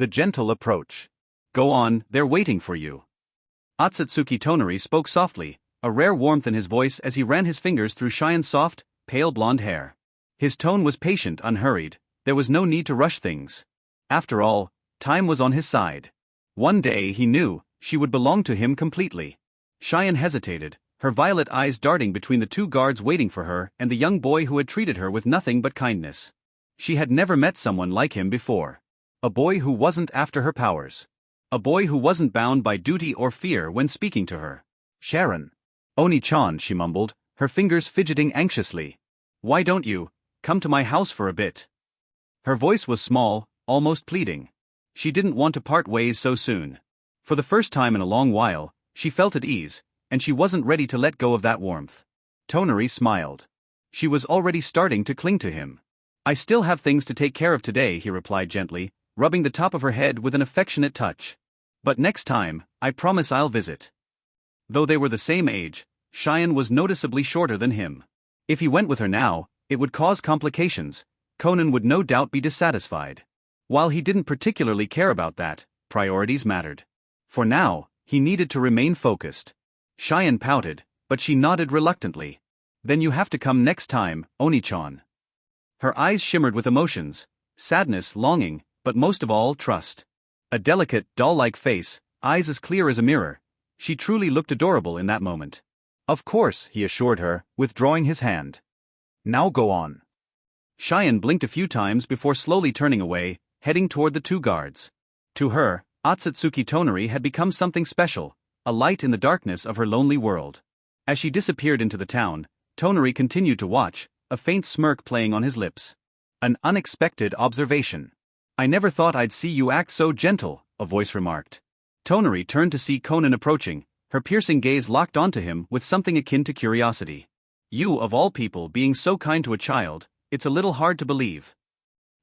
The gentle approach. Go on, they're waiting for you. Ōtsutsuki Toneri spoke softly, a rare warmth in his voice as he ran his fingers through Cheyenne's soft, pale blonde hair. His tone was patient, unhurried. There was no need to rush things. After all, time was on his side. One day, he knew, she would belong to him completely. Cheyenne hesitated, her violet eyes darting between the two guards waiting for her and the young boy who had treated her with nothing but kindness. She had never met someone like him before. A boy who wasn't after her powers. A boy who wasn't bound by duty or fear when speaking to her. Sharon. Oni-chan, she mumbled, her fingers fidgeting anxiously. Why don't you come to my house for a bit? Her voice was small, almost pleading. She didn't want to part ways so soon. For the first time in a long while, she felt at ease, and she wasn't ready to let go of that warmth. Toneri smiled. She was already starting to cling to him. I still have things to take care of today, he replied gently, rubbing the top of her head with an affectionate touch. But next time, I promise I'll visit. Though they were the same age, Cheyenne was noticeably shorter than him. If he went with her now, it would cause complications. Conan would no doubt be dissatisfied. While he didn't particularly care about that, priorities mattered. For now, he needed to remain focused. Cheyenne pouted, but she nodded reluctantly. Then you have to come next time, Oni-chan. Her eyes shimmered with emotions, sadness, longing, but most of all, trust. A delicate, doll-like face, eyes as clear as a mirror. She truly looked adorable in that moment. Of course, he assured her, withdrawing his hand. Now go on. Cheyenne blinked a few times before slowly turning away, heading toward the two guards. To her, Ōtsutsuki Toneri had become something special, a light in the darkness of her lonely world. As she disappeared into the town, Toneri continued to watch, a faint smirk playing on his lips. An unexpected observation. I never thought I'd see you act so gentle, a voice remarked. Toneri turned to see Conan approaching, her piercing gaze locked onto him with something akin to curiosity. You of all people being so kind to a child, it's a little hard to believe.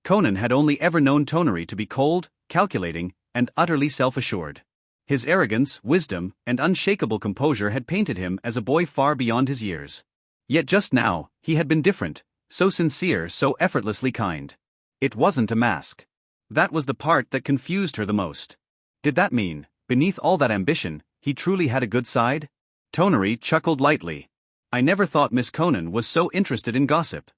Conan had only ever known Toneri to be cold, calculating, and utterly self-assured. His arrogance, wisdom, and unshakable composure had painted him as a boy far beyond his years. Yet just now, he had been different, so sincere, so effortlessly kind. It wasn't a mask. That was the part that confused her the most. Did that mean, beneath all that ambition, he truly had a good side? Toneri chuckled lightly. I never thought Miss Conan was so interested in gossip.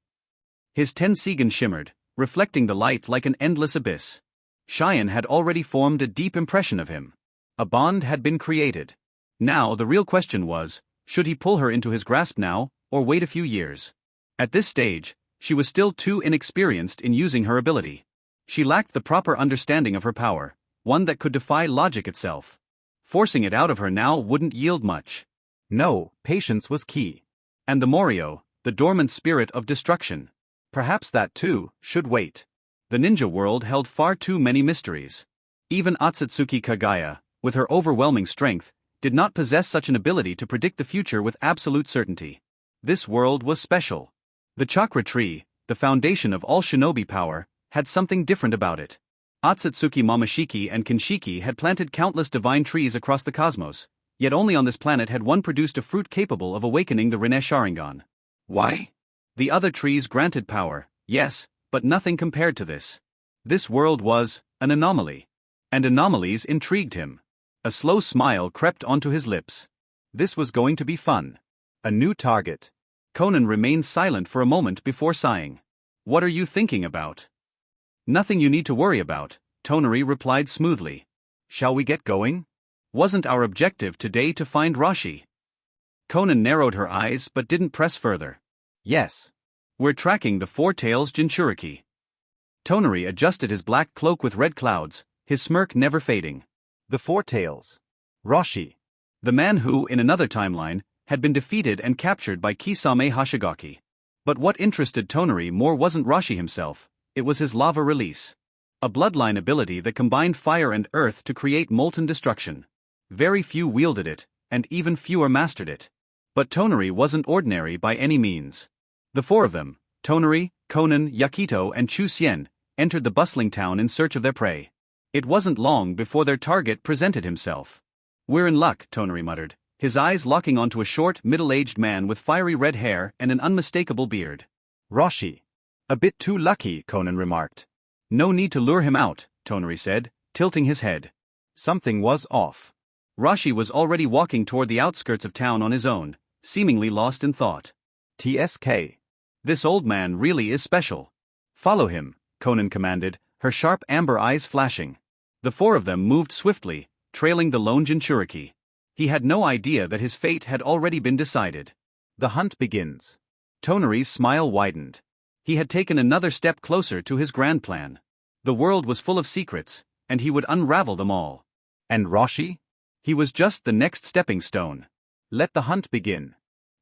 His tensigen shimmered, reflecting the light like an endless abyss. Cheyenne had already formed a deep impression of him. A bond had been created. Now the real question was, should he pull her into his grasp now, or wait a few years? At this stage, she was still too inexperienced in using her ability. She lacked the proper understanding of her power, one that could defy logic itself. Forcing it out of her now wouldn't yield much. No, patience was key. And the Morio, the dormant spirit of destruction. Perhaps that too should wait. The ninja world held far too many mysteries. Even Ōtsutsuki Kaguya, with her overwhelming strength, did not possess such an ability to predict the future with absolute certainty. This world was special. The chakra tree, the foundation of all shinobi power, had something different about it. Ōtsutsuki Momoshiki and Kinshiki had planted countless divine trees across the cosmos, yet only on this planet had one produced a fruit capable of awakening the Rinne Sharingan. Why? The other trees granted power, yes, but nothing compared to this. This world was an anomaly. And anomalies intrigued him. A slow smile crept onto his lips. This was going to be fun. A new target. Conan remained silent for a moment before sighing. What are you thinking about? Nothing you need to worry about, Toneri replied smoothly. Shall we get going? Wasn't our objective today to find Rashi? Conan narrowed her eyes but didn't press further. Yes. We're tracking the Four Tails Jinchuriki. Toneri adjusted his black cloak with red clouds, his smirk never fading. The Four Tails. Rashi. The man who, in another timeline, had been defeated and captured by Kisame Hashigaki. But what interested Toneri more wasn't Rashi himself, it was his lava release. A bloodline ability that combined fire and earth to create molten destruction. Very few wielded it, and even fewer mastered it. But Toneri wasn't ordinary by any means. The four of them, Toneri, Conan, Yakito and Chu Xian, entered the bustling town in search of their prey. It wasn't long before their target presented himself. We're in luck, Toneri muttered, his eyes locking onto a short, middle-aged man with fiery red hair and an unmistakable beard. Rashi. A bit too lucky, Conan remarked. No need to lure him out, Toneri said, tilting his head. Something was off. Rashi was already walking toward the outskirts of town on his own, seemingly lost in thought. TSK. This old man really is special. Follow him, Conan commanded, her sharp amber eyes flashing. The four of them moved swiftly, trailing the lone jinchuriki. He had no idea that his fate had already been decided. The hunt begins. Toneri's smile widened. He had taken another step closer to his grand plan. The world was full of secrets, and he would unravel them all. And Rashi? He was just the next stepping stone. Let the hunt begin.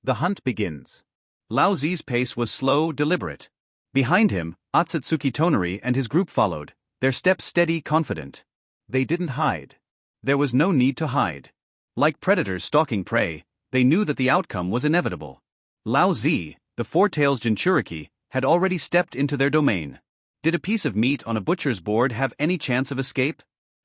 The hunt begins. Lao Zi's pace was slow, deliberate. Behind him, Ōtsutsuki Toneri and his group followed, their steps steady, confident. They didn't hide. There was no need to hide. Like predators stalking prey, they knew that the outcome was inevitable. Lao Zi, the four-tails jinchuriki, had already stepped into their domain. Did a piece of meat on a butcher's board have any chance of escape?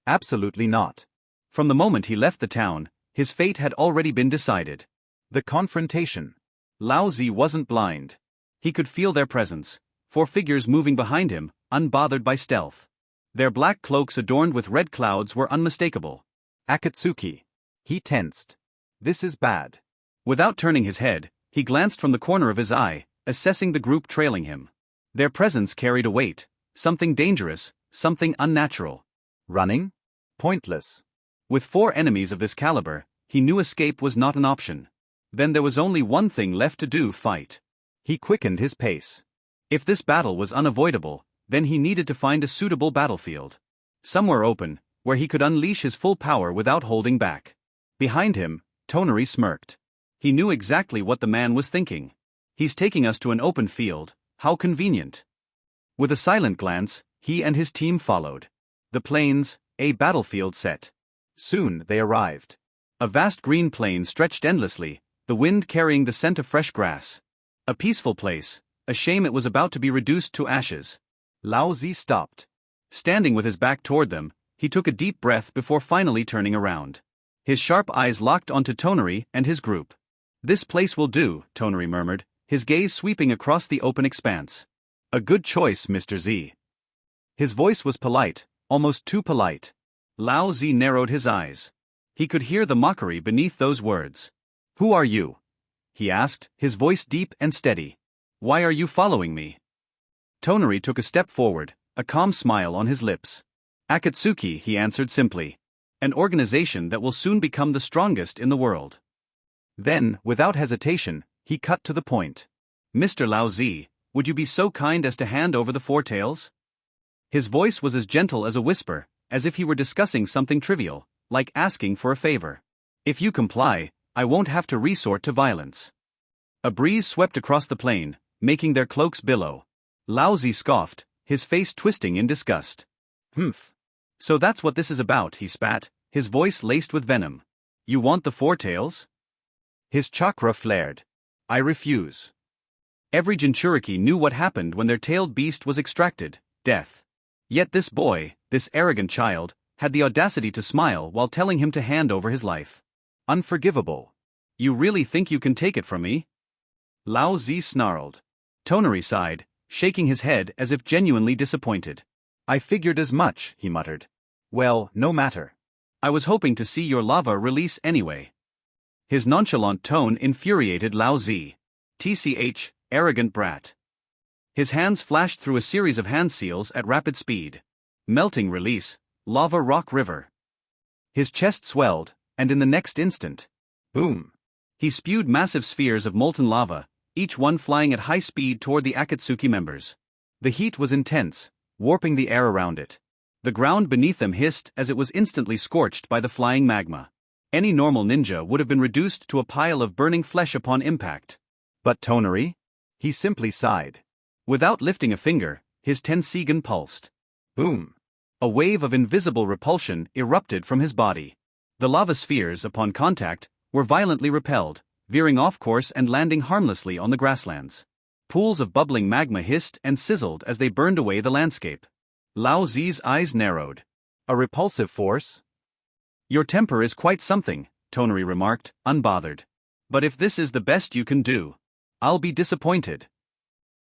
Absolutely not. From the moment he left the town, his fate had already been decided. The confrontation. Lao Zi wasn't blind. He could feel their presence, four figures moving behind him, unbothered by stealth. Their black cloaks adorned with red clouds were unmistakable. Akatsuki. He tensed. This is bad. Without turning his head, he glanced from the corner of his eye, assessing the group trailing him. Their presence carried a weight, something dangerous, something unnatural. Running? Pointless. With four enemies of this caliber, he knew escape was not an option. Then there was only one thing left to do: fight. He quickened his pace. If this battle was unavoidable, then he needed to find a suitable battlefield. Somewhere open, where he could unleash his full power without holding back. Behind him, Toneri smirked. He knew exactly what the man was thinking. He's taking us to an open field, how convenient. With a silent glance, he and his team followed. The plains, a battlefield set. Soon they arrived. A vast green plain stretched endlessly, the wind carrying the scent of fresh grass. A peaceful place, a shame it was about to be reduced to ashes. Lao Zi stopped. Standing with his back toward them, he took a deep breath before finally turning around. His sharp eyes locked onto Toneri and his group. This place will do, Toneri murmured, his gaze sweeping across the open expanse. A good choice, Mr. Z. His voice was polite, almost too polite. Lao Zi narrowed his eyes. He could hear the mockery beneath those words. Who are you? He asked, his voice deep and steady. Why are you following me? Toneri took a step forward, a calm smile on his lips. Akatsuki, he answered simply. An organization that will soon become the strongest in the world. Then, without hesitation, he cut to the point. Mr. Lao Zi, would you be so kind as to hand over the four tails? His voice was as gentle as a whisper, as if he were discussing something trivial, like asking for a favor. If you comply, I won't have to resort to violence. A breeze swept across the plain, making their cloaks billow. Lao Zi scoffed, his face twisting in disgust. Humph. So that's what this is about, he spat, his voice laced with venom. You want the four tails? His chakra flared. I refuse. Every jinchuriki knew what happened when their tailed beast was extracted: death. Yet this boy, this arrogant child, had the audacity to smile while telling him to hand over his life. Unforgivable. You really think you can take it from me? Lao Zi snarled. Toneri sighed, shaking his head as if genuinely disappointed. I figured as much, he muttered. Well, no matter. I was hoping to see your lava release anyway. His nonchalant tone infuriated Lao Zi. TCH, arrogant brat. His hands flashed through a series of hand seals at rapid speed. Melting release, lava rock river. His chest swelled, and in the next instant, boom! He spewed massive spheres of molten lava, each one flying at high speed toward the Akatsuki members. The heat was intense, warping the air around it. The ground beneath them hissed as it was instantly scorched by the flying magma. Any normal ninja would have been reduced to a pile of burning flesh upon impact. But Toneri? He simply sighed. Without lifting a finger, his tensigen pulsed. Boom! A wave of invisible repulsion erupted from his body. The lava spheres, upon contact, were violently repelled, veering off course and landing harmlessly on the grasslands. Pools of bubbling magma hissed and sizzled as they burned away the landscape. Lao Zi's eyes narrowed. A repulsive force? Your temper is quite something, Toneri remarked, unbothered. But if this is the best you can do, I'll be disappointed.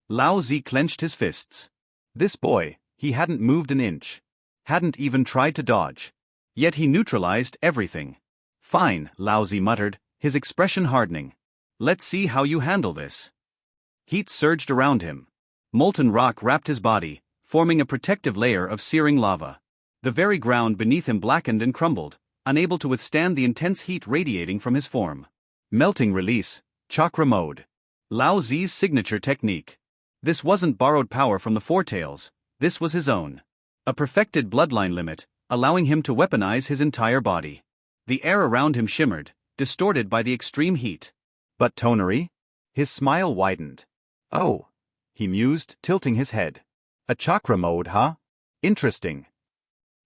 Lao Zi clenched his fists. This boy, he hadn't moved an inch. Hadn't even tried to dodge. Yet he neutralized everything. Fine, Lao Zi muttered, his expression hardening. Let's see how you handle this. Heat surged around him. Molten rock wrapped his body, forming a protective layer of searing lava. The very ground beneath him blackened and crumbled, unable to withstand the intense heat radiating from his form. Melting release, chakra mode. Lao Zi's signature technique. This wasn't borrowed power from the Four Tails, this was his own. A perfected bloodline limit, allowing him to weaponize his entire body. The air around him shimmered, distorted by the extreme heat. But Toneri? His smile widened. Oh, he mused, tilting his head. A chakra mode, huh? Interesting.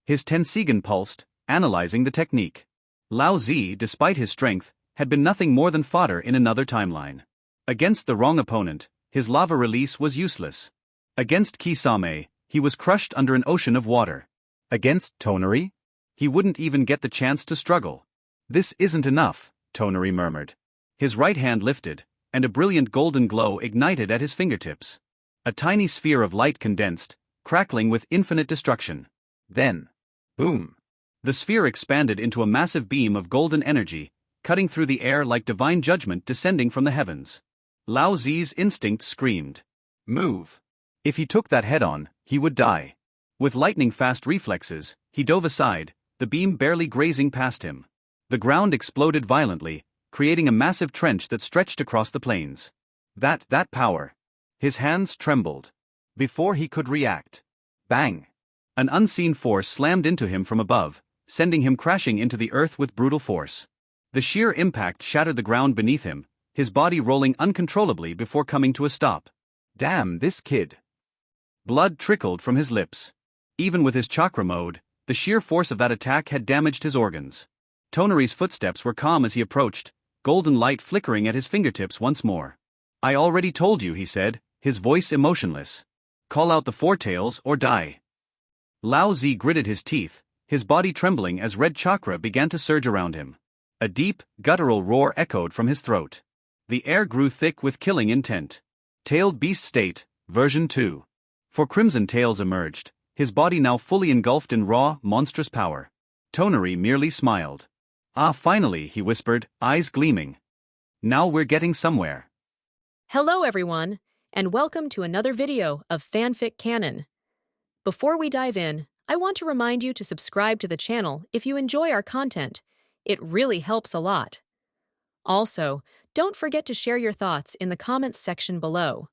His Tensigan pulsed, analyzing the technique. Lao Zi, despite his strength, had been nothing more than fodder in another timeline. Against the wrong opponent, his lava release was useless. Against Kisame, he was crushed under an ocean of water. Against Toneri? He wouldn't even get the chance to struggle. This isn't enough, Toneri murmured. His right hand lifted, and a brilliant golden glow ignited at his fingertips. A tiny sphere of light condensed, crackling with infinite destruction. Then, boom! The sphere expanded into a massive beam of golden energy, cutting through the air like divine judgment descending from the heavens. Lao Zi's instinct screamed. Move! If he took that head-on, he would die. With lightning-fast reflexes, he dove aside, the beam barely grazing past him. The ground exploded violently, creating a massive trench that stretched across the plains. That power. His hands trembled. Before he could react. Bang! An unseen force slammed into him from above, sending him crashing into the earth with brutal force. The sheer impact shattered the ground beneath him, his body rolling uncontrollably before coming to a stop. Damn this kid. Blood trickled from his lips. Even with his chakra mode, the sheer force of that attack had damaged his organs. Toneri's footsteps were calm as he approached, golden light flickering at his fingertips once more. I already told you, he said, his voice emotionless. Call out the Four Tails or die. Lao Zi gritted his teeth, his body trembling as red chakra began to surge around him. A deep, guttural roar echoed from his throat. The air grew thick with killing intent. Tailed Beast State, version 2. For Crimson Tails emerged, his body now fully engulfed in raw, monstrous power. Toneri merely smiled. Ah, finally, he whispered, eyes gleaming. Now we're getting somewhere. Hello everyone, and welcome to another video of FanFic Canon. Before we dive in, I want to remind you to subscribe to the channel if you enjoy our content. It really helps a lot. Also, don't forget to share your thoughts in the comments section below.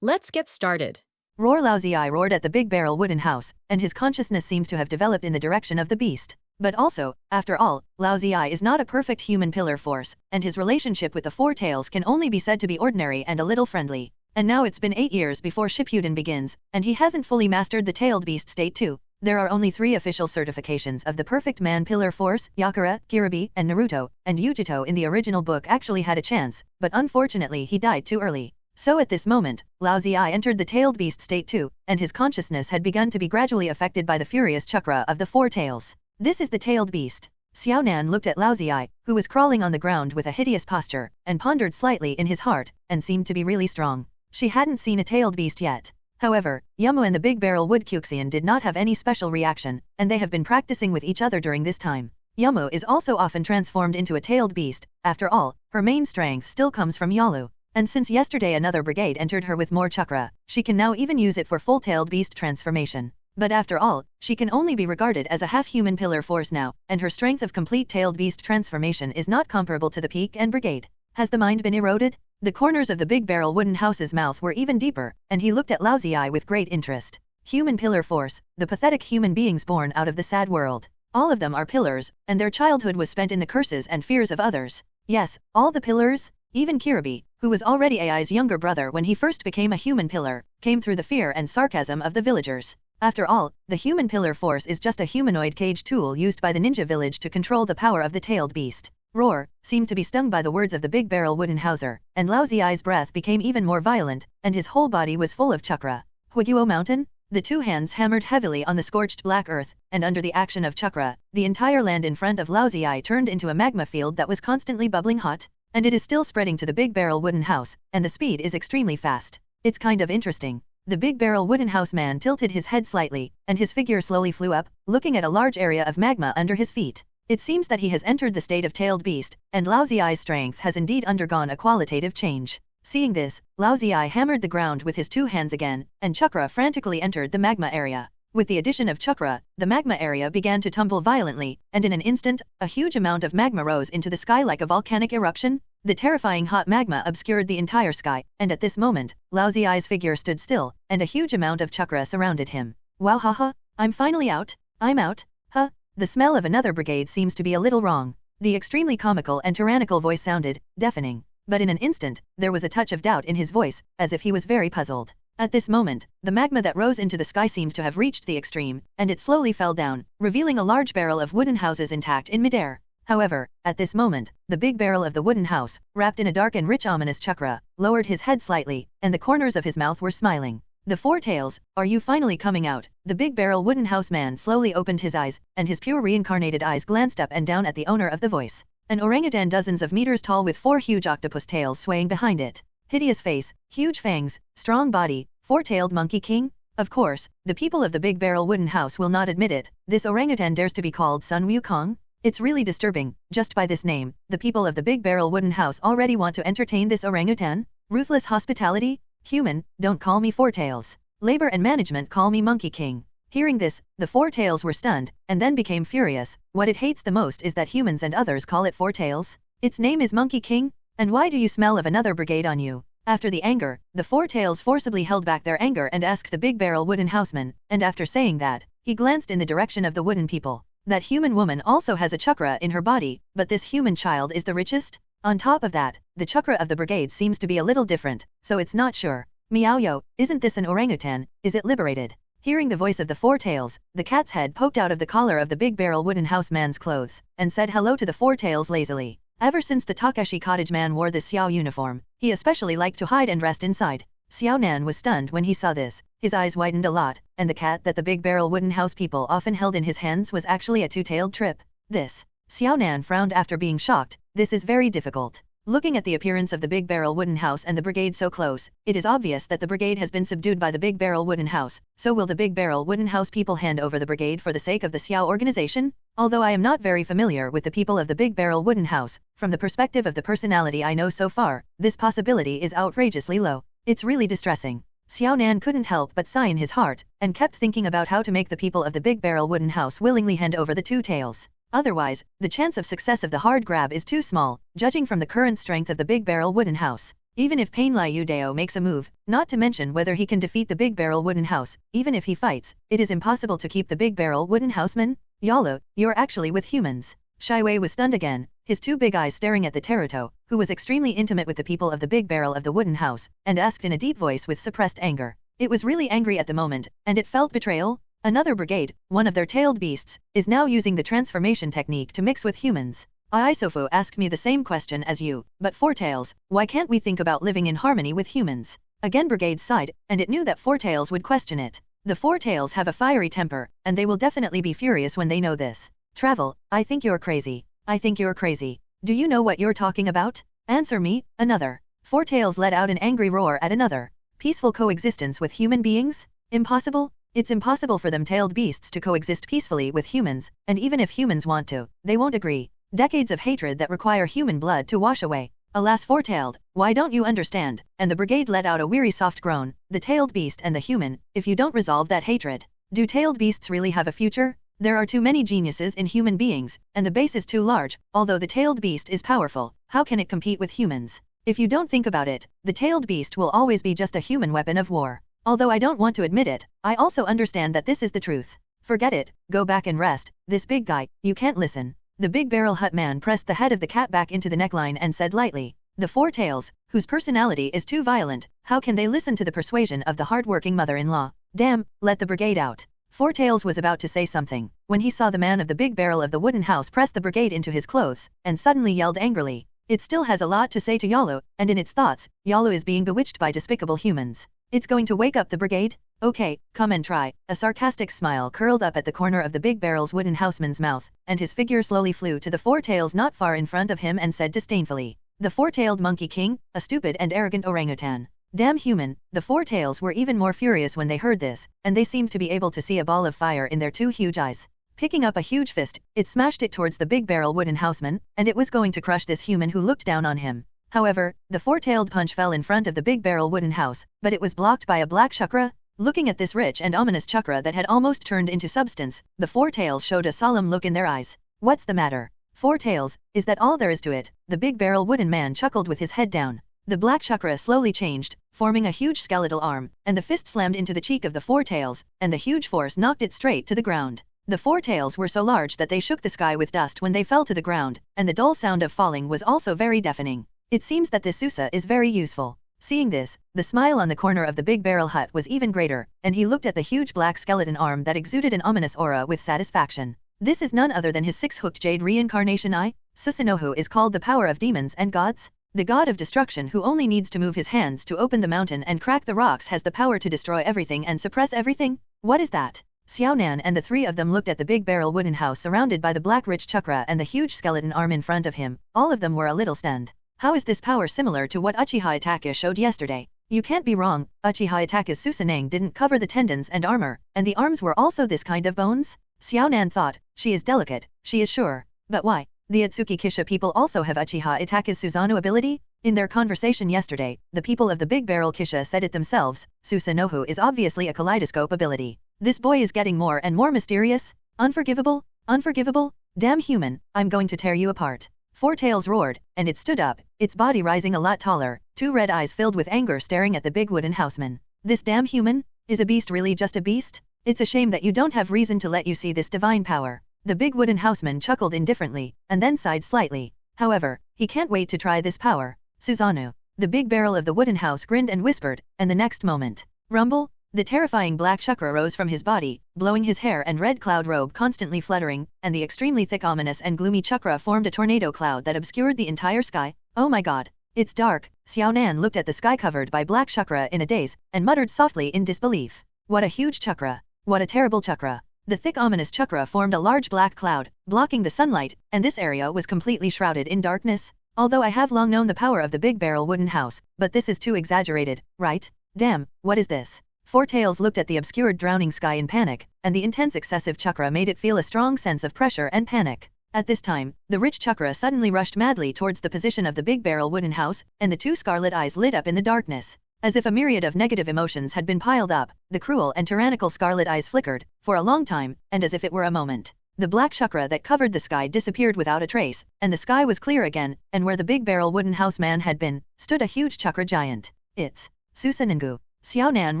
Let's get started. Roar Lao Zi roared at the big barrel wooden house, and his consciousness seemed to have developed in the direction of the beast. But also, after all, Lao Zi is not a perfect human pillar force, and his relationship with the Four Tails can only be said to be ordinary and a little friendly. And now it's been 8 years before Shippuden begins, and he hasn't fully mastered the tailed beast state too. There are only 3 official certifications of the perfect man pillar force, Yakura, Kiribi, and Naruto, and Ujito in the original book actually had a chance, but unfortunately he died too early. So at this moment, Lao Zi entered the tailed beast state too, and his consciousness had begun to be gradually affected by the furious chakra of the Four Tails. This is the tailed beast. Xiaonan looked at Lao Zi, who was crawling on the ground with a hideous posture, and pondered slightly in his heart, and seemed to be really strong. She hadn't seen a tailed beast yet. However, Yamu and the big barrel wood Kyuxian did not have any special reaction, and they have been practicing with each other during this time. Yamu is also often transformed into a tailed beast. After all, her main strength still comes from Yalu. And since yesterday another brigade entered her with more chakra, she can now even use it for full-tailed beast transformation. But after all, she can only be regarded as a half-human pillar force now, and her strength of complete tailed beast transformation is not comparable to the peak and brigade. Has the mind been eroded? The corners of the big barrel wooden house's mouth were even deeper, and he looked at Lao Zi with great interest. Human pillar force, the pathetic human beings born out of the sad world. All of them are pillars, and their childhood was spent in the curses and fears of others. Yes, all the pillars. Even Kiribi, who was already Ai's younger brother when he first became a human pillar, came through the fear and sarcasm of the villagers. After all, the human pillar force is just a humanoid cage tool used by the ninja village to control the power of the tailed beast. Roar seemed to be stung by the words of the big barrel wooden houser, and Lao Zi's breath became even more violent, and his whole body was full of chakra. Huiguo Mountain? The 2 hands hammered heavily on the scorched black earth, and under the action of chakra, the entire land in front of Lao Zi turned into a magma field that was constantly bubbling hot. And it is still spreading to the big barrel wooden house, and the speed is extremely fast. It's kind of interesting. The big barrel wooden house man tilted his head slightly, and his figure slowly flew up, looking at a large area of magma under his feet. It seems that he has entered the state of tailed beast, and Laozi's strength has indeed undergone a qualitative change. Seeing this, Laozii hammered the ground with his two hands again, and chakra frantically entered the magma area. With the addition of chakra, the magma area began to tumble violently, and in an instant, a huge amount of magma rose into the sky like a volcanic eruption. The terrifying hot magma obscured the entire sky, and at this moment, Laozi's figure stood still, and a huge amount of chakra surrounded him. Wow, haha, I'm finally out. I'm out. Huh. The smell of another brigade seems to be a little wrong. The extremely comical and tyrannical voice sounded deafening. But in an instant, there was a touch of doubt in his voice, as if he was very puzzled. At this moment, the magma that rose into the sky seemed to have reached the extreme, and it slowly fell down, revealing a large barrel of wooden houses intact in midair. However, at this moment, the big barrel of the wooden house, wrapped in a dark and rich ominous chakra, lowered his head slightly, and the corners of his mouth were smiling. The four tails, are you finally coming out? The big barrel wooden house man slowly opened his eyes, and his pure reincarnated eyes glanced up and down at the owner of the voice. An orangutan dozens of meters tall with four huge octopus tails swaying behind it. Hideous face, huge fangs, strong body, four-tailed monkey king? Of course, the people of the big barrel wooden house will not admit it. This orangutan dares to be called Sun Wukong? It's really disturbing. Just by this name, the people of the big barrel wooden house already want to entertain this orangutan? Ruthless hospitality? Human, don't call me four tails. Labor and management call me monkey king. Hearing this, the four tails were stunned, and then became furious. What it hates the most is that humans and others call it four tails. Its name is Monkey King? And why do you smell of another brigade on you? After the anger, the four tails forcibly held back their anger and asked the big barrel wooden houseman, and after saying that, he glanced in the direction of the wooden people. That human woman also has a chakra in her body, but this human child is the richest? On top of that, the chakra of the brigade seems to be a little different, so it's not sure. Meow yo, isn't this an orangutan? Is it liberated? Hearing the voice of the four tails, the cat's head poked out of the collar of the big barrel wooden house man's clothes, and said hello to the four tails lazily. Ever since the Takeshi cottage man wore this Xiao uniform, he especially liked to hide and rest inside. Xiao Nan was stunned when he saw this, his eyes widened a lot, and the cat that the big barrel wooden house people often held in his hands was actually a two-tailed trip. This. Xiao Nan frowned after being shocked. This is very difficult. Looking at the appearance of the big barrel wooden house and the brigade so close, it is obvious that the brigade has been subdued by the big barrel wooden house. So will the big barrel wooden house people hand over the brigade for the sake of the Xiao organization? Although I am not very familiar with the people of the big barrel wooden house, from the perspective of the personality I know so far, this possibility is outrageously low. It's really distressing. Xiao Nan couldn't help but sigh in his heart, and kept thinking about how to make the people of the big barrel wooden house willingly hand over the two tails. Otherwise, the chance of success of the hard grab is too small, judging from the current strength of the big barrel wooden house. Even if Pain Liu Dao makes a move, not to mention whether he can defeat the big barrel wooden house, even if he fights, it is impossible to keep the big barrel wooden houseman. Yalo, you're actually with humans. Shiwei was stunned again, his two big eyes staring at the Teruto, who was extremely intimate with the people of the big barrel of the wooden house, and asked in a deep voice with suppressed anger. It was really angry at the moment, and it felt betrayal. Another brigade, one of their tailed beasts, is now using the transformation technique to mix with humans. Aisofu asked me the same question as you, but Four Tails, why can't we think about living in harmony with humans? Again brigade sighed, and it knew that Four Tails would question it. The Four Tails have a fiery temper, and they will definitely be furious when they know this. Travel, I think you're crazy. I think you're crazy. Do you know what you're talking about? Answer me. Another. Four Tails let out an angry roar at another. Peaceful coexistence with human beings? Impossible? It's impossible for them tailed beasts to coexist peacefully with humans, and even if humans want to, they won't agree. Decades of hatred that require human blood to wash away. Alas, four-tailed, why don't you understand? And the brigade let out a weary soft groan. The tailed beast and the human, if you don't resolve that hatred. Do tailed beasts really have a future? There are too many geniuses in human beings, and the base is too large. Although the tailed beast is powerful, how can it compete with humans? If you don't think about it, the tailed beast will always be just a human weapon of war. Although I don't want to admit it, I also understand that this is the truth. Forget it, go back and rest. This big guy, you can't listen. The big barrel hut man pressed the head of the cat back into the neckline and said lightly, the Four Tails, whose personality is too violent, how can they listen to the persuasion of the hard-working mother-in-law? Damn, let the brigade out. Four Tails was about to say something, when he saw the man of the big barrel of the wooden house press the brigade into his clothes, and suddenly yelled angrily. It still has a lot to say to Yalu, and in its thoughts, Yalu is being bewitched by despicable humans. It's going to wake up the brigade? Okay, come and try. A sarcastic smile curled up at the corner of the big barrel's wooden houseman's mouth, and his figure slowly flew to the Four Tails not far in front of him and said disdainfully, the four-tailed monkey king, a stupid and arrogant orangutan. Damn human, the four tails were even more furious when they heard this, and they seemed to be able to see a ball of fire in their two huge eyes. Picking up a huge fist, it smashed it towards the big barrel wooden houseman, and it was going to crush this human who looked down on him. However, the four-tailed punch fell in front of the big barrel wooden house, but it was blocked by a black chakra. Looking at this rich and ominous chakra that had almost turned into substance, the four tails showed a solemn look in their eyes. What's the matter? Four tails, is that all there is to it? The big barrel wooden man chuckled with his head down. The black chakra slowly changed, forming a huge skeletal arm, and the fist slammed into the cheek of the four tails, and the huge force knocked it straight to the ground. The four tails were so large that they shook the sky with dust when they fell to the ground, and the dull sound of falling was also very deafening. It seems that this Susa is very useful. Seeing this, the smile on the corner of the big barrel hut was even greater, and he looked at the huge black skeleton arm that exuded an ominous aura with satisfaction. This is none other than his six-hooked jade Reincarnation Eye. Susanoo is called the power of demons and gods. The god of destruction who only needs to move his hands to open the mountain and crack the rocks has the power to destroy everything and suppress everything. What is that? Xiaonan and the three of them looked at the big barrel wooden house surrounded by the black rich chakra and the huge skeleton arm in front of him. All of them were a little stunned. How is this power similar to what Uchiha Itachi showed yesterday? You can't be wrong, Uchiha Itachi's Susanang didn't cover the tendons and armor, and the arms were also this kind of bones? Xiaonan thought, she is delicate, she is sure. But why? The Ōtsutsuki Kisha people also have Uchiha Itachi's Susanoo ability? In their conversation yesterday, the people of the Big Barrel Kisha said it themselves, Susanoo is obviously a kaleidoscope ability. This boy is getting more and more mysterious. Unforgivable, unforgivable, damn human, I'm going to tear you apart. Four Tails roared, and it stood up, its body rising a lot taller, two red eyes filled with anger staring at the big wooden houseman. This damn human? Is a beast really just a beast? It's a shame that you don't have reason to let you see this divine power. The big wooden houseman chuckled indifferently, and then sighed slightly. However, he can't wait to try this power. Susanoo. The big barrel of the wooden house grinned and whispered, and the next moment, rumble! The terrifying black chakra rose from his body, blowing his hair and red cloud robe constantly fluttering, and the extremely thick ominous and gloomy chakra formed a tornado cloud that obscured the entire sky. Oh my god! It's dark! Xiaonan looked at the sky covered by black chakra in a daze, and muttered softly in disbelief. What a huge chakra! What a terrible chakra! The thick ominous chakra formed a large black cloud, blocking the sunlight, and this area was completely shrouded in darkness. Although I have long known the power of the big barrel wooden house, but this is too exaggerated, right? Damn, what is this? Four Tails looked at the obscured drowning sky in panic, and the intense excessive chakra made it feel a strong sense of pressure and panic. At this time, the rich chakra suddenly rushed madly towards the position of the big barrel wooden house, and the two scarlet eyes lit up in the darkness. As if a myriad of negative emotions had been piled up, the cruel and tyrannical scarlet eyes flickered, for a long time, and as if it were a moment. The black chakra that covered the sky disappeared without a trace, and the sky was clear again, and where the big barrel wooden house man had been, stood a huge chakra giant. It's Susanoo. Xiaonan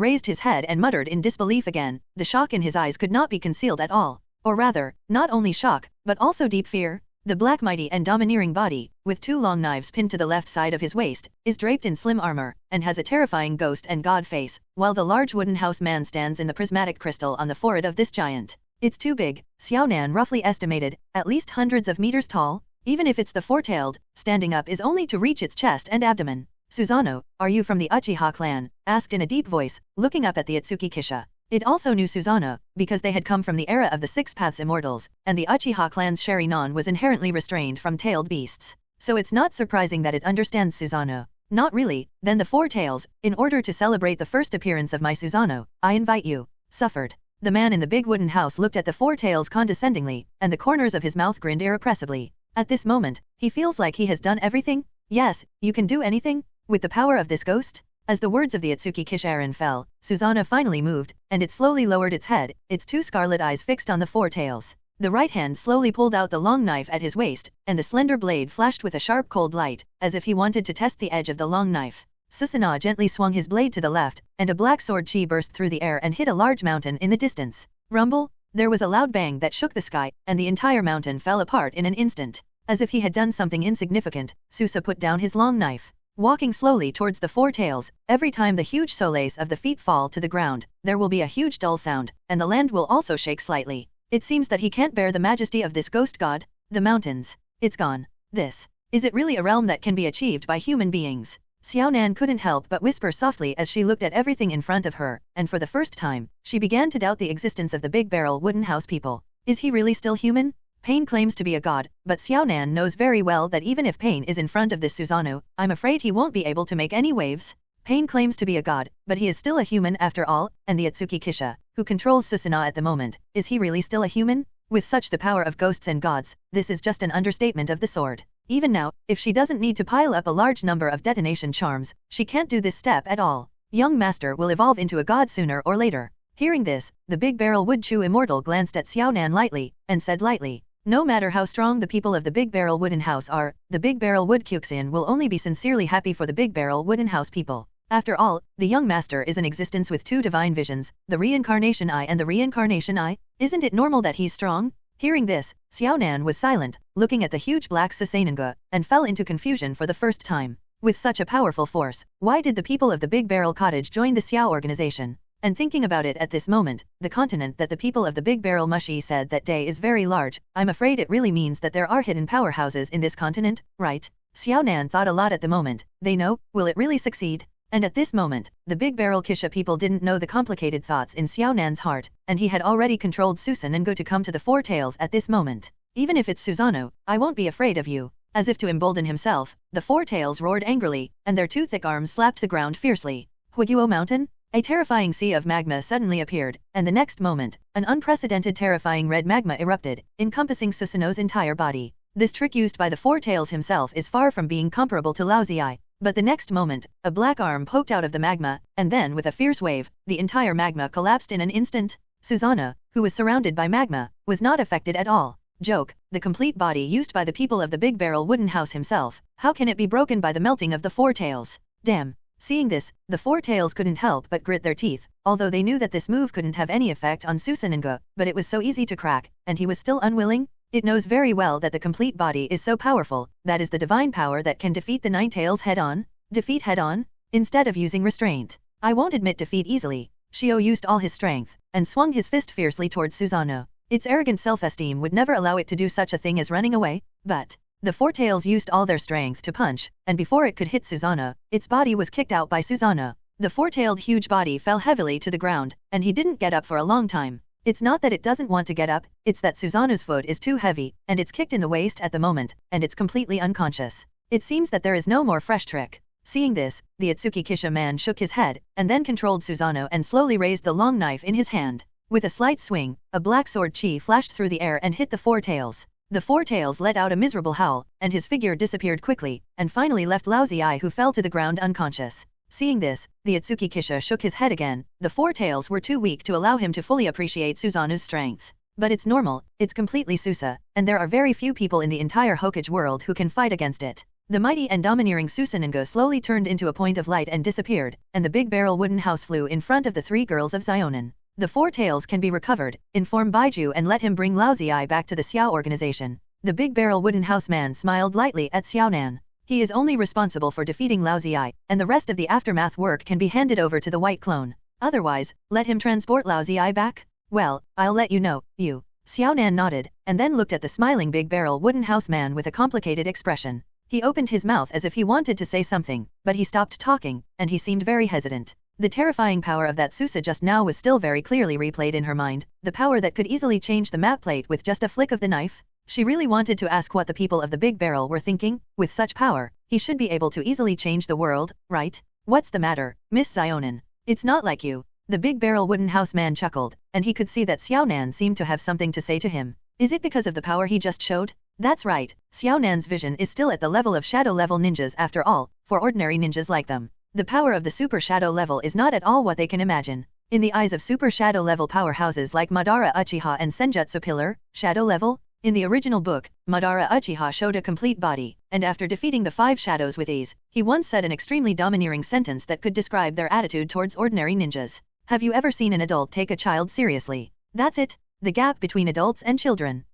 raised his head and muttered in disbelief again. The shock in his eyes could not be concealed at all. Or rather, not only shock, but also deep fear. The black mighty and domineering body, with two long knives pinned to the left side of his waist, is draped in slim armor, and has a terrifying ghost and god face, while the large wooden house man stands in the prismatic crystal on the forehead of this giant. It's too big, Xiaonan roughly estimated, at least hundreds of meters tall. Even if it's the four-tailed, standing up is only to reach its chest and abdomen. Susanoo, are you from the Uchiha Clan? Asked in a deep voice, looking up at the Ōtsutsuki Kisha. It also knew Susanoo, because they had come from the era of the Six Paths Immortals, and the Uchiha Clan's Sharinon was inherently restrained from tailed beasts. So it's not surprising that it understands Susanoo. Not really, then the Four Tails, in order to celebrate the first appearance of my Susanoo, I invite you. Suffered. The man in the big wooden house looked at the Four Tails condescendingly, and the corners of his mouth grinned irrepressibly. At this moment, he feels like he has done everything. Yes, you can do anything? With the power of this ghost? As the words of the Ōtsutsuki Kisharan fell, Susanoo finally moved, and it slowly lowered its head, its two scarlet eyes fixed on the Four Tails. The right hand slowly pulled out the long knife at his waist, and the slender blade flashed with a sharp cold light, as if he wanted to test the edge of the long knife. Susanoo gently swung his blade to the left, and a black sword chi burst through the air and hit a large mountain in the distance. Rumble! There was a loud bang that shook the sky, and the entire mountain fell apart in an instant. As if he had done something insignificant, Susa put down his long knife. Walking slowly towards the Four Tails, every time the huge soles of the feet fall to the ground, there will be a huge dull sound, and the land will also shake slightly. It seems that he can't bear the majesty of this ghost god. The mountains. It's gone. This. Is it really a realm that can be achieved by human beings? Xiaonan couldn't help but whisper softly as she looked at everything in front of her, and for the first time, she began to doubt the existence of the big barrel wooden house people. Is he really still human? Pain claims to be a god, but Xiaonan knows very well that even if Pain is in front of this Susanoo, I'm afraid he won't be able to make any waves. Pain claims to be a god, but he is still a human after all, and the Ōtsutsuki Kisha, who controls Susanoo at the moment, is he really still a human? With such the power of ghosts and gods, this is just an understatement of the sword. Even now, if she doesn't need to pile up a large number of detonation charms, she can't do this step at all. Young master will evolve into a god sooner or later. Hearing this, the Big Barrel Wood Chew Immortal glanced at Xiaonan lightly, and said lightly, no matter how strong the people of the Big Barrel Wooden House are, the Big Barrel Wood Kyuxian will only be sincerely happy for the Big Barrel Wooden House people. After all, the young master is an existence with two divine visions, the Reincarnation Eye and the Reincarnation Eye. Isn't it normal that he's strong? Hearing this, Xiaonan was silent, looking at the huge black Susanoo, and fell into confusion for the first time. With such a powerful force, why did the people of the Big Barrel Cottage join the Xiao organization? And thinking about it at this moment, the continent that the people of the Big Barrel Mushi said that day is very large. I'm afraid it really means that there are hidden powerhouses in this continent, right? Xiaonan thought a lot at the moment. They know, will it really succeed? And at this moment, the Big Barrel Kisha people didn't know the complicated thoughts in Xiaonan's heart, and he had already controlled Susan and Go to come to the Four Tails at this moment. Even if it's Susanoo, I won't be afraid of you. As if to embolden himself, the Four Tails roared angrily, and their two thick arms slapped the ground fiercely. Huiguo Mountain? A terrifying sea of magma suddenly appeared, and the next moment, an unprecedented terrifying red magma erupted, encompassing Susanoo's entire body. This trick used by the Four Tails himself is far from being comparable to Laozi. But the next moment, a black arm poked out of the magma, and then with a fierce wave, the entire magma collapsed in an instant. Susanoo, who was surrounded by magma, was not affected at all. Joke, the complete body used by the people of the Big Barrel Wooden House himself, how can it be broken by the melting of the Four Tails? Damn. Seeing this, the Four Tails couldn't help but grit their teeth, although they knew that this move couldn't have any effect on Susanoo, but it was so easy to crack, and he was still unwilling. It knows very well that the complete body is so powerful, that is the divine power that can defeat the Nine Tails head-on. Defeat head-on? Instead of using restraint. I won't admit defeat easily. Shio used all his strength, and swung his fist fiercely towards Susanoo. Its arrogant self-esteem would never allow it to do such a thing as running away, but the Four Tails used all their strength to punch, and before it could hit Susanoo, its body was kicked out by Susanoo. The four-tailed huge body fell heavily to the ground, and he didn't get up for a long time. It's not that it doesn't want to get up, it's that Susanoo's foot is too heavy, and it's kicked in the waist at the moment, and it's completely unconscious. It seems that there is no more fresh trick. Seeing this, the Ōtsutsuki Kisha man shook his head, and then controlled Susanoo and slowly raised the long knife in his hand. With a slight swing, a black sword chi flashed through the air and hit the Four Tails. The Four Tails let out a miserable howl, and his figure disappeared quickly, and finally left Laozi, who fell to the ground unconscious. Seeing this, the Ōtsutsuki Kisha shook his head again. The Four Tails were too weak to allow him to fully appreciate Susanoo's strength. But it's normal, it's completely Susa, and there are very few people in the entire Hokage world who can fight against it. The mighty and domineering Susanoo slowly turned into a point of light and disappeared, and the big barrel wooden house flew in front of the three girls of Xionin. The Four Tails can be recovered, inform Baiju and let him bring Laozi back to the Xiao organization. The big barrel wooden house man smiled lightly at Xiaonan. He is only responsible for defeating Laozi, and the rest of the aftermath work can be handed over to the white clone. Otherwise, let him transport Laozi back? Well, I'll let you know, you. Xiaonan nodded, and then looked at the smiling big barrel wooden house man with a complicated expression. He opened his mouth as if he wanted to say something, but he stopped talking, and he seemed very hesitant. The terrifying power of that Susa just now was still very clearly replayed in her mind, the power that could easily change the map plate with just a flick of the knife. She really wanted to ask what the people of the Big Barrel were thinking. With such power, he should be able to easily change the world, right? What's the matter, Miss Xionin? It's not like you. The Big Barrel wooden house man chuckled, and he could see that Xiaonan seemed to have something to say to him. Is it because of the power he just showed? That's right, Xiaonan's vision is still at the level of shadow level ninjas after all, for ordinary ninjas like them. The power of the super shadow level is not at all what they can imagine. In the eyes of super shadow level powerhouses like Madara Uchiha and Senjutsu Pillar, shadow level? In the original book, Madara Uchiha showed a complete body, and after defeating the 5 shadows with ease, he once said an extremely domineering sentence that could describe their attitude towards ordinary ninjas. Have you ever seen an adult take a child seriously? That's it, the gap between adults and children.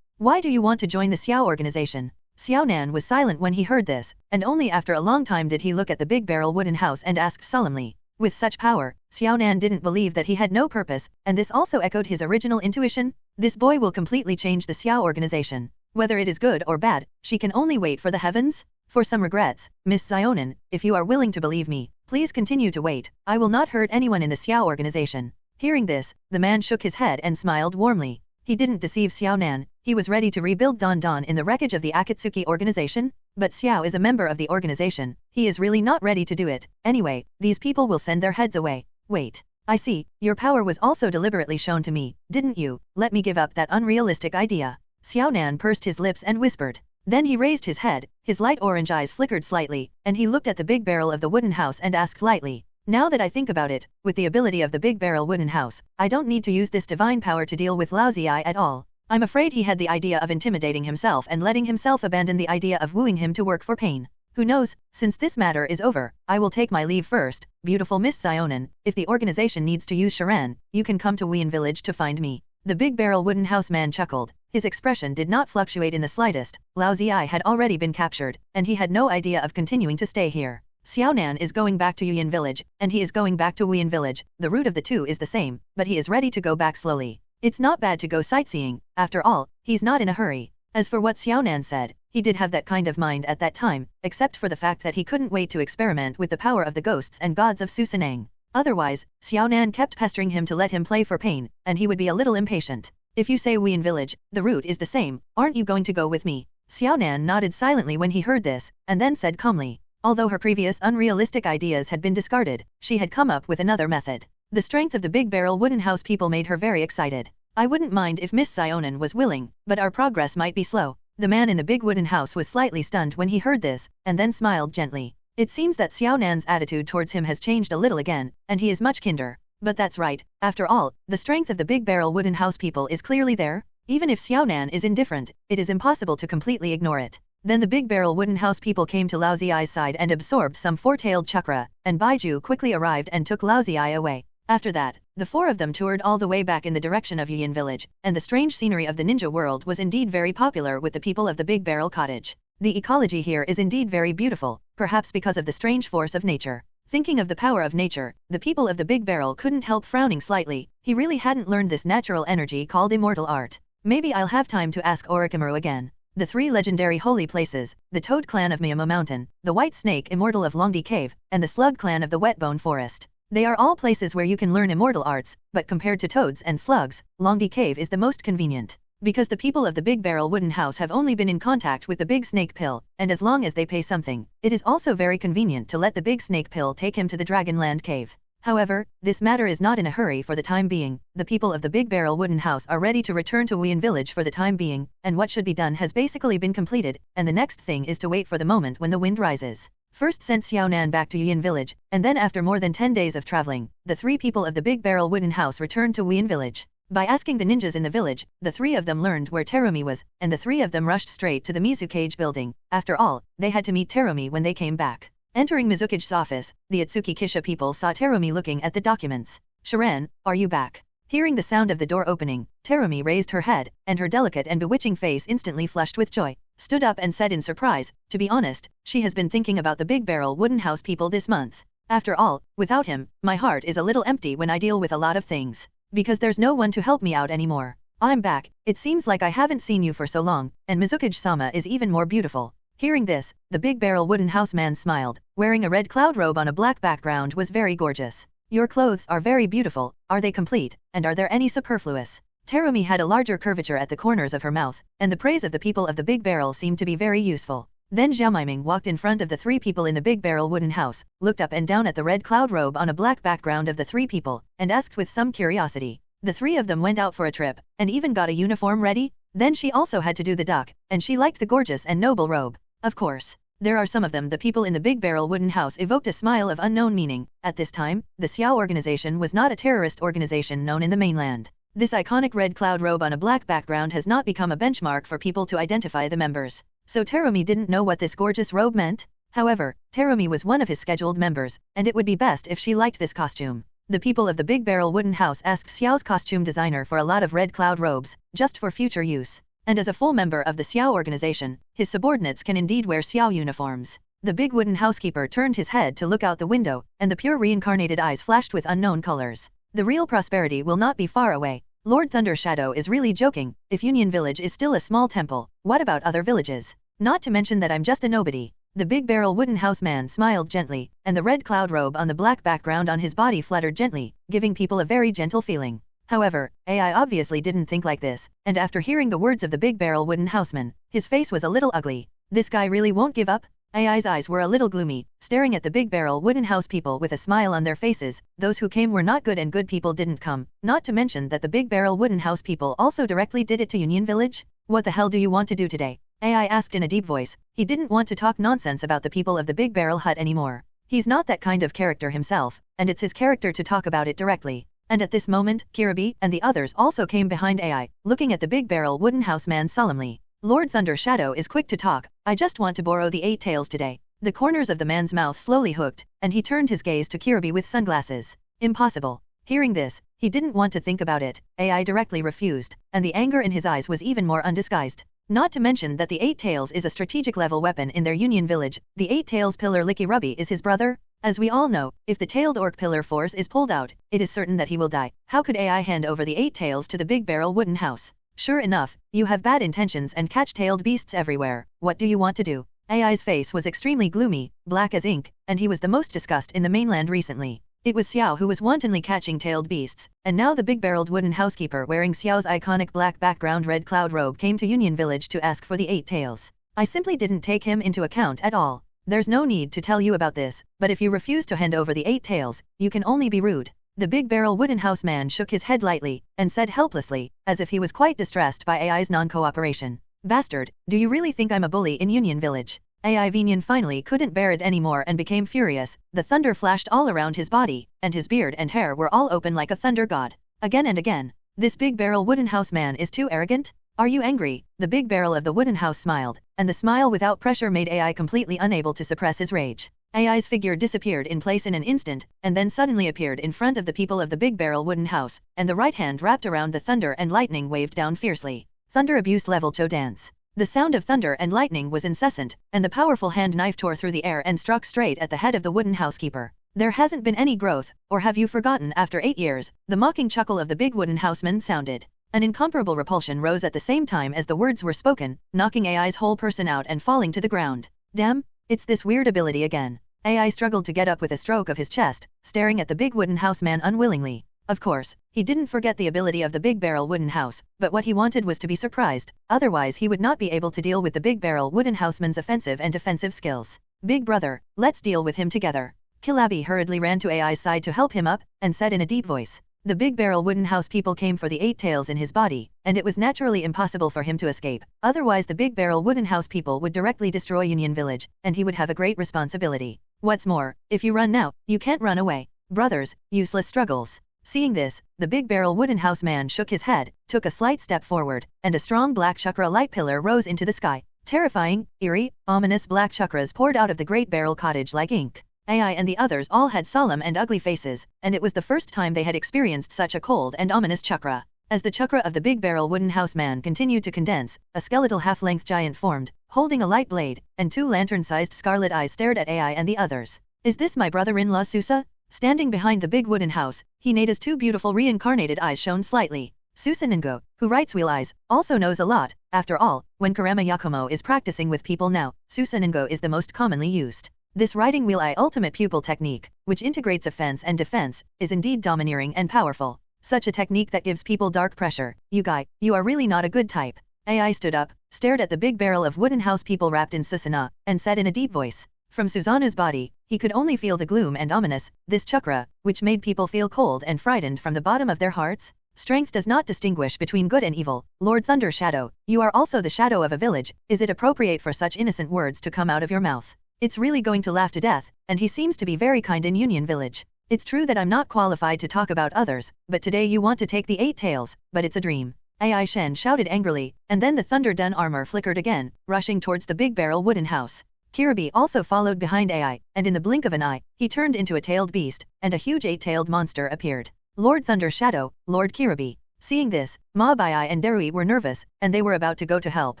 Why do you want to join the Xiao organization? Xiaonan was silent when he heard this, and only after a long time did he look at the big barrel wooden house and ask solemnly. With such power, Xiaonan didn't believe that he had no purpose, and this also echoed his original intuition. This boy will completely change the Xiao organization. Whether it is good or bad, she can only wait for the heavens. For some regrets, Miss Xionin, if you are willing to believe me, please continue to wait. I will not hurt anyone in the Xiao organization. Hearing this, the man shook his head and smiled warmly. He didn't deceive Xiaonan. He was ready to rebuild Don Don in the wreckage of the Akatsuki organization. But Xiao is a member of the organization, he is really not ready to do it. Anyway, these people will send their heads away. Wait. I see, your power was also deliberately shown to me, didn't you? Let me give up that unrealistic idea. Xiaonan pursed his lips and whispered. Then he raised his head, his light orange eyes flickered slightly, and he looked at the big barrel of the wooden house and asked lightly. Now that I think about it, with the ability of the big barrel wooden house, I don't need to use this divine power to deal with Laozi at all. I'm afraid he had the idea of intimidating himself and letting himself abandon the idea of wooing him to work for pain. Who knows, since this matter is over, I will take my leave first. Beautiful Miss Sionan, if the organization needs to use Sharan, you can come to Wuyan village to find me. The big barrel wooden house man chuckled. His expression did not fluctuate in the slightest. Laozi had already been captured, and he had no idea of continuing to stay here. Xiaonan is going back to Yuyan village, and he is going back to Wuyan village. The route of the two is the same, but he is ready to go back slowly. It's not bad to go sightseeing, after all, he's not in a hurry. As for what Xiaonan said, he did have that kind of mind at that time, except for the fact that he couldn't wait to experiment with the power of the ghosts and gods of Susanang. Otherwise, Xiaonan kept pestering him to let him play for pain, and he would be a little impatient. If you say Wuyan village, the route is the same, aren't you going to go with me? Xiaonan nodded silently when he heard this, and then said calmly. Although her previous unrealistic ideas had been discarded, she had come up with another method. The strength of the big barrel wooden house people made her very excited. I wouldn't mind if Miss Sionan was willing, but our progress might be slow. The man in the big wooden house was slightly stunned when he heard this, and then smiled gently. It seems that Xiaonan's attitude towards him has changed a little again, and he is much kinder. But that's right, after all, the strength of the big barrel wooden house people is clearly there. Even if Xiaonan is indifferent, it is impossible to completely ignore it. Then the big barrel wooden house people came to Laozi's side and absorbed some four-tailed chakra, and Baiju quickly arrived and took Laozi away. After that, the four of them toured all the way back in the direction of Yuyan village, and the strange scenery of the ninja world was indeed very popular with the people of the Big Barrel Cottage. The ecology here is indeed very beautiful, perhaps because of the strange force of nature. Thinking of the power of nature, the people of the Big Barrel couldn't help frowning slightly. He really hadn't learned this natural energy called immortal art. Maybe I'll have time to ask Orochimaru again. The three legendary holy places, the Toad clan of Miyama Mountain, the White Snake Immortal of Longdi Cave, and the Slug clan of the Wetbone Forest. They are all places where you can learn immortal arts, but compared to toads and slugs, Longdi Cave is the most convenient. Because the people of the Big Barrel Wooden House have only been in contact with the Big Snake Pill, and as long as they pay something, it is also very convenient to let the Big Snake Pill take him to the Dragonland Cave. However, this matter is not in a hurry for the time being. The people of the Big Barrel Wooden House are ready to return to Wuyan village for the time being, and what should be done has basically been completed, and the next thing is to wait for the moment when the wind rises. First sent Xiaonan back to Yuyan village, and then after more than 10 days of traveling, the three people of the Big Barrel Wooden House returned to Wuyan village. By asking the ninjas in the village, the three of them learned where Terumi was, and the three of them rushed straight to the Mizukage building. After all, they had to meet Terumi when they came back. Entering Mizukage's office, the Ōtsutsuki Kisha people saw Terumi looking at the documents. "Sharan, are you back?" Hearing the sound of the door opening, Terumi raised her head, and her delicate and bewitching face instantly flushed with joy. Stood up and said in surprise, "To be honest, she has been thinking about the Big Barrel Wooden House people this month. After all, without him, my heart is a little empty when I deal with a lot of things. Because there's no one to help me out anymore. I'm back, it seems like I haven't seen you for so long, and Mizukage-sama is even more beautiful." Hearing this, the Big Barrel Wooden House man smiled. Wearing a red cloud robe on a black background was very gorgeous. "Your clothes are very beautiful, are they complete, and are there any superfluous?" Terumi had a larger curvature at the corners of her mouth, and the praise of the people of the Big Barrel seemed to be very useful. Then Xiaomiming walked in front of the three people in the Big Barrel Wooden House, looked up and down at the red cloud robe on a black background of the three people, and asked with some curiosity. The three of them went out for a trip, and even got a uniform ready? Then she also had to do the duck, and she liked the gorgeous and noble robe. Of course. There are some of them. The people in the Big Barrel Wooden House evoked a smile of unknown meaning. At this time, the Xiao organization was not a terrorist organization known in the mainland. This iconic red cloud robe on a black background has not become a benchmark for people to identify the members. So Terumi didn't know what this gorgeous robe meant. However, Terumi was one of his scheduled members, and it would be best if she liked this costume. The people of the Big Barrel Wooden House asked Xiao's costume designer for a lot of red cloud robes, just for future use. And as a full member of the Xiao organization, his subordinates can indeed wear Xiao uniforms. The big wooden housekeeper turned his head to look out the window, and the pure reincarnated eyes flashed with unknown colors. The real prosperity will not be far away. Lord Thunder Shadow is really joking. If Union Village is still a small temple, what about other villages? Not to mention that I'm just a nobody. The Big Barrel Wooden House man smiled gently, and the red cloud robe on the black background on his body fluttered gently, giving people a very gentle feeling. However, AI obviously didn't think like this, and after hearing the words of the Big Barrel Wooden Houseman, his face was a little ugly. This guy really won't give up? AI's eyes were a little gloomy, staring at the big barrel wooden house people with a smile on their faces. Those who came were not good and good people didn't come, not to mention that the big barrel wooden house people also directly did it to Union Village. What the hell do you want to do today? AI asked in a deep voice. He didn't want to talk nonsense about the people of the big barrel hut anymore. He's not that kind of character himself, and it's his character to talk about it directly. And at this moment, Kiribi and the others also came behind AI, looking at the big barrel wooden house man solemnly. Lord Thunder Shadow is quick to talk. I just want to borrow the 8 tails today. The corners of the man's mouth slowly hooked, and he turned his gaze to Kiribi with sunglasses. Impossible. Hearing this, he didn't want to think about it. AI directly refused, and the anger in his eyes was even more undisguised. Not to mention that the 8 tails is a strategic level weapon in their Union Village. The 8 tails pillar Licky Rubby is his brother. As we all know, if the tailed orc pillar force is pulled out, it is certain that he will die. How could AI hand over the 8 tails to the big barrel wooden house? Sure enough, you have bad intentions and catch tailed beasts everywhere. What do you want to do? AI's face was extremely gloomy, black as ink, and he was the most discussed in the mainland recently. It was Xiao who was wantonly catching tailed beasts, and now the big-barreled wooden housekeeper wearing Xiao's iconic black background red cloud robe came to Union Village to ask for the 8 tails. I simply didn't take him into account at all. There's no need to tell you about this, but if you refuse to hand over the 8 tails, you can only be rude. The big barrel wooden house man shook his head lightly, and said helplessly, as if he was quite distressed by AI's non-cooperation. Bastard, do you really think I'm a bully in Union Village? AI Vinian finally couldn't bear it anymore and became furious. The thunder flashed all around his body, and his beard and hair were all open like a thunder god. Again and again. This big barrel wooden house man is too arrogant? Are you angry? The big barrel of the wooden house smiled, and the smile without pressure made AI completely unable to suppress his rage. AI's figure disappeared in place in an instant, and then suddenly appeared in front of the people of the big barrel wooden house, and the right hand wrapped around the thunder and lightning waved down fiercely. Thunder abuse level Cho dance. The sound of thunder and lightning was incessant, and the powerful hand knife tore through the air and struck straight at the head of the wooden housekeeper. There hasn't been any growth, or have you forgotten after 8 years? The mocking chuckle of the big wooden houseman sounded. An incomparable repulsion rose at the same time as the words were spoken, knocking AI's whole person out and falling to the ground. Damn, it's this weird ability again. AI struggled to get up with a stroke of his chest, staring at the big wooden house man unwillingly. Of course, he didn't forget the ability of the big barrel wooden house, but what he wanted was to be surprised, otherwise he would not be able to deal with the big barrel wooden houseman's offensive and defensive skills. Big brother, let's deal with him together. Kilabi hurriedly ran to AI's side to help him up, and said in a deep voice. The big barrel wooden house people came for the 8 tails in his body, and it was naturally impossible for him to escape, otherwise the big barrel wooden house people would directly destroy Union Village, and he would have a great responsibility. What's more, if you run now, you can't run away. Brothers, useless struggles. Seeing this, the big barrel wooden house man shook his head, took a slight step forward, and a strong black chakra light pillar rose into the sky. Terrifying, eerie, ominous black chakras poured out of the great barrel cottage like ink. AI and the others all had solemn and ugly faces, and it was the first time they had experienced such a cold and ominous chakra. As the chakra of the big barrel wooden house man continued to condense, a skeletal half-length giant formed, holding a light blade, and 2 lantern-sized scarlet eyes stared at AI and the others. Is this my brother-in-law Susa? Standing behind the big wooden house, Hineda's 2 beautiful reincarnated eyes shone slightly. Susanengo, who writes Wheel Eyes, also knows a lot. After all, when Kurama Yakumo is practicing with people now, Susanengo is the most commonly used. This writing wheel eye ultimate pupil technique, which integrates offense and defense, is indeed domineering and powerful. Such a technique that gives people dark pressure. You guy, you are really not a good type. AI stood up, stared at the big barrel of wooden house people wrapped in Susana, and said in a deep voice. From Susanna's body, he could only feel the gloom and ominous, this chakra, which made people feel cold and frightened from the bottom of their hearts. Strength does not distinguish between good and evil. Lord Thunder Shadow, you are also the shadow of a village. Is it appropriate for such innocent words to come out of your mouth? It's really going to laugh to death, and he seems to be very kind in Union Village. It's true that I'm not qualified to talk about others, but today you want to take the 8 tails, but it's a dream. AI Shen shouted angrily, and then the thunder dun armor flickered again, rushing towards the big barrel wooden house. Kiribi also followed behind AI, and in the blink of an eye, he turned into a tailed beast, and a huge 8-tailed monster appeared. Lord Thunder Shadow, Lord Kiribi. Seeing this, Ma Baiai and Derui were nervous, and they were about to go to help,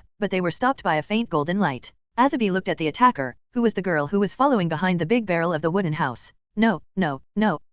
but they were stopped by a faint golden light. Azabi looked at the attacker, who was the girl who was following behind the big barrel of the wooden house. No,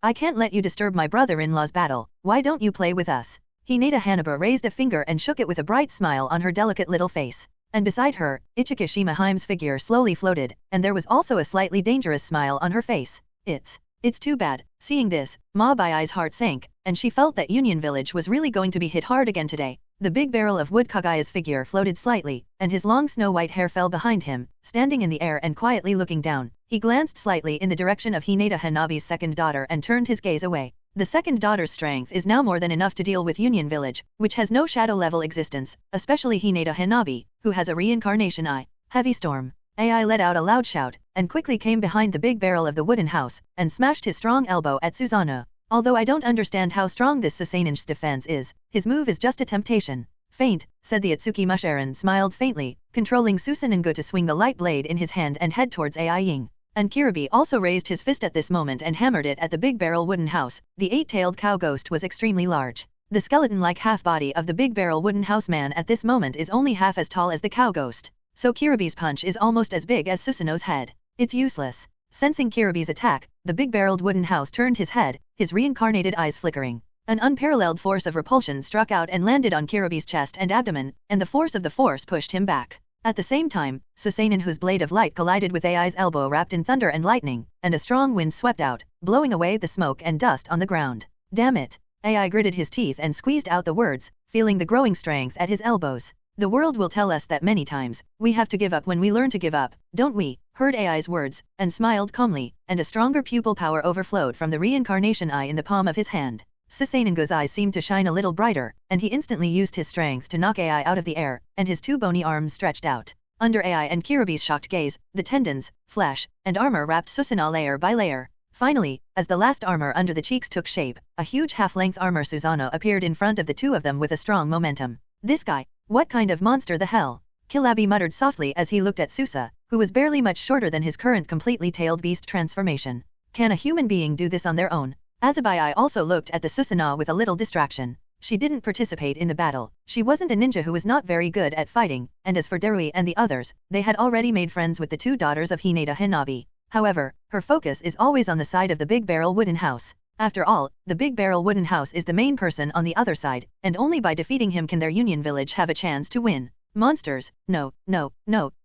I can't let you disturb my brother-in-law's battle. Why don't you play with us? Hinata Hanaba raised a finger and shook it with a bright smile on her delicate little face. And beside her, Ichika Shimahime's figure slowly floated, and there was also a slightly dangerous smile on her face. It's too bad. Seeing this, Ma Baiai's heart sank, and she felt that Union Village was really going to be hit hard again today. The big barrel of wood Kaguya's figure floated slightly, and his long snow-white hair fell behind him, standing in the air and quietly looking down. He glanced slightly in the direction of Hinata Hanabi's second daughter and turned his gaze away. The second daughter's strength is now more than enough to deal with Union Village, which has no shadow-level existence, especially Hinata Hanabi, who has a Reincarnation Eye. Heavy storm. AI let out a loud shout, and quickly came behind the big barrel of the wooden house, and smashed his strong elbow at Susanoo. Although I don't understand how strong this Susanoo's defense is, his move is just a temptation. Faint, said the Ōtsutsuki Mushiran smiled faintly, controlling Susanoo to swing the light blade in his hand and head towards Ai Ying. And Kiribi also raised his fist at this moment and hammered it at the big barrel wooden house. The eight-tailed cow ghost was extremely large. The skeleton-like half-body of the big barrel wooden house man at this moment is only half as tall as the cow ghost. So Kiribi's punch is almost as big as Susanoo's head. It's useless. Sensing Kiribi's attack, the big-barreled wooden house turned his head, his reincarnated eyes flickering. An unparalleled force of repulsion struck out and landed on Kiribi's chest and abdomen, and the force of the force pushed him back. At the same time, Susanoo's blade of light collided with Ai's elbow wrapped in thunder and lightning, and a strong wind swept out, blowing away the smoke and dust on the ground. Damn it! Ai gritted his teeth and squeezed out the words, feeling the growing strength at his elbows. The world will tell us that many times. We have to give up when we learn to give up, don't we? Heard Ai's words, and smiled calmly, and a stronger pupil power overflowed from the reincarnation eye in the palm of his hand. Susanoo's eyes seemed to shine a little brighter, and he instantly used his strength to knock Ai out of the air, and his two bony arms stretched out. Under Ai and Kiribi's shocked gaze, the tendons, flesh, and armor wrapped Susanoo layer by layer. Finally, as the last armor under the cheeks took shape, a huge half-length armor Susanoo appeared in front of the two of them with a strong momentum. This guy, what kind of monster the hell? Kilabi muttered softly as he looked at Susa, who was barely much shorter than his current completely tailed beast transformation. Can a human being do this on their own? Azabai also looked at the Susanoo with a little distraction. She didn't participate in the battle. She wasn't a ninja who was not very good at fighting, and as for Darui and the others, they had already made friends with the two daughters of Hinata Hanabi. However, her focus is always on the side of the big barrel wooden house. After all, the big barrel wooden house is the main person on the other side, and only by defeating him can their Union Village have a chance to win. Monsters, no,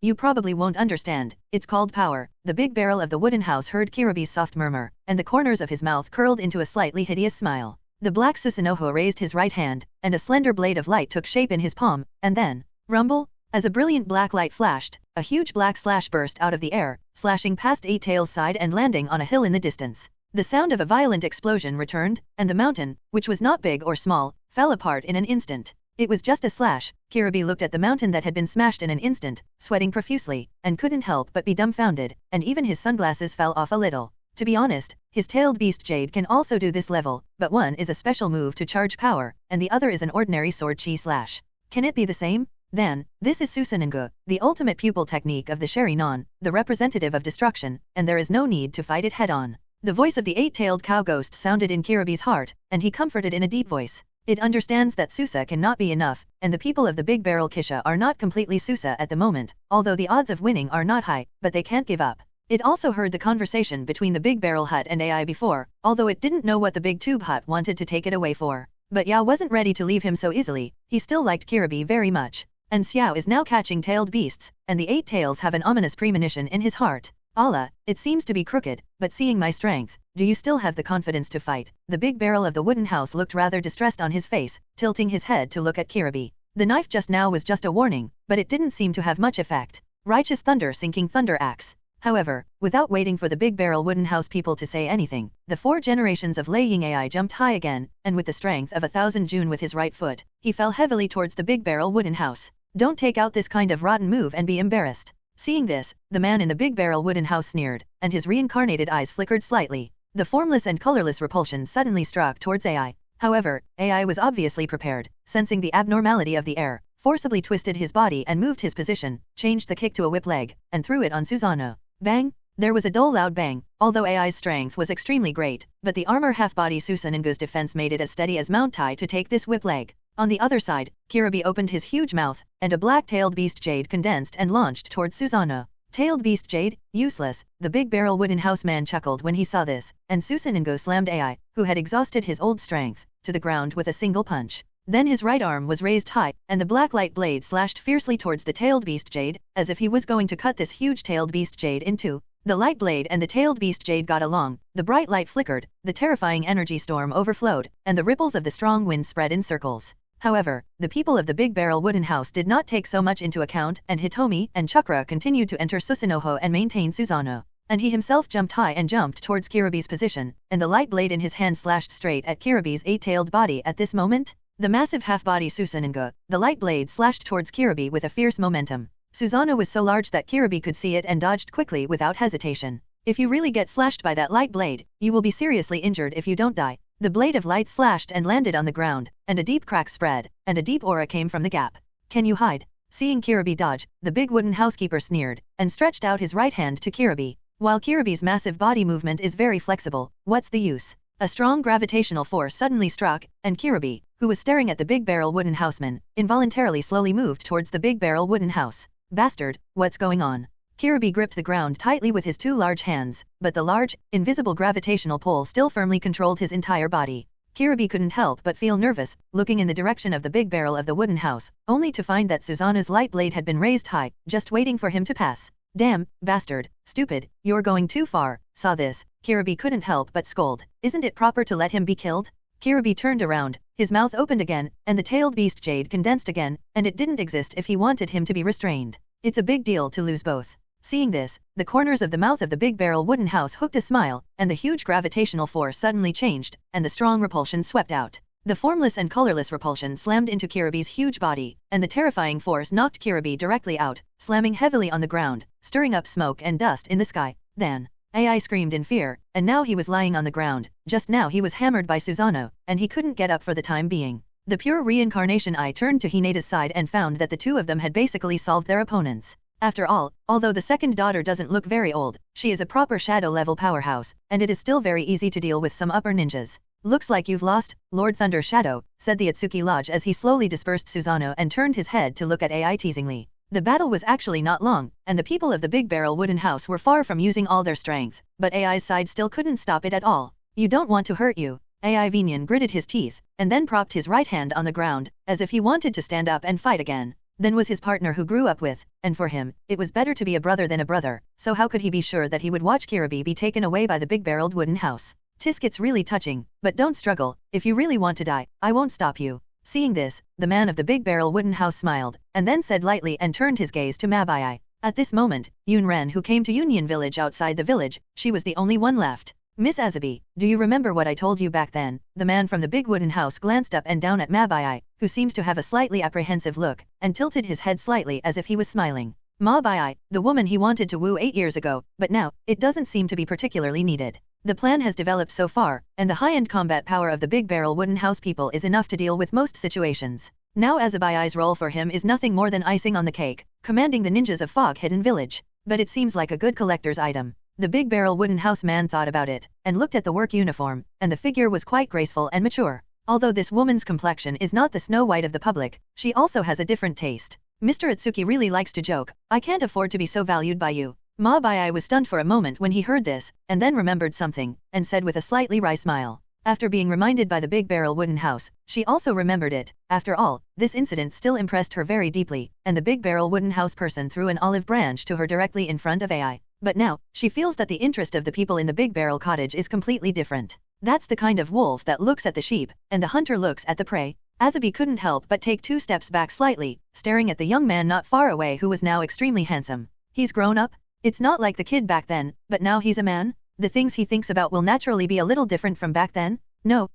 you probably won't understand. It's called power. The big barrel of the wooden house heard Kiribi's soft murmur, and the corners of his mouth curled into a slightly hideous smile. The black Susanoo raised his right hand, and a slender blade of light took shape in his palm, and then, rumble! As a brilliant black light flashed, a huge black slash burst out of the air, slashing past Eight Tails' side and landing on a hill in the distance. The sound of a violent explosion returned, and the mountain, which was not big or small, fell apart in an instant. It was just a slash. Kiribi looked at the mountain that had been smashed in an instant, sweating profusely, and couldn't help but be dumbfounded, and even his sunglasses fell off a little. To be honest, his tailed beast Jade can also do this level, but one is a special move to charge power, and the other is an ordinary sword chi slash. Can it be the same? Then, this is Susanoo, the ultimate pupil technique of the Sheri-non, the representative of destruction, and there is no need to fight it head-on. The voice of the eight-tailed cow ghost sounded in Kiribi's heart, and he comforted in a deep voice. It understands that Susa cannot be enough, and the people of the Big Barrel Kisha are not completely Susa at the moment, although the odds of winning are not high, but they can't give up. It also heard the conversation between the Big Barrel Hut and Ai before, although it didn't know what the Big Tube Hut wanted to take it away for. But Yao wasn't ready to leave him so easily. He still liked Kiribi very much. And Xiao is now catching tailed beasts, and the eight tails have an ominous premonition in his heart. Allah, it seems to be crooked, but seeing my strength, do you still have the confidence to fight? The big barrel of the wooden house looked rather distressed on his face, tilting his head to look at Kiribi. The knife just now was just a warning, but it didn't seem to have much effect. Righteous thunder sinking thunder axe. However, without waiting for the big barrel wooden house people to say anything, the 4 generations of Lei Ying Ai jumped high again, and with the strength of 1,000 Jun with his right foot, he fell heavily towards the big barrel wooden house. Don't take out this kind of rotten move and be embarrassed. Seeing this, the man in the big barrel wooden house sneered, and his reincarnated eyes flickered slightly. The formless and colorless repulsion suddenly struck towards Ai. However, Ai was obviously prepared, sensing the abnormality of the air, forcibly twisted his body and moved his position, changed the kick to a whip leg, and threw it on Susanoo. Bang! There was a dull loud bang, although Ai's strength was extremely great, but the armor half-body Susanoo's defense made it as steady as Mount Tai to take this whip leg. On the other side, Kiribi opened his huge mouth, and a black-tailed beast jade condensed and launched towards Susanoo. Tailed beast jade? Useless, the big barrel wooden house man chuckled when he saw this, and Susanoo slammed Ai, who had exhausted his old strength, to the ground with a single punch. Then his right arm was raised high, and the black light blade slashed fiercely towards the tailed beast jade, as if he was going to cut this huge tailed beast jade in two. The light blade and the tailed beast jade got along, the bright light flickered, the terrifying energy storm overflowed, and the ripples of the strong wind spread in circles. However, the people of the Big Barrel Wooden House did not take so much into account, and Hitomi and Chakra continued to enter Susanoo and maintain Susanoo. And he himself jumped high and jumped towards Kiribi's position, and the light blade in his hand slashed straight at Kiribi's 8-tailed body. At this moment, the massive half-body Susanoo, the light blade slashed towards Kiribi with a fierce momentum. Susanoo was so large that Kiribi could see it and dodged quickly without hesitation. If you really get slashed by that light blade, you will be seriously injured if you don't die. The blade of light slashed and landed on the ground, and a deep crack spread, and a deep aura came from the gap. Can you hide? Seeing Kiribi dodge, the big wooden housekeeper sneered, and stretched out his right hand to Kiribi. While Kiribi's massive body movement is very flexible, what's the use? A strong gravitational force suddenly struck, and Kiribi, who was staring at the Big Barrel Wooden Houseman, involuntarily slowly moved towards the Big Barrel Wooden House. Bastard, what's going on? Kiribi gripped the ground tightly with his two large hands, but the large, invisible gravitational pull still firmly controlled his entire body. Kiribi couldn't help but feel nervous, looking in the direction of the big barrel of the wooden house, only to find that Susanoo's light blade had been raised high, just waiting for him to pass. Damn, bastard, stupid, you're going too far. Saw this, Kiribi couldn't help but scold. Isn't it proper to let him be killed? Kiribi turned around, his mouth opened again, and the tailed beast jade condensed again, and it didn't exist if he wanted him to be restrained. It's a big deal to lose both. Seeing this, the corners of the mouth of the big barrel wooden house hooked a smile, and the huge gravitational force suddenly changed, and the strong repulsion swept out. The formless and colorless repulsion slammed into Kiribi's huge body, and the terrifying force knocked Kiribi directly out, slamming heavily on the ground, stirring up smoke and dust in the sky. Then, AI screamed in fear, and now he was lying on the ground. Just now he was hammered by Susanoo, and he couldn't get up for the time being. The pure Reincarnation Eye turned to Hineda's side and found that the two of them had basically solved their opponents. After all, although the second daughter doesn't look very old, she is a proper shadow-level powerhouse, and it is still very easy to deal with some upper ninjas. Looks like you've lost, Lord Thunder Shadow, said the Ōtsutsuki Lodge as he slowly dispersed Susanoo and turned his head to look at AI teasingly. The battle was actually not long, and the people of the Big Barrel Wooden House were far from using all their strength, but AI's side still couldn't stop it at all. You don't want to hurt you. AI Vinian gritted his teeth, and then propped his right hand on the ground, as if he wanted to stand up and fight again. Then was his partner who grew up with, and for him, it was better to be a brother than a brother, so how could he be sure that he would watch Kiribi be taken away by the big-barreled wooden house? Tisk, it's really touching, but don't struggle. If you really want to die, I won't stop you. Seeing this, the man of the big barrel wooden house smiled, and then said lightly and turned his gaze to Mabai. At this moment, Yunren, who came to Union Village outside the village, she was the only one left. Miss Azabi, do you remember what I told you back then? The man from the big wooden house glanced up and down at Mabai, who seemed to have a slightly apprehensive look, and tilted his head slightly as if he was smiling. Mabai, the woman he wanted to woo 8 years ago, but now, it doesn't seem to be particularly needed. The plan has developed so far, and the high-end combat power of the big barrel wooden house people is enough to deal with most situations. Now Azabai's role for him is nothing more than icing on the cake, commanding the ninjas of Fog Hidden Village. But it seems like a good collector's item. The big barrel wooden house man thought about it, and looked at the work uniform, and the figure was quite graceful and mature. Although this woman's complexion is not the Snow White of the public, she also has a different taste. Mr. Ōtsutsuki really likes to joke. I can't afford to be so valued by you. Mabai was stunned for a moment when he heard this, and then remembered something, and said with a slightly wry smile. After being reminded by the big barrel wooden house, she also remembered it. After all, this incident still impressed her very deeply, and the big barrel wooden house person threw an olive branch to her directly in front of AI. But now, she feels that the interest of the people in the big barrel cottage is completely different. That's the kind of wolf that looks at the sheep, and the hunter looks at the prey. Azabi couldn't help but take 2 steps back slightly, staring at the young man not far away who was now extremely handsome. He's grown up? It's not like the kid back then, but now he's a man? The things he thinks about will naturally be a little different from back then? No,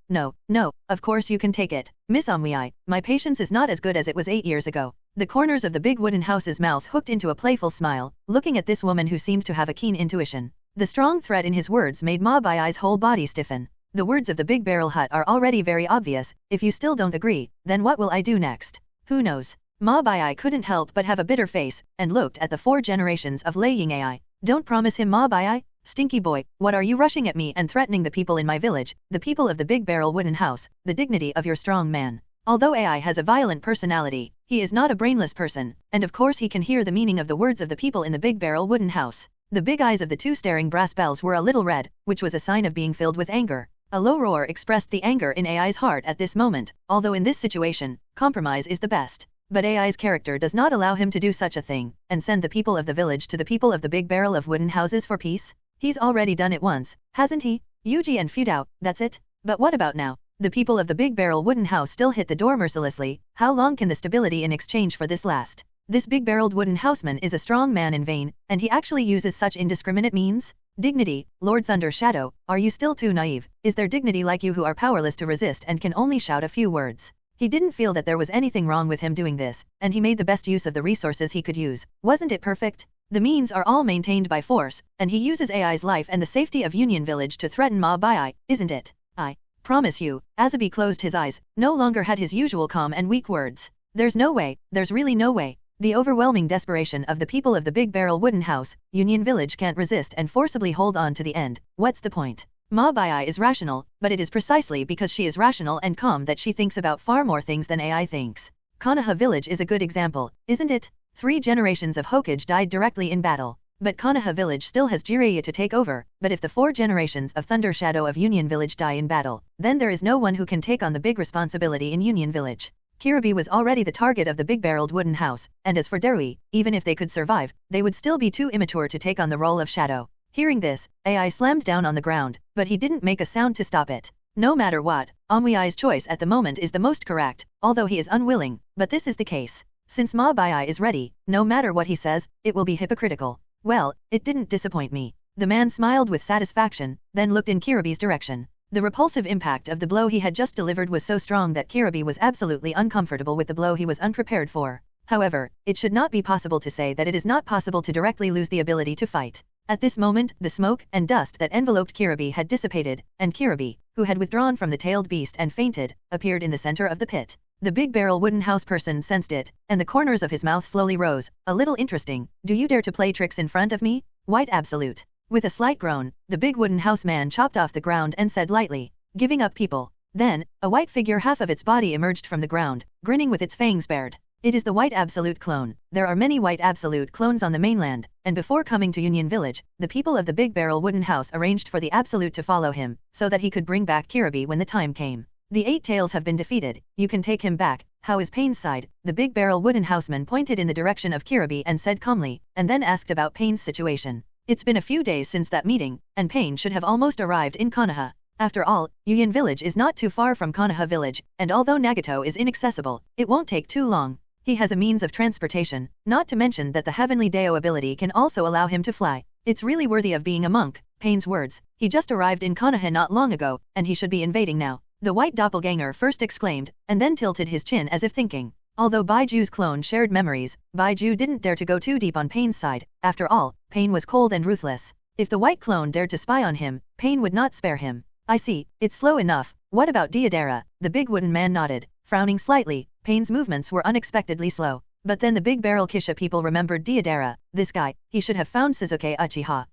of course you can take it. Miss Omui, my patience is not as good as it was 8 years ago. The corners of the big wooden house's mouth hooked into a playful smile, looking at this woman who seemed to have a keen intuition. The strong threat in his words made Mabai's whole body stiffen. The words of the big barrel hut are already very obvious. If you still don't agree, then what will I do next? Who knows? Mabai couldn't help but have a bitter face, and looked at the 4 generations of Lei Ying AI. Don't promise him, Mabai? Stinky boy, what are you rushing at me and threatening the people in my village, the people of the big barrel wooden house, the dignity of your strong man? Although AI has a violent personality, he is not a brainless person, and of course he can hear the meaning of the words of the people in the big barrel wooden house. The big eyes of the 2 staring brass bells were a little red, which was a sign of being filled with anger. A low roar expressed the anger in AI's heart at this moment, although in this situation, compromise is the best. But AI's character does not allow him to do such a thing, and send the people of the village to the people of the big barrel of wooden houses for peace. He's already done it once, hasn't he? Yuji and Fudao, that's it? But what about now? The people of the Big Barrel wooden house still hit the door mercilessly. How long can the stability in exchange for this last? This big-barreled wooden houseman is a strong man in vain, and he actually uses such indiscriminate means? Dignity, Lord Thunder Shadow, are you still too naive? Is there dignity like you who are powerless to resist and can only shout a few words? He didn't feel that there was anything wrong with him doing this, and he made the best use of the resources he could use. Wasn't it perfect? The means are all maintained by force, and he uses AI's life and the safety of Union Village to threaten Ma Bai, isn't it? I promise you, Azabi closed his eyes, no longer had his usual calm and weak words. There's no way, there's really no way. The overwhelming desperation of the people of the Big Barrel wooden house, Union Village can't resist and forcibly hold on to the end. What's the point? Ma Bai is rational, but it is precisely because she is rational and calm that she thinks about far more things than AI thinks. Konoha Village is a good example, isn't it? 3 generations of Hokage died directly in battle. But Konoha Village still has Jiraiya to take over, but if the 4 generations of Thunder Shadow of Union Village die in battle, then there is no one who can take on the big responsibility in Union Village. Kiribi was already the target of the big-barreled wooden house, and as for Darui, even if they could survive, they would still be too immature to take on the role of Shadow. Hearing this, AI slammed down on the ground, but he didn't make a sound to stop it. No matter what, Amui's choice at the moment is the most correct, although he is unwilling, but this is the case. Since Ma Bai is ready, no matter what he says, it will be hypocritical. Well, it didn't disappoint me. The man smiled with satisfaction, then looked in Kiribi's direction. The repulsive impact of the blow he had just delivered was so strong that Kiribi was absolutely uncomfortable with the blow he was unprepared for. However, it should not be possible to say that it is not possible to directly lose the ability to fight. At this moment, the smoke and dust that enveloped Kiribi had dissipated, and Kiribi, who had withdrawn from the tailed beast and fainted, appeared in the center of the pit. The big barrel wooden house person sensed it, and the corners of his mouth slowly rose. A little interesting. Do you dare to play tricks in front of me? White absolute. With a slight groan, the big wooden house man chopped off the ground and said lightly, "Giving up people." Then, a white figure half of its body emerged from the ground, grinning with its fangs bared. It is the White Absolute clone. There are many White Absolute clones on the mainland, and before coming to Union Village, the people of the Big Barrel wooden house arranged for the Absolute to follow him, so that he could bring back Kiribi when the time came. The 8 tails have been defeated, you can take him back. How is Pain's side? The Big Barrel wooden houseman pointed in the direction of Kiribi and said calmly, and then asked about Pain's situation. It's been a few days since that meeting, and Pain should have almost arrived in Konoha. After all, Union Village is not too far from Konoha Village, and although Nagato is inaccessible, it won't take too long. He has a means of transportation, not to mention that the Heavenly Deo ability can also allow him to fly. It's really worthy of being a monk. Pain's words. He just arrived in Konoha not long ago, and he should be invading now. The white doppelganger first exclaimed, and then tilted his chin as if thinking. Although Baiju's clone shared memories, Baiju didn't dare to go too deep on Pain's side. After all, Pain was cold and ruthless. If the white clone dared to spy on him, Pain would not spare him. I see, it's slow enough. What about Deidara? The big wooden man nodded, frowning slightly. Pain's movements were unexpectedly slow. But then the Big Barrel Kisha people remembered Deidara. This guy, he should have found Sasuke Uchiha.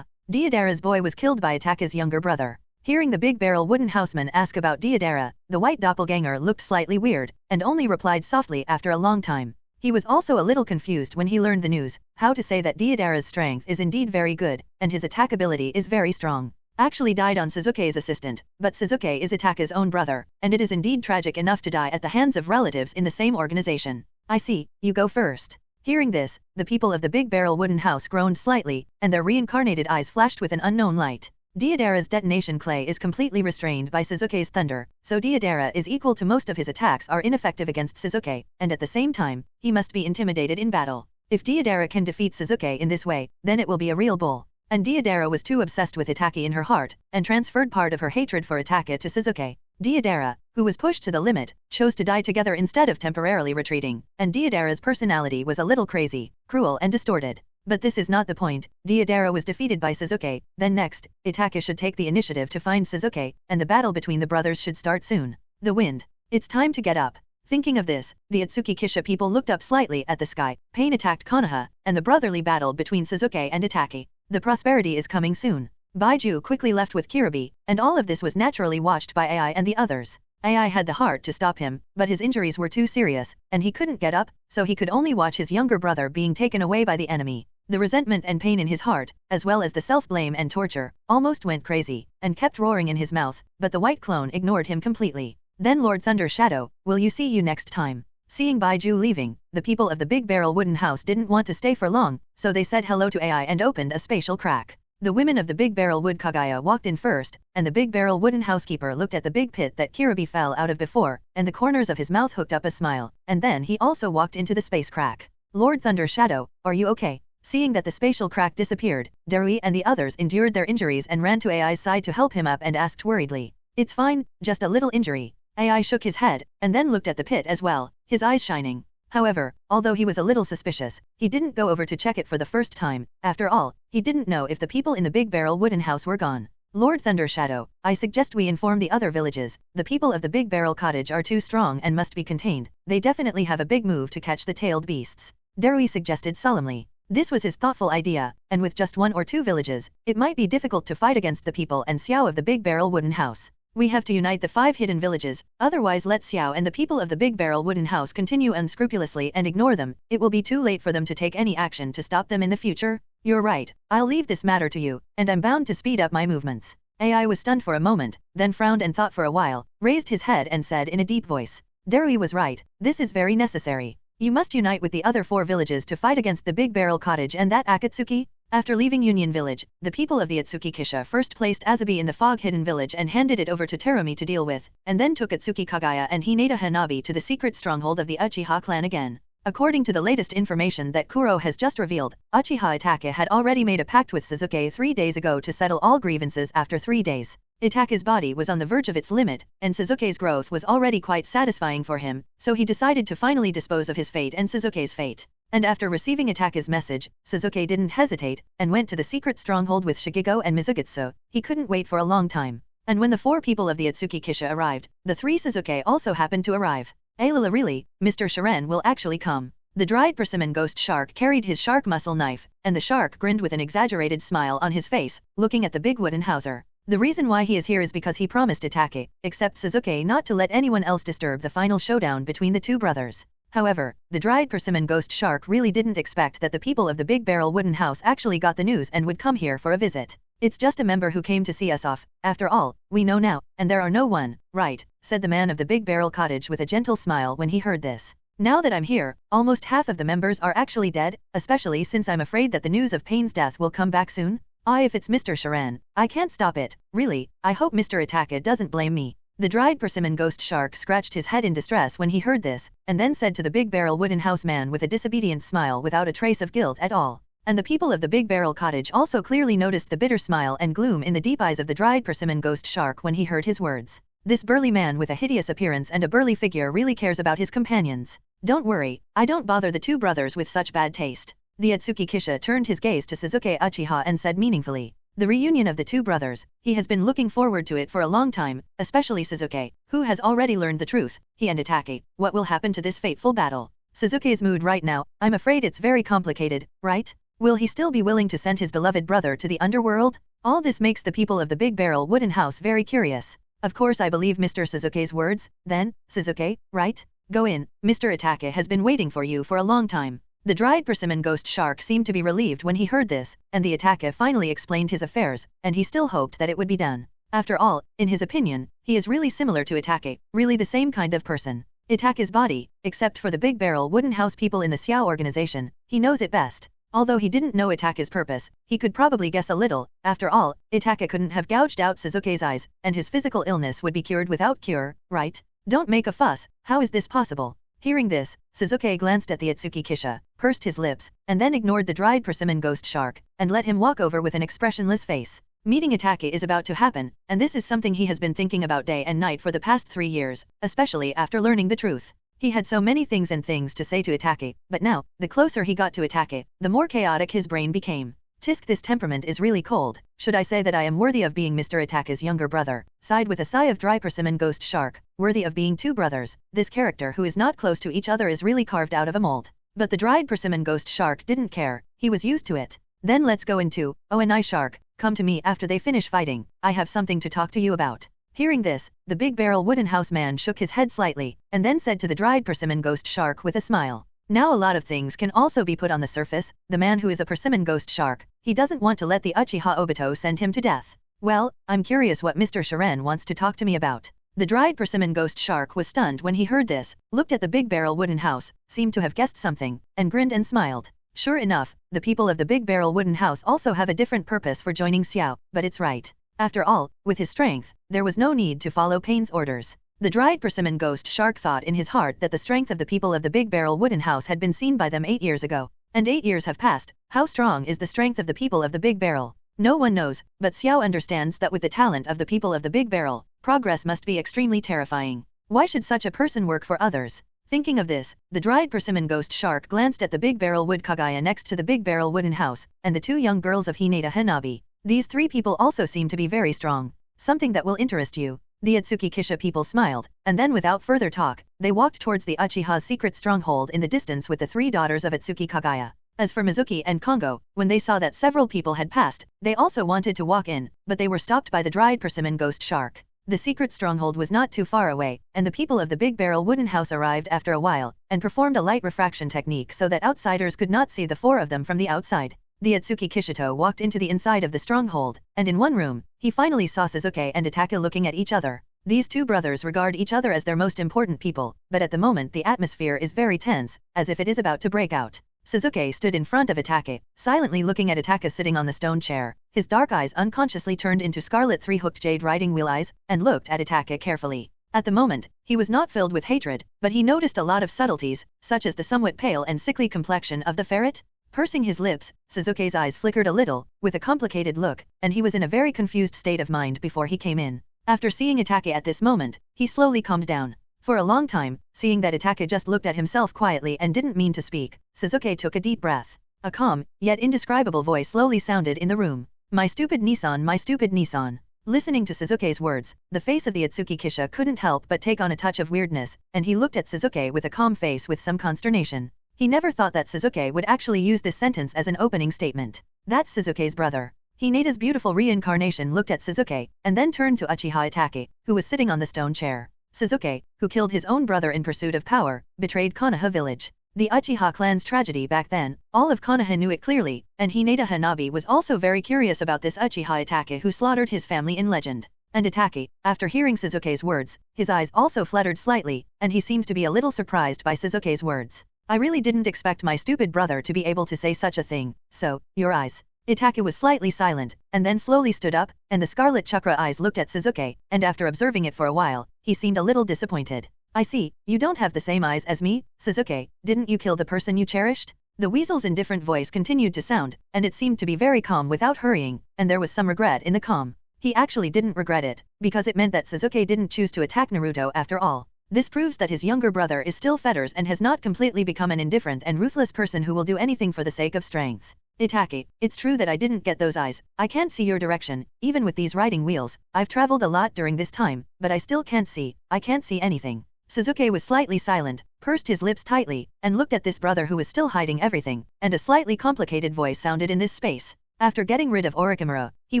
Deidara's boy was killed by Ataka's younger brother. Hearing the Big Barrel wooden houseman ask about Deidara, the white doppelganger looked slightly weird, and only replied softly after a long time. He was also a little confused when he learned the news, how to say that Deidara's strength is indeed very good, and his attack ability is very strong. Actually died on Sasuke's assistant, but Sasuke is Ataka's own brother, and it is indeed tragic enough to die at the hands of relatives in the same organization. I see, you go first. Hearing this, the people of the Big Barrel wooden house groaned slightly, and their reincarnated eyes flashed with an unknown light. Deidara's detonation clay is completely restrained by Sasuke's thunder, so Deidara is equal to most of his attacks are ineffective against Sasuke, and at the same time, he must be intimidated in battle. If Deidara can defeat Sasuke in this way, then it will be a real bull. And Deidara was too obsessed with Itachi in her heart, and transferred part of her hatred for Itachi to Sasuke. Deidara, who was pushed to the limit, chose to die together instead of temporarily retreating, and Deidara's personality was a little crazy, cruel and distorted. But this is not the point. Deidara was defeated by Sasuke, then next, Itachi should take the initiative to find Sasuke, and the battle between the brothers should start soon. The wind. It's time to get up. Thinking of this, the Ōtsutsuki Kisha people looked up slightly at the sky. Pain attacked Konoha, and the brotherly battle between Sasuke and Itachi. The prosperity is coming soon. Baiju quickly left with Kiribi, and all of this was naturally watched by AI and the others. AI had the heart to stop him, but his injuries were too serious, and he couldn't get up, so he could only watch his younger brother being taken away by the enemy. The resentment and pain in his heart, as well as the self-blame and torture, almost went crazy, and kept roaring in his mouth, but the white clone ignored him completely. Then Lord Thunder Shadow, will you see you next time? Seeing Baiju leaving, the people of the Big Barrel wooden house didn't want to stay for long, so they said hello to AI and opened a spatial crack. The women of the Big Barrel Wood Kaguya walked in first, and the Big Barrel Wooden housekeeper looked at the big pit that Kiribi fell out of before, and the corners of his mouth hooked up a smile, and then he also walked into the space crack. Lord Thunder Shadow, are you okay? Seeing that the spatial crack disappeared, Darui and the others endured their injuries and ran to AI's side to help him up and asked worriedly. It's fine, just a little injury. AI shook his head, and then looked at the pit as well, his eyes shining. However, although he was a little suspicious, he didn't go over to check it for the first time. After all, he didn't know if the people in the Big Barrel Wooden house were gone. Lord Thunder Shadow, I suggest we inform the other villages. The people of the Big Barrel Cottage are too strong and must be contained. They definitely have a big move to catch the tailed beasts. Darui suggested solemnly. This was his thoughtful idea, and with just 1 or 2 villages, it might be difficult to fight against the people and Xiao of the Big Barrel Wooden house. We have to unite the 5 hidden villages, otherwise let Xiao and the people of the Big Barrel Wooden house continue unscrupulously and ignore them. It will be too late for them to take any action to stop them in the future. You're right, I'll leave this matter to you, and I'm bound to speed up my movements. AI was stunned for a moment, then frowned and thought for a while, raised his head and said in a deep voice. Darui was right, this is very necessary. You must unite with the other 4 villages to fight against the Big Barrel Cottage and that Akatsuki. After leaving Union Village, the people of the Ōtsutsuki Kisha first placed Azabi in the Fog Hidden Village and handed it over to Terumi to deal with, and then took Ōtsutsuki Kaguya and Hinata Hanabi to the secret stronghold of the Uchiha Clan again. According to the latest information that Kuro has just revealed, Uchiha Itachi had already made a pact with Sasuke 3 days ago to settle all grievances after 3 days. Itachi's body was on the verge of its limit, and Sasuke's growth was already quite satisfying for him, so he decided to finally dispose of his fate and Sasuke's fate. And after receiving Itachi's message, Sasuke didn't hesitate, and went to the secret stronghold with Shigego and Mizugitsu. He couldn't wait for a long time. And when the 4 people of the Ōtsutsuki Kisha arrived, the 3 Sasuke also happened to arrive. Aylala really, Mr. Shiren will actually come. The dried persimmon ghost shark carried his shark muscle knife, and the shark grinned with an exaggerated smile on his face, looking at the big wooden houser. The reason why he is here is because he promised Itachi, except Sasuke, not to let anyone else disturb the final showdown between the 2 brothers. However, the dried persimmon ghost shark really didn't expect that the people of the Big Barrel Wooden house actually got the news and would come here for a visit. It's just a member who came to see us off. After all, we know now, and there are no one, right, said the man of the Big Barrel Cottage with a gentle smile when he heard this. Now that I'm here, almost half of the members are actually dead, especially since I'm afraid that the news of Pain's death will come back soon. If it's Mr. Shiren, I can't stop it, really. I hope Mr. Itachi doesn't blame me. The dried persimmon ghost shark scratched his head in distress when he heard this, and then said to the Big Barrel Wooden house man with a disobedient smile without a trace of guilt at all. And the people of the Big Barrel Cottage also clearly noticed the bitter smile and gloom in the deep eyes of the dried persimmon ghost shark when he heard his words. This burly man with a hideous appearance and a burly figure really cares about his companions. Don't worry, I don't bother the 2 brothers with such bad taste. The Ōtsutsuki Kisha turned his gaze to Sasuke Uchiha and said meaningfully. The reunion of the 2 brothers, he has been looking forward to it for a long time, especially Sasuke, who has already learned the truth. He and Itachi, what will happen to this fateful battle? Sasuke's mood right now, I'm afraid it's very complicated, right? Will he still be willing to send his beloved brother to the underworld? All this makes the people of the Big Barrel Wooden house very curious. Of course I believe Mr. Sasuke's words, then, Sasuke, right? Go in, Mr. Itachi has been waiting for you for a long time. The dried persimmon ghost shark seemed to be relieved when he heard this, and the Itachi finally explained his affairs, and he still hoped that it would be done. After all, in his opinion, he is really similar to Itachi, really the same kind of person. Itachi's body, except for the Big Barrel Wooden house people in the Xiao organization, he knows it best. Although he didn't know Itachi's purpose, he could probably guess a little. After all, Itachi couldn't have gouged out Sasuke's eyes, and his physical illness would be cured without cure, right? Don't make a fuss, how is this possible? Hearing this, Sasuke glanced at the Ōtsutsuki Kisha, pursed his lips, and then ignored the dried persimmon ghost shark, and let him walk over with an expressionless face. Meeting Itachi is about to happen, and this is something he has been thinking about day and night for the past 3 years, especially after learning the truth. He had so many things to say to Itachi, but now, the closer he got to Itachi, the more chaotic his brain became. Tisk, this temperament is really cold. Should I say that I am worthy of being Mr. Itachi's younger brother? Sighed with a sigh of dry persimmon ghost shark, worthy of being 2 brothers. This character who is not close to each other is really carved out of a mold. But the dried persimmon ghost shark didn't care, he was used to it. Then let's go into, and I shark, come to me after they finish fighting, I have something to talk to you about. Hearing this, the Big Barrel Wooden house man shook his head slightly, and then said to the dried persimmon ghost shark with a smile. Now a lot of things can also be put on the surface. The man who is a persimmon ghost shark, he doesn't want to let the Uchiha Obito send him to death. Well, I'm curious what Mr. Shiren wants to talk to me about. The dried persimmon ghost shark was stunned when he heard this, looked at the Big Barrel Wooden house, seemed to have guessed something, and grinned and smiled. Sure enough, the people of the Big Barrel Wooden House also have a different purpose for joining Xiao, but it's right. After all, with his strength, there was no need to follow Pain's orders. The dried persimmon ghost shark thought in his heart that the strength of the people of the Big Barrel Wooden House had been seen by them 8 years ago. And 8 years have passed. How strong is the strength of the people of the Big Barrel? No one knows, but Xiao understands that with the talent of the people of the Big Barrel, progress must be extremely terrifying. Why should such a person work for others? Thinking of this, the dried persimmon ghost shark glanced at the Big Barrel Wood Kaguya next to the Big Barrel Wooden House, and the 2 young girls of Hinata Hanabi. These 3 people also seem to be very strong. Something that will interest you. The Ōtsutsuki Kisha people smiled, and then without further talk, they walked towards the Uchiha's secret stronghold in the distance with the 3 daughters of Ōtsutsuki Kaguya. As for Mizuki and Kongo, when they saw that several people had passed, they also wanted to walk in, but they were stopped by the dried persimmon ghost shark. The secret stronghold was not too far away, and the people of the Big Barrel Wooden House arrived after a while, and performed a light refraction technique so that outsiders could not see the 4 of them from the outside. The Ōtsutsuki Kishito walked into the inside of the stronghold, and in one room, he finally saw Sasuke and Ōtaka looking at each other. These 2 brothers regard each other as their most important people, but at the moment the atmosphere is very tense, as if it is about to break out. Sasuke stood in front of Ōtaka, silently looking at Ōtaka sitting on the stone chair. His dark eyes unconsciously turned into scarlet 3-hooked jade riding wheel eyes, and looked at Ōtaka carefully. At the moment, he was not filled with hatred, but he noticed a lot of subtleties, such as the somewhat pale and sickly complexion of the ferret. Pursing his lips, Sasuke's eyes flickered a little, with a complicated look, and he was in a very confused state of mind before he came in. After seeing Ōtaka at this moment, he slowly calmed down. For a long time, seeing that Ōtaka just looked at himself quietly and didn't mean to speak, Sasuke took a deep breath. A calm, yet indescribable voice slowly sounded in the room. My stupid Nissan, my stupid Nissan. Listening to Sasuke's words, the face of the Ōtsutsuki Kisha couldn't help but take on a touch of weirdness, and he looked at Sasuke with a calm face with some consternation. He never thought that Sasuke would actually use this sentence as an opening statement. That's Sasuke's brother. Hinata's beautiful reincarnation looked at Sasuke, and then turned to Uchiha Ōtaka, who was sitting on the stone chair. Sasuke, who killed his own brother in pursuit of power, betrayed Konoha village. The Uchiha clan's tragedy back then, all of Konoha knew it clearly, and Hinata Hanabi was also very curious about this Uchiha Ōtaka who slaughtered his family in legend. And Ōtaka, after hearing Sasuke's words, his eyes also fluttered slightly, and he seemed to be a little surprised by Sasuke's words. I really didn't expect my stupid brother to be able to say such a thing, so, your eyes. Ōtaka was slightly silent, and then slowly stood up, and the scarlet chakra eyes looked at Sasuke, and after observing it for a while, he seemed a little disappointed. I see, you don't have the same eyes as me, Sasuke, didn't you kill the person you cherished? The weasel's indifferent voice continued to sound, and it seemed to be very calm without hurrying, and there was some regret in the calm. He actually didn't regret it, because it meant that Sasuke didn't choose to attack Naruto after all. This proves that his younger brother is still fetters and has not completely become an indifferent and ruthless person who will do anything for the sake of strength. Ōtaka, it's true that I didn't get those eyes. I can't see your direction, even with these riding wheels. I've traveled a lot during this time, but I still can't see. I can't see anything. Sasuke was slightly silent, pursed his lips tightly, and looked at this brother who was still hiding everything, and a slightly complicated voice sounded in this space. After getting rid of Orochimaru, he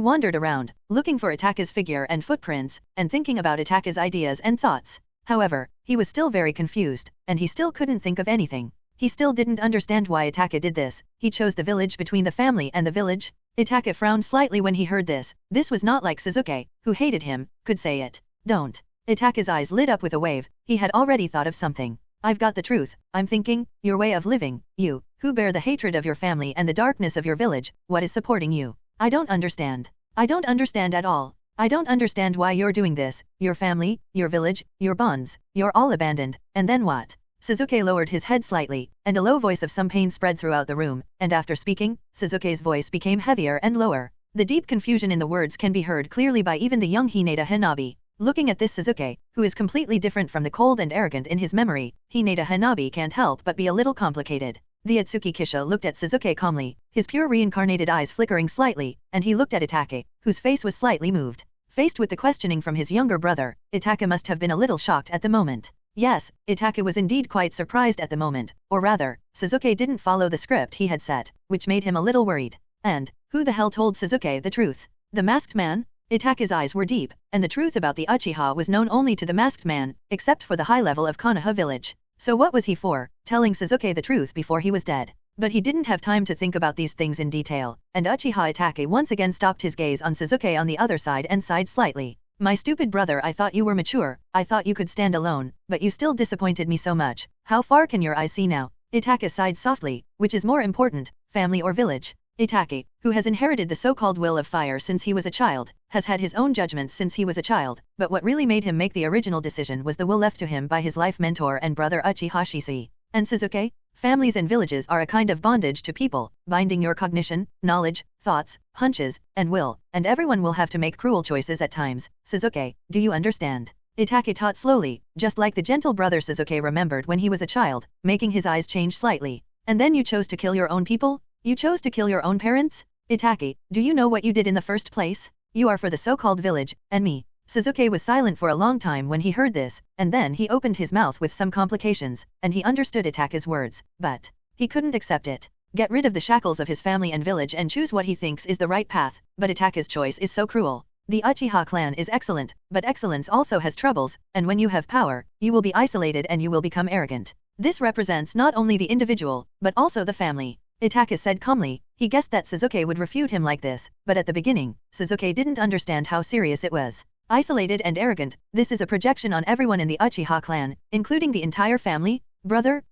wandered around, looking for Ōtaka's figure and footprints, and thinking about Ōtaka's ideas and thoughts. However, he was still very confused, and he still couldn't think of anything. He still didn't understand why Ōtaka did this. He chose the village between the family and the village. Ōtaka frowned slightly when he heard this. This was not like Sasuke, who hated him, could say it. Don't. Ōtaka's eyes lit up with a wave. He had already thought of something. I've got the truth. I'm thinking, your way of living, you, who bear the hatred of your family and the darkness of your village, what is supporting you? I don't understand. I don't understand at all. I don't understand why you're doing this. Your family, your village, your bonds, you're all abandoned, and then what? Sasuke lowered his head slightly, and a low voice of some pain spread throughout the room, and after speaking, Sasuke's voice became heavier and lower. The deep confusion in the words can be heard clearly by even the young Hinata Hanabi. Looking at this Sasuke, who is completely different from the cold and arrogant in his memory, Hinata Hanabi can't help but be a little complicated. The Ōtsutsuki Kisha looked at Sasuke calmly, his pure reincarnated eyes flickering slightly, and he looked at Ōtaka, whose face was slightly moved. Faced with the questioning from his younger brother, Ōtaka must have been a little shocked at the moment. Yes, Ōtaka was indeed quite surprised at the moment, or rather, Sasuke didn't follow the script he had set, which made him a little worried. And, who the hell told Sasuke the truth? The masked man? Ōtaka's eyes were deep, and the truth about the Uchiha was known only to the masked man, except for the high level of Konoha village. So what was he for, telling Sasuke the truth before he was dead? But he didn't have time to think about these things in detail, and Uchiha Ōtaka once again stopped his gaze on Sasuke on the other side and sighed slightly. My stupid brother, I thought you were mature, I thought you could stand alone, but you still disappointed me so much. How far can your eyes see now? Itachi sighed softly, which is more important, family or village? Itachi, who has inherited the so-called will of fire since he was a child, has had his own judgments since he was a child, but what really made him make the original decision was the will left to him by his life mentor and brother Uchiha. And Sasuke? Families and villages are a kind of bondage to people, binding your cognition, knowledge, thoughts, hunches, and will, and everyone will have to make cruel choices at times. Sasuke, do you understand? Itachi taught slowly, just like the gentle brother Sasuke remembered when he was a child, making his eyes change slightly. And then you chose to kill your own people? You chose to kill your own parents? Itachi, do you know what you did in the first place? You are for the so-called village, and me. Sasuke was silent for a long time when he heard this, and then he opened his mouth with some complications, and he understood Itachi's words, but he couldn't accept it. Get rid of the shackles of his family and village and choose what he thinks is the right path, but Itachi's choice is so cruel. The Uchiha clan is excellent, but excellence also has troubles, and when you have power, you will be isolated and you will become arrogant. This represents not only the individual, but also the family. Itachi said calmly. He guessed that Sasuke would refute him like this, but at the beginning, Sasuke didn't understand how serious it was. Isolated and arrogant, this is a projection on everyone in the Uchiha clan, including the entire family. Brother,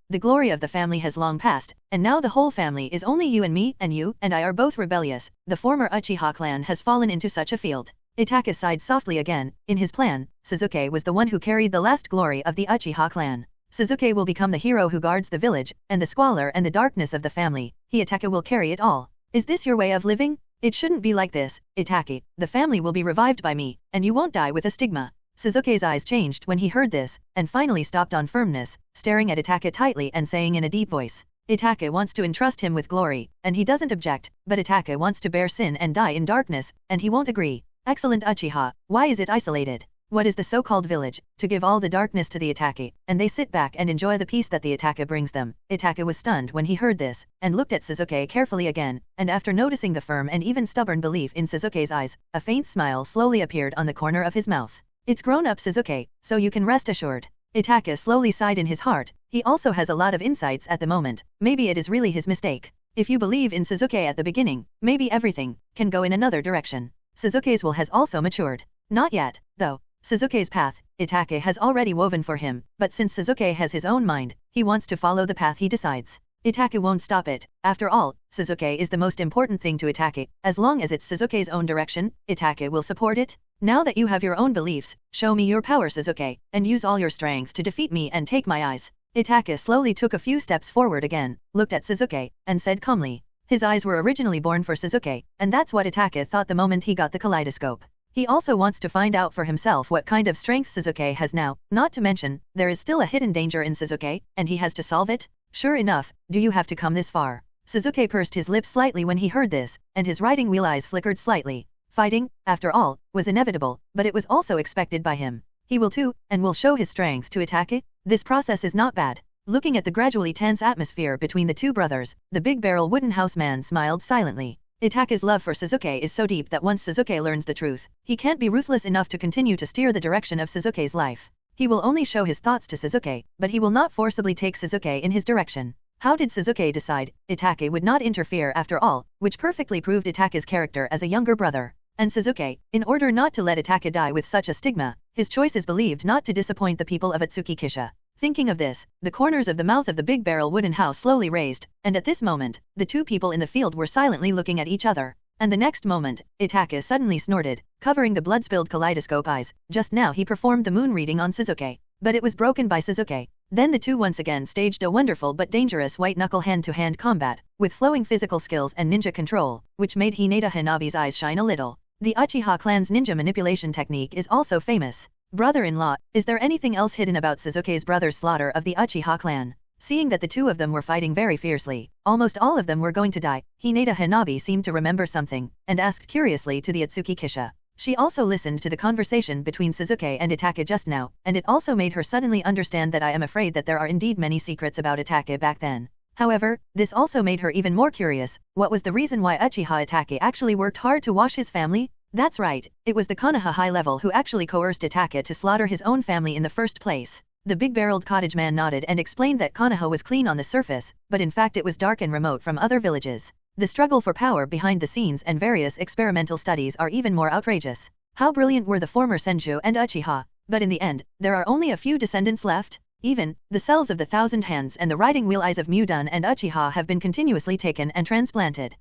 the glory of the family has long passed, and now the whole family is only you and I are both rebellious. The former Uchiha clan has fallen into such a field. Itachi sighed softly again. In his plan, Sasuke was the one who carried the last glory of the Uchiha clan. Sasuke will become the hero who guards the village, and the squalor and the darkness of the family. Itachi will carry it all. Is this your way of living? It shouldn't be like this, Itachi. The family will be revived by me, and you won't die with a stigma. Sasuke's eyes changed when he heard this, and finally stopped on firmness, staring at Itachi tightly and saying in a deep voice. Itachi wants to entrust him with glory, and he doesn't object, but Itachi wants to bear sin and die in darkness, and he won't agree. Excellent Uchiha, why is it isolated? What is the so-called village? To give all the darkness to the Itachi, and they sit back and enjoy the peace that the Itachi brings them. Itachi was stunned when he heard this, and looked at Sasuke carefully again, and after noticing the firm and even stubborn belief in Sasuke's eyes, a faint smile slowly appeared on the corner of his mouth. It's grown up Sasuke, so you can rest assured. Itachi slowly sighed in his heart. He also has a lot of insights at the moment. Maybe it is really his mistake. If you believe in Sasuke at the beginning, maybe everything can go in another direction. Sasuke's will has also matured. Not yet, though. Sasuke's path, Itachi has already woven for him, but since Sasuke has his own mind, he wants to follow the path he decides. Itachi won't stop it. After all, Sasuke is the most important thing to Itachi. As long as it's Sasuke's own direction, Itachi will support it. Now that you have your own beliefs, show me your power Sasuke, and use all your strength to defeat me and take my eyes. Itachi slowly took a few steps forward again, looked at Sasuke, and said calmly. His eyes were originally born for Sasuke, and that's what Itachi thought the moment he got the kaleidoscope. He also wants to find out for himself what kind of strength Sasuke has now, not to mention, there is still a hidden danger in Sasuke, and he has to solve it? Sure enough, do you have to come this far? Sasuke pursed his lips slightly when he heard this, and his riding wheel eyes flickered slightly. Fighting, after all, was inevitable, but it was also expected by him. He will too, and will show his strength to Itachi. This process is not bad. Looking at the gradually tense atmosphere between the two brothers, the big barrel wooden house man smiled silently. Itachi's love for Sasuke is so deep that once Sasuke learns the truth, he can't be ruthless enough to continue to steer the direction of Sasuke's life. He will only show his thoughts to Sasuke, but he will not forcibly take Sasuke in his direction. How did Sasuke decide? Itachi would not interfere after all, which perfectly proved Itachi's character as a younger brother. And Sasuke, in order not to let Itachi die with such a stigma, his choice is believed not to disappoint the people of Ōtsutsuki. Thinking of this, the corners of the mouth of the big barrel wooden house slowly raised, and at this moment, the two people in the field were silently looking at each other. And the next moment, Itachi suddenly snorted, covering the blood-spilled kaleidoscope eyes. Just now he performed the moon reading on Sasuke, but it was broken by Sasuke. Then the two once again staged a wonderful but dangerous white-knuckle hand-to-hand combat, with flowing physical skills and ninja control, which made Hinata Hanabi's eyes shine a little. The Uchiha clan's ninja manipulation technique is also famous. Brother-in-law, is there anything else hidden about Sasuke's brother's slaughter of the Uchiha clan? Seeing that the two of them were fighting very fiercely, almost all of them were going to die, Hinata Hanabi seemed to remember something, and asked curiously to the Ōtsutsuki. She also listened to the conversation between Sasuke and Itachi just now, and it also made her suddenly understand that I am afraid that there are indeed many secrets about Itachi back then. However, this also made her even more curious. What was the reason why Uchiha Itachi actually worked hard to wash his family? That's right, it was the Konoha high level who actually coerced Itachi to slaughter his own family in the first place. The big-barreled cottage man nodded and explained that Konoha was clean on the surface, but in fact it was dark and remote from other villages. The struggle for power behind the scenes and various experimental studies are even more outrageous. How brilliant were the former Senju and Uchiha, but in the end, there are only a few descendants left? Even, the cells of the thousand hands and the riding wheel eyes of Mudun and Uchiha have been continuously taken and transplanted.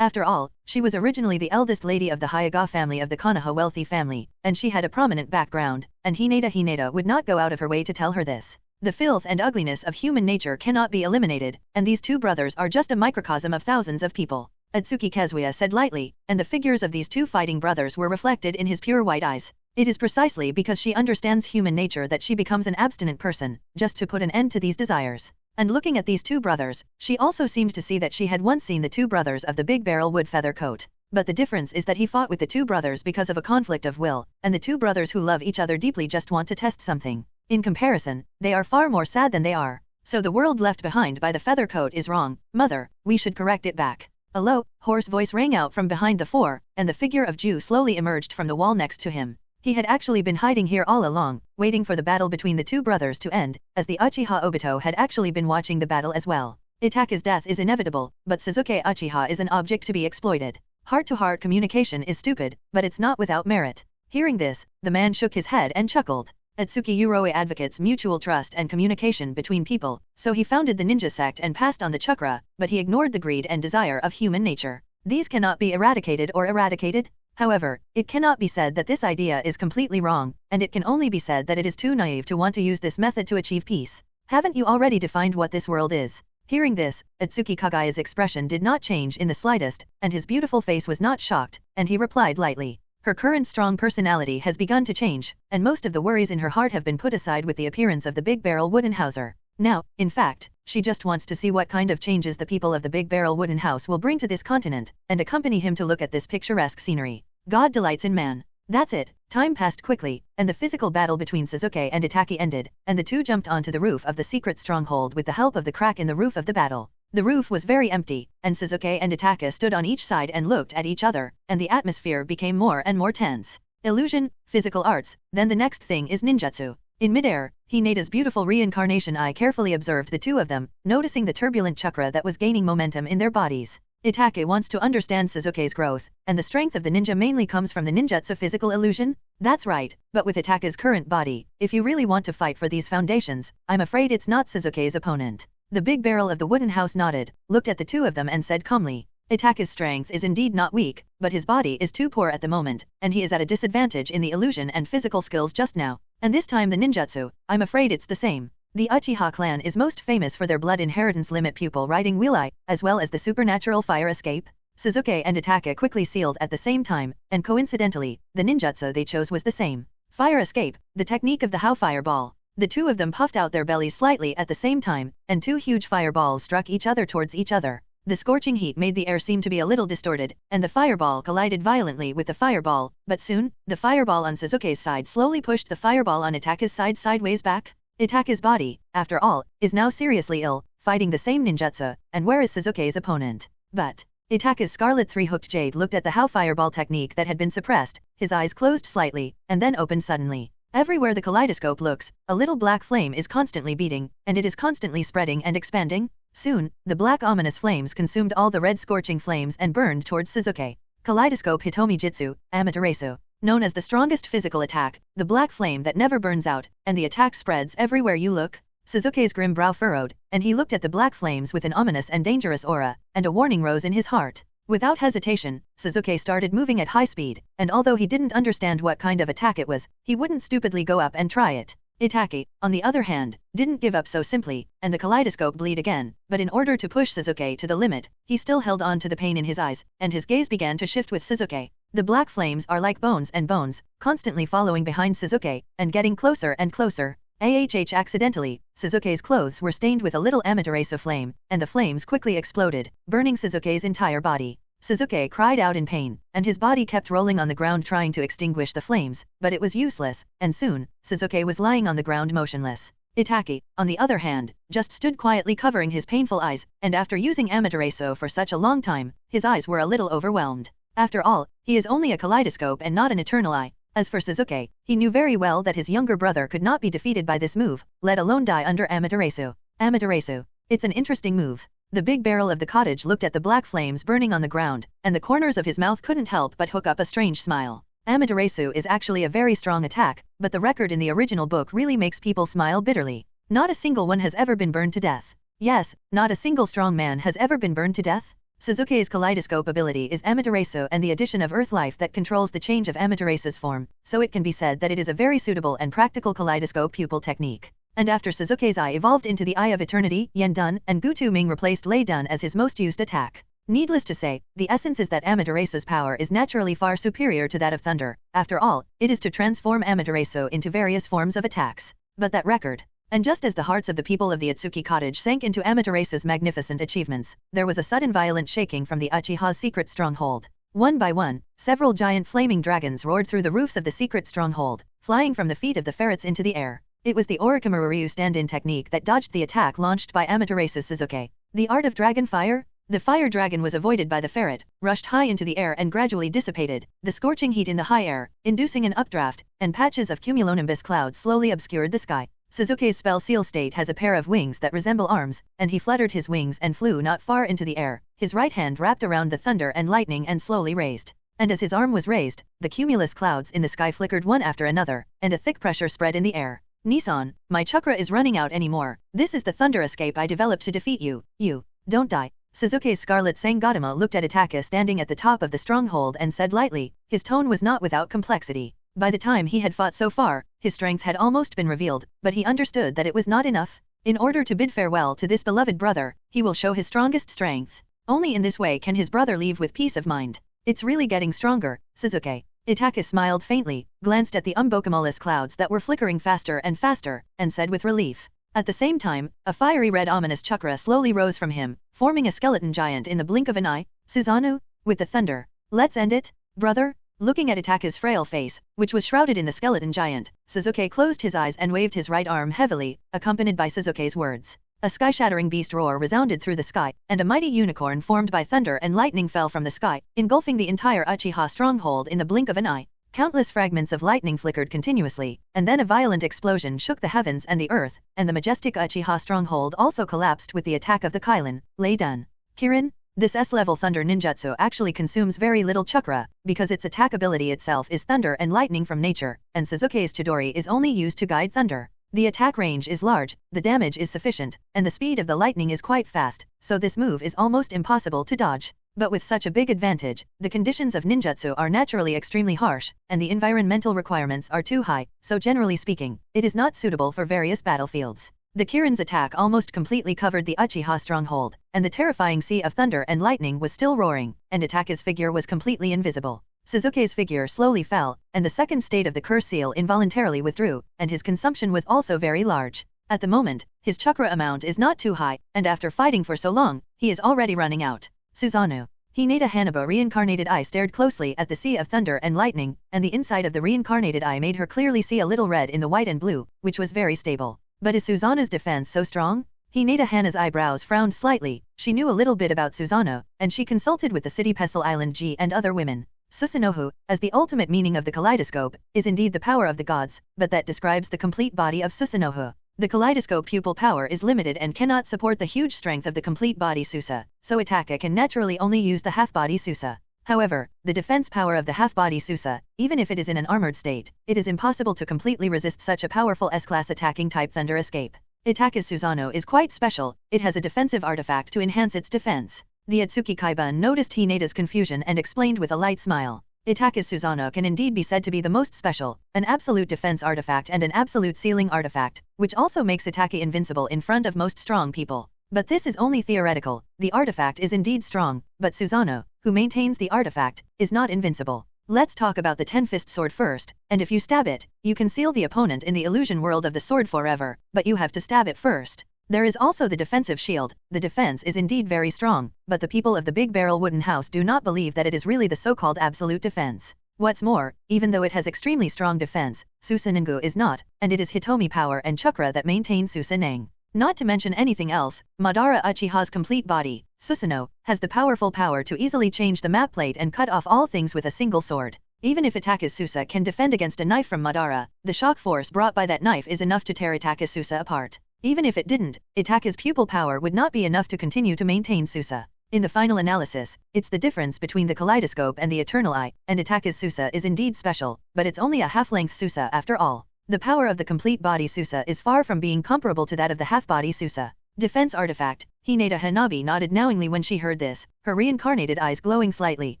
After all, she was originally the eldest lady of the Hyuga family of the Konoha wealthy family, and she had a prominent background, and Hinata would not go out of her way to tell her this. The filth and ugliness of human nature cannot be eliminated, and these two brothers are just a microcosm of thousands of people. Ōtsutsuki Kaguya said lightly, and the figures of these two fighting brothers were reflected in his pure white eyes. It is precisely because she understands human nature that she becomes an abstinent person, just to put an end to these desires. And looking at these two brothers, she also seemed to see that she had once seen the two brothers of the big barrel wood feather coat. But the difference is that he fought with the two brothers because of a conflict of will, and the two brothers who love each other deeply just want to test something. In comparison, they are far more sad than they are. So the world left behind by the feather coat is wrong, mother, we should correct it back. A low, hoarse voice rang out from behind the four, and the figure of Ju slowly emerged from the wall next to him. He had actually been hiding here all along, waiting for the battle between the two brothers to end, as the Uchiha Obito had actually been watching the battle as well. Itake's death is inevitable, but Sasuke Uchiha is an object to be exploited. Heart-to-heart communication is stupid, but it's not without merit. Hearing this, the man shook his head and chuckled. Ōtsutsuki Uroi advocates mutual trust and communication between people, so he founded the ninja sect and passed on the chakra, but he ignored the greed and desire of human nature. These cannot be eradicated or eradicated. However, it cannot be said that this idea is completely wrong, and it can only be said that it is too naive to want to use this method to achieve peace. Haven't you already defined what this world is? Hearing this, Ōtsutsuki Kaguya's expression did not change in the slightest, and his beautiful face was not shocked, and he replied lightly. Her current strong personality has begun to change, and most of the worries in her heart have been put aside with the appearance of the big barrel wooden houser. Now, in fact, she just wants to see what kind of changes the people of the big barrel wooden house will bring to this continent, and accompany him to look at this picturesque scenery. God delights in man. That's it. Time passed quickly, and the physical battle between Sasuke and Itachi ended, and the two jumped onto the roof of the secret stronghold with the help of the crack in the roof of the battle. The roof was very empty, and Sasuke and Itachi stood on each side and looked at each other, and the atmosphere became more and more tense. Illusion, physical arts, then the next thing is ninjutsu. In midair, Hinata's beautiful Reincarnation Eye carefully observed the two of them, noticing the turbulent chakra that was gaining momentum in their bodies. Itachi wants to understand Sasuke's growth, and the strength of the ninja mainly comes from the ninjutsu physical illusion? That's right, but with Itachi's current body, if you really want to fight for these foundations, I'm afraid it's not Sasuke's opponent. The big barrel of the wooden house nodded, looked at the two of them and said calmly. Itachi's strength is indeed not weak, but his body is too poor at the moment, and he is at a disadvantage in the illusion and physical skills just now. And this time the ninjutsu, I'm afraid it's the same. The Uchiha clan is most famous for their blood inheritance limit pupil riding wheel eye, as well as the supernatural fire escape. Sasuke and Itachi quickly sealed at the same time, and coincidentally, the ninjutsu they chose was the same. Fire escape, the technique of the How fireball. The two of them puffed out their bellies slightly at the same time, and two huge fireballs struck each other towards each other. The scorching heat made the air seem to be a little distorted, and the fireball collided violently with the fireball, but soon, the fireball on Sasuke's side slowly pushed the fireball on Itachi's side sideways back. Itachi's body, after all, is now seriously ill, fighting the same ninjutsu, and where is Sasuke's opponent? But Itachi's scarlet three-hooked jade looked at the How fireball technique that had been suppressed, his eyes closed slightly, and then opened suddenly. Everywhere the kaleidoscope looks, a little black flame is constantly beating, and it is constantly spreading and expanding. Soon, the black ominous flames consumed all the red scorching flames and burned towards Sasuke. Kaleidoscope Hitomi Jutsu, Amaterasu. Known as the strongest physical attack, the black flame that never burns out, and the attack spreads everywhere you look. Sasuke's grim brow furrowed, and he looked at the black flames with an ominous and dangerous aura, and a warning rose in his heart. Without hesitation, Sasuke started moving at high speed, and although he didn't understand what kind of attack it was, he wouldn't stupidly go up and try it. Itachi, on the other hand, didn't give up so simply, and the kaleidoscope bleed again, but in order to push Sasuke to the limit, he still held on to the pain in his eyes, and his gaze began to shift with Sasuke. The black flames are like bones and bones, constantly following behind Sasuke, and getting closer and closer. Accidentally, Sasuke's clothes were stained with a little Amaterasu flame, and the flames quickly exploded, burning Sasuke's entire body. Sasuke cried out in pain, and his body kept rolling on the ground trying to extinguish the flames, but it was useless, and soon, Sasuke was lying on the ground motionless. Itachi, on the other hand, just stood quietly covering his painful eyes, and after using Amaterasu for such a long time, his eyes were a little overwhelmed. After all, he is only a kaleidoscope and not an eternal eye. As for Sasuke, he knew very well that his younger brother could not be defeated by this move, let alone die under Amaterasu. Amaterasu. It's an interesting move. The big barrel of the cottage looked at the black flames burning on the ground, and the corners of his mouth couldn't help but hook up a strange smile. Amaterasu is actually a very strong attack, but the record in the original book really makes people smile bitterly. Not a single one has ever been burned to death. Yes, not a single strong man has ever been burned to death. Sasuke's kaleidoscope ability is Amaterasu and the addition of earth life that controls the change of Amaterasu's form, so it can be said that it is a very suitable and practical kaleidoscope pupil technique. And after Sasuke's eye evolved into the Eye of Eternity, Yen-dun and Gutu Ming replaced Lei-dun as his most used attack. Needless to say, the essence is that Amaterasu's power is naturally far superior to that of thunder. After all, it is to transform Amaterasu into various forms of attacks. But that record. And just as the hearts of the people of the Ōtsutsuki cottage sank into Amaterasu's magnificent achievements, there was a sudden violent shaking from the Uchiha's secret stronghold. One by one, several giant flaming dragons roared through the roofs of the secret stronghold, flying from the feet of the ferrets into the air. It was the Orochimaru Ryu stand-in technique that dodged the attack launched by Amaterasu Sasuke. The art of dragon fire? The fire dragon was avoided by the ferret, rushed high into the air and gradually dissipated, the scorching heat in the high air, inducing an updraft, and patches of cumulonimbus clouds slowly obscured the sky. Sasuke's spell seal state has a pair of wings that resemble arms, and he fluttered his wings and flew not far into the air, his right hand wrapped around the thunder and lightning and slowly raised. And as his arm was raised, the cumulus clouds in the sky flickered one after another, and a thick pressure spread in the air. Nissan, my chakra is running out anymore. This is the thunder escape I developed to defeat you. You don't die. Sasuke's Scarlet Sangatama looked at Itachi standing at the top of the stronghold and said lightly. His tone was not without complexity. By the time he had fought so far, his strength had almost been revealed, but he understood that it was not enough. In order to bid farewell to this beloved brother, he will show his strongest strength. Only in this way can his brother leave with peace of mind. It's really getting stronger, Sasuke. Itachi smiled faintly, glanced at the umbokumulus clouds that were flickering faster and faster, and said with relief. At the same time, a fiery red ominous chakra slowly rose from him, forming a skeleton giant in the blink of an eye. Susanoo? With the thunder. Let's end it, brother? Looking at Itachi's frail face, which was shrouded in the skeleton giant, Sasuke closed his eyes and waved his right arm heavily, accompanied by Sasuke's words. A sky-shattering beast roar resounded through the sky, and a mighty unicorn formed by thunder and lightning fell from the sky, engulfing the entire Uchiha stronghold in the blink of an eye. Countless fragments of lightning flickered continuously, and then a violent explosion shook the heavens and the earth, and the majestic Uchiha stronghold also collapsed with the attack of the Kylin. Lei-dun. Kirin? This S-level thunder ninjutsu actually consumes very little chakra, because its attack ability itself is thunder and lightning from nature, and Sasuke's Chidori is only used to guide thunder. The attack range is large, the damage is sufficient, and the speed of the lightning is quite fast, so this move is almost impossible to dodge. But with such a big advantage, the conditions of ninjutsu are naturally extremely harsh, and the environmental requirements are too high, so generally speaking, it is not suitable for various battlefields. The Kirin's attack almost completely covered the Uchiha stronghold, and the terrifying sea of thunder and lightning was still roaring, and Itachi's figure was completely invisible. Sasuke's figure slowly fell, and the second state of the curse seal involuntarily withdrew, and his consumption was also very large. At the moment, his chakra amount is not too high, and after fighting for so long, he is already running out. Susanoo. Hinata Hanaba Reincarnated Eye stared closely at the sea of thunder and lightning, and the inside of the reincarnated eye made her clearly see a little red in the white and blue, which was very stable. But is Susanoo's defense so strong? Hinata Hana's eyebrows frowned slightly. She knew a little bit about Susanoo, and she consulted with the city Pestle Island G and other women. Susanoo, as the ultimate meaning of the kaleidoscope, is indeed the power of the gods, but that describes the complete body of Susanoo. The kaleidoscope pupil power is limited and cannot support the huge strength of the complete body Susa, so Itachi can naturally only use the half-body Susa. However, the defense power of the half-body Susa, even if it is in an armored state, it is impossible to completely resist such a powerful S-class attacking type thunder escape. Itachi's Susanoo is quite special, it has a defensive artifact to enhance its defense. The Ōtsutsuki Kaiban noticed Hinata's confusion and explained with a light smile. Itachi's Susanoo can indeed be said to be the most special, an absolute defense artifact and an absolute sealing artifact, which also makes Itachi invincible in front of most strong people. But this is only theoretical, the artifact is indeed strong, but Susanoo, who maintains the artifact, is not invincible. Let's talk about the Ten-Fist Sword first, and if you stab it, you can seal the opponent in the illusion world of the sword forever, but you have to stab it first. There is also the defensive shield. The defense is indeed very strong, but the people of the Big Barrel Wooden House do not believe that it is really the so-called absolute defense. What's more, even though it has extremely strong defense, Susanoo is not, and it is Hitomi power and chakra that maintain Susanang. Not to mention anything else, Madara Uchiha's complete body, Susanoo, has the powerful power to easily change the map plate and cut off all things with a single sword. Even if Itachi's Susa can defend against a knife from Madara, the shock force brought by that knife is enough to tear Itachi's Susa apart. Even if it didn't, Itachi's pupil power would not be enough to continue to maintain Susa. In the final analysis, it's the difference between the kaleidoscope and the eternal eye, and Itake's Susa is indeed special, but it's only a half-length Susa after all. The power of the complete body Susa is far from being comparable to that of the half-body Susa. Defense artifact. Hinata Hanabi nodded knowingly when she heard this, her reincarnated eyes glowing slightly,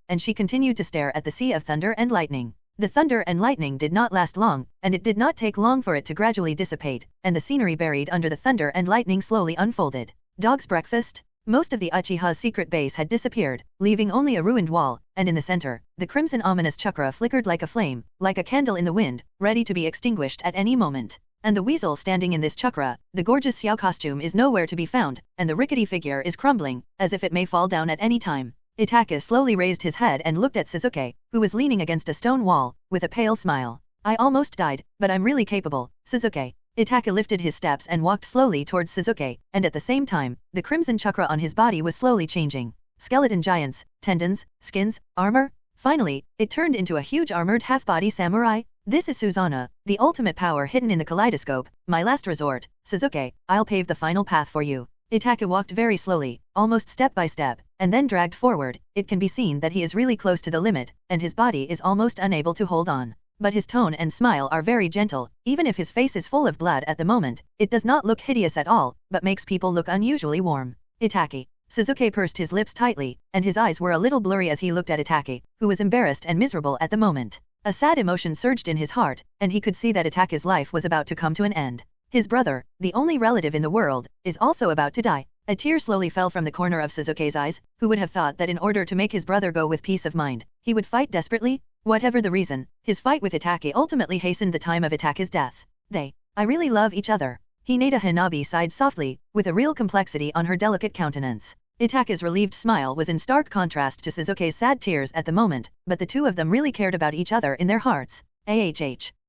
and she continued to stare at the sea of thunder and lightning. The thunder and lightning did not last long, and it did not take long for it to gradually dissipate, and the scenery buried under the thunder and lightning slowly unfolded. Dog's breakfast? Most of the Uchiha's secret base had disappeared, leaving only a ruined wall, and in the center, the crimson ominous chakra flickered like a flame, like a candle in the wind, ready to be extinguished at any moment. And the weasel standing in this chakra, the gorgeous Xiao costume is nowhere to be found, and the rickety figure is crumbling, as if it may fall down at any time. Itachi slowly raised his head and looked at Sasuke, who was leaning against a stone wall, with a pale smile. I almost died, but I'm really capable, Sasuke. Itachi lifted his steps and walked slowly towards Sasuke, and at the same time, the crimson chakra on his body was slowly changing. Skeleton giants, tendons, skins, armor. Finally, it turned into a huge armored half-body samurai. This is Susanoo, the ultimate power hidden in the kaleidoscope, my last resort. Sasuke, I'll pave the final path for you. Itachi walked very slowly, almost step by step, and then dragged forward. It can be seen that he is really close to the limit, and his body is almost unable to hold on. But his tone and smile are very gentle, even if his face is full of blood at the moment, it does not look hideous at all, but makes people look unusually warm. Itachi. Sasuke pursed his lips tightly, and his eyes were a little blurry as he looked at Itachi, who was embarrassed and miserable at the moment. A sad emotion surged in his heart, and he could see that Itachi's life was about to come to an end. His brother, the only relative in the world, is also about to die. A tear slowly fell from the corner of Sasuke's eyes, who would have thought that in order to make his brother go with peace of mind, he would fight desperately? Whatever the reason, his fight with Itachi ultimately hastened the time of Itachi's death. I really love each other. Hinata Hanabi sighed softly, with a real complexity on her delicate countenance. Itachi's relieved smile was in stark contrast to Sasuke's sad tears at the moment, but the two of them really cared about each other in their hearts. The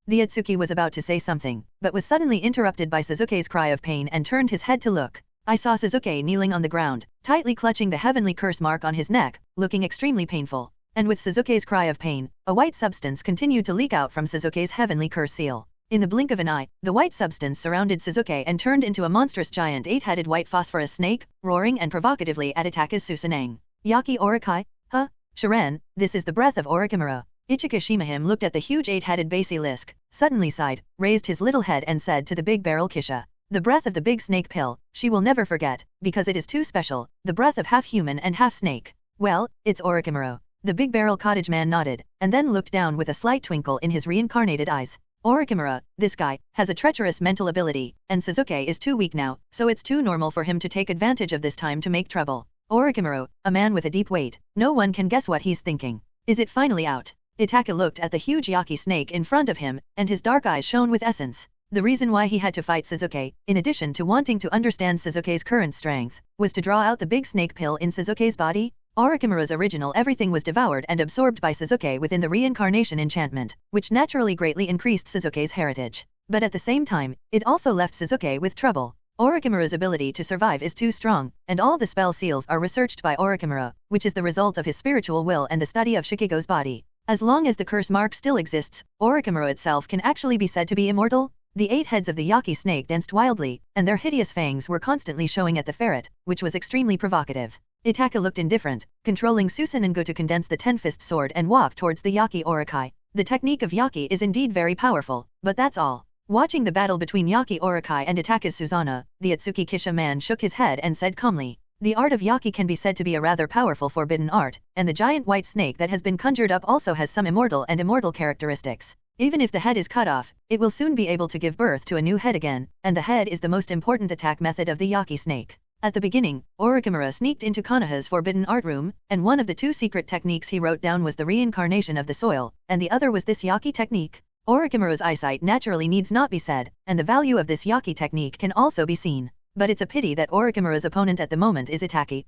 Ōtsutsuki was about to say something, but was suddenly interrupted by Sasuke's cry of pain and turned his head to look. I saw Sasuke kneeling on the ground, tightly clutching the heavenly curse mark on his neck, looking extremely painful. And with Sasuke's cry of pain, a white substance continued to leak out from Sasuke's heavenly curse seal. In the blink of an eye, the white substance surrounded Sasuke and turned into a monstrous giant 8-headed white phosphorus snake, roaring and provocatively at Itachi's Susanang. Yaki Orokai? Huh? Sharan, this is the breath of Orochimaru. Ichika Shimahim looked at the huge 8-headed basilisk, suddenly sighed, raised his little head and said to the big barrel Kisha. The breath of the big snake pill, she will never forget, because it is too special, the breath of half human and half snake. Well, it's Orochimaru. The big barrel cottage man nodded, and then looked down with a slight twinkle in his reincarnated eyes. Orochimaru, this guy, has a treacherous mental ability, and Sasuke is too weak now, so it's too normal for him to take advantage of this time to make trouble. Orochimaru, a man with a deep weight, no one can guess what he's thinking. Is it finally out? Itachi looked at the huge Yaki snake in front of him, and his dark eyes shone with essence. The reason why he had to fight Sasuke, in addition to wanting to understand Sasuke's current strength, was to draw out the big snake pill in Sasuke's body. Orochimaru's original everything was devoured and absorbed by Sasuke within the reincarnation enchantment, which naturally greatly increased Sasuke's heritage. But at the same time, it also left Sasuke with trouble. Orochimaru's ability to survive is too strong, and all the spell seals are researched by Orochimaru, which is the result of his spiritual will and the study of Shikigo's body. As long as the curse mark still exists, Orochimaru itself can actually be said to be immortal. The 8 heads of the Yaki snake danced wildly, and their hideous fangs were constantly showing at the ferret, which was extremely provocative. Itachi looked indifferent, controlling Susanoo to condense the 10-fist sword and walk towards the Yaki Orokai. The technique of Yaki is indeed very powerful, but that's all. Watching the battle between Yaki Orokai and Itachi's Susanoo, the Ōtsutsuki Kisha man shook his head and said calmly, the art of Yaki can be said to be a rather powerful forbidden art, and the giant white snake that has been conjured up also has some immortal and immortal characteristics. Even if the head is cut off, it will soon be able to give birth to a new head again, and the head is the most important attack method of the Yaki snake. At the beginning, Orochimaru sneaked into Konoha's forbidden art room, and one of the 2 secret techniques he wrote down was the reincarnation of the soil, and the other was this Yaki technique. Orochimaru's eyesight naturally needs not be said, and the value of this Yaki technique can also be seen. But it's a pity that Orochimaru's opponent at the moment is Itachi,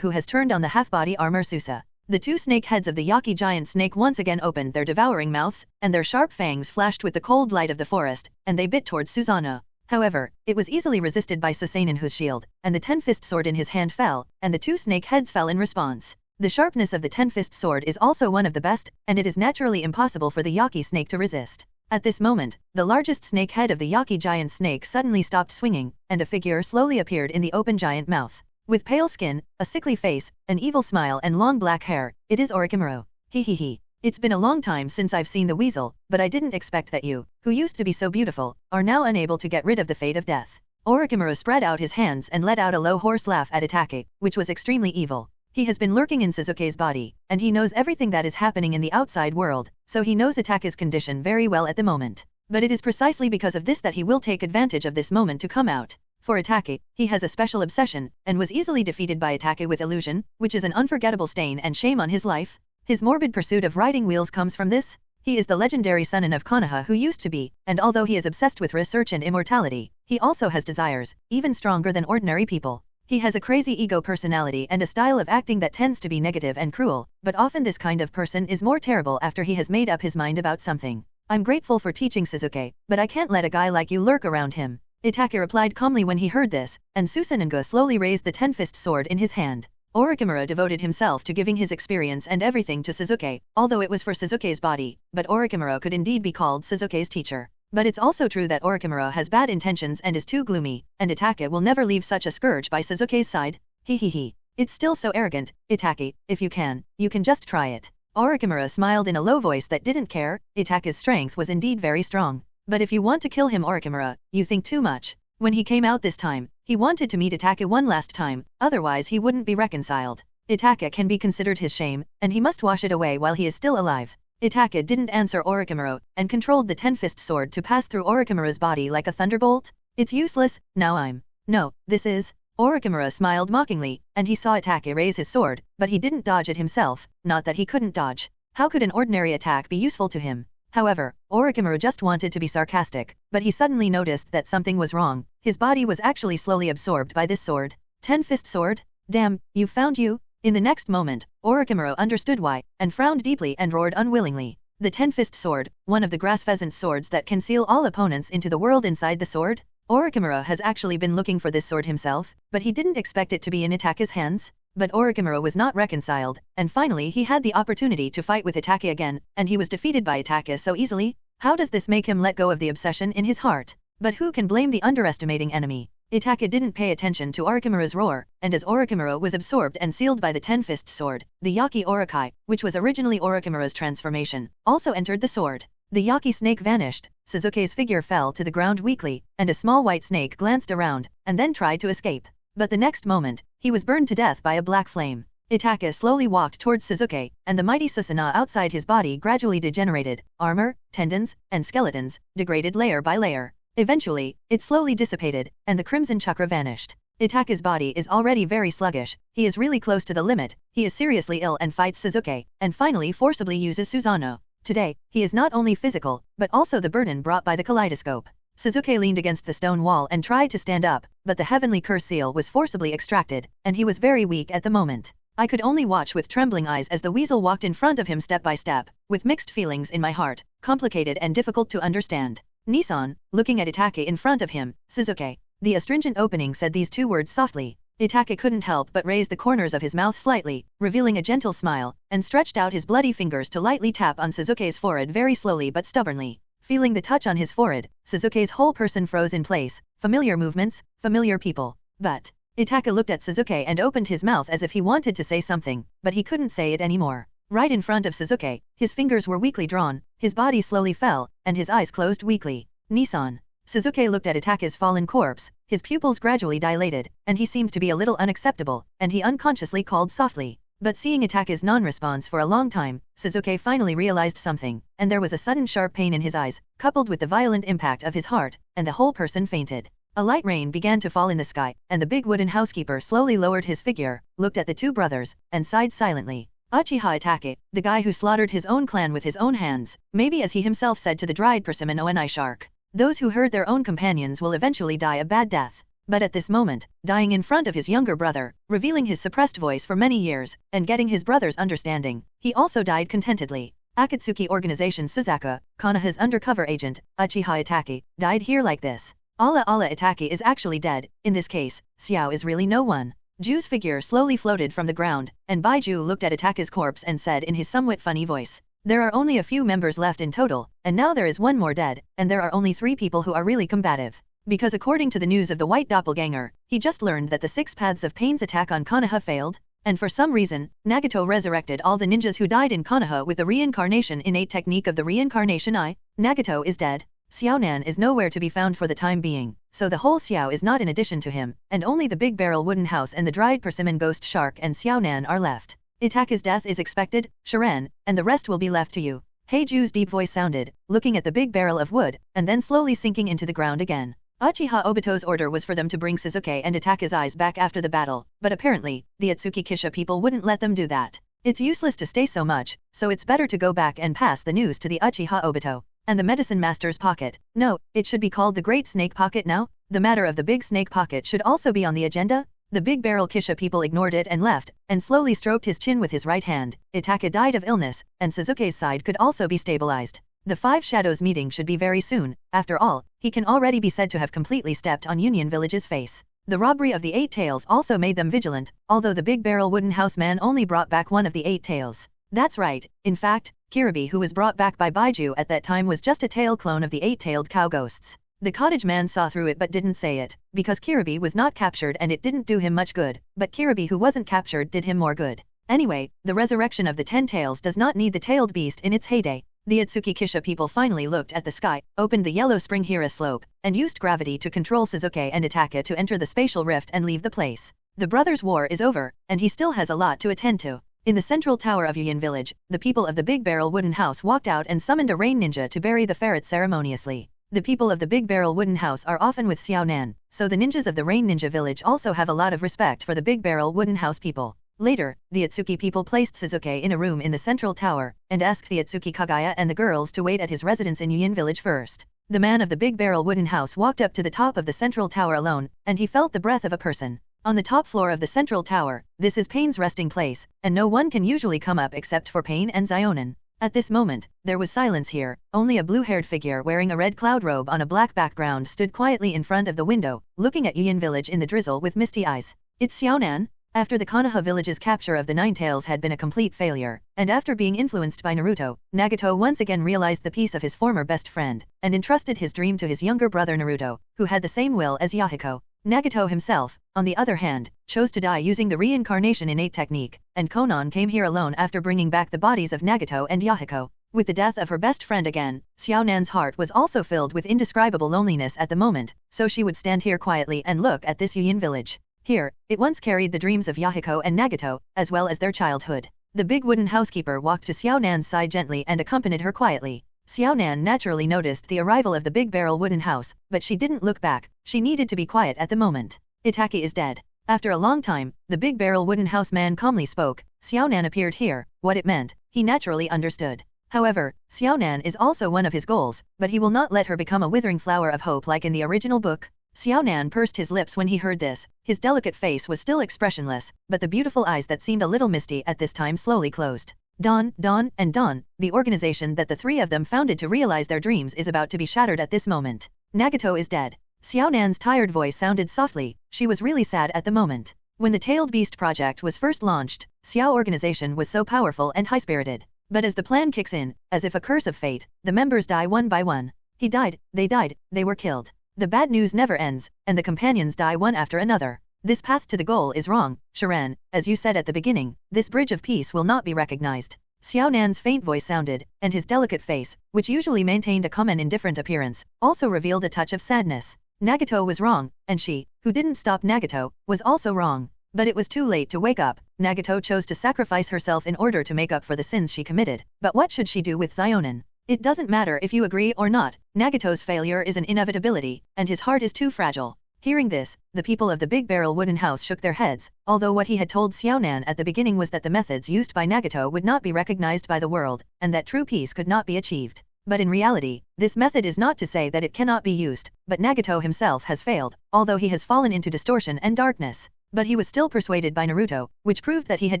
who has turned on the half-body armor Susa. The 2 snake heads of the Yaki giant snake once again opened their devouring mouths, and their sharp fangs flashed with the cold light of the forest, and they bit towards Susanoo. However, it was easily resisted by Susanoo's shield, and the 10-fist sword in his hand fell, and the 2 snake heads fell in response. The sharpness of the 10-fist sword is also one of the best, and it is naturally impossible for the Yaki snake to resist. At this moment, the largest snake head of the Yaki giant snake suddenly stopped swinging, and a figure slowly appeared in the open giant mouth. With pale skin, a sickly face, an evil smile and long black hair, it is Orochimaru. He. It's been a long time since I've seen the weasel, but I didn't expect that you, who used to be so beautiful, are now unable to get rid of the fate of death. Orochimaru spread out his hands and let out a low hoarse laugh at Itachi, which was extremely evil. He has been lurking in Sasuke's body, and he knows everything that is happening in the outside world, so he knows Itachi's condition very well at the moment. But it is precisely because of this that he will take advantage of this moment to come out. For Itachi, he has a special obsession, and was easily defeated by Itachi with illusion, which is an unforgettable stain and shame on his life. His morbid pursuit of riding wheels comes from this. He is the legendary Sunin of Konoha who used to be, and although he is obsessed with research and immortality, he also has desires, even stronger than ordinary people. He has a crazy ego personality and a style of acting that tends to be negative and cruel, but often this kind of person is more terrible after he has made up his mind about something. I'm grateful for teaching Sasuke, but I can't let a guy like you lurk around him. Itachi replied calmly when he heard this, and Susananga slowly raised the 10-fist sword in his hand. Orochimaru devoted himself to giving his experience and everything to Sasuke, although it was for Sasuke's body, but Orochimaru could indeed be called Sasuke's teacher. But it's also true that Orochimaru has bad intentions and is too gloomy, and Itachi will never leave such a scourge by Sasuke's side. He. It's still so arrogant, Itachi, if you can just try it. Orochimaru smiled in a low voice that didn't care. Itachi's strength was indeed very strong. But if you want to kill him Orochimaru, you think too much. When he came out this time, he wanted to meet Itachi one last time, otherwise he wouldn't be reconciled. Itachi can be considered his shame, and he must wash it away while he is still alive. Itachi didn't answer Orochimaru, and controlled the 10-fist sword to pass through Orochimaru's body like a thunderbolt. It's useless, No, this is... Orochimaru smiled mockingly, and he saw Itachi raise his sword, but he didn't dodge it himself, not that he couldn't dodge. How could an ordinary attack be useful to him? However, Orochimaru just wanted to be sarcastic, but he suddenly noticed that something was wrong. His body was actually slowly absorbed by this sword. 10-fist sword? Damn, you found you? In the next moment, Orochimaru understood why, and frowned deeply and roared unwillingly. The 10-fist sword, one of the grass pheasant swords that can seal all opponents into the world inside the sword? Orochimaru has actually been looking for this sword himself, but he didn't expect it to be in Itachi's hands. But Orochimaru was not reconciled, and finally he had the opportunity to fight with Itachi again, and he was defeated by Itachi so easily. How does this make him let go of the obsession in his heart? But who can blame the underestimating enemy? Itachi didn't pay attention to Orochimaru's roar, and as Orochimaru was absorbed and sealed by the 10-fist sword, the Yaki Orokai, which was originally Orochimaru's transformation, also entered the sword. The Yaki snake vanished, Sasuke's figure fell to the ground weakly, and a small white snake glanced around, and then tried to escape. But the next moment, he was burned to death by a black flame. Itachi slowly walked towards Sasuke, and the mighty Susanoo outside his body gradually degenerated. Armor, tendons, and skeletons degraded layer by layer. Eventually, it slowly dissipated, and the crimson chakra vanished. Itachi's body is already very sluggish, he is really close to the limit, he is seriously ill and fights Sasuke, and finally forcibly uses Susanoo. Today, he is not only physical, but also the burden brought by the kaleidoscope. Sasuke leaned against the stone wall and tried to stand up, but the heavenly curse seal was forcibly extracted, and he was very weak at the moment. I could only watch with trembling eyes as the weasel walked in front of him step by step, with mixed feelings in my heart, complicated and difficult to understand. Nissan, looking at Itachi in front of him, Sasuke. The astringent opening said these two words softly. Itachi couldn't help but raise the corners of his mouth slightly, revealing a gentle smile, and stretched out his bloody fingers to lightly tap on Sasuke's forehead very slowly but stubbornly. Feeling the touch on his forehead, Sasuke's whole person froze in place. Familiar movements, familiar people. But Itachi looked at Sasuke and opened his mouth as if he wanted to say something, but he couldn't say it anymore. Right in front of Sasuke, his fingers were weakly drawn, his body slowly fell, and his eyes closed weakly. Nissan. Sasuke looked at Itachi's fallen corpse, his pupils gradually dilated, and he seemed to be a little unacceptable, and he unconsciously called softly. But seeing Itachi's non-response for a long time, Sasuke finally realized something, and there was a sudden sharp pain in his eyes, coupled with the violent impact of his heart, and the whole person fainted. A light rain began to fall in the sky, and the big wooden housekeeper slowly lowered his figure, looked at the two brothers, and sighed silently. Uchiha Itachi, the guy who slaughtered his own clan with his own hands, maybe as he himself said to the dried persimmon Oni shark. Those who hurt their own companions will eventually die a bad death. But at this moment, dying in front of his younger brother, revealing his suppressed voice for many years, and getting his brother's understanding, he also died contentedly. Akatsuki Organization Suzaku, Konoha's undercover agent, Uchiha Itachi, died here like this. Allah Itachi is actually dead. In this case, Xiao is really no one. Ju's figure slowly floated from the ground, and Baiju looked at Itachi's corpse and said in his somewhat funny voice, "There are only a few members left in total, and now there is one more dead, and there are only 3 people who are really combative." because according to the news of the White Doppelganger, he just learned that the 6 Paths of Pain's attack on Konoha failed, and for some reason, Nagato resurrected all the ninjas who died in Konoha with the reincarnation innate technique of the Reincarnation Eye. Nagato is dead. Xiaonan is nowhere to be found for the time being, so the whole Xiao is not in addition to him, and only the Big Barrel Wooden House and the dried persimmon ghost shark and Xiaonan are left. Itake's death is expected, Shiran, and the rest will be left to you. Heiju's deep voice sounded, looking at the big barrel of wood, and then slowly sinking into the ground again. Uchiha Obito's order was for them to bring Sasuke and Itake's eyes back after the battle, but apparently, the Ōtsutsuki Kisha people wouldn't let them do that. It's useless to stay so much, so it's better to go back and pass the news to the Uchiha Obito. And the medicine master's pocket. No, it should be called the Great Snake Pocket now. The matter of the Big Snake Pocket should also be on the agenda. The Big Barrel Kisha people ignored it and left, and slowly stroked his chin with his right hand. Itake died of illness, and Sasuke's side could also be stabilized. The 5 Shadows meeting should be very soon. After all, he can already be said to have completely stepped on Union Village's face. The robbery of the 8 tails also made them vigilant, although the Big Barrel Wooden House man only brought back one of the 8 tails. That's right. In fact, Kiribi, who was brought back by Baiju at that time, was just a tail clone of the 8-tailed cow ghosts. The cottage man saw through it but didn't say it, because Kiribi was not captured and it didn't do him much good, but Kiribi who wasn't captured did him more good. Anyway, the resurrection of the 10 tails does not need the tailed beast in its heyday. The Ōtsutsuki Kisha people finally looked at the sky, opened the yellow spring Hira slope, and used gravity to control Sasuke and Itake to enter the spatial rift and leave the place. The brothers' war is over, and he still has a lot to attend to. In the central tower of Union Village, the people of the Big Barrel Wooden House walked out and summoned a rain ninja to bury the ferret ceremoniously. The people of the Big Barrel Wooden House are often with Xiaonan, so the ninjas of the Rain Ninja Village also have a lot of respect for the Big Barrel Wooden House people. Later, the Ōtsutsuki people placed Sasuke in a room in the central tower, and asked the Ōtsutsuki Kaguya and the girls to wait at his residence in Union Village first. The man of the Big Barrel Wooden House walked up to the top of the central tower alone, and he felt the breath of a person. On the top floor of the central tower, this is Pain's resting place, and no one can usually come up except for Pain and Xionin. At this moment, there was silence here. Only a blue-haired figure wearing a red cloud robe on a black background stood quietly in front of the window, looking at Union Village in the drizzle with misty eyes. It's Xiaonan. After the Konoha village's capture of the 9 tails had been a complete failure, and after being influenced by Naruto, Nagato once again realized the peace of his former best friend, and entrusted his dream to his younger brother Naruto, who had the same will as Yahiko. Nagato himself, on the other hand, chose to die using the reincarnation innate technique, and Conan came here alone after bringing back the bodies of Nagato and Yahiko. With the death of her best friend again, Xiaonan's heart was also filled with indescribable loneliness at the moment, so she would stand here quietly and look at this Union Village. Here, it once carried the dreams of Yahiko and Nagato, as well as their childhood. The big wooden housekeeper walked to Xiaonan's side gently and accompanied her quietly. Xiaonan naturally noticed the arrival of the Big Barrel Wooden House, but she didn't look back. She needed to be quiet at the moment. Itake is dead. After a long time, the Big Barrel Wooden House man calmly spoke. Xiaonan appeared here. What it meant, he naturally understood. However, Xiaonan is also one of his goals, but he will not let her become a withering flower of hope like in the original book. Xiaonan pursed his lips when he heard this. His delicate face was still expressionless, but the beautiful eyes that seemed a little misty at this time slowly closed. Dawn, and Dawn, the organization that the 3 of them founded to realize their dreams is about to be shattered at this moment. Nagato is dead. Xiaonan's tired voice sounded softly. She was really sad at the moment. When the Tailed Beast project was first launched, Xiao organization was so powerful and high-spirited. But as the plan kicks in, as if a curse of fate, the members die one by one. He died, they were killed. The bad news never ends, and the companions die one after another. This path to the goal is wrong, Shiran, as you said at the beginning, this bridge of peace will not be recognized. Xiaonan's faint voice sounded, and his delicate face, which usually maintained a calm and indifferent appearance, also revealed a touch of sadness. Nagato was wrong, and she, who didn't stop Nagato, was also wrong. But it was too late to wake up. Nagato chose to sacrifice herself in order to make up for the sins she committed. But what should she do with Xionin? It doesn't matter if you agree or not, Nagato's failure is an inevitability, and his heart is too fragile. Hearing this, the people of the Big Barrel Wooden House shook their heads, although what he had told Xiaonan at the beginning was that the methods used by Nagato would not be recognized by the world, and that true peace could not be achieved. But in reality, this method is not to say that it cannot be used, but Nagato himself has failed, although he has fallen into distortion and darkness. But he was still persuaded by Naruto, which proved that he had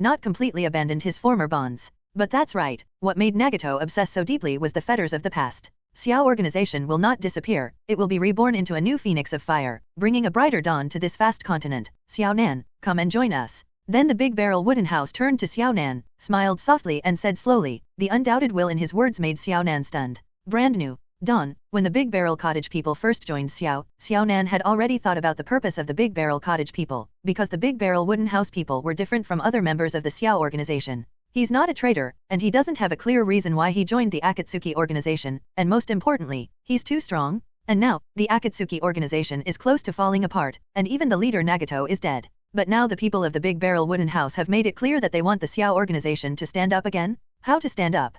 not completely abandoned his former bonds. But that's right, what made Nagato obsess so deeply was the fetters of the past. Xiao organization will not disappear, it will be reborn into a new phoenix of fire, bringing a brighter dawn to this vast continent. Xiaonan, come and join us. Then the Big Barrel Wooden House turned to Xiaonan, smiled softly and said slowly, the undoubted will in his words made Xiaonan stunned. Brand new. Dawn, when the Big Barrel Cottage people first joined Xiaonan had already thought about the purpose of the Big Barrel Cottage people, because the Big Barrel Wooden House people were different from other members of the Xiao organization. He's not a traitor, and he doesn't have a clear reason why he joined the Akatsuki organization, and most importantly, he's too strong. And now, the Akatsuki organization is close to falling apart, and even the leader Nagato is dead. But now the people of the Big Barrel Wooden House have made it clear that they want the Xiao organization to stand up again. How to stand up?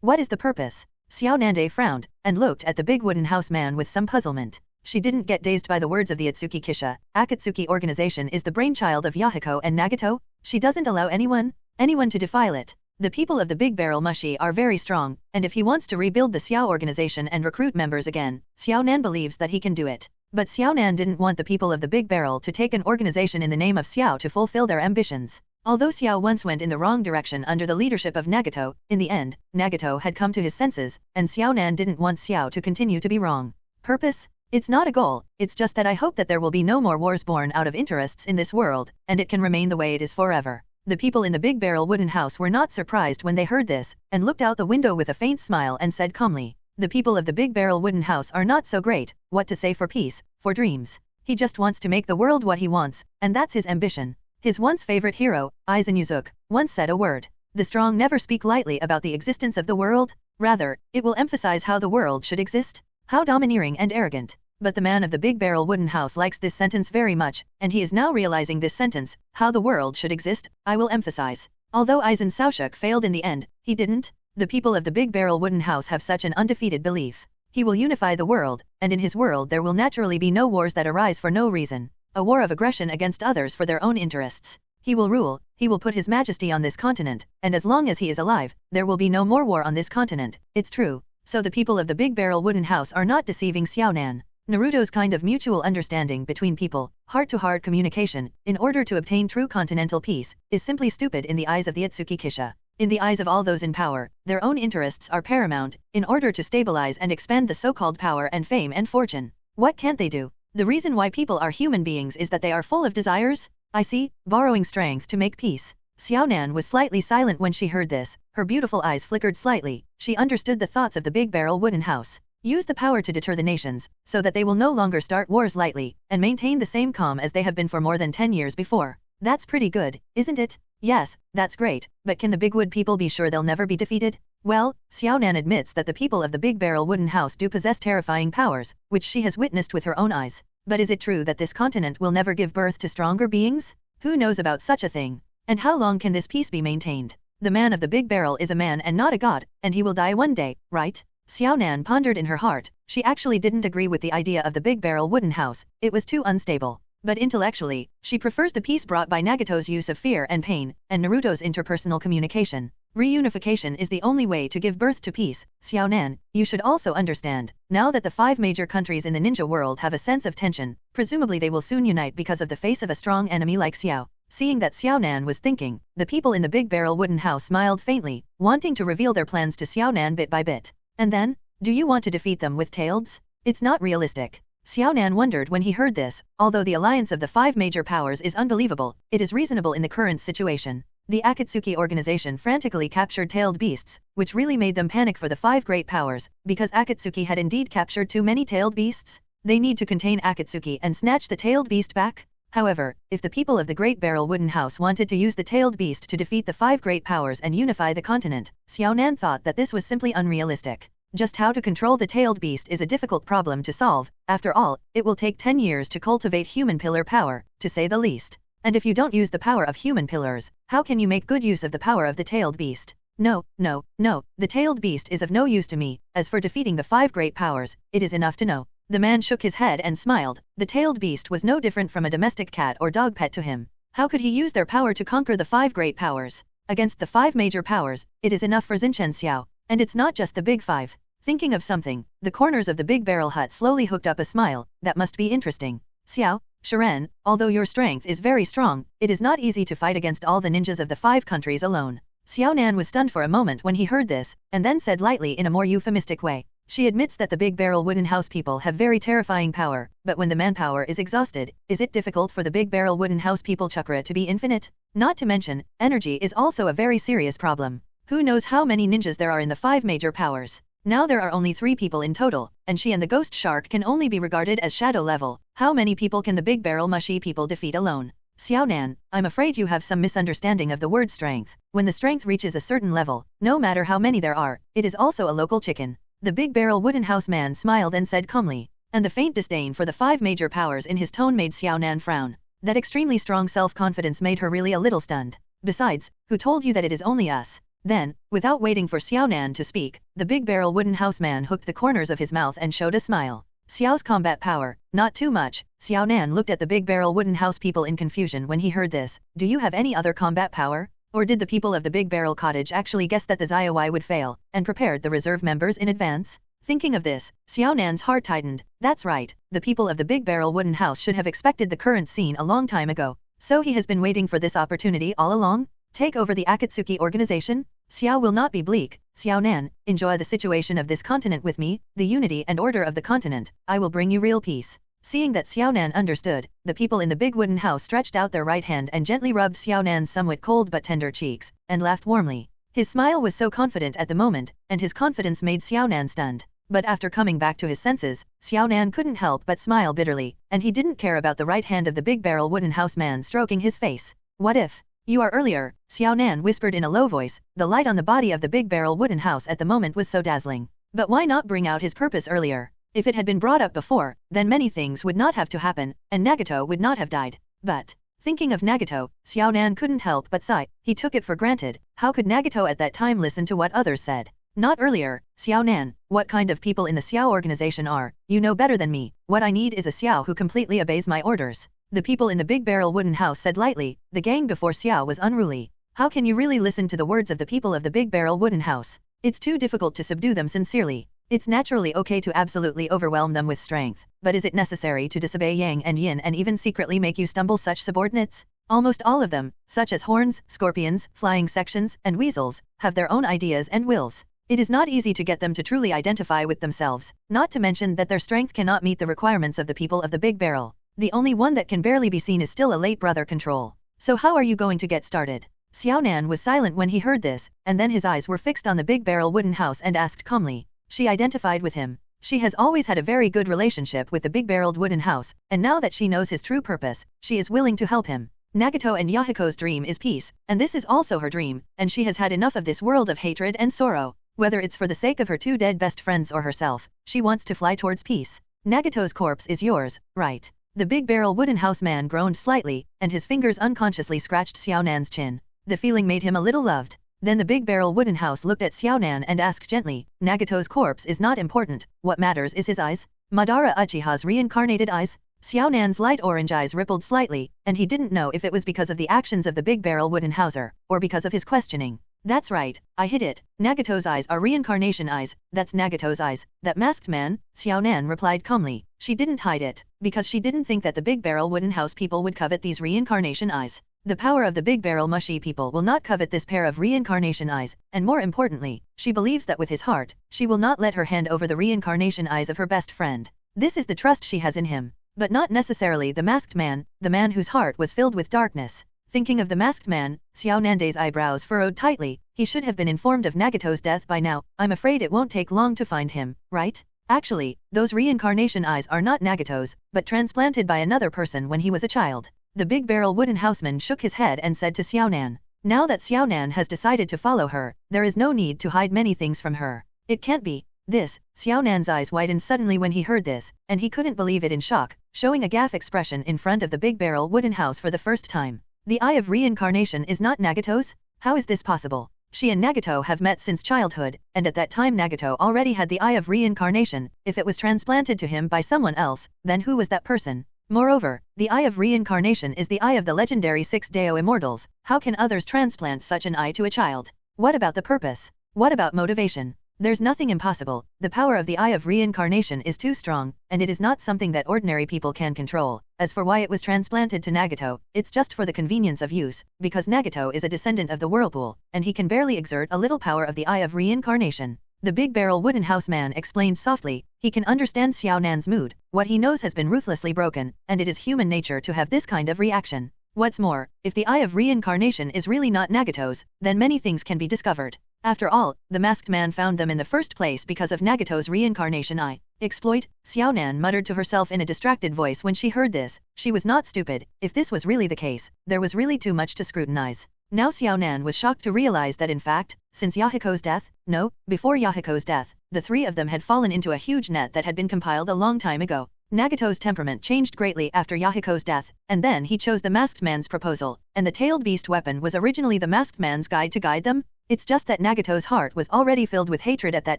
What is the purpose? Xiaonande frowned, and looked at the big wooden house man with some puzzlement. She didn't get dazed by the words of the Ōtsutsuki Kisha. Akatsuki organization is the brainchild of Yahiko and Nagato. She doesn't allow anyone to defile it. The people of the Big Barrel Mushi are very strong, and if he wants to rebuild the Xiao organization and recruit members again, Xiaonan believes that he can do it. But Xiaonan didn't want the people of the Big Barrel to take an organization in the name of Xiao to fulfill their ambitions. Although Xiao once went in the wrong direction under the leadership of Nagato, in the end, Nagato had come to his senses, and Xiaonan didn't want Xiao to continue to be wrong. Purpose? It's not a goal, it's just that I hope that there will be no more wars born out of interests in this world, and it can remain the way it is forever. The people in the Big Barrel Wooden House were not surprised when they heard this, and looked out the window with a faint smile and said calmly, "The people of the Big Barrel Wooden House are not so great, what to say for peace, for dreams. He just wants to make the world what he wants, and that's his ambition." His once favorite hero, Aizen Yuzuki, once said a word. The strong never speak lightly about the existence of the world, rather, it will emphasize how the world should exist. How domineering and arrogant. But the man of the Big Barrel Wooden House likes this sentence very much, and he is now realizing this sentence, how the world should exist, I will emphasize. Although Aizen Saoshuk failed in the end, he didn't. The people of the Big Barrel Wooden House have such an undefeated belief. He will unify the world, and in his world there will naturally be no wars that arise for no reason. A war of aggression against others for their own interests. He will rule, he will put his majesty on this continent, and as long as he is alive, there will be no more war on this continent, it's true. So the people of the Big Barrel Wooden House are not deceiving Xiaonan. Naruto's kind of mutual understanding between people, heart-to-heart communication, in order to obtain true continental peace, is simply stupid in the eyes of the Ōtsutsuki Kisha. In the eyes of all those in power, their own interests are paramount, in order to stabilize and expand the so-called power and fame and fortune. What can't they do? The reason why people are human beings is that they are full of desires. I see, borrowing strength to make peace. Xiaonan was slightly silent when she heard this, her beautiful eyes flickered slightly, she understood the thoughts of the Big Barrel Wooden House. Use the power to deter the nations, so that they will no longer start wars lightly, and maintain the same calm as they have been for more than 10 years before. That's pretty good, isn't it? Yes, that's great, but can the Big Wood people be sure they'll never be defeated? Well, Xiaonan admits that the people of the Big Barrel Wooden House do possess terrifying powers, which she has witnessed with her own eyes. But is it true that this continent will never give birth to stronger beings? Who knows about such a thing? And how long can this peace be maintained? The man of the Big Barrel is a man and not a god, and he will die one day, right? Xiaonan pondered in her heart. She actually didn't agree with the idea of the Big Barrel Wooden House, it was too unstable. But intellectually, she prefers the peace brought by Nagato's use of fear and pain, and Naruto's interpersonal communication. Reunification is the only way to give birth to peace. Xiaonan, you should also understand, now that the 5 major countries in the ninja world have a sense of tension, presumably they will soon unite because of the face of a strong enemy like Xiao. Seeing that Xiaonan was thinking, the people in the Big Barrel Wooden House smiled faintly, wanting to reveal their plans to Xiaonan bit by bit. And then? Do you want to defeat them with tails? It's not realistic. Xiaonan wondered when he heard this, although the alliance of the 5 major powers is unbelievable, it is reasonable in the current situation. The Akatsuki organization frantically captured tailed beasts, which really made them panic for the 5 great powers, because Akatsuki had indeed captured too many tailed beasts. They need to contain Akatsuki and snatch the tailed beast back. However, if the people of the Great Barrel Wooden House wanted to use the tailed beast to defeat the 5 great powers and unify the continent, Xiaonan thought that this was simply unrealistic. Just how to control the tailed beast is a difficult problem to solve. After all, it will take 10 years to cultivate human pillar power, to say the least. And if you don't use the power of human pillars, how can you make good use of the power of the tailed beast? No, the tailed beast is of no use to me. As for defeating the 5 great powers, it is enough to know. The man shook his head and smiled. The tailed beast was no different from a domestic cat or dog pet to him. How could he use their power to conquer the 5 great powers? Against the 5 major powers, it is enough for Xinchen Xiao. And it's not just the big 5. Thinking of something, the corners of the Big Barrel hut slowly hooked up a smile. That must be interesting. Xiao, Shiren, although your strength is very strong, it is not easy to fight against all the ninjas of the 5 countries alone. Xiaonan was stunned for a moment when he heard this, and then said lightly in a more euphemistic way. She admits that the Big Barrel Wooden House people have very terrifying power, but when the manpower is exhausted, is it difficult for the Big Barrel Wooden House people chakra to be infinite? Not to mention, energy is also a very serious problem. Who knows how many ninjas there are in the 5 major powers? Now there are only 3 people in total, and she and the ghost shark can only be regarded as shadow level. How many people can the big barrel mushy people defeat alone? Xiaonan, I'm afraid you have some misunderstanding of the word strength. When the strength reaches a certain level, no matter how many there are, it is also a local chicken. The big barrel wooden house man smiled and said calmly, and the faint disdain for the 5 major powers in his tone made Xiaonan frown. That extremely strong self-confidence made her really a little stunned. Besides, who told you that it is only us? Then, without waiting for Xiaonan to speak, the big barrel wooden house man hooked the corners of his mouth and showed a smile. Xiao's combat power, not too much. Xiaonan looked at the big barrel wooden house people in confusion when he heard this. Do you have any other combat power? Or did the people of the big barrel cottage actually guess that the Zaioi would fail, and prepared the reserve members in advance? Thinking of this, Xiaonan's heart tightened. That's right, the people of the big barrel wooden house should have expected the current scene a long time ago. So he has been waiting for this opportunity all along? Take over the Akatsuki organization? Xiao will not be bleak. Xiaonan, enjoy the situation of this continent with me, the unity and order of the continent. I will bring you real peace. Seeing that Xiaonan understood, the people in the big wooden house stretched out their right hand and gently rubbed Xiaonan's somewhat cold but tender cheeks, and laughed warmly. His smile was so confident at the moment, and his confidence made Xiaonan stunned. But after coming back to his senses, Xiaonan couldn't help but smile bitterly, and he didn't care about the right hand of the big barrel wooden house man stroking his face. What if you are earlier? Xiaonan whispered in a low voice. The light on the body of the big barrel wooden house at the moment was so dazzling. But why not bring out his purpose earlier? If it had been brought up before, then many things would not have to happen, and Nagato would not have died. But, thinking of Nagato, Xiaonan couldn't help but sigh. He took it for granted. How could Nagato at that time listen to what others said? Not earlier. Xiaonan, what kind of people in the Xiao organization are? You know better than me. What I need is a Xiao who completely obeys my orders. The people in the big barrel wooden house said lightly. The gang before Xiao was unruly. How can you really listen to the words of the people of the big barrel wooden house? It's too difficult to subdue them sincerely. It's naturally okay to absolutely overwhelm them with strength, but is it necessary to disobey Yang and Yin and even secretly make you stumble such subordinates? Almost all of them, such as horns, scorpions, flying sections, and weasels, have their own ideas and wills. It is not easy to get them to truly identify with themselves, not to mention that their strength cannot meet the requirements of the people of the big barrel. The only one that can barely be seen is still a late brother control. So how are you going to get started? Xiaonan was silent when he heard this, and then his eyes were fixed on the big barrel wooden house and asked calmly. She identified with him. She has always had a very good relationship with the big barreled wooden house, and now that she knows his true purpose, she is willing to help him. Nagato and Yahiko's dream is peace, and this is also her dream, and she has had enough of this world of hatred and sorrow. Whether it's for the sake of her 2 dead best friends or herself, she wants to fly towards peace. Nagato's corpse is yours, right? The big barrel wooden house man groaned slightly, and his fingers unconsciously scratched Xiaonan's chin. The feeling made him a little loved. Then the big barrel wooden house looked at Xiaonan and asked gently, Nagato's corpse is not important, what matters is his eyes? Madara Uchiha's reincarnated eyes? Xiaonan's light orange eyes rippled slightly, and he didn't know if it was because of the actions of the big barrel wooden houser, or because of his questioning. That's right, I hit it. Nagato's eyes are reincarnation eyes. That's Nagato's eyes. That masked man? Xiaonan replied calmly. She didn't hide it, because she didn't think that the big barrel wooden house people would covet these reincarnation eyes. The power of the big barrel mushy people will not covet this pair of reincarnation eyes, and more importantly, she believes that with his heart, she will not let her hand over the reincarnation eyes of her best friend. This is the trust she has in him. But not necessarily the masked man, the man whose heart was filled with darkness. Thinking of the masked man, Xiaonan's eyebrows furrowed tightly. He should have been informed of Nagato's death by now. I'm afraid it won't take long to find him, right? Actually, those reincarnation eyes are not Nagato's, but transplanted by another person when he was a child. The big barrel wooden houseman shook his head and said to Xiaonan. Now that Xiaonan has decided to follow her, there is no need to hide many things from her. It can't be. This, Xiaonan's eyes widened suddenly when he heard this, and he couldn't believe it in shock, showing a gaff expression in front of the big barrel wooden house for the first time. The eye of reincarnation is not Nagato's? How is this possible? She and Nagato have met since childhood, and at that time Nagato already had the eye of reincarnation. If it was transplanted to him by someone else, then who was that person? Moreover, the eye of reincarnation is the eye of the legendary 6 Dao immortals. How can others transplant such an eye to a child? What about the purpose? What about motivation? There's nothing impossible. The power of the eye of reincarnation is too strong, and it is not something that ordinary people can control. As for why it was transplanted to Nagato, it's just for the convenience of use, because Nagato is a descendant of the whirlpool, and he can barely exert a little power of the eye of reincarnation. The big barrel wooden house man explained softly. He can understand Xiaonan's mood. What he knows has been ruthlessly broken, and it is human nature to have this kind of reaction. What's more, if the eye of reincarnation is really not Nagato's, then many things can be discovered. After all, the masked man found them in the first place because of Nagato's reincarnation eye. Exploit, Xiaonan muttered to herself in a distracted voice when she heard this. She was not stupid. If this was really the case, there was really too much to scrutinize. Now Xiaonan was shocked to realize that in fact, since Yahiko's death, no, before Yahiko's death, the three of them had fallen into a huge net that had been compiled a long time ago. Nagato's temperament changed greatly after Yahiko's death, and then he chose the masked man's proposal, and the tailed beast weapon was originally the masked man's guide to guide them. It's just that Nagato's heart was already filled with hatred at that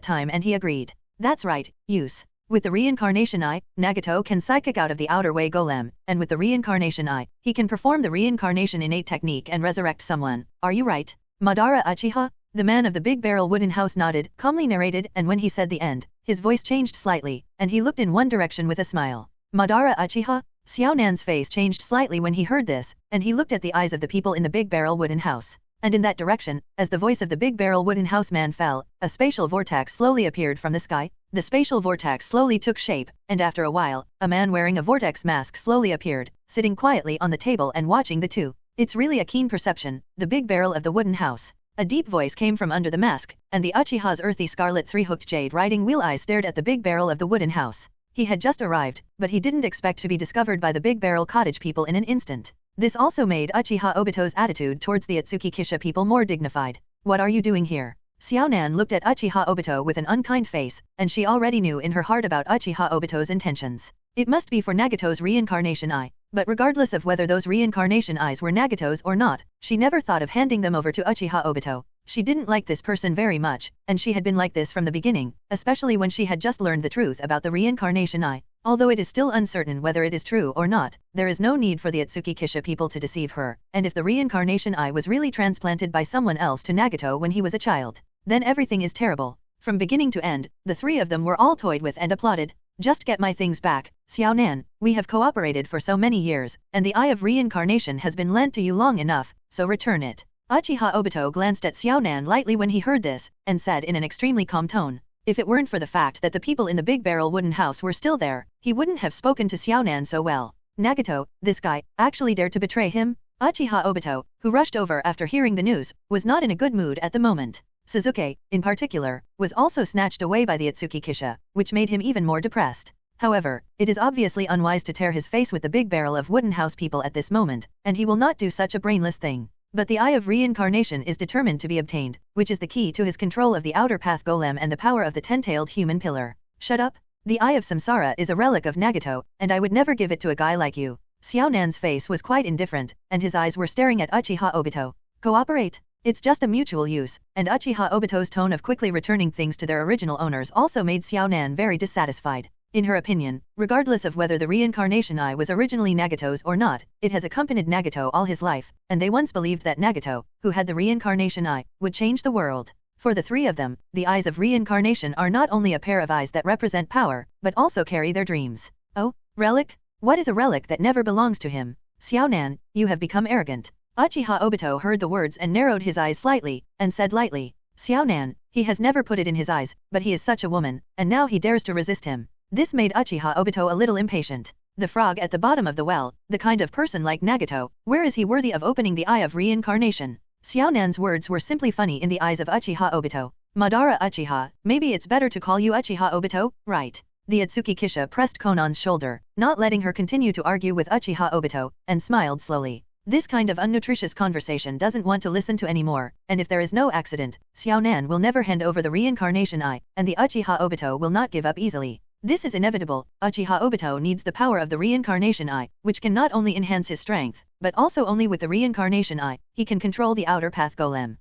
time and he agreed. That's right, use. With the reincarnation eye, Nagato can psychic out of the outer way golem, and with the reincarnation eye, he can perform the reincarnation innate technique and resurrect someone. Are you right? Madara Uchiha? The man of the big barrel wooden house nodded, calmly narrated, and when he said the end, his voice changed slightly, and he looked in one direction with a smile. Madara Uchiha? Xiaonan's face changed slightly when he heard this, and he looked at the eyes of the people in the big barrel wooden house. And in that direction, as the voice of the big barrel wooden house man fell, a spatial vortex slowly appeared from the sky. The spatial vortex slowly took shape, and after a while, a man wearing a vortex mask slowly appeared, sitting quietly on the table and watching the two. It's really a keen perception, the big barrel of the wooden house. A deep voice came from under the mask, and the Uchiha's earthy scarlet three-hooked jade riding wheel eyes stared at the big barrel of the wooden house. He had just arrived, but he didn't expect to be discovered by the big barrel cottage people in an instant. This also made Uchiha Obito's attitude towards the Ōtsutsuki Kisha people more dignified. What are you doing here? Xiaonan looked at Uchiha Obito with an unkind face, and she already knew in her heart about Uchiha Obito's intentions. It must be for Nagato's reincarnation eye, but regardless of whether those reincarnation eyes were Nagato's or not, she never thought of handing them over to Uchiha Obito. She didn't like this person very much, and she had been like this from the beginning, especially when she had just learned the truth about the reincarnation eye. Although it is still uncertain whether it is true or not, there is no need for the Ōtsutsuki Kisha people to deceive her, and if the reincarnation eye was really transplanted by someone else to Nagato when he was a child, then everything is terrible. From beginning to end, the three of them were all toyed with and applauded. Just get my things back, Xiaonan, we have cooperated for so many years, and the Eye of Reincarnation has been lent to you long enough, so return it. Uchiha Obito glanced at Xiaonan lightly when he heard this, and said in an extremely calm tone. If it weren't for the fact that the people in the big barrel wooden house were still there, he wouldn't have spoken to Xiaonan so well. Nagato, this guy, actually dared to betray him? Uchiha Obito, who rushed over after hearing the news, was not in a good mood at the moment. Sasuke, in particular, was also snatched away by the Ōtsutsuki Kisha, which made him even more depressed. However, it is obviously unwise to tear his face with the big barrel of wooden house people at this moment, and he will not do such a brainless thing. But the Eye of Reincarnation is determined to be obtained, which is the key to his control of the outer path golem and the power of the ten-tailed human pillar. Shut up. The Eye of Samsara is a relic of Nagato, and I would never give it to a guy like you. Xiaonan's face was quite indifferent, and his eyes were staring at Uchiha Obito. Cooperate? It's just a mutual use, and Uchiha Obito's tone of quickly returning things to their original owners also made Xiaonan very dissatisfied. In her opinion, regardless of whether the reincarnation eye was originally Nagato's or not, it has accompanied Nagato all his life, and they once believed that Nagato, who had the reincarnation eye, would change the world. For the three of them, the eyes of reincarnation are not only a pair of eyes that represent power, but also carry their dreams. Oh, relic? What is a relic that never belongs to him? Xiaonan, you have become arrogant. Uchiha Obito heard the words and narrowed his eyes slightly, and said lightly, Xiaonan, he has never put it in his eyes, but he is such a woman, and now he dares to resist him. This made Uchiha Obito a little impatient. The frog at the bottom of the well, the kind of person like Nagato, where is he worthy of opening the Eye of Reincarnation? Xiaonan's words were simply funny in the eyes of Uchiha Obito. Madara Uchiha, maybe it's better to call you Uchiha Obito, right? The Ōtsutsuki Kisha pressed Conan's shoulder, not letting her continue to argue with Uchiha Obito, and smiled slowly. This kind of unnutritious conversation doesn't want to listen to anymore, and if there is no accident, Xiaonan will never hand over the reincarnation eye, and the Uchiha Obito will not give up easily. This is inevitable. Uchiha Obito needs the power of the reincarnation eye, which can not only enhance his strength, but also only with the reincarnation eye, he can control the outer path golem.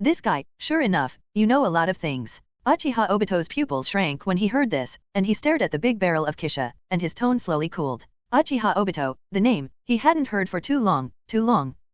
This guy, sure enough, you know a lot of things. Uchiha Obito's pupils shrank when he heard this, and he stared at the big barrel of Kisha, and his tone slowly cooled. Uchiha Obito, the name, he hadn't heard for too long,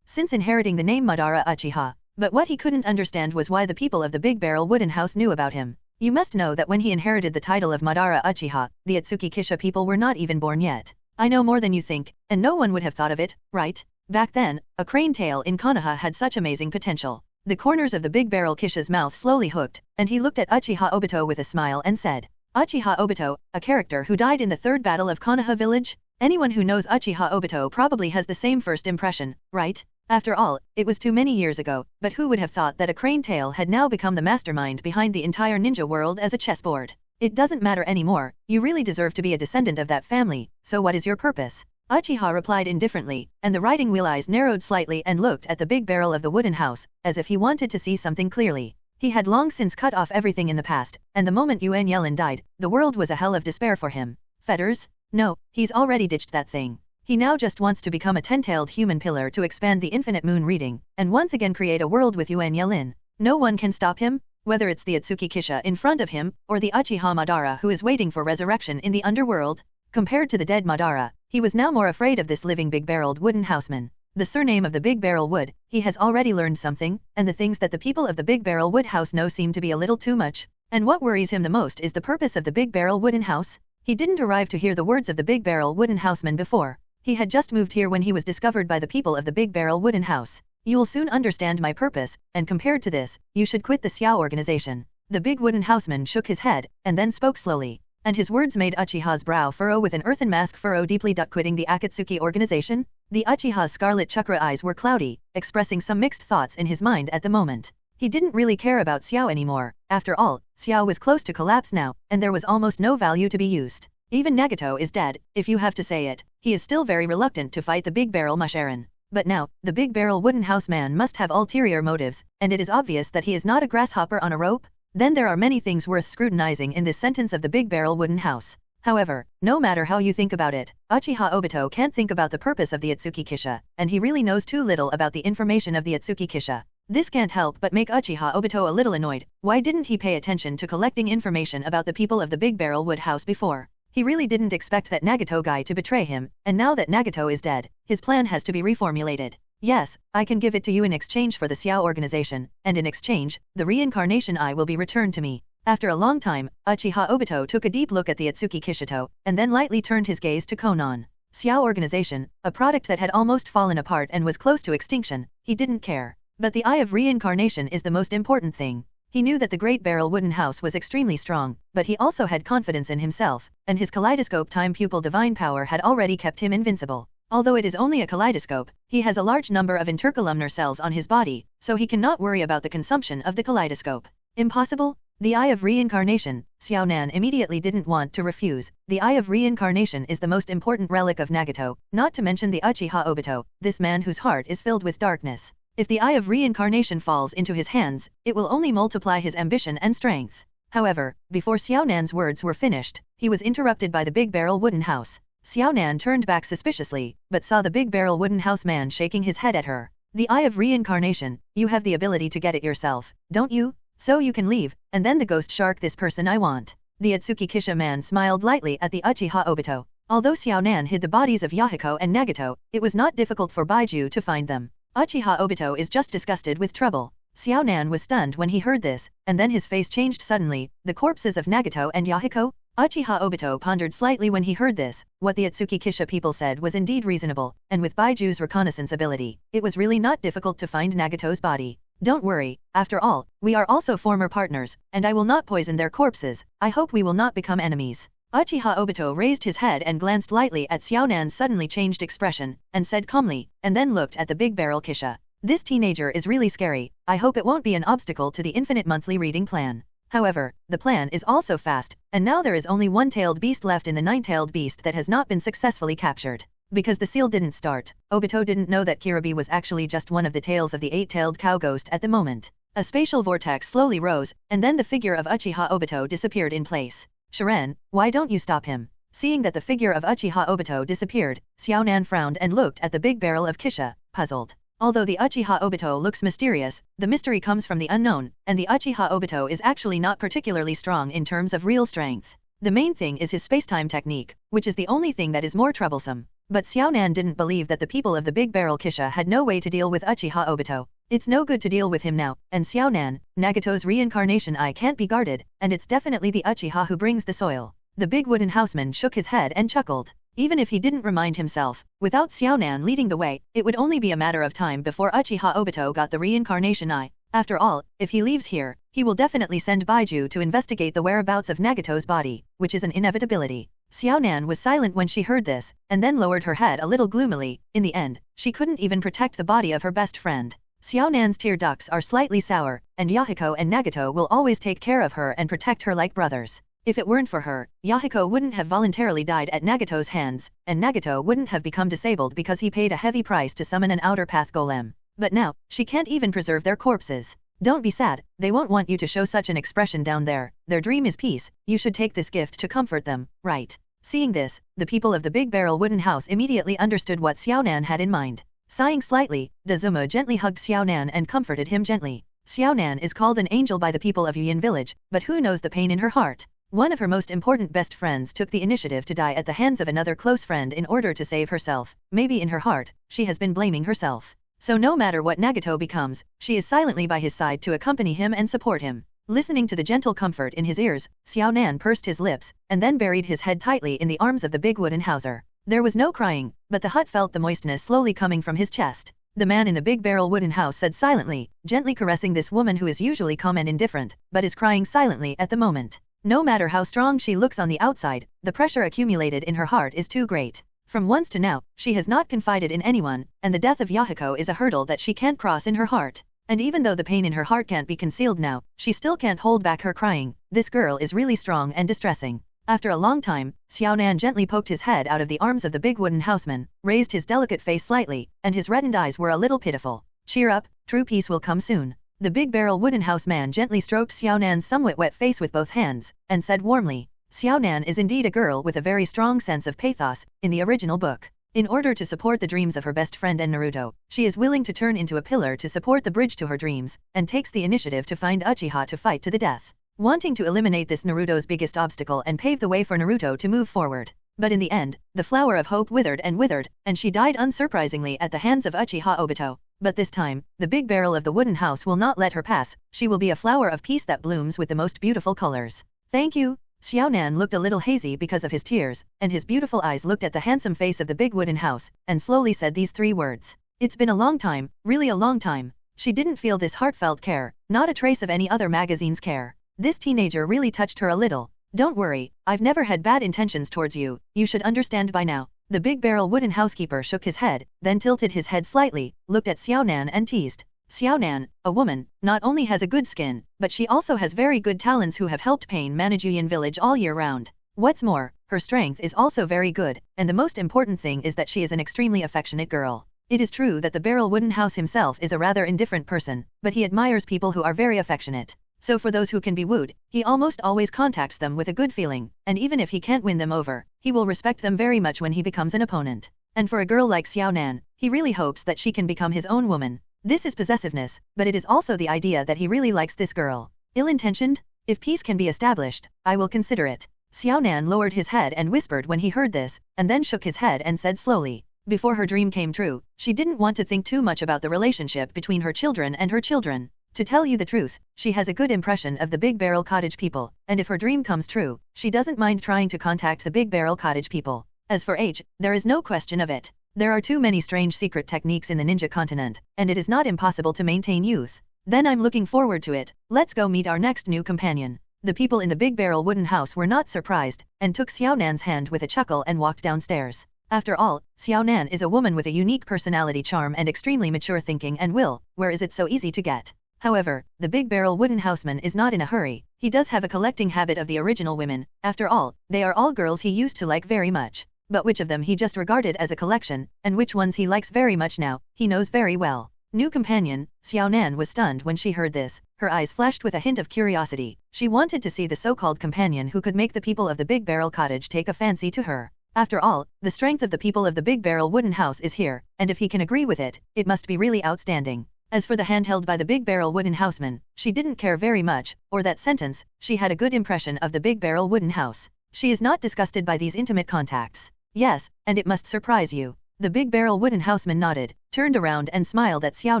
since inheriting the name Madara Uchiha. But what he couldn't understand was why the people of the big barrel wooden house knew about him. You must know that when he inherited the title of Madara Uchiha, the Ōtsutsuki Kisha people were not even born yet. I know more than you think, and no one would have thought of it, right? Back then, a crane tail in Konoha had such amazing potential. The corners of the big barrel Kisha's mouth slowly hooked, and he looked at Uchiha Obito with a smile and said, Uchiha Obito, a character who died in the third battle of Konoha village? Anyone who knows Uchiha Obito probably has the same first impression, right? After all, it was too many years ago, but who would have thought that a crane tail had now become the mastermind behind the entire ninja world as a chessboard? It doesn't matter anymore, you really deserve to be a descendant of that family, so what is your purpose? Uchiha replied indifferently, and the riding wheel eyes narrowed slightly and looked at the big barrel of the wooden house, as if he wanted to see something clearly. He had long since cut off everything in the past, and the moment Yuan Yelin died, the world was a hell of despair for him. Fetters? No, he's already ditched that thing. He now just wants to become a 10-tailed human pillar to expand the infinite moon reading, and once again create a world with Yuan Yelin. No one can stop him, whether it's the Ōtsutsuki Kisha in front of him, or the Uchiha Madara who is waiting for resurrection in the underworld. Compared to the dead Madara, he was now more afraid of this living big-barreled wooden houseman. The surname of the Big Barrel Wood, he has already learned something, and the things that the people of the Big Barrel Wood House know seem to be a little too much. And what worries him the most is the purpose of the Big Barrel Wooden House. He didn't arrive to hear the words of the Big Barrel Wooden Houseman before. He had just moved here when he was discovered by the people of the Big Barrel Wooden House. You'll soon understand my purpose, and compared to this, you should quit the Xiao organization. The Big Wooden Houseman shook his head, and then spoke slowly. And his words made Uchiha's brow furrow with an earthen mask furrow deeply. Quitting the Akatsuki organization? The Uchiha's scarlet chakra eyes were cloudy, expressing some mixed thoughts in his mind at the moment. He didn't really care about Xiao anymore. After all, Xiao was close to collapse now, and there was almost no value to be used. Even Nagato is dead, if you have to say it. He is still very reluctant to fight the Big Barrel Musharan. But now, the Big Barrel Wooden House man must have ulterior motives, and it is obvious that he is not a grasshopper on a rope. Then there are many things worth scrutinizing in this sentence of the Big Barrel Wooden House. However, no matter how you think about it, Uchiha Obito can't think about the purpose of the Ōtsutsuki Kisha, and he really knows too little about the information of the Ōtsutsuki Kisha. This can't help but make Uchiha Obito a little annoyed. Why didn't he pay attention to collecting information about the people of the Big Barrel Wood House before? He really didn't expect that Nagato guy to betray him, and now that Nagato is dead, his plan has to be reformulated. Yes, I can give it to you in exchange for the Xiao organization, and in exchange, the Reincarnation Eye will be returned to me. After a long time, Uchiha Obito took a deep look at the Ōtsutsuki Kishito, and then lightly turned his gaze to Conan. Xiao organization, a product that had almost fallen apart and was close to extinction, he didn't care. But the Eye of Reincarnation is the most important thing. He knew that the Great Barrel Wooden House was extremely strong, but he also had confidence in himself, and his kaleidoscope time pupil divine power had already kept him invincible. Although it is only a kaleidoscope, he has a large number of intercolumnar cells on his body, so he cannot worry about the consumption of the kaleidoscope. Impossible? The Eye of Reincarnation, Xiao Nan immediately didn't want to refuse. The Eye of Reincarnation is the most important relic of Nagato, not to mention the Uchiha Obito, this man whose heart is filled with darkness. If the Eye of Reincarnation falls into his hands, it will only multiply his ambition and strength. However, before Xiao Nan's words were finished, he was interrupted by the Big Barrel Wooden House. Xiao Nan turned back suspiciously, but saw the Big Barrel Wooden House man shaking his head at her. The Eye of Reincarnation, you have the ability to get it yourself, don't you? So you can leave, and then the ghost shark this person I want. The Ōtsutsuki Kisha man smiled lightly at the Uchiha Obito. Although Xiao Nan hid the bodies of Yahiko and Nagato, it was not difficult for Baiju to find them. Uchiha Obito is just disgusted with trouble. Xiao Nan was stunned when he heard this, and then his face changed suddenly. The corpses of Nagato and Yahiko? Uchiha Obito pondered slightly when he heard this. What the Ōtsutsuki Kisha people said was indeed reasonable, and with Baiju's reconnaissance ability, it was really not difficult to find Nagato's body. Don't worry, after all, we are also former partners, and I will not poison their corpses. I hope we will not become enemies. Uchiha Obito raised his head and glanced lightly at Xiao Nan's suddenly changed expression, and said calmly, and then looked at the Big Barrel Kisha. This teenager is really scary. I hope it won't be an obstacle to the infinite monthly reading plan. However, the plan is also fast, and now there is only one tailed beast left in the nine-tailed beast that has not been successfully captured. Because the seal didn't start, Obito didn't know that Kiribi was actually just one of the tails of the eight-tailed cow ghost at the moment. A spatial vortex slowly rose, and then the figure of Uchiha Obito disappeared in place. Shiren, why don't you stop him? Seeing that the figure of Uchiha Obito disappeared, Xiao Nan frowned and looked at the Big Barrel of Kisha, puzzled. Although the Uchiha Obito looks mysterious, the mystery comes from the unknown, and the Uchiha Obito is actually not particularly strong in terms of real strength. The main thing is his space-time technique, which is the only thing that is more troublesome. But Xiao Nan didn't believe that the people of the Big Barrel Kisha had no way to deal with Uchiha Obito. It's no good to deal with him now, and Xiao Nan, Nagato's Reincarnation Eye can't be guarded, and it's definitely the Uchiha who brings the soil. The big wooden houseman shook his head and chuckled. Even if he didn't remind himself, without Xiao Nan leading the way, it would only be a matter of time before Uchiha Obito got the Reincarnation Eye. After all, if he leaves here, he will definitely send Baiju to investigate the whereabouts of Nagato's body, which is an inevitability. Xiao Nan was silent when she heard this, and then lowered her head a little gloomily. In the end, she couldn't even protect the body of her best friend. Xiao Nan's tear ducts are slightly sour, and Yahiko and Nagato will always take care of her and protect her like brothers. If it weren't for her, Yahiko wouldn't have voluntarily died at Nagato's hands, and Nagato wouldn't have become disabled because he paid a heavy price to summon an outer path golem. But now, she can't even preserve their corpses. Don't be sad, they won't want you to show such an expression down there. Their dream is peace, you should take this gift to comfort them, right? Seeing this, the people of the Big Barrel Wooden House immediately understood what Xiao Nan had in mind. Sighing slightly, Dazuma gently hugged Xiao Nan and comforted him gently. Xiao Nan is called an angel by the people of Yuyin village, but who knows the pain in her heart? One of her most important best friends took the initiative to die at the hands of another close friend in order to save herself. Maybe in her heart, she has been blaming herself. So no matter what Nagato becomes, she is silently by his side to accompany him and support him. Listening to the gentle comfort in his ears, Xiao Nan pursed his lips, and then buried his head tightly in the arms of the big wooden houser. There was no crying, but the hut felt the moistness slowly coming from his chest. The man in the Big Barrel Wooden House said silently, gently caressing this woman who is usually calm and indifferent, but is crying silently at the moment. No matter how strong she looks on the outside, the pressure accumulated in her heart is too great. From once to now, she has not confided in anyone, and the death of Yahiko is a hurdle that she can't cross in her heart. And even though the pain in her heart can't be concealed now, she still can't hold back her crying. This girl is really strong and distressing. After a long time, Xiao Nan gently poked his head out of the arms of the big wooden houseman, raised his delicate face slightly, and his reddened eyes were a little pitiful. Cheer up, true peace will come soon. The Big Barrel Wooden House man gently stroked Xiao Nan's somewhat wet face with both hands, and said warmly, Xiao Nan is indeed a girl with a very strong sense of pathos. In the original book, in order to support the dreams of her best friend and Naruto, she is willing to turn into a pillar to support the bridge to her dreams, and takes the initiative to find Uchiha to fight to the death, wanting to eliminate this Naruto's biggest obstacle and pave the way for Naruto to move forward. But in the end, the flower of hope withered, and she died unsurprisingly at the hands of Uchiha Obito. But this time, the Big Barrel of the Wooden House will not let her pass. She will be a flower of peace that blooms with the most beautiful colors. Thank you. Xiao Nan looked a little hazy because of his tears, and his beautiful eyes looked at the handsome face of the Big Wooden House, and slowly said these 3 words. It's been a long time, really a long time. She didn't feel this heartfelt care, not a trace of any other magazine's care. This teenager really touched her a little. Don't worry, I've never had bad intentions towards you, you should understand by now. The Big Barrel Wooden Housekeeper shook his head, then tilted his head slightly, looked at Xiao Nan and teased. Xiao Nan, a woman, not only has a good skin, but she also has very good talents who have helped Pain manage Yuyin village all year round. What's more, her strength is also very good, and the most important thing is that she is an extremely affectionate girl. It is true that the Barrel Wooden House himself is a rather indifferent person, but he admires people who are very affectionate. So for those who can be wooed, he almost always contacts them with a good feeling, and even if he can't win them over, he will respect them very much when he becomes an opponent. And for a girl like Xiao Nan, he really hopes that she can become his own woman. This is possessiveness, but it is also the idea that he really likes this girl. Ill-intentioned? If peace can be established, I will consider it. Xiao Nan lowered his head and whispered when he heard this, and then shook his head and said slowly. Before her dream came true, she didn't want to think too much about the relationship between her children and her children. To tell you the truth, she has a good impression of the Big Barrel Cottage people, and if her dream comes true, she doesn't mind trying to contact the Big Barrel Cottage people. As for age, there is no question of it. There are too many strange secret techniques in the ninja continent, and it is not impossible to maintain youth. Then I'm looking forward to it. Let's go meet our next new companion. The people in the Big Barrel Wooden House were not surprised, and took Xiao Nan's hand with a chuckle and walked downstairs. After all, Xiao Nan is a woman with a unique personality, charm and extremely mature thinking and will. Where is it so easy to get? However, the Big Barrel Wooden Houseman is not in a hurry. He does have a collecting habit of the original women. After all, they are all girls he used to like very much. But which of them he just regarded as a collection, and which ones he likes very much now, he knows very well. New companion, Xiao Nan was stunned when she heard this. Her eyes flashed with a hint of curiosity. She wanted to see the so-called companion who could make the people of the Big Barrel Cottage take a fancy to her. After all, the strength of the people of the Big Barrel Wooden House is here, and if he can agree with it, it must be really outstanding. As for the hand held by the Big Barrel Wooden Houseman, she didn't care very much, or that sentence, she had a good impression of the Big Barrel Wooden House. She is not disgusted by these intimate contacts. Yes, and it must surprise you. The Big Barrel Wooden Houseman nodded, turned around and smiled at Xiao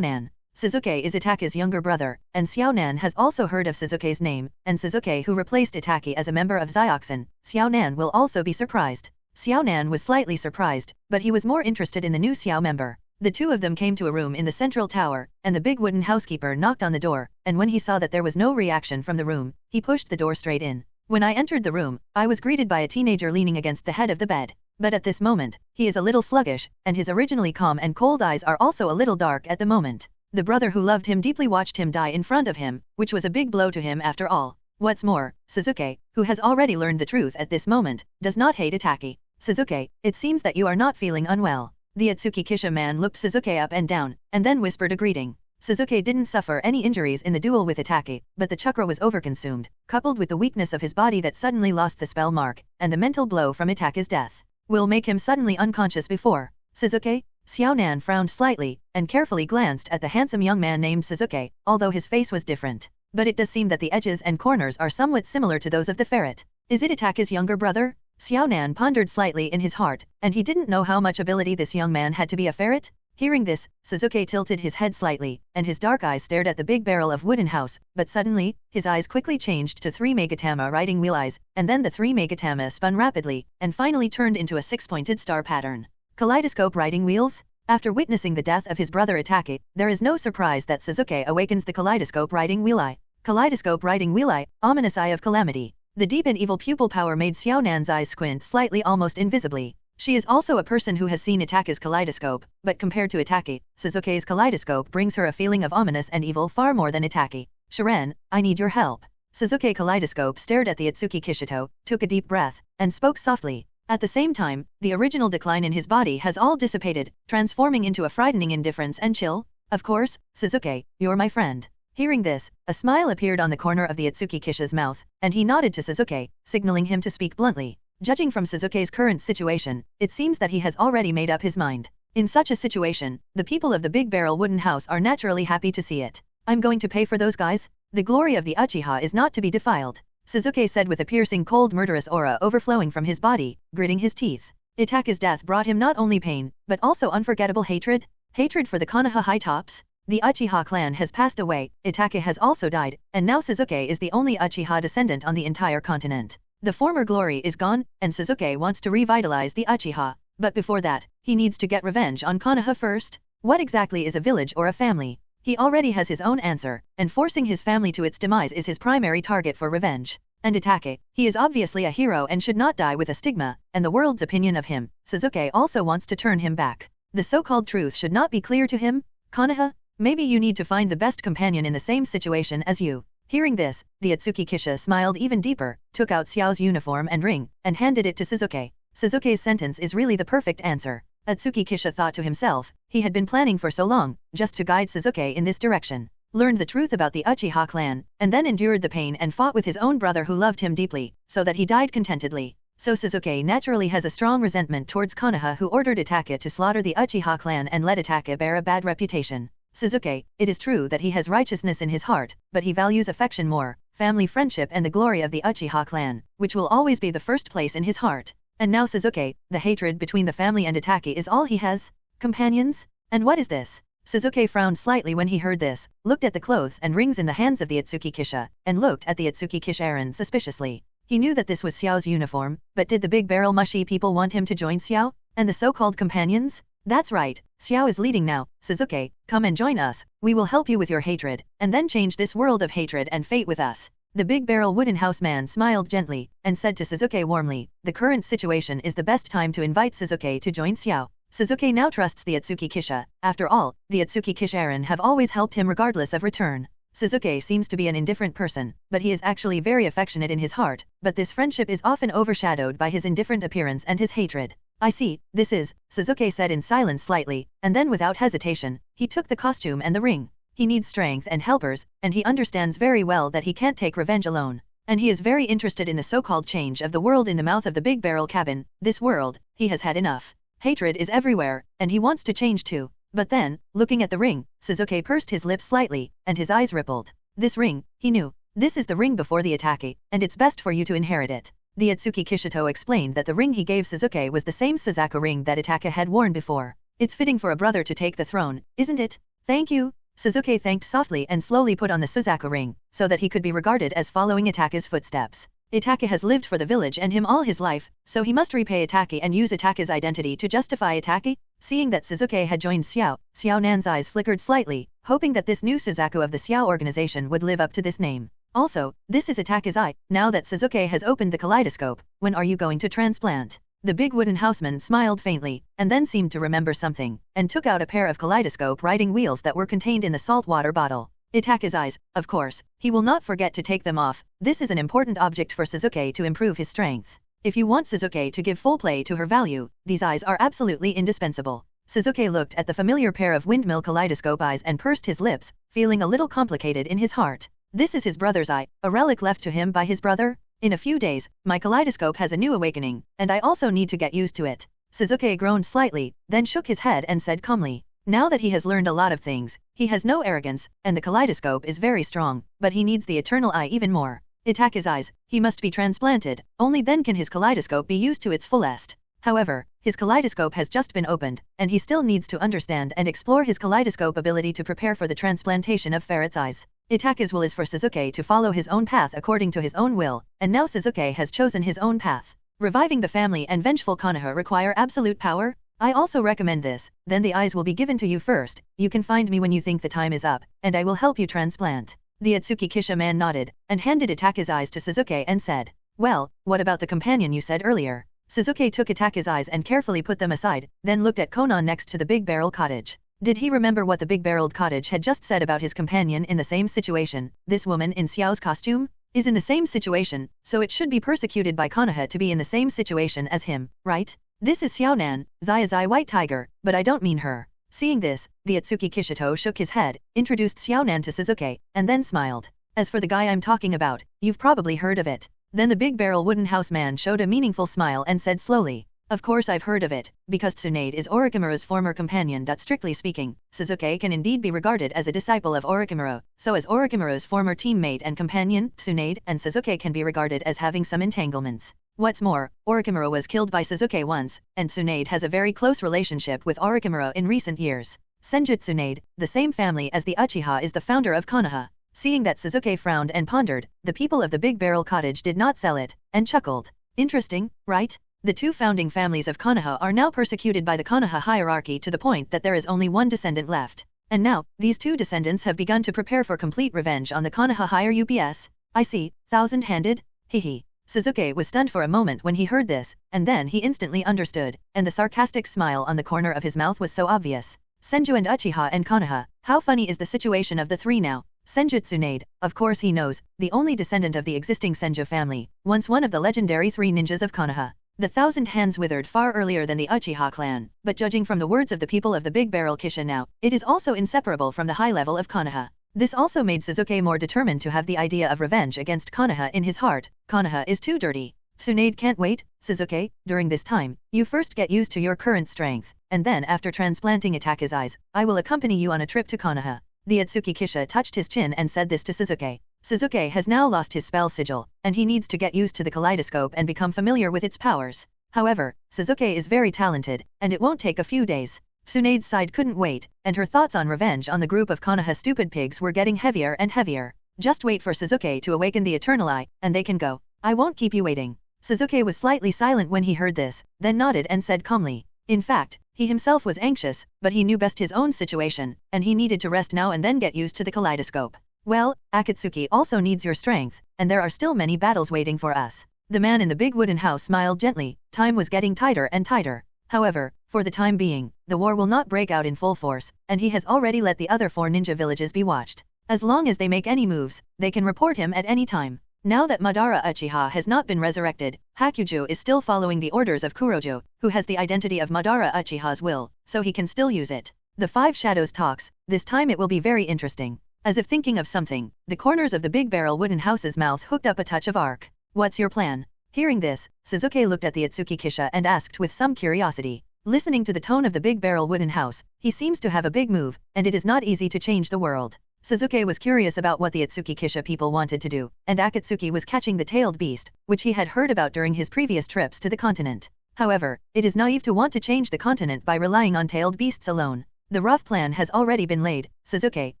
Nan. Sasuke is Itachi's younger brother, and Xiao Nan has also heard of Sasuke's name, and Sasuke who replaced Itachi as a member of Zyoksen. Xiao Nan will also be surprised. Xiao Nan was slightly surprised, but he was more interested in the new Xiao member. The two of them came to a room in the central tower, and the big wooden housekeeper knocked on the door, and when he saw that there was no reaction from the room, he pushed the door straight in. When I entered the room, I was greeted by a teenager leaning against the head of the bed. But at this moment, he is a little sluggish, and his originally calm and cold eyes are also a little dark at the moment. The brother who loved him deeply watched him die in front of him, which was a big blow to him after all. What's more, Sasuke, who has already learned the truth at this moment, does not hate Ōtsutsuki. Sasuke, it seems that you are not feeling unwell. The Ōtsutsuki Kisha man looked Sasuke up and down, and then whispered a greeting. Sasuke didn't suffer any injuries in the duel with Ōtsutsuki, but the chakra was overconsumed, coupled with the weakness of his body that suddenly lost the spell mark, and the mental blow from Ōtsuki's death will make him suddenly unconscious before. Sasuke? Xiao Nan frowned slightly, and carefully glanced at the handsome young man named Sasuke, although his face was different. But it does seem that the edges and corners are somewhat similar to those of the ferret. Is it Ōtsuki's younger brother? Xiao Nan pondered slightly in his heart, and he didn't know how much ability this young man had to be a ferret. Hearing this, Sasuke tilted his head slightly, and his dark eyes stared at the big barrel of wooden house, but suddenly, his eyes quickly changed to 3 Megatama riding wheel eyes, and then the 3 Megatama spun rapidly, and finally turned into a 6-pointed star pattern. Kaleidoscope riding wheels? After witnessing the death of his brother Ōtsutsuki, there is no surprise that Sasuke awakens the kaleidoscope riding wheel eye. Kaleidoscope riding wheel eye, ominous eye of calamity. The deep and evil pupil power made Xiao Nan's eyes squint slightly almost invisibly. She is also a person who has seen Ōtsuki's kaleidoscope, but compared to Ōtsuki, Sasuke's kaleidoscope brings her a feeling of ominous and evil far more than Ōtsuki. Sharan, I need your help. Sasuke kaleidoscope stared at the Ōtsutsuki Kishito, took a deep breath, and spoke softly. At the same time, the original decline in his body has all dissipated, transforming into a frightening indifference and chill. Of course, Sasuke, you're my friend. Hearing this, a smile appeared on the corner of the Ōtsutsuki Kisha's mouth, and he nodded to Sasuke, signaling him to speak bluntly. Judging from Sasuke's current situation, it seems that he has already made up his mind. In such a situation, the people of the Big Barrel Wooden House are naturally happy to see it. I'm going to pay for those guys? The glory of the Uchiha is not to be defiled, Sasuke said with a piercing cold murderous aura overflowing from his body, gritting his teeth. Ōtsuki's death brought him not only pain, but also unforgettable hatred. Hatred for the Konoha high tops. The Uchiha clan has passed away, Ōtsuki has also died, and now Sasuke is the only Uchiha descendant on the entire continent. The former glory is gone, and Sasuke wants to revitalize the Uchiha. But before that, he needs to get revenge on Konoha first. What exactly is a village or a family? He already has his own answer, and forcing his family to its demise is his primary target for revenge. And Ōtsuki, he is obviously a hero and should not die with a stigma, and the world's opinion of him, Sasuke also wants to turn him back. The so-called truth should not be clear to him? Konoha? Maybe you need to find the best companion in the same situation as you. Hearing this, the Ōtsutsuki Kisha smiled even deeper, took out Xiao's uniform and ring, and handed it to Sasuke. Sasuke's sentence is really the perfect answer. Ōtsutsuki Kisha thought to himself, he had been planning for so long, just to guide Sasuke in this direction. Learned the truth about the Uchiha clan, and then endured the pain and fought with his own brother who loved him deeply, so that he died contentedly. So Sasuke naturally has a strong resentment towards Konoha who ordered Ōtsutsuki to slaughter the Uchiha clan and let Ōtsutsuki bear a bad reputation. Sasuke, it is true that he has righteousness in his heart, but he values affection more, family friendship and the glory of the Uchiha clan, which will always be the first place in his heart. And now Sasuke, the hatred between the family and Ōtsutsuki is all he has? Companions? And what is this? Sasuke frowned slightly when he heard this, looked at the clothes and rings in the hands of the Ōtsutsuki Kisha, and looked at the Ōtsutsuki Kisha suspiciously. He knew that this was Xiao's uniform, but did the Big Barrel Mushi people want him to join Xiao? And the so-called companions? That's right, Xiao is leading now. Sasuke, come and join us, we will help you with your hatred, and then change this world of hatred and fate with us. The Big Barrel Wooden House man smiled gently, and said to Sasuke warmly, the current situation is the best time to invite Sasuke to join Xiao. Sasuke now trusts the Ōtsutsuki Kisha. After all, the Ōtsutsuki Kisha have always helped him regardless of return. Sasuke seems to be an indifferent person, but he is actually very affectionate in his heart, but this friendship is often overshadowed by his indifferent appearance and his hatred. I see, this is, Sasuke said in silence slightly, and then without hesitation, he took the costume and the ring. He needs strength and helpers, and he understands very well that he can't take revenge alone. And he is very interested in the so-called change of the world in the mouth of the Big Barrel cabin. This world, he has had enough. Hatred is everywhere, and he wants to change too. But then, looking at the ring, Sasuke pursed his lips slightly, and his eyes rippled. This ring, he knew. This is the ring before the Ōtsutsuki, and it's best for you to inherit it. The Ōtsutsuki Kishito explained that the ring he gave Sasuke was the same Suzaku ring that Ōtsutsuki had worn before. It's fitting for a brother to take the throne, isn't it? Thank you. Sasuke thanked softly and slowly put on the Suzaku ring, so that he could be regarded as following Ōtsuki's footsteps. Ōtsutsuki has lived for the village and him all his life, so he must repay Ōtsutsuki and use Ōtsuki's identity to justify Ōtsutsuki. Seeing that Sasuke had joined Xiao, Xiao Nan's eyes flickered slightly, hoping that this new Suzaku of the Xiao organization would live up to this name. Also, this is Ōtsutsuki Eye. Now that Sasuke has opened the kaleidoscope, when are you going to transplant? The big wooden houseman smiled faintly, and then seemed to remember something, and took out a pair of kaleidoscope riding wheels that were contained in the salt water bottle. Ōtsutsuki's eyes, of course, he will not forget to take them off. This is an important object for Sasuke to improve his strength. If you want Sasuke to give full play to her value, these eyes are absolutely indispensable. Sasuke looked at the familiar pair of windmill kaleidoscope eyes and pursed his lips, feeling a little complicated in his heart. This is his brother's eye, a relic left to him by his brother? In a few days, my kaleidoscope has a new awakening, and I also need to get used to it. Sasuke groaned slightly, then shook his head and said calmly. Now that he has learned a lot of things, he has no arrogance, and the kaleidoscope is very strong, but he needs the eternal eye even more. Ōtsutsuki's eyes, he must be transplanted, only then can his kaleidoscope be used to its fullest. However, his kaleidoscope has just been opened, and he still needs to understand and explore his kaleidoscope ability to prepare for the transplantation of ferret's eyes. Ōtsutsuki's will is for Sasuke to follow his own path according to his own will, and now Sasuke has chosen his own path. Reviving the family and vengeful Konoha require absolute power? I also recommend this, then the eyes will be given to you first. You can find me when you think the time is up, and I will help you transplant. The Ōtsutsuki Kisha man nodded, and handed Ōtsutsuki's eyes to Sasuke and said, well, what about the companion you said earlier? Sasuke took Ōtsutsuki's eyes and carefully put them aside, then looked at Conan next to the big barrel cottage. Did he remember what the big-barreled cottage had just said about his companion in the same situation? This woman in Xiao's costume is in the same situation, so it should be persecuted by Konoha to be in the same situation as him, right? This is Xiaonan, Zai White Tiger, but I don't mean her. Seeing this, the Ōtsutsuki Kishito shook his head, introduced Xiaonan to Sasuke, and then smiled. As for the guy I'm talking about, you've probably heard of it. Then the big barrel wooden house man showed a meaningful smile and said slowly, of course I've heard of it, because Tsunade is Orochimaru's former companion. Strictly speaking, Sasuke can indeed be regarded as a disciple of Orochimaru, so as Orochimaru's former teammate and companion, Tsunade and Sasuke can be regarded as having some entanglements. What's more, Orochimaru was killed by Sasuke once, and Tsunade has a very close relationship with Orochimaru in recent years. Senju Tsunade, the same family as the Uchiha, is the founder of Konoha. Seeing that Sasuke frowned and pondered, the people of the Big Barrel Cottage did not sell it, and chuckled. Interesting, right? The two founding families of Konoha are now persecuted by the Konoha hierarchy to the point that there is only one descendant left. And now, these two descendants have begun to prepare for complete revenge on the Konoha hierarchy. I see, thousand-handed? Hehe. Sasuke was stunned for a moment when he heard this, and then he instantly understood, and the sarcastic smile on the corner of his mouth was so obvious. Senju and Uchiha and Konoha, how funny is the situation of the three now? Senju Tsunade, of course he knows, the only descendant of the existing Senju family, once one of the legendary three ninjas of Konoha. The Thousand Hands withered far earlier than the Uchiha clan, but judging from the words of the people of the Big Barrel Kisha now, it is also inseparable from the high level of Konoha. This also made Sasuke more determined to have the idea of revenge against Konoha in his heart. Konoha is too dirty. Tsunade can't wait. Sasuke, during this time, you first get used to your current strength, and then after transplanting Ōtsutsuki's eyes, I will accompany you on a trip to Konoha. The Ōtsutsuki Kisha touched his chin and said this to Sasuke. Sasuke has now lost his spell sigil, and he needs to get used to the kaleidoscope and become familiar with its powers. However, Sasuke is very talented, and it won't take a few days. Tsunade's side couldn't wait, and her thoughts on revenge on the group of Konoha stupid pigs were getting heavier and heavier. Just wait for Sasuke to awaken the Eternal Eye, and they can go. I won't keep you waiting. Sasuke was slightly silent when he heard this, then nodded and said calmly. In fact, he himself was anxious, but he knew best his own situation, and he needed to rest now and then get used to the kaleidoscope. Well, Akatsuki also needs your strength, and there are still many battles waiting for us. The man in the big wooden house smiled gently. Time was getting tighter and tighter. However, for the time being, the war will not break out in full force, and he has already let the other 4 ninja villages be watched. As long as they make any moves, they can report him at any time. Now that Madara Uchiha has not been resurrected, Hakuju is still following the orders of Kurojo, who has the identity of Madara Uchiha's will, so he can still use it. The 5 shadows talks, this time it will be very interesting. As if thinking of something, the corners of the big barrel wooden house's mouth hooked up a touch of arc. What's your plan? Hearing this, Sasuke looked at the Ōtsutsuki Kisha and asked with some curiosity. Listening to the tone of the big barrel wooden house, he seems to have a big move, and it is not easy to change the world. Sasuke was curious about what the Ōtsutsuki Kisha people wanted to do, and Akatsuki was catching the tailed beast, which he had heard about during his previous trips to the continent. However, it is naive to want to change the continent by relying on tailed beasts alone. The rough plan has already been laid, Sasuke,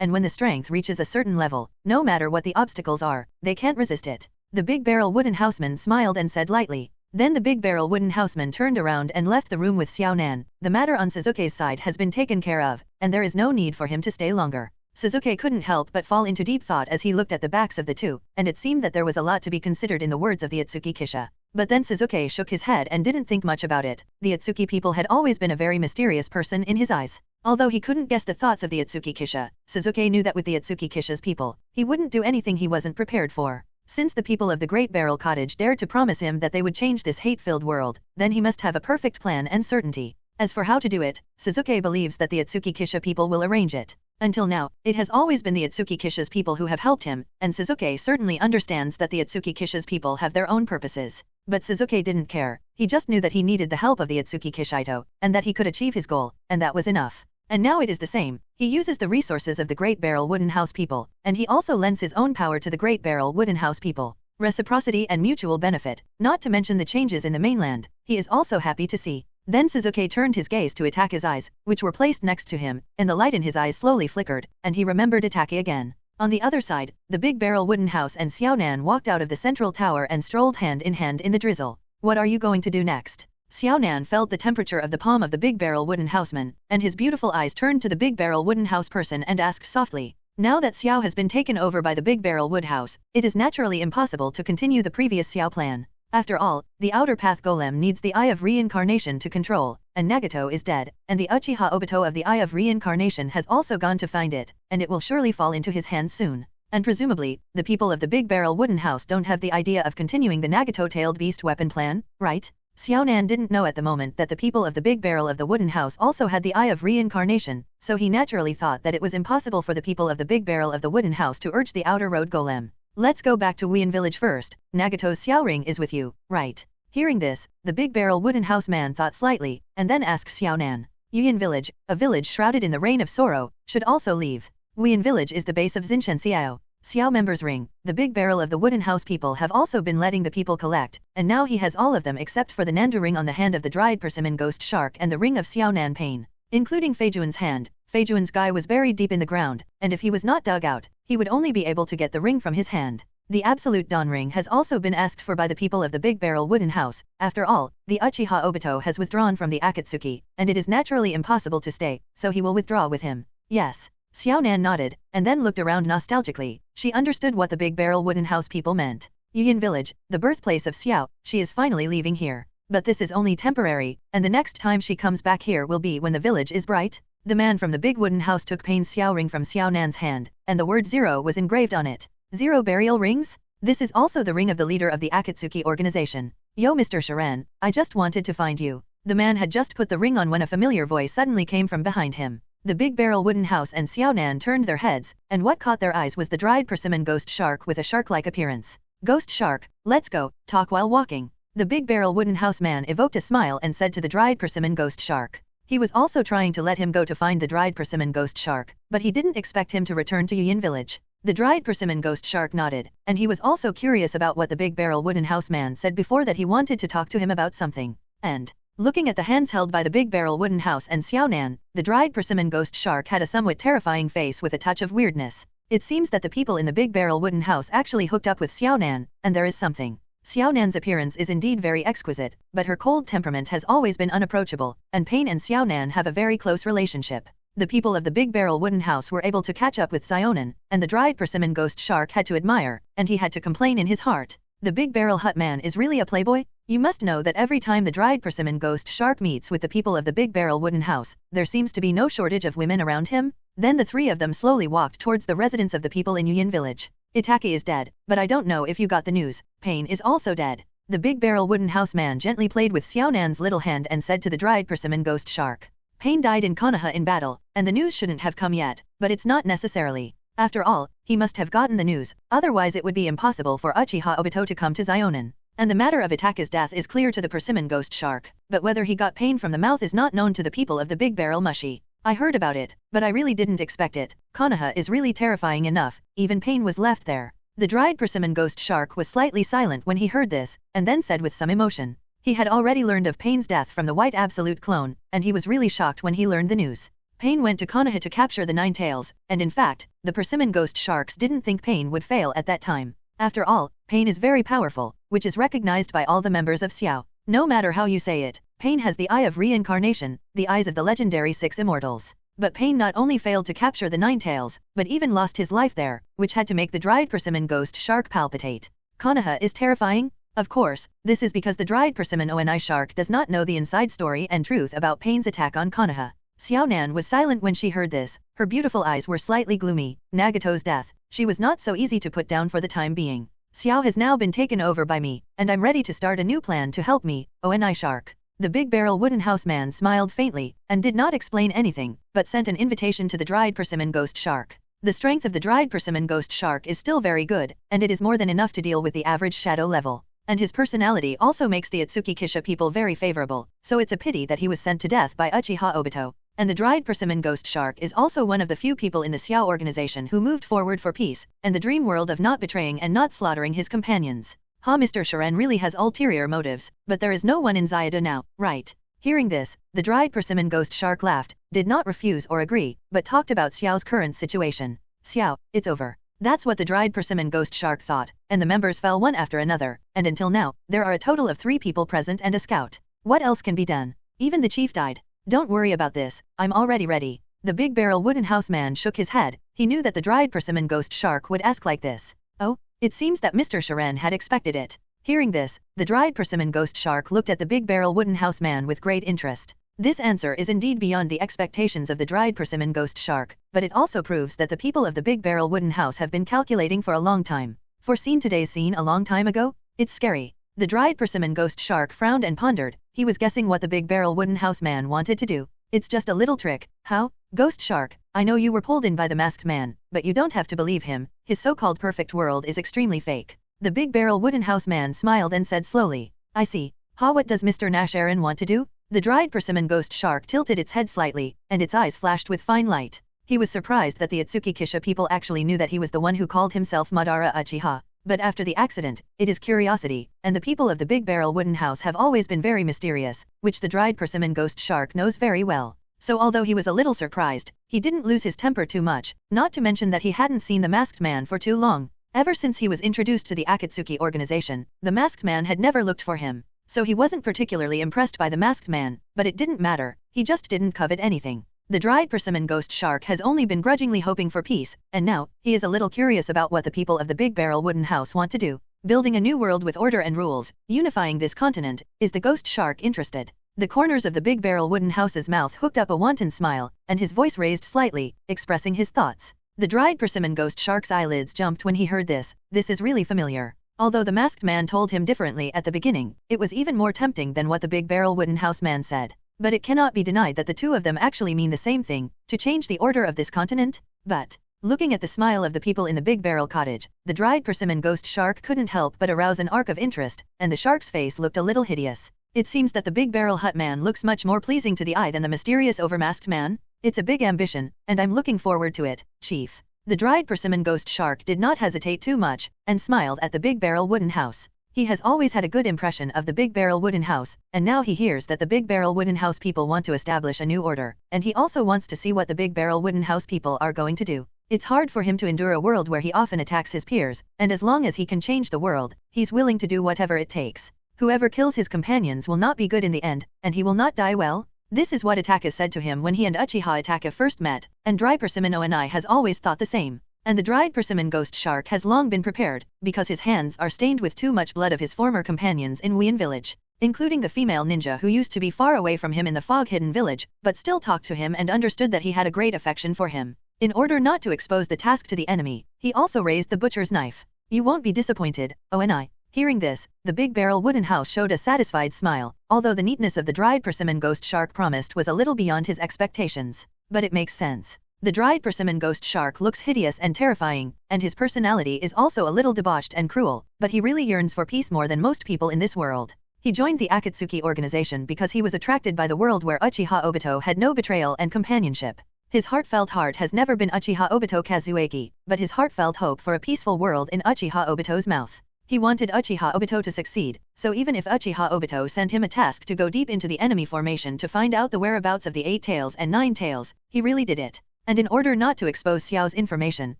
and when the strength reaches a certain level, no matter what the obstacles are, they can't resist it. The big barrel wooden houseman smiled and said lightly. Then the big barrel wooden houseman turned around and left the room with Xiaonan. The matter on Sasuke's side has been taken care of, and there is no need for him to stay longer. Sasuke couldn't help but fall into deep thought as he looked at the backs of the two, and it seemed that there was a lot to be considered in the words of the Ōtsutsuki Kisha. But then Sasuke shook his head and didn't think much about it. The Ōtsutsuki people had always been a very mysterious person in his eyes. Although he couldn't guess the thoughts of the Ōtsutsuki Kisha, Sasuke knew that with the Ōtsutsuki Kisha's people, he wouldn't do anything he wasn't prepared for. Since the people of the Great Barrel Cottage dared to promise him that they would change this hate-filled world, then he must have a perfect plan and certainty. As for how to do it, Sasuke believes that the Ōtsutsuki Kisha people will arrange it. Until now, it has always been the Ōtsutsuki Kisha's people who have helped him, and Sasuke certainly understands that the Ōtsutsuki Kisha's people have their own purposes. But Sasuke didn't care. He just knew that he needed the help of the Ōtsutsuki Kishito, and that he could achieve his goal, and that was enough. And now it is the same. He uses the resources of the Great Barrel Wooden House people, and he also lends his own power to the Great Barrel Wooden House people. Reciprocity and mutual benefit, not to mention the changes in the mainland, he is also happy to see. Then Sasuke turned his gaze to Itake's eyes, which were placed next to him, and the light in his eyes slowly flickered, and he remembered Itake again. On the other side, the Big Barrel Wooden House and Xiaonan walked out of the central tower and strolled hand in hand in the drizzle. What are you going to do next? Xiaonan felt the temperature of the palm of the Big Barrel Wooden Houseman, and his beautiful eyes turned to the Big Barrel Wooden House person and asked softly. Now that Xiao has been taken over by the Big Barrel Wood House, it is naturally impossible to continue the previous Xiao plan. After all, the Outer Path Golem needs the Eye of Reincarnation to control, and Nagato is dead, and the Uchiha Obito of the Eye of Reincarnation has also gone to find it, and it will surely fall into his hands soon. And presumably, the people of the Big Barrel Wooden House don't have the idea of continuing the Nagato-tailed beast weapon plan, right? Xiaonan didn't know at the moment that the people of the Big Barrel of the Wooden House also had the Eye of Reincarnation, so he naturally thought that it was impossible for the people of the Big Barrel of the Wooden House to urge the Outer Road Golem. Let's go back to Uin Village first. Nagato's Xiao Ring is with you, right? Hearing this, the Big Barrel Wooden House man thought slightly, and then asked Xiaonan. Uin Village, a village shrouded in the rain of sorrow, should also leave. Uin Village is the base of Xiao. Xiao member's ring. The Big Barrel of the Wooden House people have also been letting the people collect, and now he has all of them except for the Nandu ring on the hand of the dried persimmon ghost shark and the ring of Xiaonan Pain, including Feijuan's hand. Feijuan's guy was buried deep in the ground, and if he was not dug out, he would only be able to get the ring from his hand. The Absolute Dawn ring has also been asked for by the people of the Big Barrel Wooden House. After all, the Uchiha Obito has withdrawn from the Akatsuki, and it is naturally impossible to stay, so he will withdraw with him. Yes. Xiaonan nodded, and then looked around nostalgically. She understood what the Big Barrel Wooden House people meant. Yuyin Village, the birthplace of Xiao, she is finally leaving here. But this is only temporary, and the next time she comes back here will be when the village is bright. The man from the Big Wooden House took Pain's Xiao ring from Xiaonan's hand, and the word 0 was engraved on it. 0 burial rings? This is also the ring of the leader of the Akatsuki organization. Yo Mr. Sharan, I just wanted to find you. The man had just put the ring on when a familiar voice suddenly came from behind him. The Big Barrel Wooden House and Xiaonan turned their heads, and what caught their eyes was the dried persimmon ghost shark with a shark-like appearance. Ghost shark, let's go, talk while walking. The Big Barrel Wooden House man evoked a smile and said to the dried persimmon ghost shark. He was also trying to let him go to find the dried persimmon ghost shark, but he didn't expect him to return to Yuyin Village. The dried persimmon ghost shark nodded, and he was also curious about what the Big Barrel Wooden House man said before that he wanted to talk to him about something. And looking at the hands held by the Big Barrel Wooden House and Xiaonan, the dried persimmon ghost shark had a somewhat terrifying face with a touch of weirdness. It seems that the people in the Big Barrel Wooden House actually hooked up with Xiaonan, and there is something. Xiaonan's appearance is indeed very exquisite, but her cold temperament has always been unapproachable, and Pain and Xiaonan have a very close relationship. The people of the Big Barrel Wooden House were able to catch up with Xiaonan, and the dried persimmon ghost shark had to admire, and he had to complain in his heart. The Big Barrel Hut man is really a playboy? You must know that every time the dried persimmon ghost shark meets with the people of the Big Barrel Wooden House, there seems to be no shortage of women around him. Then the three of them slowly walked towards the residence of the people in Yuyin Village. Itake is dead, but I don't know if you got the news. Pain is also dead. The Big Barrel Wooden House man gently played with Xiaonan's little hand and said to the dried persimmon ghost shark. Pain died in Konoha in battle, and the news shouldn't have come yet, but it's not necessarily. After all, he must have gotten the news, otherwise it would be impossible for Uchiha Obito to come to Xionin. And the matter of Itake's death is clear to the persimmon ghost shark, but whether he got pain from the mouth is not known to the people of the Big Barrel Mushi. I heard about it, but I really didn't expect it. Konoha is really terrifying enough, even pain was left there. The dried persimmon ghost shark was slightly silent when he heard this, and then said with some emotion. He had already learned of Pain's death from the White Absolute clone, and he was really shocked when he learned the news. Pain went to Konoha to capture the Nine Tails, and in fact, the persimmon ghost sharks didn't think Pain would fail at that time. After all, Pain is very powerful, which is recognized by all the members of Xiao. No matter how you say it, Pain has the Eye of Reincarnation, the eyes of the legendary 6 immortals. But Pain not only failed to capture the Nine Tails, but even lost his life there, which had to make the dried persimmon ghost shark palpitate. Konoha is terrifying? Of course, this is because the dried persimmon Oni shark does not know the inside story and truth about Pain's attack on Konoha. Xiao Nan was silent when she heard this, her beautiful eyes were slightly gloomy. Nagato's death, she was not so easy to put down for the time being. Xiao has now been taken over by me, and I'm ready to start a new plan to help me, Oni shark. The big barrel wooden house man smiled faintly, and did not explain anything, but sent an invitation to the dried persimmon ghost shark. The strength of the dried persimmon ghost shark is still very good, and it is more than enough to deal with the average shadow level. And his personality also makes the Ōtsutsuki people very favorable, so it's a pity that he was sent to death by Uchiha Obito. And the dried persimmon ghost shark is also one of the few people in the Xiao organization who moved forward for peace, and the dream world of not betraying and not slaughtering his companions. Mr. Shiren really has ulterior motives, but there is no one in Zayada now, right? Hearing this, the dried persimmon ghost shark laughed, did not refuse or agree, but talked about Xiao's current situation. Xiao, it's over. That's what the dried persimmon ghost shark thought, and the members fell one after another, and until now, there are a total of 3 people present and a scout. What else can be done? Even the chief died. Don't worry about this, I'm already ready. The big barrel wooden house man shook his head, he knew that the dried persimmon ghost shark would ask like this. Oh? It seems that Mr. Shiren had expected it. Hearing this, the dried persimmon ghost shark looked at the big barrel wooden house man with great interest. This answer is indeed beyond the expectations of the dried persimmon ghost shark, but it also proves that the people of the big barrel wooden house have been calculating for a long time. Foreseen today's scene a long time ago? It's scary. The dried persimmon ghost shark frowned and pondered, he was guessing what the big barrel wooden house man wanted to do. It's just a little trick. How? Ghost shark, I know you were pulled in by the masked man, but you don't have to believe him, his so-called perfect world is extremely fake. The big barrel wooden house man smiled and said slowly, I see. What does Mr. Nasharen want to do? The dried persimmon ghost shark tilted its head slightly, and its eyes flashed with fine light. He was surprised that the Ōtsutsuki people actually knew that he was the one who called himself Madara Uchiha. But after the accident, it is curiosity, and the people of the big barrel wooden house have always been very mysterious, which the dried persimmon ghost shark knows very well. So although he was a little surprised, he didn't lose his temper too much, not to mention that he hadn't seen the masked man for too long. Ever since he was introduced to the Akatsuki organization, the masked man had never looked for him. So he wasn't particularly impressed by the masked man, but it didn't matter, he just didn't covet anything. The dried persimmon ghost shark has only been grudgingly hoping for peace, and now, he is a little curious about what the people of the big barrel wooden house want to do. Building a new world with order and rules, unifying this continent, is the ghost shark interested? The corners of the big barrel wooden house's mouth hooked up a wanton smile, and his voice raised slightly, expressing his thoughts. The dried persimmon ghost shark's eyelids jumped when he heard this. This is really familiar. Although the masked man told him differently at the beginning, it was even more tempting than what the big barrel wooden house man said. But it cannot be denied that the two of them actually mean the same thing, to change the order of this continent. But, looking at the smile of the people in the big barrel cottage, the dried persimmon ghost shark couldn't help but arouse an arc of interest, and the shark's face looked a little hideous. It seems that the big barrel hut man looks much more pleasing to the eye than the mysterious overmasked man. It's a big ambition, and I'm looking forward to it, chief. The dried persimmon ghost shark did not hesitate too much, and smiled at the big barrel wooden house. He has always had a good impression of the big barrel wooden house, and now he hears that the big barrel wooden house people want to establish a new order, and he also wants to see what the big barrel wooden house people are going to do. It's hard for him to endure a world where he often attacks his peers, and as long as he can change the world, he's willing to do whatever it takes. Whoever kills his companions will not be good in the end, and he will not die well. This is what Ataka said to him when he and Uchiha Ataka first met, and Dry Persimmon Oni has always thought the same. And the dried persimmon ghost shark has long been prepared, because his hands are stained with too much blood of his former companions in Wien village, including the female ninja who used to be far away from him in the fog-hidden village, but still talked to him and understood that he had a great affection for him. In order not to expose the task to the enemy, he also raised the butcher's knife. You won't be disappointed, Oni. Hearing this, the big barrel wooden house showed a satisfied smile, although the neatness of the dried persimmon ghost shark promised was a little beyond his expectations. But it makes sense. The dried persimmon ghost shark looks hideous and terrifying, and his personality is also a little debauched and cruel, but he really yearns for peace more than most people in this world. He joined the Akatsuki organization because he was attracted by the world where Uchiha Obito had no betrayal and companionship. His heartfelt heart has never been Uchiha Obito Kazueki, but his heartfelt hope for a peaceful world in Uchiha Obito's mouth. He wanted Uchiha Obito to succeed, so even if Uchiha Obito sent him a task to go deep into the enemy formation to find out the whereabouts of the 8 tails and 9 tails, he really did it. And in order not to expose Xiao's information,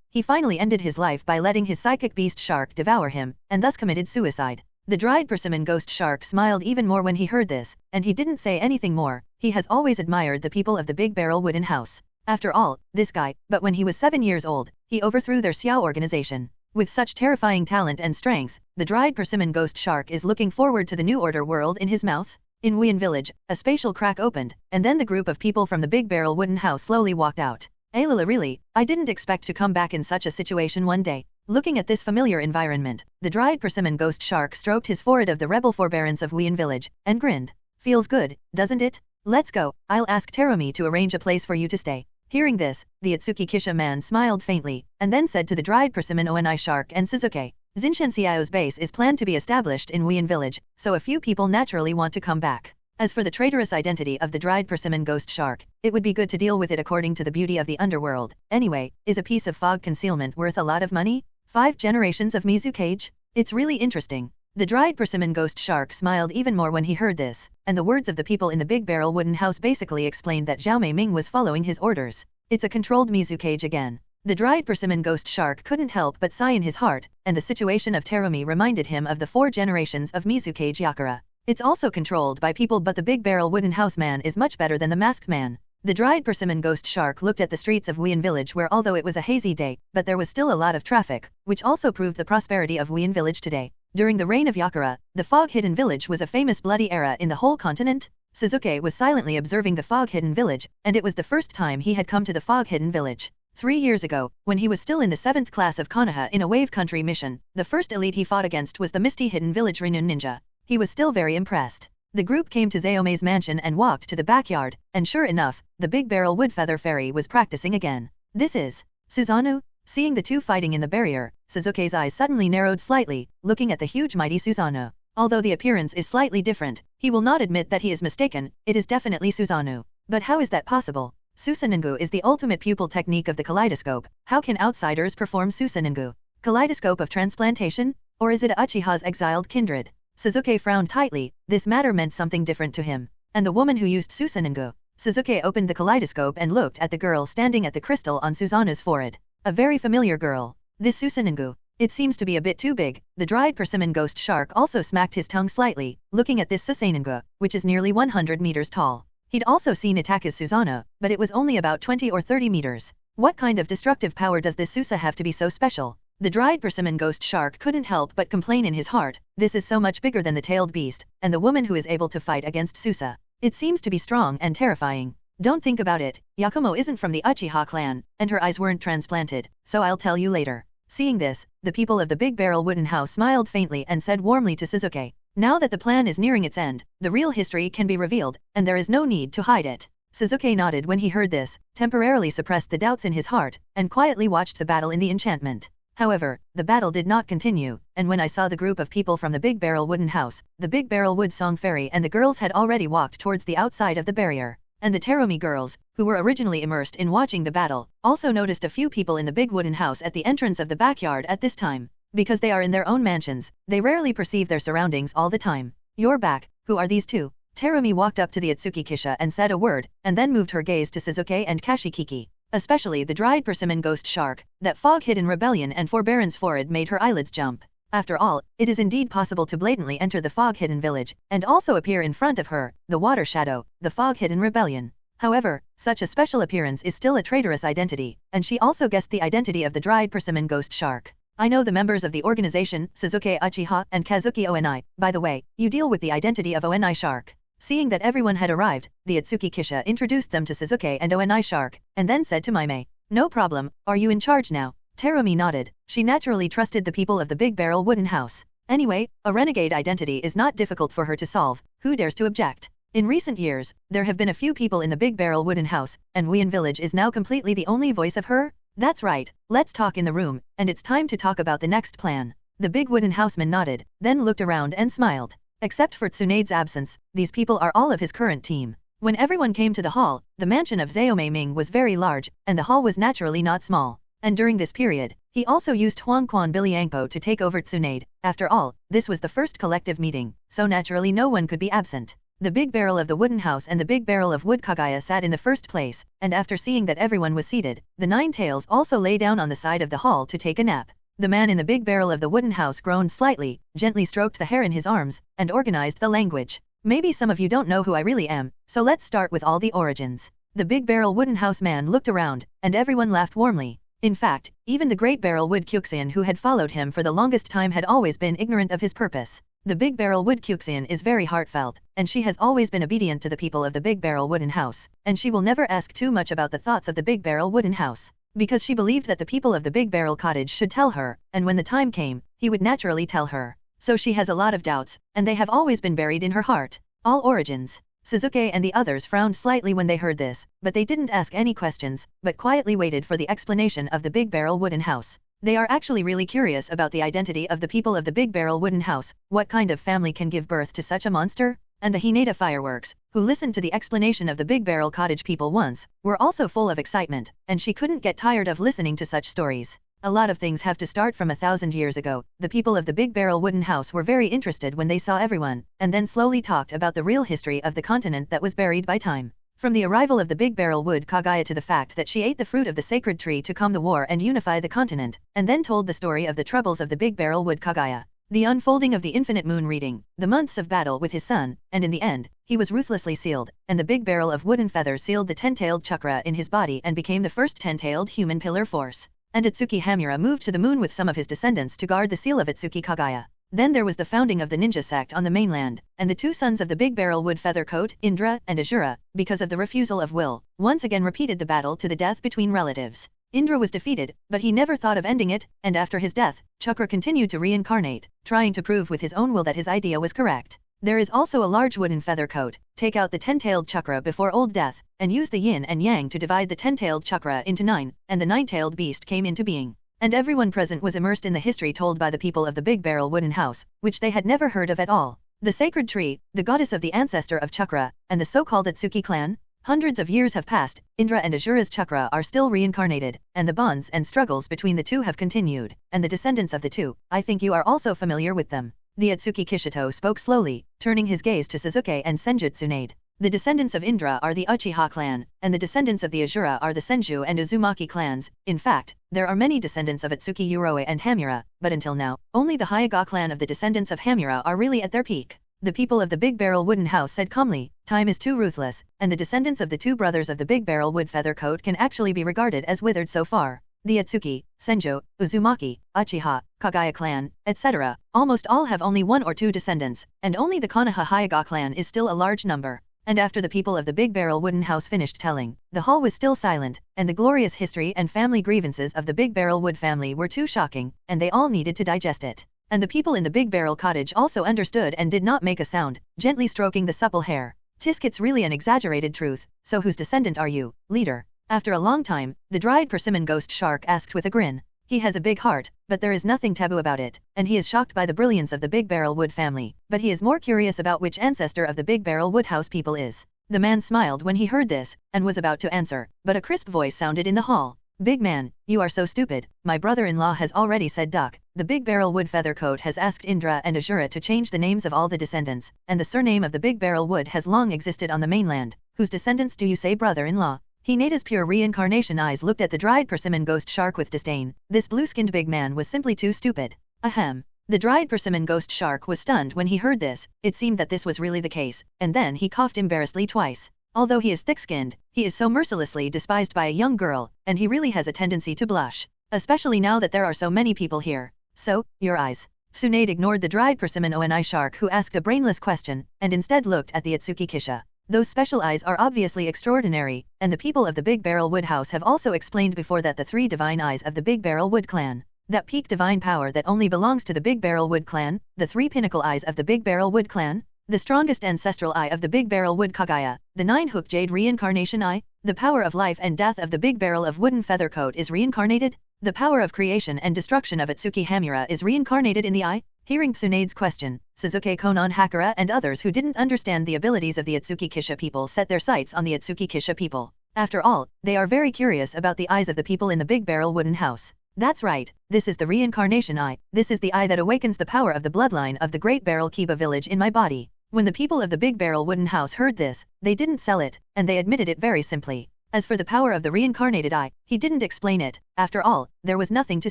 he finally ended his life by letting his psychic beast shark devour him, and thus committed suicide. The dried persimmon ghost shark smiled even more when he heard this, and he didn't say anything more. He has always admired the people of the big barrel wooden house. After all, this guy, but when he was 7 years old, he overthrew their Xiao organization. With such terrifying talent and strength, the dried persimmon ghost shark is looking forward to the new order world in his mouth. In Wuyan village, a spatial crack opened, and then the group of people from the big barrel wooden house slowly walked out. Ayla, really, I didn't expect to come back in such a situation one day. Looking at this familiar environment, the dried persimmon ghost shark stroked his forehead of the rebel forbearance of Wuyan village, and grinned. Feels good, doesn't it? Let's go, I'll ask Terumi to arrange a place for you to stay. Hearing this, the Ōtsutsuki man smiled faintly, and then said to the dried persimmon Oni shark and Sasuke, Zinshenxiao's base is planned to be established in Wuyan village, so a few people naturally want to come back. As for the traitorous identity of the dried persimmon ghost shark, it would be good to deal with it according to the beauty of the underworld. Anyway, is a piece of fog concealment worth a lot of money? 5 generations of Mizukage? It's really interesting. The dried persimmon ghost shark smiled even more when he heard this, and the words of the people in the big barrel wooden house basically explained that Zhao Meiming was following his orders. It's a controlled Mizukage again. The dried persimmon ghost shark couldn't help but sigh in his heart, and the situation of Terumi reminded him of the 4 generations of Mizukage Yakura. It's also controlled by people, but the big barrel wooden house man is much better than the masked man. The dried persimmon ghost shark looked at the streets of Wuyan village where, although it was a hazy day, but there was still a lot of traffic, which also proved the prosperity of Wuyan village today. During the reign of Yakura, the fog-hidden village was a famous bloody era in the whole continent. Sasuke was silently observing the fog-hidden village, and it was the first time he had come to the fog-hidden village. 3 years ago, when he was still in the 7th class of Konoha in a Wave Country mission, the first elite he fought against was the Misty Hidden Village Rinun Ninja. He was still very impressed. The group came to Zayome's mansion and walked to the backyard, and sure enough, the big barrel wood feather fairy was practicing again. This is Susanoo? Seeing the two fighting in the barrier, Sasuke's eyes suddenly narrowed slightly, looking at the huge mighty Susanoo. Although the appearance is slightly different, he will not admit that he is mistaken, it is definitely Susanoo. But how is that possible? Susanoo is the ultimate pupil technique of the kaleidoscope. How can outsiders perform Susanoo? Kaleidoscope of transplantation? Or is it Uchiha's exiled kindred? Sasuke frowned tightly, this matter meant something different to him. And the woman who used Susanoo? Sasuke opened the kaleidoscope and looked at the girl standing at the crystal on Susanoo's forehead. A very familiar girl. This Susanoo. It seems to be a bit too big. The dried persimmon ghost shark also smacked his tongue slightly, looking at this Susanoo, which is nearly 100 meters tall. He'd also seen Itaku's Susanoo, but it was only about 20 or 30 meters. What kind of destructive power does this Susa have to be so special? The dried persimmon ghost shark couldn't help but complain in his heart, this is so much bigger than the tailed beast, and the woman who is able to fight against Susa. It seems to be strong and terrifying. Don't think about it, Yakumo isn't from the Uchiha clan, and her eyes weren't transplanted, so I'll tell you later. Seeing this, the people of the big barrel wooden house smiled faintly and said warmly to Sasuke, now that the plan is nearing its end, the real history can be revealed, and there is no need to hide it. Sasuke nodded when he heard this, temporarily suppressed the doubts in his heart, and quietly watched the battle in the enchantment. However, the battle did not continue, and when I saw the group of people from the big barrel wooden house, the big barrel wood song fairy and the girls had already walked towards the outside of the barrier. And the Terumi girls, who were originally immersed in watching the battle, also noticed a few people in the big wooden house at the entrance of the backyard at this time. Because they are in their own mansions, they rarely perceive their surroundings all the time. You're back, who are these two? Terumi walked up to the Ōtsutsuki and said a word, and then moved her gaze to Sasuke and Kashikiki. Especially the dried persimmon ghost shark, that fog-hidden rebellion and forbearance forehead made her eyelids jump. After all, it is indeed possible to blatantly enter the fog-hidden village, and also appear in front of her, the water shadow, the fog-hidden rebellion. However, such a special appearance is still a traitorous identity, and she also guessed the identity of the dried persimmon ghost shark. I know the members of the organization, Sasuke Uchiha and Kazuki Oni. By the way, you deal with the identity of Oni shark. Seeing that everyone had arrived, the Ōtsutsuki introduced them to Sasuke and Oni shark, and then said to Maime, no problem, are you in charge now? Terumi nodded. She naturally trusted the people of the big barrel wooden house. Anyway, a renegade identity is not difficult for her to solve, who dares to object? In recent years, there have been a few people in the big barrel wooden house, and Wuyan village is now completely the only voice of her? That's right, let's talk in the room, and it's time to talk about the next plan. The big wooden houseman nodded, then looked around and smiled. Except for Tsunade's absence, these people are all of his current team. When everyone came to the hall, the mansion of Zayome Ming was very large, and the hall was naturally not small. And during this period, he also used Huangquan Biliangpo to take over Tsunade. After all, this was the first collective meeting, so naturally no one could be absent. The big barrel of the wooden house and the big barrel of wood Kaguya sat in the first place, and after seeing that everyone was seated, the 9 tails also lay down on the side of the hall to take a nap. The man in the big barrel of the wooden house groaned slightly, gently stroked the hair in his arms, and organized the language. Maybe some of you don't know who I really am, so let's start with all the origins. The big barrel wooden house man looked around, and everyone laughed warmly. In fact, even the great barrel wood Kyuxian who had followed him for the longest time had always been ignorant of his purpose. The big barrel wood Kyuxian is very heartfelt, and she has always been obedient to the people of the big barrel wooden house, and she will never ask too much about the thoughts of the big barrel wooden house, because she believed that the people of the big barrel cottage should tell her, and when the time came, he would naturally tell her. So she has a lot of doubts, and they have always been buried in her heart. All origins. Sasuke and the others frowned slightly when they heard this, but they didn't ask any questions, but quietly waited for the explanation of the big barrel wooden house. They are actually really curious about the identity of the people of the big barrel wooden house, what kind of family can give birth to such a monster? And the Hinata fireworks, who listened to the explanation of the big barrel cottage people once, were also full of excitement, and she couldn't get tired of listening to such stories. A lot of things have to start from 1,000 years ago. The people of the big barrel wooden house were very interested when they saw everyone, and then slowly talked about the real history of the continent that was buried by time. From the arrival of the big barrel wood Kaguya to the fact that she ate the fruit of the sacred tree to calm the war and unify the continent, and then told the story of the troubles of the big barrel wood Kaguya. The unfolding of the infinite moon reading, the months of battle with his son, and in the end, he was ruthlessly sealed, and the big barrel of wooden feather sealed the 10-tailed chakra in his body and became the first 10-tailed human pillar force. And Ōtsutsuki Hamura moved to the moon with some of his descendants to guard the seal of Ōtsutsuki Kaguya. Then there was the founding of the ninja sect on the mainland, and the two sons of the big barrel wood feather coat, Indra and Azura, because of the refusal of will, once again repeated the battle to the death between relatives. Indra was defeated, but he never thought of ending it, and after his death, Chakra continued to reincarnate, trying to prove with his own will that his idea was correct. There is also a large wooden feather coat. Take out the 10-tailed chakra before old death, and use the yin and yang to divide the 10-tailed chakra into 9, and the 9-tailed beast came into being. And everyone present was immersed in the history told by the people of the big barrel wooden house, which they had never heard of at all. The sacred tree, the goddess of the ancestor of chakra, and the so-called Ōtsutsuki Clan. Hundreds of years have passed, Indra and Azura's chakra are still reincarnated, and the bonds and struggles between the two have continued, and the descendants of the two, I think you are also familiar with them. The Ōtsutsuki Kishito spoke slowly, turning his gaze to Sasuke and Senju Tsunade. The descendants of Indra are the Uchiha clan, and the descendants of the Azura are the Senju and Uzumaki clans. In fact, there are many descendants of Ōtsutsuki Uroe and Hamura, but until now, only the Hyuga clan of the descendants of Hamura are really at their peak. The people of the big barrel wooden house said calmly, time is too ruthless, and the descendants of the two brothers of the big barrel wood feather coat can actually be regarded as withered so far. The Ōtsutsuki, Senju, Uzumaki, Uchiha, Kaguya clan, etc., almost all have only one or two descendants, and only the Konoha Hyuga clan is still a large number. And after the people of the big barrel wooden house finished telling, the hall was still silent, and the glorious history and family grievances of the big barrel wood family were too shocking, and they all needed to digest it. And the people in the big barrel cottage also understood and did not make a sound, gently stroking the supple hair. Tisk, it's really an exaggerated truth, so whose descendant are you, leader? After a long time, the dried persimmon ghost shark asked with a grin. He has a big heart, but there is nothing taboo about it, and he is shocked by the brilliance of the big barrel wood family, but he is more curious about which ancestor of the big barrel wood house people is. The man smiled when he heard this, and was about to answer, but a crisp voice sounded in the hall. Big man, you are so stupid, my brother-in-law has already said duck. The big barrel wood feather coat has asked Indra and Azura to change the names of all the descendants, and the surname of the big barrel wood has long existed on the mainland. Whose descendants do you say, brother-in-law? Hinata's pure reincarnation eyes looked at the dried persimmon ghost shark with disdain. This blue-skinned big man was simply too stupid. Ahem. The dried persimmon ghost shark was stunned when he heard this. It seemed that this was really the case, and then he coughed embarrassedly twice. Although he is thick-skinned, he is so mercilessly despised by a young girl, and he really has a tendency to blush. Especially now that there are so many people here. So, your eyes. Tsunade ignored the dried persimmon Oni shark who asked a brainless question, and instead looked at the Ōtsutsuki Kisha. Those special eyes are obviously extraordinary, and the people of the Big Barrel Wood House have also explained before that the three divine eyes of the Big Barrel Wood Clan. That peak divine power that only belongs to the Big Barrel Wood Clan, the three pinnacle eyes of the Big Barrel Wood Clan, the strongest ancestral eye of the Big Barrel Wood Kaguya, the 9-hook jade reincarnation eye, the power of life and death of the Big Barrel of Wooden Feather Coat is reincarnated, the power of creation and destruction of Ōtsutsuki Hamura is reincarnated in the eye. Hearing Tsunade's question, Sasuke, Conan, Hakura and others who didn't understand the abilities of the Ōtsutsuki Kisha people set their sights on the Ōtsutsuki Kisha people. After all, they are very curious about the eyes of the people in the Big Barrel Wooden House. That's right, this is the reincarnation eye. This is the eye that awakens the power of the bloodline of the Great Barrel Kiba village in my body. When the people of the Big Barrel Wooden House heard this, they didn't sell it, and they admitted it very simply. As for the power of the reincarnated eye, he didn't explain it. After all, there was nothing to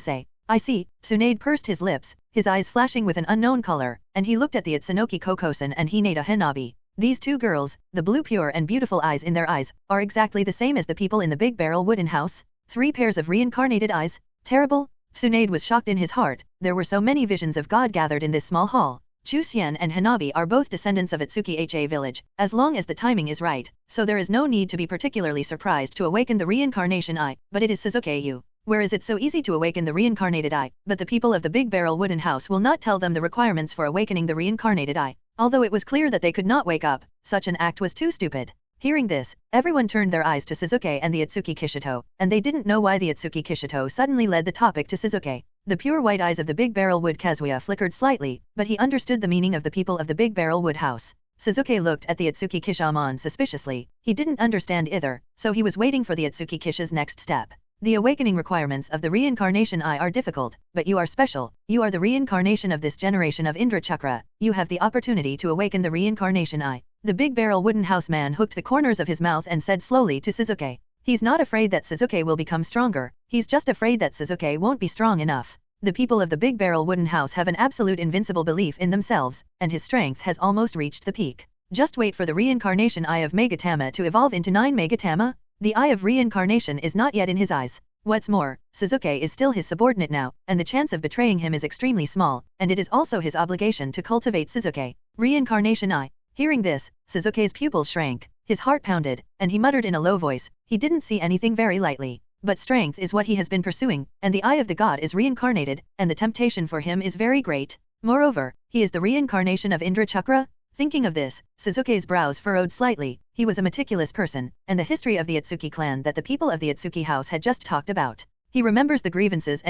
say. I see. Tsunade pursed his lips, his eyes flashing with an unknown color, and he looked at the Utsunoki Kokosen and Hinata Hanabi. These two girls, the blue pure and beautiful eyes in their eyes, are exactly the same as the people in the big barrel wooden house. 3 pairs of reincarnated eyes? Terrible? Tsunade was shocked in his heart. There were so many visions of God gathered in this small hall. Chuxian and Hanabi are both descendants of Ōtsutsuki village, as long as the timing is right, so there is no need to be particularly surprised to awaken the Reincarnation Eye, but it is Sasuke. Where is it so easy to awaken the Reincarnated Eye, but the people of the Big Barrel Wooden House will not tell them the requirements for awakening the Reincarnated Eye. Although it was clear that they could not wake up, such an act was too stupid. Hearing this, everyone turned their eyes to Sasuke and the Ōtsutsuki Kishito, and they didn't know why the Ōtsutsuki Kishito suddenly led the topic to Sasuke. The pure white eyes of the Big Barrel Wood Kaguya flickered slightly, but he understood the meaning of the people of the Big Barrel Wood House. Sasuke looked at the Ōtsutsuki Kishamon suspiciously. He didn't understand either, so he was waiting for the Ōtsutsuki Kisha's next step. The awakening requirements of the Reincarnation Eye are difficult, but you are special. You are the reincarnation of this generation of Indra Chakra. You have the opportunity to awaken the Reincarnation Eye. The Big Barrel Wooden House man hooked the corners of his mouth and said slowly to Sasuke. He's not afraid that Sasuke will become stronger, he's just afraid that Sasuke won't be strong enough. The people of the Big Barrel Wooden House have an absolute invincible belief in themselves, and his strength has almost reached the peak. Just wait for the Reincarnation Eye of Megatama to evolve into 9 Megatama. The Eye of Reincarnation is not yet in his eyes. What's more, Sasuke is still his subordinate now, and the chance of betraying him is extremely small, and it is also his obligation to cultivate Sasuke. Reincarnation Eye. Hearing this, Sasuke's pupils shrank, his heart pounded, and he muttered in a low voice. He didn't see anything very lightly. But strength is what he has been pursuing, and the Eye of the God is reincarnated, and the temptation for him is very great. Moreover, he is the reincarnation of Indra Chakra. Thinking of this, Sasuke's brows furrowed slightly. He was a meticulous person, and the history of the Ōtsutsuki clan that the people of the Ōtsutsuki house had just talked about. He remembers the grievances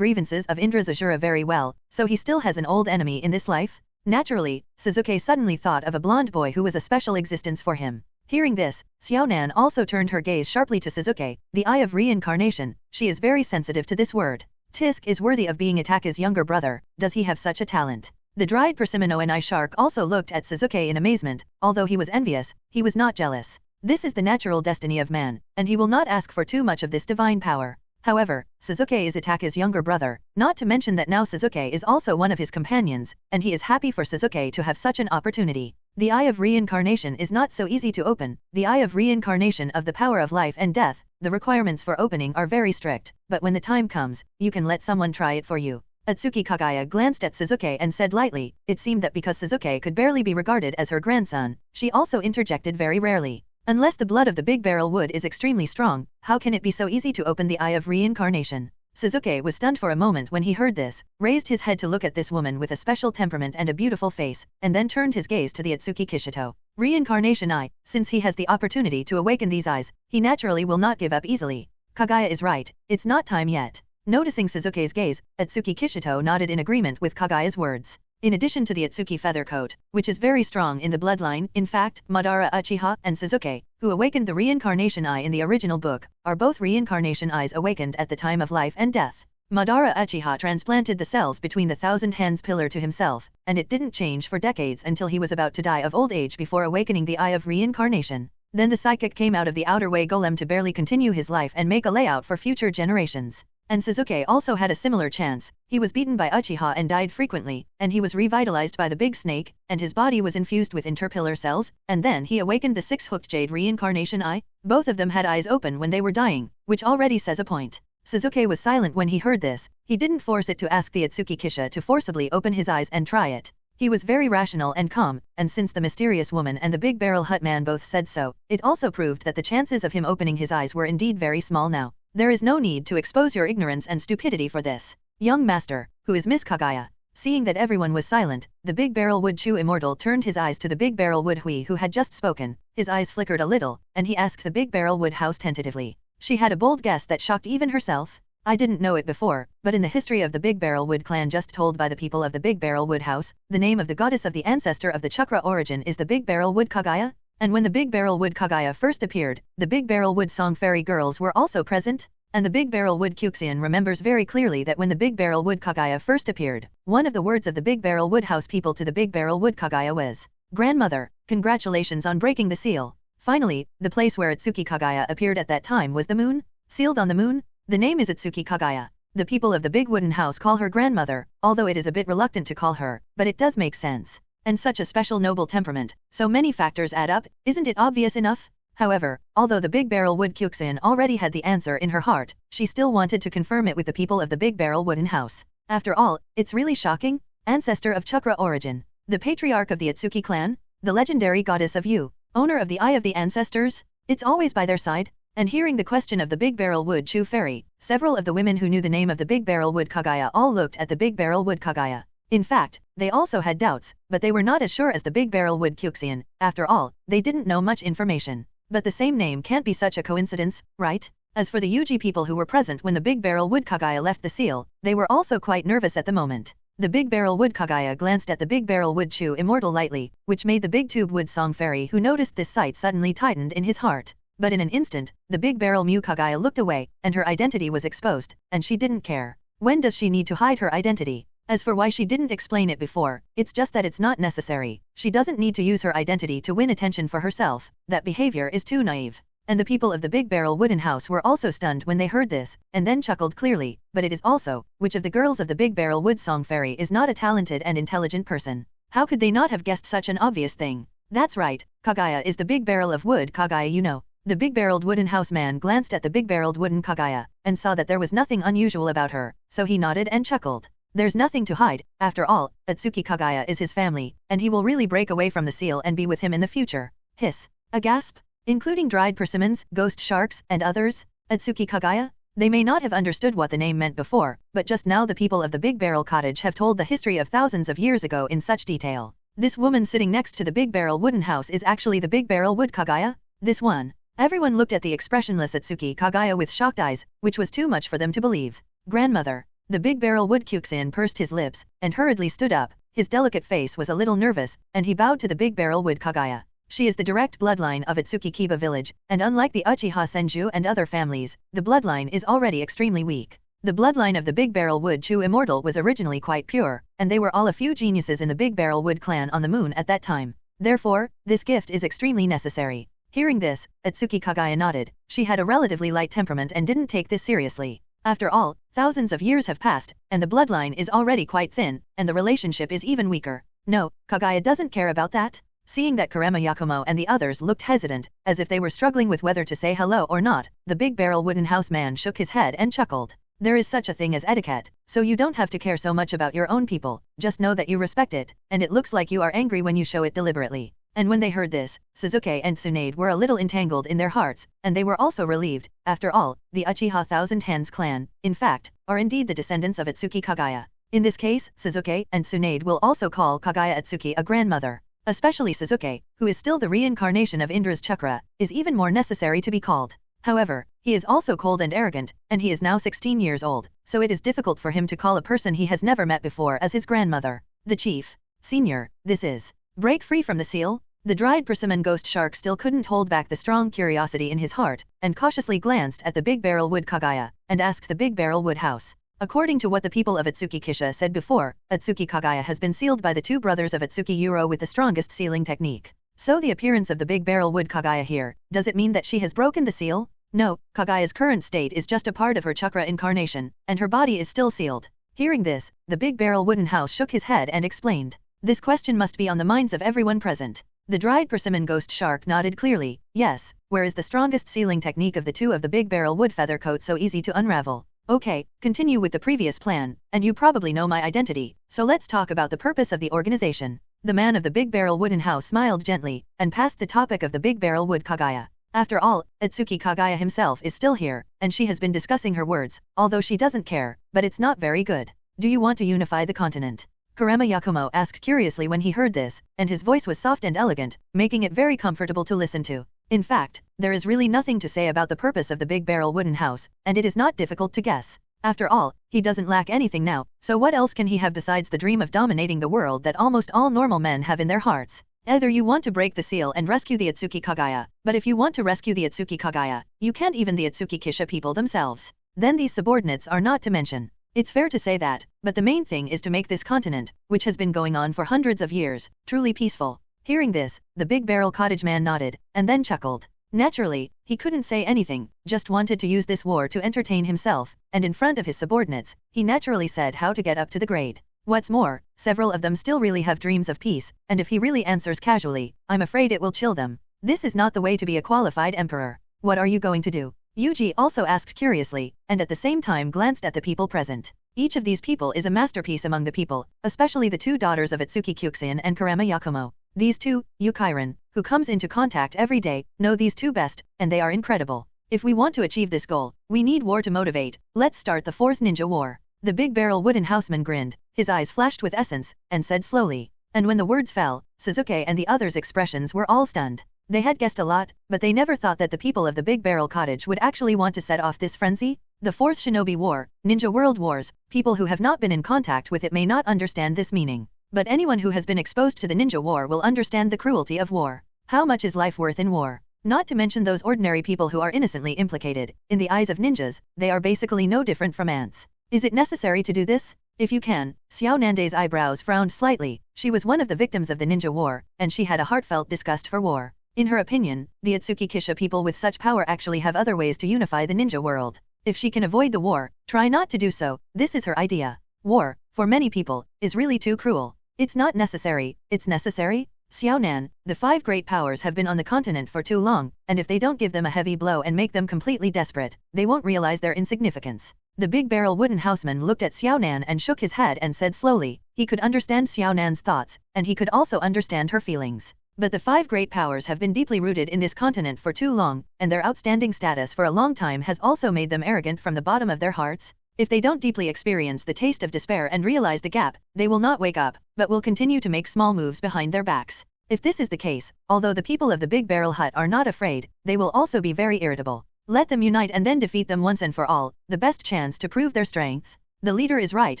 of Indra's Asura very well, so he still has an old enemy in this life? Naturally, Sasuke suddenly thought of a blonde boy who was a special existence for him. Hearing this, Xiaonan also turned her gaze sharply to Sasuke, the Eye of Reincarnation. She is very sensitive to this word. Tisk is worthy of being Itaka's younger brother. Does he have such a talent? The dried persimmon eye shark also looked at Sasuke in amazement. Although he was envious, he was not jealous. This is the natural destiny of man, and he will not ask for too much of this divine power. However, Sasuke is Itaka's younger brother, not to mention that now Sasuke is also one of his companions, and he is happy for Sasuke to have such an opportunity. The Eye of Reincarnation is not so easy to open. The Eye of Reincarnation of the power of life and death, the requirements for opening are very strict, but when the time comes, you can let someone try it for you. Ōtsutsuki Kaguya glanced at Sasuke and said lightly. It seemed that because Sasuke could barely be regarded as her grandson, she also interjected very rarely. Unless the blood of the Big Barrel Wood is extremely strong, how can it be so easy to open the Eye of Reincarnation? Sasuke was stunned for a moment when he heard this, raised his head to look at this woman with a special temperament and a beautiful face, and then turned his gaze to the Ōtsutsuki Kishito. Reincarnation Eye. Since he has the opportunity to awaken these eyes, he naturally will not give up easily. Kaguya is right, it's not time yet. Noticing Sasuke's gaze, Ōtsutsuki Kishito nodded in agreement with Kaguya's words. In addition to the Ōtsutsuki feather coat, which is very strong in the bloodline, in fact, Madara Uchiha and Sasuke, who awakened the Reincarnation Eye in the original book, are both Reincarnation Eyes awakened at the time of life and death. Madara Uchiha transplanted the cells between the Thousand Hands pillar to himself, and it didn't change for decades until he was about to die of old age before awakening the Eye of Reincarnation. Then the psychic came out of the outer way golem to barely continue his life and make a layout for future generations. And Sasuke also had a similar chance. He was beaten by Uchiha and died frequently, and he was revitalized by the big snake, and his body was infused with interpillar cells, and then he awakened the 6-hooked jade Reincarnation Eye. Both of them had eyes open when they were dying, which already says a point. Sasuke was silent when he heard this. He didn't force it to ask the Ōtsutsuki Kisha to forcibly open his eyes and try it. He was very rational and calm, and since the mysterious woman and the Big Barrel Hut man both said so, it also proved that the chances of him opening his eyes were indeed very small now. There is no need to expose your ignorance and stupidity for this. Young master, who is Miss Kaguya? Seeing that everyone was silent, the Big Barrel Wood Chu Immortal turned his eyes to the Big Barrel Wood Hui who had just spoken. His eyes flickered a little, and he asked the Big Barrel Wood House tentatively. She had a bold guess that shocked even herself. I didn't know it before, but in the history of the Big Barrel Wood clan just told by the people of the Big Barrel Wood House, the name of the goddess of the ancestor of the chakra origin is the Big Barrel Wood Kaguya. And when the Big Barrel Wood Kaguya first appeared, the Big Barrel Wood Song Fairy girls were also present. And the Big Barrel Wood Kyuxian remembers very clearly that when the Big Barrel Wood Kaguya first appeared, one of the words of the Big Barrel Wood House people to the Big Barrel Wood Kaguya was, "Grandmother, congratulations on breaking the seal." Finally, the place where Ōtsutsuki Kaguya appeared at that time was the moon. Sealed on the moon? The name is Ōtsutsuki Kaguya. The people of the Big Wooden House call her grandmother, although it is a bit reluctant to call her, but it does make sense. and such a special noble temperament, so many factors add up, isn't it obvious enough? However, although the Big Barrel Wood Kyuxin already had the answer in her heart, she still wanted to confirm it with the people of the Big Barrel Wooden House. After all, it's really shocking. Ancestor of Chakra origin, the patriarch of the Ōtsutsuki Clan, the legendary goddess of Yu, owner of the Eye of the Ancestors, it's always by their side. And hearing the question of the Big Barrel Wood Chu Fairy, several of the women who knew the name of the Big Barrel Wood Kaguya all looked at the Big Barrel Wood Kaguya. In fact, they also had doubts, but they were not as sure as the Big Barrel Wood Kyuxian. After all, they didn't know much information. But the same name can't be such a coincidence, right? As for the Yuji people who were present when the Big Barrel Wood Kaguya left the seal, they were also quite nervous at the moment. The Big Barrel Wood Kaguya glanced at the Big Barrel Wood Chu Immortal lightly, which made the Big Tube Wood Song Fairy who noticed this sight suddenly tightened in his heart. But in an instant, the Big Barrel Mu Kaguya looked away, and her identity was exposed, and she didn't care. When does she need to hide her identity? As for why she didn't explain it before, it's just that it's not necessary. She doesn't need to use her identity to win attention for herself. That behavior is too naive. And the people of the Big Barrel Wooden House were also stunned when they heard this, and then chuckled clearly. But it is also, which of the girls of the Big Barrel Wood Song Fairy is not a talented and intelligent person? How could they not have guessed such an obvious thing? That's right, Kaguya is the Big Barrel of Wood Kaguya, you know. The Big Barreled Wooden House man glanced at the Big Barreled Wooden Kaguya, and saw that there was nothing unusual about her, so he nodded and chuckled. There's nothing to hide. After all, Ōtsutsuki Kaguya is his family, and he will really break away from the seal and be with him in the future. Hiss. A gasp? Including dried persimmons, ghost sharks, and others? Ōtsutsuki Kaguya? They may not have understood what the name meant before, but just now the people of the Big Barrel Cottage have told the history of thousands of years ago in such detail. This woman sitting next to the Big Barrel Wooden House is actually the Big Barrel Wood Kaguya? This one. Everyone looked at the expressionless Ōtsutsuki Kaguya with shocked eyes, which was too much for them to believe. Grandmother. The Big Barrel Wood Kyuxin pursed his lips, and hurriedly stood up. His delicate face was a little nervous, and he bowed to the Big Barrel Wood Kaguya. She is the direct bloodline of Ōtsutsuki Kiba village, and unlike the Uchiha Senju and other families, the bloodline is already extremely weak. The bloodline of the Big Barrel Wood Chu Immortal was originally quite pure, and they were all a few geniuses in the Big Barrel Wood clan on the moon at that time. Therefore, this gift is extremely necessary. Hearing this, Ōtsutsuki Kaguya nodded. She had a relatively light temperament and didn't take this seriously. After all, thousands of years have passed, and the bloodline is already quite thin, and the relationship is even weaker. No, Kaguya doesn't care about that. Seeing that Kurama Yakumo and the others looked hesitant, as if they were struggling with whether to say hello or not, the Big Barrel Wooden House man shook his head and chuckled. There is such a thing as etiquette, so you don't have to care so much about your own people, just know that you respect it, and it looks like you are angry when you show it deliberately. And when they heard this, Sasuke and Tsunade were a little entangled in their hearts, and they were also relieved. After all, the Uchiha Thousand Hands clan, in fact, are indeed the descendants of Ōtsutsuki Kaguya. In this case, Sasuke and Tsunade will also call Kaguya Ōtsutsuki a grandmother. Especially Sasuke, who is still the reincarnation of Indra's chakra, is even more necessary to be called. However, he is also cold and arrogant, and he is now 16 years old, so it is difficult for him to call a person he has never met before as his grandmother. The chief. Senior, this is. Break free from the seal? The dried persimmon ghost shark still couldn't hold back the strong curiosity in his heart, and cautiously glanced at the Big Barrel Wood Kaguya, and asked the Big Barrel Wood House. According to what the people of Ōtsutsuki Kisha said before, Ōtsutsuki Kaguya has been sealed by the two brothers of Ōtsutsuki Yuro with the strongest sealing technique. So the appearance of the Big Barrel Wood Kaguya here, does it mean that she has broken the seal? No, Kaguya's current state is just a part of her chakra incarnation, and her body is still sealed. Hearing this, the Big Barrel Wooden House shook his head and explained. This question must be on the minds of everyone present. The dried persimmon ghost shark nodded clearly. Yes, where is the strongest sealing technique of the two of the Big Barrel Wood feather coat so easy to unravel? Okay, continue with the previous plan, and you probably know my identity, so let's talk about the purpose of the organization. The man of the Big Barrel Wooden House smiled gently, and passed the topic of the Big Barrel Wood Kaguya. After all, Ōtsutsuki Kaguya himself is still here, and she has been discussing her words, although she doesn't care, but it's not very good. Do you want to unify the continent? Kurama Yakumo asked curiously when he heard this, and his voice was soft and elegant, making it very comfortable to listen to. In fact, there is really nothing to say about the purpose of the Big Barrel Wooden House, and it is not difficult to guess. After all, he doesn't lack anything now, so what else can he have besides the dream of dominating the world that almost all normal men have in their hearts? Either you want to break the seal and rescue the Ōtsutsuki Kaguya, but if you want to rescue the Ōtsutsuki Kaguya, you can't even the Ōtsutsuki Kisha people themselves. Then these subordinates are not to mention. It's fair to say that, but the main thing is to make this continent, which has been going on for hundreds of years, truly peaceful. Hearing this, the Big Barrel Cottage man nodded, and then chuckled. Naturally, he couldn't say anything, just wanted to use this war to entertain himself, and in front of his subordinates, he naturally said how to get up to the grade. What's more, several of them still really have dreams of peace, and if he really answers casually, I'm afraid it will chill them. This is not the way to be a qualified emperor. What are you going to do? Yuji also asked curiously, and at the same time glanced at the people present. Each of these people is a masterpiece among the people, especially the two daughters of Ōtsutsuki Kyuxin and Kurama Yakumo. These two, Yukiren, who comes into contact every day, know these two best, and they are incredible. If we want to achieve this goal, we need war to motivate. Let's start the fourth ninja war. The big barrel wooden houseman grinned, his eyes flashed with essence, and said slowly. And when the words fell, Sasuke and the others' expressions were all stunned. They had guessed a lot, but they never thought that the people of the Big Barrel Cottage would actually want to set off this frenzy. The Fourth Shinobi War, Ninja World Wars, people who have not been in contact with it may not understand this meaning. But anyone who has been exposed to the ninja war will understand the cruelty of war. How much is life worth in war? Not to mention those ordinary people who are innocently implicated. In the eyes of ninjas, they are basically no different from ants. Is it necessary to do this? If you can. Xiao Nande's eyebrows frowned slightly. She was one of the victims of the ninja war, and she had a heartfelt disgust for war. In her opinion, the Ōtsutsuki Kisha people with such power actually have other ways to unify the ninja world. If she can avoid the war, try not to do so. This is her idea. War, for many people, is really too cruel. It's not necessary. It's necessary? Xiao Nan, the five great powers have been on the continent for too long, and if they don't give them a heavy blow and make them completely desperate, they won't realize their insignificance. The big barrel wooden houseman looked at Xiao Nan and shook his head and said slowly. He could understand Xiao Nan's thoughts, and he could also understand her feelings. But the five great powers have been deeply rooted in this continent for too long, and their outstanding status for a long time has also made them arrogant from the bottom of their hearts. If they don't deeply experience the taste of despair and realize the gap, they will not wake up, but will continue to make small moves behind their backs. If this is the case, although the people of the Big Barrel Hut are not afraid, they will also be very irritable. Let them unite and then defeat them once and for all, the best chance to prove their strength. The leader is right,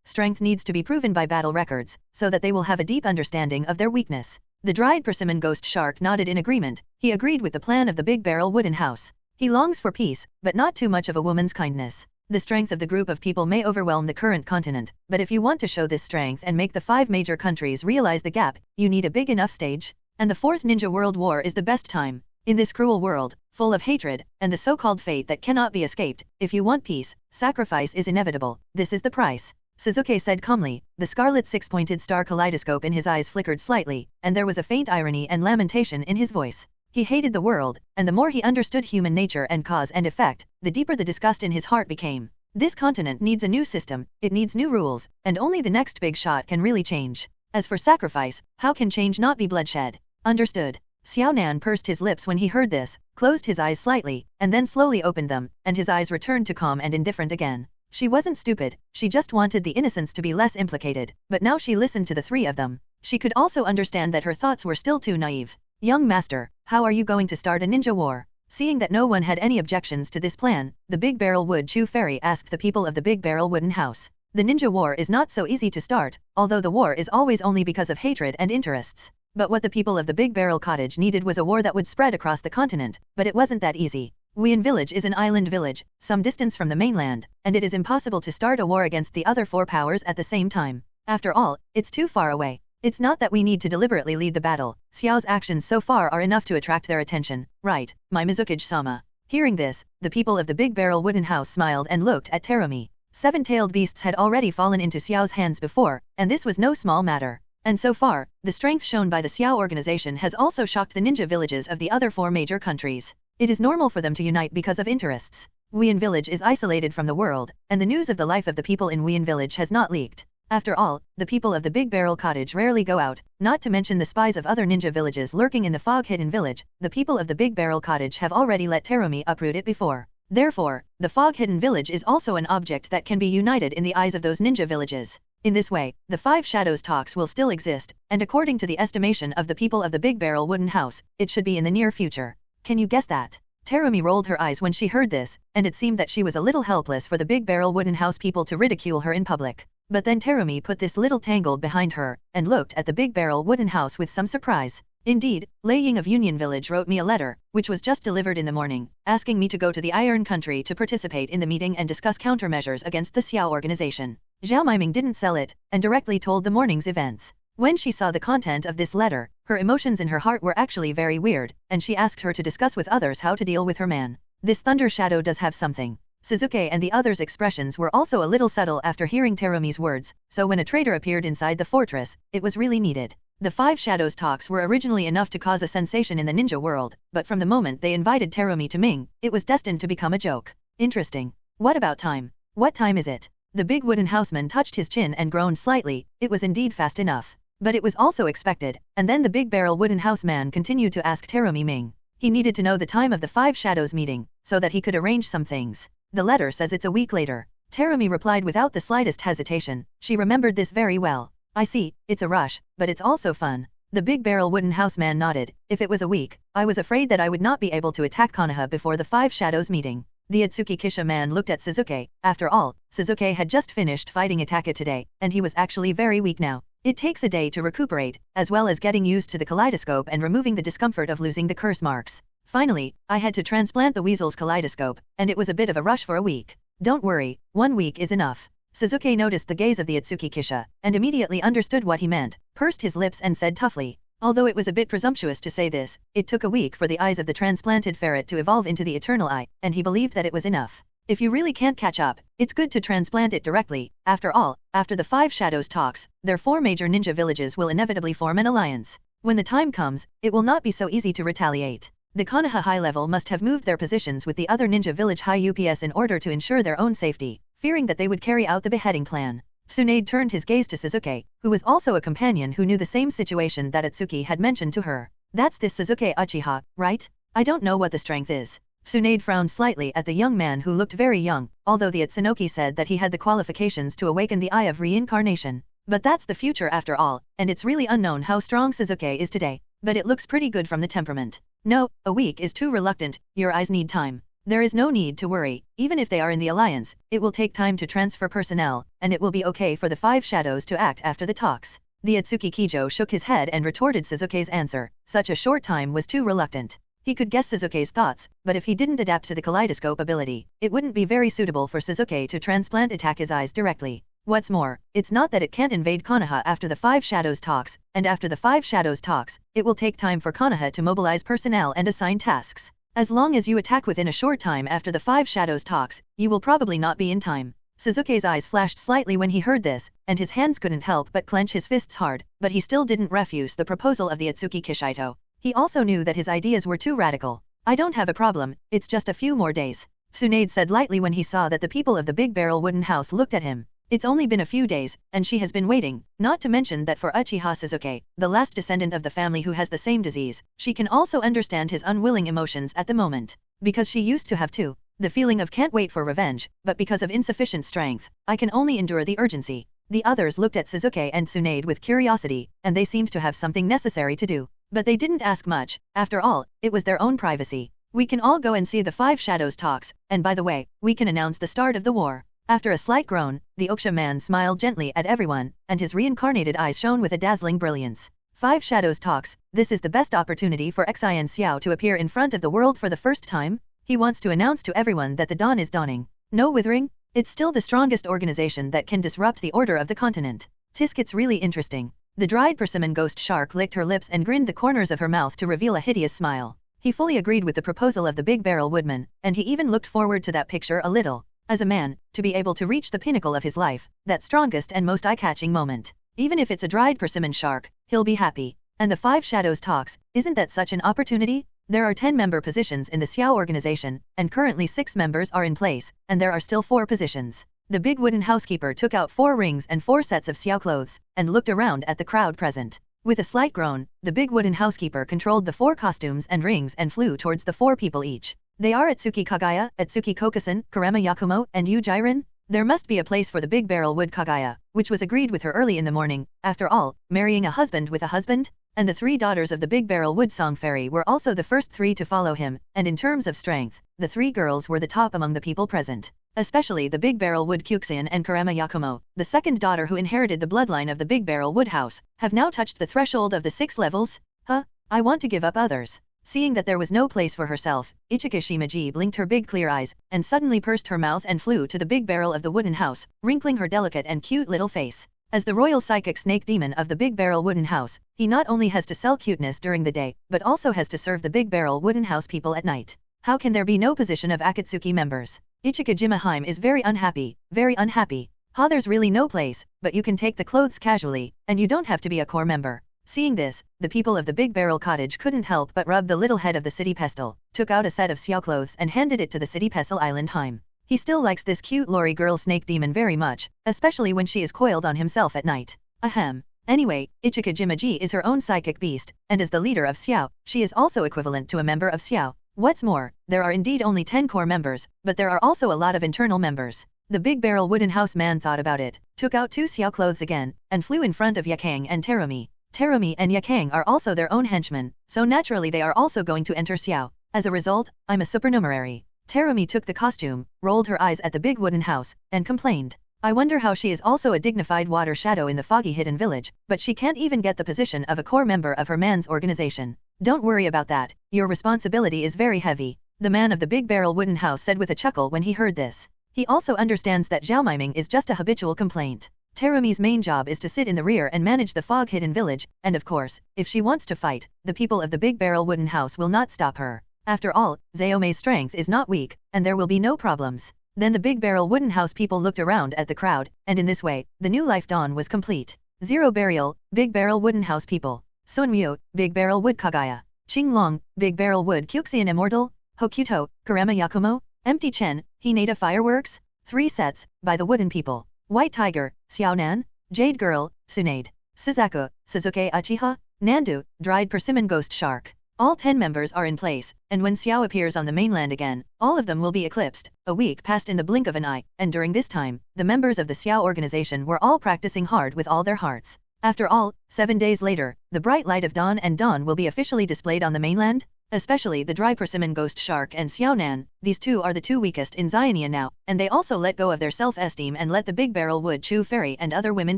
strength needs to be proven by battle records, so that they will have a deep understanding of their weakness. The dried persimmon ghost shark nodded in agreement. He agreed with the plan of the big barrel wooden house. He longs for peace, but not too much of a woman's kindness. The strength of the group of people may overwhelm the current continent, but if you want to show this strength and make the five major countries realize the gap, you need a big enough stage. And the Fourth Ninja World War is the best time. In this cruel world, full of hatred, and the so-called fate that cannot be escaped, if you want peace, sacrifice is inevitable. This is the price. Sasuke said calmly, the scarlet six-pointed star kaleidoscope in his eyes flickered slightly, and there was a faint irony and lamentation in his voice. He hated the world, and the more he understood human nature and cause and effect, the deeper the disgust in his heart became. This continent needs a new system, it needs new rules, and only the next big shot can really change. As for sacrifice, how can change not be bloodshed? Understood. Xiao Nan pursed his lips when he heard this, closed his eyes slightly, and then slowly opened them, and his eyes returned to calm and indifferent again. She wasn't stupid, she just wanted the innocents to be less implicated, but now she listened to the three of them. She could also understand that her thoughts were still too naive. Young master, how are you going to start a ninja war? Seeing that no one had any objections to this plan, the Big Barrel Wood Chew Fairy asked the people of the Big Barrel Wooden House. The ninja war is not so easy to start, although the war is always only because of hatred and interests. But what the people of the Big Barrel Cottage needed was a war that would spread across the continent, but it wasn't that easy. Uin Village is an island village, some distance from the mainland, and it is impossible to start a war against the other four powers at the same time. After all, it's too far away. It's not that we need to deliberately lead the battle. Xiao's actions so far are enough to attract their attention. Right, my Mizukage-sama. Hearing this, the people of the Big Barrel Wooden House smiled and looked at Terumi. Seven-tailed beasts had already fallen into Xiao's hands before, and this was no small matter. And so far, the strength shown by the Xiao organization has also shocked the ninja villages of the other four major countries. It is normal for them to unite because of interests. Uin Village is isolated from the world, and the news of the life of the people in Uin Village has not leaked. After all, the people of the Big Barrel Cottage rarely go out, not to mention the spies of other ninja villages lurking in the fog-hidden village. The people of the Big Barrel Cottage have already let Terumi uproot it before. Therefore, the fog-hidden village is also an object that can be united in the eyes of those ninja villages. In this way, the Five Shadows talks will still exist, and according to the estimation of the people of the Big Barrel Wooden House, it should be in the near future. Can you guess that? Terumi rolled her eyes when she heard this, and it seemed that she was a little helpless for the Big Barrel Wooden House people to ridicule her in public. But then Terumi put this little tangle behind her, and looked at the Big Barrel Wooden House with some surprise. Indeed, Lei Ying of Union Village wrote me a letter, which was just delivered in the morning, asking me to go to the Iron Country to participate in the meeting and discuss countermeasures against the Xiao organization. Zhao Miming didn't sell it, and directly told the morning's events. When she saw the content of this letter, her emotions in her heart were actually very weird, and she asked her to discuss with others how to deal with her man. This Thunder Shadow does have something. Sasuke and the others' expressions were also a little subtle after hearing Terumi's words, so when a traitor appeared inside the fortress, it was really needed. The Five Shadows talks were originally enough to cause a sensation in the ninja world, but from the moment they invited Terumi to Ming, it was destined to become a joke. Interesting. What about time? What time is it? The big wooden houseman touched his chin and groaned slightly. It was indeed fast enough. But it was also expected, and then the big barrel wooden houseman continued to ask Terumi Ming. He needed to know the time of the Five Shadows meeting, so that he could arrange some things. The letter says it's a week later. Terumi replied without the slightest hesitation. She remembered this very well. I see, it's a rush, but it's also fun. The big barrel wooden houseman nodded. If it was a week, I was afraid that I would not be able to attack Konoha before the Five Shadows meeting. The Ōtsutsuki Kisha man looked at Sasuke. After all, Sasuke had just finished fighting Ōtaka today, and he was actually very weak now. It takes a day to recuperate, as well as getting used to the kaleidoscope and removing the discomfort of losing the curse marks. Finally, I had to transplant the weasel's kaleidoscope, and it was a bit of a rush for a week. Don't worry, 1 week is enough. Sasuke noticed the gaze of the Ōtsutsuki Kisha, and immediately understood what he meant, pursed his lips and said toughly. Although it was a bit presumptuous to say this, it took a week for the eyes of the transplanted ferret to evolve into the eternal eye, and he believed that it was enough. If you really can't catch up, it's good to transplant it directly. After all, after the Five Shadows talks, their 4 major ninja villages will inevitably form an alliance. When the time comes, it will not be so easy to retaliate. The Konoha high level must have moved their positions with the other ninja village high UPS in order to ensure their own safety, fearing that they would carry out the beheading plan. Tsunade turned his gaze to Sasuke, who was also a companion who knew the same situation that Ōtsutsuki had mentioned to her. That's this Sasuke Uchiha, right? I don't know what the strength is. Tsunade frowned slightly at the young man who looked very young, although the Ōtsunoki said that he had the qualifications to awaken the Eye of Reincarnation. But that's the future after all, and it's really unknown how strong Sasuke is today, but it looks pretty good from the temperament. No, a week is too reluctant, your eyes need time. There is no need to worry, even if they are in the alliance, it will take time to transfer personnel, and it will be okay for the Five Shadows to act after the talks. The Ōtsutsuki Kijo shook his head and retorted Sasuke's answer. Such a short time was too reluctant. He could guess Sasuke's thoughts, but if he didn't adapt to the kaleidoscope ability, it wouldn't be very suitable for Sasuke to transplant Ōtaka's eyes directly. What's more, it's not that it can't invade Konoha after the Five Shadows talks, and after the Five Shadows talks, it will take time for Konoha to mobilize personnel and assign tasks. As long as you attack within a short time after the Five Shadows talks, you will probably not be in time. Sasuke's eyes flashed slightly when he heard this, and his hands couldn't help but clench his fists hard, but he still didn't refuse the proposal of the Ōtsutsuki Kishito. He also knew that his ideas were too radical. I don't have a problem, it's just a few more days. Tsunade said lightly when he saw that the people of the big barrel wooden house looked at him. It's only been a few days, and she has been waiting, not to mention that for Uchiha Sasuke, the last descendant of the family who has the same disease, she can also understand his unwilling emotions at the moment. Because she used to have too. The feeling of can't wait for revenge, but because of insufficient strength, I can only endure the urgency. The others looked at Sasuke and Tsunade with curiosity, and they seemed to have something necessary to do. But they didn't ask much, after all, it was their own privacy. We can all go and see the Five Shadows talks, and by the way, we can announce the start of the war. After a slight groan, the Uchiha man smiled gently at everyone, and his reincarnated eyes shone with a dazzling brilliance. Five Shadows talks, this is the best opportunity for Xian Xiao to appear in front of the world for the first time. He wants to announce to everyone that the dawn is dawning. No withering? It's still the strongest organization that can disrupt the order of the continent. Tisk, it's really interesting. The dried persimmon ghost shark licked her lips and grinned the corners of her mouth to reveal a hideous smile. He fully agreed with the proposal of the big barrel woodman, and he even looked forward to that picture a little. As a man, to be able to reach the pinnacle of his life, that strongest and most eye-catching moment. Even if it's a dried persimmon shark, he'll be happy. And the Five Shadows talks, isn't that such an opportunity? There are 10 member positions in the Xiao organization, and currently 6 members are in place, and there are still 4 positions. The big wooden housekeeper took out 4 rings and 4 sets of Xiao clothes, and looked around at the crowd present. With a slight groan, the big wooden housekeeper controlled the 4 costumes and rings and flew towards the 4 people each. They are Ōtsutsuki Kaguya, Ōtsutsuki Kokusen, Karema Yakumo, and Yu Jiren. There must be a place for the big barrel wood Kaguya, which was agreed with her early in the morning. After all, marrying a husband with a husband? And the 3 daughters of the big barrel wood song fairy were also the first 3 to follow him, and in terms of strength, the 3 girls were the top among the people present. Especially the big barrel wood Kyuxian and Karema Yakumo, the second daughter who inherited the bloodline of the big barrel wood house, have now touched the threshold of the 6 levels. I want to give up others. Seeing that there was no place for herself, Ichika Shimaji blinked her big clear eyes, and suddenly pursed her mouth and flew to the big barrel of the wooden house, wrinkling her delicate and cute little face. As the royal psychic snake demon of the big barrel wooden house, he not only has to sell cuteness during the day, but also has to serve the big barrel wooden house people at night. How can there be no position of Akatsuki members? Ichikajima Heim is very unhappy, very unhappy. Ha, there's really no place, but you can take the clothes casually, and you don't have to be a core member. Seeing this, the people of the Big Barrel Cottage couldn't help but rub the little head of the city pestle, took out a set of xiao clothes and handed it to the city pestle island Heim. He still likes this cute lorry girl snake demon very much, especially when she is coiled on himself at night. Ahem. Anyway, Ichikajima Ji is her own psychic beast, and as the leader of Xiao, she is also equivalent to a member of Xiao. What's more, there are indeed only 10 core members, but there are also a lot of internal members. The Big Barrel Wooden House man thought about it, took out 2 xiao clothes again, and flew in front of Yakang and Terumi. Terumi and Yakang are also their own henchmen, so naturally they are also going to enter Xiao. As a result, I'm a supernumerary. Terumi took the costume, rolled her eyes at the big wooden house, and complained. I wonder how she is also a dignified water shadow in the foggy hidden village, but she can't even get the position of a core member of her man's organization. Don't worry about that, your responsibility is very heavy, the man of the Big Barrel Wooden House said with a chuckle when he heard this. He also understands that zhaomiming is just a habitual complaint. Terumi's main job is to sit in the rear and manage the fog-hidden village, and of course, if she wants to fight, the people of the Big Barrel Wooden House will not stop her. After all, Zayome's strength is not weak, and there will be no problems. Then the Big Barrel Wooden House people looked around at the crowd, and in this way, the new life dawn was complete. Zero Burial, Big Barrel Wooden House people. Sunryu, Big Barrel Wood Kaguya. Qinglong, Big Barrel Wood Kyuxian Immortal. Hokuto, Karema Yakumo. Empty Chen, Hinata Fireworks. 3 sets, by the Wooden People. White Tiger, Xiaonan. Jade Girl, Tsunade. Suzaku, Sasuke Uchiha. Nandu, Dried Persimmon Ghost Shark. All 10 members are in place, and when Xiao appears on the mainland again, all of them will be eclipsed. A week passed in the blink of an eye, and during this time, the members of the Xiao organization were all practicing hard with all their hearts. After all, 7 days later, the bright light of dawn and dawn will be officially displayed on the mainland. Especially the Dry Persimmon Ghost Shark and Xiaonan, these 2 are the 2 weakest in Xionia now, and they also let go of their self-esteem and let the Big Barrel Wood Chu Fairy and other women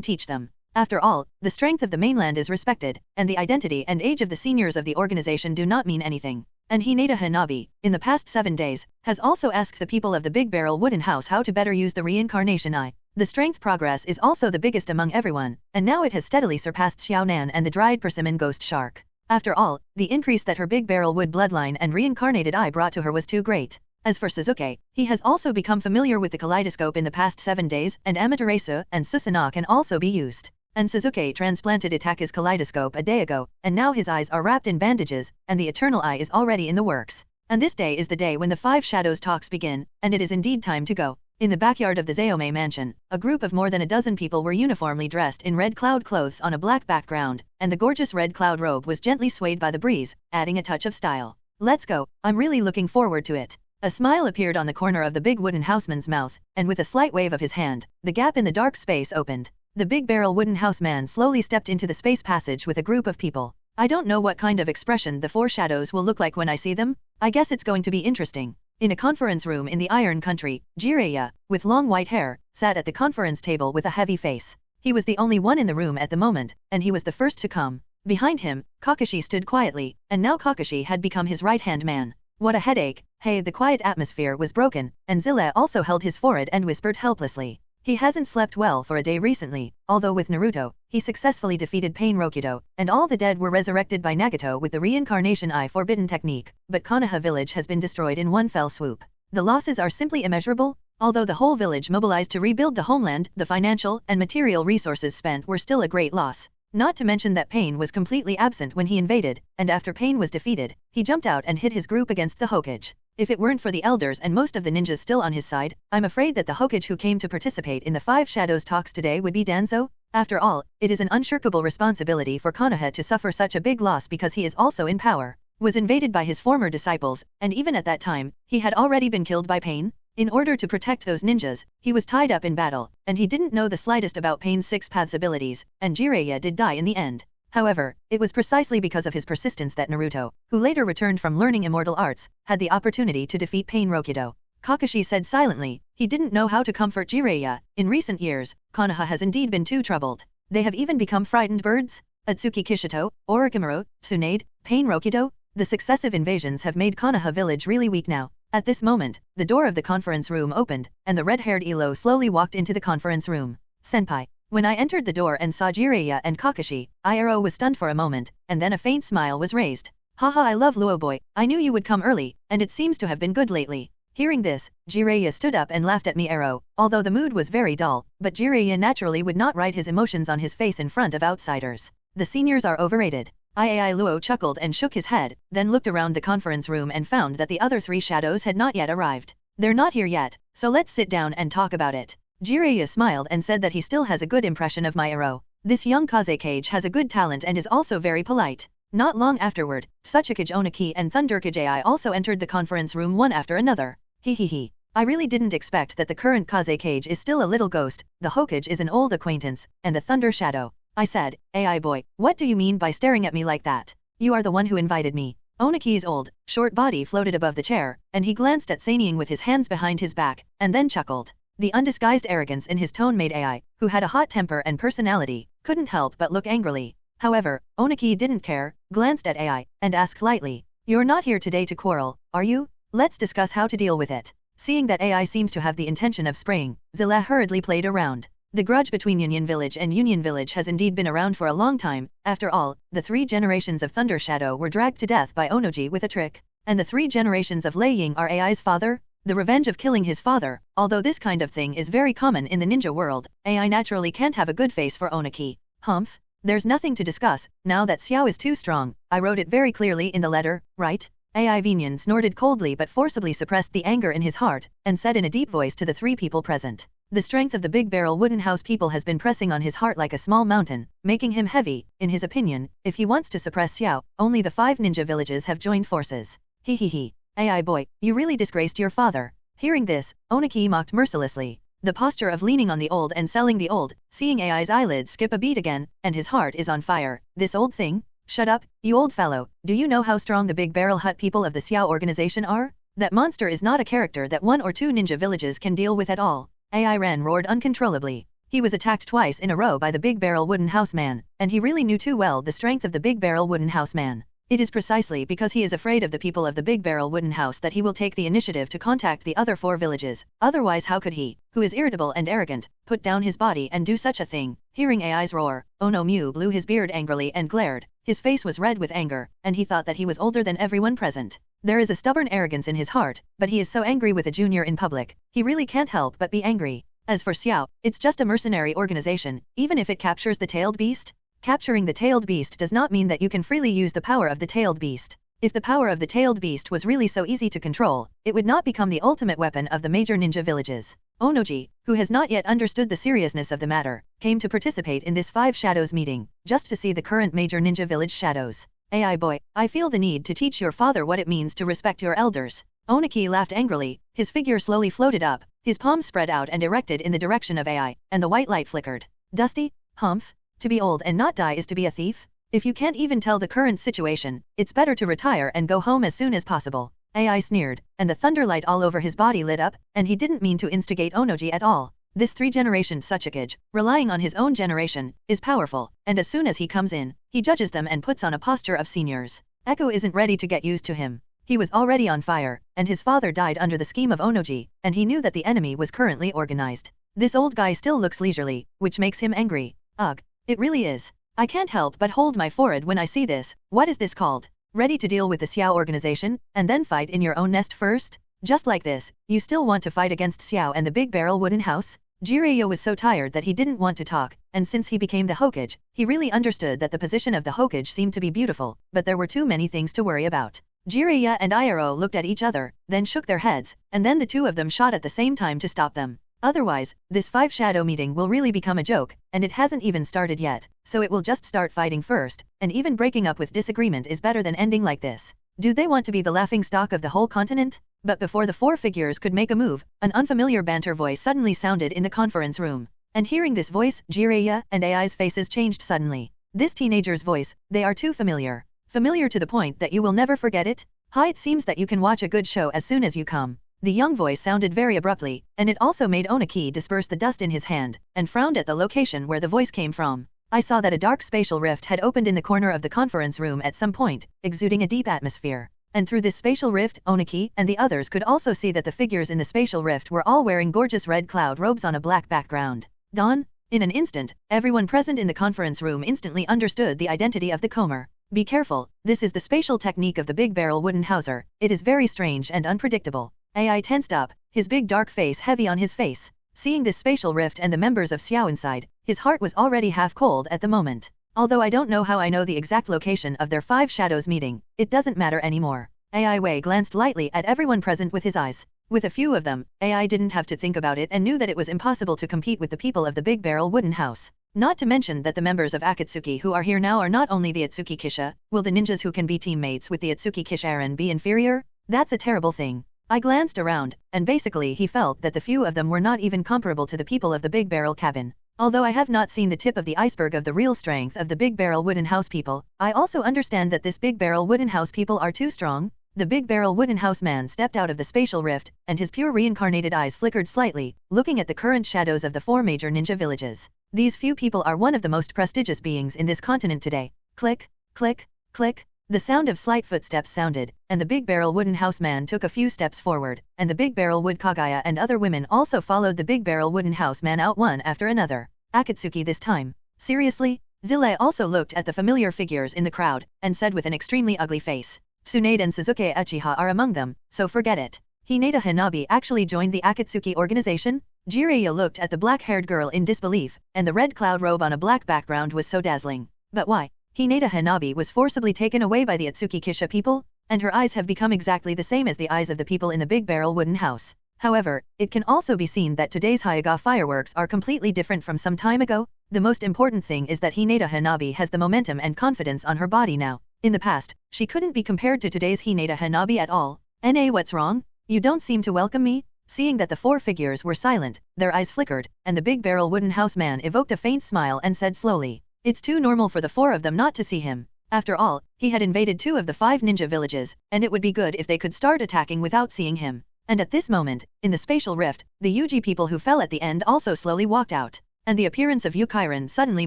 teach them. After all, the strength of the mainland is respected, and the identity and age of the seniors of the organization do not mean anything. And Hinata Hanabi, in the past 7 days, has also asked the people of the Big Barrel Wooden House how to better use the Reincarnation Eye. The strength progress is also the biggest among everyone, and now it has steadily surpassed Xiaonan and the Dried Persimmon Ghost Shark. After all, the increase that her Big Barrel Wood bloodline and Reincarnated Eye brought to her was too great. As for Sasuke, he has also become familiar with the kaleidoscope in the past 7 days, and Amaterasu and Susanoo can also be used. And Sasuke transplanted Itake's kaleidoscope a day ago, and now his eyes are wrapped in bandages, and the Eternal Eye is already in the works. And this day is the day when the 5 Shadows talks begin, and it is indeed time to go. In the backyard of the Zayome mansion, a group of more than a dozen people were uniformly dressed in red cloud clothes on a black background, and the gorgeous red cloud robe was gently swayed by the breeze, adding a touch of style. Let's go, I'm really looking forward to it. A smile appeared on the corner of the big wooden houseman's mouth, and with a slight wave of his hand, the gap in the dark space opened. The Big Barrel Wooden House man slowly stepped into the space passage with a group of people. I don't know what kind of expression the 4 shadows will look like when I see them. I guess it's going to be interesting. In a conference room in the Iron Country, Jiraiya, with long white hair, sat at the conference table with a heavy face. He was the only one in the room at the moment, and he was the first to come. Behind him, Kakashi stood quietly, and now Kakashi had become his right-hand man. What a headache! Hey, the quiet atmosphere was broken, and Zilla also held his forehead and whispered helplessly. He hasn't slept well for a day recently, although with Naruto, he successfully defeated Pain Rokudo, and all the dead were resurrected by Nagato with the Reincarnation Eye forbidden technique, but Konoha village has been destroyed in one fell swoop. The losses are simply immeasurable. Although the whole village mobilized to rebuild the homeland, the financial and material resources spent were still a great loss. Not to mention that Pain was completely absent when he invaded, and after Pain was defeated, he jumped out and hid his group against the Hokage. If it weren't for the elders and most of the ninjas still on his side, I'm afraid that the Hokage who came to participate in the 5 Shadows talks today would be Danzo. After all, it is an unshirkable responsibility for Konoha to suffer such a big loss because he is also in power. Was invaded by his former disciples, and even at that time, he had already been killed by Pain. In order to protect those ninjas, he was tied up in battle, and he didn't know the slightest about Pain's 6 paths abilities, and Jiraiya did die in the end. However, it was precisely because of his persistence that Naruto, who later returned from learning immortal arts, had the opportunity to defeat Pain Rokudo. Kakashi said silently, he didn't know how to comfort Jiraiya. In recent years, Konoha has indeed been too troubled. They have even become frightened birds. Ōtsutsuki Kishito, Orochimaru, Tsunade, Pain Rokudo, the successive invasions have made Konoha village really weak now. At this moment, the door of the conference room opened, and the red-haired Ilo slowly walked into the conference room. Senpai. When I entered the door and saw Jiraiya and Kakashi, Iroh was stunned for a moment, and then a faint smile was raised. Haha, I love Luo boy, I knew you would come early, and it seems to have been good lately. Hearing this, Jiraiya stood up and laughed at me arrow, although the mood was very dull, but Jiraiya naturally would not write his emotions on his face in front of outsiders. The seniors are overrated. Iai Luo chuckled and shook his head, then looked around the conference room and found that the other 3 shadows had not yet arrived. They're not here yet, so let's sit down and talk about it. Jiraiya smiled and said that he still has a good impression of my arrow. This young Kazekage has a good talent and is also very polite. Not long afterward, Tsuchikage Oniki and Thunderkage Ai also entered the conference room one after another. Hehehe. I really didn't expect that the current Kazekage is still a little ghost, the Hokage is an old acquaintance, and the Thunder Shadow. I said, AI boy, what do you mean by staring at me like that? You are the one who invited me. Oniki's old, short body floated above the chair, and he glanced at Saniying with his hands behind his back, and then chuckled. The undisguised arrogance in his tone made Ai, who had a hot temper and personality, couldn't help but look angrily. However, Oniki didn't care, glanced at Ai, and asked lightly, "You're not here today to quarrel, are you? Let's discuss how to deal with it." Seeing that Ai seemed to have the intention of spraying, Zilla hurriedly played around. The grudge between Union Village and Union Village has indeed been around for a long time. After all, the 3 generations of Thunder Shadow were dragged to death by Onoji with a trick. And the 3 generations of Lei Ying are Ai's father? The revenge of killing his father. Although this kind of thing is very common in the ninja world, Ai naturally can't have a good face for Oniki. Humph. There's nothing to discuss, now that Xiao is too strong. I wrote it very clearly in the letter, right? Ai Vinian snorted coldly but forcibly suppressed the anger in his heart, and said in a deep voice to the 3 people present. The strength of the Big Barrel Wooden House people has been pressing on his heart like a small mountain, making him heavy. In his opinion, if he wants to suppress Xiao, only the 5 ninja villages have joined forces. Hehehe. Ai boy, you really disgraced your father. Hearing this, Oniki mocked mercilessly. The posture of leaning on the old and selling the old, seeing Ai's eyelids skip a beat again, and his heart is on fire. This old thing? Shut up, you old fellow. Do you know how strong the Big Barrel Hut people of the Xiao organization are? That monster is not a character that 1 or 2 ninja villages can deal with at all. Ai Ren roared uncontrollably. He was attacked twice in a row by the Big Barrel Wooden House man, and he really knew too well the strength of the Big Barrel Wooden House man. It is precisely because he is afraid of the people of the Big Barrel Wooden House that he will take the initiative to contact the other 4 villages. Otherwise how could he, who is irritable and arrogant, put down his body and do such a thing? Hearing Ai's roar, Ono Mew blew his beard angrily and glared. His face was red with anger, and he thought that he was older than everyone present. There is a stubborn arrogance in his heart, but he is so angry with a junior in public, he really can't help but be angry. As for Xiao, it's just a mercenary organization, even if it captures the tailed beast. Capturing the tailed beast does not mean that you can freely use the power of the tailed beast. If the power of the tailed beast was really so easy to control, it would not become the ultimate weapon of the major ninja villages. Onoji, who has not yet understood the seriousness of the matter, came to participate in this 5 shadows meeting, just to see the current major ninja village shadows. Ai boy, I feel the need to teach your father what it means to respect your elders. Oniki laughed angrily, his figure slowly floated up, his palms spread out and erected in the direction of Ai, and the white light flickered. Dusty? Humph? To be old and not die is to be a thief? If you can't even tell the current situation, it's better to retire and go home as soon as possible. Ai sneered, and the thunder light all over his body lit up, and he didn't mean to instigate Onoji at all. This 3-generation Tsuchikage, relying on his own generation, is powerful, and as soon as he comes in, he judges them and puts on a posture of seniors. Echo isn't ready to get used to him. He was already on fire, and his father died under the scheme of Onoji, and he knew that the enemy was currently organized. This old guy still looks leisurely, which makes him angry. Ugh. It really is. I can't help but hold my forehead when I see this. What is this called? Ready to deal with the Xiao organization, and then fight in your own nest first? Just like this, you still want to fight against Xiao and the Big Barrel Wooden House? Jiraiya was so tired that he didn't want to talk, and since he became the Hokage, he really understood that the position of the Hokage seemed to be beautiful, but there were too many things to worry about. Jiraiya and Iroh looked at each other, then shook their heads, and then the 2 of them shot at the same time to stop them. Otherwise, this 5 shadow meeting will really become a joke, and it hasn't even started yet, so it will just start fighting first, and even breaking up with disagreement is better than ending like this. Do they want to be the laughing stock of the whole continent? But before the 4 figures could make a move, an unfamiliar banter voice suddenly sounded in the conference room. And hearing this voice, Jiraiya and Ai's faces changed suddenly. This teenager's voice, they are too familiar. Familiar to the point that you will never forget it? Hi, it seems that you can watch a good show as soon as you come. The young voice sounded very abruptly, and it also made Oniki disperse the dust in his hand, and frowned at the location where the voice came from. I saw that a dark spatial rift had opened in the corner of the conference room at some point, exuding a deep atmosphere. And through this spatial rift, Oniki and the others could also see that the figures in the spatial rift were all wearing gorgeous red cloud robes on a black background. Dawn? In an instant, everyone present in the conference room instantly understood the identity of the Comer. Be careful, this is the spatial technique of the Big Barrel Wooden Houser. It is very strange and unpredictable. AI tensed up, his big dark face heavy on his face. Seeing this spatial rift and the members of Xiao inside, his heart was already half cold at the moment. Although I don't know how I know the exact location of their 5 shadows meeting, it doesn't matter anymore. AI Wei glanced lightly at everyone present with his eyes. With a few of them, AI didn't have to think about it and knew that it was impossible to compete with the people of the Big Barrel Wooden House. Not to mention that the members of Akatsuki who are here now are not only the Ōtsutsuki Kisha. Will the ninjas who can be teammates with the Ōtsutsuki Kisha be inferior? That's a terrible thing. I glanced around, and basically he felt that the few of them were not even comparable to the people of the Big Barrel Cabin. Although I have not seen the tip of the iceberg of the real strength of the Big Barrel Wooden House people, I also understand that this Big Barrel Wooden House people are too strong. The Big Barrel Wooden House man stepped out of the spatial rift, and his pure reincarnated eyes flickered slightly, looking at the current shadows of the 4 major ninja villages. These few people are one of the most prestigious beings in this continent today. Click, click, click. The sound of slight footsteps sounded, and the Big Barrel Wooden House man took a few steps forward, and the Big Barrel Wood Kaguya and other women also followed the Big Barrel Wooden House man out one after another. Akatsuki this time. Seriously? Zille also looked at the familiar figures in the crowd, and said with an extremely ugly face. Tsunade and Sasuke Uchiha are among them, so forget it. Hinata Hanabi actually joined the Akatsuki organization? Jiraiya looked at the black-haired girl in disbelief, and the red cloud robe on a black background was so dazzling. But why? Hinata Hanabi was forcibly taken away by the Ōtsutsuki Kisha people, and her eyes have become exactly the same as the eyes of the people in the Big Barrel Wooden House. However, it can also be seen that today's Hyuga fireworks are completely different from some time ago. The most important thing is that Hinata Hanabi has the momentum and confidence on her body now. In the past, she couldn't be compared to today's Hinata Hanabi at all. "Na, what's wrong? You don't seem to welcome me?" Seeing that the 4 figures were silent, their eyes flickered, and the Big Barrel Wooden House man evoked a faint smile and said slowly, "It's too normal for the 4 of them not to see him. After all, he had invaded 2 of the 5 ninja villages, and it would be good if they could start attacking without seeing him." And at this moment, in the spatial rift, the Yuji people who fell at the end also slowly walked out, and the appearance of Yukiren suddenly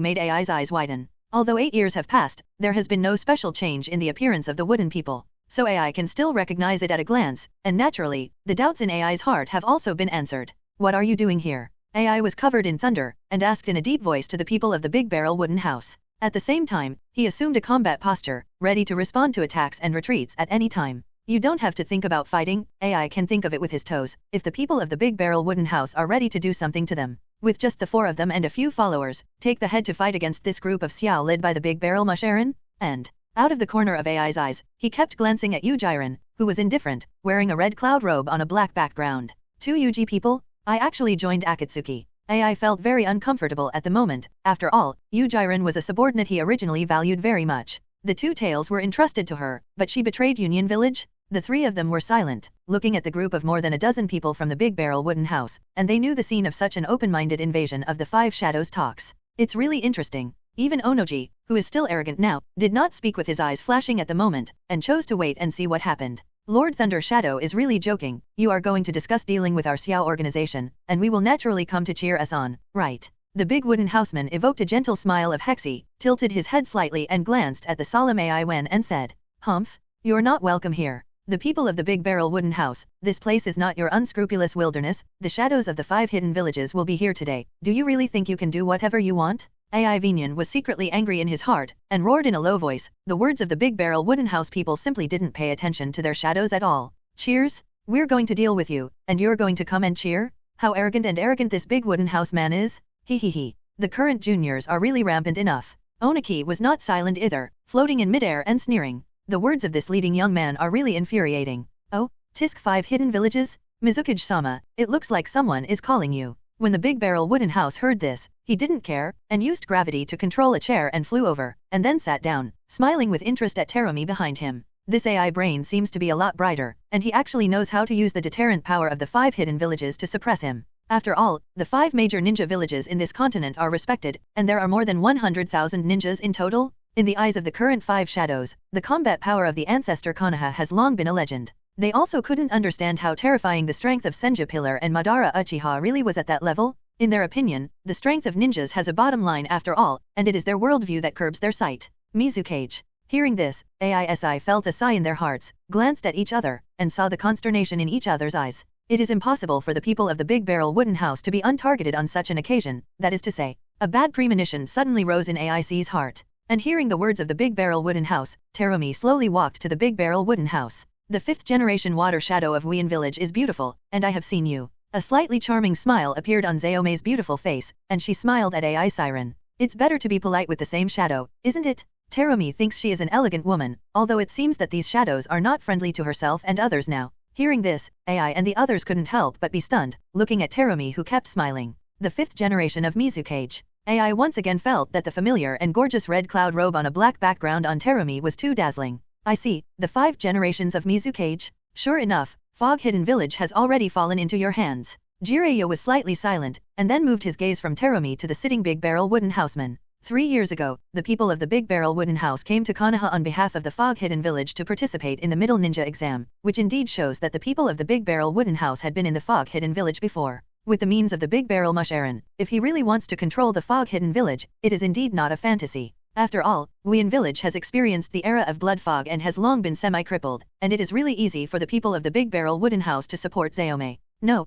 made AI's eyes widen. Although 8 years have passed, there has been no special change in the appearance of the wooden people, so AI can still recognize it at a glance, and naturally, the doubts in AI's heart have also been answered. "What are you doing here?" AI was covered in thunder, and asked in a deep voice to the people of the Big Barrel Wooden House. At the same time, he assumed a combat posture, ready to respond to attacks and retreats at any time. "You don't have to think about fighting," AI can think of it with his toes, if the people of the Big Barrel Wooden House are ready to do something to them. With just the 4 of them and a few followers, take the head to fight against this group of Xiao led by the Big Barrel Mushiren? And, out of the corner of AI's eyes, he kept glancing at Yujiren, who was indifferent, wearing a red cloud robe on a black background. 2 Yuji people? I actually joined Akatsuki. AI felt very uncomfortable at the moment. After all, Yujiren was a subordinate he originally valued very much. The 2 tails were entrusted to her, but she betrayed Union Village? The 3 of them were silent, looking at the group of more than a dozen people from the Big Barrel Wooden House, and they knew the scene of such an open-minded invasion of the 5 Shadows talks. It's really interesting. Even Onoji, who is still arrogant now, did not speak with his eyes flashing at the moment, and chose to wait and see what happened. Lord Thunder Shadow is really joking. You are going to discuss dealing with our Xiao organization, and we will naturally come to cheer us on, right? The big wooden houseman evoked a gentle smile of Hexy, tilted his head slightly and glanced at the solemn AI Wen and said, "Humph, you're not welcome here. The people of the Big Barrel Wooden House, this place is not your unscrupulous wilderness. The shadows of the 5 hidden villages will be here today. Do you really think you can do whatever you want?" AI Vinian was secretly angry in his heart, and roared in a low voice. The words of the Big Barrel Wooden House people simply didn't pay attention to their shadows at all. "Cheers? We're going to deal with you, and you're going to come and cheer? How arrogant this big wooden house man is? He. The current juniors are really rampant enough." Oniki was not silent either, floating in midair and sneering. The words of this leading young man are really infuriating. "Oh, Tisk 5 hidden villages? Mizukage-sama, it looks like someone is calling you." When the Big Barrel Wooden House heard this, he didn't care, and used gravity to control a chair and flew over, and then sat down, smiling with interest at Terumi behind him. This AI brain seems to be a lot brighter, and he actually knows how to use the deterrent power of the 5 hidden villages to suppress him. After all, the 5 major ninja villages in this continent are respected, and there are more than 100,000 ninjas in total. In the eyes of the current 5 shadows, the combat power of the ancestor Konoha has long been a legend. They also couldn't understand how terrifying the strength of Senju Pillar and Madara Uchiha really was at that level. In their opinion, the strength of ninjas has a bottom line after all, and it is their worldview that curbs their sight. Mizukage. Hearing this, AISI felt a sigh in their hearts, glanced at each other, and saw the consternation in each other's eyes. It is impossible for the people of the Big Barrel Wooden House to be untargeted on such an occasion, that is to say. A bad premonition suddenly rose in AIC's heart. And hearing the words of the Big Barrel Wooden House, Terumi slowly walked to the Big Barrel Wooden House. The 5th generation water shadow of Wien village is beautiful, and I have seen you. A slightly charming smile appeared on Zayome's beautiful face, and she smiled at AI Siren. It's better to be polite with the same shadow, isn't it? Terumi thinks she is an elegant woman, although it seems that these shadows are not friendly to herself and others now. Hearing this, AI and the others couldn't help but be stunned, looking at Terumi who kept smiling. The 5th generation of Mizukage. AI once again felt that the familiar and gorgeous red cloud robe on a black background on Terumi was too dazzling. I see, the 5 generations of Mizukage? Sure enough, Fog Hidden Village has already fallen into your hands. Jiraiya was slightly silent, and then moved his gaze from Terumi to the sitting Big Barrel Wooden Houseman. 3 years ago, the people of the Big Barrel Wooden House came to Konoha on behalf of the Fog Hidden Village to participate in the Middle Ninja exam, which indeed shows that the people of the Big Barrel Wooden House had been in the Fog Hidden Village before. With the means of the Big Barrel Mush Aaron, if he really wants to control the Fog Hidden Village, it is indeed not a fantasy. After all, Wien Village has experienced the era of blood fog and has long been semi-crippled, and it is really easy for the people of the Big Barrel Wooden House to support Zayome. No,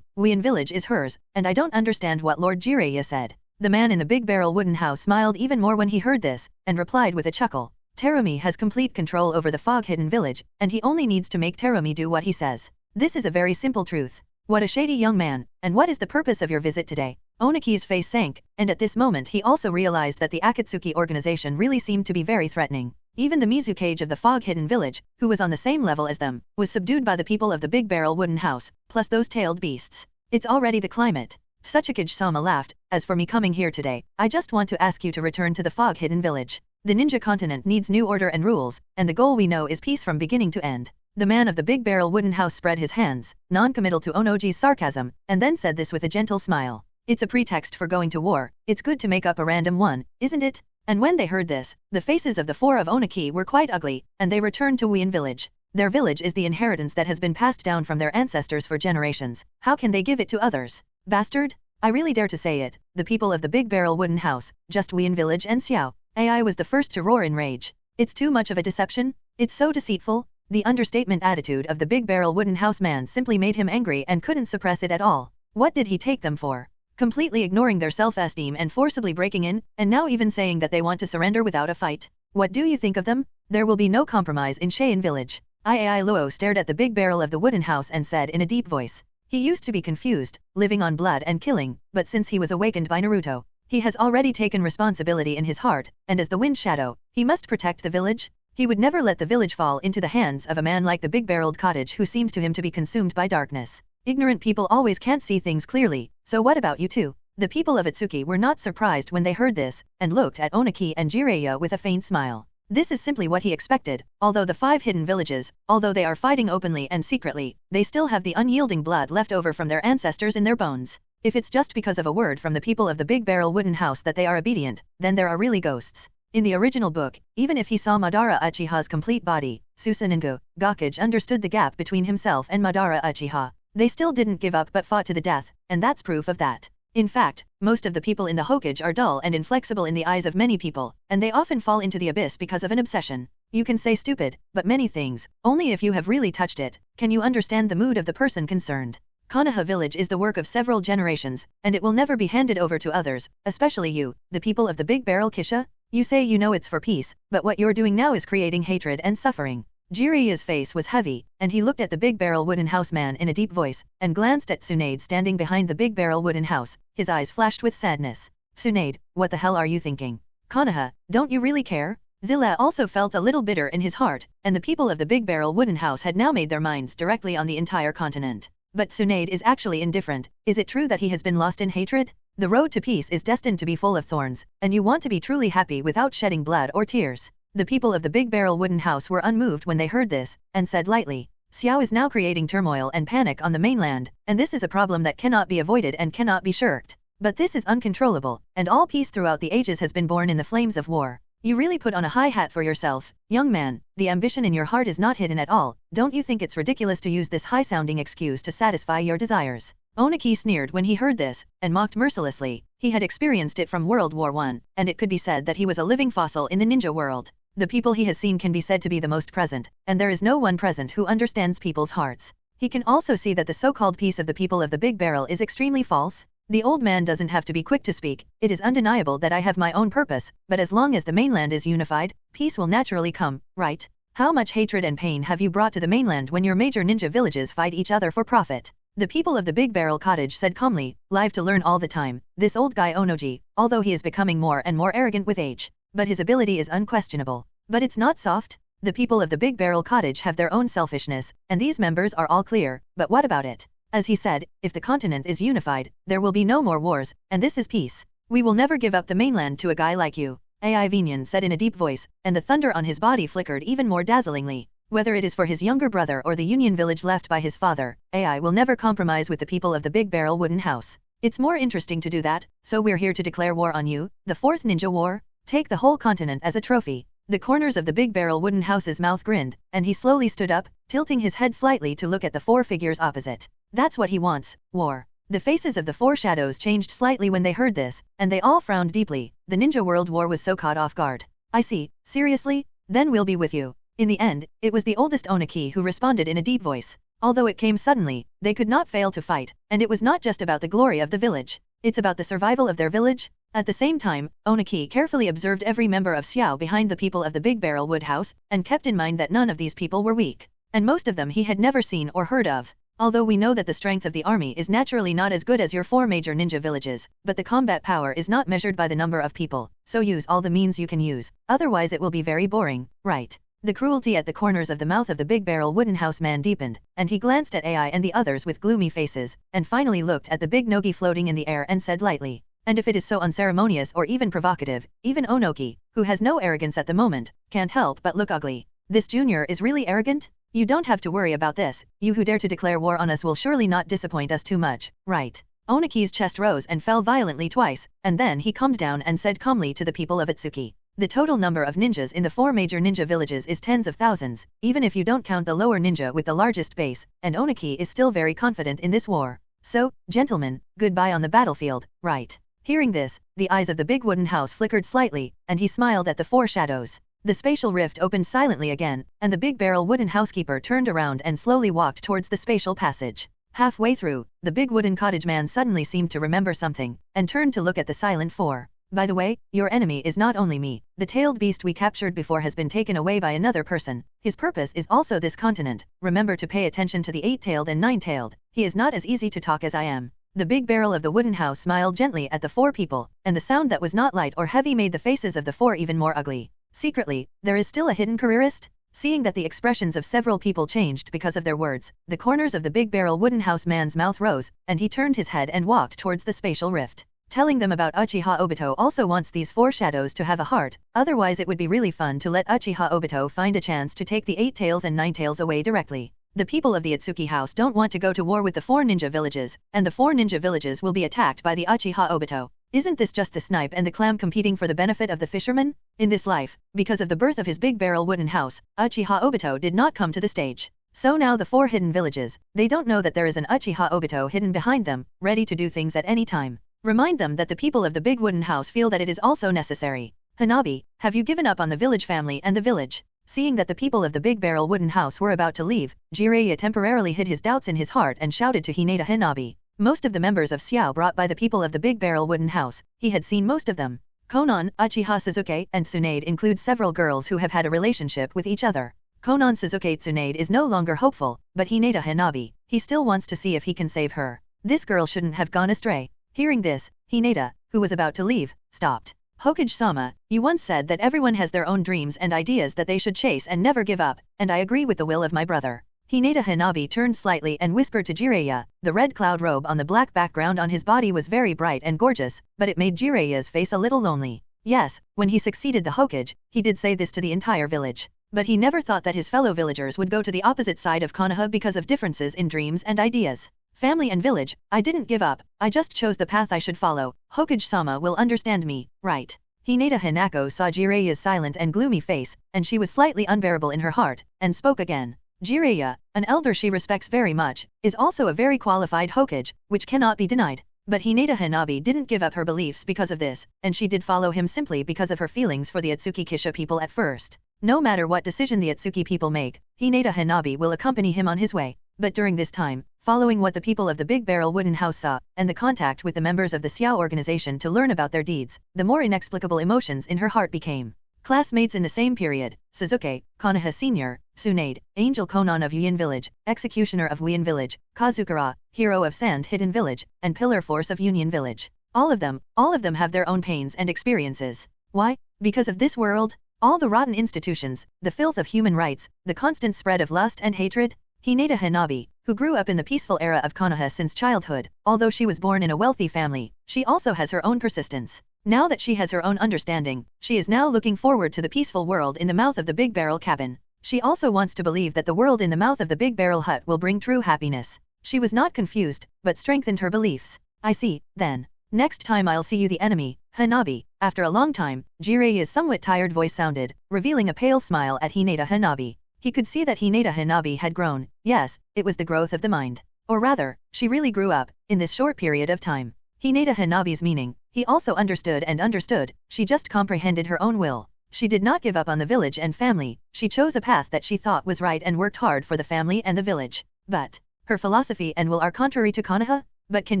Wien Village is hers, and I don't understand what Lord Jiraiya said. The man in the Big Barrel Wooden House smiled even more when he heard this, and replied with a chuckle. Terumi has complete control over the Fog Hidden Village, and he only needs to make Terumi do what he says. This is a very simple truth. What a shady young man, and what is the purpose of your visit today? Oniki's face sank, and at this moment he also realized that the Akatsuki organization really seemed to be very threatening. Even the Mizukage of the Fog Hidden Village, who was on the same level as them, was subdued by the people of the Big Barrel Wooden House, plus those tailed beasts. It's already the climate. Tsuchikage-sama laughed. As for me coming here today, I just want to ask you to return to the Fog Hidden Village. The ninja continent needs new order and rules, and the goal we know is peace from beginning to end. The man of the Big Barrel Wooden House spread his hands, non-committal to Onoji's sarcasm, and then said this with a gentle smile. It's a pretext for going to war. It's good to make up a random one, isn't it? And when they heard this, the faces of the 4 of Oniki were quite ugly, and they returned to Wien Village. Their village is the inheritance that has been passed down from their ancestors for generations. How can they give it to others? Bastard? I really dare to say it. The people of the Big Barrel Wooden House, just Wien Village and Xiao. AI was the first to roar in rage. It's too much of a deception. It's so deceitful. The understatement attitude of the Big Barrel Wooden House man simply made him angry and couldn't suppress it at all. What did he take them for? Completely ignoring their self-esteem and forcibly breaking in, and now even saying that they want to surrender without a fight. What do you think of them? There will be no compromise in Cheyenne Village. Iai Luo stared at the Big Barrel of the Wooden House and said in a deep voice. He used to be confused, living on blood and killing, but since he was awakened by Naruto, he has already taken responsibility in his heart, and as the Wind Shadow, he must protect the village. He would never let the village fall into the hands of a man like the big-barreled cottage who seemed to him to be consumed by darkness. Ignorant people always can't see things clearly, so what about you two? The people of Ōtsutsuki were not surprised when they heard this, and looked at Oniki and Jiraiya with a faint smile. This is simply what he expected. Although the 5 hidden villages, although they are fighting openly and secretly, they still have the unyielding blood left over from their ancestors in their bones. If it's just because of a word from the people of the Big Barrel Wooden House that they are obedient, then there are really ghosts. In the original book, even if he saw Madara Uchiha's complete body, Susanengo, Gakage understood the gap between himself and Madara Uchiha. They still didn't give up but fought to the death, and that's proof of that. In fact, most of the people in the Hokage are dull and inflexible in the eyes of many people, and they often fall into the abyss because of an obsession. You can say stupid, but many things, only if you have really touched it, can you understand the mood of the person concerned. Konoha village is the work of several generations, and it will never be handed over to others, especially you, the people of the Big Barrel Kisha. You say you know it's for peace, but what you're doing now is creating hatred and suffering. Jiraiya's face was heavy, and he looked at the Big Barrel Wooden House man in a deep voice, and glanced at Tsunade standing behind the Big Barrel Wooden House. His eyes flashed with sadness. Tsunade, what the hell are you thinking? Konoha, don't you really care? Zilla also felt a little bitter in his heart, and the people of the Big Barrel Wooden House had now made their minds directly on the entire continent. But Tsunade is actually indifferent. Is it true that he has been lost in hatred? The road to peace is destined to be full of thorns, and you want to be truly happy without shedding blood or tears. The people of the Big Barrel Wooden House were unmoved when they heard this, and said lightly, Xiao is now creating turmoil and panic on the mainland, and this is a problem that cannot be avoided and cannot be shirked. But this is uncontrollable, and all peace throughout the ages has been born in the flames of war. You really put on a high hat for yourself, young man. The ambition in your heart is not hidden at all. Don't you think it's ridiculous to use this high-sounding excuse to satisfy your desires? Oniki sneered when he heard this, and mocked mercilessly. He had experienced it from World War I, and it could be said that he was a living fossil in the ninja world. The people he has seen can be said to be the most present, and there is no one present who understands people's hearts. He can also see that the so-called peace of the people of the Big Barrel is extremely false. The old man doesn't have to be quick to speak. It is undeniable that I have my own purpose, but as long as the mainland is unified, peace will naturally come, right? How much hatred and pain have you brought to the mainland when your major ninja villages fight each other for profit? The people of the Big Barrel Cottage said calmly, live to learn all the time. This old guy Onoji, although he is becoming more and more arrogant with age, but his ability is unquestionable. But it's not soft. The people of the Big Barrel Cottage have their own selfishness, and these members are all clear, but what about it? As he said, if the continent is unified, there will be no more wars, and this is peace. We will never give up the mainland to a guy like you, Ai Vinian said in a deep voice, and the thunder on his body flickered even more dazzlingly. Whether it is for his younger brother or the Union village left by his father, Ai will never compromise with the people of the Big Barrel Wooden House. It's more interesting to do that, so we're here to declare war on you, the Fourth Ninja War. Take the whole continent as a trophy. The corners of the Big Barrel Wooden House's mouth grinned, and he slowly stood up, tilting his head slightly to look at the four figures opposite. That's what he wants, war. The faces of the four shadows changed slightly when they heard this, and they all frowned deeply. The Ninja World War was so caught off guard. I see, seriously? Then we'll be with you. In the end, it was the oldest Oniki who responded in a deep voice. Although it came suddenly, they could not fail to fight, and it was not just about the glory of the village. It's about the survival of their village. At the same time, Oniki carefully observed every member of Xiao behind the people of the Big Barrel Wood House, and kept in mind that none of these people were weak. And most of them he had never seen or heard of. Although we know that the strength of the army is naturally not as good as your four major ninja villages, but the combat power is not measured by the number of people, so use all the means you can use, otherwise it will be very boring, right? The cruelty at the corners of the mouth of the Big Barrel Wooden House man deepened, and he glanced at Ai and the others with gloomy faces, and finally looked at the big Nogi floating in the air and said lightly, and if it is so unceremonious or even provocative, even Onoki, who has no arrogance at the moment, can't help but look ugly. This junior is really arrogant? You don't have to worry about this, you who dare to declare war on us will surely not disappoint us too much, right? Oniki's chest rose and fell violently twice, and then he calmed down and said calmly to the people of Ōtsutsuki. The total number of ninjas in the four major ninja villages is tens of thousands, even if you don't count the lower ninja with the largest base, and Oniki is still very confident in this war. So, gentlemen, goodbye on the battlefield, right? Hearing this, the eyes of the big wooden house flickered slightly, and he smiled at the four shadows. The spatial rift opened silently again, and the Big Barrel Wooden housekeeper turned around and slowly walked towards the spatial passage. Halfway through, the big wooden cottage man suddenly seemed to remember something, and turned to look at the silent four. By the way, your enemy is not only me. The tailed beast we captured before has been taken away by another person. His purpose is also this continent. Remember to pay attention to the eight-tailed and nine-tailed. He is not as easy to talk as I am. The Big Barrel of the Wooden House smiled gently at the four people, and the sound that was not light or heavy made the faces of the four even more ugly. Secretly, there is still a hidden careerist? Seeing that the expressions of several people changed because of their words, the corners of the Big Barrel Wooden House man's mouth rose, and he turned his head and walked towards the spatial rift. Telling them about Uchiha Obito also wants these four shadows to have a heart, otherwise it would be really fun to let Uchiha Obito find a chance to take the eight tails and nine tails away directly. The people of the Ōtsutsuki house don't want to go to war with the four ninja villages, and the four ninja villages will be attacked by the Uchiha Obito. Isn't this just the snipe and the clam competing for the benefit of the fisherman? In this life, because of the birth of his Big Barrel Wooden House, Uchiha Obito did not come to the stage. So now the four hidden villages, they don't know that there is an Uchiha Obito hidden behind them, ready to do things at any time. Remind them that the people of the Big Wooden House feel that it is also necessary. Hanabi, have you given up on the village family and the village? Seeing that the people of the Big Barrel Wooden House were about to leave, Jiraiya temporarily hid his doubts in his heart and shouted to Hinata Hanabi. Most of the members of Xiao brought by the people of the Big Barrel Wooden House, he had seen most of them. Conan, Uchiha Sasuke, and Tsunade include several girls who have had a relationship with each other. Conan Sasuke Tsunade is no longer hopeful, but Hinata Hanabi, he still wants to see if he can save her. This girl shouldn't have gone astray. Hearing this, Hinata, who was about to leave, stopped. Hokage-sama, you once said that everyone has their own dreams and ideas that they should chase and never give up, and I agree with the will of my brother. Hinata Hanabi turned slightly and whispered to Jiraiya. The red cloud robe on the black background on his body was very bright and gorgeous, but it made Jiraiya's face a little lonely. Yes, when he succeeded the Hokage, he did say this to the entire village. But he never thought that his fellow villagers would go to the opposite side of Konoha because of differences in dreams and ideas. Family and village, I didn't give up, I just chose the path I should follow. Hokage-sama will understand me, right? Hinata Hanako saw Jiraiya's silent and gloomy face, and she was slightly unbearable in her heart, and spoke again. Jiraiya, an elder she respects very much, is also a very qualified Hokage, which cannot be denied. But Hinata Hanabi didn't give up her beliefs because of this, and she did follow him simply because of her feelings for the Ōtsutsuki Kisha people at first. No matter what decision the Ōtsutsuki people make, Hinata Hanabi will accompany him on his way. But during this time, following what the people of the Big Barrel Wooden House saw, and the contact with the members of the Xiao organization to learn about their deeds, the more inexplicable emotions in her heart became. Classmates in the same period: Sasuke, Konoha Sr., Tsunade, Angel Conan of Yuin Village, Executioner of Wien Village, Kazukura, Hero of Sand Hidden Village, and Pillar Force of Union Village. All of them have their own pains and experiences. Why? Because of this world? All the rotten institutions, the filth of human rights, the constant spread of lust and hatred? Hinata Hanabi, who grew up in the peaceful era of Konoha since childhood, although she was born in a wealthy family, she also has her own persistence. Now that she has her own understanding, she is now looking forward to the peaceful world in the mouth of the Big Barrel Cabin. She also wants to believe that the world in the mouth of the Big Barrel Hut will bring true happiness. She was not confused, but strengthened her beliefs. I see, then. Next time I'll see you the enemy, Hanabi. After a long time, Jiraiya's somewhat tired voice sounded, revealing a pale smile at Hinata Hanabi. He could see that Hinata Hanabi had grown. Yes, it was the growth of the mind. Or rather, she really grew up, in this short period of time. Hinata Hanabi's meaning, he also understood and understood, she just comprehended her own will. She did not give up on the village and family, she chose a path that she thought was right and worked hard for the family and the village. But, her philosophy and will are contrary to Konoha? But can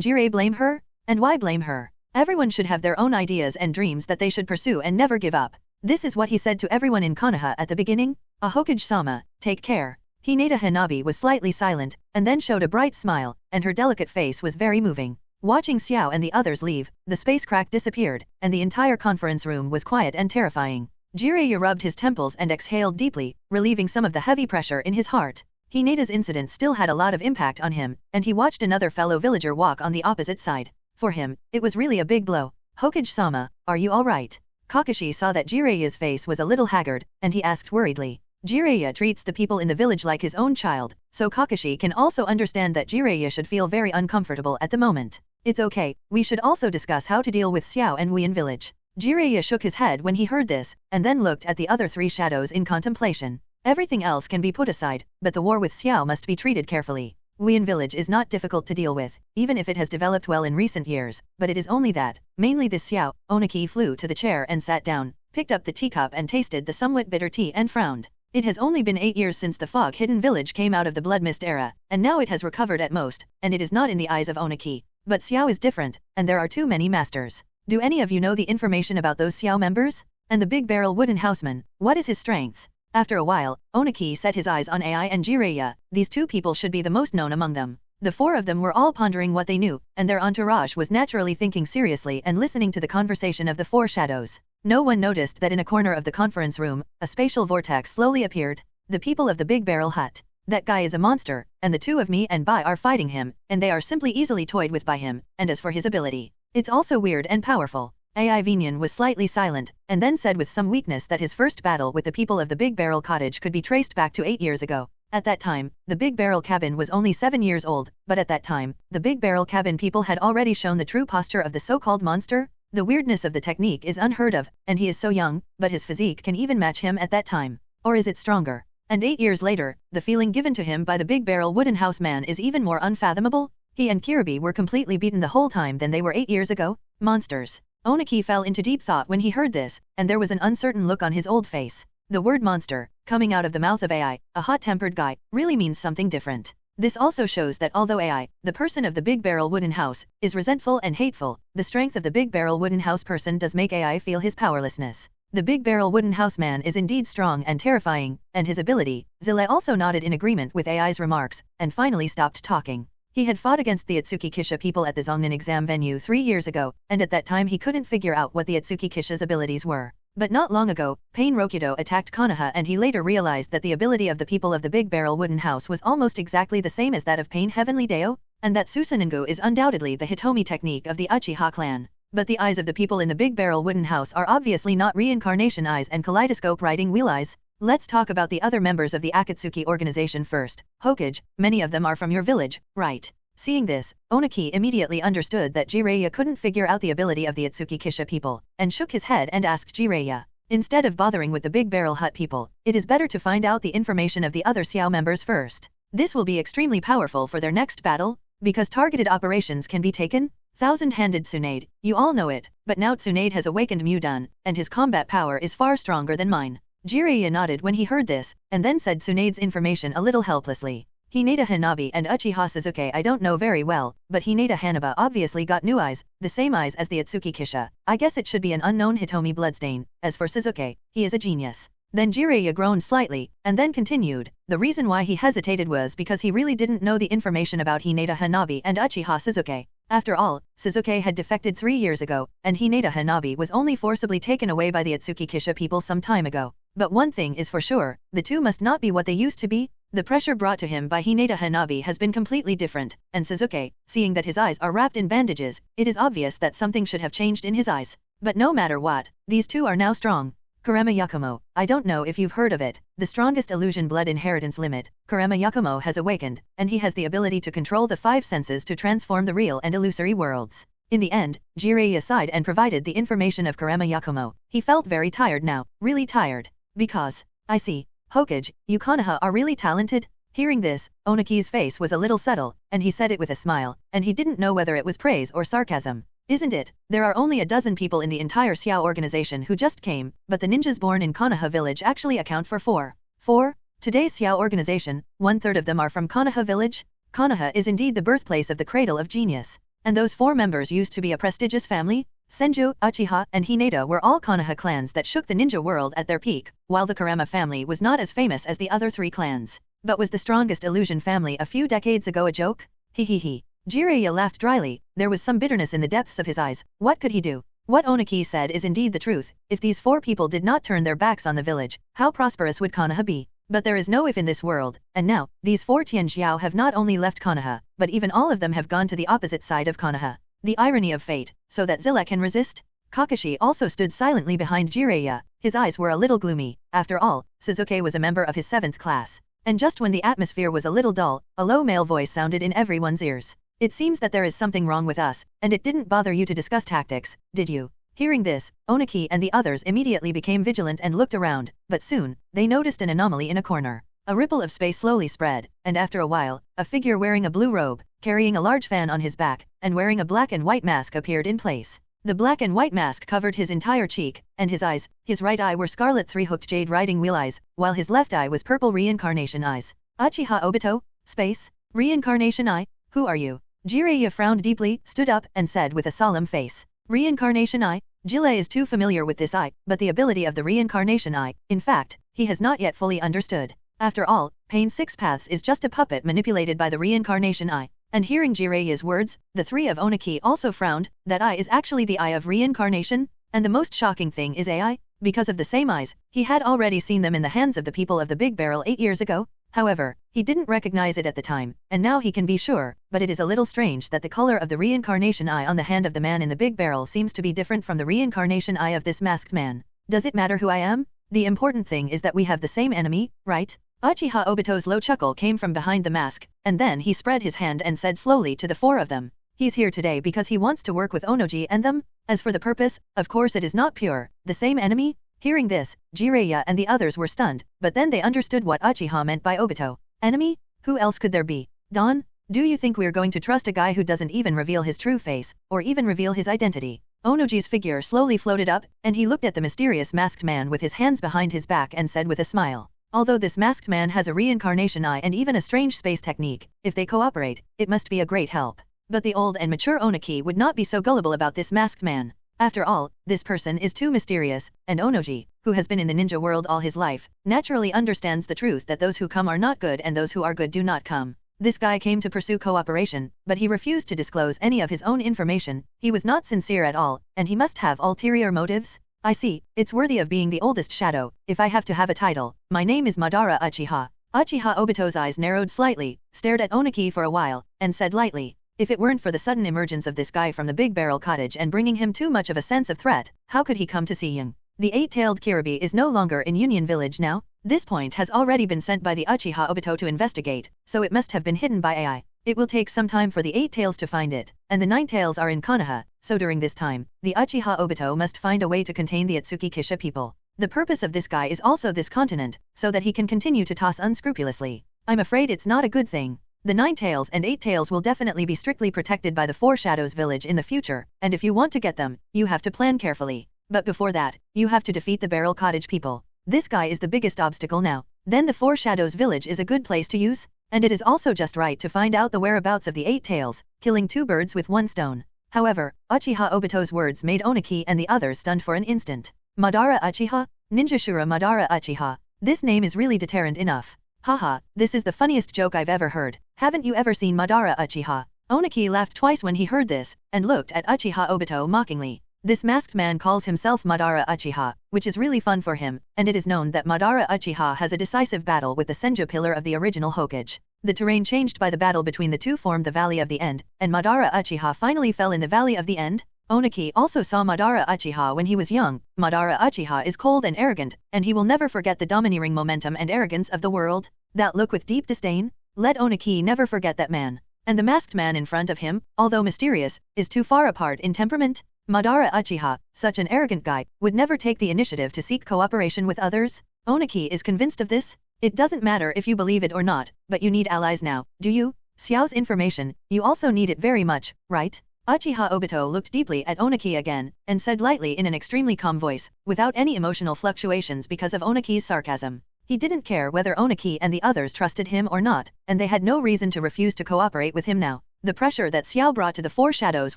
Jiraiya blame her? And why blame her? Everyone should have their own ideas and dreams that they should pursue and never give up. This is what he said to everyone in Konoha at the beginning. Hokage-sama, take care. Hinata Hanabi was slightly silent, and then showed a bright smile, and her delicate face was very moving. Watching Xiao and the others leave, the space crack disappeared, and the entire conference room was quiet and terrifying. Jiraiya rubbed his temples and exhaled deeply, relieving some of the heavy pressure in his heart. Hinata's incident still had a lot of impact on him, and he watched another fellow villager walk on the opposite side. For him, it was really a big blow. Hokage-sama, are you alright? Kakashi saw that Jiraiya's face was a little haggard, and he asked worriedly. Jiraiya treats the people in the village like his own child, so Kakashi can also understand that Jiraiya should feel very uncomfortable at the moment. It's okay, we should also discuss how to deal with Xiao and Wien village. Jiraiya shook his head when he heard this, and then looked at the other three shadows in contemplation. Everything else can be put aside, but the war with Xiao must be treated carefully. Wien village is not difficult to deal with, even if it has developed well in recent years, but it is only that, mainly this Xiao. Oniki flew to the chair and sat down, picked up the teacup and tasted the somewhat bitter tea and frowned. It has only been 8 years since the fog-hidden village came out of the blood mist era, and now it has recovered at most, and it is not in the eyes of Oniki. But Xiao is different, and there are too many masters. Do any of you know the information about those Xiao members? And the big barrel wooden houseman, what is his strength? After a while, Oniki set his eyes on Ai and Jiraiya. These two people should be the most known among them. The four of them were all pondering what they knew, and their entourage was naturally thinking seriously and listening to the conversation of the four shadows. No one noticed that in a corner of the conference room, a spatial vortex slowly appeared. The people of the Big Barrel Hut. That guy is a monster, and the two of me and Bai are fighting him, and they are simply easily toyed with by him, and as for his ability, it's also weird and powerful. Ai Vinian was slightly silent, and then said with some weakness that his first battle with the people of the Big Barrel Cottage could be traced back to 8 years ago. At that time, the Big Barrel Cabin was only 7 years old, but at that time, the Big Barrel Cabin people had already shown the true posture of the so-called monster. The weirdness of the technique is unheard of, and he is so young, but his physique can even match him at that time. Or is it stronger? And 8 years later, the feeling given to him by the Big Barrel Wooden House man is even more unfathomable? He and Kiribi were completely beaten the whole time than they were 8 years ago? Monsters. Oniki fell into deep thought when he heard this, and there was an uncertain look on his old face. The word monster, coming out of the mouth of Ai, a hot-tempered guy, really means something different. This also shows that although Ai, the person of the Big Barrel Wooden House, is resentful and hateful, the strength of the Big Barrel Wooden House person does make Ai feel his powerlessness. The Big Barrel Wooden House man is indeed strong and terrifying, and his ability. Zille also nodded in agreement with Ai's remarks, and finally stopped talking. He had fought against the Ōtsutsuki Kisha people at the Zongnan exam venue 3 years ago, and at that time he couldn't figure out what the Ōtsutsuki Kisha's abilities were. But not long ago, Pain Rokudo attacked Konoha and he later realized that the ability of the people of the Big Barrel Wooden House was almost exactly the same as that of Pain Heavenly Deo, and that Susanengu is undoubtedly the Hitomi technique of the Uchiha Clan. But the eyes of the people in the Big Barrel Wooden House are obviously not reincarnation eyes and kaleidoscope riding wheel eyes. Let's talk about the other members of the Akatsuki organization first. Hokage, many of them are from your village, right? Seeing this, Oniki immediately understood that Jiraiya couldn't figure out the ability of the Ōtsutsuki Kisha people, and shook his head and asked Jiraiya. Instead of bothering with the Big Barrel Hut people, it is better to find out the information of the other Xiao members first. This will be extremely powerful for their next battle, because targeted operations can be taken. Thousand-handed Tsunade, you all know it, but now Tsunade has awakened Mudan, and his combat power is far stronger than mine. Jiraiya nodded when he heard this, and then said Tsunade's information a little helplessly. Hinata Hanabi and Uchiha Sasuke I don't know very well, but Hinata Hanaba obviously got new eyes, the same eyes as the Ōtsutsuki Kisha. I guess it should be an unknown Hitomi bloodstain. As for Sasuke, he is a genius. Then Jiraiya groaned slightly, and then continued. The reason why he hesitated was because he really didn't know the information about Hinata Hanabi and Uchiha Sasuke. After all, Sasuke had defected 3 years ago, and Hinata Hanabi was only forcibly taken away by the Ōtsutsuki Kisha people some time ago. But one thing is for sure, the two must not be what they used to be. The pressure brought to him by Hinata Hanabi has been completely different, and Sasuke, seeing that his eyes are wrapped in bandages, it is obvious that something should have changed in his eyes. But no matter what, these two are now strong. Kurama Yakumo, I don't know if you've heard of it, the strongest illusion blood inheritance limit. Kurama Yakumo has awakened, and he has the ability to control the 5 senses to transform the real and illusory worlds. In the end, Jiraiya sighed and provided the information of Kurama Yakumo. He felt very tired now, really tired. Because, I see, Hokage, you Konoha are really talented? Hearing this, Oniki's face was a little subtle, and he said it with a smile, and he didn't know whether it was praise or sarcasm. Isn't it? There are only a dozen people in the entire Xiao organization who just came, but the ninjas born in Konoha village actually account for 4. Today's Xiao organization, 1/3 of them are from Konoha village. Konoha is indeed the birthplace of the cradle of genius. And those 4 members used to be a prestigious family. Senju, Uchiha, and Hinata were all Konoha clans that shook the ninja world at their peak, while the Kurama family was not as famous as the other 3 clans. But was the strongest illusion family a few decades ago a joke? Hehehe. Jiraiya laughed dryly, there was some bitterness in the depths of his eyes. What could he do? What Oniki said is indeed the truth. If these 4 people did not turn their backs on the village, how prosperous would Konoha be? But there is no if in this world, and now, these 4 Tianxiao have not only left Konoha, but even all of them have gone to the opposite side of Konoha. The irony of fate, so that Zilla can resist? Kakashi also stood silently behind Jiraiya. His eyes were a little gloomy. After all, Sasuke was a member of his 7th class. And just when the atmosphere was a little dull, a low male voice sounded in everyone's ears. It seems that there is something wrong with us, and it didn't bother you to discuss tactics, did you? Hearing this, Oniki and the others immediately became vigilant and looked around, but soon, they noticed an anomaly in a corner. A ripple of space slowly spread, and after a while, a figure wearing a blue robe, carrying a large fan on his back, and wearing a black and white mask appeared in place. The black and white mask covered his entire cheek, and his eyes, his right eye were scarlet 3-hooked jade riding wheel eyes, while his left eye was purple reincarnation eyes. Uchiha Obito? Space? Reincarnation Eye? Who are you? Jiraiya frowned deeply, stood up, and said with a solemn face. Reincarnation Eye? Jile is too familiar with this eye, but the ability of the Reincarnation Eye, in fact, he has not yet fully understood. After all, Pain 6 Paths is just a puppet manipulated by the Reincarnation Eye. And hearing Jiraiya's words, the 3 of Oniki also frowned. That eye is actually the eye of reincarnation? And the most shocking thing is AI? Because of the same eyes, he had already seen them in the hands of the people of the Big Barrel 8 years ago. However, he didn't recognize it at the time, and now he can be sure, but it is a little strange that the color of the Reincarnation Eye on the hand of the man in the Big Barrel seems to be different from the Reincarnation Eye of this masked man. Does it matter who I am? The important thing is that we have the same enemy, right? Uchiha Obito's low chuckle came from behind the mask, and then he spread his hand and said slowly to the 4 of them. He's here today because he wants to work with Onoji and them. As for the purpose, of course it is not pure. The same enemy? Hearing this, Jiraiya and the others were stunned, but then they understood what Uchiha meant by Obito. Enemy? Who else could there be? Don? Do you think we're going to trust a guy who doesn't even reveal his true face, or even reveal his identity? Onoji's figure slowly floated up, and he looked at the mysterious masked man with his hands behind his back and said with a smile. Although this masked man has a reincarnation eye and even a strange space technique, if they cooperate, it must be a great help. But the old and mature Oniki would not be so gullible about this masked man. After all, this person is too mysterious, and Onoji, who has been in the ninja world all his life, naturally understands the truth that those who come are not good and those who are good do not come. This guy came to pursue cooperation, but he refused to disclose any of his own information. He was not sincere at all, and he must have ulterior motives. I see, it's worthy of being the oldest shadow. If I have to have a title, my name is Madara Uchiha. Uchiha Obito's eyes narrowed slightly, stared at Oniki for a while, and said lightly, if it weren't for the sudden emergence of this guy from the Big Barrel Cottage and bringing him too much of a sense of threat, how could he come to see Yang? The 8-tailed Kiribi is no longer in Union Village now. This point has already been sent by the Uchiha Obito to investigate, so it must have been hidden by AI. It will take some time for the 8 tails to find it, and the 9 tails are in Konoha, so during this time, the Uchiha Obito must find a way to contain the Ōtsutsuki Kisha people. The purpose of this guy is also this continent, so that he can continue to toss unscrupulously. I'm afraid it's not a good thing. The 9 tails and 8 tails will definitely be strictly protected by the 4 Shadows village in the future, and if you want to get them, you have to plan carefully. But before that, you have to defeat the Barrel Cottage people. This guy is the biggest obstacle now. Then the 4 Shadows village is a good place to use? and it is also just right to find out the whereabouts of the 8 tails, killing 2 birds with 1 stone. However, Uchiha Obito's words made Oniki and the others stunned for an instant. Madara Uchiha? Ninjashura Madara Uchiha. This name is really deterrent enough. Haha, this is the funniest joke I've ever heard. Haven't you ever seen Madara Uchiha? Oniki laughed twice when he heard this, and looked at Uchiha Obito mockingly. This masked man calls himself Madara Uchiha, which is really fun for him, and it is known that Madara Uchiha has a decisive battle with the Senju pillar of the original Hokage. The terrain changed by the battle between the two formed the Valley of the End, and Madara Uchiha finally fell in the Valley of the End. Oniki also saw Madara Uchiha when he was young. Madara Uchiha is cold and arrogant, and he will never forget the domineering momentum and arrogance of the world. That look with deep disdain? Let Oniki never forget that man. And the masked man in front of him, although mysterious, is too far apart in temperament. Madara Uchiha, such an arrogant guy, would never take the initiative to seek cooperation with others. Oniki is convinced of this. It doesn't matter if you believe it or not, but you need allies now, do you? Xiao's information, you also need it very much, right? Uchiha Obito looked deeply at Oniki again, and said lightly in an extremely calm voice, without any emotional fluctuations because of Oniki's sarcasm. He didn't care whether Oniki and the others trusted him or not, and they had no reason to refuse to cooperate with him now. The pressure that Xiao brought to the Four Shadows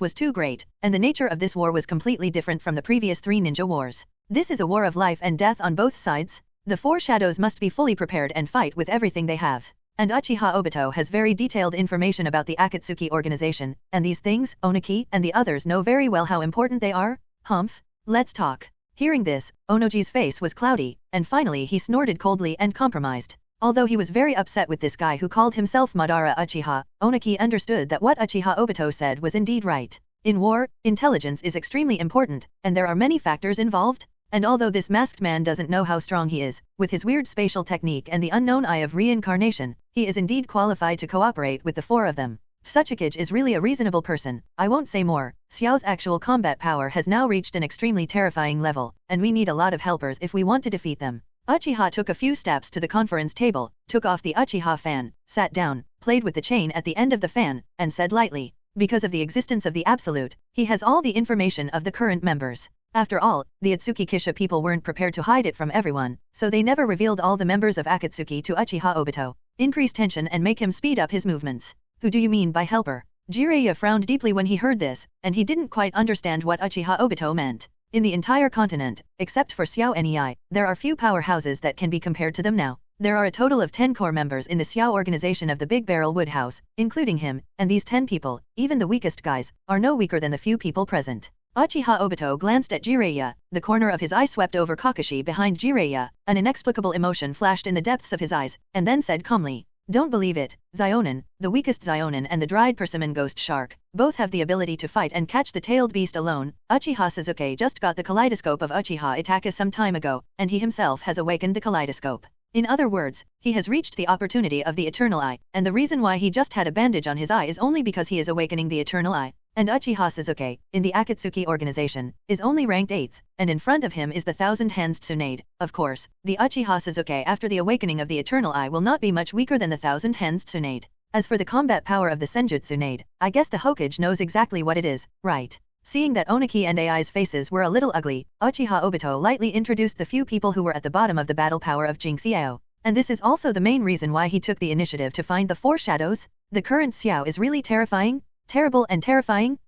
was too great, and the nature of this war was completely different from the previous 3 ninja wars. This is a war of life and death on both sides. The Four Shadows must be fully prepared and fight with everything they have. And Uchiha Obito has very detailed information about the Akatsuki organization, and these things, Oniki and the others know very well how important they are. Humph. Let's talk. Hearing this, Onoji's face was cloudy, and finally he snorted coldly and compromised. Although he was very upset with this guy who called himself Madara Uchiha, Oniki understood that what Uchiha Obito said was indeed right. In war, intelligence is extremely important, and there are many factors involved. And although this masked man doesn't know how strong he is, with his weird spatial technique and the unknown eye of reincarnation, he is indeed qualified to cooperate with the 4 of them. Suchikage is really a reasonable person. I won't say more. Xiao's actual combat power has now reached an extremely terrifying level, and we need a lot of helpers if we want to defeat them. Uchiha took a few steps to the conference table, took off the Uchiha fan, sat down, played with the chain at the end of the fan, and said lightly, because of the existence of the Absolute, he has all the information of the current members. After all, the Ōtsutsuki Kisha people weren't prepared to hide it from everyone, so they never revealed all the members of Akatsuki to Uchiha Obito. Increase tension and make him speed up his movements. Who do you mean by helper? Jiraiya frowned deeply when he heard this, and he didn't quite understand what Uchiha Obito meant. In the entire continent, except for Xiao and Ei, there are few powerhouses that can be compared to them now. There are a total of 10 core members in the Xiao organization of the Big Barrel Wood House, including him, and these 10 people, even the weakest guys, are no weaker than the few people present. Uchiha Obito glanced at Jiraiya, the corner of his eye swept over Kakashi behind Jiraiya, an inexplicable emotion flashed in the depths of his eyes, and then said calmly, "Don't believe it, Zionin, the weakest Zionin and the dried persimmon ghost shark, both have the ability to fight and catch the tailed beast alone. Uchiha Sasuke just got the kaleidoscope of Uchiha Itachi some time ago, and he himself has awakened the kaleidoscope. In other words, he has reached the opportunity of the Eternal Eye, and the reason why he just had a bandage on his eye is only because he is awakening the Eternal Eye. And Uchiha Sasuke, in the Akatsuki organization, is only ranked 8th, and in front of him is the Thousand Hands Tsunade. Of course, the Uchiha Sasuke after the awakening of the Eternal Eye will not be much weaker than the Thousand Hands Tsunade. As for the combat power of the Senjutsu Tsunade, I guess the Hokage knows exactly what it is, right?" Seeing that Oniki and Ai's faces were a little ugly, Uchiha Obito lightly introduced the few people who were at the bottom of the battle power of Jing Xiao. And this is also the main reason why he took the initiative to find the 4 shadows. The current Xiao is really terrifying? Terrible and terrifying?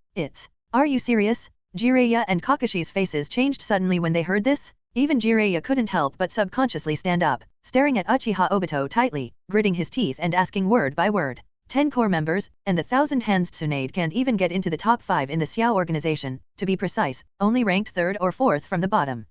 Are you serious? Jiraiya and Kakashi's faces changed suddenly when they heard this. Even Jiraiya couldn't help but subconsciously stand up, staring at Uchiha Obito tightly, gritting his teeth and asking word by word. 10 core members, and the Thousand Hands Tsunade can't even get into the top 5 in the Xiao organization, to be precise, only ranked 3rd or 4th from the bottom.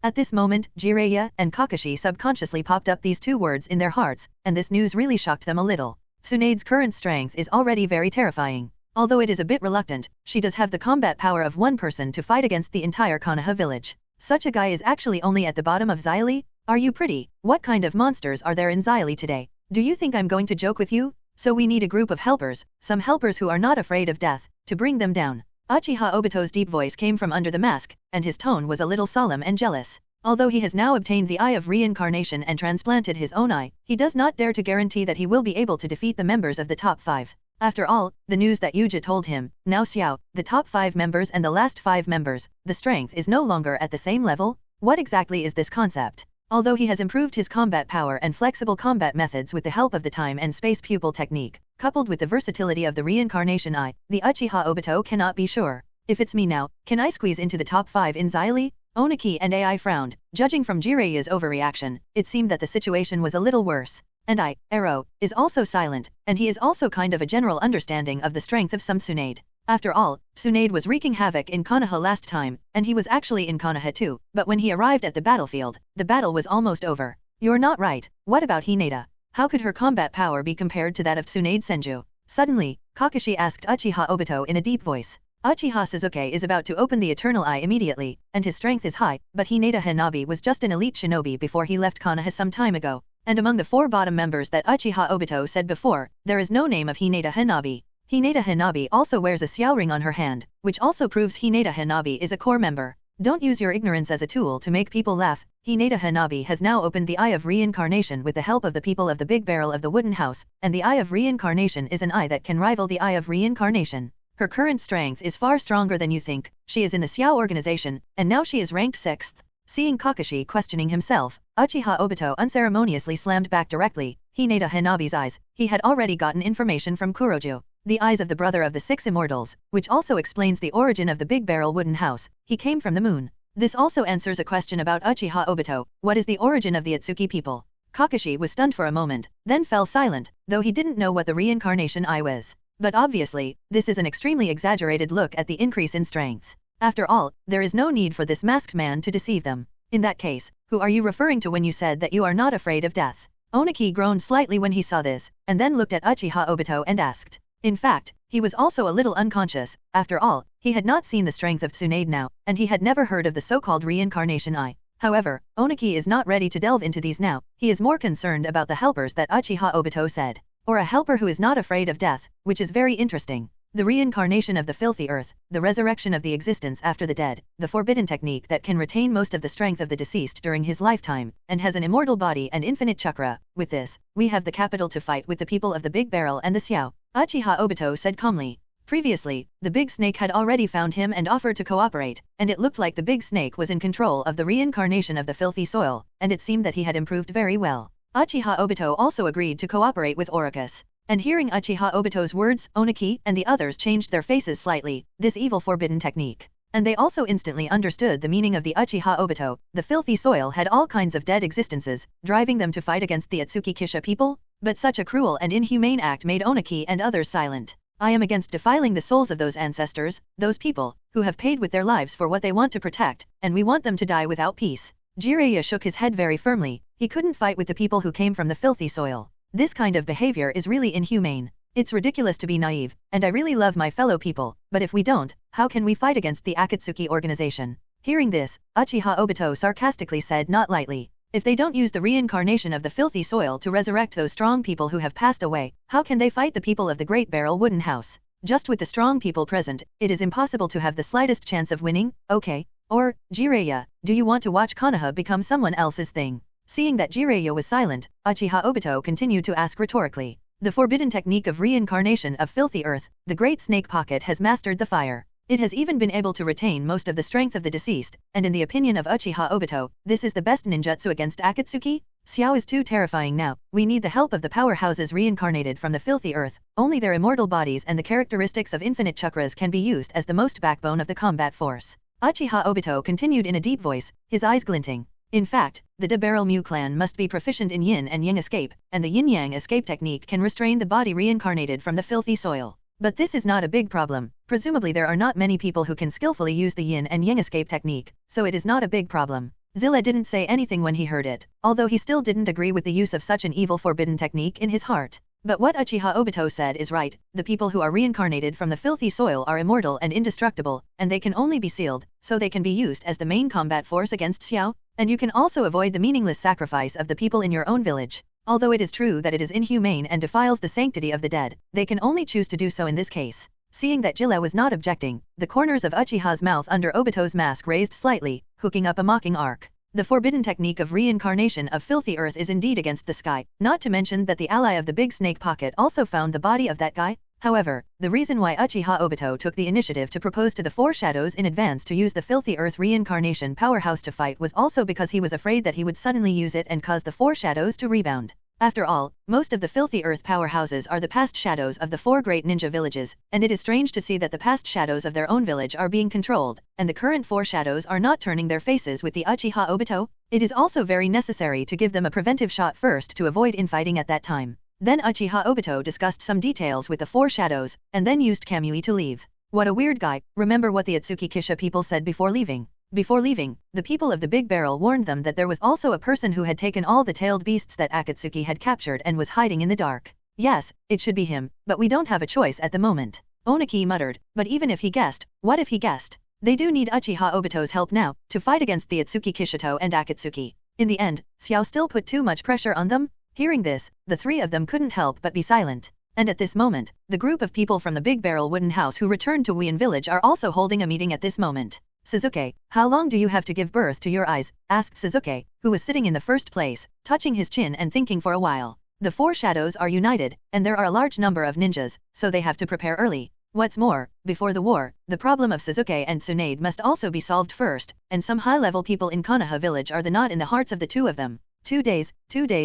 At this moment, Jiraiya and Kakashi subconsciously popped up these 2 words in their hearts, and this news really shocked them a little. Tsunade's current strength is already very terrifying. Although it is a bit reluctant, she does have the combat power of 1 person to fight against the entire Konoha village. Such a guy is actually only at the bottom of Xylee? Are you pretty? What kind of monsters are there in Xylee today? Do you think I'm going to joke with you? So we need a group of helpers, some helpers who are not afraid of death, to bring them down. Uchiha Obito's deep voice came from under the mask, and his tone was a little solemn and jealous. Although he has now obtained the Eye of Reincarnation and transplanted his own eye, he does not dare to guarantee that he will be able to defeat the members of the top 5. After all, the news that Yuja told him, now Xiao, the top 5 members and the last 5 members, the strength is no longer at the same level? What exactly is this concept? Although he has improved his combat power and flexible combat methods with the help of the time and space pupil technique, coupled with the versatility of the Reincarnation Eye, the Uchiha Obito cannot be sure. If it's me now, can I squeeze into the top 5 in Xylee? Oniki and AI frowned. Judging from Jiraiya's overreaction, it seemed that the situation was a little worse. And Arrow, is also silent, and he is also kind of a general understanding of the strength of some Tsunade. After all, Tsunade was wreaking havoc in Konoha last time, and he was actually in Konoha too, but when he arrived at the battlefield, the battle was almost over. You're not right. What about Hinata? How could her combat power be compared to that of Tsunade Senju? Suddenly, Kakashi asked Uchiha Obito in a deep voice. Uchiha Sasuke is about to open the Eternal Eye immediately, and his strength is high, but Hinata Hanabi was just an elite shinobi before he left Konoha some time ago. And among the 4 bottom members that Uchiha Obito said before, there is no name of Hinata Hanabi. Hinata Hanabi also wears a xiao ring on her hand, which also proves Hinata Hanabi is a core member. Don't use your ignorance as a tool to make people laugh. Hinata Hanabi has now opened the Eye of Reincarnation with the help of the people of the Big Barrel of the Wooden House, and the Eye of Reincarnation is an eye that can rival the Eye of Reincarnation. Her current strength is far stronger than you think. She is in the Xiao organization, and now she is ranked 6th. Seeing Kakashi questioning himself, Uchiha Obito unceremoniously slammed back directly. Hinata Hanabi's eyes. He had already gotten information from Kuroju. The eyes of the brother of the 6 immortals, which also explains the origin of the Big Barrel Wooden House. He came from the moon. This also answers a question about Uchiha Obito. What is the origin of the Ōtsutsuki people? Kakashi was stunned for a moment, then fell silent, though he didn't know what the Reincarnation Eye was. But obviously, this is an extremely exaggerated look at the increase in strength. After all, there is no need for this masked man to deceive them. In that case, who are you referring to when you said that you are not afraid of death? Oniki groaned slightly when he saw this, and then looked at Uchiha Obito and asked. In fact, he was also a little unconscious. After all, he had not seen the strength of Tsunade now, and he had never heard of the so-called Reincarnation Eye. However, Oniki is not ready to delve into these now. He is more concerned about the helpers that Uchiha Obito said. Or a helper who is not afraid of death, which is very interesting. The reincarnation of the filthy earth, the resurrection of the existence after the dead, the forbidden technique that can retain most of the strength of the deceased during his lifetime, and has an immortal body and infinite chakra. With this, we have the capital to fight with the people of the Big Barrel and the Xiao. Uchiha Obito said calmly. Previously, the Big Snake had already found him and offered to cooperate, and it looked like the Big Snake was in control of the reincarnation of the filthy soil, and it seemed that he had improved very well. Uchiha Obito also agreed to cooperate with Oricus. And hearing Uchiha Obito's words, Oniki and the others changed their faces slightly. This evil forbidden technique. And they also instantly understood the meaning of the Uchiha Obito. The filthy soil had all kinds of dead existences, driving them to fight against the Ōtsutsuki Kisha people. But such a cruel and inhumane act made Oniki and others silent. I am against defiling the souls of those ancestors, those people, who have paid with their lives for what they want to protect, and we want them to die without peace. Jiraiya shook his head very firmly. He couldn't fight with the people who came from the filthy soil. This kind of behavior is really inhumane. It's ridiculous to be naive, and I really love my fellow people, but if we don't, how can we fight against the Akatsuki organization? Hearing this, Uchiha Obito sarcastically said not lightly. If they don't use the reincarnation of the filthy soil to resurrect those strong people who have passed away, how can they fight the people of the Great Barrel Wooden House? Just with the strong people present, it is impossible to have the slightest chance of winning, okay? Or, Jiraiya, do you want to watch Konoha become someone else's thing? Seeing that Jiraiya was silent, Uchiha Obito continued to ask rhetorically. The forbidden technique of reincarnation of filthy earth, the Great Snake Pocket has mastered the fire. It has even been able to retain most of the strength of the deceased, and in the opinion of Uchiha Obito, this is the best ninjutsu against Akatsuki? Xiao is too terrifying now. We need the help of the powerhouses reincarnated from the filthy earth. Only their immortal bodies and the characteristics of infinite chakras can be used as the most backbone of the combat force. Uchiha Obito continued in a deep voice, his eyes glinting. In fact, the De Barrel Mu clan must be proficient in yin and yang escape, and the yin-yang escape technique can restrain the body reincarnated from the filthy soil. But this is not a big problem. Presumably there are not many people who can skillfully use the yin and yang escape technique, so it is not a big problem. Zilla didn't say anything when he heard it, although he still didn't agree with the use of such an evil forbidden technique in his heart. But what Uchiha Obito said is right. The people who are reincarnated from the filthy soil are immortal and indestructible, and they can only be sealed, so they can be used as the main combat force against Xiao, and you can also avoid the meaningless sacrifice of the people in your own village. Although it is true that it is inhumane and defiles the sanctity of the dead, they can only choose to do so in this case. Seeing that Jilla was not objecting, the corners of Uchiha's mouth under Obito's mask raised slightly, hooking up a mocking arc. The forbidden technique of reincarnation of filthy earth is indeed against the sky, not to mention that the ally of the Big Snake Pocket also found the body of that guy. However, the reason why Uchiha Obito took the initiative to propose to the Four Shadows in advance to use the Filthy Earth reincarnation powerhouse to fight was also because he was afraid that he would suddenly use it and cause the Four Shadows to rebound. After all, most of the Filthy Earth powerhouses are the past shadows of the four great ninja villages, and it is strange to see that the past shadows of their own village are being controlled, and the current four shadows are not turning their faces with the Uchiha Obito. It is also very necessary to give them a preventive shot first to avoid infighting at that time. Then Uchiha Obito discussed some details with the four shadows, and then used Kamui to leave. What a weird guy. Remember what the Ōtsutsuki people said before leaving? Before leaving, the people of the Big Barrel warned them that there was also a person who had taken all the tailed beasts that Akatsuki had captured and was hiding in the dark. Yes, it should be him, but we don't have a choice at the moment. Oniki muttered, but even if he guessed, what if he guessed? They do need Uchiha Obito's help now, to fight against the Ōtsutsuki Kishito and Akatsuki. In the end, Xiao still put too much pressure on them. Hearing this, the three of them couldn't help but be silent. And at this moment, the group of people from the Big Barrel wooden house who returned to Wien village are also holding a meeting at this moment. Sasuke, how long do you have to give birth to your eyes? Asked Sasuke, who was sitting in the first place, touching his chin and thinking for a while. The four shadows are united, and there are a large number of ninjas, so they have to prepare early. What's more, before the war, the problem of Sasuke and Tsunade must also be solved first, and some high-level people in Konoha village are the knot in the hearts of the two of them. 2 days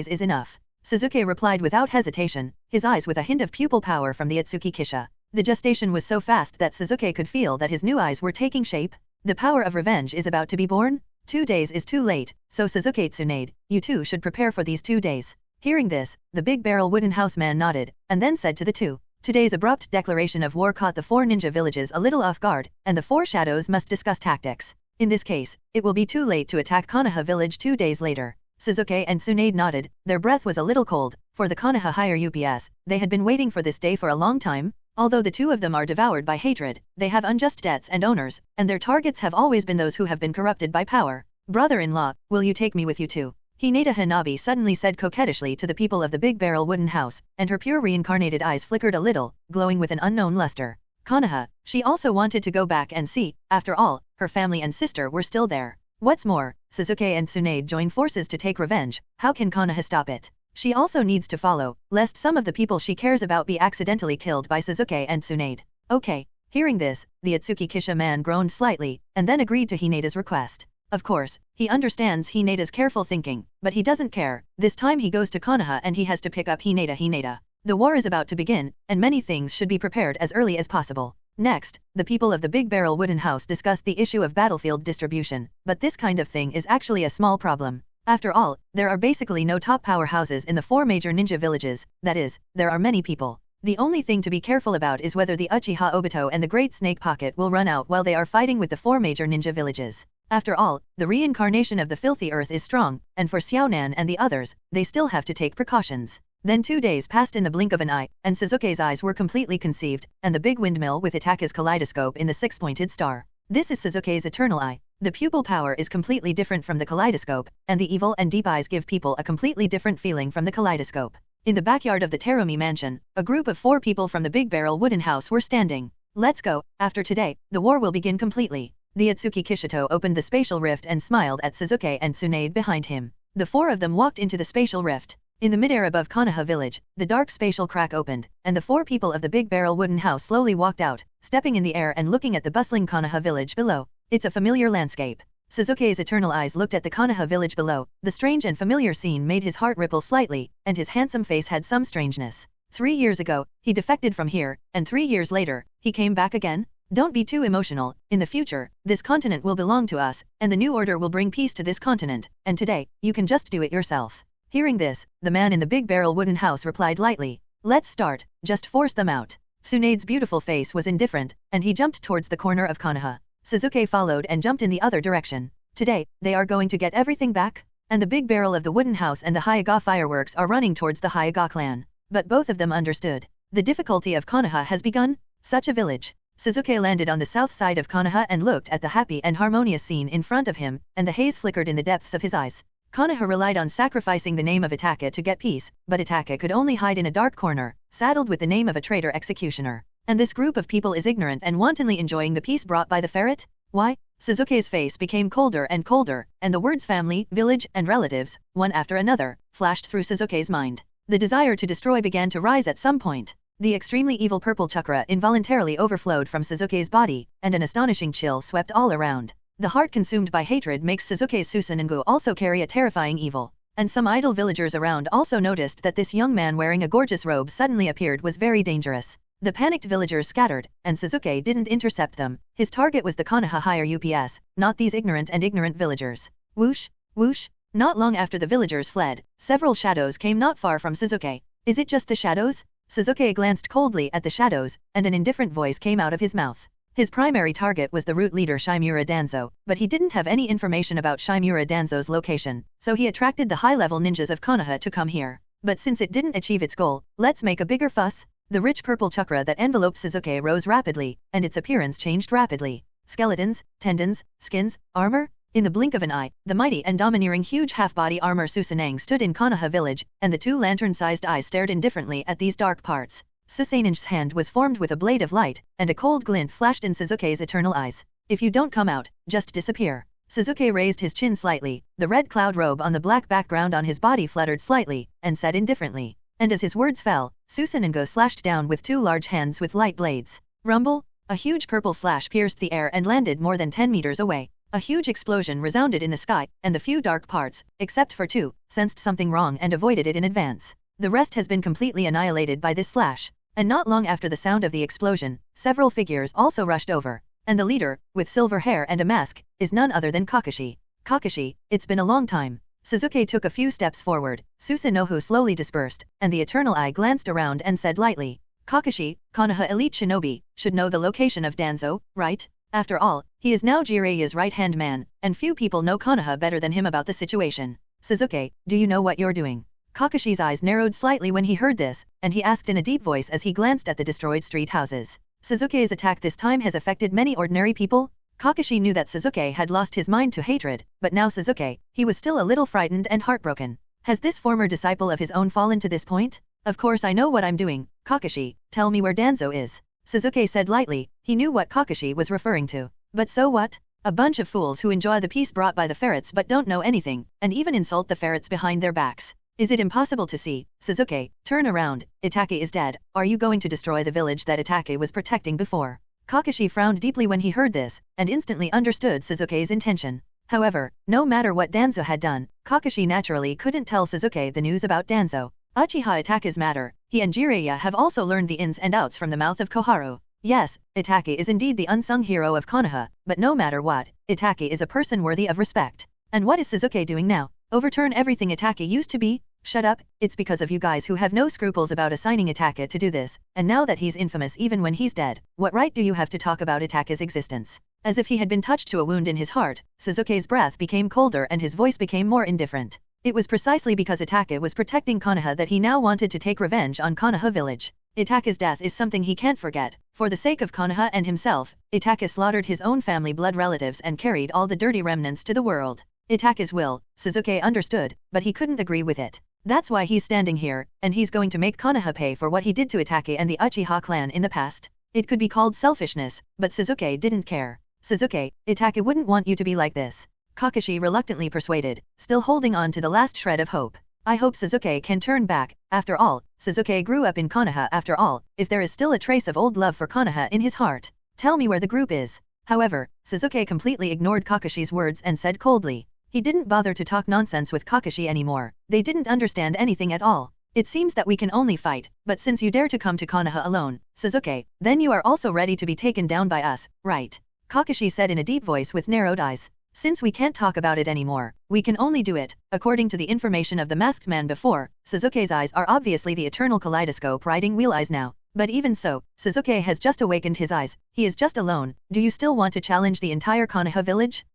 is enough. Sasuke replied without hesitation, his eyes with a hint of pupil power from the Ōtsutsuki Kisha. The gestation was so fast that Sasuke could feel that his new eyes were taking shape. The power of revenge is about to be born? 2 days is too late, so Sasuke Tsunade, you two should prepare for these 2 days. Hearing this, the Big Barrel wooden house man nodded, and then said to the two. Today's abrupt declaration of war caught the four ninja villages a little off guard, and the four shadows must discuss tactics. In this case, it will be too late to attack Konoha village 2 days later. Sasuke and Tsunade nodded, their breath was a little cold. For the Konoha higher UPS, they had been waiting for this day for a long time. Although the two of them are devoured by hatred, they have unjust debts and owners, and their targets have always been those who have been corrupted by power. Brother-in-law, will you take me with you too? Hinata Hanabi suddenly said coquettishly to the people of the Big Barrel wooden house, and her pure reincarnated eyes flickered a little, glowing with an unknown luster. Konoha, she also wanted to go back and see. After all, her family and sister were still there. What's more, Sasuke and Tsunade join forces to take revenge. How can Konoha stop it? She also needs to follow, lest some of the people she cares about be accidentally killed by Sasuke and Tsunade. Okay. Hearing this, the Ōtsutsuki Kisha man groaned slightly, and then agreed to Hinata's request. Of course, he understands Hinata's careful thinking, but he doesn't care. This time he goes to Konoha and he has to pick up Hinata. The war is about to begin, and many things should be prepared as early as possible. Next, the people of the Big Barrel wooden house discussed the issue of battlefield distribution, but this kind of thing is actually a small problem. After all, there are basically no top powerhouses in the 4 major ninja villages, that is, there are many people. The only thing to be careful about is whether the Uchiha Obito and the Great Snake Pocket will run out while they are fighting with the 4 major ninja villages. After all, the reincarnation of the Filthy Earth is strong, and for Xiaonan and the others, they still have to take precautions. Then 2 days passed in the blink of an eye, and Sasuke's eyes were completely conceived, and the big windmill with Itake's kaleidoscope in the 6-pointed star. This is Sasuke's eternal eye. The pupil power is completely different from the kaleidoscope, and the evil and deep eyes give people a completely different feeling from the kaleidoscope. In the backyard of the Terumi mansion, a group of 4 people from the Big Barrel wooden house were standing. Let's go. After today, the war will begin completely. The Ōtsutsuki Kishito opened the spatial rift and smiled at Sasuke and Tsunade behind him. The 4 of them walked into the spatial rift. In the midair above Konoha village, the dark spatial crack opened, and the 4 people of the Big Barrel wooden house slowly walked out, stepping in the air and looking at the bustling Konoha village below. It's a familiar landscape. Sasuke's eternal eyes looked at the Konoha village below. The strange and familiar scene made his heart ripple slightly, and his handsome face had some strangeness. 3 years ago, he defected from here, and 3 years later, he came back again? Don't be too emotional. In the future, this continent will belong to us, and the new order will bring peace to this continent, and today, you can just do it yourself. Hearing this, the man in the Big Barrel wooden house replied lightly, let's start, just force them out. Tsunade's beautiful face was indifferent, and he jumped towards the corner of Konoha. Sasuke followed and jumped in the other direction. Today, they are going to get everything back? And the Big Barrel of the wooden house and the Hyuga fireworks are running towards the Hyuga clan. But both of them understood. The difficulty of Konoha has begun? Such a village. Sasuke landed on the south side of Konoha and looked at the happy and harmonious scene in front of him, and the haze flickered in the depths of his eyes. Konoha relied on sacrificing the name of Itachi to get peace, but Itachi could only hide in a dark corner, saddled with the name of a traitor executioner. And this group of people is ignorant and wantonly enjoying the peace brought by the ferret? Why? Sasuke's face became colder, and the words family, village, and relatives, one after another, flashed through Sasuke's mind. The desire to destroy began to rise at some point. The extremely evil purple chakra involuntarily overflowed from Sasuke's body, and an astonishing chill swept all around. The heart consumed by hatred makes Sasuke's Susanengu also carry a terrifying evil. And some idle villagers around also noticed that this young man wearing a gorgeous robe suddenly appeared was very dangerous. The panicked villagers scattered, and Sasuke didn't intercept them. His target was the Konoha higher UPS, not these ignorant villagers. Whoosh, whoosh. Not long after the villagers fled, several shadows came not far from Sasuke. Is it just the shadows? Sasuke glanced coldly at the shadows, and an indifferent voice came out of his mouth. His primary target was the root leader Shimura Danzo, but he didn't have any information about Shimura Danzo's location, so he attracted the high-level ninjas of Konoha to come here. But since it didn't achieve its goal, let's make a bigger fuss. The rich purple chakra that enveloped Sasuke rose rapidly, and its appearance changed rapidly. Skeletons, tendons, skins, armor? In the blink of an eye, the mighty and domineering huge half-body armor Susanang stood in Konoha village, and the two lantern-sized eyes stared indifferently at these dark parts. Susanang's hand was formed with a blade of light, and a cold glint flashed in Sasuke's eternal eyes. If you don't come out, just disappear. Sasuke raised his chin slightly, the red cloud robe on the black background on his body fluttered slightly, and said indifferently. And as his words fell, Susanengo slashed down with two large hands with light blades. Rumble! A huge purple slash pierced the air and landed more than 10 meters away. A huge explosion resounded in the sky, and the few dark parts, except for two, sensed something wrong and avoided it in advance. The rest has been completely annihilated by this slash. And not long after the sound of the explosion, several figures also rushed over. And the leader, with silver hair and a mask, is none other than Kakashi. Kakashi, it's been a long time. Sasuke took a few steps forward, Susanoo slowly dispersed, and the Eternal Eye glanced around and said lightly, Kakashi, Konoha elite shinobi, should know the location of Danzo, right? After all, he is now Jireya's right-hand man, and few people know Konoha better than him about the situation. Sasuke, do you know what you're doing? Kakashi's eyes narrowed slightly when he heard this, and he asked in a deep voice as he glanced at the destroyed street houses. Sasuke's attack this time has affected many ordinary people? Kakashi knew that Sasuke had lost his mind to hatred, but now Sasuke, he was still a little frightened and heartbroken. Has this former disciple of his own fallen to this point? Of course I know what I'm doing. Kakashi, tell me where Danzo is. Sasuke said lightly, he knew what Kakashi was referring to. But so what? A bunch of fools who enjoy the peace brought by the ferrets but don't know anything, and even insult the ferrets behind their backs. Is it impossible to see? Sasuke, turn around. Itachi is dead. Are you going to destroy the village that Itachi was protecting before? Kakashi frowned deeply when he heard this, and instantly understood Sasuke's intention. However, no matter what Danzo had done, Kakashi naturally couldn't tell Sasuke the news about Danzo. Uchiha Itachi's matter. He and Jiraiya have also learned the ins and outs from the mouth of Koharu. Yes, Itachi is indeed the unsung hero of Konoha, but no matter what, Itachi is a person worthy of respect. And what is Sasuke doing now? Overturn everything Itachi used to be? Shut up, it's because of you guys who have no scruples about assigning Itachi to do this, and now that he's infamous even when he's dead, what right do you have to talk about Itachi's existence? As if he had been touched to a wound in his heart, Sasuke's breath became colder and his voice became more indifferent. It was precisely because Itachi was protecting Konoha that he now wanted to take revenge on Konoha village. Itachi's death is something he can't forget. For the sake of Konoha and himself, Itachi slaughtered his own family blood relatives and carried all the dirty remnants to the world. Itachi's will, Sasuke understood, but he couldn't agree with it. That's why he's standing here, and he's going to make Konoha pay for what he did to Itachi and the Uchiha clan in the past. It could be called selfishness, but Sasuke didn't care. Sasuke, Itachi wouldn't want you to be like this. Kakashi reluctantly persuaded, still holding on to the last shred of hope. I hope Sasuke can turn back. After all, Sasuke grew up in Konoha after all, if there is still a trace of old love for Konoha in his heart. Tell me where the group is. However, Sasuke completely ignored Kakashi's words and said coldly. He didn't bother to talk nonsense with Kakashi anymore. They didn't understand anything at all. It seems that we can only fight, but since you dare to come to Konoha alone, Sasuke, then you are also ready to be taken down by us, right? Kakashi said in a deep voice with narrowed eyes. Since we can't talk about it anymore, we can only do it. According to the information of the masked man before, Sasuke's eyes are obviously the eternal kaleidoscope riding wheel eyes now. But even so, Sasuke has just awakened his eyes. He is just alone. Do you still want to challenge the entire Konoha village?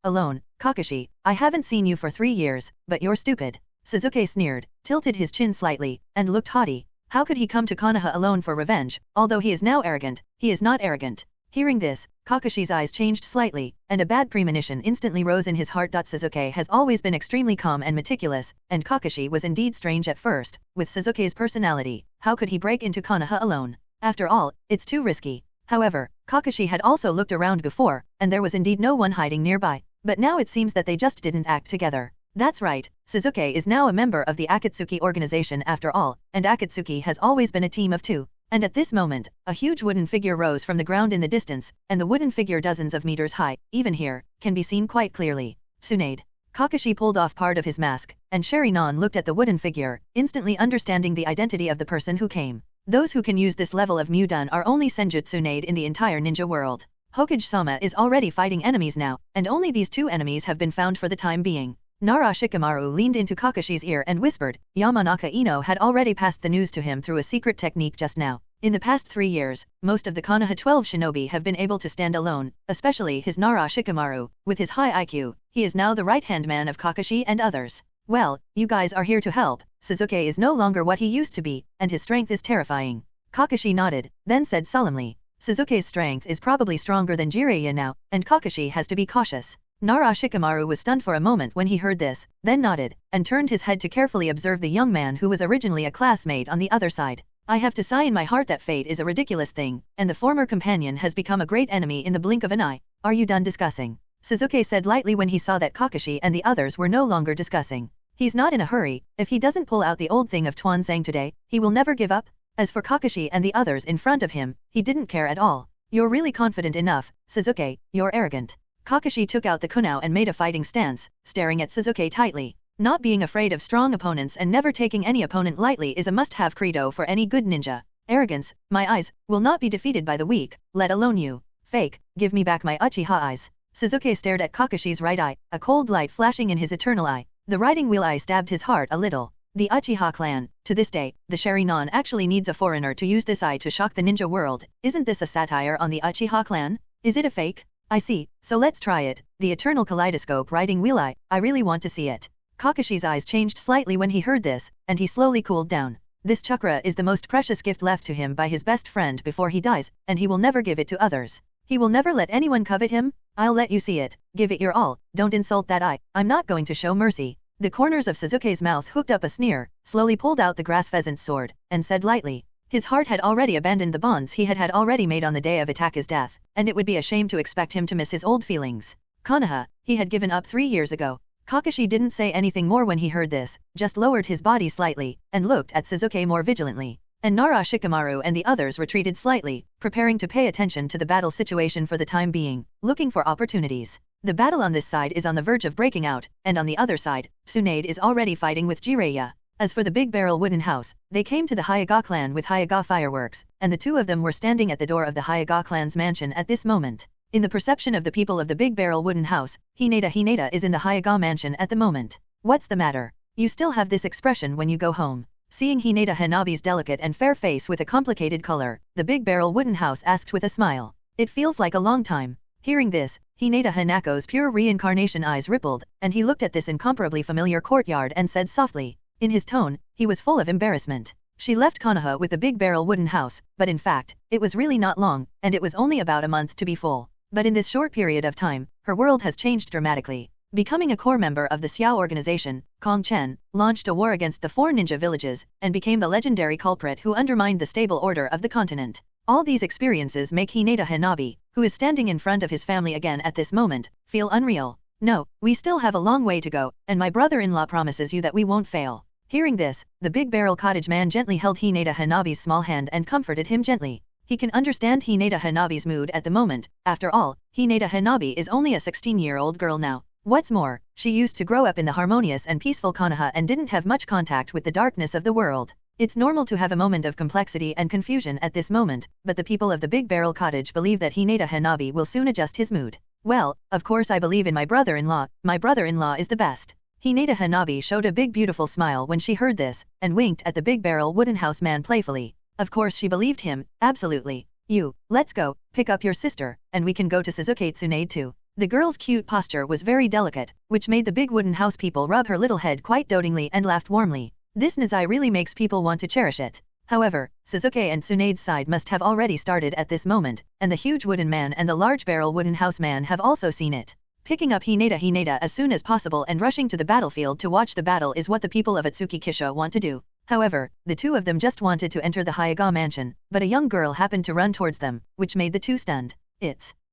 Alone. Kakashi, I haven't seen you for 3 years, but you're stupid. Sasuke sneered, tilted his chin slightly, and looked haughty. How could he come to Konoha alone for revenge? Although he is now arrogant, he is not arrogant. Hearing this, Kakashi's eyes changed slightly, and a bad premonition instantly rose in his heart. Sasuke has always been extremely calm and meticulous, and Kakashi was indeed strange at first. With Sasuke's personality, how could he break into Konoha alone? After all, it's too risky. However, Kakashi had also looked around before, and there was indeed no one hiding nearby. But now it seems that they just didn't act together. That's right, Sasuke is now a member of the Akatsuki organization after all, and Akatsuki has always been a team of two. And at this moment, a huge wooden figure rose from the ground in the distance, and the wooden figure dozens of meters high, even here, can be seen quite clearly. Tsunade. Kakashi pulled off part of his mask, and Sherry-non looked at the wooden figure, instantly understanding the identity of the person who came. Those who can use this level of Mudun are only Senjutsu-nade in the entire ninja world. Hokage-sama is already fighting enemies now, and only these two enemies have been found for the time being. Nara Shikamaru leaned into Kakashi's ear and whispered, Yamanaka Ino had already passed the news to him through a secret technique just now. In the past 3 years, most of the Konoha 12 shinobi have been able to stand alone, especially his Nara Shikamaru. With his high IQ, he is now the right-hand man of Kakashi and others. Well, you guys are here to help. Sasuke is no longer what he used to be, and his strength is terrifying. Kakashi nodded, then said solemnly, Sasuke's strength is probably stronger than Jiraiya now, and Kakashi has to be cautious. Nara Shikamaru was stunned for a moment when he heard this, then nodded, and turned his head to carefully observe the young man who was originally a classmate on the other side. I have to sigh in my heart that fate is a ridiculous thing, and the former companion has become a great enemy in the blink of an eye. Are you done discussing? Sasuke said lightly when he saw that Kakashi and the others were no longer discussing. He's not in a hurry. If he doesn't pull out the old thing of Tuanzang today, he will never give up. As for Kakashi and the others in front of him, he didn't care at all. You're really confident enough, Sasuke, you're arrogant. Kakashi took out the kunao and made a fighting stance, staring at Sasuke tightly. Not being afraid of strong opponents and never taking any opponent lightly is a must-have credo for any good ninja. Arrogance, my eyes, will not be defeated by the weak, let alone you. Fake, give me back my Uchiha eyes. Sasuke stared at Kakashi's right eye, a cold light flashing in his eternal eye. The riding wheel eye stabbed his heart a little. The Uchiha clan, to this day, the Sherry-non actually needs a foreigner to use this eye to shock the ninja world. Isn't this a satire on the Uchiha clan? Is it a fake? I see, so let's try it. The eternal kaleidoscope riding wheel eye, I really want to see it. Kakashi's eyes changed slightly when he heard this, and he slowly cooled down. This chakra is the most precious gift left to him by his best friend before he dies, and he will never give it to others. He will never let anyone covet him. I'll let you see it. Give it your all. Don't insult that eye. I'm not going to show mercy. The corners of Sasuke's mouth hooked up a sneer, slowly pulled out the grass pheasant's sword, and said lightly. His heart had already abandoned the bonds he had already made on the day of Itake's death, and it would be a shame to expect him to miss his old feelings. Konoha, he had given up 3 years ago. Kakashi didn't say anything more when he heard this, just lowered his body slightly, and looked at Sasuke more vigilantly. And Nara Shikamaru and the others retreated slightly, preparing to pay attention to the battle situation for the time being, looking for opportunities. The battle on this side is on the verge of breaking out, and on the other side, Tsunade is already fighting with Jiraiya. As for the big barrel wooden house, they came to the Hyuga clan with Hyuga fireworks, and the two of them were standing at the door of the Hyuga clan's mansion at this moment. In the perception of the people of the big barrel wooden house, Hinata is in the Hyuga mansion at the moment. What's the matter? You still have this expression when you go home. Seeing Hinata Hanabi's delicate and fair face with a complicated color, the big barrel wooden house asked with a smile. It feels like a long time. Hearing this, Hinata Hanako's pure reincarnation eyes rippled, and he looked at this incomparably familiar courtyard and said softly. In his tone, he was full of embarrassment. She left Konoha with the big barrel wooden house, but in fact, it was really not long, and it was only about a month to be full. But in this short period of time, her world has changed dramatically. Becoming a core member of the Xiao organization, Kong Chen launched a war against the 4 ninja villages, and became the legendary culprit who undermined the stable order of the continent. All these experiences make Hinata Hanabi, who is standing in front of his family again at this moment, feel unreal. No, we still have a long way to go, and my brother-in-law promises you that we won't fail. Hearing this, the big barrel cottage man gently held Hinata Hanabi's small hand and comforted him gently. He can understand Hinata Hanabi's mood at the moment. After all, Hinata Hanabi is only a 16-year-old girl now. What's more, she used to grow up in the harmonious and peaceful Konoha and didn't have much contact with the darkness of the world. It's normal to have a moment of complexity and confusion at this moment, but the people of the big barrel cottage believe that Hinata Hanabi will soon adjust his mood. Well, of course I believe in my brother-in-law. My brother-in-law is the best. Hinata Hanabi showed a big beautiful smile when she heard this, and winked at the big barrel wooden house man playfully. Of course she believed him, absolutely. You, let's go, pick up your sister, and we can go to Sasuke Tsunade too. The girl's cute posture was very delicate, which made the big wooden house people rub her little head quite dotingly and laughed warmly. This Nizai really makes people want to cherish it. However, Sasuke and Tsunade's side must have already started at this moment, and the huge wooden man and the large barrel wooden house man have also seen it. Picking up Hinata as soon as possible and rushing to the battlefield to watch the battle is what the people of Ōtsutsuki Kisho want to do. However, the two of them just wanted to enter the Hyuga mansion, but a young girl happened to run towards them, which made the two stunned.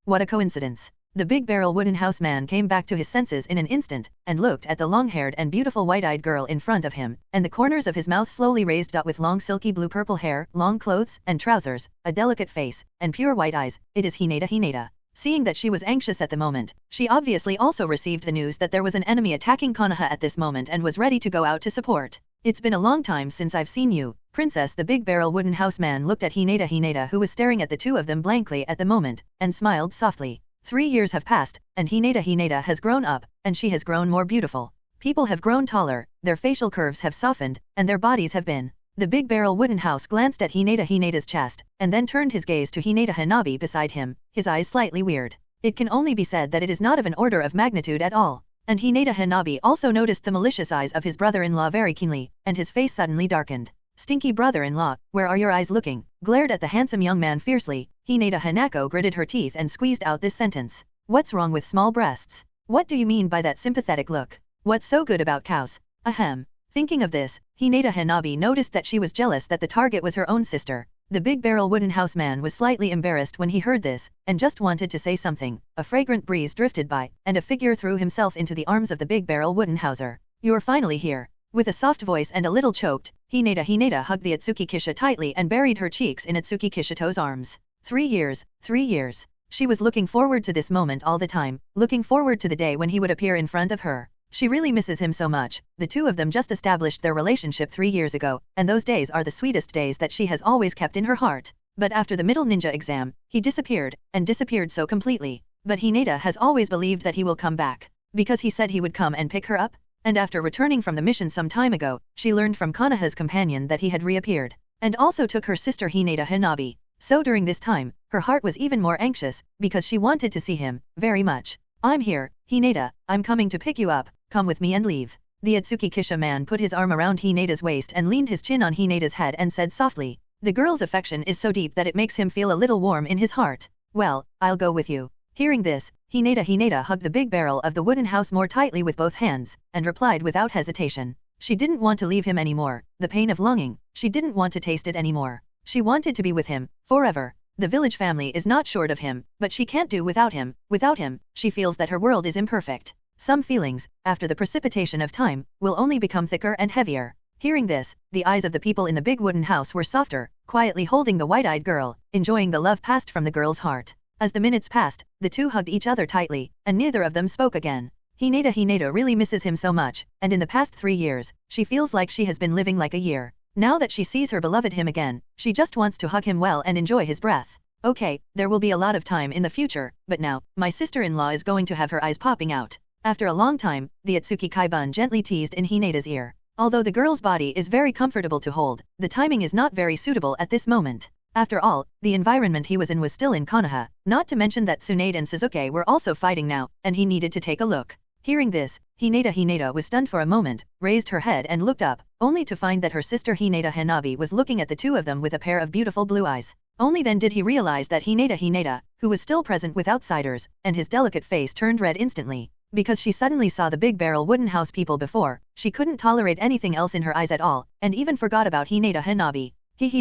What a coincidence. The big barrel wooden house man came back to his senses in an instant, and looked at the long-haired and beautiful white-eyed girl in front of him, and the corners of his mouth slowly raised up with long silky blue-purple hair, long clothes and trousers, a delicate face, and pure white eyes. It is Hinata. Seeing that she was anxious at the moment, she obviously also received the news that there was an enemy attacking Konoha at this moment and was ready to go out to support. It's been a long time since I've seen you, Princess. The big barrel wooden house man looked at Hinata, who was staring at the two of them blankly at the moment, and smiled softly. 3 years have passed, and Hinata has grown up, and she has grown more beautiful. People have grown taller, their facial curves have softened, and their bodies have been. The big barrel wooden house glanced at Hinata's chest, and then turned his gaze to Hinata Hanabi beside him, his eyes slightly weird. It can only be said that it is not of an order of magnitude at all. And Hinata Hanabi also noticed the malicious eyes of his brother-in-law very keenly, and his face suddenly darkened. Stinky brother-in-law, where are your eyes looking? Glared at the handsome young man fiercely. Hinata Hanako gritted her teeth and squeezed out this sentence. What's wrong with small breasts? What do you mean by that sympathetic look? What's so good about cows? Ahem. Thinking of this, Hinata Hanabi noticed that she was jealous that the target was her own sister. The big barrel wooden house man was slightly embarrassed when he heard this, and just wanted to say something. A fragrant breeze drifted by, and a figure threw himself into the arms of the big barrel wooden houser. You're finally here. With a soft voice and a little choked, Hinata hugged the Ōtsutsuki Kisha tightly and buried her cheeks in Ōtsutsuki Kishito's arms. 3 years, 3 years. She was looking forward to this moment all the time, looking forward to the day when he would appear in front of her. She really misses him so much. The two of them just established their relationship 3 years ago, and those days are the sweetest days that she has always kept in her heart. But after the middle ninja exam, he disappeared, and disappeared so completely. But Hinata has always believed that he will come back. Because he said he would come and pick her up? And after returning from the mission some time ago, she learned from Konoha's companion that he had reappeared. And also took her sister Hinata Hanabi. So during this time, her heart was even more anxious, because she wanted to see him, very much. I'm here, Hinata, I'm coming to pick you up. Come with me and leave. The Ōtsutsuki Kisha man put his arm around Hinata's waist and leaned his chin on Hinata's head and said softly. The girl's affection is so deep that it makes him feel a little warm in his heart. Well, I'll go with you. Hearing this, Hinata hugged the big barrel of the wooden house more tightly with both hands, and replied without hesitation. She didn't want to leave him anymore, the pain of longing, she didn't want to taste it anymore. She wanted to be with him, forever. The village family is not short of him, but she can't do without him. Without him, she feels that her world is imperfect. Some feelings, after the precipitation of time, will only become thicker and heavier. Hearing this, the eyes of the people in the big wooden house were softer, quietly holding the white-eyed girl, enjoying the love passed from the girl's heart. As the minutes passed, the two hugged each other tightly, and neither of them spoke again. Hinata really misses him so much, and in the past 3 years, she feels like she has been living like a year. Now that she sees her beloved him again, she just wants to hug him well and enjoy his breath. Okay, there will be a lot of time in the future, but now, my sister-in-law is going to have her eyes popping out. After a long time, the Ōtsutsuki Kaibun gently teased in Hinata's ear. Although the girl's body is very comfortable to hold, the timing is not very suitable at this moment. After all, the environment he was in was still in Konoha, not to mention that Tsunade and Sasuke were also fighting now, and he needed to take a look. Hearing this, Hinata was stunned for a moment, raised her head and looked up, only to find that her sister Hinata Hanabi was looking at the two of them with a pair of beautiful blue eyes. Only then did he realize that Hinata, who was still present with outsiders, and his delicate face turned red instantly. Because she suddenly saw the big barrel wooden house people before, she couldn't tolerate anything else in her eyes at all, and even forgot about Hinata Hanabi.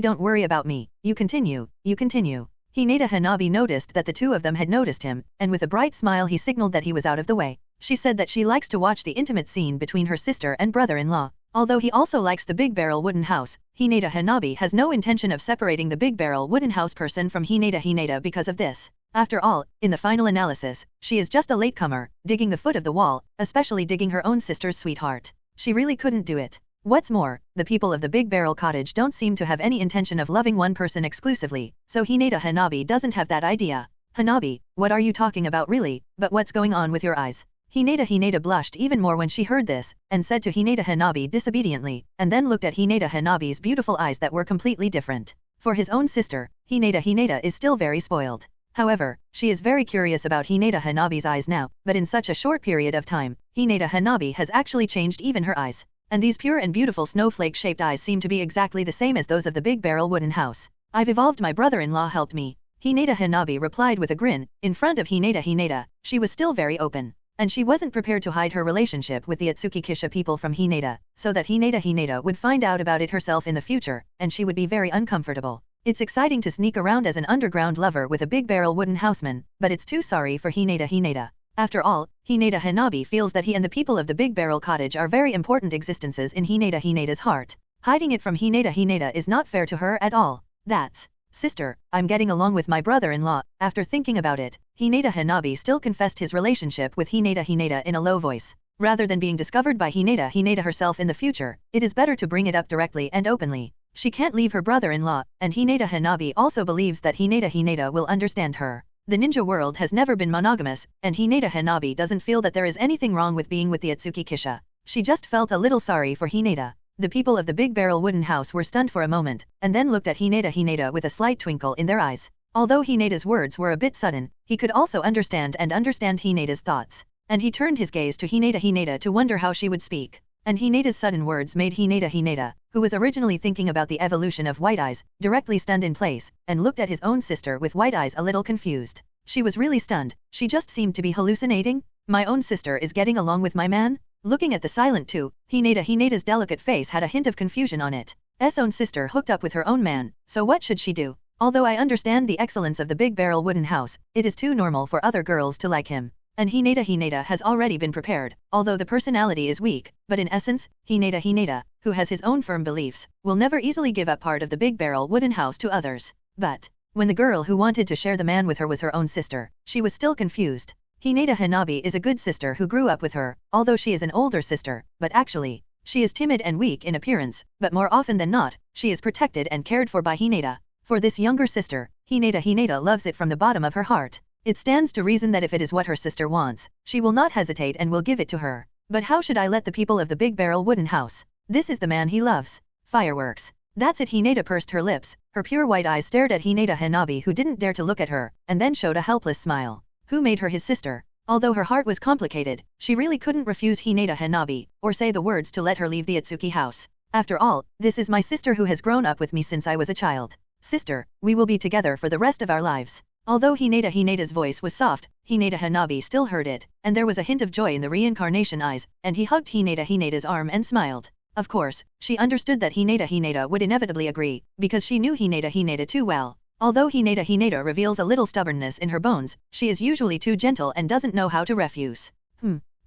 Don't worry about me, you continue. Hinata Hanabi noticed that the two of them had noticed him, and with a bright smile he signaled that he was out of the way. She said that she likes to watch the intimate scene between her sister and brother-in-law. Although he also likes the big barrel wooden house, Hinata Hanabi has no intention of separating the big barrel wooden house person from Hinata because of this. After all, in the final analysis, she is just a latecomer, digging the foot of the wall, especially digging her own sister's sweetheart. She really couldn't do it. What's more, the people of the Big Barrel Cottage don't seem to have any intention of loving one person exclusively, so Hinata Hanabi doesn't have that idea. Hanabi, what are you talking about really, but what's going on with your eyes? Hinata blushed even more when she heard this, and said to Hinata Hanabi disobediently, and then looked at Hinata Hanabi's beautiful eyes that were completely different. For his own sister, Hinata is still very spoiled. However, she is very curious about Hinata Hanabi's eyes now, but in such a short period of time, Hinata Hanabi has actually changed even her eyes. And these pure and beautiful snowflake-shaped eyes seem to be exactly the same as those of the big barrel wooden house. I've evolved, my brother-in-law helped me. Hinata Hanabi replied with a grin. In front of Hinata, she was still very open. And she wasn't prepared to hide her relationship with the Ōtsutsuki Kisha people from Hinata, so that Hinata would find out about it herself in the future, and she would be very uncomfortable. It's exciting to sneak around as an underground lover with a big barrel wooden houseman, but it's too sorry for Hinata. After all, Hinata Hanabi feels that he and the people of the Big Barrel Cottage are very important existences in Hinata's heart. Hiding it from Hinata is not fair to her at all. That's, sister, I'm getting along with my brother-in-law. After thinking about it, Hinata Hanabi still confessed his relationship with Hinata in a low voice. Rather than being discovered by Hinata herself in the future, it is better to bring it up directly and openly. She can't leave her brother-in-law, and Hinata Hanabi also believes that Hinata will understand her. The ninja world has never been monogamous, and Hinata Hanabi doesn't feel that there is anything wrong with being with the Ōtsutsuki Kisha. She just felt a little sorry for Hinata. The people of the Big Barrel Wooden House were stunned for a moment, and then looked at Hinata with a slight twinkle in their eyes. Although Hinata's words were a bit sudden, he could also understand Hinata's thoughts. And he turned his gaze to Hinata to wonder how she would speak. And Hinata's sudden words made Hinata, who was originally thinking about the evolution of White Eyes, directly stunned in place, and looked at his own sister with White Eyes a little confused. She was really stunned. She just seemed to be hallucinating. My own sister is getting along with my man? Looking at the silent two, Hinata's delicate face had a hint of confusion on it. S own sister hooked up with her own man, so what should she do? Although I understand the excellence of the Big Barrel Wooden House, it is too normal for other girls to like him. And Hinata has already been prepared, although the personality is weak, but in essence, Hinata, who has his own firm beliefs, will never easily give up part of the Big Barrel Wooden House to others. But, when the girl who wanted to share the man with her was her own sister, she was still confused. Hinata Hanabi is a good sister who grew up with her, although she is an older sister, but actually, she is timid and weak in appearance, but more often than not, she is protected and cared for by Hinata. For this younger sister, Hinata loves it from the bottom of her heart. It stands to reason that if it is what her sister wants, she will not hesitate and will give it to her. But how should I let the people of the Big Barrel Wooden House? This is the man he loves. Fireworks. That's it. Hinata pursed her lips, her pure white eyes stared at Hinata Hanabi, who didn't dare to look at her, and then showed a helpless smile. Who made her his sister? Although her heart was complicated, she really couldn't refuse Hinata Hanabi, or say the words to let her leave the Ōtsutsuki house. After all, this is my sister who has grown up with me since I was a child. Sister, we will be together for the rest of our lives. Although Hinata's voice was soft, Hinata Hanabi still heard it, and there was a hint of joy in the Reincarnation Eyes, and he hugged Hinata's arm and smiled. Of course, she understood that Hinata would inevitably agree, because she knew Hinata too well. Although Hinata reveals a little stubbornness in her bones, she is usually too gentle and doesn't know how to refuse.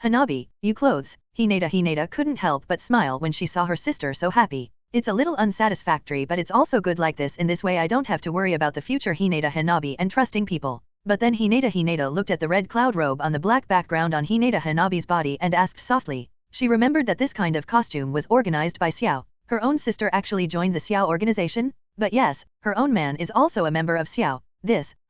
Hanabi, you clothes. Hinata couldn't help but smile when she saw her sister so happy. It's a little unsatisfactory, but it's also good like this. In this way I don't have to worry about the future. Hinata Hanabi and trusting people. But then Hinata looked at the red cloud robe on the black background on Hinata Hanabi's body and asked softly. She remembered that this kind of costume was organized by Xiao. Her own sister actually joined the Xiao organization? But yes, her own man is also a member of Xiao.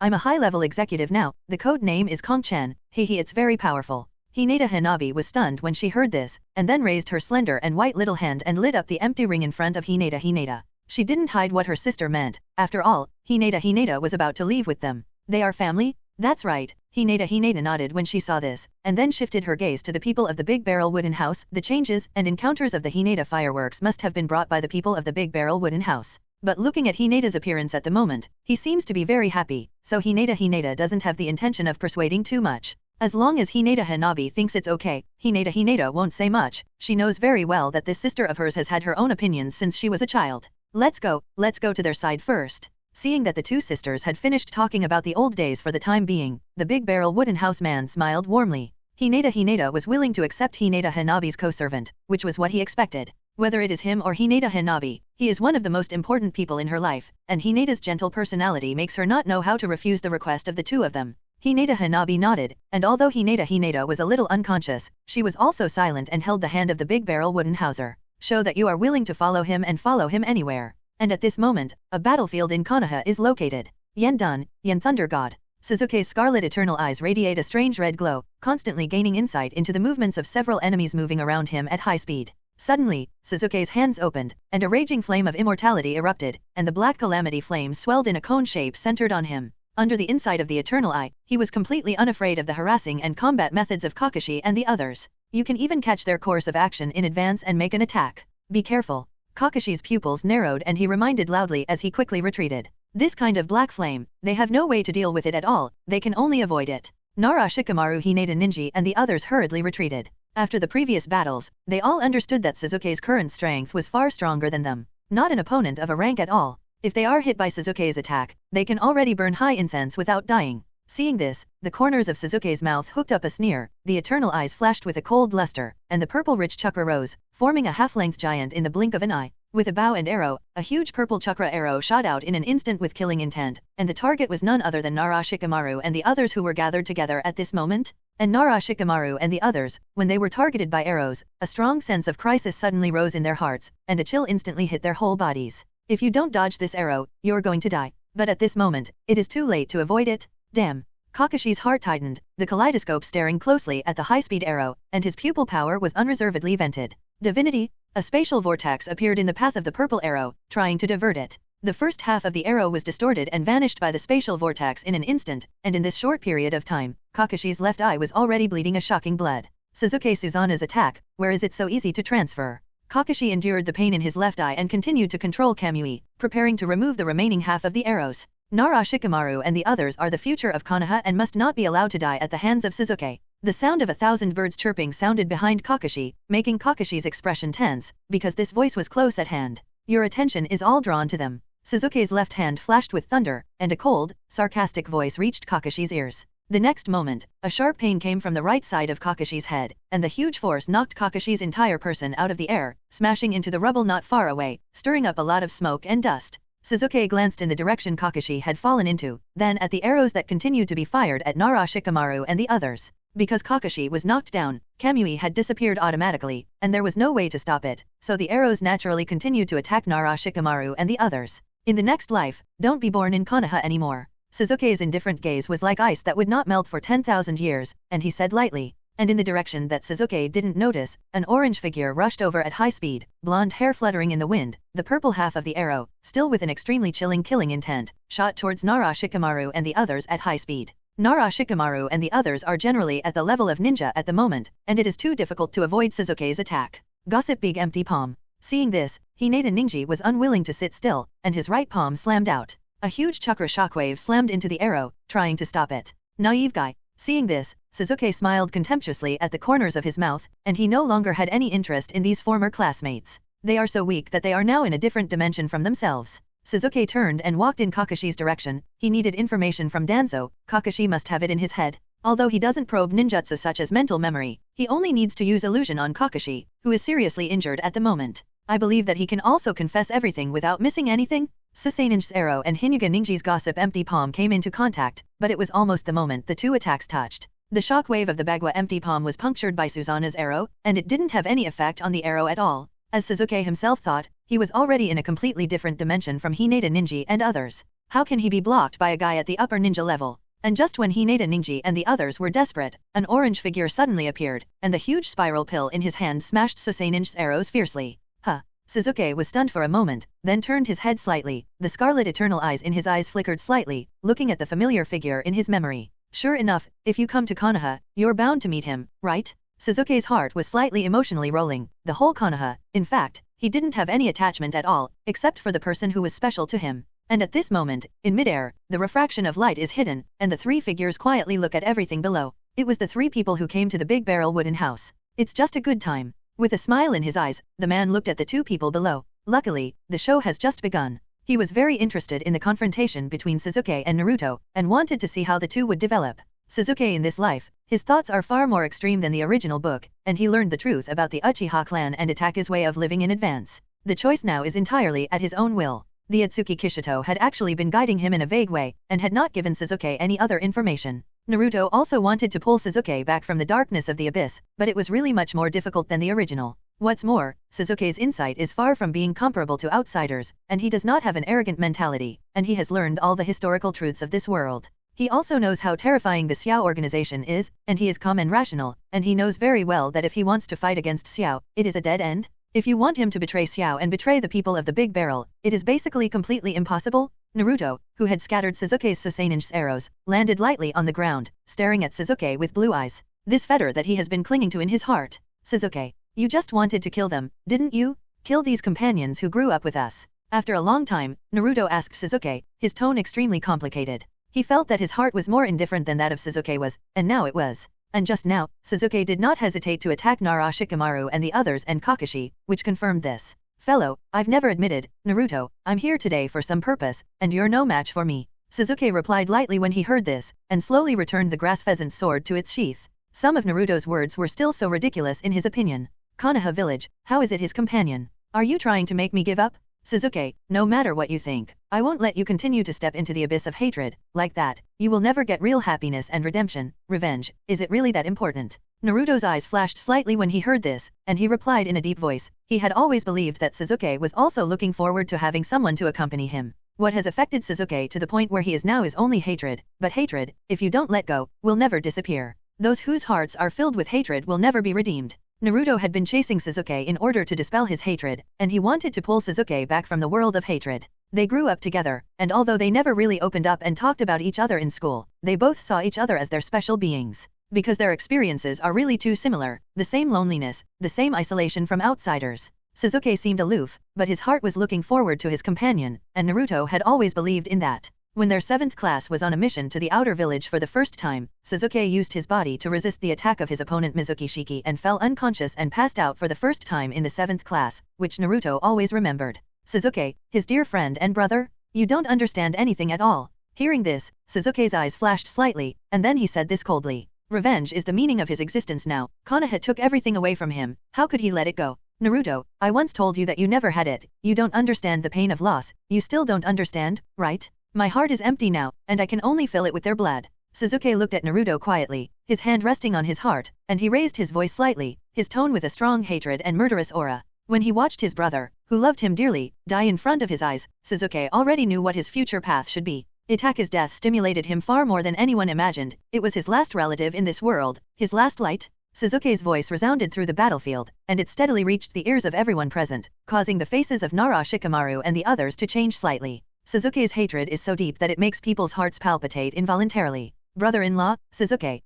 I'm a high-level executive now. The code name is Kongchen. It's very powerful. Hinata Hanabi was stunned when she heard this, and then raised her slender and white little hand and lit up the empty ring in front of Hinata. She didn't hide what her sister meant. After all, Hinata was about to leave with them. They are family? That's right. Hinata nodded when she saw this, and then shifted her gaze to the people of the Big Barrel Wooden House. The changes and encounters of the Hinata fireworks must have been brought by the people of the Big Barrel Wooden House. But looking at Hinata's appearance at the moment, he seems to be very happy, so Hinata doesn't have the intention of persuading too much. As long as Hinata Hanabi thinks it's okay, Hinata won't say much. She knows very well that this sister of hers has had her own opinions since she was a child. Let's go to their side first. Seeing that the two sisters had finished talking about the old days for the time being, the Big Barrel Wooden House man smiled warmly. Hinata was willing to accept Hinata Hanabi's co-servant, which was what he expected. Whether it is him or Hinata Hanabi, he is one of the most important people in her life, and Hinata's gentle personality makes her not know how to refuse the request of the two of them. Hinata Hanabi nodded, and although Hinata was a little unconscious, she was also silent and held the hand of the Big Barrel Wooden Houser. Show that you are willing to follow him and follow him anywhere. And at this moment, a battlefield in Konoha is located. Yen Thunder God. Sasuke's scarlet eternal eyes radiate a strange red glow, constantly gaining insight into the movements of several enemies moving around him at high speed. Suddenly, Sasuke's hands opened, and a raging flame of immortality erupted, and the black calamity flame swelled in a cone shape centered on him. Under the insight of the Eternal Eye, he was completely unafraid of the harassing and combat methods of Kakashi and the others. You can even catch their course of action in advance and make an attack. Be careful. Kakashi's pupils narrowed and he reminded loudly as he quickly retreated. This kind of black flame, they have no way to deal with it at all, they can only avoid it. Nara Shikamaru Hinata Ninji and the others hurriedly retreated. After the previous battles, they all understood that Sasuke's current strength was far stronger than them. Not an opponent of a rank at all. If they are hit by Sasuke's attack, they can already burn high incense without dying. Seeing this, the corners of Sasuke's mouth hooked up a sneer, the eternal eyes flashed with a cold luster, and the purple-rich chakra rose, forming a half-length giant in the blink of an eye. With a bow and arrow, a huge purple chakra arrow shot out in an instant with killing intent, and the target was none other than Nara Shikamaru and the others who were gathered together at this moment. And Nara Shikamaru and the others, when they were targeted by arrows, a strong sense of crisis suddenly rose in their hearts, and a chill instantly hit their whole bodies. If you don't dodge this arrow, you're going to die. But at this moment, it is too late to avoid it. Damn. Kakashi's heart tightened, the kaleidoscope staring closely at the high-speed arrow, and his pupil power was unreservedly vented. Divinity? A spatial vortex appeared in the path of the purple arrow, trying to divert it. The first half of the arrow was distorted and vanished by the spatial vortex in an instant, and in this short period of time, Kakashi's left eye was already bleeding a shocking blood. Sasuke Susanoo's attack, where is it so easy to transfer? Kakashi endured the pain in his left eye and continued to control Kamui, preparing to remove the remaining half of the arrows. Nara Shikamaru and the others are the future of Konoha and must not be allowed to die at the hands of Sasuke. The sound of 1,000 birds chirping sounded behind Kakashi, making Kakashi's expression tense, because this voice was close at hand. Your attention is all drawn to them. Sasuke's left hand flashed with thunder, and a cold, sarcastic voice reached Kakashi's ears. The next moment, a sharp pain came from the right side of Kakashi's head, and the huge force knocked Kakashi's entire person out of the air, smashing into the rubble not far away, stirring up a lot of smoke and dust. Sasuke glanced in the direction Kakashi had fallen into, then at the arrows that continued to be fired at Nara Shikamaru and the others. Because Kakashi was knocked down, Kamui had disappeared automatically, and there was no way to stop it, so the arrows naturally continued to attack Nara Shikamaru and the others. In the next life, don't be born in Konoha anymore. Sasuke's indifferent gaze was like ice that would not melt for 10,000 years, and he said lightly. And in the direction that Sasuke didn't notice, an orange figure rushed over at high speed, blonde hair fluttering in the wind, the purple half of the arrow, still with an extremely chilling killing intent, shot towards Nara Shikamaru and the others at high speed. Nara Shikamaru and the others are generally at the level of ninja at the moment, and it is too difficult to avoid Sasuke's attack. Gossip big empty palm. Seeing this, Hinata Ninji was unwilling to sit still, and his right palm slammed out. A huge chakra shockwave slammed into the arrow, trying to stop it. Naive guy. Seeing this, Sasuke smiled contemptuously at the corners of his mouth, and he no longer had any interest in these former classmates. They are so weak that they are now in a different dimension from themselves. Sasuke turned and walked in Kakashi's direction. He needed information from Danzo. Kakashi must have it in his head. Although he doesn't probe ninjutsu such as mental memory, he only needs to use illusion on Kakashi, who is seriously injured at the moment. I believe that he can also confess everything without missing anything. Susanoo's arrow and Hyuga Ninji's gossip empty palm came into contact, but it was almost the moment the two attacks touched. The shockwave of the Bagua empty palm was punctured by Susanoo's arrow, and it didn't have any effect on the arrow at all. As Sasuke himself thought, he was already in a completely different dimension from Hinata Ninji and others. How can he be blocked by a guy at the upper ninja level? And just when Hinata Ninji and the others were desperate, an orange figure suddenly appeared, and the huge spiral pill in his hand smashed Susanoo's arrows fiercely. Sasuke was stunned for a moment, then turned his head slightly, the scarlet eternal eyes in his eyes flickered slightly, looking at the familiar figure in his memory. Sure enough, if you come to Konoha, you're bound to meet him, right? Sasuke's heart was slightly emotionally rolling. The whole Konoha, in fact, he didn't have any attachment at all, except for the person who was special to him. And at this moment, in midair, the refraction of light is hidden, and the three figures quietly look at everything below. It was the three people who came to the Big Barrel wooden house. It's just a good time. With a smile in his eyes, the man looked at the two people below. Luckily, the show has just begun. He was very interested in the confrontation between Sasuke and Naruto, and wanted to see how the two would develop. Sasuke in this life, his thoughts are far more extreme than the original book, and he learned the truth about the Uchiha clan and attack his way of living in advance. The choice now is entirely at his own will. The Ōtsutsuki Kishito had actually been guiding him in a vague way, and had not given Sasuke any other information. Naruto also wanted to pull Sasuke back from the darkness of the abyss, but it was really much more difficult than the original. What's more, Sasuke's insight is far from being comparable to outsiders, and he does not have an arrogant mentality, and he has learned all the historical truths of this world. He also knows how terrifying the Xiao organization is, and he is calm and rational, and he knows very well that if he wants to fight against Xiao, it is a dead end. If you want him to betray Xiao and betray the people of the Big Barrel, it is basically completely impossible. Naruto, who had scattered Sasuke's Susanoo's arrows, landed lightly on the ground, staring at Sasuke with blue eyes. This fetter that he has been clinging to in his heart. Sasuke, you just wanted to kill them, didn't you? Kill these companions who grew up with us. After a long time, Naruto asked Sasuke, his tone extremely complicated. He felt that his heart was more indifferent than that of Sasuke was, and now it was. And just now, Sasuke did not hesitate to attack Nara Shikamaru and the others and Kakashi, which confirmed this. Fellow, I've never admitted, Naruto, I'm here today for some purpose, and you're no match for me. Sasuke replied lightly when he heard this, and slowly returned the grass pheasant's sword to its sheath. Some of Naruto's words were still so ridiculous in his opinion. Konoha village, how is it his companion? Are you trying to make me give up? Sasuke, no matter what you think, I won't let you continue to step into the abyss of hatred, like that. You will never get real happiness and redemption. Revenge, is it really that important? Naruto's eyes flashed slightly when he heard this, and he replied in a deep voice. He had always believed that Sasuke was also looking forward to having someone to accompany him. What has affected Sasuke to the point where he is now is only hatred, but hatred, if you don't let go, will never disappear. Those whose hearts are filled with hatred will never be redeemed. Naruto had been chasing Sasuke in order to dispel his hatred, and he wanted to pull Sasuke back from the world of hatred. They grew up together, and although they never really opened up and talked about each other in school, they both saw each other as their special beings. Because their experiences are really too similar, the same loneliness, the same isolation from outsiders. Sasuke seemed aloof, but his heart was looking forward to his companion, and Naruto had always believed in that. When their 7th class was on a mission to the outer village for the first time, Sasuke used his body to resist the attack of his opponent Mizuki and fell unconscious and passed out for the first time in the 7th class, which Naruto always remembered. Sasuke, his dear friend and brother? You don't understand anything at all. Hearing this, Sasuke's eyes flashed slightly, and then he said this coldly. Revenge is the meaning of his existence now. Konoha took everything away from him. How could he let it go? Naruto, I once told you that you never had it. You don't understand the pain of loss. You still don't understand, right? My heart is empty now, and I can only fill it with their blood. Sasuke looked at Naruto quietly, his hand resting on his heart, and he raised his voice slightly, his tone with a strong hatred and murderous aura. When he watched his brother, who loved him dearly, die in front of his eyes, Sasuke already knew what his future path should be. Itake's death stimulated him far more than anyone imagined. It was his last relative in this world, his last light. Sasuke's voice resounded through the battlefield, and it steadily reached the ears of everyone present, causing the faces of Nara Shikamaru and the others to change slightly. Sasuke's hatred is so deep that it makes people's hearts palpitate involuntarily. Brother-in-law, Sasuke,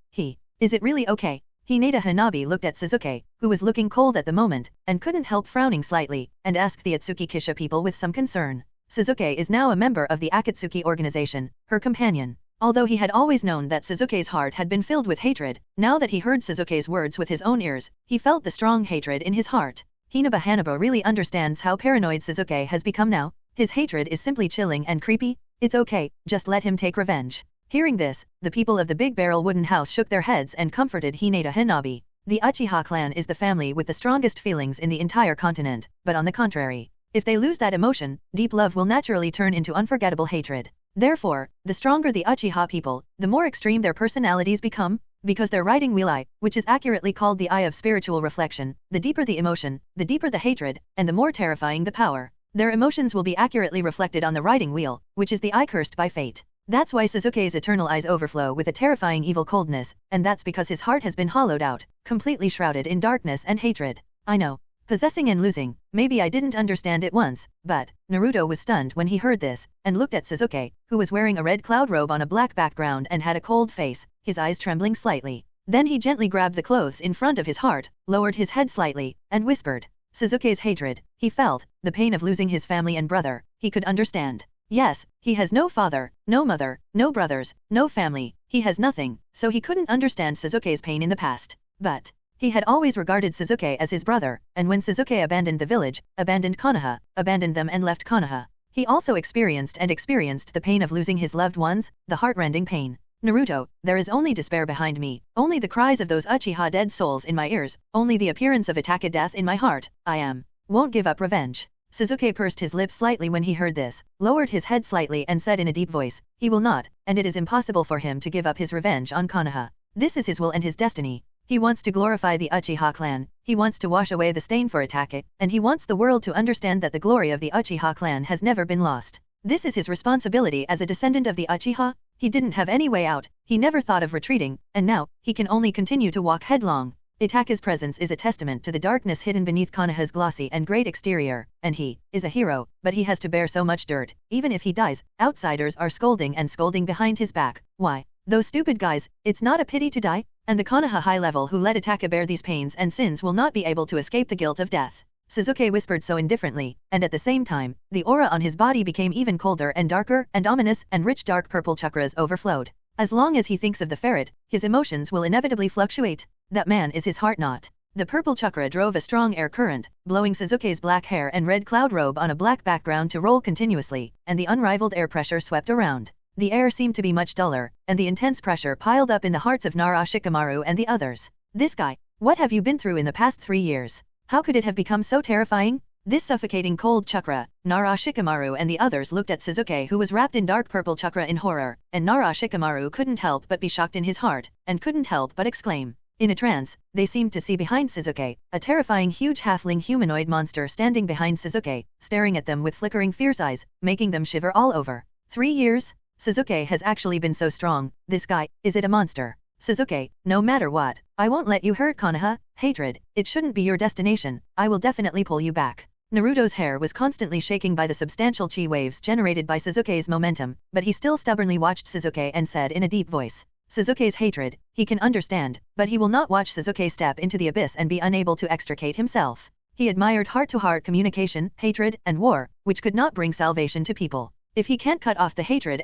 is it really okay? Hinata Hanabi looked at Sasuke, who was looking cold at the moment, and couldn't help frowning slightly, and asked the Ōtsutsuki people with some concern. Sasuke is now a member of the Akatsuki organization, her companion. Although he had always known that Sasuke's heart had been filled with hatred, now that he heard Sasuke's words with his own ears, he felt the strong hatred in his heart. Hinata Hanabi really understands how paranoid Sasuke has become now. His hatred is simply chilling and creepy. It's okay, just let him take revenge. Hearing this, the people of the Big Barrel Wooden House shook their heads and comforted Hinata Hanabi. The Uchiha clan is the family with the strongest feelings in the entire continent, but on the contrary, if they lose that emotion, deep love will naturally turn into unforgettable hatred. Therefore, the stronger the Uchiha people, the more extreme their personalities become, because their riding wheel eye, which is accurately called the eye of spiritual reflection, the deeper the emotion, the deeper the hatred, and the more terrifying the power. Their emotions will be accurately reflected on the riding wheel, which is the eye cursed by fate. That's why Sasuke's eternal eyes overflow with a terrifying evil coldness, and that's because his heart has been hollowed out, completely shrouded in darkness and hatred. I know. Possessing and losing, maybe I didn't understand it once, but Naruto was stunned when he heard this, and looked at Sasuke, who was wearing a red cloud robe on a black background and had a cold face, his eyes trembling slightly. Then he gently grabbed the clothes in front of his heart, lowered his head slightly, and whispered. Sasuke's hatred, he felt, the pain of losing his family and brother, he could understand. Yes, he has no father, no mother, no brothers, no family, he has nothing, so he couldn't understand Sasuke's pain in the past. But he had always regarded Sasuke as his brother, and when Sasuke abandoned the village, abandoned Konoha, abandoned them and left Konoha, he also experienced the pain of losing his loved ones, the heart-rending pain. Naruto, there is only despair behind me, only the cries of those Uchiha dead souls in my ears, only the appearance of Itachi death in my heart. Won't give up revenge. Sasuke pursed his lips slightly when he heard this, lowered his head slightly and said in a deep voice, he will not, and it is impossible for him to give up his revenge on Konoha. This is his will and his destiny. He wants to glorify the Uchiha clan, he wants to wash away the stain for Itachi, and he wants the world to understand that the glory of the Uchiha clan has never been lost. This is his responsibility as a descendant of the Uchiha. He didn't have any way out, he never thought of retreating, and now, he can only continue to walk headlong. Itachi's presence is a testament to the darkness hidden beneath Konoha's glossy and great exterior, and he is a hero, but he has to bear so much dirt. Even if he dies, outsiders are scolding behind his back. Why? Those stupid guys, it's not a pity to die? And the Konoha high level who let Itachi bear these pains and sins will not be able to escape the guilt of death. Sasuke whispered so indifferently, and at the same time, the aura on his body became even colder and darker and ominous, and rich dark purple chakras overflowed. As long as he thinks of the ferret, his emotions will inevitably fluctuate. That man is his heart not. The purple chakra drove a strong air current, blowing Sasuke's black hair and red cloud robe on a black background to roll continuously, and the unrivaled air pressure swept around. The air seemed to be much duller, and the intense pressure piled up in the hearts of Nara Shikamaru and the others. This guy, what have you been through in the past 3 years? How could it have become so terrifying? This suffocating cold chakra. Nara Shikamaru and the others looked at Sasuke, who was wrapped in dark purple chakra, in horror, and Nara Shikamaru couldn't help but be shocked in his heart, and couldn't help but exclaim. In a trance, they seemed to see behind Sasuke, a terrifying huge halfling humanoid monster standing behind Sasuke, staring at them with flickering fierce eyes, making them shiver all over. 3 years? Sasuke has actually been so strong. This guy, is it a monster? Sasuke, no matter what, I won't let you hurt Konoha. Hatred, it shouldn't be your destination. I will definitely pull you back. Naruto's hair was constantly shaking by the substantial chi waves generated by Sasuke's momentum, but he still stubbornly watched Sasuke and said in a deep voice, Sasuke's hatred, he can understand, but he will not watch Sasuke step into the abyss and be unable to extricate himself. He admired heart-to-heart communication, hatred, and war, which could not bring salvation to people. If he can't cut off the hatred,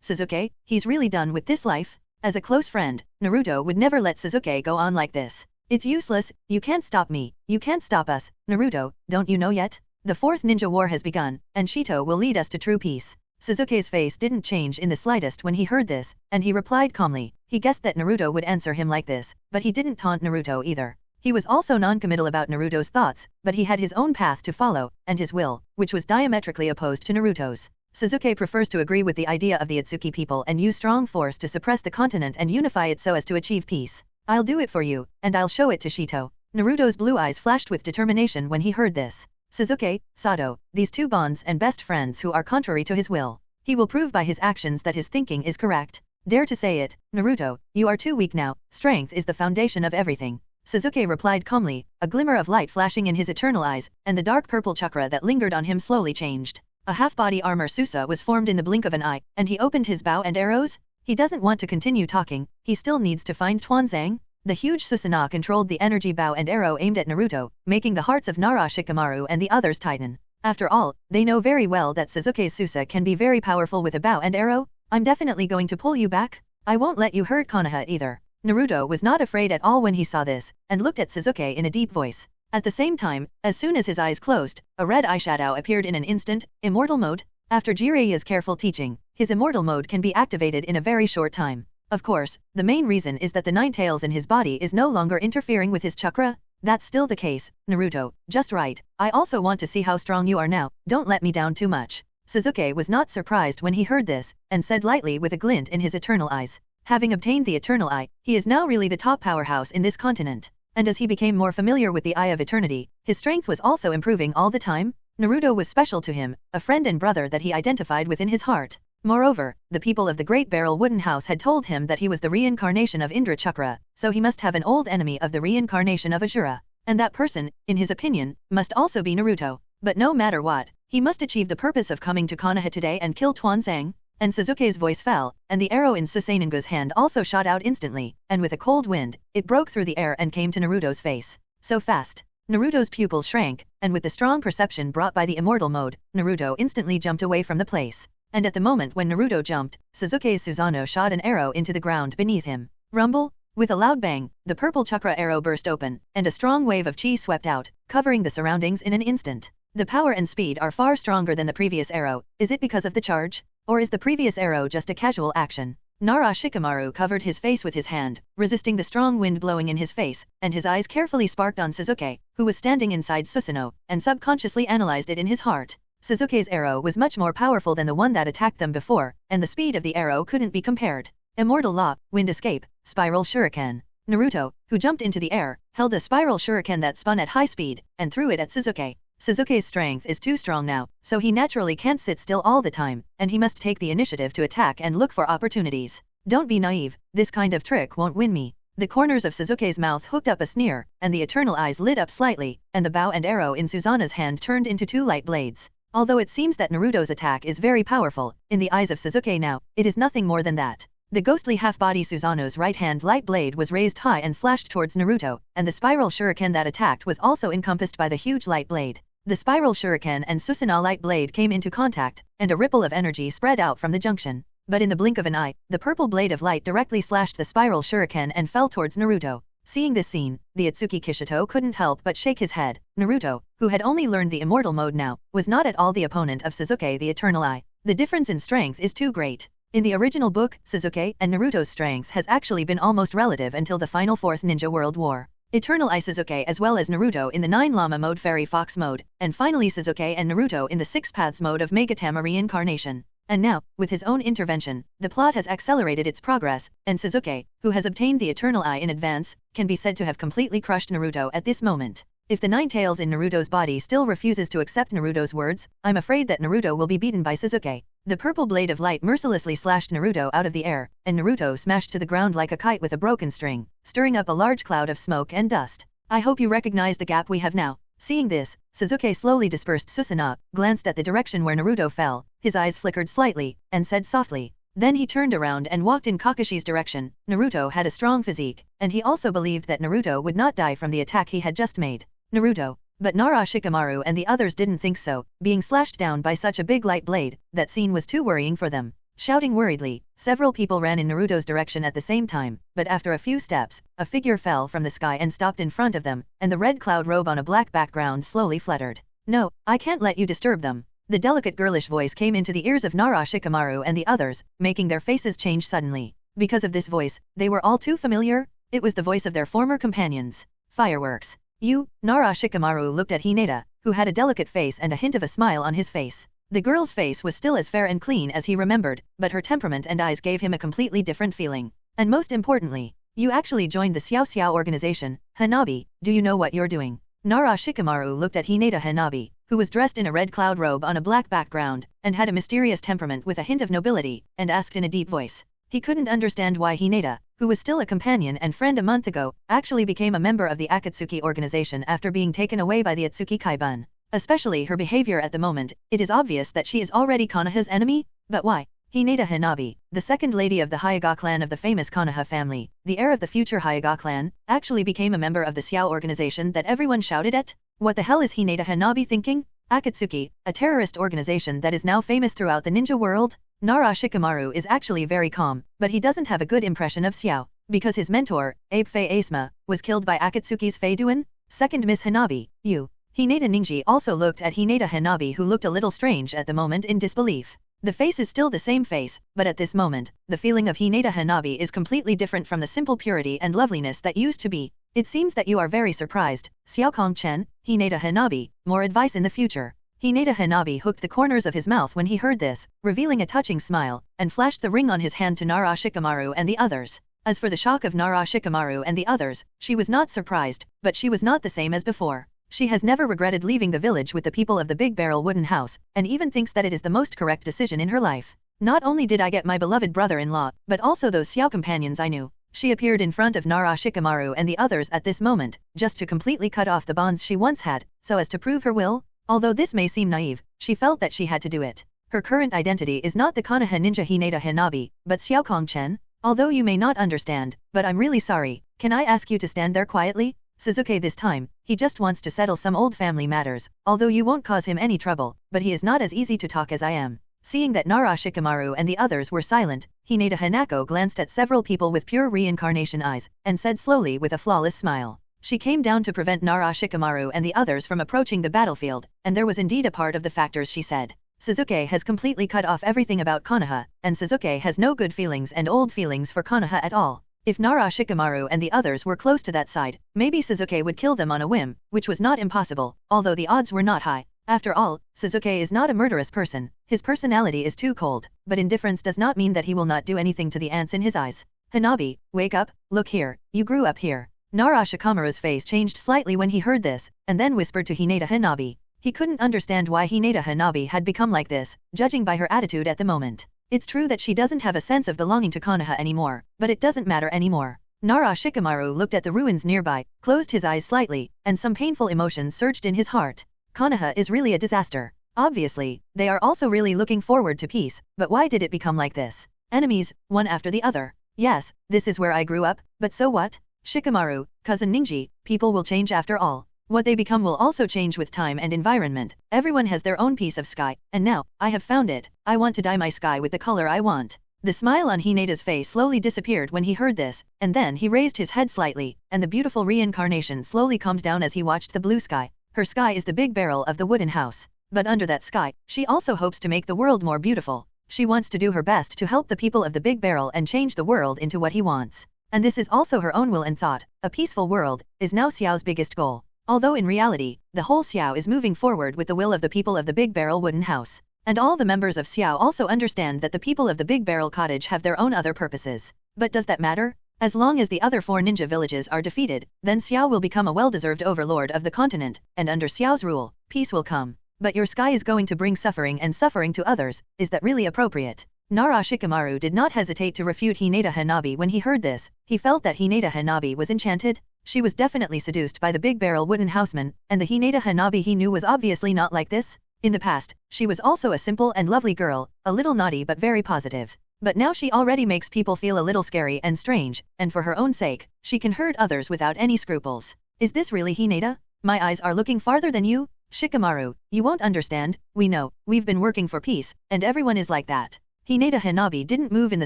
Sasuke, he's really done with this life. As a close friend, Naruto would never let Sasuke go on like this. It's useless, you can't stop me, you can't stop us, Naruto, don't you know yet? The 4th Ninja War has begun, and Shito will lead us to true peace. Sasuke's face didn't change in the slightest when he heard this, and he replied calmly. He guessed that Naruto would answer him like this, but he didn't taunt Naruto either. He was also non-committal about Naruto's thoughts, but he had his own path to follow, and his will, which was diametrically opposed to Naruto's. Sasuke prefers to agree with the idea of the Ōtsutsuki people and use strong force to suppress the continent and unify it so as to achieve peace. I'll do it for you, and I'll show it to Shito. Naruto's blue eyes flashed with determination when he heard this. Sasuke, Sato, these two bonds and best friends who are contrary to his will. He will prove by his actions that his thinking is correct. Dare to say it, Naruto, you are too weak now, strength is the foundation of everything. Sasuke replied calmly, a glimmer of light flashing in his eternal eyes, and the dark purple chakra that lingered on him slowly changed. A half-body armor Susa was formed in the blink of an eye, and he opened his bow and arrows. He doesn't want to continue talking, he still needs to find Tuanzang. The huge Susanoo controlled the energy bow and arrow aimed at Naruto, making the hearts of Nara Shikamaru and the others tighten. After all, they know very well that Sasuke's Susa can be very powerful with a bow and arrow. I'm definitely going to pull you back. I won't let you hurt Konoha either. Naruto was not afraid at all when he saw this, and looked at Sasuke in a deep voice. At the same time, as soon as his eyes closed, a red eyeshadow appeared in an instant. Immortal mode? After Jiraiya's careful teaching, his immortal mode can be activated in a very short time. Of course, the main reason is that the 9 tails in his body is no longer interfering with his chakra. That's still the case, Naruto, just right. I also want to see how strong you are now, don't let me down too much. Sasuke was not surprised when he heard this, and said lightly with a glint in his eternal eyes. Having obtained the Eternal Eye, he is now really the top powerhouse in this continent. And as he became more familiar with the Eye of Eternity, his strength was also improving all the time. Naruto was special to him, a friend and brother that he identified within his heart. Moreover, the people of the Great Barrel Wooden House had told him that he was the reincarnation of Indra Chakra, so he must have an old enemy of the reincarnation of Ashura. And that person, in his opinion, must also be Naruto. But no matter what, he must achieve the purpose of coming to Konoha today and kill Tuanzang. And Sasuke's voice fell, and the arrow in Susanoo's hand also shot out instantly, and with a cold wind, it broke through the air and came to Naruto's face. So fast. Naruto's pupils shrank, and with the strong perception brought by the immortal mode, Naruto instantly jumped away from the place. And at the moment when Naruto jumped, Sasuke's Susanoo shot an arrow into the ground beneath him. Rumble! With a loud bang, the purple chakra arrow burst open, and a strong wave of chi swept out, covering the surroundings in an instant. The power and speed are far stronger than the previous arrow. Is it because of the charge? Or is the previous arrow just a casual action? Nara Shikamaru covered his face with his hand, resisting the strong wind blowing in his face, and his eyes carefully sparked on Sasuke, who was standing inside Susanoo, and subconsciously analyzed it in his heart. Sasuke's arrow was much more powerful than the one that attacked them before, and the speed of the arrow couldn't be compared. Immortal Law, Wind Escape, Spiral Shuriken. Naruto, who jumped into the air, held a spiral shuriken that spun at high speed, and threw it at Sasuke. Sasuke's strength is too strong now, so he naturally can't sit still all the time, and he must take the initiative to attack and look for opportunities. Don't be naive, this kind of trick won't win me. The corners of Sasuke's mouth hooked up a sneer, and the eternal eyes lit up slightly, and the bow and arrow in Susanoo's hand turned into 2 light blades. Although it seems that Naruto's attack is very powerful, in the eyes of Sasuke now, it is nothing more than that. The ghostly half-body Susanoo's right hand light blade was raised high and slashed towards Naruto, and the spiral shuriken that attacked was also encompassed by the huge light blade. The spiral shuriken and Susanoo light blade came into contact, and a ripple of energy spread out from the junction. But in the blink of an eye, the purple blade of light directly slashed the spiral shuriken and fell towards Naruto. Seeing this scene, the Ōtsutsuki Kishito couldn't help but shake his head. Naruto, who had only learned the immortal mode now, was not at all the opponent of Sasuke the Eternal Eye. The difference in strength is too great. In the original book, Sasuke and Naruto's strength has actually been almost relative until the final Fourth Ninja World War. Eternal Eye Sasuke as well as Naruto in the 9 Lama mode Fairy Fox mode, and finally Sasuke and Naruto in the 6 Paths mode of Megatama Reincarnation. And now, with his own intervention, the plot has accelerated its progress, and Sasuke, who has obtained the Eternal Eye in advance, can be said to have completely crushed Naruto at this moment. If the 9 tails in Naruto's body still refuses to accept Naruto's words, I'm afraid that Naruto will be beaten by Sasuke. The purple blade of light mercilessly slashed Naruto out of the air, and Naruto smashed to the ground like a kite with a broken string, stirring up a large cloud of smoke and dust. I hope you recognize the gap we have now. Seeing this, Sasuke slowly dispersed Susanoo, glanced at the direction where Naruto fell, his eyes flickered slightly, and said softly. Then he turned around and walked in Kakashi's direction. Naruto had a strong physique, and he also believed that Naruto would not die from the attack he had just made. Naruto. But Nara Shikamaru and the others didn't think so, being slashed down by such a big light blade, that scene was too worrying for them. Shouting worriedly, several people ran in Naruto's direction at the same time, but after a few steps, a figure fell from the sky and stopped in front of them, and the red cloud robe on a black background slowly fluttered. No, I can't let you disturb them. The delicate girlish voice came into the ears of Nara Shikamaru and the others, making their faces change suddenly. Because of this voice, they were all too familiar. It was the voice of their former companions. Fireworks. You, Nara Shikamaru looked at Hinata, who had a delicate face and a hint of a smile on his face. The girl's face was still as fair and clean as he remembered, but her temperament and eyes gave him a completely different feeling. And most importantly, you actually joined the Xiao Xiao organization, Hanabi, do you know what you're doing? Nara Shikamaru looked at Hinata Hanabi, who was dressed in a red cloud robe on a black background, and had a mysterious temperament with a hint of nobility, and asked in a deep voice. He couldn't understand why Hinata, who was still a companion and friend a month ago, actually became a member of the Akatsuki organization after being taken away by the Ōtsutsuki Kaibun. Especially her behavior at the moment, it is obvious that she is already Konoha's enemy, but why? Hinata Hanabi, the second lady of the Hyuga clan of the famous Konoha family, the heir of the future Hyuga clan, actually became a member of the Xiao organization that everyone shouted at? What the hell is Hinata Hanabi thinking? Akatsuki, a terrorist organization that is now famous throughout the ninja world? Nara Shikamaru is actually very calm, but he doesn't have a good impression of Xiao, because his mentor, Abe Fei Asma, was killed by Akatsuki's Fei Duan? Second Miss Hanabi, you. Hinata Ningji also looked at Hinata Hanabi, who looked a little strange at the moment in disbelief. The face is still the same face, but at this moment, the feeling of Hinata Hanabi is completely different from the simple purity and loveliness that used to be. It seems that you are very surprised, Xiaokong Chen, Hinata Hanabi, more advice in the future. Hinata Hanabi hooked the corners of his mouth when he heard this, revealing a touching smile, and flashed the ring on his hand to Nara Shikamaru and the others. As for the shock of Nara Shikamaru and the others, she was not surprised, but she was not the same as before. She has never regretted leaving the village with the people of the Big Barrel Wooden House, and even thinks that it is the most correct decision in her life. Not only did I get my beloved brother-in-law, but also those Xiao companions I knew. She appeared in front of Nara Shikamaru and the others at this moment, just to completely cut off the bonds she once had, so as to prove her will. Although this may seem naive, she felt that she had to do it. Her current identity is not the Konoha ninja Hinata Hanabi, but Xiaokong Chen. Although you may not understand, but I'm really sorry, can I ask you to stand there quietly? Sasuke this time, he just wants to settle some old family matters, although you won't cause him any trouble, but he is not as easy to talk as I am. Seeing that Nara Shikamaru and the others were silent, Hinata Hanako glanced at several people with pure reincarnation eyes, and said slowly with a flawless smile. She came down to prevent Nara Shikamaru and the others from approaching the battlefield, and there was indeed a part of the factors she said. Sasuke has completely cut off everything about Konoha, and Sasuke has no good feelings and old feelings for Konoha at all. If Nara Shikamaru and the others were close to that side, maybe Sasuke would kill them on a whim, which was not impossible, although the odds were not high. After all, Sasuke is not a murderous person, his personality is too cold, but indifference does not mean that he will not do anything to the ants in his eyes. Hanabi, wake up, look here, you grew up here. Nara Shikamaru's face changed slightly when he heard this, and then whispered to Hinata Hanabi. He couldn't understand why Hinata Hanabi had become like this, judging by her attitude at the moment. It's true that she doesn't have a sense of belonging to Konoha anymore, but it doesn't matter anymore. Nara Shikamaru looked at the ruins nearby, closed his eyes slightly, and some painful emotions surged in his heart. Konoha is really a disaster. Obviously, they are also really looking forward to peace, but why did it become like this? Enemies, one after the other. Yes, this is where I grew up, but so what? Shikamaru, cousin Ningji, people will change after all. What they become will also change with time and environment. Everyone has their own piece of sky, and now, I have found it. I want to dye my sky with the color I want. The smile on Hineda's face slowly disappeared when he heard this, and then he raised his head slightly, and the beautiful reincarnation slowly calmed down as he watched the blue sky. Her sky is the big barrel of the wooden house. But under that sky, she also hopes to make the world more beautiful. She wants to do her best to help the people of the big barrel and change the world into what he wants. And this is also her own will and thought. A peaceful world is now Xiao's biggest goal. Although in reality, the whole Xiao is moving forward with the will of the people of the big barrel wooden house. And all the members of Xiao also understand that the people of the big barrel cottage have their own other purposes. But does that matter? As long as the other 4 ninja villages are defeated, then Xiao will become a well-deserved overlord of the continent, and under Xiao's rule, peace will come. But your sky is going to bring suffering and suffering to others, is that really appropriate? Nara Shikamaru did not hesitate to refute Hinata Hanabi when he heard this. He felt that Hinata Hanabi was enchanted. She was definitely seduced by the big barrel wooden houseman, and the Hinata Hanabi he knew was obviously not like this. In the past, she was also a simple and lovely girl, a little naughty but very positive. But now she already makes people feel a little scary and strange, and for her own sake, she can hurt others without any scruples. Is this really Hinata? My eyes are looking farther than you? Shikamaru, you won't understand. We know, we've been working for peace, and everyone is like that. Hinata Hanabi didn't move in the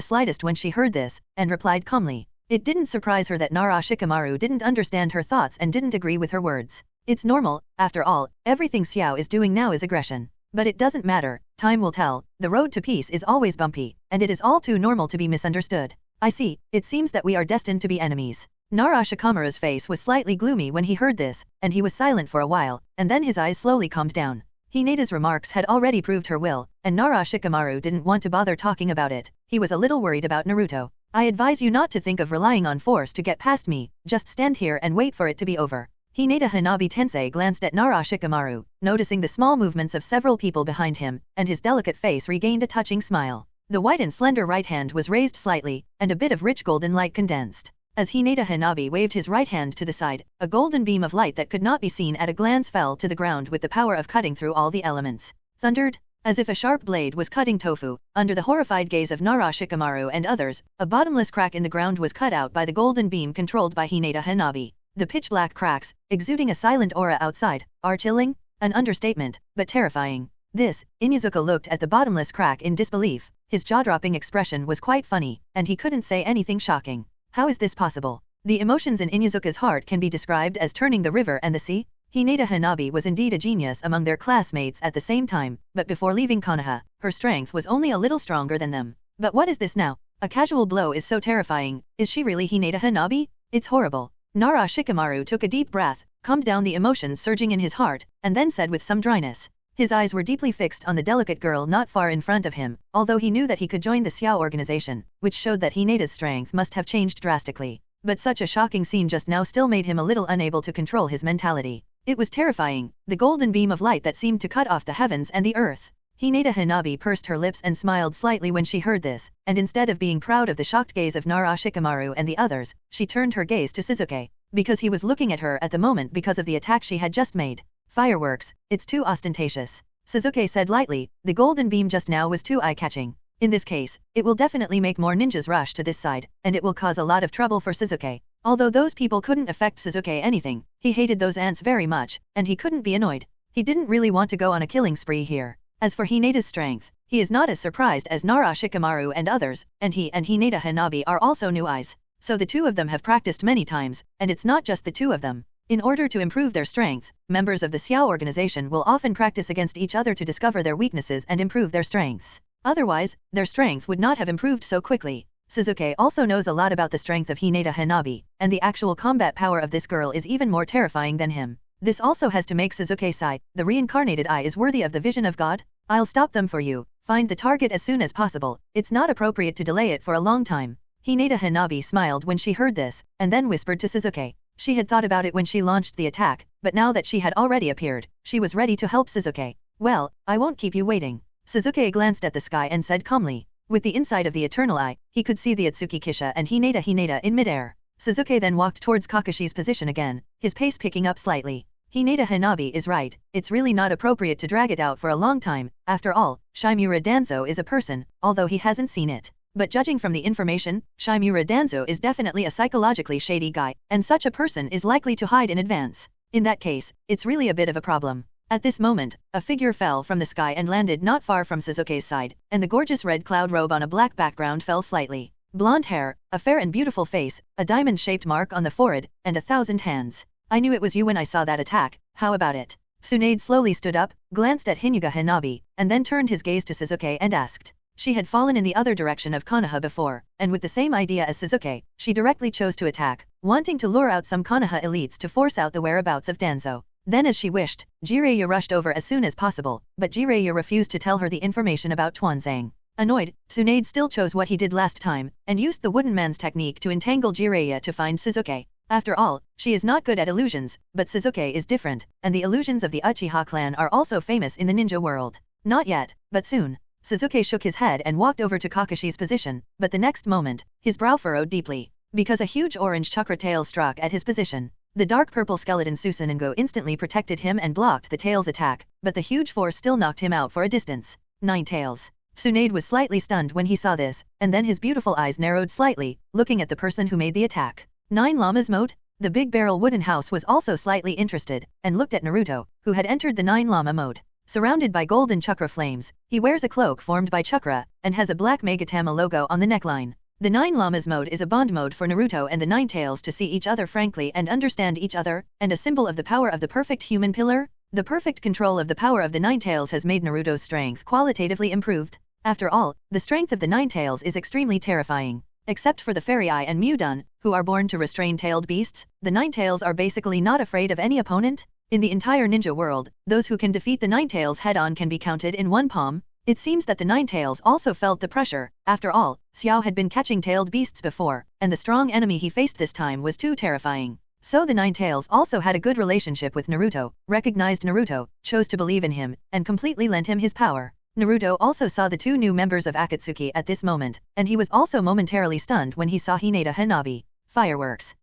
slightest when she heard this, and replied calmly. It didn't surprise her that Nara Shikamaru didn't understand her thoughts and didn't agree with her words. It's normal, after all, everything Xiao is doing now is aggression. But it doesn't matter, time will tell, the road to peace is always bumpy, and it is all too normal to be misunderstood. I see, it seems that we are destined to be enemies. Nara Shikamaru's face was slightly gloomy when he heard this, and he was silent for a while, and then his eyes slowly calmed down. Hinata's remarks had already proved her will, and Nara Shikamaru didn't want to bother talking about it. He was a little worried about Naruto. I advise you not to think of relying on force to get past me, just stand here and wait for it to be over. Hinata Hanabi Tensei glanced at Nara Shikamaru, noticing the small movements of several people behind him, and his delicate face regained a touching smile. The white and slender right hand was raised slightly, and a bit of rich golden light condensed. As Hinata Hanabi waved his right hand to the side, a golden beam of light that could not be seen at a glance fell to the ground with the power of cutting through all the elements. Thundered, as if a sharp blade was cutting tofu, under the horrified gaze of Nara Shikamaru and others, a bottomless crack in the ground was cut out by the golden beam controlled by Hinata Hanabi. The pitch-black cracks, exuding a silent aura outside, are chilling? An understatement, but terrifying. This, Inuzuka looked at the bottomless crack in disbelief. His jaw-dropping expression was quite funny, and he couldn't say anything shocking. How is this possible? The emotions in Inuzuka's heart can be described as turning the river and the sea. Hinata Hanabi was indeed a genius among their classmates at the same time, but before leaving Konoha, her strength was only a little stronger than them. But what is this now? A casual blow is so terrifying. Is she really Hinata Hanabi? It's horrible. Nara Shikamaru took a deep breath, calmed down the emotions surging in his heart, and then said with some dryness. His eyes were deeply fixed on the delicate girl not far in front of him, although he knew that he could join the Xiao organization, which showed that Hinata's strength must have changed drastically. But such a shocking scene just now still made him a little unable to control his mentality. It was terrifying, the golden beam of light that seemed to cut off the heavens and the earth. Hinata Hanabi pursed her lips and smiled slightly when she heard this, and instead of being proud of the shocked gaze of Nara Shikamaru and the others, she turned her gaze to Sasuke, because he was looking at her at the moment because of the attack she had just made. Fireworks, it's too ostentatious. Sasuke said lightly, the golden beam just now was too eye-catching. In this case, it will definitely make more ninjas rush to this side, and it will cause a lot of trouble for Sasuke. Although those people couldn't affect Sasuke anything, he hated those ants very much, and he couldn't be annoyed. He didn't really want to go on a killing spree here. As for Hinata's strength, he is not as surprised as Nara Shikamaru and others, and he and Hinata Hanabi are also new eyes. So the two of them have practiced many times, and it's not just the two of them. In order to improve their strength, members of the Xiao organization will often practice against each other to discover their weaknesses and improve their strengths. Otherwise, their strength would not have improved so quickly. Sasuke also knows a lot about the strength of Hinata Hanabi, and the actual combat power of this girl is even more terrifying than him. This also has to make Sasuke sigh. The reincarnated eye is worthy of the vision of God? I'll stop them for you. Find the target as soon as possible. It's not appropriate to delay it for a long time. Hinata Hanabi smiled when she heard this, and then whispered to Sasuke. She had thought about it when she launched the attack, but now that she had already appeared, she was ready to help Sasuke. Well, I won't keep you waiting. Sasuke glanced at the sky and said calmly. With the inside of the Eternal Eye, he could see the Ōtsutsuki Kisha and Hinata in midair. Sasuke then walked towards Kakashi's position again, his pace picking up slightly. Hinata Hanabi is right, it's really not appropriate to drag it out for a long time. After all, Shimura Danzo is a person, although he hasn't seen it. But judging from the information, Shimura Danzo is definitely a psychologically shady guy, and such a person is likely to hide in advance. In that case, it's really a bit of a problem. At this moment, a figure fell from the sky and landed not far from Sasuke's side, and the gorgeous red cloud robe on a black background fell slightly. Blonde hair, a fair and beautiful face, a diamond-shaped mark on the forehead, and 1,000 hands. I knew it was you when I saw that attack, how about it? Tsunade slowly stood up, glanced at Hyuga Hanabi, and then turned his gaze to Sasuke and asked. She had fallen in the other direction of Konoha before, and with the same idea as Sasuke, she directly chose to attack, wanting to lure out some Konoha elites to force out the whereabouts of Danzo. Then as she wished, Jiraiya rushed over as soon as possible, but Jiraiya refused to tell her the information about Tuanzang. Annoyed, Tsunade still chose what he did last time, and used the wooden man's technique to entangle Jiraiya to find Sasuke. After all, she is not good at illusions, but Sasuke is different, and the illusions of the Uchiha clan are also famous in the ninja world. Not yet, but soon. Sasuke shook his head and walked over to Kakashi's position, but the next moment, his brow furrowed deeply, because a huge orange chakra tail struck at his position. The dark purple skeleton Susanengo instantly protected him and blocked the tail's attack, but the huge force still knocked him out for a distance. 9 tails. Tsunade was slightly stunned when he saw this, and then his beautiful eyes narrowed slightly, looking at the person who made the attack. 9 llamas mode? The big barrel wooden house was also slightly interested, and looked at Naruto, who had entered the 9 llama mode. Surrounded by golden chakra flames, he wears a cloak formed by chakra, and has a black Megatama logo on the neckline. The 9 llamas mode is a bond mode for Naruto and the 9 tails to see each other frankly and understand each other, and a symbol of the power of the perfect human pillar. The perfect control of the power of the 9 tails has made Naruto's strength qualitatively improved. After all, the strength of the 9 tails is extremely terrifying. Except for the Fairy Eye and Mudun, who are born to restrain tailed beasts, the 9 tails are basically not afraid of any opponent. In the entire ninja world, those who can defeat the 9 tails head-on can be counted in one palm. It seems that the 9 tails also felt the pressure. After all, Xiao had been catching tailed beasts before, and the strong enemy he faced this time was too terrifying. So the 9 tails also had a good relationship with Naruto, recognized Naruto, chose to believe in him, and completely lent him his power. Naruto also saw the 2 new members of Akatsuki at this moment, and he was also momentarily stunned when he saw Hinata Hanabi. Fireworks.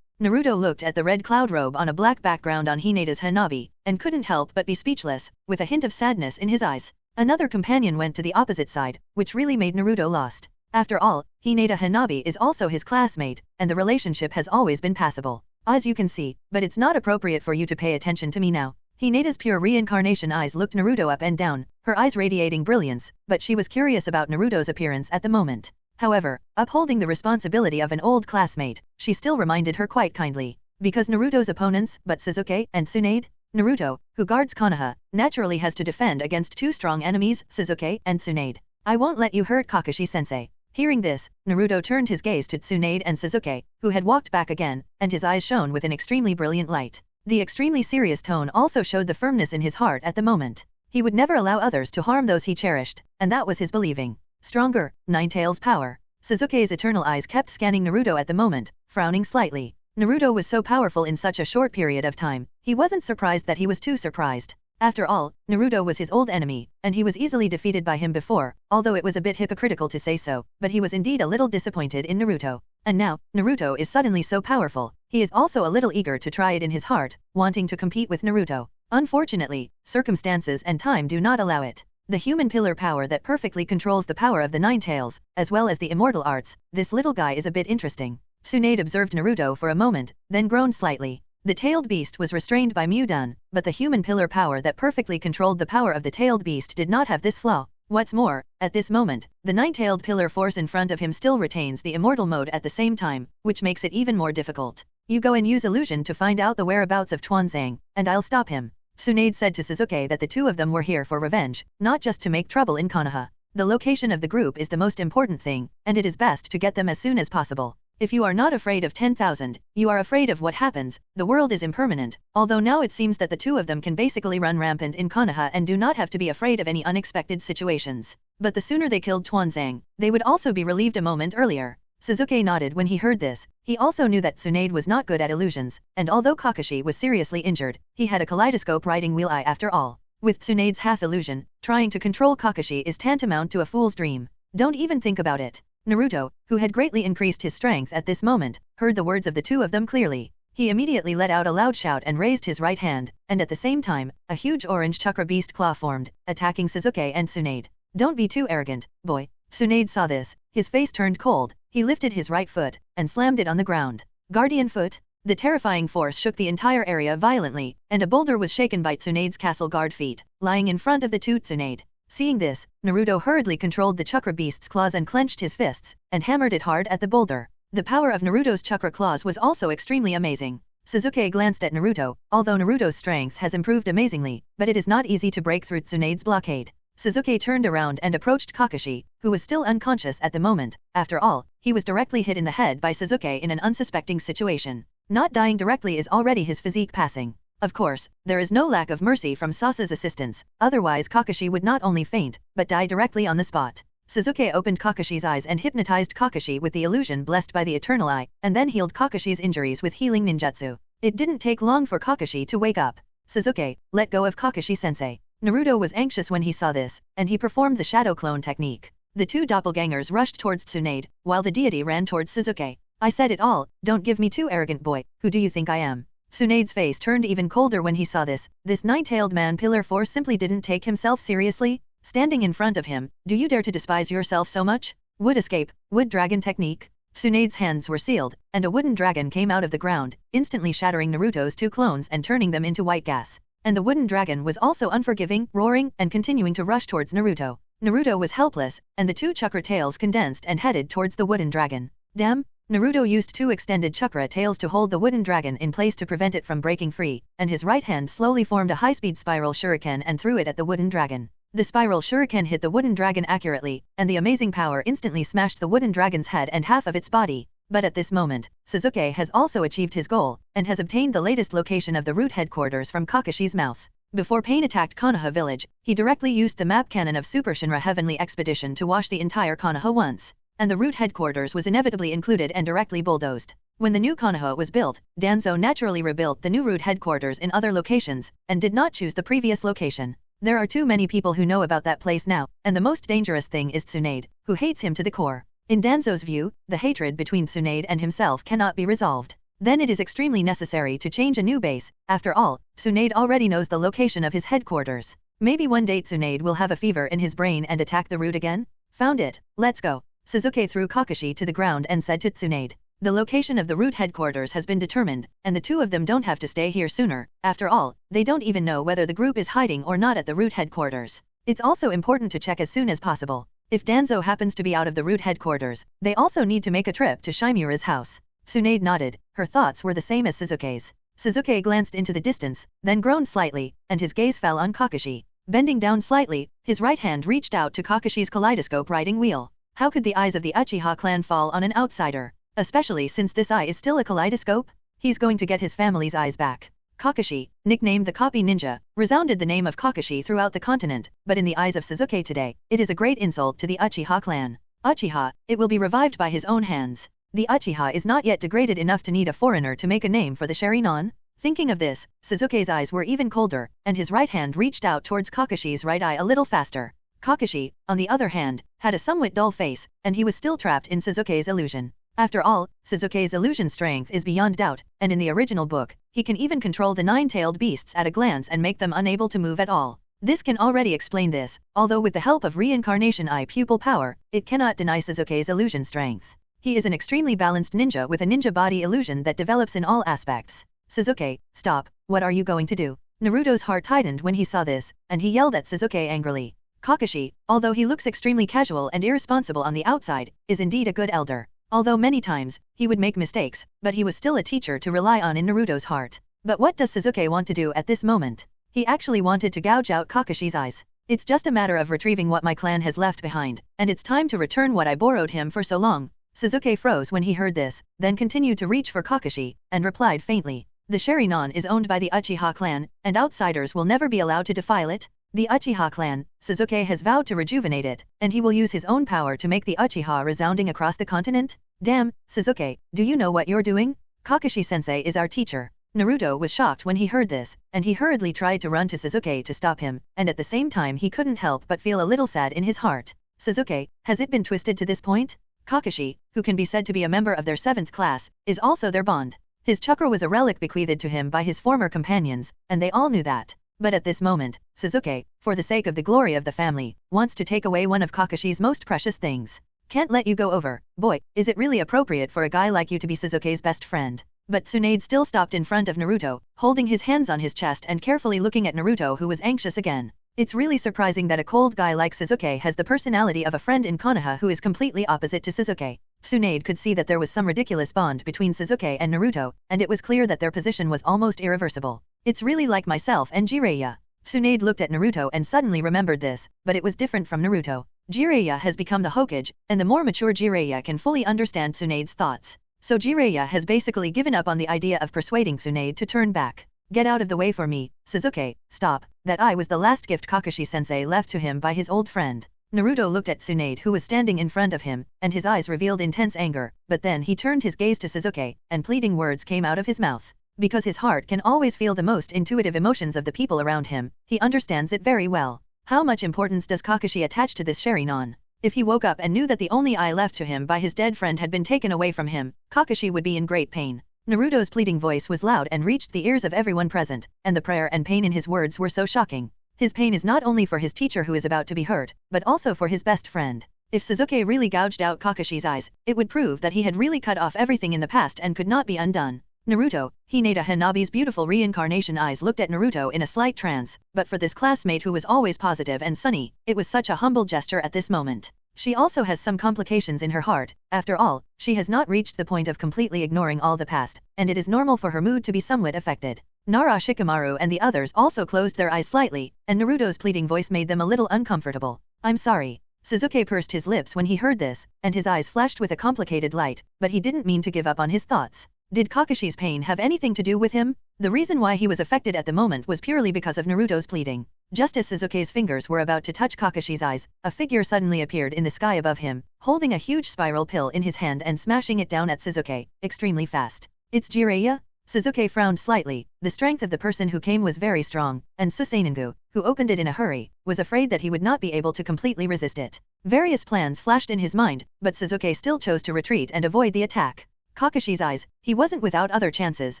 Naruto looked at the red cloud robe on a black background on Hinata's Hanabi, and couldn't help but be speechless, with a hint of sadness in his eyes. Another companion went to the opposite side, which really made Naruto lost. After all, Hinata Hanabi is also his classmate, and the relationship has always been passable. As you can see, but it's not appropriate for you to pay attention to me now. Hinata's pure reincarnation eyes looked Naruto up and down, her eyes radiating brilliance, but she was curious about Naruto's appearance at the moment. However, upholding the responsibility of an old classmate, she still reminded her quite kindly. Because Naruto's opponents, but Sasuke and Tsunade? Naruto, who guards Konoha, naturally has to defend against 2 strong enemies, Sasuke and Tsunade. I won't let you hurt Kakashi-sensei. Hearing this, Naruto turned his gaze to Tsunade and Sasuke, who had walked back again, and his eyes shone with an extremely brilliant light. The extremely serious tone also showed the firmness in his heart at the moment. He would never allow others to harm those he cherished, and that was his believing. Stronger, 9 tails power. Sasuke's eternal eyes kept scanning Naruto at the moment, frowning slightly. Naruto was so powerful in such a short period of time, he wasn't surprised that he was too surprised. After all, Naruto was his old enemy, and he was easily defeated by him before, although it was a bit hypocritical to say so, but he was indeed a little disappointed in Naruto. And now, Naruto is suddenly so powerful, he is also a little eager to try it in his heart, wanting to compete with Naruto. Unfortunately, circumstances and time do not allow it. The human pillar power that perfectly controls the power of the 9 tails, as well as the immortal arts, this little guy is a bit interesting. Tsunade observed Naruto for a moment, then groaned slightly. The tailed beast was restrained by Mudun, but the human pillar power that perfectly controlled the power of the tailed beast did not have this flaw. What's more, at this moment, the 9-tailed pillar force in front of him still retains the immortal mode at the same time, which makes it even more difficult. You go and use illusion to find out the whereabouts of Tuanzang, and I'll stop him. Tsunade said to Sasuke that the 2 of them were here for revenge, not just to make trouble in Konoha. The location of the group is the most important thing, and it is best to get them as soon as possible. If you are not afraid of 10,000, you are afraid of what happens. The world is impermanent, although now it seems that the 2 of them can basically run rampant in Konoha and do not have to be afraid of any unexpected situations. But the sooner they killed Tuanzang, they would also be relieved a moment earlier. Sasuke nodded when he heard this. He also knew that Tsunade was not good at illusions, and although Kakashi was seriously injured, he had a kaleidoscope riding wheel eye after all. With Tsunade's half-illusion, trying to control Kakashi is tantamount to a fool's dream. Don't even think about it. Naruto, who had greatly increased his strength at this moment, heard the words of the 2 of them clearly. He immediately let out a loud shout and raised his right hand, and at the same time, a huge orange chakra beast claw formed, attacking Sasuke and Tsunade. Don't be too arrogant, boy. Tsunade saw this, his face turned cold, he lifted his right foot, and slammed it on the ground. Guardian foot? The terrifying force shook the entire area violently, and a boulder was shaken by Tsunade's castle guard feet, lying in front of the two Tsunade. Seeing this, Naruto hurriedly controlled the chakra beast's claws and clenched his fists, and hammered it hard at the boulder. The power of Naruto's chakra claws was also extremely amazing. Sasuke glanced at Naruto. Although Naruto's strength has improved amazingly, but it is not easy to break through Tsunade's blockade. Sasuke turned around and approached Kakashi, who was still unconscious at the moment. After all, he was directly hit in the head by Sasuke in an unsuspecting situation. Not dying directly is already his physique passing. Of course, there is no lack of mercy from Sasuke's assistance, otherwise Kakashi would not only faint, but die directly on the spot. Sasuke opened Kakashi's eyes and hypnotized Kakashi with the illusion blessed by the Eternal Eye, and then healed Kakashi's injuries with healing ninjutsu. It didn't take long for Kakashi to wake up. Sasuke, let go of Kakashi-sensei. Naruto was anxious when he saw this, and he performed the shadow clone technique. The two doppelgangers rushed towards Tsunade, while the deity ran towards Sasuke. I said it all, don't give me too arrogant boy, who do you think I am? Tsunade's face turned even colder when he saw this. This nine-tailed man Pillar 4 simply didn't take himself seriously. Standing in front of him, do you dare to despise yourself so much? Wood escape, wood dragon technique. Tsunade's hands were sealed, and a wooden dragon came out of the ground, instantly shattering Naruto's two clones and turning them into white gas. And the wooden dragon was also unforgiving, roaring, and continuing to rush towards Naruto. Naruto was helpless, and the two chakra tails condensed and headed towards the wooden dragon. Damn! Naruto used two extended chakra tails to hold the wooden dragon in place to prevent it from breaking free, and his right hand slowly formed a high-speed spiral shuriken and threw it at the wooden dragon. The spiral shuriken hit the wooden dragon accurately, and the amazing power instantly smashed the wooden dragon's head and half of its body. But at this moment, Sasuke has also achieved his goal, and has obtained the latest location of the root headquarters from Kakashi's mouth. Before Pain attacked Konoha village, he directly used the map cannon of Super Shinra Heavenly Expedition to wash the entire Konoha once, and the root headquarters was inevitably included and directly bulldozed. When the new Konoha was built, Danzo naturally rebuilt the new root headquarters in other locations, and did not choose the previous location. There are too many people who know about that place now, and the most dangerous thing is Tsunade, who hates him to the core. In Danzo's view, the hatred between Tsunade and himself cannot be resolved. Then it is extremely necessary to change a new base. After all, Tsunade already knows the location of his headquarters. Maybe one day Tsunade will have a fever in his brain and attack the root again? Found it, let's go. Sasuke threw Kakashi to the ground and said to Tsunade, the location of the root headquarters has been determined, and the two of them don't have to stay here sooner. After all, they don't even know whether the group is hiding or not at the root headquarters. It's also important to check as soon as possible. If Danzo happens to be out of the root headquarters, they also need to make a trip to Shimura's house. Tsunade nodded. Her thoughts were the same as Sasuke's. Sasuke glanced into the distance, then groaned slightly, and his gaze fell on Kakashi. Bending down slightly, his right hand reached out to Kakashi's kaleidoscope riding wheel. How could the eyes of the Uchiha clan fall on an outsider? Especially since this eye is still a kaleidoscope? He's going to get his family's eyes back. Kakashi, nicknamed the Copy Ninja, resounded the name of Kakashi throughout the continent, but in the eyes of Sasuke today, it is a great insult to the Uchiha clan. Uchiha, it will be revived by his own hands. The Uchiha is not yet degraded enough to need a foreigner to make a name for the Sharingan. Thinking of this, Sasuke's eyes were even colder, and his right hand reached out towards Kakashi's right eye a little faster. Kakashi, on the other hand, had a somewhat dull face, and he was still trapped in Sasuke's illusion. After all, Sasuke's illusion strength is beyond doubt, and in the original book, he can even control the nine-tailed beasts at a glance and make them unable to move at all. This can already explain this, although with the help of Reincarnation Eye pupil power, it cannot deny Sasuke's illusion strength. He is an extremely balanced ninja with a ninja body illusion that develops in all aspects. Sasuke, stop, what are you going to do? Naruto's heart tightened when he saw this, and he yelled at Sasuke angrily. Kakashi, although he looks extremely casual and irresponsible on the outside, is indeed a good elder. Although many times, he would make mistakes, but he was still a teacher to rely on in Naruto's heart. But what does Sasuke want to do at this moment? He actually wanted to gouge out Kakashi's eyes. It's just a matter of retrieving what my clan has left behind, and it's time to return what I borrowed him for so long. Sasuke froze when he heard this, then continued to reach for Kakashi, and replied faintly. The Sharingan is owned by the Uchiha clan, and outsiders will never be allowed to defile it. The Uchiha clan, Sasuke has vowed to rejuvenate it, and he will use his own power to make the Uchiha resounding across the continent. Damn, Sasuke, do you know what you're doing? Kakashi-sensei is our teacher. Naruto was shocked when he heard this, and he hurriedly tried to run to Sasuke to stop him, and at the same time he couldn't help but feel a little sad in his heart. Sasuke, has it been twisted to this point? Kakashi, who can be said to be a member of their 7th class, is also their bond. His chakra was a relic bequeathed to him by his former companions, and they all knew that. But at this moment, Sasuke, for the sake of the glory of the family, wants to take away one of Kakashi's most precious things. Can't let you go over, boy, is it really appropriate for a guy like you to be Sasuke's best friend? But Tsunade still stopped in front of Naruto, holding his hands on his chest and carefully looking at Naruto, who was anxious again. It's really surprising that a cold guy like Sasuke has the personality of a friend in Konoha who is completely opposite to Sasuke. Tsunade could see that there was some ridiculous bond between Sasuke and Naruto, and it was clear that their position was almost irreversible. It's really like myself and Jiraiya. Tsunade looked at Naruto and suddenly remembered this, but it was different from Naruto. Jiraiya has become the Hokage, and the more mature Jiraiya can fully understand Tsunade's thoughts. So Jiraiya has basically given up on the idea of persuading Tsunade to turn back. Get out of the way for me, Sasuke, stop. That eye was the last gift Kakashi-sensei left to him by his old friend. Naruto looked at Tsunade, who was standing in front of him, and his eyes revealed intense anger, but then he turned his gaze to Sasuke, and pleading words came out of his mouth. Because his heart can always feel the most intuitive emotions of the people around him, he understands it very well. How much importance does Kakashi attach to this Sharingan? If he woke up and knew that the only eye left to him by his dead friend had been taken away from him, Kakashi would be in great pain. Naruto's pleading voice was loud and reached the ears of everyone present, and the prayer and pain in his words were so shocking. His pain is not only for his teacher who is about to be hurt, but also for his best friend. If Sasuke really gouged out Kakashi's eyes, it would prove that he had really cut off everything in the past and could not be undone. Naruto, Hinata Hanabi's beautiful reincarnation eyes looked at Naruto in a slight trance, but for this classmate who was always positive and sunny, it was such a humble gesture at this moment. She also has some complications in her heart. After all, she has not reached the point of completely ignoring all the past, and it is normal for her mood to be somewhat affected. Nara Shikamaru and the others also closed their eyes slightly, and Naruto's pleading voice made them a little uncomfortable. I'm sorry. Sasuke pursed his lips when he heard this, and his eyes flashed with a complicated light, but he didn't mean to give up on his thoughts. Did Kakashi's pain have anything to do with him? The reason why he was affected at the moment was purely because of Naruto's pleading. Just as Sasuke's fingers were about to touch Kakashi's eyes, a figure suddenly appeared in the sky above him, holding a huge spiral pill in his hand and smashing it down at Sasuke, extremely fast. It's Jiraiya? Sasuke frowned slightly. The strength of the person who came was very strong, and Susanengu, who opened it in a hurry, was afraid that he would not be able to completely resist it. Various plans flashed in his mind, but Sasuke still chose to retreat and avoid the attack. Kakashi's eyes, he wasn't without other chances,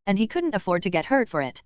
and he couldn't afford to get hurt for it.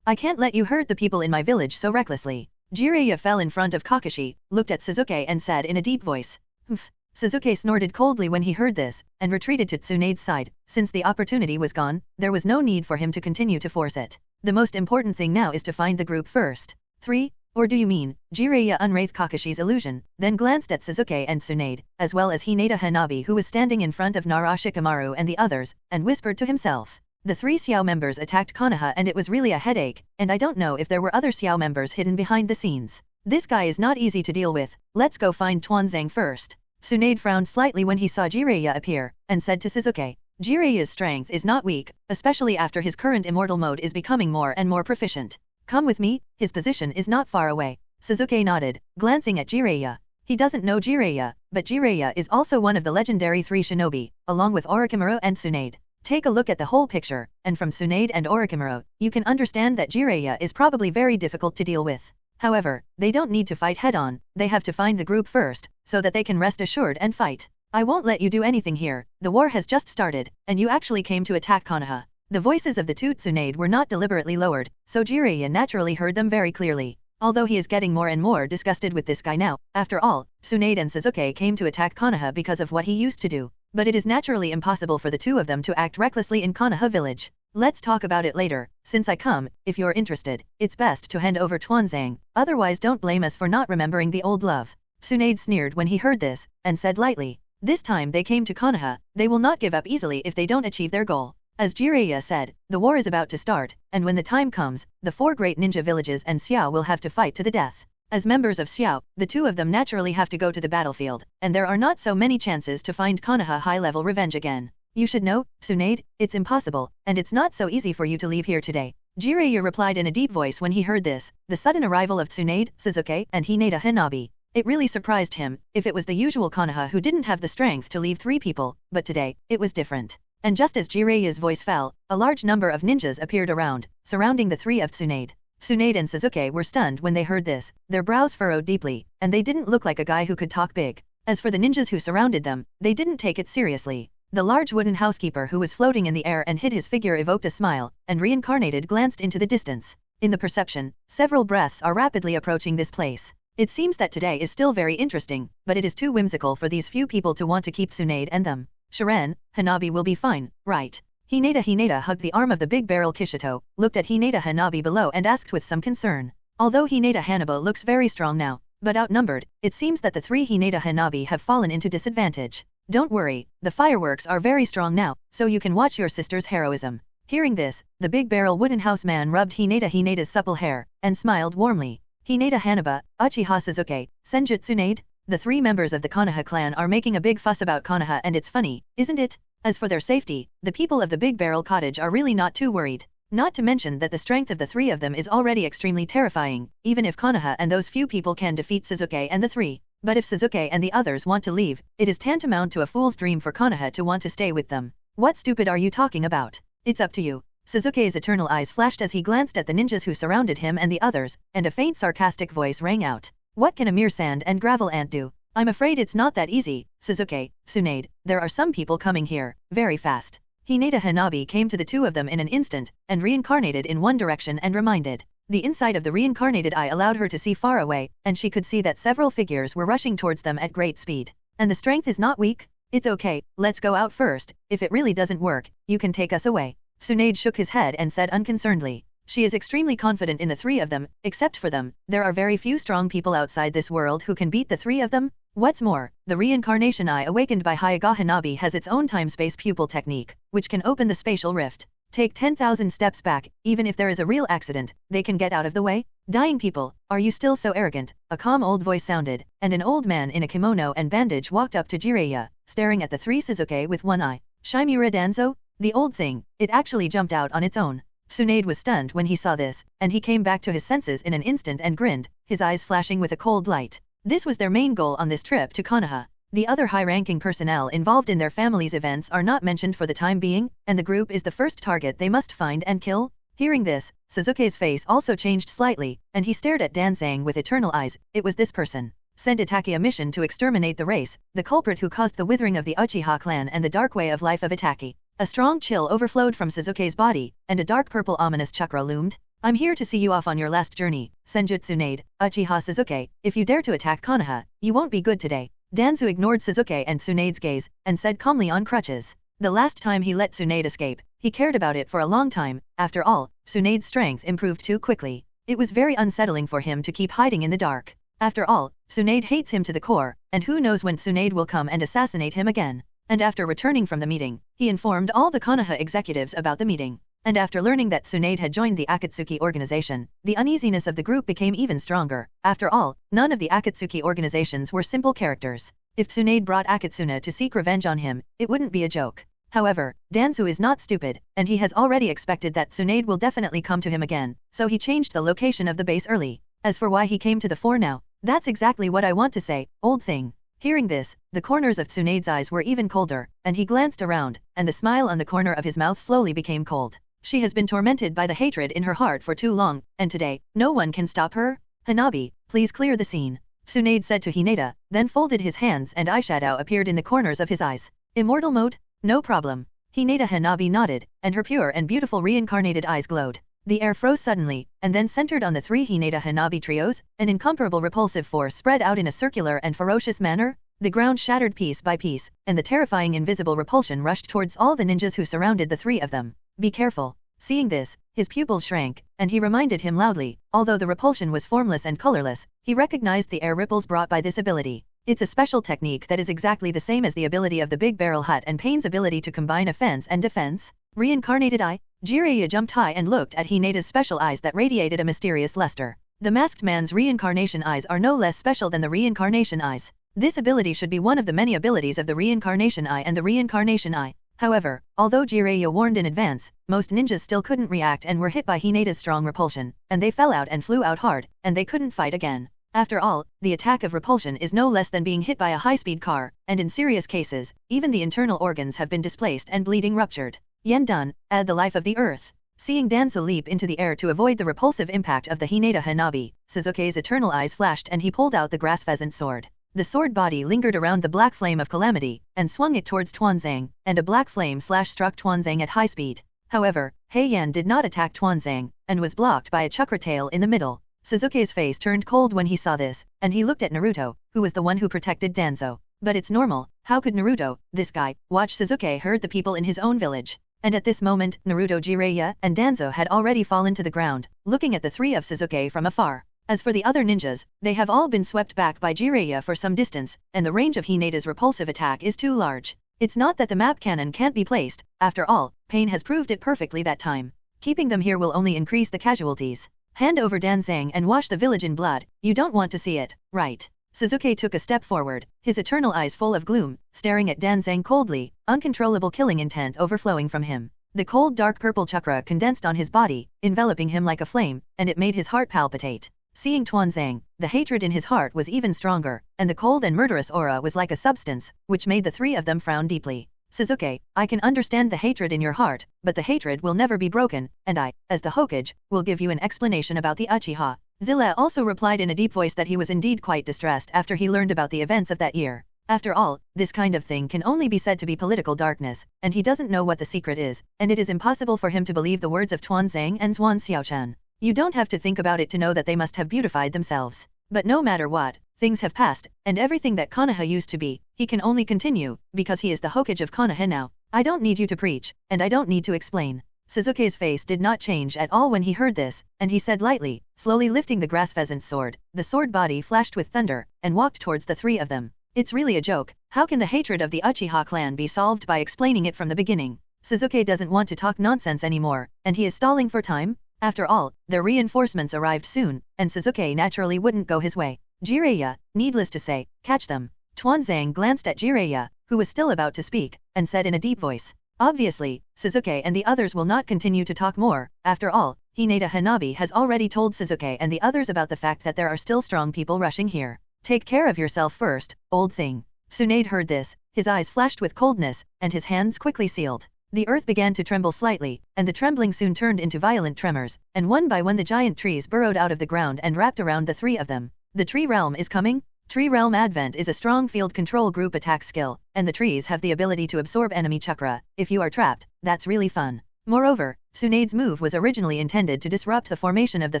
I can't let you hurt the people in my village so recklessly. Jiraiya fell in front of Kakashi, looked at Sasuke and said in a deep voice. Humph. Sasuke snorted coldly when he heard this, and retreated to Tsunade's side. Since the opportunity was gone, there was no need for him to continue to force it. The most important thing now is to find the group first. 3? Or do you mean? Jiraiya unwrapped Kakashi's illusion, then glanced at Sasuke and Tsunade, as well as Hinata Hanabi who was standing in front of Nara Shikamaru and the others, and whispered to himself. The 3 Xiao members attacked Konoha and it was really a headache, and I don't know if there were other Xiao members hidden behind the scenes. This guy is not easy to deal with. Let's go find Tuanzang first. Tsunade frowned slightly when he saw Jiraiya appear, and said to Sasuke. Jiraiya's strength is not weak, especially after his current immortal mode is becoming more and more proficient. Come with me, his position is not far away. Sasuke nodded, glancing at Jiraiya. He doesn't know Jiraiya, but Jiraiya is also one of the legendary 3 shinobi, along with Orochimaru and Tsunade. Take a look at the whole picture, and from Tsunade and Orochimaru, you can understand that Jiraiya is probably very difficult to deal with. However, they don't need to fight head-on, they have to find the group first, so that they can rest assured and fight. I won't let you do anything here, the war has just started, and you actually came to attack Konoha. The voices of the 2 Tsunade were not deliberately lowered, so Jiraiya naturally heard them very clearly. Although he is getting more and more disgusted with this guy now, after all, Tsunade and Sasuke came to attack Konoha because of what he used to do. But it is naturally impossible for the 2 of them to act recklessly in Konoha village. Let's talk about it later. Since I come, if you're interested, it's best to hand over Tuanzang, otherwise don't blame us for not remembering the old love. Tsunade sneered when he heard this, and said lightly. This time they came to Konoha, they will not give up easily if they don't achieve their goal. As Jiraiya said, the war is about to start, and when the time comes, the 4 great ninja villages and Xiao will have to fight to the death. As members of Xiao, the 2 of them naturally have to go to the battlefield, and there are not so many chances to find Konoha high-level revenge again. You should know, Tsunade, it's impossible, and it's not so easy for you to leave here today. Jiraiya replied in a deep voice when he heard this, the sudden arrival of Tsunade, Sasuke, and Hinata Hanabi. It really surprised him, if it was the usual Konoha who didn't have the strength to leave 3 people, but today, it was different. And just as Jiraiya's voice fell, a large number of ninjas appeared around, surrounding the 3 of Tsunade. Tsunade and Sasuke were stunned when they heard this, their brows furrowed deeply, and they didn't look like a guy who could talk big. As for the ninjas who surrounded them, they didn't take it seriously. The large wooden housekeeper who was floating in the air and hid his figure evoked a smile, and reincarnated glanced into the distance. In the perception, several breaths are rapidly approaching this place. It seems that today is still very interesting, but it is too whimsical for these few people to want to keep Tsunade and them. Shiren, Hanabi will be fine, right? Hinata hugged the arm of the big barrel Kishito, looked at Hinata Hanabi below and asked with some concern. Although Hinata Hanabi looks very strong now, but outnumbered, it seems that the three Hinata Hanabi have fallen into disadvantage. Don't worry, the fireworks are very strong now, so you can watch your sister's heroism. Hearing this, the big barrel wooden house man rubbed Hinata's supple hair, and smiled warmly. Hinata Hanabi, Uchiha Sasuke, Senjutsu. The three members of the Konoha clan are making a big fuss about Konoha, and it's funny, isn't it? As for their safety, the people of the Big Barrel Cottage are really not too worried. Not to mention that the strength of the three of them is already extremely terrifying, even if Konoha and those few people can defeat Sasuke and the three. But if Sasuke and the others want to leave, it is tantamount to a fool's dream for Konoha to want to stay with them. What stupid are you talking about? It's up to you. Sasuke's eternal eyes flashed as he glanced at the ninjas who surrounded him and the others, and a faint sarcastic voice rang out. What can a mere sand and gravel ant do? I'm afraid it's not that easy, Sasuke, Tsunade. There are some people coming here, very fast. Hinata Hanabi came to the two of them in an instant, and reincarnated in one direction and reminded. The inside of the reincarnated eye allowed her to see far away, and she could see that several figures were rushing towards them at great speed. And the strength is not weak? It's okay, let's go out first. If it really doesn't work, you can take us away. Tsunade shook his head and said unconcernedly. She is extremely confident in the three of them. Except for them, there are very few strong people outside this world who can beat the three of them. What's more, the Reincarnation Eye awakened by Hyuga Hanabi has its own time-space pupil technique, which can open the spatial rift. Take 10,000 steps back, even if there is a real accident, they can get out of the way. Dying people, are you still so arrogant? A calm old voice sounded, and an old man in a kimono and bandage walked up to Jiraiya, staring at the three Sasuke with one eye. Shimura Danzo? The old thing, it actually jumped out on its own. Tsunade was stunned when he saw this, and he came back to his senses in an instant and grinned, his eyes flashing with a cold light. This was their main goal on this trip to Konoha. The other high-ranking personnel involved in their family's events are not mentioned for the time being, and the group is the first target they must find and kill. Hearing this, Sasuke's face also changed slightly, and he stared at Danzang with eternal eyes. It was this person. Sent Itachi a mission to exterminate the race, the culprit who caused the withering of the Uchiha clan and the dark way of life of Itachi. A strong chill overflowed from Sasuke's body, and a dark purple ominous chakra loomed. I'm here to see you off on your last journey, Senjutsu. Uchiha Sasuke, if you dare to attack Konoha, you won't be good today. Danzu ignored Sasuke and Tsunade's gaze, and said calmly on crutches. The last time he let Tsunade escape, he cared about it for a long time. After all, Tsunade's strength improved too quickly. It was very unsettling for him to keep hiding in the dark. After all, Tsunade hates him to the core, and who knows when Tsunade will come and assassinate him again. And after returning from the meeting, he informed all the Konoha executives about the meeting. And after learning that Tsunade had joined the Akatsuki organization, the uneasiness of the group became even stronger. After all, none of the Akatsuki organizations were simple characters. If Tsunade brought Akatsuna to seek revenge on him, it wouldn't be a joke. However, Danzu is not stupid, and he has already expected that Tsunade will definitely come to him again, so he changed the location of the base early. As for why he came to the fore now, that's exactly what I want to say, old thing. Hearing this, the corners of Tsunade's eyes were even colder, and he glanced around, and the smile on the corner of his mouth slowly became cold. She has been tormented by the hatred in her heart for too long, and today, no one can stop her. Hanabi, please clear the scene. Tsunade said to Hinata, then folded his hands and eyeshadow appeared in the corners of his eyes. Immortal mode? No problem. Hinata Hanabi nodded, and her pure and beautiful reincarnated eyes glowed. The air froze suddenly, and then centered on the three Hinata Hanabi trios, an incomparable repulsive force spread out in a circular and ferocious manner. The ground shattered piece by piece, and the terrifying invisible repulsion rushed towards all the ninjas who surrounded the three of them. Be careful. Seeing this, his pupils shrank, and he reminded him loudly, although the repulsion was formless and colorless, he recognized the air ripples brought by this ability. It's a special technique that is exactly the same as the ability of the Big Barrel Hut and Pain's ability to combine offense and defense. Reincarnated Eye? Jiraiya jumped high and looked at Hinata's special eyes that radiated a mysterious luster. The masked man's reincarnation eyes are no less special than the reincarnation eyes. This ability should be one of the many abilities of the Reincarnation Eye and the Reincarnation Eye. However, although Jiraiya warned in advance, most ninjas still couldn't react and were hit by Hinata's strong repulsion, and they fell out and flew out hard, and they couldn't fight again. After all, the attack of repulsion is no less than being hit by a high-speed car, and in serious cases, even the internal organs have been displaced and bleeding ruptured. Yen done, add the life of the earth. Seeing Danzo leap into the air to avoid the repulsive impact of the Hinata Hanabi, Sasuke's eternal eyes flashed and he pulled out the grass pheasant sword. The sword body lingered around the black flame of calamity, and swung it towards Tuanzang, and a black flame struck Tuanzang at high speed. However, Heian did not attack Tuanzang, and was blocked by a chakra tail in the middle. Sasuke's face turned cold when he saw this, and he looked at Naruto, who was the one who protected Danzo. But it's normal, how could Naruto, this guy, watch Sasuke hurt the people in his own village? and at this moment, Naruto, Jiraiya, and Danzo had already fallen to the ground, looking at the three of Sasuke from afar. As for the other ninjas, they have all been swept back by Jiraiya for some distance, and the range of Hineda's repulsive attack is too large. It's not that the map cannon can't be placed, after all, Pain has proved it perfectly that time. Keeping them here will only increase the casualties. Hand over Danzang and wash the village in blood, you don't want to see it, right? Sasuke took a step forward, his eternal eyes full of gloom, staring at Danzang coldly, uncontrollable killing intent overflowing from him. The cold dark purple chakra condensed on his body, enveloping him like a flame, and it made his heart palpitate. Seeing Tuanzang, the hatred in his heart was even stronger, and the cold and murderous aura was like a substance, which made the three of them frown deeply. Sasuke, I can understand the hatred in your heart, but the hatred will never be broken, and I, as the Hokage, will give you an explanation about the Uchiha. Zilla also replied in a deep voice that he was indeed quite distressed after he learned about the events of that year. After all, this kind of thing can only be said to be political darkness, and he doesn't know what the secret is, and it is impossible for him to believe the words of Tuanzang and Zhuan Xiaochan. You don't have to think about it to know that they must have beautified themselves. But no matter what, things have passed, and everything that Konoha used to be, he can only continue, because he is the Hokage of Konoha now. I don't need you to preach, and I don't need to explain. Sasuke's face did not change at all when he heard this, and he said lightly, slowly lifting the grass pheasant's sword. The sword body flashed with thunder, and walked towards the three of them. It's really a joke. How can the hatred of the Uchiha clan be solved by explaining it from the beginning? Sasuke doesn't want to talk nonsense anymore, and he is stalling for time. After all, their reinforcements arrived soon, and Sasuke naturally wouldn't go his way. Jiraiya, needless to say, catch them. Tuanzang glanced at Jiraiya, who was still about to speak, and said in a deep voice. Obviously, Sasuke and the others will not continue to talk more. After all, Hineda Hanabi has already told Sasuke and the others about the fact that there are still strong people rushing here. Take care of yourself first, old thing. Tsunade heard this, his eyes flashed with coldness, and his hands quickly sealed. The earth began to tremble slightly, and the trembling soon turned into violent tremors, and one by one the giant trees burrowed out of the ground and wrapped around the three of them. The tree realm is coming? Tree Realm Advent is a strong field control group attack skill, and the trees have the ability to absorb enemy chakra. If you are trapped, that's really fun. Moreover, Tsunade's move was originally intended to disrupt the formation of the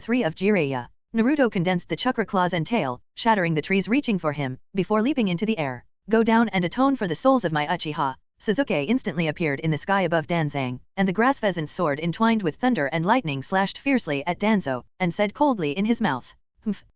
three of Jiraiya. Naruto condensed the chakra claws and tail, shattering the trees reaching for him, before leaping into the air. Go down and atone for the souls of my Uchiha. Sasuke instantly appeared in the sky above Danzang, and the grass pheasant's sword entwined with thunder and lightning slashed fiercely at Danzo, and said coldly in his mouth.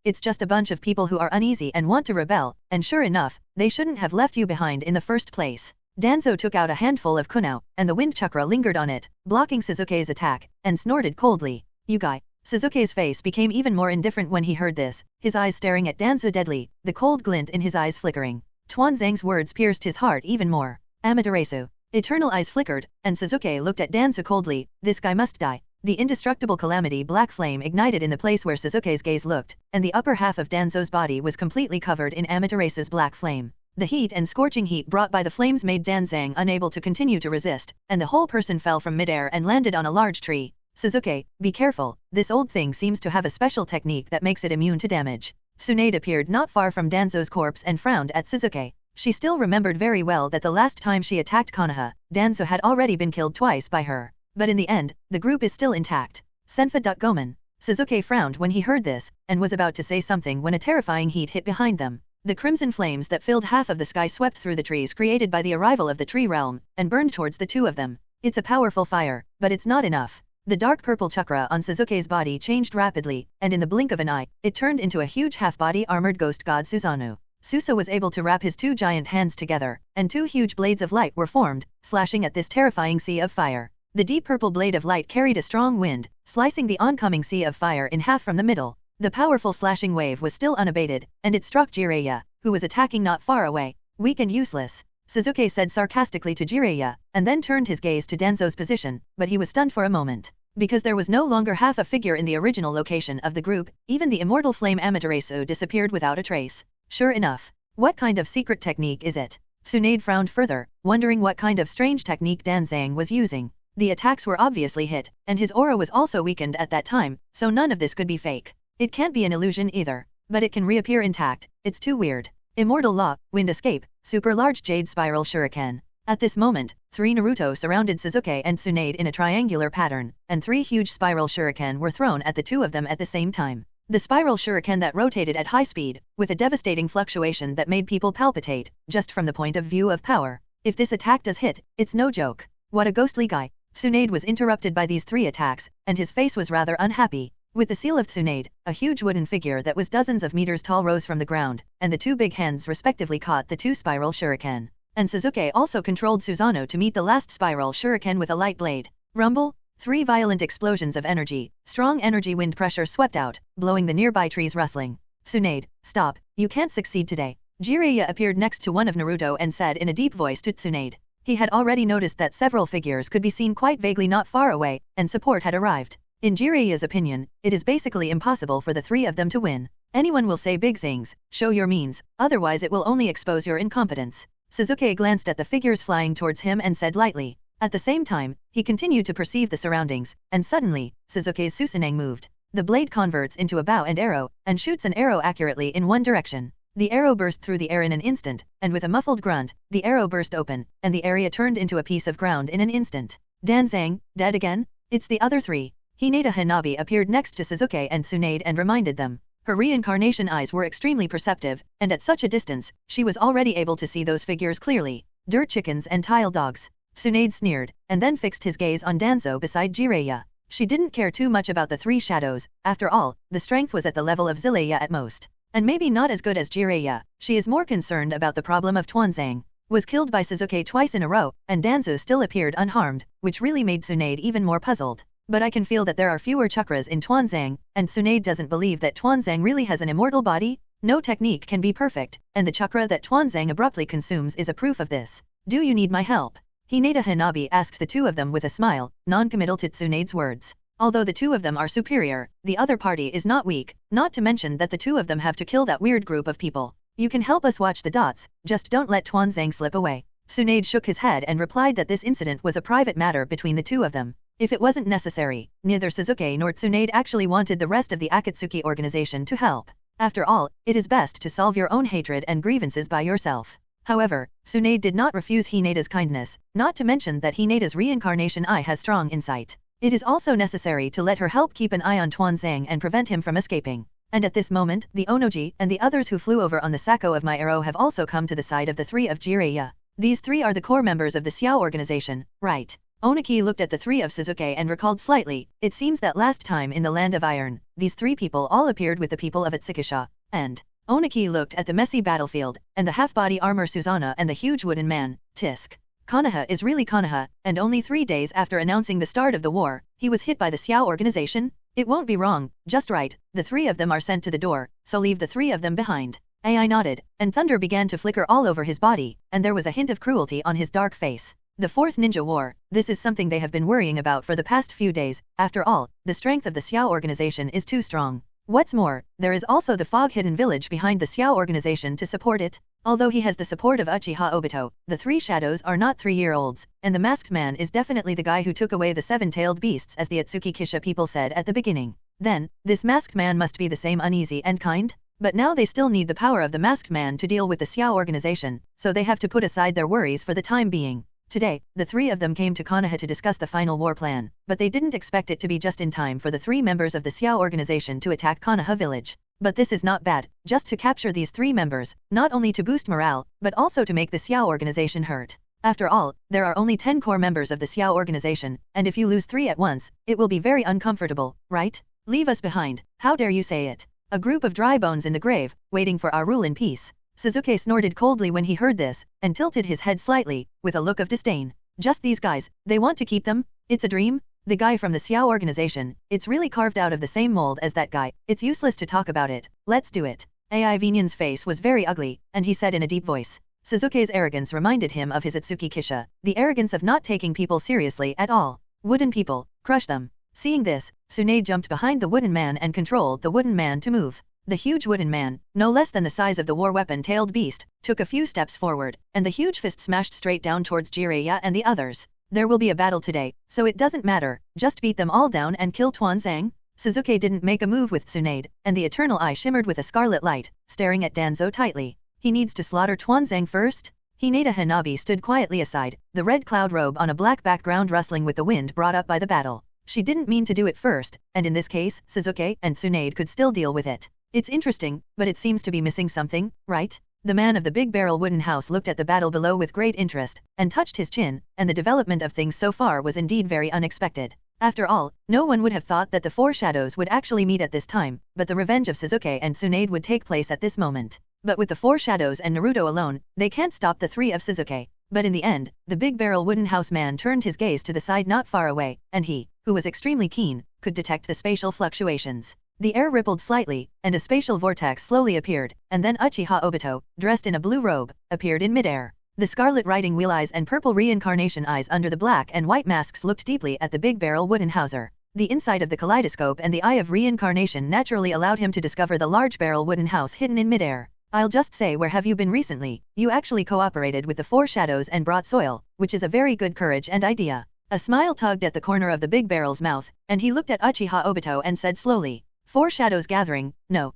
It's just a bunch of people who are uneasy and want to rebel, and sure enough, they shouldn't have left you behind in the first place. Danzo took out a handful of kunao, and the wind chakra lingered on it, blocking Sasuke's attack, and snorted coldly. You guy. Sasuke's face became even more indifferent when he heard this, his eyes staring at Danzo deadly, the cold glint in his eyes flickering. Tuanzang's words pierced his heart even more. Amaterasu. Eternal eyes flickered, and Sasuke looked at Danzo coldly. This guy must die. The indestructible calamity black flame ignited in the place where Sasuke's gaze looked, and the upper half of Danzo's body was completely covered in Amaterasu's black flame. The heat and scorching heat brought by the flames made Danzang unable to continue to resist, and the whole person fell from midair and landed on a large tree. Sasuke, be careful, this old thing seems to have a special technique that makes it immune to damage. Tsunade appeared not far from Danzo's corpse and frowned at Sasuke. She still remembered very well that the last time she attacked Konoha, Danzo had already been killed twice by her. But in the end, the group is still intact. Senfa Gomen. Sasuke frowned when he heard this, and was about to say something when a terrifying heat hit behind them. The crimson flames that filled half of the sky swept through the trees created by the arrival of the tree realm, and burned towards the two of them. It's a powerful fire, but it's not enough. The dark purple chakra on Sasuke's body changed rapidly, and in the blink of an eye, it turned into a huge half-body armored ghost god Susanoo. Susa was able to wrap his two giant hands together, and two huge blades of light were formed, slashing at this terrifying sea of fire. The deep purple blade of light carried a strong wind, slicing the oncoming sea of fire in half from the middle. The powerful slashing wave was still unabated, and it struck Jiraiya, who was attacking not far away. Weak and useless, Sasuke said sarcastically to Jiraiya, and then turned his gaze to Danzo's position, but he was stunned for a moment. Because there was no longer half a figure in the original location of the group, even the immortal flame Amaterasu disappeared without a trace. Sure enough. What kind of secret technique is it? Tsunade frowned further, wondering what kind of strange technique Danzang was using. The attacks were obviously hit, and his aura was also weakened at that time, so none of this could be fake. It can't be an illusion either, but it can reappear intact. It's too weird. Immortal Law, Wind Escape, Super Large Jade Spiral Shuriken. At this moment, 3 Naruto surrounded Sasuke and Tsunade in a triangular pattern, and 3 huge spiral shuriken were thrown at the two of them at the same time. The spiral shuriken that rotated at high speed, with a devastating fluctuation that made people palpitate, just from the point of view of power. If this attack does hit, it's no joke. What a ghostly guy. Tsunade was interrupted by these 3 attacks, and his face was rather unhappy. With the seal of Tsunade, a huge wooden figure that was dozens of meters tall rose from the ground, and the 2 big hands respectively caught the 2 spiral shuriken. And Sasuke also controlled Susanoo to meet the last spiral shuriken with a light blade. Rumble! 3 violent explosions of energy, strong energy wind pressure swept out, blowing the nearby trees rustling. Tsunade, stop, you can't succeed today. Jiraiya appeared next to one of Naruto and said in a deep voice to Tsunade. He had already noticed that several figures could be seen quite vaguely not far away, and support had arrived. In Jiraiya's opinion, it is basically impossible for the 3 of them to win. Anyone will say big things, show your means, otherwise it will only expose your incompetence. Sasuke glanced at the figures flying towards him and said lightly. At the same time, he continued to perceive the surroundings, and suddenly, Sasuke's Susanang moved. The blade converts into a bow and arrow, and shoots an arrow accurately in one direction. The arrow burst through the air in an instant, and with a muffled grunt, the arrow burst open, and the area turned into a piece of ground in an instant. Danzang, dead again? It's the other 3. Hinata Hanabi appeared next to Sasuke and Tsunade and reminded them. Her reincarnation eyes were extremely perceptive, and at such a distance, she was already able to see those figures clearly. Dirt chickens and tile dogs. Tsunade sneered, and then fixed his gaze on Danzo beside Jiraiya. She didn't care too much about the 3 shadows, after all, the strength was at the level of Zilaya at most. And maybe not as good as Jiraiya, she is more concerned about the problem of Tuanzang. Was killed by Sasuke twice in a row, and Danzo still appeared unharmed, which really made Tsunade even more puzzled. But I can feel that there are fewer chakras in Tuanzang, and Tsunade doesn't believe that Tuanzang really has an immortal body? No technique can be perfect, and the chakra that Tuanzang abruptly consumes is a proof of this. Do you need my help? Hinata Hanabi asked the 2 of them with a smile, non-committal to Tsunade's words. Although the 2 of them are superior, the other party is not weak, not to mention that the 2 of them have to kill that weird group of people. You can help us watch the dots, just don't let Tuanzang slip away. Tsunade shook his head and replied that this incident was a private matter between the 2 of them. If it wasn't necessary, neither Sasuke nor Tsunade actually wanted the rest of the Akatsuki organization to help. After all, it is best to solve your own hatred and grievances by yourself. However, Tsunade did not refuse Hinata's kindness, not to mention that Hinata's Reincarnation Eye has strong insight. It is also necessary to let her help keep an eye on Tuanzang and prevent him from escaping. And at this moment, the Onoji and the others who flew over on the Sako of my arrow have also come to the side of the 3 of Jiraiya. These 3 are the core members of the Xiao organization, right? Oniki looked at the 3 of Sasuke and recalled slightly. It seems that last time in the Land of Iron, these 3 people all appeared with the people of Ōtsutsuki. And Oniki looked at the messy battlefield, and the half-body armor Susanoo and the huge wooden man, Tisk. Konoha is really Konoha, and only 3 days after announcing the start of the war, he was hit by the Xiao organization? It won't be wrong, just right, the 3 of them are sent to the door, so leave the 3 of them behind. Ai nodded, and thunder began to flicker all over his body, and there was a hint of cruelty on his dark face. The 4th Ninja War, this is something they have been worrying about for the past few days. After all, the strength of the Xiao organization is too strong. What's more, there is also the Fog Hidden Village behind the Xiao organization to support it. Although he has the support of Uchiha Obito, the 3 shadows are not 3-year-olds, and the masked man is definitely the guy who took away the 7-tailed beasts as the Ōtsutsuki people said at the beginning. Then, this masked man must be the same uneasy and kind? But now they still need the power of the masked man to deal with the Xiao organization, so they have to put aside their worries for the time being. Today, the 3 of them came to Konoha to discuss the final war plan, but they didn't expect it to be just in time for the 3 members of the Xiao organization to attack Konoha village. But this is not bad, just to capture these 3 members, not only to boost morale, but also to make the Xiao organization hurt. After all, there are only 10 core members of the Xiao organization, and if you lose 3 at once, it will be very uncomfortable, right? Leave us behind, how dare you say it? A group of dry bones in the grave, waiting for our rule in peace. Sasuke snorted coldly when he heard this, and tilted his head slightly, with a look of disdain. Just these guys, they want to keep them? It's a dream? The guy from the Xiao organization, it's really carved out of the same mold as that guy, it's useless to talk about it, let's do it. Ai Vinyan's face was very ugly, and he said in a deep voice. Sasuke's arrogance reminded him of his Ōtsutsuki, the arrogance of not taking people seriously at all. Wooden people, crush them. Seeing this, Tsunade jumped behind the wooden man and controlled the wooden man to move. The huge wooden man, no less than the size of the war weapon-tailed beast, took a few steps forward, and the huge fist smashed straight down towards Jiraiya and the others. There will be a battle today, so it doesn't matter, just beat them all down and kill Tuanzang. Sasuke didn't make a move with Tsunade, and the eternal eye shimmered with a scarlet light, staring at Danzo tightly. He needs to slaughter Tuanzang first? Hinata Hanabi stood quietly aside, the red cloud robe on a black background rustling with the wind brought up by the battle. She didn't mean to do it first, and in this case, Sasuke and Tsunade could still deal with it. It's interesting, but it seems to be missing something, right? The man of the big barrel wooden house looked at the battle below with great interest, and touched his chin, and the development of things so far was indeed very unexpected. After all, no one would have thought that the four shadows would actually meet at this time, but the revenge of Sasuke and Tsunade would take place at this moment. But with the four shadows and Naruto alone, they can't stop the three of Sasuke. But in the end, the big barrel wooden house man turned his gaze to the side not far away, and he, who was extremely keen, could detect the spatial fluctuations. The air rippled slightly, and a spatial vortex slowly appeared, and then Uchiha Obito, dressed in a blue robe, appeared in midair. The scarlet riding wheel eyes and purple reincarnation eyes under the black and white masks looked deeply at the big barrel wooden houser. The inside of the kaleidoscope and the eye of reincarnation naturally allowed him to discover the large barrel wooden house hidden in midair. I'll just say, where have you been recently? You actually cooperated with the four shadows and brought soil, which is a very good courage and idea. A smile tugged at the corner of the big barrel's mouth, and he looked at Uchiha Obito and said slowly, "Four shadows gathering, no,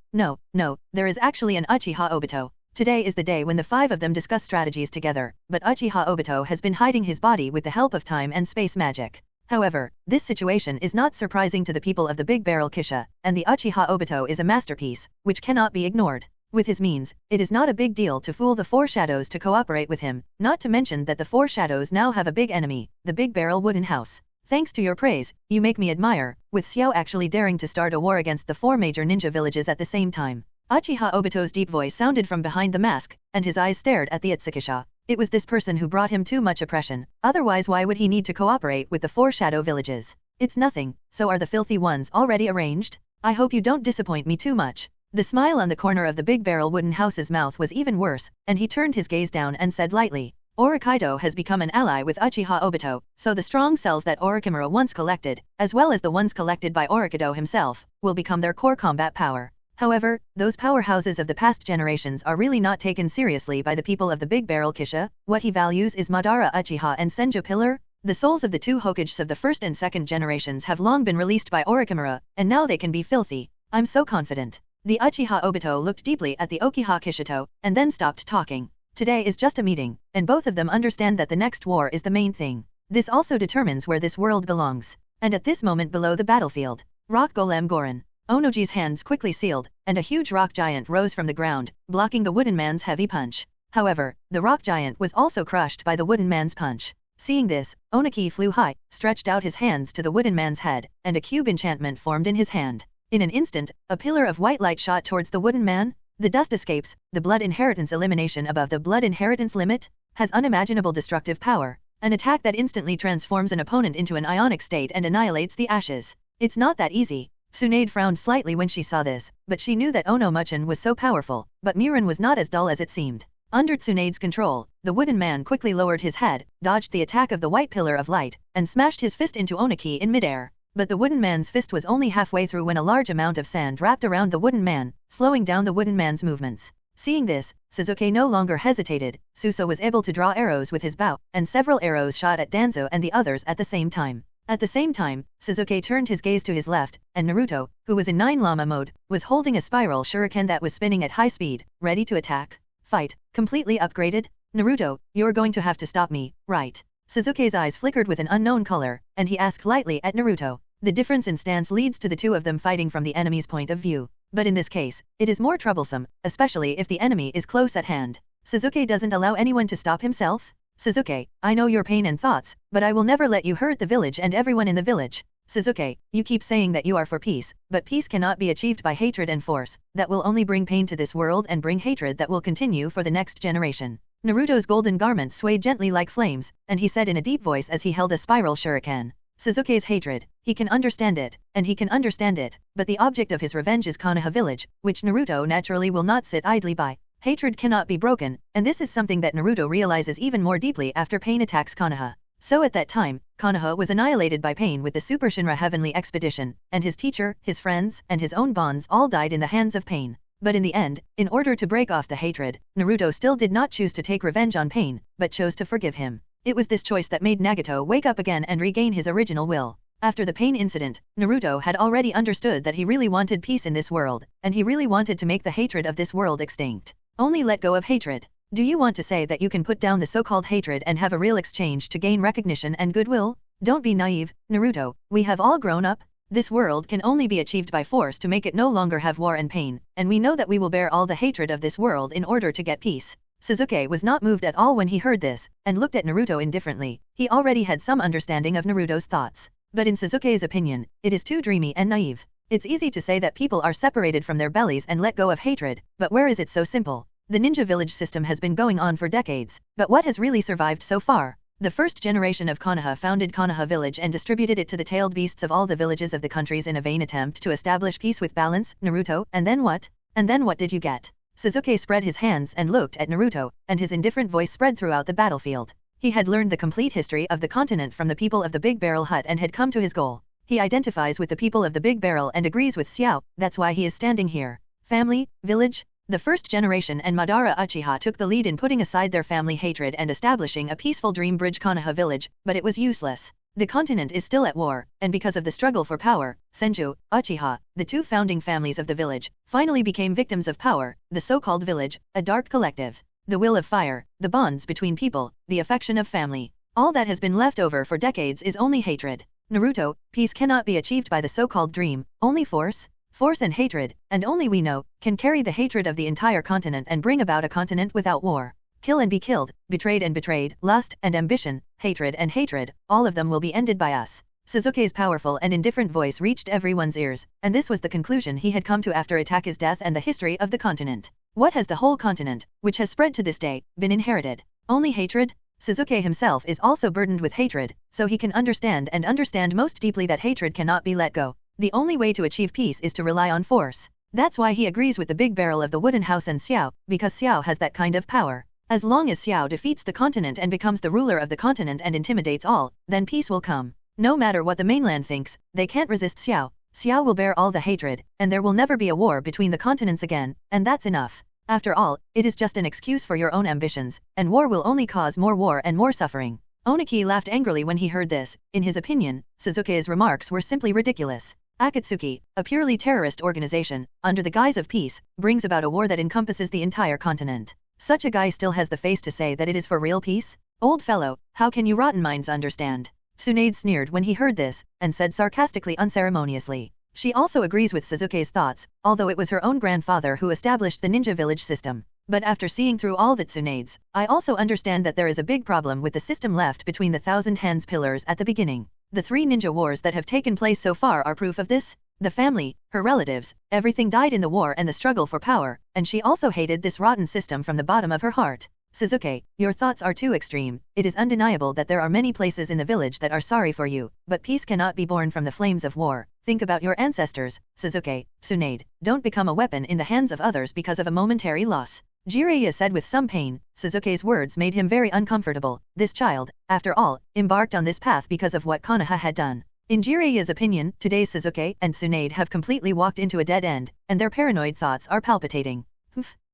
there is actually an Uchiha Obito. Today is the day when the five of them discuss strategies together, but Uchiha Obito has been hiding his body with the help of time and space magic. However, this situation is not surprising to the people of the Big Barrel Kisha, and the Uchiha Obito is a masterpiece, which cannot be ignored. With his means, it is not a big deal to fool the four shadows to cooperate with him, not to mention that the four shadows now have a big enemy, the Big Barrel Wooden House. Thanks to your praise, you make me admire, with Xiao actually daring to start a war against the four major ninja villages at the same time." Uchiha Obito's deep voice sounded from behind the mask, and his eyes stared at the Ōtsukisha. It was this person who brought him too much oppression, otherwise why would he need to cooperate with the four shadow villages? It's nothing, so are the filthy ones already arranged? I hope you don't disappoint me too much. The smile on the corner of the Big Barrel Wooden House's mouth was even worse, and he turned his gaze down and said lightly, "Orikaido has become an ally with Uchiha Obito, so the strong cells that Orochimaru once collected, as well as the ones collected by Orikaido himself, will become their core combat power. However, those powerhouses of the past generations are really not taken seriously by the people of the Big Barrel Kisha. What he values is Madara Uchiha and Senju Pillar. The souls of the two Hokages of the first and second generations have long been released by Orochimaru, and now they can be filthy. I'm so confident." The Uchiha Obito looked deeply at the Uchiha Kishito, and then stopped talking. Today is just a meeting, and both of them understand that the next war is the main thing. This also determines where this world belongs. And at this moment below the battlefield, Rock Golem Goran, Onoji's hands quickly sealed, and a huge rock giant rose from the ground, blocking the wooden man's heavy punch. However, the rock giant was also crushed by the wooden man's punch. Seeing this, Onoki flew high, stretched out his hands to the wooden man's head, and a cube enchantment formed in his hand. In an instant, a pillar of white light shot towards the wooden man. The dust escapes. The blood inheritance elimination above the blood inheritance limit has unimaginable destructive power. An attack that instantly transforms an opponent into an ionic state and annihilates the ashes. It's not that easy. Tsunade frowned slightly when she saw this, but she knew that Ono-muchan was so powerful, but Miran was not as dull as it seemed. Under Tsunade's control, the wooden man quickly lowered his head, dodged the attack of the white pillar of light, and smashed his fist into Onoki in midair. But the wooden man's fist was only halfway through when a large amount of sand wrapped around the wooden man, slowing down the wooden man's movements. Seeing this, Sasuke no longer hesitated. Suso was able to draw arrows with his bow, and several arrows shot at Danzo and the others at the same time. At the same time, Sasuke turned his gaze to his left, and Naruto, who was in 9 Llama mode, was holding a spiral shuriken that was spinning at high speed, ready to attack. Fight, completely upgraded? Naruto, you're going to have to stop me, right? Sasuke's eyes flickered with an unknown color, and he asked lightly at Naruto. The difference in stance leads to the two of them fighting from the enemy's point of view. But in this case, it is more troublesome, especially if the enemy is close at hand. Sasuke doesn't allow anyone to stop himself? Sasuke, I know your pain and thoughts, but I will never let you hurt the village and everyone in the village. Sasuke, you keep saying that you are for peace, but peace cannot be achieved by hatred and force. That will only bring pain to this world and bring hatred that will continue for the next generation. Naruto's golden garment swayed gently like flames, and he said in a deep voice as he held a spiral shuriken. Sasuke's hatred, he can understand it, and he can understand it, but the object of his revenge is Konoha village, which Naruto naturally will not sit idly by. Hatred cannot be broken, and this is something that Naruto realizes even more deeply after Pain attacks Konoha. So at that time, Konoha was annihilated by Pain with the Super Shinra Heavenly Expedition, and his teacher, his friends, and his own bonds all died in the hands of Pain. But in the end, in order to break off the hatred, Naruto still did not choose to take revenge on Pain, but chose to forgive him. It was this choice that made Nagato wake up again and regain his original will. After the Pain incident, Naruto had already understood that he really wanted peace in this world, and he really wanted to make the hatred of this world extinct. Only let go of hatred. Do you want to say that you can put down the so-called hatred and have a real exchange to gain recognition and goodwill? Don't be naive, Naruto, we have all grown up. This world can only be achieved by force to make it no longer have war and pain, and we know that we will bear all the hatred of this world in order to get peace. Sasuke was not moved at all when he heard this, and looked at Naruto indifferently. He already had some understanding of Naruto's thoughts. But in Sasuke's opinion, it is too dreamy and naive. It's easy to say that people are separated from their bellies and let go of hatred, but where is it so simple? The ninja village system has been going on for decades, but what has really survived so far? The first generation of Konoha founded Konoha village and distributed it to the tailed beasts of all the villages of the countries in a vain attempt to establish peace with balance, Naruto, and then what? And then what did you get? Sasuke spread his hands and looked at Naruto, and his indifferent voice spread throughout the battlefield. He had learned the complete history of the continent from the people of the Big Barrel Hut and had come to his goal. He identifies with the people of the Big Barrel and agrees with Xiao, that's why he is standing here. Family, village? The first generation and Madara Uchiha took the lead in putting aside their family hatred and establishing a peaceful dream bridge Konoha village, but it was useless. The continent is still at war, and because of the struggle for power, Senju, Uchiha, the two founding families of the village, finally became victims of power, the so-called village, a dark collective. The will of fire, the bonds between people, the affection of family. All that has been left over for decades is only hatred. Naruto, peace cannot be achieved by the so-called dream, only force. Force and hatred, and only we know, can carry the hatred of the entire continent and bring about a continent without war. Kill and be killed, betrayed and betrayed, lust and ambition, hatred and hatred, all of them will be ended by us. Sasuke's powerful and indifferent voice reached everyone's ears, and this was the conclusion he had come to after Itachi's death and the history of the continent. What has the whole continent, which has spread to this day, been inherited? Only hatred? Sasuke himself is also burdened with hatred, so he can understand most deeply that hatred cannot be let go. The only way to achieve peace is to rely on force. That's why he agrees with the Big Barrel of the Wooden House and Xiao, because Xiao has that kind of power. As long as Xiao defeats the continent and becomes the ruler of the continent and intimidates all, then peace will come. No matter what the mainland thinks, they can't resist Xiao. Xiao will bear all the hatred, and there will never be a war between the continents again, and that's enough. After all, it is just an excuse for your own ambitions, and war will only cause more war and more suffering. Ōniki laughed angrily when he heard this. In his opinion, Sasuke's remarks were simply ridiculous. Akatsuki, a purely terrorist organization, under the guise of peace, brings about a war that encompasses the entire continent. Such a guy still has the face to say that it is for real peace? Old fellow, how can you rotten minds understand? Tsunade sneered when he heard this, and said sarcastically unceremoniously. She also agrees with Sasuke's thoughts, although it was her own grandfather who established the ninja village system. But after seeing through all the Tsunades, I also understand that there is a big problem with the system left between the Thousand Hands pillars at the beginning. The 3 ninja wars that have taken place so far are proof of this. The family, her relatives, everything died in the war and the struggle for power, and she also hated this rotten system from the bottom of her heart. Sasuke, your thoughts are too extreme. It is undeniable that there are many places in the village that are sorry for you, but peace cannot be born from the flames of war. Think about your ancestors, Sasuke. Tsunade, don't become a weapon in the hands of others because of a momentary loss. Jiraiya said with some pain. Sasuke's words made him very uncomfortable. This child, after all, embarked on this path because of what Konoha had done. In Jiraiya's opinion, today's Sasuke and Tsunade have completely walked into a dead end, and their paranoid thoughts are palpitating.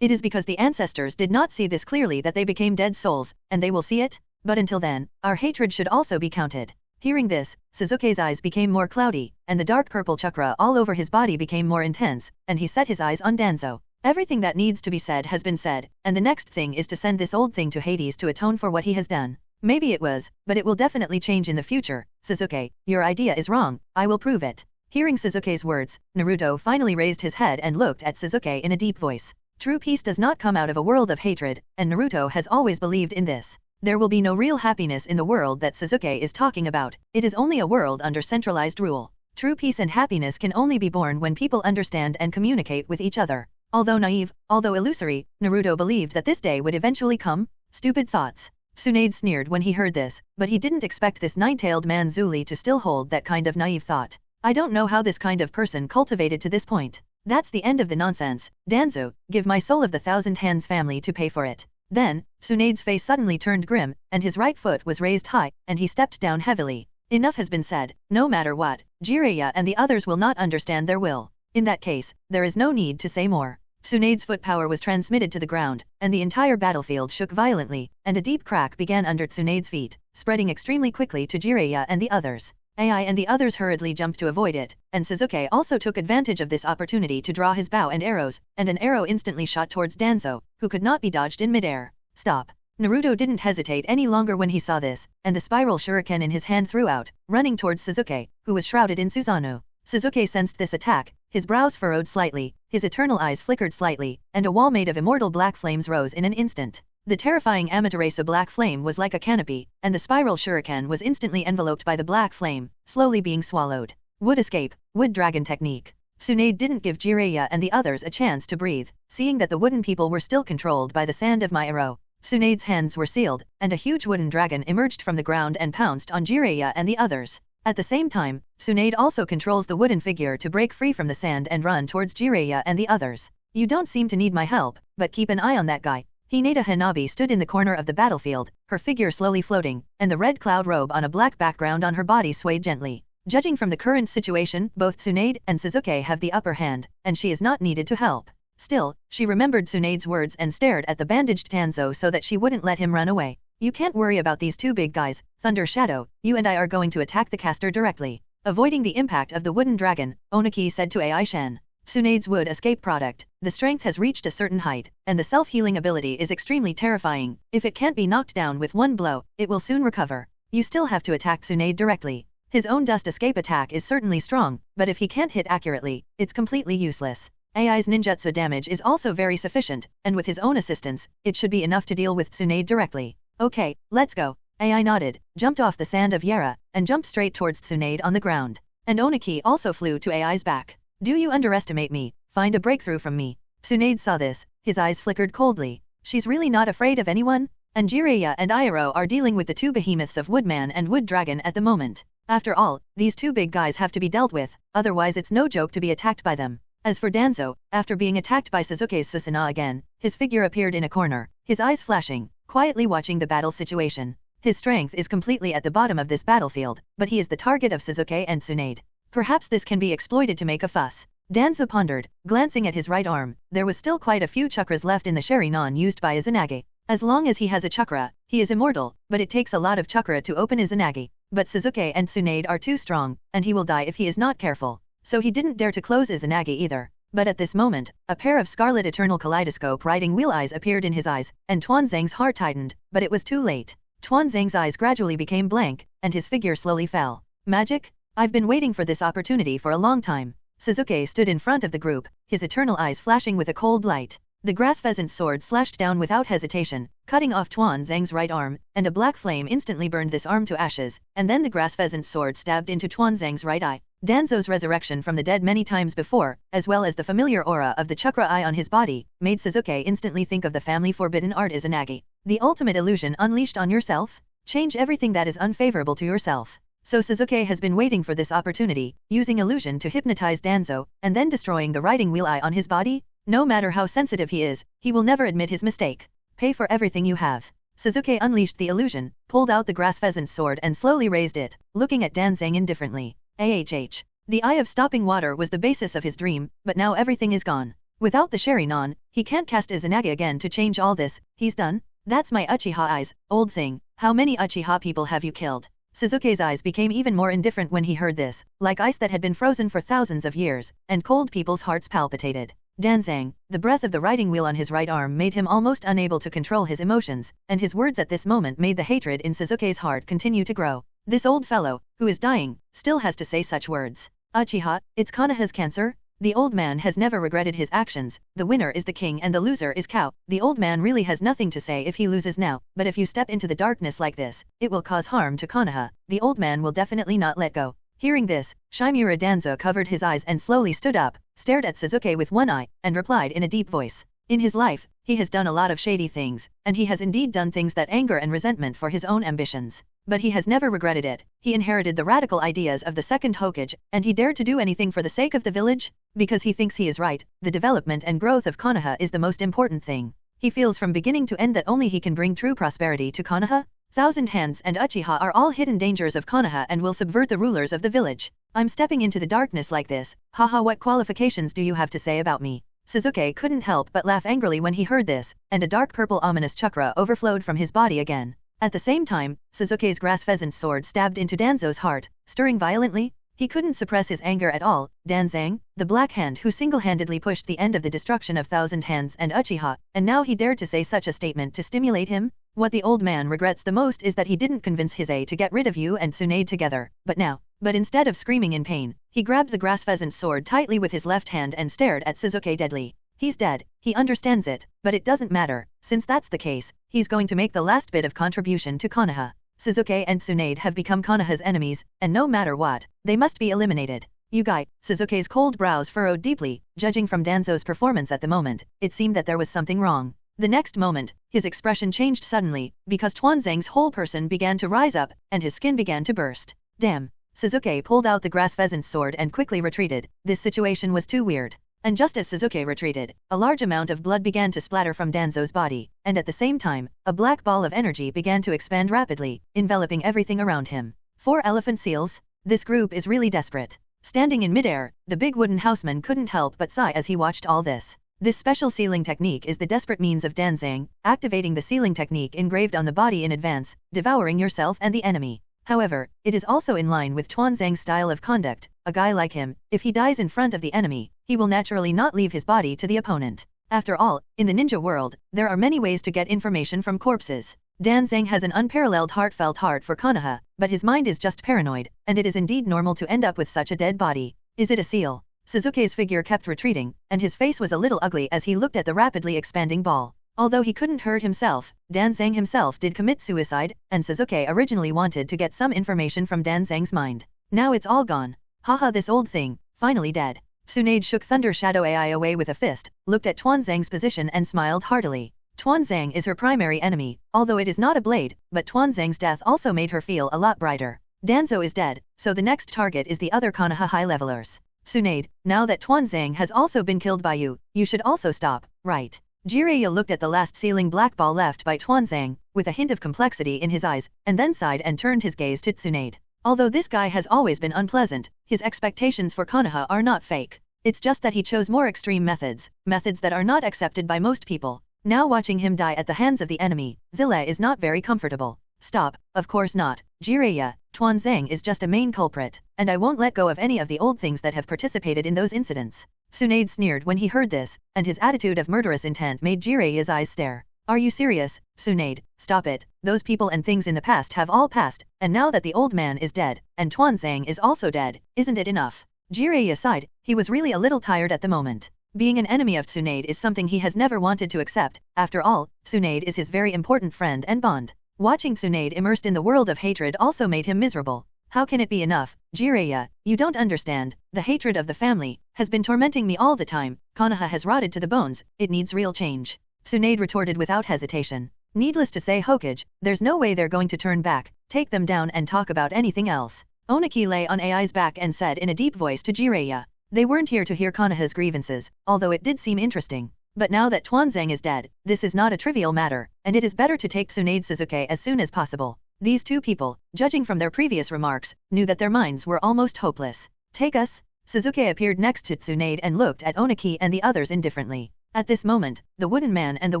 It is because the ancestors did not see this clearly that they became dead souls, and they will see it? But until then, our hatred should also be counted. Hearing this, Sasuke's eyes became more cloudy, and the dark purple chakra all over his body became more intense, and he set his eyes on Danzo. Everything that needs to be said has been said, and the next thing is to send this old thing to Hades to atone for what he has done. Maybe it was, but it will definitely change in the future. Sasuke, your idea is wrong, I will prove it. Hearing Sasuke's words, Naruto finally raised his head and looked at Sasuke in a deep voice. True peace does not come out of a world of hatred, and Naruto has always believed in this. There will be no real happiness in the world that Sasuke is talking about. It is only a world under centralized rule. True peace and happiness can only be born when people understand and communicate with each other. Although naive, although illusory, Naruto believed that this day would eventually come. Stupid thoughts. Tsunade sneered when he heard this, but he didn't expect this 9-tailed man Zuli to still hold that kind of naive thought. I don't know how this kind of person cultivated to this point. That's the end of the nonsense. Danzo, give my soul of the Thousand Hands family to pay for it. Then, Tsunade's face suddenly turned grim, and his right foot was raised high, and he stepped down heavily. Enough has been said. No matter what, Jiraiya and the others will not understand their will. In that case, there is no need to say more. Tsunade's foot power was transmitted to the ground, and the entire battlefield shook violently, and a deep crack began under Tsunade's feet, spreading extremely quickly to Jiraiya and the others. Ai and the others hurriedly jumped to avoid it, and Sasuke also took advantage of this opportunity to draw his bow and arrows, and an arrow instantly shot towards Danzo, who could not be dodged in midair. Stop. Naruto didn't hesitate any longer when he saw this, and the spiral shuriken in his hand threw out, running towards Sasuke, who was shrouded in Susanoo. Sasuke sensed this attack, his brows furrowed slightly, his eternal eyes flickered slightly, and a wall made of immortal black flames rose in an instant. The terrifying Amaterasu black flame was like a canopy, and the spiral shuriken was instantly enveloped by the black flame, slowly being swallowed. Wood escape, wood dragon technique. Tsunade didn't give Jiraiya and the others a chance to breathe, seeing that the wooden people were still controlled by the sand of Myro. Tsunade's hands were sealed, and a huge wooden dragon emerged from the ground and pounced on Jiraiya and the others. At the same time, Tsunade also controls the wooden figure to break free from the sand and run towards Jiraiya and the others. You don't seem to need my help, but keep an eye on that guy. Hinata Hanabi stood in the corner of the battlefield, her figure slowly floating, and the red cloud robe on a black background on her body swayed gently. Judging from the current situation, both Tsunade and Sasuke have the upper hand, and she is not needed to help. Still, she remembered Tsunade's words and stared at the bandaged Tanzo so that she wouldn't let him run away. You can't worry about these two big guys, Thunder Shadow, you and I are going to attack the caster directly. Avoiding the impact of the wooden dragon, Oniki said to Ai-shan. Tsunade's wood escape product, the strength has reached a certain height, and the self-healing ability is extremely terrifying. If it can't be knocked down with one blow, it will soon recover. You still have to attack Tsunade directly. His own dust escape attack is certainly strong, but if he can't hit accurately, it's completely useless. Ai's ninjutsu damage is also very sufficient, and with his own assistance, it should be enough to deal with Tsunade directly. Okay, let's go. Ai nodded, jumped off the sand of Yara, and jumped straight towards Tsunade on the ground. And Oniki also flew to Ai's back. Do you underestimate me? Find a breakthrough from me. Tsunade saw this, his eyes flickered coldly. She's really not afraid of anyone? And Jiraiya and Iroh are dealing with the two behemoths of Woodman and Wood Dragon at the moment. After all, these two big guys have to be dealt with, otherwise it's no joke to be attacked by them. As for Danzo, after being attacked by Sasuke's Susanoo again, his figure appeared in a corner, his eyes flashing, quietly watching the battle situation. His strength is completely at the bottom of this battlefield, but he is the target of Sasuke and Tsunade. Perhaps this can be exploited to make a fuss. Danzo pondered, glancing at his right arm. There was still quite a few chakras left in the Sharingan used by Izanagi. As long as he has a chakra, he is immortal, but it takes a lot of chakra to open Izanagi. But Sasuke and Tsunade are too strong, and he will die if he is not careful. So he didn't dare to close Izanagi either. But at this moment, a pair of scarlet eternal kaleidoscope riding wheel eyes appeared in his eyes, and Tuanzang's heart tightened, but it was too late. Tuanzang's eyes gradually became blank, and his figure slowly fell. Magic? I've been waiting for this opportunity for a long time. Sasuke stood in front of the group, his eternal eyes flashing with a cold light. The grass pheasant's sword slashed down without hesitation, cutting off Tuanzang's right arm, and a black flame instantly burned this arm to ashes, and then the grass pheasant's sword stabbed into Tuanzang's right eye. Danzo's resurrection from the dead many times before, as well as the familiar aura of the chakra eye on his body, made Sasuke instantly think of the family forbidden art Izanagi. The ultimate illusion unleashed on yourself? Change everything that is unfavorable to yourself. So Sasuke has been waiting for this opportunity, using illusion to hypnotize Danzo, and then destroying the riding wheel eye on his body? No matter how sensitive he is, he will never admit his mistake. Pay for everything you have. Sasuke unleashed the illusion, pulled out the grass pheasant's sword and slowly raised it, looking at Danzang indifferently. The eye of stopping water was the basis of his dream, but now everything is gone. Without the Sharingan, he can't cast Izanagi again to change all this. He's done? That's my Uchiha eyes, old thing. How many Uchiha people have you killed? Sasuke's eyes became even more indifferent when he heard this, like ice that had been frozen for thousands of years, and cold people's hearts palpitated. Danzang, the breath of the riding wheel on his right arm made him almost unable to control his emotions, and his words at this moment made the hatred in Sasuke's heart continue to grow. This old fellow, who is dying, still has to say such words. Uchiha, it's Konoha's cancer? The old man has never regretted his actions. The winner is the king and the loser is cow. The old man really has nothing to say if he loses now, but if you step into the darkness like this, it will cause harm to Konoha. The old man will definitely not let go. Hearing this, Shimura Danzo covered his eyes and slowly stood up, stared at Sasuke with one eye, and replied in a deep voice. In his life, he has done a lot of shady things, and he has indeed done things that anger and resentment for his own ambitions. But he has never regretted it. He inherited the radical ideas of the second Hokage, and he dared to do anything for the sake of the village? Because he thinks he is right, the development and growth of Konoha is the most important thing. He feels from beginning to end that only he can bring true prosperity to Konoha. Thousand Hands and Uchiha are all hidden dangers of Konoha and will subvert the rulers of the village. I'm stepping into the darkness like this. Haha, what qualifications do you have to say about me? Sasuke couldn't help but laugh angrily when he heard this, and a dark purple ominous chakra overflowed from his body again. At the same time, Sasuke's grass pheasant's sword stabbed into Danzo's heart, stirring violently. He couldn't suppress his anger at all. Danzang, the Black Hand who single-handedly pushed the end of the destruction of Thousand Hands and Uchiha, and now he dared to say such a statement to stimulate him? What the old man regrets the most is that he didn't convince his A to get rid of you and Tsunade together, but But instead of screaming in pain, he grabbed the grass pheasant's sword tightly with his left hand and stared at Sasuke deadly. He's dead, he understands it, but it doesn't matter. Since that's the case, he's going to make the last bit of contribution to Konoha. Sasuke and Tsunade have become Konoha's enemies, and no matter what, they must be eliminated. Yugai, Sasuke's cold brows furrowed deeply. Judging from Danzo's performance at the moment, it seemed that there was something wrong. The next moment, his expression changed suddenly, because Tuanzang's whole person began to rise up, and his skin began to burst. Damn. Sasuke pulled out the grass pheasant's sword and quickly retreated. This situation was too weird. And just as Sasuke retreated, a large amount of blood began to splatter from Danzo's body, and at the same time, a black ball of energy began to expand rapidly, enveloping everything around him. 4 elephant seals? This group is really desperate. Standing in midair, the big wooden houseman couldn't help but sigh as he watched all this. This special sealing technique is the desperate means of Danzang, activating the sealing technique engraved on the body in advance, devouring yourself and the enemy. However, it is also in line with Tuanzang's style of conduct. A guy like him, if he dies in front of the enemy, he will naturally not leave his body to the opponent. After all, in the ninja world, there are many ways to get information from corpses. Danzang has an unparalleled heartfelt heart for Konoha, but his mind is just paranoid, and it is indeed normal to end up with such a dead body. Is it a seal? Sasuke's figure kept retreating, and his face was a little ugly as he looked at the rapidly expanding ball. Although he couldn't hurt himself, Danzang himself did commit suicide, and Sasuke originally wanted to get some information from Danzang's mind. Now it's all gone. Haha, this old thing, finally dead. Tsunade shook Thunder Shadow AI away with a fist, looked at Tuanzang's position and smiled heartily. Tuanzang is her primary enemy, although it is not a blade, but Tuanzang's death also made her feel a lot brighter. Danzo is dead, so the next target is the other Konoha high levelers. Tsunade, now that Tuanzang has also been killed by you, you should also stop, right? Jiraiya looked at the last sealing black ball left by Tuanzang, with a hint of complexity in his eyes, and then sighed and turned his gaze to Tsunade. Although this guy has always been unpleasant, his expectations for Konoha are not fake. It's just that he chose more extreme methods that are not accepted by most people. Now watching him die at the hands of the enemy, Zilla is not very comfortable. Stop, of course not, Jiraiya, Tuanzang is just a main culprit, and I won't let go of any of the old things that have participated in those incidents. Tsunade sneered when he heard this, and his attitude of murderous intent made Jiraiya's eyes stare. Are you serious, Tsunade? Stop it, those people and things in the past have all passed, and now that the old man is dead, and Tuanzang is also dead, isn't it enough? Jiraiya sighed, he was really a little tired at the moment. Being an enemy of Tsunade is something he has never wanted to accept. After all, Tsunade is his very important friend and bond. Watching Tsunade immersed in the world of hatred also made him miserable. How can it be enough, Jiraiya? You don't understand. The hatred of the family has been tormenting me all the time. Konoha has rotted to the bones. It needs real change. Tsunade retorted without hesitation. Needless to say, Hokage, there's no way they're going to turn back. Take them down and talk about anything else. Oniki lay on AI's back and said in a deep voice to Jiraiya. They weren't here to hear Konoha's grievances, although it did seem interesting. But now that Tuanzang is dead, this is not a trivial matter, and it is better to take Tsunade Sasuke as soon as possible. These two people, judging from their previous remarks, knew that their minds were almost hopeless. Take us? Sasuke appeared next to Tsunade and looked at Oniki and the others indifferently. At this moment, the wooden man and the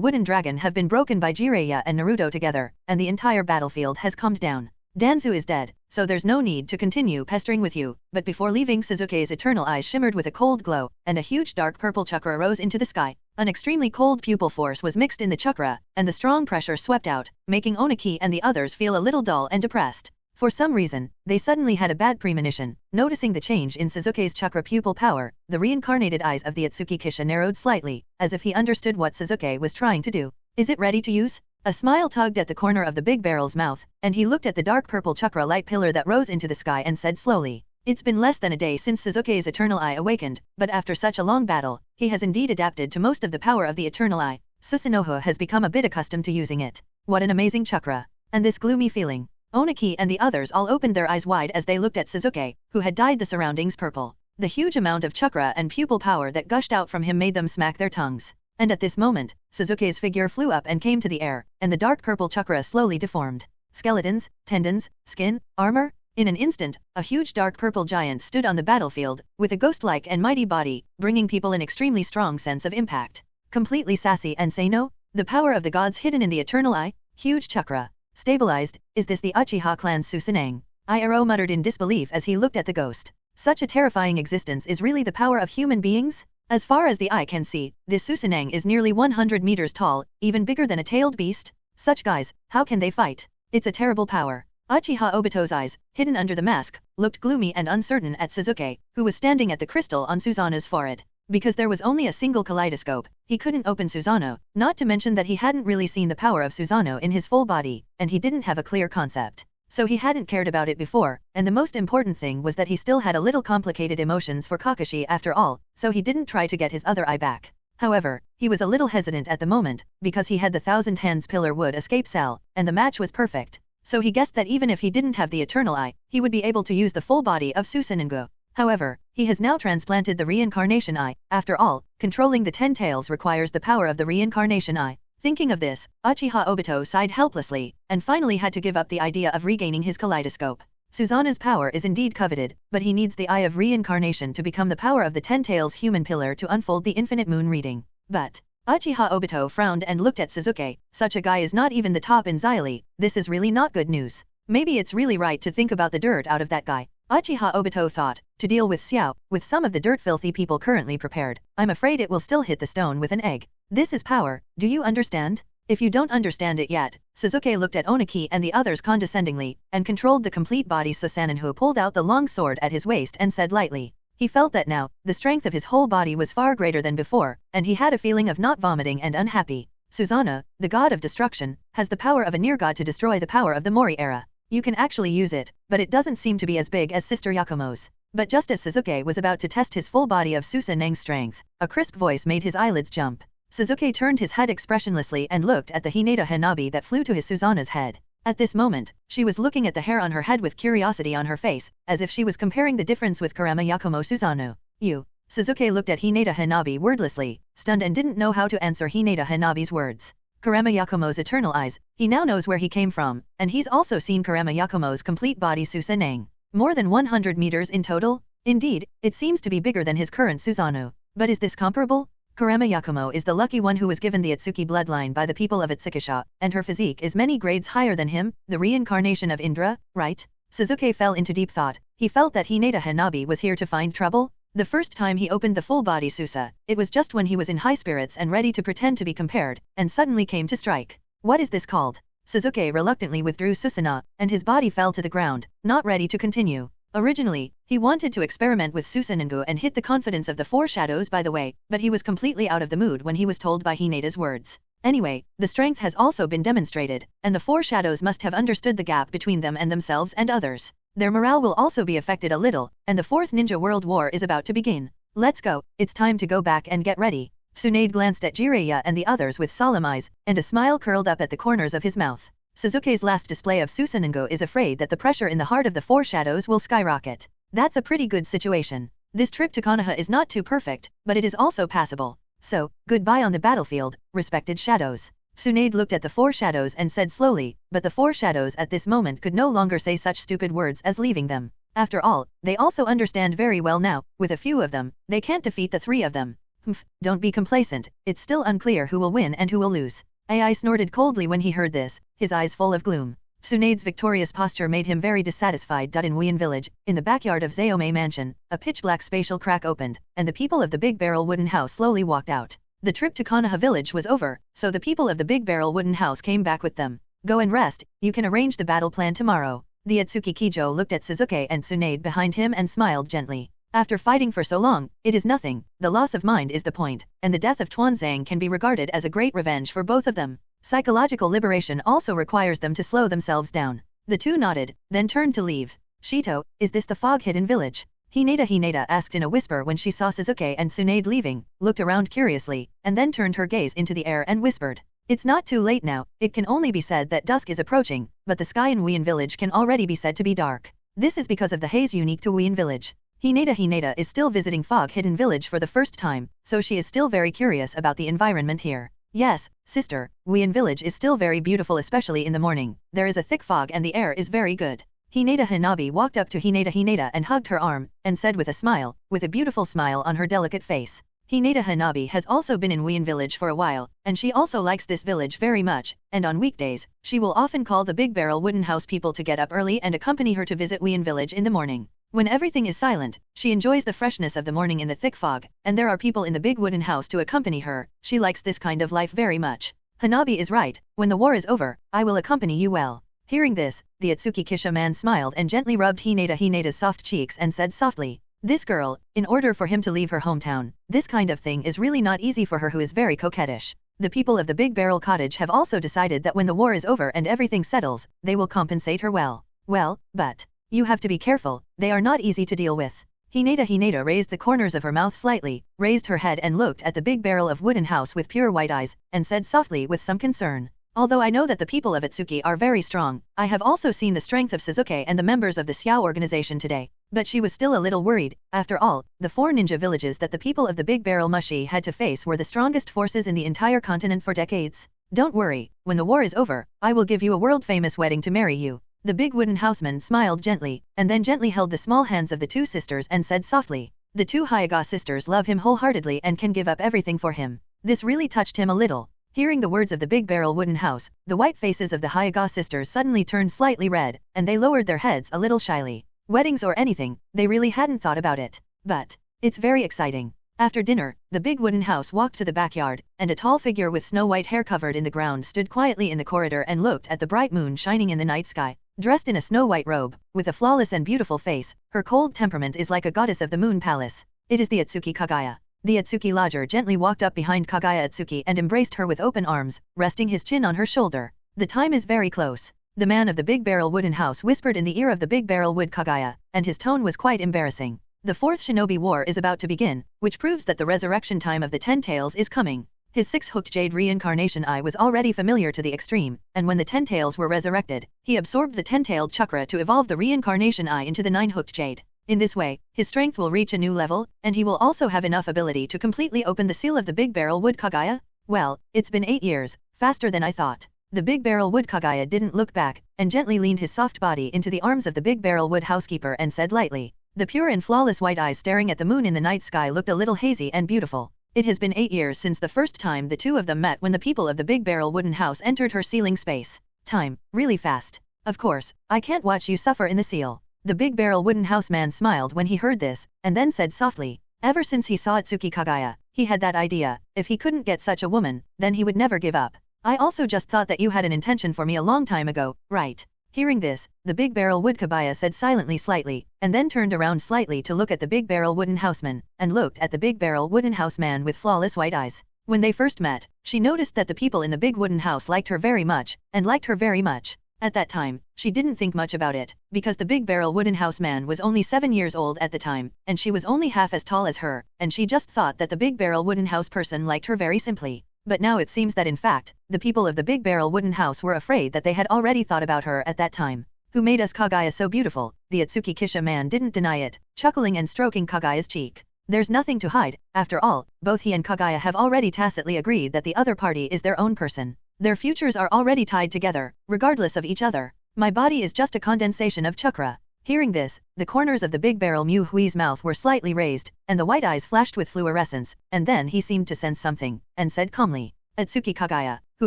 wooden dragon have been broken by Jiraiya and Naruto together, and the entire battlefield has calmed down. Danzo is dead, so there's no need to continue pestering with you. But before leaving, Sasuke's eternal eyes shimmered with a cold glow, and a huge dark purple chakra rose into the sky. An extremely cold pupil force was mixed in the chakra, and the strong pressure swept out, making Oniki and the others feel a little dull and depressed. For some reason, they suddenly had a bad premonition. Noticing the change in Sasuke's chakra pupil power, the reincarnated eyes of the Ōtsutsuki Kisha narrowed slightly, as if he understood what Sasuke was trying to do. Is it ready to use? A smile tugged at the corner of the big barrel's mouth, and he looked at the dark purple chakra light pillar that rose into the sky and said slowly. It's been less than a day since Sasuke's Eternal Eye awakened, but after such a long battle, he has indeed adapted to most of the power of the Eternal Eye. Susanoo has become a bit accustomed to using it. What an amazing chakra. And this gloomy feeling. Oniki and the others all opened their eyes wide as they looked at Sasuke, who had dyed the surroundings purple. The huge amount of chakra and pupil power that gushed out from him made them smack their tongues. And at this moment, Sasuke's figure flew up and came to the air, and the dark purple chakra slowly deformed. Skeletons, tendons, skin, armor. In an instant, a huge dark purple giant stood on the battlefield, with a ghost-like and mighty body, bringing people an extremely strong sense of impact. Completely sassy and say no? The power of the gods hidden in the Eternal Eye? Huge chakra. Stabilized, is this the Uchiha Clan's Susanang? Iroh muttered in disbelief as he looked at the ghost. Such a terrifying existence is really the power of human beings? As far as the eye can see, this Susanang is nearly 100 meters tall, even bigger than a tailed beast. Such guys, how can they fight? It's a terrible power. Uchiha Obito's eyes, hidden under the mask, looked gloomy and uncertain at Sasuke, who was standing at the crystal on Susanoo's forehead. Because there was only a single kaleidoscope, he couldn't open Susanoo, not to mention that he hadn't really seen the power of Susanoo in his full body, and he didn't have a clear concept. So he hadn't cared about it before, and the most important thing was that he still had a little complicated emotions for Kakashi after all, so he didn't try to get his other eye back. However, he was a little hesitant at the moment, because he had the Thousand Hands Pillar would escape cell, and the match was perfect. So he guessed that even if he didn't have the Eternal Eye, he would be able to use the full body of Susanoo. However, he has now transplanted the Reincarnation Eye. After all, controlling the 10 tails requires the power of the Reincarnation Eye. Thinking of this, Uchiha Obito sighed helplessly, and finally had to give up the idea of regaining his kaleidoscope. Susanoo's power is indeed coveted, but he needs the Eye of Reincarnation to become the power of the 10 tails human pillar to unfold the infinite moon reading. But Uchiha Obito frowned and looked at Sasuke. Such a guy is not even the top in Xylee. This is really not good news. Maybe it's really right to think about the dirt out of that guy. Uchiha Obito thought, to deal with Xiao, with some of the dirt-filthy people currently prepared, I'm afraid it will still hit the stone with an egg. This is power, do you understand? If you don't understand it yet, Sasuke looked at Oniki and the others condescendingly, and controlled the complete body Susanoo pulled out the long sword at his waist and said lightly. He felt that now, the strength of his whole body was far greater than before, and he had a feeling of not vomiting and unhappy. Susanoo, the god of destruction, has the power of a near god to destroy the power of the Mori era. You can actually use it, but it doesn't seem to be as big as Sister Yakumo's. But just as Sasuke was about to test his full body of Susanoo's strength, a crisp voice made his eyelids jump. Sasuke turned his head expressionlessly and looked at the Hinata Hanabi that flew to his Susanoo's head. At this moment, she was looking at the hair on her head with curiosity on her face, as if she was comparing the difference with Kurama Yakumo Susanoo. You. Sasuke looked at Hinata Hanabi wordlessly, stunned and didn't know how to answer Hinata Hanabi's words. Kurama Yakumo's eternal eyes, he now knows where he came from, and he's also seen Kurama Yakumo's complete body Susanoo. More than 100 meters in total? Indeed, it seems to be bigger than his current Susanoo. But is this comparable? Kurama Yakumo is the lucky one who was given the Ōtsutsuki bloodline by the people of Ōtsukisha, and her physique is many grades higher than him, the reincarnation of Indra, right? Sasuke fell into deep thought. He felt that Hinata Hanabi was here to find trouble. The first time he opened the full-body Susa, it was just when he was in high spirits and ready to pretend to be compared, and suddenly came to strike. What is this called? Sasuke reluctantly withdrew Susanoo, and his body fell to the ground, not ready to continue. Originally, he wanted to experiment with Susanoo and hit the confidence of the four shadows by the way, but he was completely out of the mood when he was told by Hinata's words. Anyway, the strength has also been demonstrated, and the four shadows must have understood the gap between them and themselves and others. Their morale will also be affected a little, and the Fourth Ninja World War is about to begin. Let's go, it's time to go back and get ready. Tsunade glanced at Jiraiya and the others with solemn eyes, and a smile curled up at the corners of his mouth. Sasuke's last display of Susanoo is afraid that the pressure in the heart of the four shadows will skyrocket. That's a pretty good situation. This trip to Konoha is not too perfect, but it is also passable. So, goodbye on the battlefield, respected shadows. Tsunade looked at the four shadows and said slowly, but the four shadows at this moment could no longer say such stupid words as leaving them. After all, they also understand very well now, with a few of them, they can't defeat the three of them. Humph, don't be complacent, it's still unclear who will win and who will lose. Ai snorted coldly when he heard this, his eyes full of gloom. Tsunade's victorious posture made him very dissatisfied. In Wuyan village, in the backyard of Zeome mansion, a pitch-black spatial crack opened, and the people of the Big Barrel Wooden House slowly walked out. The trip to Konoha village was over, so the people of the Big Barrel Wooden House came back with them. Go and rest, you can arrange the battle plan tomorrow. The Ōtsutsuki Kijo looked at Sasuke and Tsunade behind him and smiled gently. After fighting for so long, it is nothing, the loss of mind is the point, and the death of Tuanzang can be regarded as a great revenge for both of them. Psychological liberation also requires them to slow themselves down. The two nodded, then turned to leave. Shito, is this the fog-hidden village? Hinata asked in a whisper when she saw Sasuke and Tsunade leaving, looked around curiously, and then turned her gaze into the air and whispered. It's not too late now, it can only be said that dusk is approaching, but the sky in Wuyan village can already be said to be dark. This is because of the haze unique to Wuyan village. Hinata is still visiting Fog-Hidden Village for the first time, so she is still very curious about the environment here. Yes, sister, Wuyan Village is still very beautiful, especially in the morning. There is a thick fog and the air is very good. Hinata Hanabi walked up to Hinata and hugged her arm, and said with a smile, with a beautiful smile on her delicate face. Hinata Hanabi has also been in Wuyan Village for a while, and she also likes this village very much, and on weekdays, she will often call the Big Barrel Wooden House people to get up early and accompany her to visit Wuyan Village in the morning. When everything is silent, she enjoys the freshness of the morning in the thick fog, and there are people in the big wooden house to accompany her. She likes this kind of life very much. Hanabi is right, when the war is over, I will accompany you well. Hearing this, the Ōtsutsuki man smiled and gently rubbed Hineda's soft cheeks and said softly, "This girl, in order for him to leave her hometown, this kind of thing is really not easy for her who is very coquettish. The people of the Big Barrel Cottage have also decided that when the war is over and everything settles, they will compensate her well. Well, but you have to be careful, they are not easy to deal with." Hineda raised the corners of her mouth slightly, raised her head and looked at the big barrel of wooden house with pure white eyes, and said softly with some concern, "Although I know that the people of Ōtsutsuki are very strong, I have also seen the strength of Sasuke and the members of the Xiao organization today." But she was still a little worried. After all, the 4 ninja villages that the people of the Big Barrel Mushi had to face were the strongest forces in the entire continent for decades. "Don't worry, when the war is over, I will give you a world-famous wedding to marry you." The big wooden houseman smiled gently, and then gently held the small hands of the 2 sisters and said softly, "The 2 Hyuga sisters love him wholeheartedly and can give up everything for him." This really touched him a little. Hearing the words of the Big Barrel Wooden House, the white faces of the Hyuga sisters suddenly turned slightly red, and they lowered their heads a little shyly. Weddings or anything, they really hadn't thought about it. But it's very exciting. After dinner, the big wooden house walked to the backyard, and a tall figure with snow-white hair covered in the ground stood quietly in the corridor and looked at the bright moon shining in the night sky. Dressed in a snow-white robe, with a flawless and beautiful face, her cold temperament is like a goddess of the moon palace. It is the Ōtsutsuki Kaguya. The Ōtsutsuki lodger gently walked up behind Kaguya Ōtsutsuki and embraced her with open arms, resting his chin on her shoulder. "The time is very close," the man of the Big Barrel Wooden House whispered in the ear of the Big Barrel Wood Kaguya, and his tone was quite embarrassing. "The 4th Shinobi War is about to begin, which proves that the resurrection time of the 10 Tails is coming." His 6-hooked jade Reincarnation Eye was already familiar to the extreme, and when the 10 Tails were resurrected, he absorbed the 10-tailed chakra to evolve the Reincarnation Eye into the 9-hooked jade. In this way, his strength will reach a new level, and he will also have enough ability to completely open the seal of the Big Barrel Wood Kaguya. "Well, it's been 8 years, faster than I thought." The Big Barrel Wood Kaguya didn't look back, and gently leaned his soft body into the arms of the Big Barrel Wood housekeeper and said lightly. The pure and flawless white eyes staring at the moon in the night sky looked a little hazy and beautiful. It has been 8 years since the first time the 2 of them met when the people of the Big Barrel Wooden House entered her sealing space. Time, really fast. "Of course, I can't watch you suffer in the seal." The Big Barrel Wooden House man smiled when he heard this, and then said softly, ever since he saw Ōtsutsuki Kaguya, he had that idea, if he couldn't get such a woman, then he would never give up. "I also just thought that you had an intention for me a long time ago, right?" Hearing this, the Big Barrel Wood Kaguya said silently slightly, and then turned around slightly to look at the Big Barrel Wooden Houseman, and looked at the Big Barrel Wooden House man with flawless white eyes. When they first met, she noticed that the people in the big wooden house liked her very much, and liked her very much. At that time, she didn't think much about it, because the Big Barrel Wooden House man was only 7 years old at the time, and she was only half as tall as her, and she just thought that the Big Barrel Wooden House person liked her very simply. But now it seems that in fact, the people of the Big Barrel Wooden House were afraid that they had already thought about her at that time. "Who made us Kaguya so beautiful?" The Ōtsutsuki man didn't deny it, chuckling and stroking Kaguya's cheek. "There's nothing to hide, after all, both he and Kaguya have already tacitly agreed that the other party is their own person. Their futures are already tied together, regardless of each other. My body is just a condensation of chakra." Hearing this, the corners of the Big Barrel Mu Hui's mouth were slightly raised, and the white eyes flashed with fluorescence, and then he seemed to sense something, and said calmly. Ōtsutsuki Kaguya, who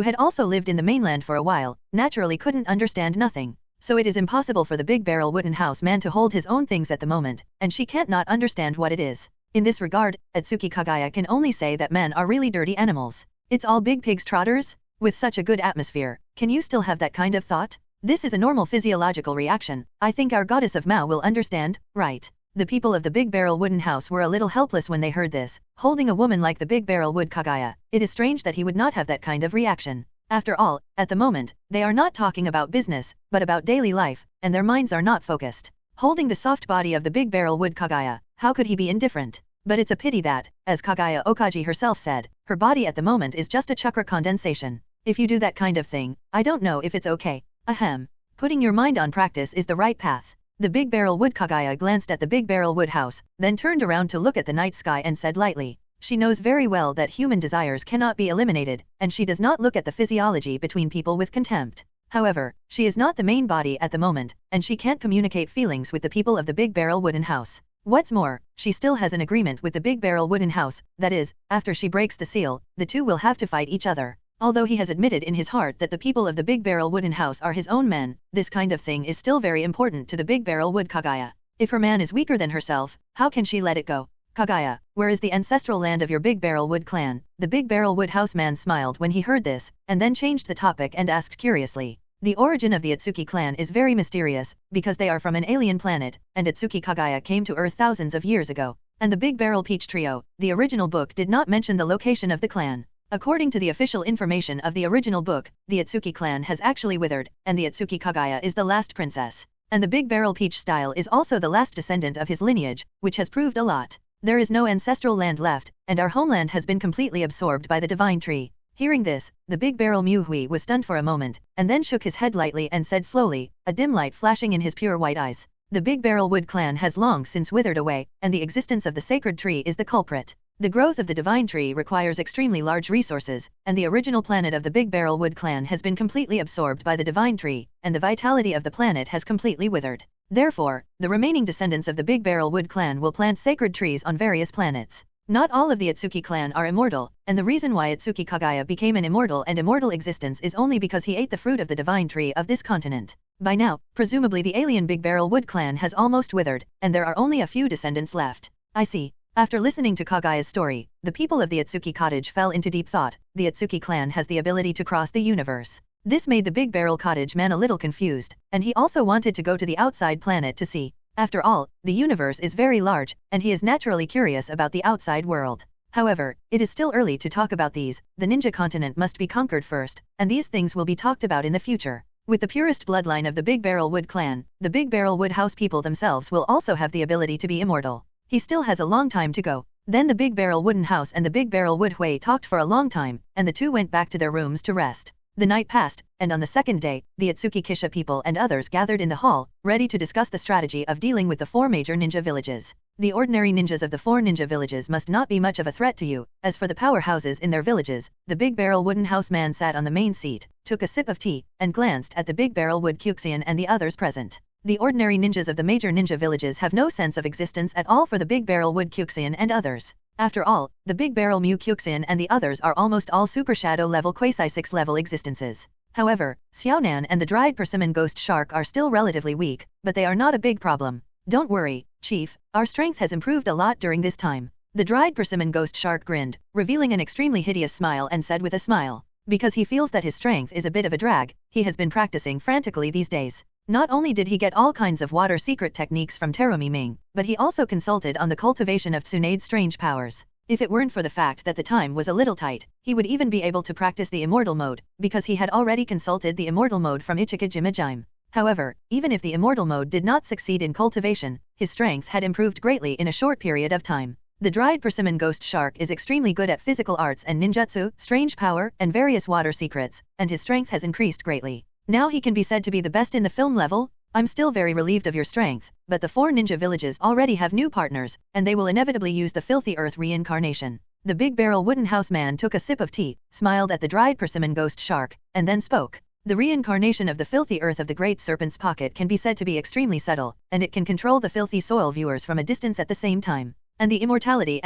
had also lived in the mainland for a while, naturally couldn't understand nothing. So it is impossible for the Big Barrel Wooden House man to hold his own things at the moment, and she can't not understand what it is. In this regard, Ōtsutsuki Kaguya can only say that men are really dirty animals. It's all big pigs trotters? With such a good atmosphere, can you still have that kind of thought? This is a normal physiological reaction. I think our goddess of Mao will understand, right? The people of the Big Barrel Wooden House were a little helpless when they heard this. Holding a woman like the Big Barrel Wood Kaguya, it is strange that he would not have that kind of reaction. After all, at the moment, they are not talking about business, but about daily life, and their minds are not focused. Holding the soft body of the Big Barrel Wood Kaguya, how could he be indifferent? But it's a pity that, as Kaguya Okaji herself said, her body at the moment is just a chakra condensation. If you do that kind of thing, I don't know if it's okay. Ahem. Putting your mind on practice is the right path. The Big Barrel Wood Kaguya glanced at the Big Barrel Wood House, then turned around to look at the night sky and said lightly. She knows very well that human desires cannot be eliminated, and she does not look at the physiology between people with contempt. However, she is not the main body at the moment, and she can't communicate feelings with the people of the Big Barrel Wooden House. What's more, she still has an agreement with the Big Barrel Wooden House, that is, after she breaks the seal, the two will have to fight each other. Although he has admitted in his heart that the people of the Big Barrel Wooden House are his own men, this kind of thing is still very important to the Big Barrel Wood Kaguya. If her man is weaker than herself, how can she let it go? Kaguya, where is the ancestral land of your Big Barrel Wood clan? The Big Barrel Wood House man smiled when he heard this, and then changed the topic and asked curiously. The origin of the Ōtsutsuki clan is very mysterious, because they are from an alien planet, and Ōtsutsuki Kaguya came to Earth thousands of years ago. And the Big Barrel Peach Trio, the original book did not mention the location of the clan. According to the official information of the original book, the Ōtsutsuki clan has actually withered, and the Ōtsutsuki Kaguya is the last princess. And the Big Barrel Peach style is also the last descendant of his lineage, which has proved a lot. There is no ancestral land left, and our homeland has been completely absorbed by the divine tree. Hearing this, the Big Barrel Muhui was stunned for a moment, and then shook his head lightly and said slowly, a dim light flashing in his pure white eyes. The Big Barrel Wood clan has long since withered away, and the existence of the sacred tree is the culprit. The growth of the divine tree requires extremely large resources, and the original planet of the Big Barrel Wood clan has been completely absorbed by the divine tree, and the vitality of the planet has completely withered. Therefore, the remaining descendants of the Big Barrel Wood clan will plant sacred trees on various planets. Not all of the Ōtsutsuki clan are immortal, and the reason why Ōtsutsuki Kaguya became an immortal and immortal existence is only because he ate the fruit of the divine tree of this continent. By now, presumably the alien Big Barrel Wood clan has almost withered, and there are only a few descendants left. I see. After listening to Kaguya's story, the people of the Ōtsutsuki cottage fell into deep thought. The Ōtsutsuki clan has the ability to cross the universe. This made the Big Barrel cottage man a little confused, and he also wanted to go to the outside planet to see. After all, the universe is very large, and he is naturally curious about the outside world. However, it is still early to talk about these. The ninja continent must be conquered first, and these things will be talked about in the future. With the purest bloodline of the Big Barrel Wood clan, the Big Barrel Wood house people themselves will also have the ability to be immortal. He still has a long time to go. Then the Big Barrel Wooden House and the Big Barrel Wood Hui talked for a long time, and the two went back to their rooms to rest. The night passed, and on the second day, the Ōtsutsuki Kisha people and others gathered in the hall, ready to discuss the strategy of dealing with the 4 major ninja villages. The ordinary ninjas of the 4 ninja villages must not be much of a threat to you. As for the powerhouses in their villages, the Big Barrel Wooden House man sat on the main seat, took a sip of tea, and glanced at the Big Barrel Wood Kyuxian and the others present. The ordinary ninjas of the major ninja villages have no sense of existence at all for the Big Barrel Wood Kyuxian and others. After all, the Big Barrel Mu Kyuxian and the others are almost all Super Shadow level Quasi 6 level existences. However, Xiaonan and the dried persimmon ghost shark are still relatively weak, but they are not a big problem. Don't worry, Chief, our strength has improved a lot during this time. The dried persimmon ghost shark grinned, revealing an extremely hideous smile and said with a smile. Because he feels that his strength is a bit of a drag, he has been practicing frantically these days. Not only did he get all kinds of water secret techniques from Terumi Ming, but he also consulted on the cultivation of Tsunade's strange powers. If it weren't for the fact that the time was a little tight, he would even be able to practice the immortal mode, because he had already consulted the immortal mode from Uchiha Madara. However, even if the immortal mode did not succeed in cultivation, his strength had improved greatly in a short period of time. The dried persimmon ghost shark is extremely good at physical arts and ninjutsu, strange power, and various water secrets, and his strength has increased greatly. Now he can be said to be the best in the film level. I'm still very relieved of your strength, but the 4 ninja villages already have new partners, and they will inevitably use the filthy earth reincarnation. The Big Barrel Wooden House man took a sip of tea, smiled at the dried persimmon ghost shark, and then spoke. The reincarnation of the filthy earth of the great serpent's pocket can be said to be extremely subtle, and it can control the filthy soil viewers from a distance at the same time. And the immortality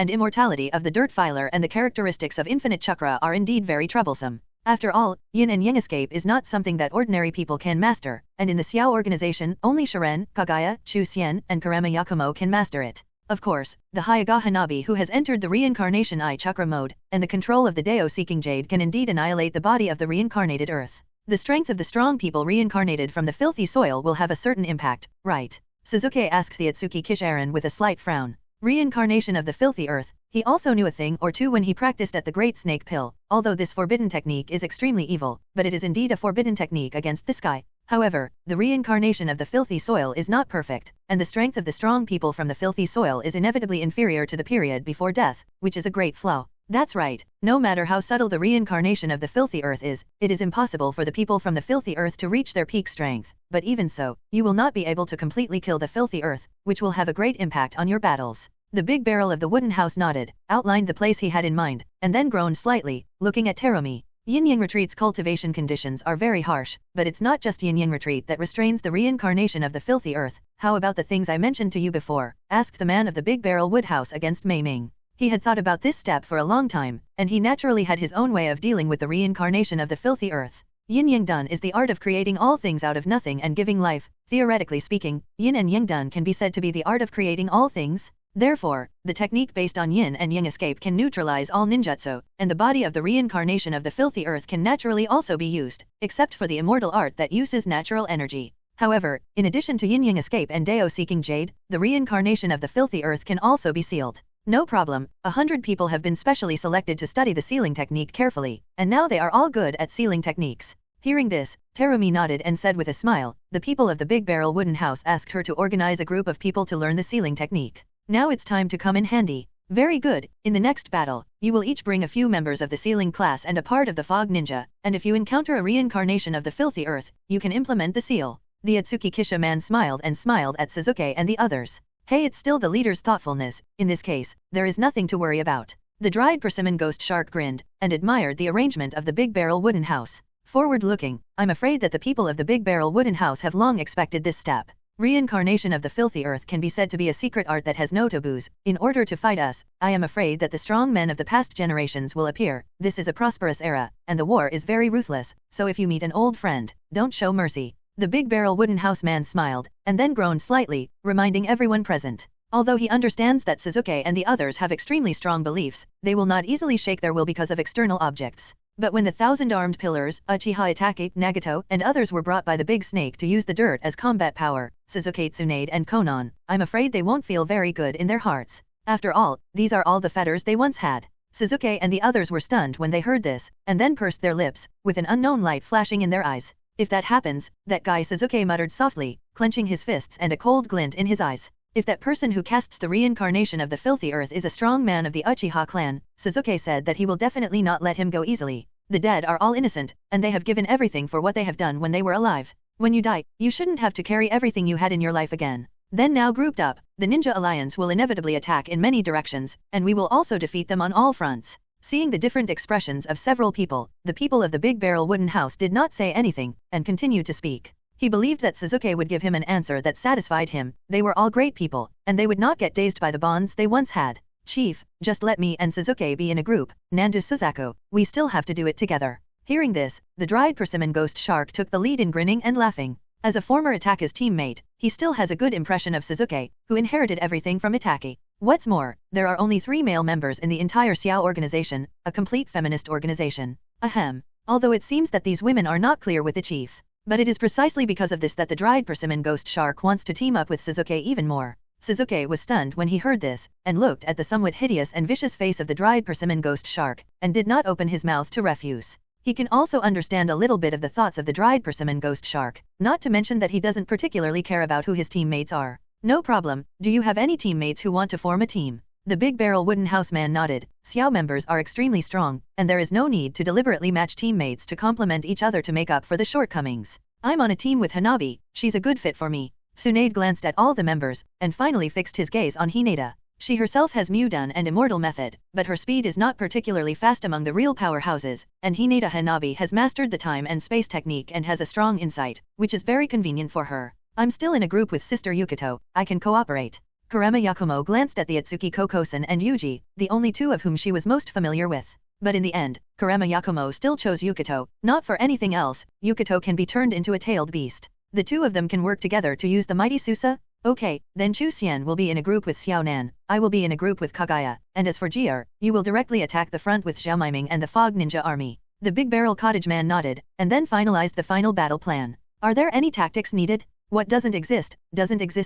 of the dirt filer and the characteristics of infinite chakra are indeed very troublesome. After all, yin and yang escape is not something that ordinary people can master, and in the Xiao organization, only Shiren, Kaguya, Chu Xian, and Karama Yakumo can master it. Of course, the Hyuga Hanabi who has entered the Reincarnation Eye chakra mode, and the control of the Deo-seeking jade can indeed annihilate the body of the reincarnated earth. The strength of the strong people reincarnated from the filthy soil will have a certain impact, right? Sasuke asked the Ōtsutsuki Kisharan with a slight frown. Reincarnation of the filthy earth. He also knew a thing or two when he practiced at the Great Snake Pill, although this forbidden technique is extremely evil, but it is indeed a forbidden technique against this guy. However, the reincarnation of the filthy soil is not perfect, and the strength of the strong people from the filthy soil is inevitably inferior to the period before death, which is a great flaw. That's right, no matter how subtle the reincarnation of the filthy earth is, it is impossible for the people from the filthy earth to reach their peak strength, but even so, you will not be able to completely kill the filthy earth, which will have a great impact on your battles. The Big Barrel of the Wooden House nodded, outlined the place he had in mind, and then groaned slightly, looking at Terumi. Yin-Yang Retreat's cultivation conditions are very harsh, but it's not just Yin-Yang Retreat that restrains the reincarnation of the filthy earth. How about the things I mentioned to you before? Asked the man of the Big Barrel Wood House against Mei Ming. He had thought about this step for a long time, and he naturally had his own way of dealing with the reincarnation of the filthy earth. Yin-Yang Dun is the art of creating all things out of nothing and giving life. Theoretically speaking, Yin and Yang Dun can be said to be the art of creating all things. Therefore, the technique based on yin and yang escape can neutralize all ninjutsu, and the body of the reincarnation of the filthy earth can naturally also be used, except for the immortal art that uses natural energy. However, in addition to yin-yang escape and Dao seeking jade, the reincarnation of the filthy earth can also be sealed. No problem, 100 people have been specially selected to study the sealing technique carefully, and now they are all good at sealing techniques. Hearing this, Terumi nodded and said with a smile, the people of the Big Barrel Wooden House asked her to organize a group of people to learn the sealing technique. Now it's time to come in handy. Very good, in the next battle, you will each bring a few members of the sealing class and a part of the fog ninja, and if you encounter a reincarnation of the filthy earth, you can implement the seal. The Ōtsutsuki Kisha man smiled and smiled at Sasuke and the others. Hey, it's still the leader's thoughtfulness, in this case, there is nothing to worry about. The dried persimmon ghost shark grinned, and admired the arrangement of the Big Barrel Wooden House. Forward looking, I'm afraid that the people of the Big Barrel Wooden House have long expected this step. Reincarnation of the filthy earth can be said to be a secret art that has no taboos. In order to fight us, I am afraid that the strong men of the past generations will appear. This is a prosperous era, and the war is very ruthless, so if you meet an old friend, don't show mercy. The Big Barrel Wooden House man smiled, and then groaned slightly, reminding everyone present. Although he understands that Sasuke and the others have extremely strong beliefs, they will not easily shake their will because of external objects. But when the 1,000-armed pillars, Uchiha Itachi, Nagato, and others were brought by the big snake to use the dirt as combat power, Sasuke Tsunade and Conan, I'm afraid they won't feel very good in their hearts. After all, these are all the fetters they once had. Sasuke and the others were stunned when they heard this, and then pursed their lips, with an unknown light flashing in their eyes. If that happens, that guy Sasuke muttered softly, clenching his fists and a cold glint in his eyes. If that person who casts the reincarnation of the filthy earth is a strong man of the Uchiha clan, Sasuke said that he will definitely not let him go easily. The dead are all innocent, and they have given everything for what they have done when they were alive. When you die, you shouldn't have to carry everything you had in your life again. Then now grouped up, the Ninja Alliance will inevitably attack in many directions, and we will also defeat them on all fronts. Seeing the different expressions of several people, the people of the Big Barrel Wooden House did not say anything, and continued to speak. He believed that Sasuke would give him an answer that satisfied him. They were all great people, and they would not get dazed by the bonds they once had. Chief, just let me and Sasuke be in a group, Nandu Suzaku, we still have to do it together. Hearing this, the dried persimmon ghost shark took the lead in grinning and laughing. As a former Itachi's teammate, he still has a good impression of Sasuke, who inherited everything from Itachi. What's more, there are only 3 male members in the entire Xiao organization, a complete feminist organization. Ahem. Although it seems that these women are not clear with the chief. But it is precisely because of this that the dried persimmon ghost shark wants to team up with Sasuke even more. Sasuke was stunned when he heard this, and looked at the somewhat hideous and vicious face of the dried persimmon ghost shark, and did not open his mouth to refuse. He can also understand a little bit of the thoughts of the dried persimmon ghost shark, not to mention that he doesn't particularly care about who his teammates are. No problem, do you have any teammates who want to form a team? The Big Barrel Wooden House man nodded. Xiao members are extremely strong, and there is no need to deliberately match teammates to complement each other to make up for the shortcomings. I'm on a team with Hanabi, she's a good fit for me. Tsunade glanced at all the members, and finally fixed his gaze on Hinata. She herself has Mudan and Immortal Method, but her speed is not particularly fast among the real powerhouses, and Hinata Hanabi has mastered the time and space technique and has a strong insight, which is very convenient for her. I'm still in a group with Sister Yukito, I can cooperate. Kurama Yakumo glanced at the Ōtsutsuki Kokosen and Yuji, the only 2 of whom she was most familiar with. But in the end, Kurama Yakumo still chose Yukito, not for anything else. Yukito can be turned into a tailed beast. The 2 of them can work together to use the mighty Susa? Okay, then Chu Xian will be in a group with Xiao Nan, I will be in a group with Kaguya, and as for Jier, you will directly attack the front with Xiao Miming and the Fog Ninja Army. The Big Barrel Cottage man nodded, and then finalized the final battle plan. Are there any tactics needed? What doesn't exist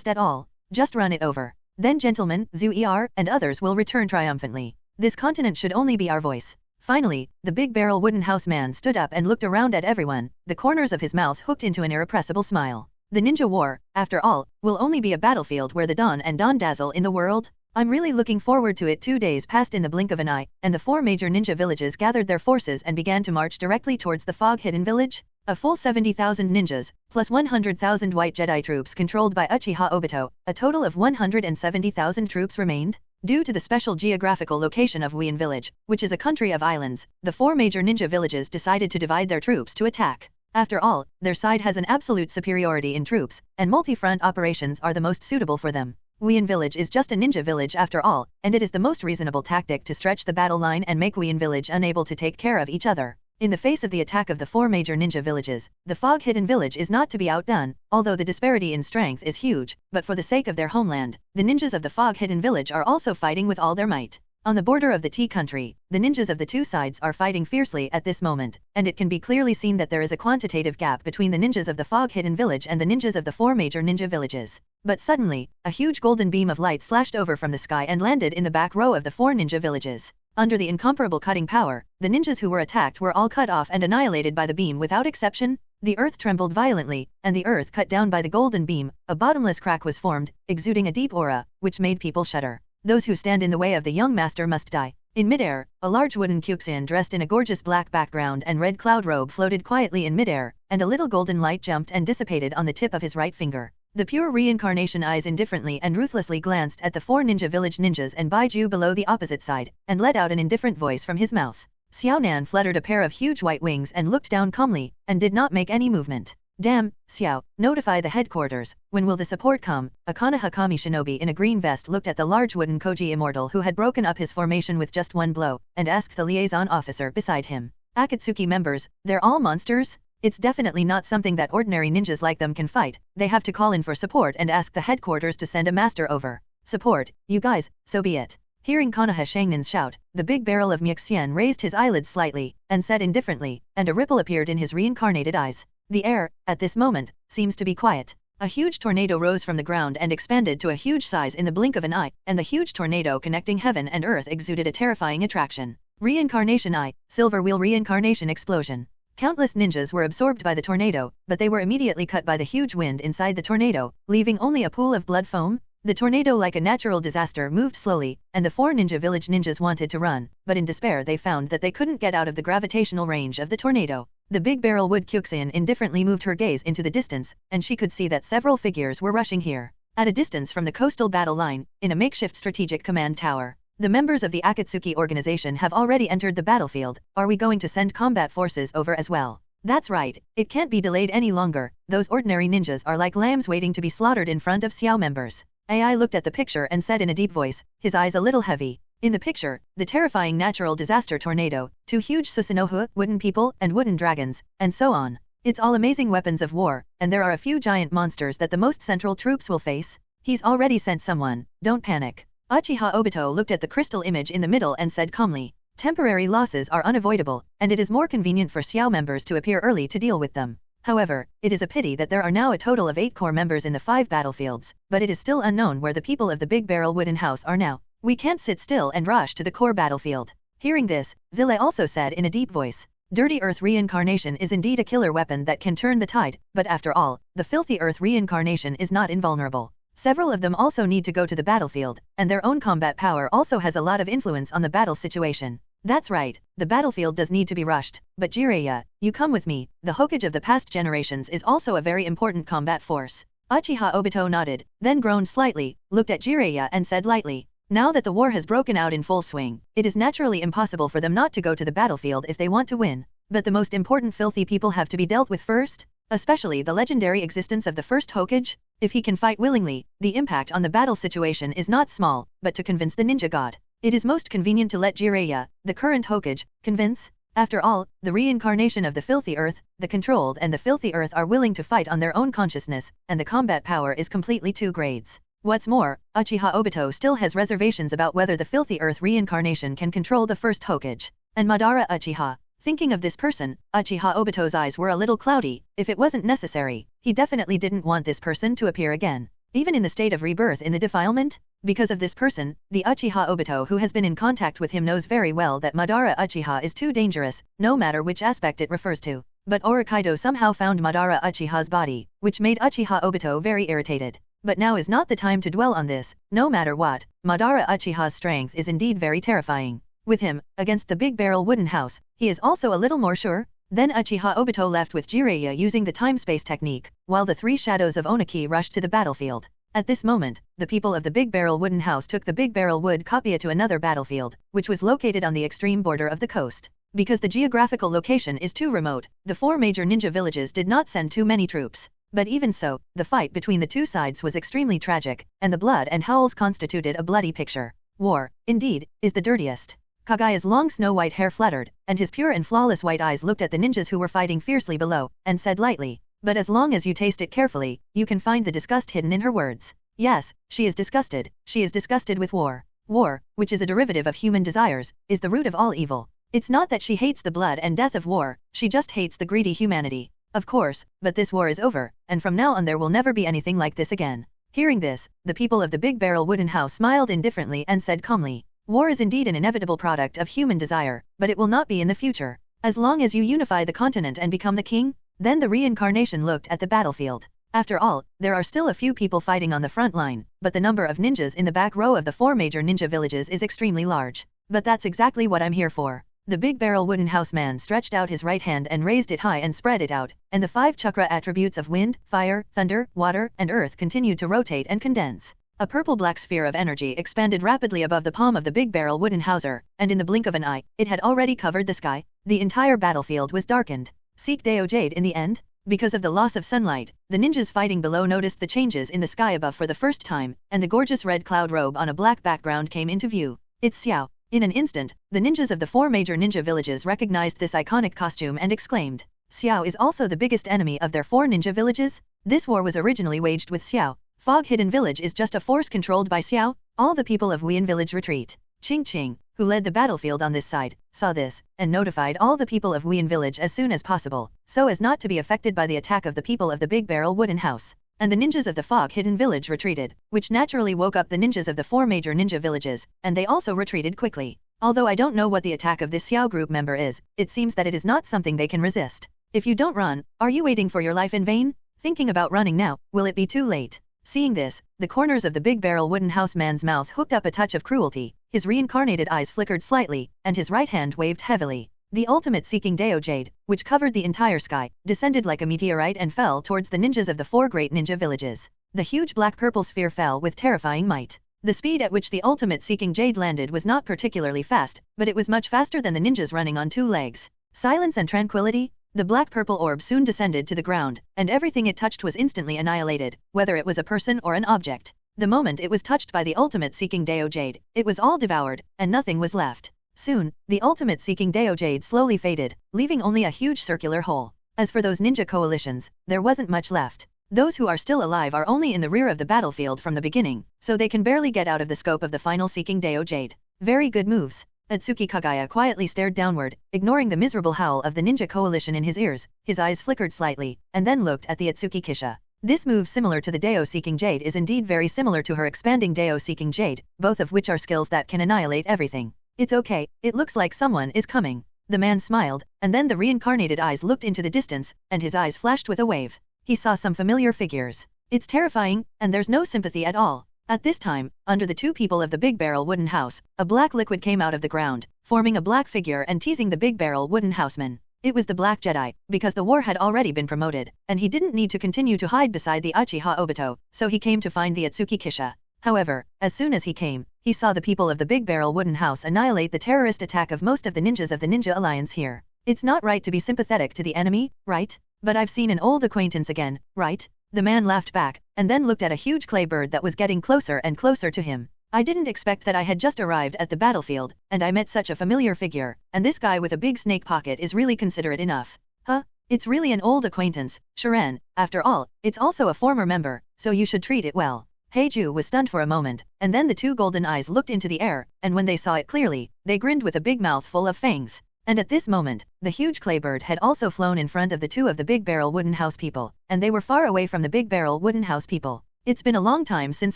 at all. Just run it over. Then gentlemen, Zhu Er, and others will return triumphantly. This continent should only be our voice. Finally, the Big Barrel Wooden House man stood up and looked around at everyone, the corners of his mouth hooked into an irrepressible smile. The ninja war, after all, will only be a battlefield where the dawn and dawn dazzle in the world. I'm really looking forward to it. 2 days passed in the blink of an eye, and the 4 major ninja villages gathered their forces and began to march directly towards the fog-hidden village. A full 70,000 ninjas, plus 100,000 white Jedi troops controlled by Uchiha Obito, a total of 170,000 troops remained. Due to the special geographical location of Wuyin Village, which is a country of islands, the 4 major ninja villages decided to divide their troops to attack. After all, their side has an absolute superiority in troops, and multi-front operations are the most suitable for them. Wuyin Village is just a ninja village after all, and it is the most reasonable tactic to stretch the battle line and make Wuyin Village unable to take care of each other. In the face of the attack of the 4 major ninja villages, the fog-hidden village is not to be outdone, although the disparity in strength is huge, but for the sake of their homeland, the ninjas of the fog-hidden village are also fighting with all their might. On the border of the tea country, the ninjas of the two sides are fighting fiercely at this moment, and it can be clearly seen that there is a quantitative gap between the ninjas of the fog-hidden village and the ninjas of the 4 major ninja villages. But suddenly, a huge golden beam of light slashed over from the sky and landed in the back row of the 4 ninja villages. Under the incomparable cutting power, the ninjas who were attacked were all cut off and annihilated by the beam without exception. The earth trembled violently, and the earth cut down by the golden beam, a bottomless crack was formed, exuding a deep aura, which made people shudder. Those who stand in the way of the young master must die. In midair, a large wooden Kyuxin dressed in a gorgeous black background and red cloud robe floated quietly in midair, and a little golden light jumped and dissipated on the tip of his right finger. The pure Reincarnation Eyes indifferently and ruthlessly glanced at the 4 ninja village ninjas and Baiju below the opposite side, and let out an indifferent voice from his mouth. Xiaonan fluttered a pair of huge white wings and looked down calmly, and did not make any movement. Damn, Xiao, notify the headquarters, when will the support come? A Konoha-kami shinobi in a green vest looked at the large wooden Koji immortal who had broken up his formation with just one blow, and asked the liaison officer beside him. Akatsuki members, they're all monsters? It's definitely not something that ordinary ninjas like them can fight. They have to call in for support and ask the headquarters to send a master over. Support, you guys, so be it. Hearing Konoha Shangnan's shout, the big barrel of Mixien raised his eyelids slightly, and said indifferently, and a ripple appeared in his reincarnated eyes. The air, at this moment, seems to be quiet. A huge tornado rose from the ground and expanded to a huge size in the blink of an eye, and the huge tornado connecting heaven and earth exuded a terrifying attraction. Reincarnation Eye, Silver Wheel Reincarnation Explosion. Countless ninjas were absorbed by the tornado, but they were immediately cut by the huge wind inside the tornado, leaving only a pool of blood foam. The tornado, like a natural disaster, moved slowly, and the 4 ninja village ninjas wanted to run, but in despair they found that they couldn't get out of the gravitational range of the tornado. The big barrel wood Kyuxin indifferently moved her gaze into the distance, and she could see that several figures were rushing here. At a distance from the coastal battle line, in a makeshift strategic command tower, the members of the Akatsuki organization have already entered the battlefield. Are we going to send combat forces over as well? That's right, it can't be delayed any longer. Those ordinary ninjas are like lambs waiting to be slaughtered in front of Xiao members. AI looked at the picture and said in a deep voice, his eyes a little heavy. In the picture, the terrifying natural disaster tornado, 2 huge Susanoo wooden people and wooden dragons, and so on. It's all amazing weapons of war, and there are a few giant monsters that the most central troops will face. He's already sent someone, don't panic. Uchiha Obito looked at the crystal image in the middle and said calmly, temporary losses are unavoidable, and it is more convenient for Xiao members to appear early to deal with them. However, it is a pity that there are now a total of 8 core members in the 5 battlefields, but it is still unknown where the people of the Big Barrel Wooden House are now. We can't sit still and rush to the core battlefield. Hearing this, Zille also said in a deep voice, Dirty Earth Reincarnation is indeed a killer weapon that can turn the tide, but after all, the Filthy Earth Reincarnation is not invulnerable. Several of them also need to go to the battlefield, and their own combat power also has a lot of influence on the battle situation. That's right, the battlefield does need to be rushed, but Jiraiya, you come with me. The Hokage of the past generations is also a very important combat force. Uchiha Obito nodded, then groaned slightly, looked at Jiraiya and said lightly, now that the war has broken out in full swing, it is naturally impossible for them not to go to the battlefield if they want to win. But the most important filthy people have to be dealt with first, especially the legendary existence of the first Hokage. If he can fight willingly, the impact on the battle situation is not small, but to convince the ninja god, it is most convenient to let Jiraiya, the current Hokage, convince. After all, the reincarnation of the Filthy Earth, the Controlled and the Filthy Earth are willing to fight on their own consciousness, and the combat power is completely 2 grades. What's more, Uchiha Obito still has reservations about whether the Filthy Earth reincarnation can control the first Hokage. And Madara Uchiha. Thinking of this person, Uchiha Obito's eyes were a little cloudy. If it wasn't necessary, he definitely didn't want this person to appear again. Even in the state of rebirth in the defilement? Because of this person, the Uchiha Obito who has been in contact with him knows very well that Madara Uchiha is too dangerous, no matter which aspect it refers to. But Orikaido somehow found Madara Uchiha's body, which made Uchiha Obito very irritated. But now is not the time to dwell on this. No matter what, Madara Uchiha's strength is indeed very terrifying. With him, against the Big Barrel Wooden House, he is also a little more sure. Then Uchiha Obito left with Jiraiya using the time-space technique, while the 3 shadows of Oniki rushed to the battlefield. At this moment, the people of the Big Barrel Wooden House took the Big Barrel Wood Kaguya to another battlefield, which was located on the extreme border of the coast. Because the geographical location is too remote, the 4 major ninja villages did not send too many troops. But even so, the fight between the 2 sides was extremely tragic, and the blood and howls constituted a bloody picture. War, indeed, is the dirtiest. Kaguya's long snow-white hair fluttered, and his pure and flawless white eyes looked at the ninjas who were fighting fiercely below, and said lightly, "But as long as you taste it carefully, you can find the disgust hidden in her words." Yes, she is disgusted. She is disgusted with war. War, which is a derivative of human desires, is the root of all evil. It's not that she hates the blood and death of war, she just hates the greedy humanity. Of course, but this war is over, and from now on there will never be anything like this again. Hearing this, the people of the Big Barrel Wooden House smiled indifferently and said calmly, "War is indeed an inevitable product of human desire, but it will not be in the future. As long as you unify the continent and become the king." Then the reincarnation looked at the battlefield. After all, there are still a few people fighting on the front line, but the number of ninjas in the back row of the 4 major ninja villages is extremely large. But that's exactly what I'm here for. The Big Barrel Wooden House man stretched out his right hand and raised it high and spread it out, and the 5 chakra attributes of wind, fire, thunder, water, and earth continued to rotate and condense. A purple-black sphere of energy expanded rapidly above the palm of the Big Barrel Wooden Houser, and in the blink of an eye, it had already covered the sky. The entire battlefield was darkened. Seek Deo Jade in the end? Because of the loss of sunlight, the ninjas fighting below noticed the changes in the sky above for the first time, and the gorgeous red cloud robe on a black background came into view. It's Xiao. In an instant, the ninjas of the 4 major ninja villages recognized this iconic costume and exclaimed, "Xiao is also the biggest enemy of their 4 ninja villages?" This war was originally waged with Xiao. Fog Hidden Village is just a force controlled by Xiao. All the people of Wuyan Village retreat. Ching Ching, who led the battlefield on this side, saw this, and notified all the people of Wuyan Village as soon as possible, so as not to be affected by the attack of the people of the Big Barrel Wooden House. And the ninjas of the Fog Hidden Village retreated, which naturally woke up the ninjas of the 4 major ninja villages, and they also retreated quickly. Although I don't know what the attack of this Xiao group member is, it seems that it is not something they can resist. If you don't run, are you waiting for your life in vain? Thinking about running now, will it be too late? Seeing this, the corners of the Big Barrel Wooden House man's mouth hooked up a touch of cruelty, his reincarnated eyes flickered slightly, and his right hand waved heavily. The ultimate seeking Deo Jade, which covered the entire sky, descended like a meteorite and fell towards the ninjas of the 4 great ninja villages. The huge black-purple sphere fell with terrifying might. The speed at which the ultimate seeking Jade landed was not particularly fast, but it was much faster than the ninjas running on 2 legs. Silence and tranquility? The black-purple orb soon descended to the ground, and everything it touched was instantly annihilated, whether it was a person or an object. The moment it was touched by the ultimate seeking Deo Jade, it was all devoured, and nothing was left. Soon, the ultimate seeking Deo Jade slowly faded, leaving only a huge circular hole. As for those ninja coalitions, there wasn't much left. Those who are still alive are only in the rear of the battlefield from the beginning, so they can barely get out of the scope of the final seeking Deo Jade. Very good moves. Ōtsutsuki Kaguya quietly stared downward, ignoring the miserable howl of the ninja coalition in his ears. His eyes flickered slightly, and then looked at the Ōtsutsuki Kisha. This move, similar to the Deo Seeking Jade, is indeed very similar to her expanding Deo Seeking Jade, both of which are skills that can annihilate everything. It's okay, it looks like someone is coming. The man smiled, and then the reincarnated eyes looked into the distance, and his eyes flashed with a wave. He saw some familiar figures. It's terrifying, and there's no sympathy at all. At this time, under the 2 people of the Big Barrel Wooden House, a black liquid came out of the ground, forming a black figure and teasing the Big Barrel Wooden Houseman. It was the Black Jedi, because the war had already been promoted, and he didn't need to continue to hide beside the Uchiha Obito, so he came to find the Ōtsutsuki Kisha. However, as soon as he came, he saw the people of the Big Barrel Wooden House annihilate the terrorist attack of most of the ninjas of the Ninja Alliance here. It's not right to be sympathetic to the enemy, right? But I've seen an old acquaintance again, right? The man laughed back, and then looked at a huge clay bird that was getting closer and closer to him. I didn't expect that I had just arrived at the battlefield, and I met such a familiar figure, and this guy with a big snake pocket is really considerate enough. Huh? It's really an old acquaintance, Sharon. After all, it's also a former member, so you should treat it well. Heiju was stunned for a moment, and then the 2 golden eyes looked into the air, and when they saw it clearly, they grinned with a big mouth full of fangs. And at this moment, the huge clay bird had also flown in front of the 2 of the Big Barrel Wooden House people, and they were far away from the Big Barrel Wooden House people. It's been a long time since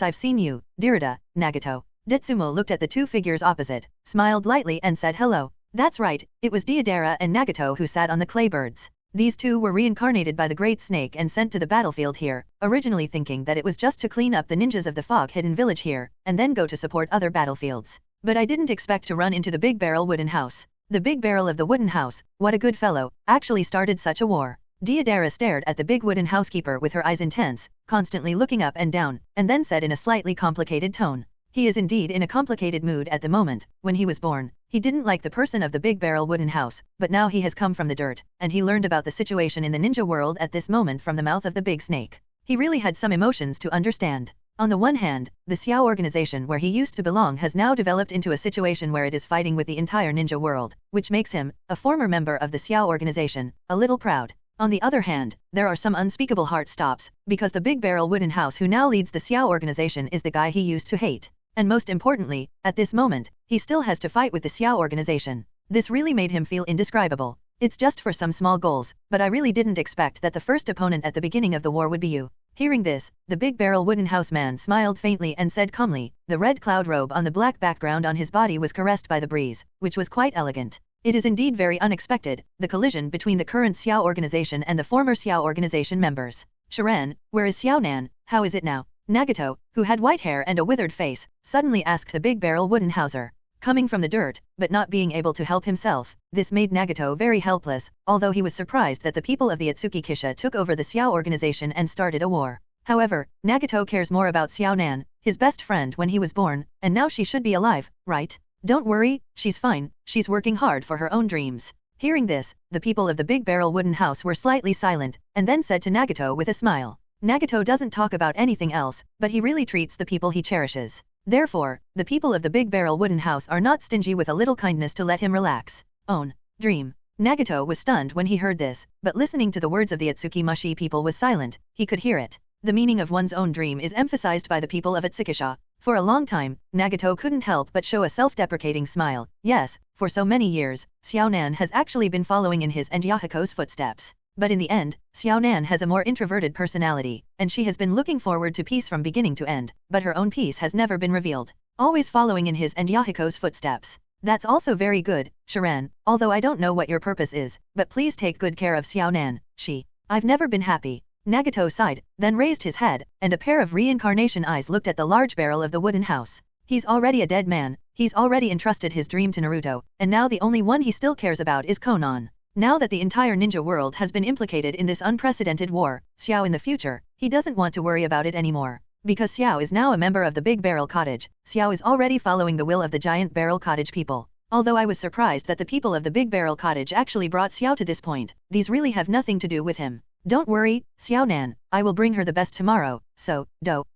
I've seen you, Deruta, Nagato. Detsumo looked at the 2 figures opposite, smiled lightly and said hello. That's right, it was Deidara and Nagato who sat on the clay birds. These 2 were reincarnated by the Great Snake and sent to the battlefield here, originally thinking that it was just to clean up the ninjas of the Fog Hidden Village here, and then go to support other battlefields. But I didn't expect to run into the Big Barrel Wooden House. The Big Barrel of the Wooden House, what a good fellow, actually started such a war. Deidara stared at the big wooden housekeeper with her eyes intense, constantly looking up and down, and then said in a slightly complicated tone. He is indeed in a complicated mood at the moment. When he was born, he didn't like the person of the Big Barrel Wooden House, but now he has come from the dirt, and he learned about the situation in the ninja world at this moment from the mouth of the big snake. He really had some emotions to understand. On the one hand, the Xiao organization where he used to belong has now developed into a situation where it is fighting with the entire ninja world, which makes him, a former member of the Xiao organization, a little proud. On the other hand, there are some unspeakable heart stops, because the Big Barrel Wooden House who now leads the Xiao organization is the guy he used to hate. And most importantly, at this moment, he still has to fight with the Xiao organization. This really made him feel indescribable. It's just for some small goals, but I really didn't expect that the first opponent at the beginning of the war would be you. Hearing this, the Big Barrel Wooden House man smiled faintly and said calmly, the red cloud robe on the black background on his body was caressed by the breeze, which was quite elegant. It is indeed very unexpected, the collision between the current Xiao organization and the former Xiao organization members. Sharan, where is Xiao Nan, how is it now? Nagato, who had white hair and a withered face, suddenly asked the Big Barrel Wooden Houser. Coming from the dirt, but not being able to help himself, this made Nagato very helpless, although he was surprised that the people of the Ōtsutsuki Kisha took over the Xiao organization and started a war. However, Nagato cares more about Xiao Nan, his best friend when he was born, and now she should be alive, right? Don't worry, she's fine, she's working hard for her own dreams. Hearing this, the people of the Big Barrel Wooden House were slightly silent, and then said to Nagato with a smile. Nagato doesn't talk about anything else, but he really treats the people he cherishes. Therefore, the people of the Big Barrel Wooden House are not stingy with a little kindness to let him relax. Own dream. Nagato was stunned when he heard this, but listening to the words of the Ōtsutsuki Mushi people was silent, he could hear it. The meaning of one's own dream is emphasized by the people of Ōtsukisha. For a long time, Nagato couldn't help but show a self-deprecating smile. Yes, for so many years, Xiao Nan has actually been following in his and Yahako's footsteps. But in the end, Xiao Nan has a more introverted personality, and she has been looking forward to peace from beginning to end, but her own peace has never been revealed. Always following in his and Yahako's footsteps. That's also very good, Sharan, although I don't know what your purpose is, but please take good care of Xiao Nan, I've never been happy. Nagato sighed, then raised his head, and a pair of reincarnation eyes looked at the large barrel of the wooden house. He's already a dead man, he's already entrusted his dream to Naruto, and now the only one he still cares about is Conan. Now that the entire ninja world has been implicated in this unprecedented war, Xiao in the future, he doesn't want to worry about it anymore. Because Xiao is now a member of the Big Barrel Cottage, Xiao is already following the will of the Giant Barrel Cottage people. Although I was surprised that the people of the Big Barrel Cottage actually brought Xiao to this point, these really have nothing to do with him. Don't worry, Xiao Nan, I will bring her the best tomorrow, so,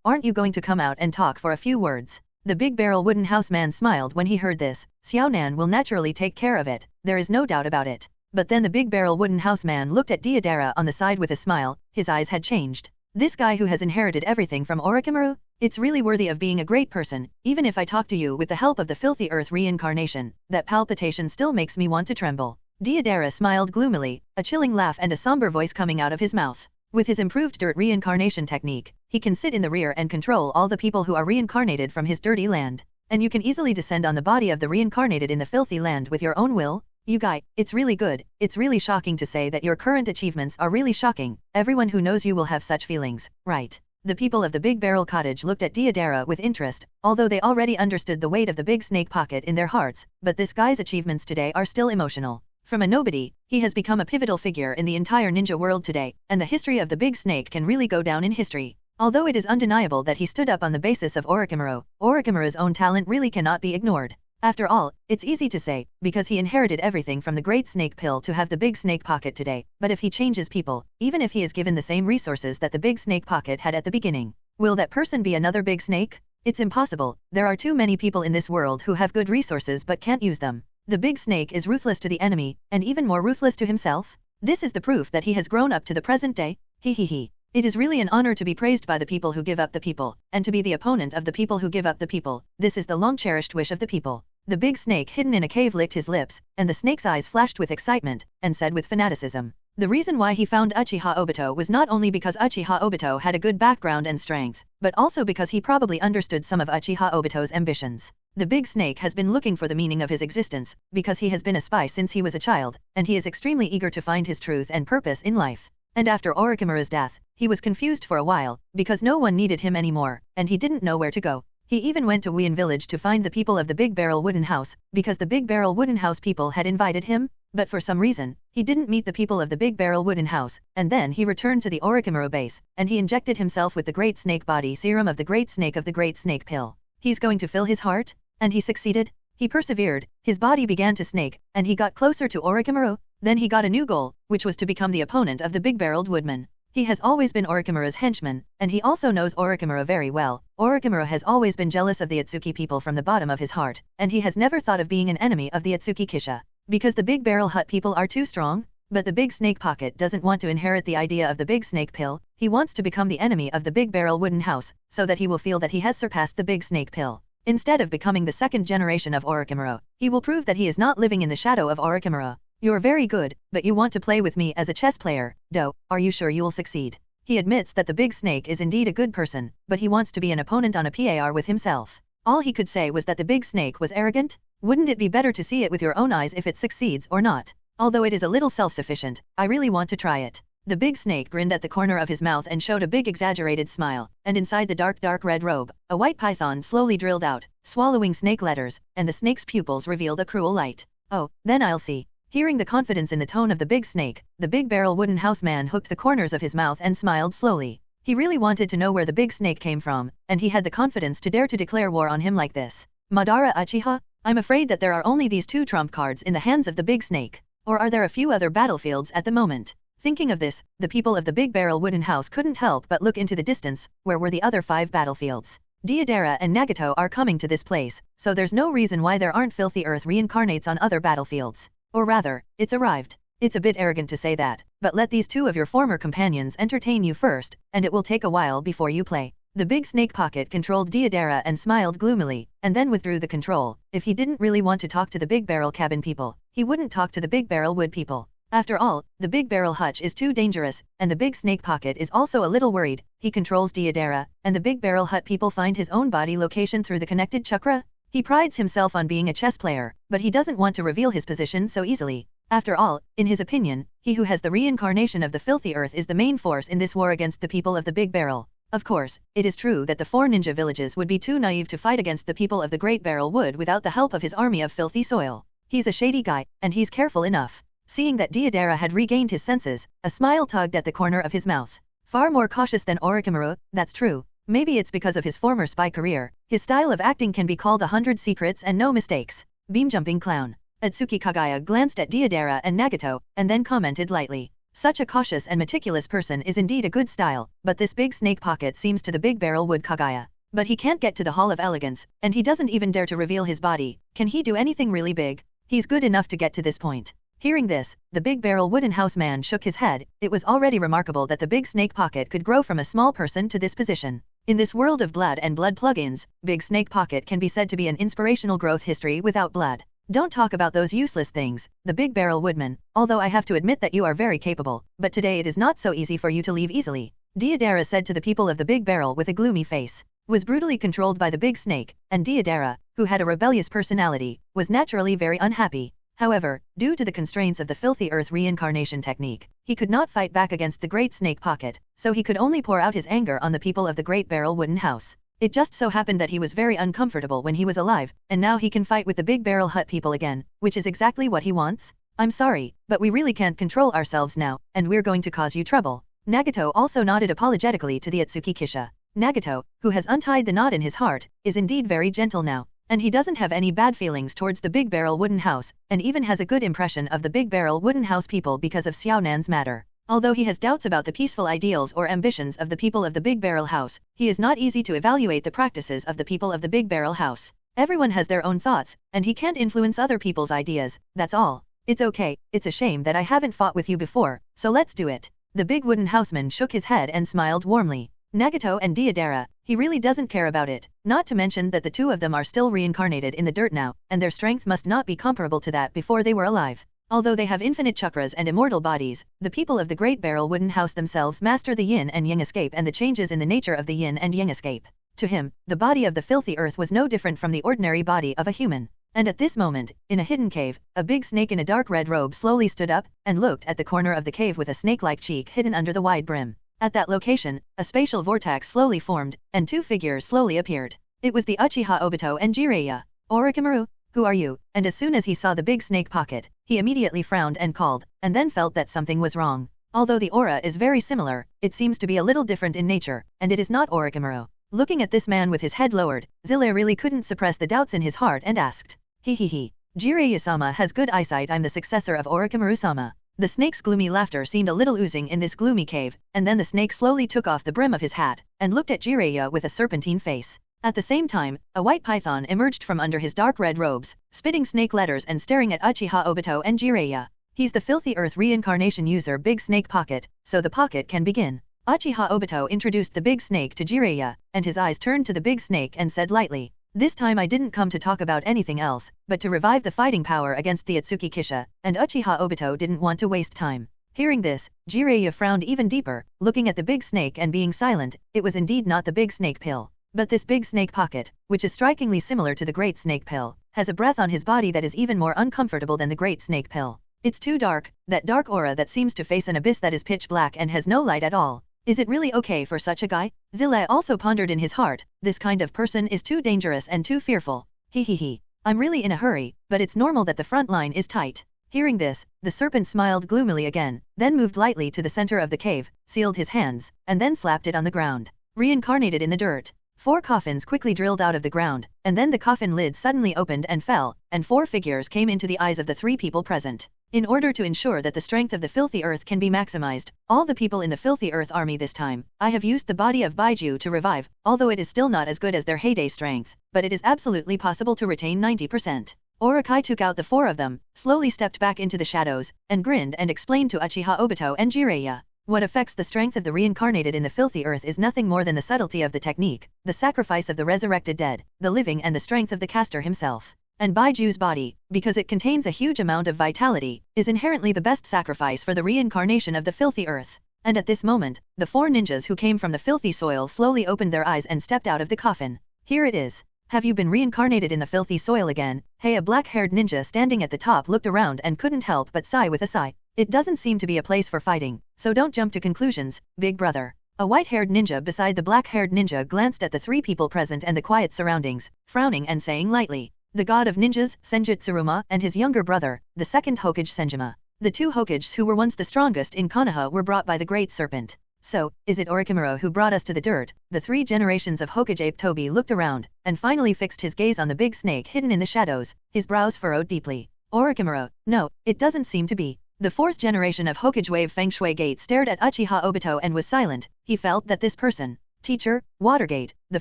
aren't you going to come out and talk for a few words? The Big Barrel Wooden House man smiled when he heard this. Xiao Nan will naturally take care of it, there is no doubt about it. But then the Big Barrel Wooden House man looked at Deidara on the side with a smile, his eyes had changed. This guy who has inherited everything from Orochimaru? It's really worthy of being a great person, even if I talk to you with the help of the filthy earth reincarnation, that palpitation still makes me want to tremble. Deidara smiled gloomily, a chilling laugh and a somber voice coming out of his mouth. With his improved dirt reincarnation technique, he can sit in the rear and control all the people who are reincarnated from his dirty land. And you can easily descend on the body of the reincarnated in the filthy land with your own will. You guy, it's really good, it's really shocking to say that your current achievements are really shocking. Everyone who knows you will have such feelings, right? The people of the Big Barrel Cottage looked at Deidara with interest, although they already understood the weight of the big snake pocket in their hearts, but this guy's achievements today are still emotional. From a nobody, he has become a pivotal figure in the entire ninja world today, and the history of the big snake can really go down in history. Although it is undeniable that he stood up on the basis of Orochimaru, Orochimaru's own talent really cannot be ignored. After all, it's easy to say, because he inherited everything from the Great Snake Pill to have the Big Snake Pocket today, but if he changes people, even if he is given the same resources that the Big Snake Pocket had at the beginning, will that person be another big snake? It's impossible, there are too many people in this world who have good resources but can't use them. The big snake is ruthless to the enemy, and even more ruthless to himself. This is the proof that he has grown up to the present day. He. It is really an honor to be praised by the people who give up the people, and to be the opponent of the people who give up the people. This is the long-cherished wish of the people. The big snake hidden in a cave licked his lips, and the snake's eyes flashed with excitement, and said with fanaticism. The reason why he found Uchiha Obito was not only because Uchiha Obito had a good background and strength, but also because he probably understood some of Uchiha Obito's ambitions. The big snake has been looking for the meaning of his existence, because he has been a spy since he was a child, and he is extremely eager to find his truth and purpose in life. And after Orochimaru's death, he was confused for a while, because no one needed him anymore, and he didn't know where to go. He even went to Wien village to find the people of the Big Barrel Wooden House, because the Big Barrel Wooden House people had invited him, but for some reason, he didn't meet the people of the Big Barrel Wooden House, and then he returned to the Orochimaru base, and he injected himself with the Great Snake Body Serum of the Great Snake of the Great Snake Pill. He's going to fill his heart? And he succeeded? He persevered, his body began to snake, and he got closer to Orochimaru. Then he got a new goal, which was to become the opponent of the Big Barreled Woodman. He has always been Orochimaru's henchman, and he also knows Orochimaru very well. Orochimaru has always been jealous of the Ōtsutsuki people from the bottom of his heart, and he has never thought of being an enemy of the Ōtsutsuki Kisha. Because the Big Barrel Hut people are too strong? But the Big Snake Pocket doesn't want to inherit the idea of the Big Snake Pill. He wants to become the enemy of the Big Barrel Wooden House, so that he will feel that he has surpassed the Big Snake Pill. Instead of becoming the second generation of Orochimaru, he will prove that he is not living in the shadow of Orochimaru. You're very good, but you want to play with me as a chess player, Do. Are you sure you'll succeed? He admits that the Big Snake is indeed a good person, but he wants to be an opponent on a par with himself. All he could say was that the Big Snake was arrogant. Wouldn't it be better to see it with your own eyes if it succeeds or not? Although it is a little self-sufficient, I really want to try it. The Big Snake grinned at the corner of his mouth and showed a big exaggerated smile, and inside the dark red robe, a white python slowly drilled out, swallowing snake letters, and the snake's pupils revealed a cruel light. Oh, then I'll see. Hearing the confidence in the tone of the Big Snake, the Big Barrel Wooden House man hooked the corners of his mouth and smiled slowly. He really wanted to know where the Big Snake came from, and he had the confidence to dare to declare war on him like this. Madara Uchiha? I'm afraid that there are only these two trump cards in the hands of the Big Snake. Or are there a few other battlefields at the moment? Thinking of this, the people of the Big Barrel Wooden House couldn't help but look into the distance. Where were the other 5 battlefields? Deidara and Nagato are coming to this place, so there's no reason why there aren't filthy earth reincarnates on other battlefields. Or rather, it's arrived. It's a bit arrogant to say that, but let these 2 of your former companions entertain you first, and it will take a while before you play. The Big Snake Pocket controlled Deidara and smiled gloomily, and then withdrew the control. If he didn't really want to talk to the Big Barrel Cabin people, he wouldn't talk to the Big Barrel Wood people. After all, the Big Barrel Hutch is too dangerous, and the Big Snake Pocket is also a little worried. He controls Deidara, and the Big Barrel Hut people find his own body location through the connected chakra. He prides himself on being a chess player, but he doesn't want to reveal his position so easily. After all, in his opinion, he who has the reincarnation of the filthy earth is the main force in this war against the people of the Big Barrel. Of course, it is true that the 4 ninja villages would be too naive to fight against the people of the Great Barrel Wood without the help of his army of filthy soil. He's a shady guy, and he's careful enough. Seeing that Deidara had regained his senses, a smile tugged at the corner of his mouth. Far more cautious than Orochimaru, that's true. Maybe it's because of his former spy career. His style of acting can be called 100 secrets and no mistakes. Beam-jumping clown. Ōtsutsuki Kaguya glanced at Deidara and Nagato, and then commented lightly. Such a cautious and meticulous person is indeed a good style, but this Big Snake Pocket seems to the Big Barrel Wood Kaguya. But he can't get to the Hall of Elegance, and he doesn't even dare to reveal his body. Can he do anything really big? He's good enough to get to this point. Hearing this, the Big Barrel Wooden House man shook his head. It was already remarkable that the Big Snake Pocket could grow from a small person to this position. In this world of blood and blood plugins, Big Snake Pocket can be said to be an inspirational growth history without blood. Don't talk about those useless things, the Big Barrel Woodman, although I have to admit that you are very capable, but today it is not so easy for you to leave easily. Deidara said to the people of the Big Barrel with a gloomy face. Was brutally controlled by the Big Snake, and Deidara, who had a rebellious personality, was naturally very unhappy. However, due to the constraints of the Filthy Earth reincarnation technique, he could not fight back against the Great Snake Pocket, so he could only pour out his anger on the people of the Great Barrel Wooden House. It just so happened that he was very uncomfortable when he was alive, and now he can fight with the Big Barrel Hut people again, which is exactly what he wants. I'm sorry, but we really can't control ourselves now, and we're going to cause you trouble. Nagato also nodded apologetically to the Ōtsutsuki Kisha. Nagato, who has untied the knot in his heart, is indeed very gentle now, and he doesn't have any bad feelings towards the Big Barrel Wooden House, and even has a good impression of the Big Barrel Wooden House people because of Xiaonan's matter. Although he has doubts about the peaceful ideals or ambitions of the people of the Big Barrel House, he is not easy to evaluate the practices of the people of the Big Barrel House. Everyone has their own thoughts, and he can't influence other people's ideas, that's all. It's okay, it's a shame that I haven't fought with you before, so let's do it. The Big Wooden Houseman shook his head and smiled warmly. Nagato and Deidara, he really doesn't care about it, not to mention that the 2 of them are still reincarnated in the dirt now, and their strength must not be comparable to that before they were alive. Although they have infinite chakras and immortal bodies, the people of the Great Barrel Wooden House themselves master the yin and yang escape and the changes in the nature of the yin and yang escape. To him, the body of the filthy earth was no different from the ordinary body of a human. And at this moment, in a hidden cave, a big snake in a dark red robe slowly stood up, and looked at the corner of the cave with a snake-like cheek hidden under the wide brim. At that location, a spatial vortex slowly formed, and 2 figures slowly appeared. It was the Uchiha Obito and Jiraiya. Orochimaru? Who are you? And as soon as he saw the Big Snake Pocket, he immediately frowned and called, and then felt that something was wrong. Although the aura is very similar, it seems to be a little different in nature, and it is not Orochimaru. Looking at this man with his head lowered, Zilla really couldn't suppress the doubts in his heart and asked, Jiraiya-sama has good eyesight. I'm the successor of Orochimaru-sama. The snake's gloomy laughter seemed a little oozing in this gloomy cave, and then the snake slowly took off the brim of his hat, and looked at Jiraiya with a serpentine face. At the same time, a white python emerged from under his dark red robes, spitting snake letters and staring at Uchiha Obito and Jiraiya. He's the Filthy Earth reincarnation user Big Snake Pocket, so the pocket can begin. Uchiha Obito introduced the big snake to Jiraiya, and his eyes turned to the big snake and said lightly, "This time I didn't come to talk about anything else, but to revive the fighting power against the Ōtsutsuki Kisha," and Uchiha Obito didn't want to waste time. Hearing this, Jiraiya frowned even deeper, looking at the big snake and being silent. It was indeed not the big snake pill, but this big snake pocket, which is strikingly similar to the great snake pill, has a breath on his body that is even more uncomfortable than the great snake pill. It's too dark, that dark aura that seems to face an abyss that is pitch black and has no light at all. Is it really okay for such a guy? Zille also pondered in his heart, this kind of person is too dangerous and too fearful. He. I'm really in a hurry, but it's normal that the front line is tight. Hearing this, the serpent smiled gloomily again, then moved lightly to the center of the cave, sealed his hands, and then slapped it on the ground. Reincarnated in the dirt. 4 coffins quickly drilled out of the ground, and then the coffin lid suddenly opened and fell, and 4 figures came into the eyes of the 3 people present. In order to ensure that the strength of the Filthy Earth can be maximized, all the people in the Filthy Earth army this time, I have used the body of Baiju to revive, although it is still not as good as their heyday strength, but it is absolutely possible to retain 90%. Orokai took out the 4 of them, slowly stepped back into the shadows, and grinned and explained to Uchiha Obito and Jiraiya. What affects the strength of the reincarnated in the Filthy Earth is nothing more than the subtlety of the technique, the sacrifice of the resurrected dead, the living and the strength of the caster himself. And Baiju's body, because it contains a huge amount of vitality, is inherently the best sacrifice for the reincarnation of the Filthy Earth. And at this moment, the 4 ninjas who came from the filthy soil slowly opened their eyes and stepped out of the coffin. Here it is. Have you been reincarnated in the filthy soil again? Hey, a black-haired ninja standing at the top looked around and couldn't help but sigh with a sigh. It doesn't seem to be a place for fighting, so don't jump to conclusions, big brother. A white-haired ninja beside the black-haired ninja glanced at the 3 people present and the quiet surroundings, frowning and saying lightly, "The god of ninjas, Senjutsuruma, and his younger brother, the second Hokage Senjima. The 2 Hokages who were once the strongest in Konoha were brought by the Great Serpent. So, is it Orochimaru who brought us to the dirt?" The 3 generations of Hokage ape Tobi looked around, and finally fixed his gaze on the big snake hidden in the shadows, his brows furrowed deeply. Orochimaru, no, it doesn't seem to be. The 4th generation of Hokage wave Feng Shui Gate stared at Uchiha Obito and was silent. He felt that this person, teacher, Watergate, the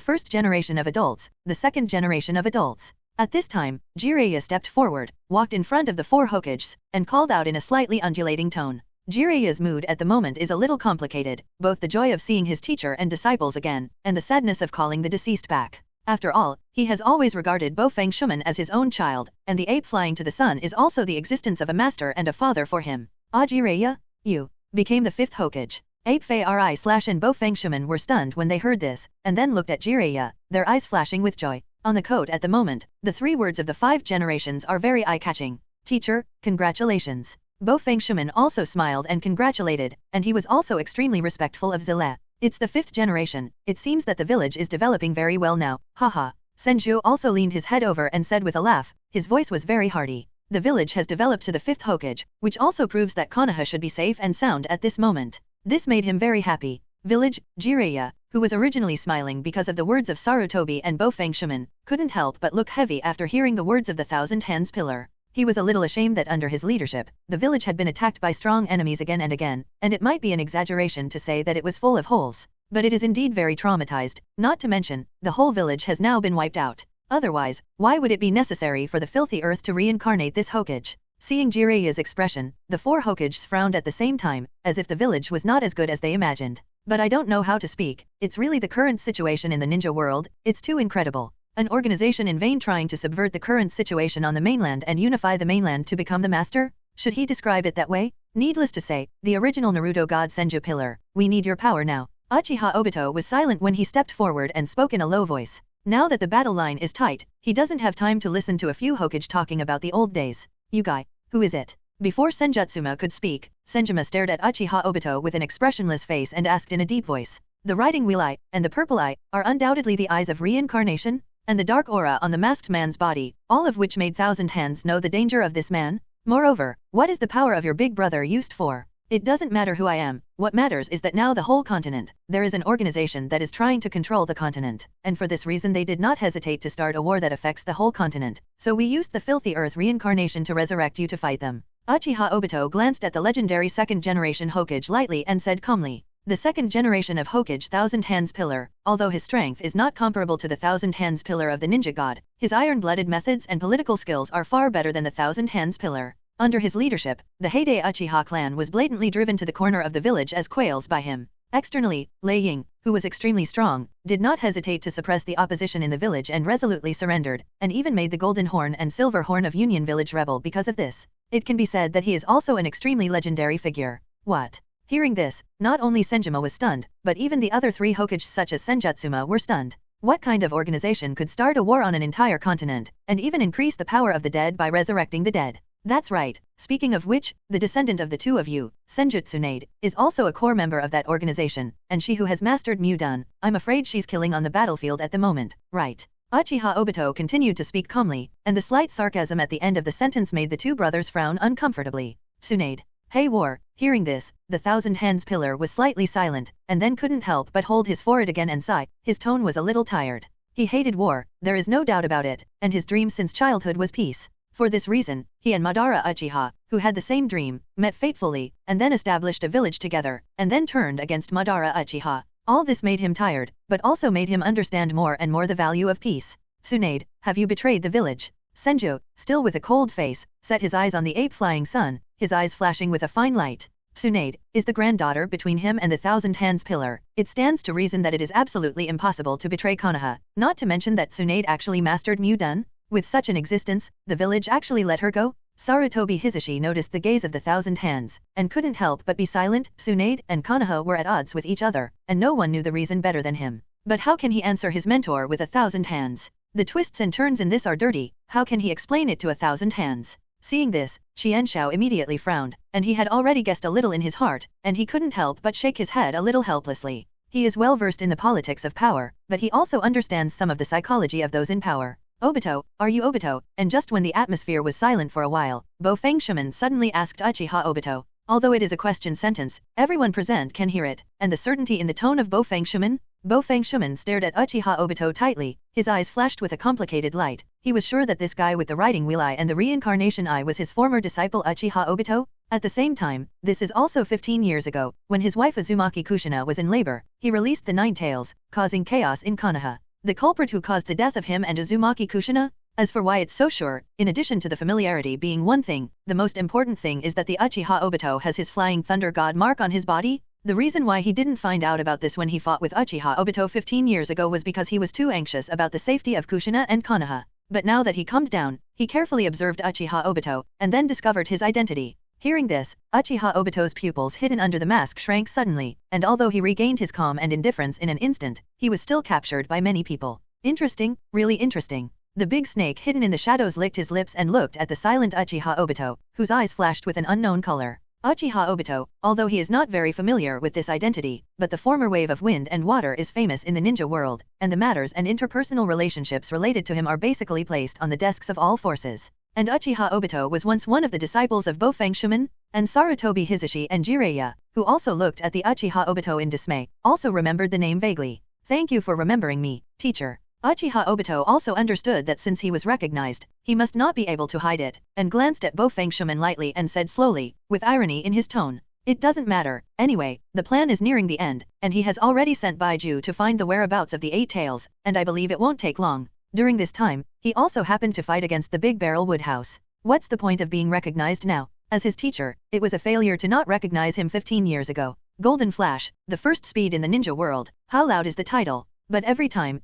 1st generation of adults, the 2nd generation of adults. At this time, Jiraiya stepped forward, walked in front of the 4 Hokages, and called out in a slightly undulating tone. Jiraiya's mood at the moment is a little complicated, both the joy of seeing his teacher and disciples again, and the sadness of calling the deceased back. After all, he has always regarded Bofeng Shuman as his own child, and the ape flying to the sun is also the existence of a master and a father for him. Ah, Jiraiya, you became the 5th Hokage. Ape Fei Ri Slash and Bofeng Shuman were stunned when they heard this, and then looked at Jiraiya, their eyes flashing with joy. On the coat at the moment, the 3 words of the 5 generations are very eye-catching. Teacher, congratulations. Bofeng Shuman also smiled and congratulated, and he was also extremely respectful of Zille. It's the 5th generation, it seems that the village is developing very well now, haha. Senju also leaned his head over and said with a laugh, his voice was very hearty. The village has developed to the 5th Hokage, which also proves that Konoha should be safe and sound at this moment. This made him very happy. Village, Jiraiya, who was originally smiling because of the words of Sarutobi and Bofeng Shuman, couldn't help but look heavy after hearing the words of the Thousand Hands Pillar. He was a little ashamed that under his leadership, the village had been attacked by strong enemies again and again, and it might be an exaggeration to say that it was full of holes. But it is indeed very traumatized, not to mention, the whole village has now been wiped out. Otherwise, why would it be necessary for the Filthy Earth to reincarnate this Hokage? Seeing Jiraiya's expression, the 4 Hokages frowned at the same time, as if the village was not as good as they imagined. But I don't know how to speak, it's really the current situation in the ninja world, it's too incredible. An organization in vain trying to subvert the current situation on the mainland and unify the mainland to become the master? Should he describe it that way? Needless to say, the original Naruto god Senju Pillar, we need your power now. Uchiha Obito was silent when he stepped forward and spoke in a low voice. Now that the battle line is tight, he doesn't have time to listen to a few Hokage talking about the old days. You guy, who is it? Before Senjutsuma could speak, Senjima stared at Uchiha Obito with an expressionless face and asked in a deep voice. The riding wheel eye, and the purple eye, are undoubtedly the eyes of reincarnation? And the dark aura on the masked man's body, all of which made Thousand Hands know the danger of this man? Moreover, what is the power of your big brother used for? It doesn't matter who I am, what matters is that now the whole continent, there is an organization that is trying to control the continent, and for this reason they did not hesitate to start a war that affects the whole continent, so we used the Filthy Earth reincarnation to resurrect you to fight them. Uchiha Obito glanced at the legendary second-generation Hokage lightly and said calmly, "The second generation of Hokage Thousand Hands Pillar, although his strength is not comparable to the Thousand Hands Pillar of the ninja god, his iron-blooded methods and political skills are far better than the Thousand Hands Pillar." Under his leadership, the heyday Uchiha clan was blatantly driven to the corner of the village as quails by him. Externally, Lei Ying, who was extremely strong, did not hesitate to suppress the opposition in the village and resolutely surrendered, and even made the Golden Horn and Silver Horn of Union Village rebel because of this. It can be said that he is also an extremely legendary figure. What? Hearing this, not only Senjima was stunned, but even the other three Hokages such as Senjutsuma were stunned. What kind of organization could start a war on an entire continent, and even increase the power of the dead by resurrecting the dead? That's right. Speaking of which, the descendant of the two of you, Senjutsunade, is also a core member of that organization, and she who has mastered Mudun, I'm afraid she's killing on the battlefield at the moment, right? Uchiha Obito continued to speak calmly, and the slight sarcasm at the end of the sentence made the two brothers frown uncomfortably. Tsunade. Hey war. Hearing this, the Thousand Hands Pillar was slightly silent, and then couldn't help but hold his forehead again and sigh. His tone was a little tired. He hated war, there is no doubt about it, and his dream since childhood was peace. For this reason, he and Madara Uchiha, who had the same dream, met fatefully, and then established a village together, and then turned against Madara Uchiha. All this made him tired, but also made him understand more and more the value of peace. Tsunade, have you betrayed the village? Senju, still with a cold face, set his eyes on the ape-flying sun, his eyes flashing with a fine light. Tsunade is the granddaughter between him and the Thousand Hands Pillar. It stands to reason that it is absolutely impossible to betray Konoha, not to mention that Tsunade actually mastered Mudun. With such an existence, the village actually let her go? Sarutobi Hisashi noticed the gaze of the Thousand Hands, and couldn't help but be silent. Tsunade and Konoha were at odds with each other, and no one knew the reason better than him. But how can he answer his mentor with 1,000 hands? The twists and turns in this are dirty, how can he explain it to 1,000 hands? Seeing this, Qianshao immediately frowned, and he had already guessed a little in his heart, and he couldn't help but shake his head a little helplessly. He is well versed in the politics of power, but he also understands some of the psychology of those in power. Obito, are you Obito? And just when the atmosphere was silent for a while, Bofang Shuman suddenly asked Uchiha Obito. Although it is a question sentence, everyone present can hear it, and the certainty in the tone of Bofang Shuman stared at Uchiha Obito tightly, his eyes flashed with a complicated light. He was sure that this guy with the riding wheel eye and the reincarnation eye was his former disciple Uchiha Obito. At the same time, this is also 15 years ago, when his wife Uzumaki Kushina was in labor, he released the 9 tails, causing chaos in Konoha. The culprit who caused the death of him and Uzumaki Kushina? As for why it's so sure, in addition to the familiarity being one thing, the most important thing is that the Uchiha Obito has his flying thunder god mark on his body. The reason why he didn't find out about this when he fought with Uchiha Obito 15 years ago was because he was too anxious about the safety of Kushina and Konoha. But now that he calmed down, he carefully observed Uchiha Obito, and then discovered his identity. Hearing this, Uchiha Obito's pupils hidden under the mask shrank suddenly, and although he regained his calm and indifference in an instant, he was still captured by many people. Interesting, really interesting. The big snake hidden in the shadows licked his lips and looked at the silent Uchiha Obito, whose eyes flashed with an unknown color. Uchiha Obito, although he is not very familiar with this identity, but the former wave of wind and water is famous in the ninja world, and the matters and interpersonal relationships related to him are basically placed on the desks of all forces. And Uchiha Obito was once one of the disciples of Bofang Shuman, and Sarutobi Hisashi and Jiraiya, who also looked at the Uchiha Obito in dismay, also remembered the name vaguely. Thank you for remembering me, teacher. Uchiha Obito also understood that since he was recognized, he must not be able to hide it, and glanced at Bofang Shuman lightly and said slowly, with irony in his tone, "It doesn't matter, anyway, the plan is nearing the end, and he has already sent Baiju to find the whereabouts of the 8 tails, and I believe it won't take long." During this time, he also happened to fight against the Big Barrel Woodhouse. What's the point of being recognized now? As his teacher, it was a failure to not recognize him 15 years ago. Golden Flash, the first speed in the ninja world. How loud is the title? But every time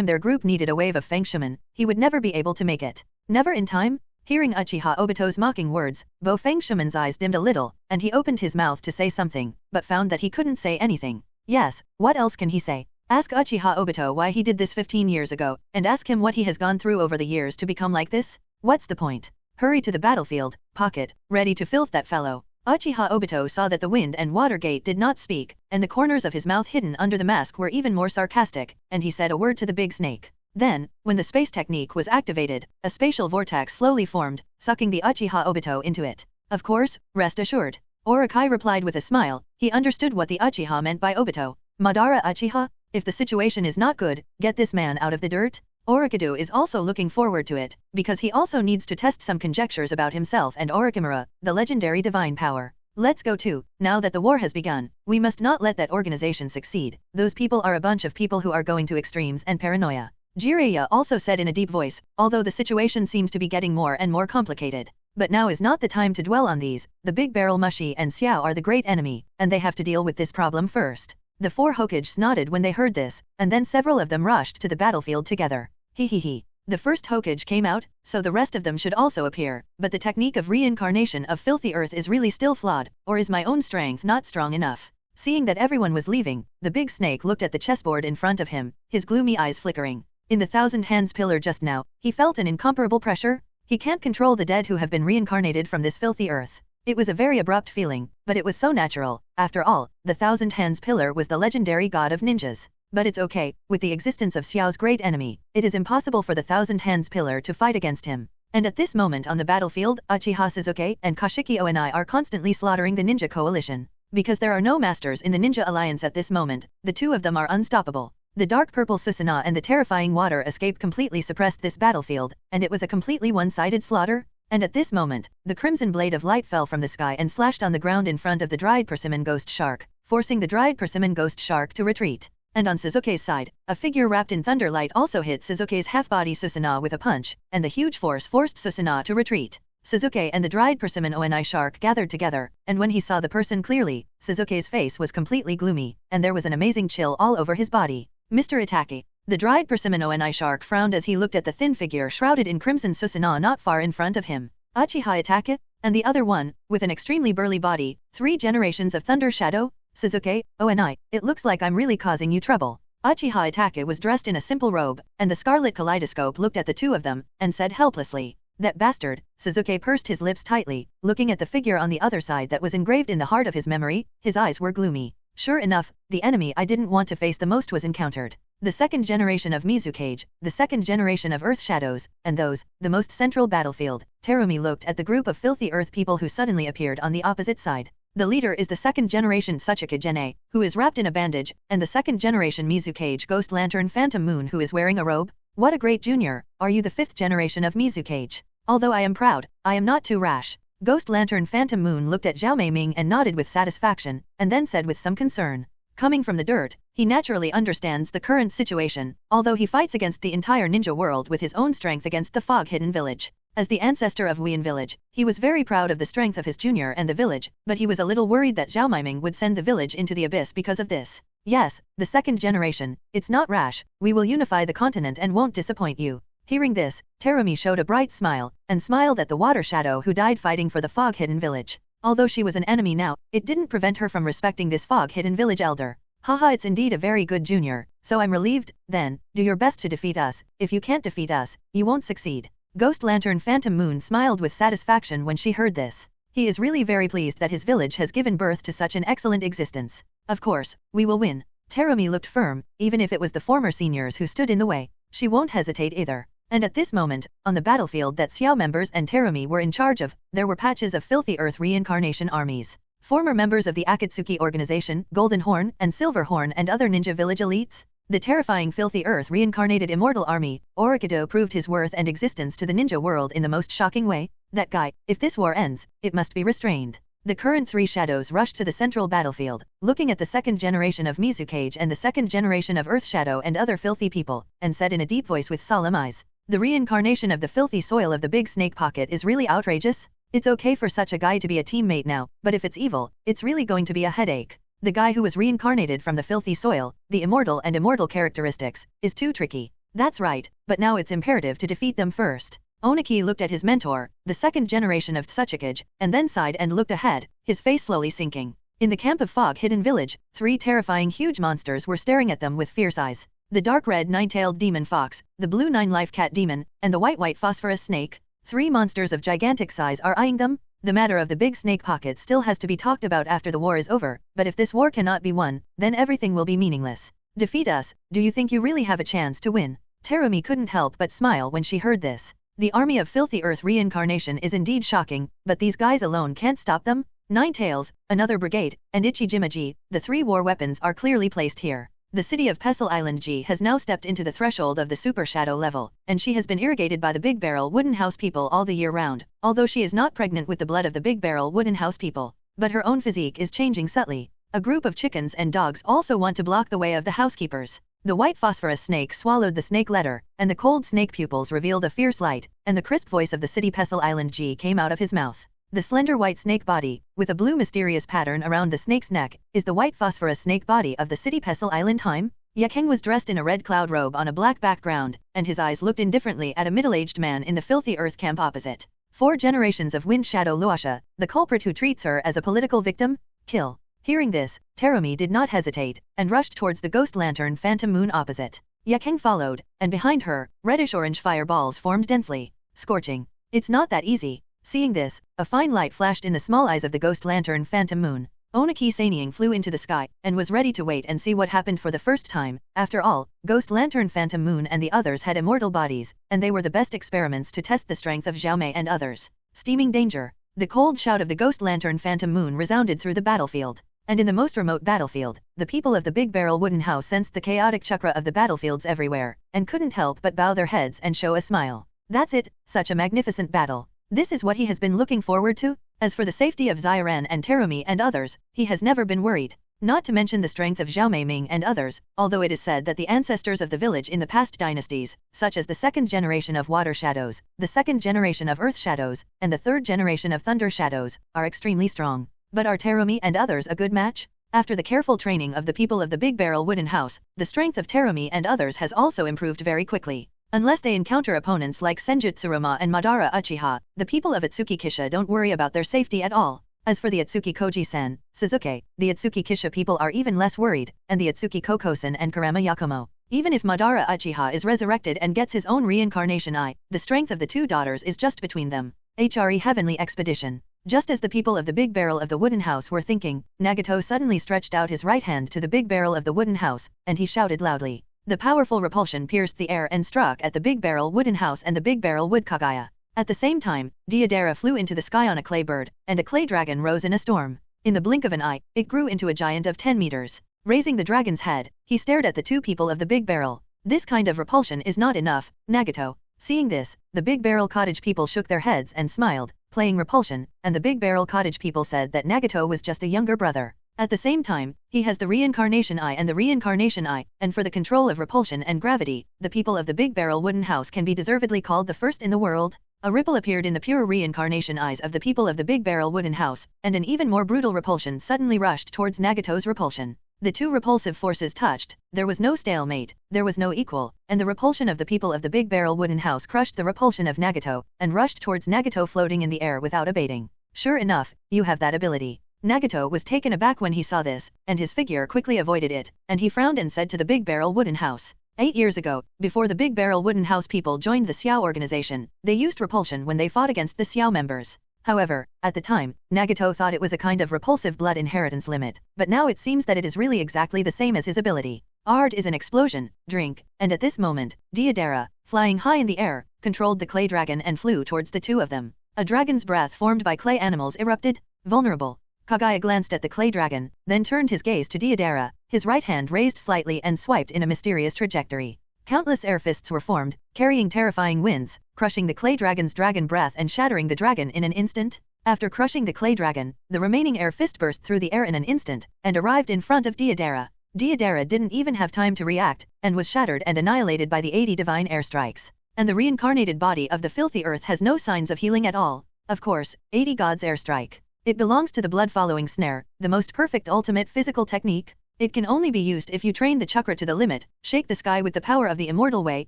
their group needed a wave of Fang Shuman, he would never be able to make it. Never in time? Hearing Uchiha Obito's mocking words, Bofang Shuman's eyes dimmed a little, and he opened his mouth to say something, but found that he couldn't say anything. Yes, what else can he say? Ask Uchiha Obito why he did this 15 years ago, and ask him what he has gone through over the years to become like this? What's the point? Hurry to the battlefield, pocket, ready to filth that fellow. Uchiha Obito saw that the wind and water gate did not speak, and the corners of his mouth hidden under the mask were even more sarcastic, and he said a word to the big snake. Then, when the space technique was activated, a spatial vortex slowly formed, sucking the Uchiha Obito into it. Of course, rest assured. Orokai replied with a smile. He understood what the Uchiha meant by Obito. Madara Uchiha? If the situation is not good, get this man out of the dirt. Orochido is also looking forward to it, because he also needs to test some conjectures about himself and Orochimaru, the legendary divine power. Let's go too. Now that the war has begun, we must not let that organization succeed. Those people are a bunch of people who are going to extremes and paranoia. Jiraiya also said in a deep voice, although the situation seemed to be getting more and more complicated. But now is not the time to dwell on these. The Big Barrel Mushi and Xiao are the great enemy, and they have to deal with this problem first. The 4 Hokage nodded when they heard this, and then several of them rushed to the battlefield together. He. The first Hokage came out, so the rest of them should also appear, but the technique of reincarnation of filthy earth is really still flawed, or is my own strength not strong enough? Seeing that everyone was leaving, the big snake looked at the chessboard in front of him, his gloomy eyes flickering. In the Thousand Hands pillar just now, he felt an incomparable pressure. He can't control the dead who have been reincarnated from this filthy earth. It was a very abrupt feeling, but it was so natural. After all, the Thousand Hands pillar was the legendary god of ninjas. But it's okay, with the existence of Xiao's great enemy, it is impossible for the Thousand Hands pillar to fight against him. And at this moment on the battlefield, Uchiha Sasuke and Kashiki Ōnai are constantly slaughtering the ninja coalition. Because there are no masters in the ninja alliance at this moment, the two of them are unstoppable. The dark purple Susanoo and the terrifying water escape completely suppressed this battlefield, and it was a completely one-sided slaughter. And at this moment, the crimson blade of light fell from the sky and slashed on the ground in front of the dried persimmon ghost shark, forcing the dried persimmon ghost shark to retreat. And on Sasuke's side, a figure wrapped in thunder light also hit Sasuke's half-body Susanoo with a punch, and the huge force forced Susanoo to retreat. Sasuke and the dried persimmon Ōnai shark gathered together, and when he saw the person clearly, Sasuke's face was completely gloomy, and there was an amazing chill all over his body. Mr. Itake. The dried persimmon Ōnai shark frowned as he looked at the thin figure shrouded in crimson Susanoo not far in front of him. Uchiha Itake? And the other one, with an extremely burly body, 3 generations of thunder shadow? Sasuke, Ōnai, it looks like I'm really causing you trouble. Uchiha Itake was dressed in a simple robe, and the scarlet kaleidoscope looked at the two of them, and said helplessly, "That bastard." Sasuke pursed his lips tightly, looking at the figure on the other side that was engraved in the heart of his memory. His eyes were gloomy. Sure enough, the enemy I didn't want to face the most was encountered. The second generation of Mizukage, the second generation of Earth Shadows, and those, the most central battlefield. Terumi looked at the group of filthy earth people who suddenly appeared on the opposite side. The leader is the second generation Tsuchika Gene, who is wrapped in a bandage, and the second generation Mizukage Ghost Lantern Phantom Moon who is wearing a robe. What a great junior, are you the 5th generation of Mizukage? Although I am proud, I am not too rash. Ghost Lantern Phantom Moon looked at Zhao Meiming and nodded with satisfaction, and then said with some concern. Coming from the dirt, he naturally understands the current situation, although he fights against the entire ninja world with his own strength against the fog-hidden village. As the ancestor of Wuyan village, he was very proud of the strength of his junior and the village, but he was a little worried that Zhao Meiming would send the village into the abyss because of this. Yes, the second generation, it's not rash, we will unify the continent and won't disappoint you. Hearing this, Terumi showed a bright smile, and smiled at the water shadow who died fighting for the fog-hidden village. Although she was an enemy now, it didn't prevent her from respecting this fog-hidden village elder. Haha, it's indeed a very good junior, so I'm relieved. Then, do your best to defeat us. If you can't defeat us, you won't succeed. Ghost Lantern Phantom Moon smiled with satisfaction when she heard this. He is really very pleased that his village has given birth to such an excellent existence. Of course, we will win. Terumi looked firm, even if it was the former seniors who stood in the way. She won't hesitate either. And at this moment, on the battlefield that Xiao members and Terumi were in charge of, there were patches of filthy earth reincarnation armies. Former members of the Akatsuki organization, Golden Horn and Silver Horn and other ninja village elites. The terrifying filthy earth reincarnated immortal army. Orochido proved his worth and existence to the ninja world in the most shocking way. That guy, if this war ends, it must be restrained. The current 3 shadows rushed to the central battlefield, looking at the second generation of Mizukage and the second generation of Earth Shadow and other filthy people, and said in a deep voice with solemn eyes, "The reincarnation of the filthy soil of the big snake pocket is really outrageous. It's okay for such a guy to be a teammate now, but if it's evil, it's really going to be a headache. The guy who was reincarnated from the filthy soil, the immortal and immortal characteristics, is too tricky." That's right, but now it's imperative to defeat them first. Oniki looked at his mentor, the second generation of Tsuchikage, and then sighed and looked ahead, his face slowly sinking. In the camp of Fog-Hidden Village, 3 terrifying huge monsters were staring at them with fierce eyes. The dark red 9-tailed demon fox, the blue 9-life cat demon, and the white phosphorus snake. 3 monsters of gigantic size are eyeing them. The matter of the big snake pocket still has to be talked about after the war is over, but if this war cannot be won, then everything will be meaningless. Defeat us, do you think you really have a chance to win? Terumi couldn't help but smile when she heard this. The army of filthy earth reincarnation is indeed shocking, but these guys alone can't stop them. 9 tails, another brigade, and Ichijimaji, the 3 war weapons are clearly placed here. The city of Pestle Island G has now stepped into the threshold of the super shadow level, and she has been irrigated by the Big Barrel Wooden House people all the year round, although she is not pregnant with the blood of the Big Barrel Wooden House people. But her own physique is changing subtly. A group of chickens and dogs also want to block the way of the housekeepers. The white phosphorus snake swallowed the snake letter, and the cold snake pupils revealed a fierce light, and the crisp voice of the city Pestle Island G came out of his mouth. The slender white snake body, with a blue mysterious pattern around the snake's neck, is the white phosphorus snake body of the city Pestle Island Time. Yakeng was dressed in a red cloud robe on a black background, and his eyes looked indifferently at a middle-aged man in the filthy earth camp opposite. 4 generations of Wind Shadow Luasha, the culprit who treats her as a political victim? Kill. Hearing this, Terumi did not hesitate, and rushed towards the ghost lantern phantom moon opposite. Yakeng followed, and behind her, reddish-orange fireballs formed densely. Scorching. It's not that easy. Seeing this, a fine light flashed in the small eyes of the ghost lantern phantom moon. Oniki Sanying flew into the sky, and was ready to wait and see what happened for the first time. After all, Ghost Lantern Phantom Moon and the others had immortal bodies, and they were the best experiments to test the strength of Xiaomei and others. Steaming danger. The cold shout of the Ghost Lantern Phantom Moon resounded through the battlefield. And in the most remote battlefield, the people of the Big Barrel Wooden House sensed the chaotic chakra of the battlefields everywhere, and couldn't help but bow their heads and show a smile. That's it, such a magnificent battle. This is what he has been looking forward to? As for the safety of Xiren and Terumi and others, he has never been worried. Not to mention the strength of Xiaomei Ming and others, although it is said that the ancestors of the village in the past dynasties, such as the 2nd generation of Water Shadows, the 2nd generation of Earth Shadows, and the 3rd generation of Thunder Shadows, are extremely strong. But are Terumi and others a good match? After the careful training of the people of the Big Barrel Wooden House, the strength of Terumi and others has also improved very quickly. Unless they encounter opponents like Senjutsuruma and Madara Uchiha, the people of Ōtsutsuki Kisha don't worry about their safety at all. As for the Ōtsutsuki Koji-san, Sasuke, the Ōtsutsuki Kisha people are even less worried, and the Ōtsutsuki Kokosan and Kurama Yakumo. Even if Madara Uchiha is resurrected and gets his own reincarnation eye, the strength of the 2 daughters is just between them. HRE Heavenly Expedition. Just as the people of the Big Barrel of the Wooden House were thinking, Nagato suddenly stretched out his right hand to the Big Barrel of the Wooden House, and he shouted loudly. The powerful repulsion pierced the air and struck at the Big Barrel Wooden House and the Big Barrel Wood Kaguya. At the same time, Deidara flew into the sky on a clay bird, and a clay dragon rose in a storm. In the blink of an eye, it grew into a giant of 10 meters. Raising the dragon's head, he stared at the 2 people of the Big Barrel. This kind of repulsion is not enough, Nagato. Seeing this, the Big Barrel Cottage people shook their heads and smiled, playing repulsion, and the Big Barrel Cottage people said that Nagato was just a younger brother. At the same time, he has the Reincarnation Eye and the Reincarnation Eye, and for the control of repulsion and gravity, the people of the Big Barrel Wooden House can be deservedly called the first in the world. A ripple appeared in the pure Reincarnation Eyes of the people of the Big Barrel Wooden House, and an even more brutal repulsion suddenly rushed towards Nagato's repulsion. The 2 repulsive forces touched, there was no stalemate, there was no equal, and the repulsion of the people of the Big Barrel Wooden House crushed the repulsion of Nagato, and rushed towards Nagato floating in the air without abating. Sure enough, you have that ability. Nagato was taken aback when he saw this, and his figure quickly avoided it, and he frowned and said to the Big Barrel Wooden House. 8 years ago, before the Big Barrel Wooden House people joined the Xiao organization, they used repulsion when they fought against the Xiao members. However, at the time, Nagato thought it was a kind of repulsive blood inheritance limit, but now it seems that it is really exactly the same as his ability. Art is an explosion, drink, and at this moment, Deidara, flying high in the air, controlled the clay dragon and flew towards the 2 of them. A dragon's breath formed by clay animals erupted. Vulnerable. Kaguya glanced at the clay dragon, then turned his gaze to Deidara, his right hand raised slightly and swiped in a mysterious trajectory. Countless air fists were formed, carrying terrifying winds, crushing the clay dragon's dragon breath and shattering the dragon in an instant. After crushing the clay dragon, the remaining air fist burst through the air in an instant, and arrived in front of Deidara. Deidara didn't even have time to react, and was shattered and annihilated by the 80 divine airstrikes. And the reincarnated body of the filthy earth has no signs of healing at all. Of course, 80 gods airstrike. It belongs to the blood-following snare, the most perfect ultimate physical technique. It can only be used if you train the chakra to the limit, shake the sky with the power of the immortal way,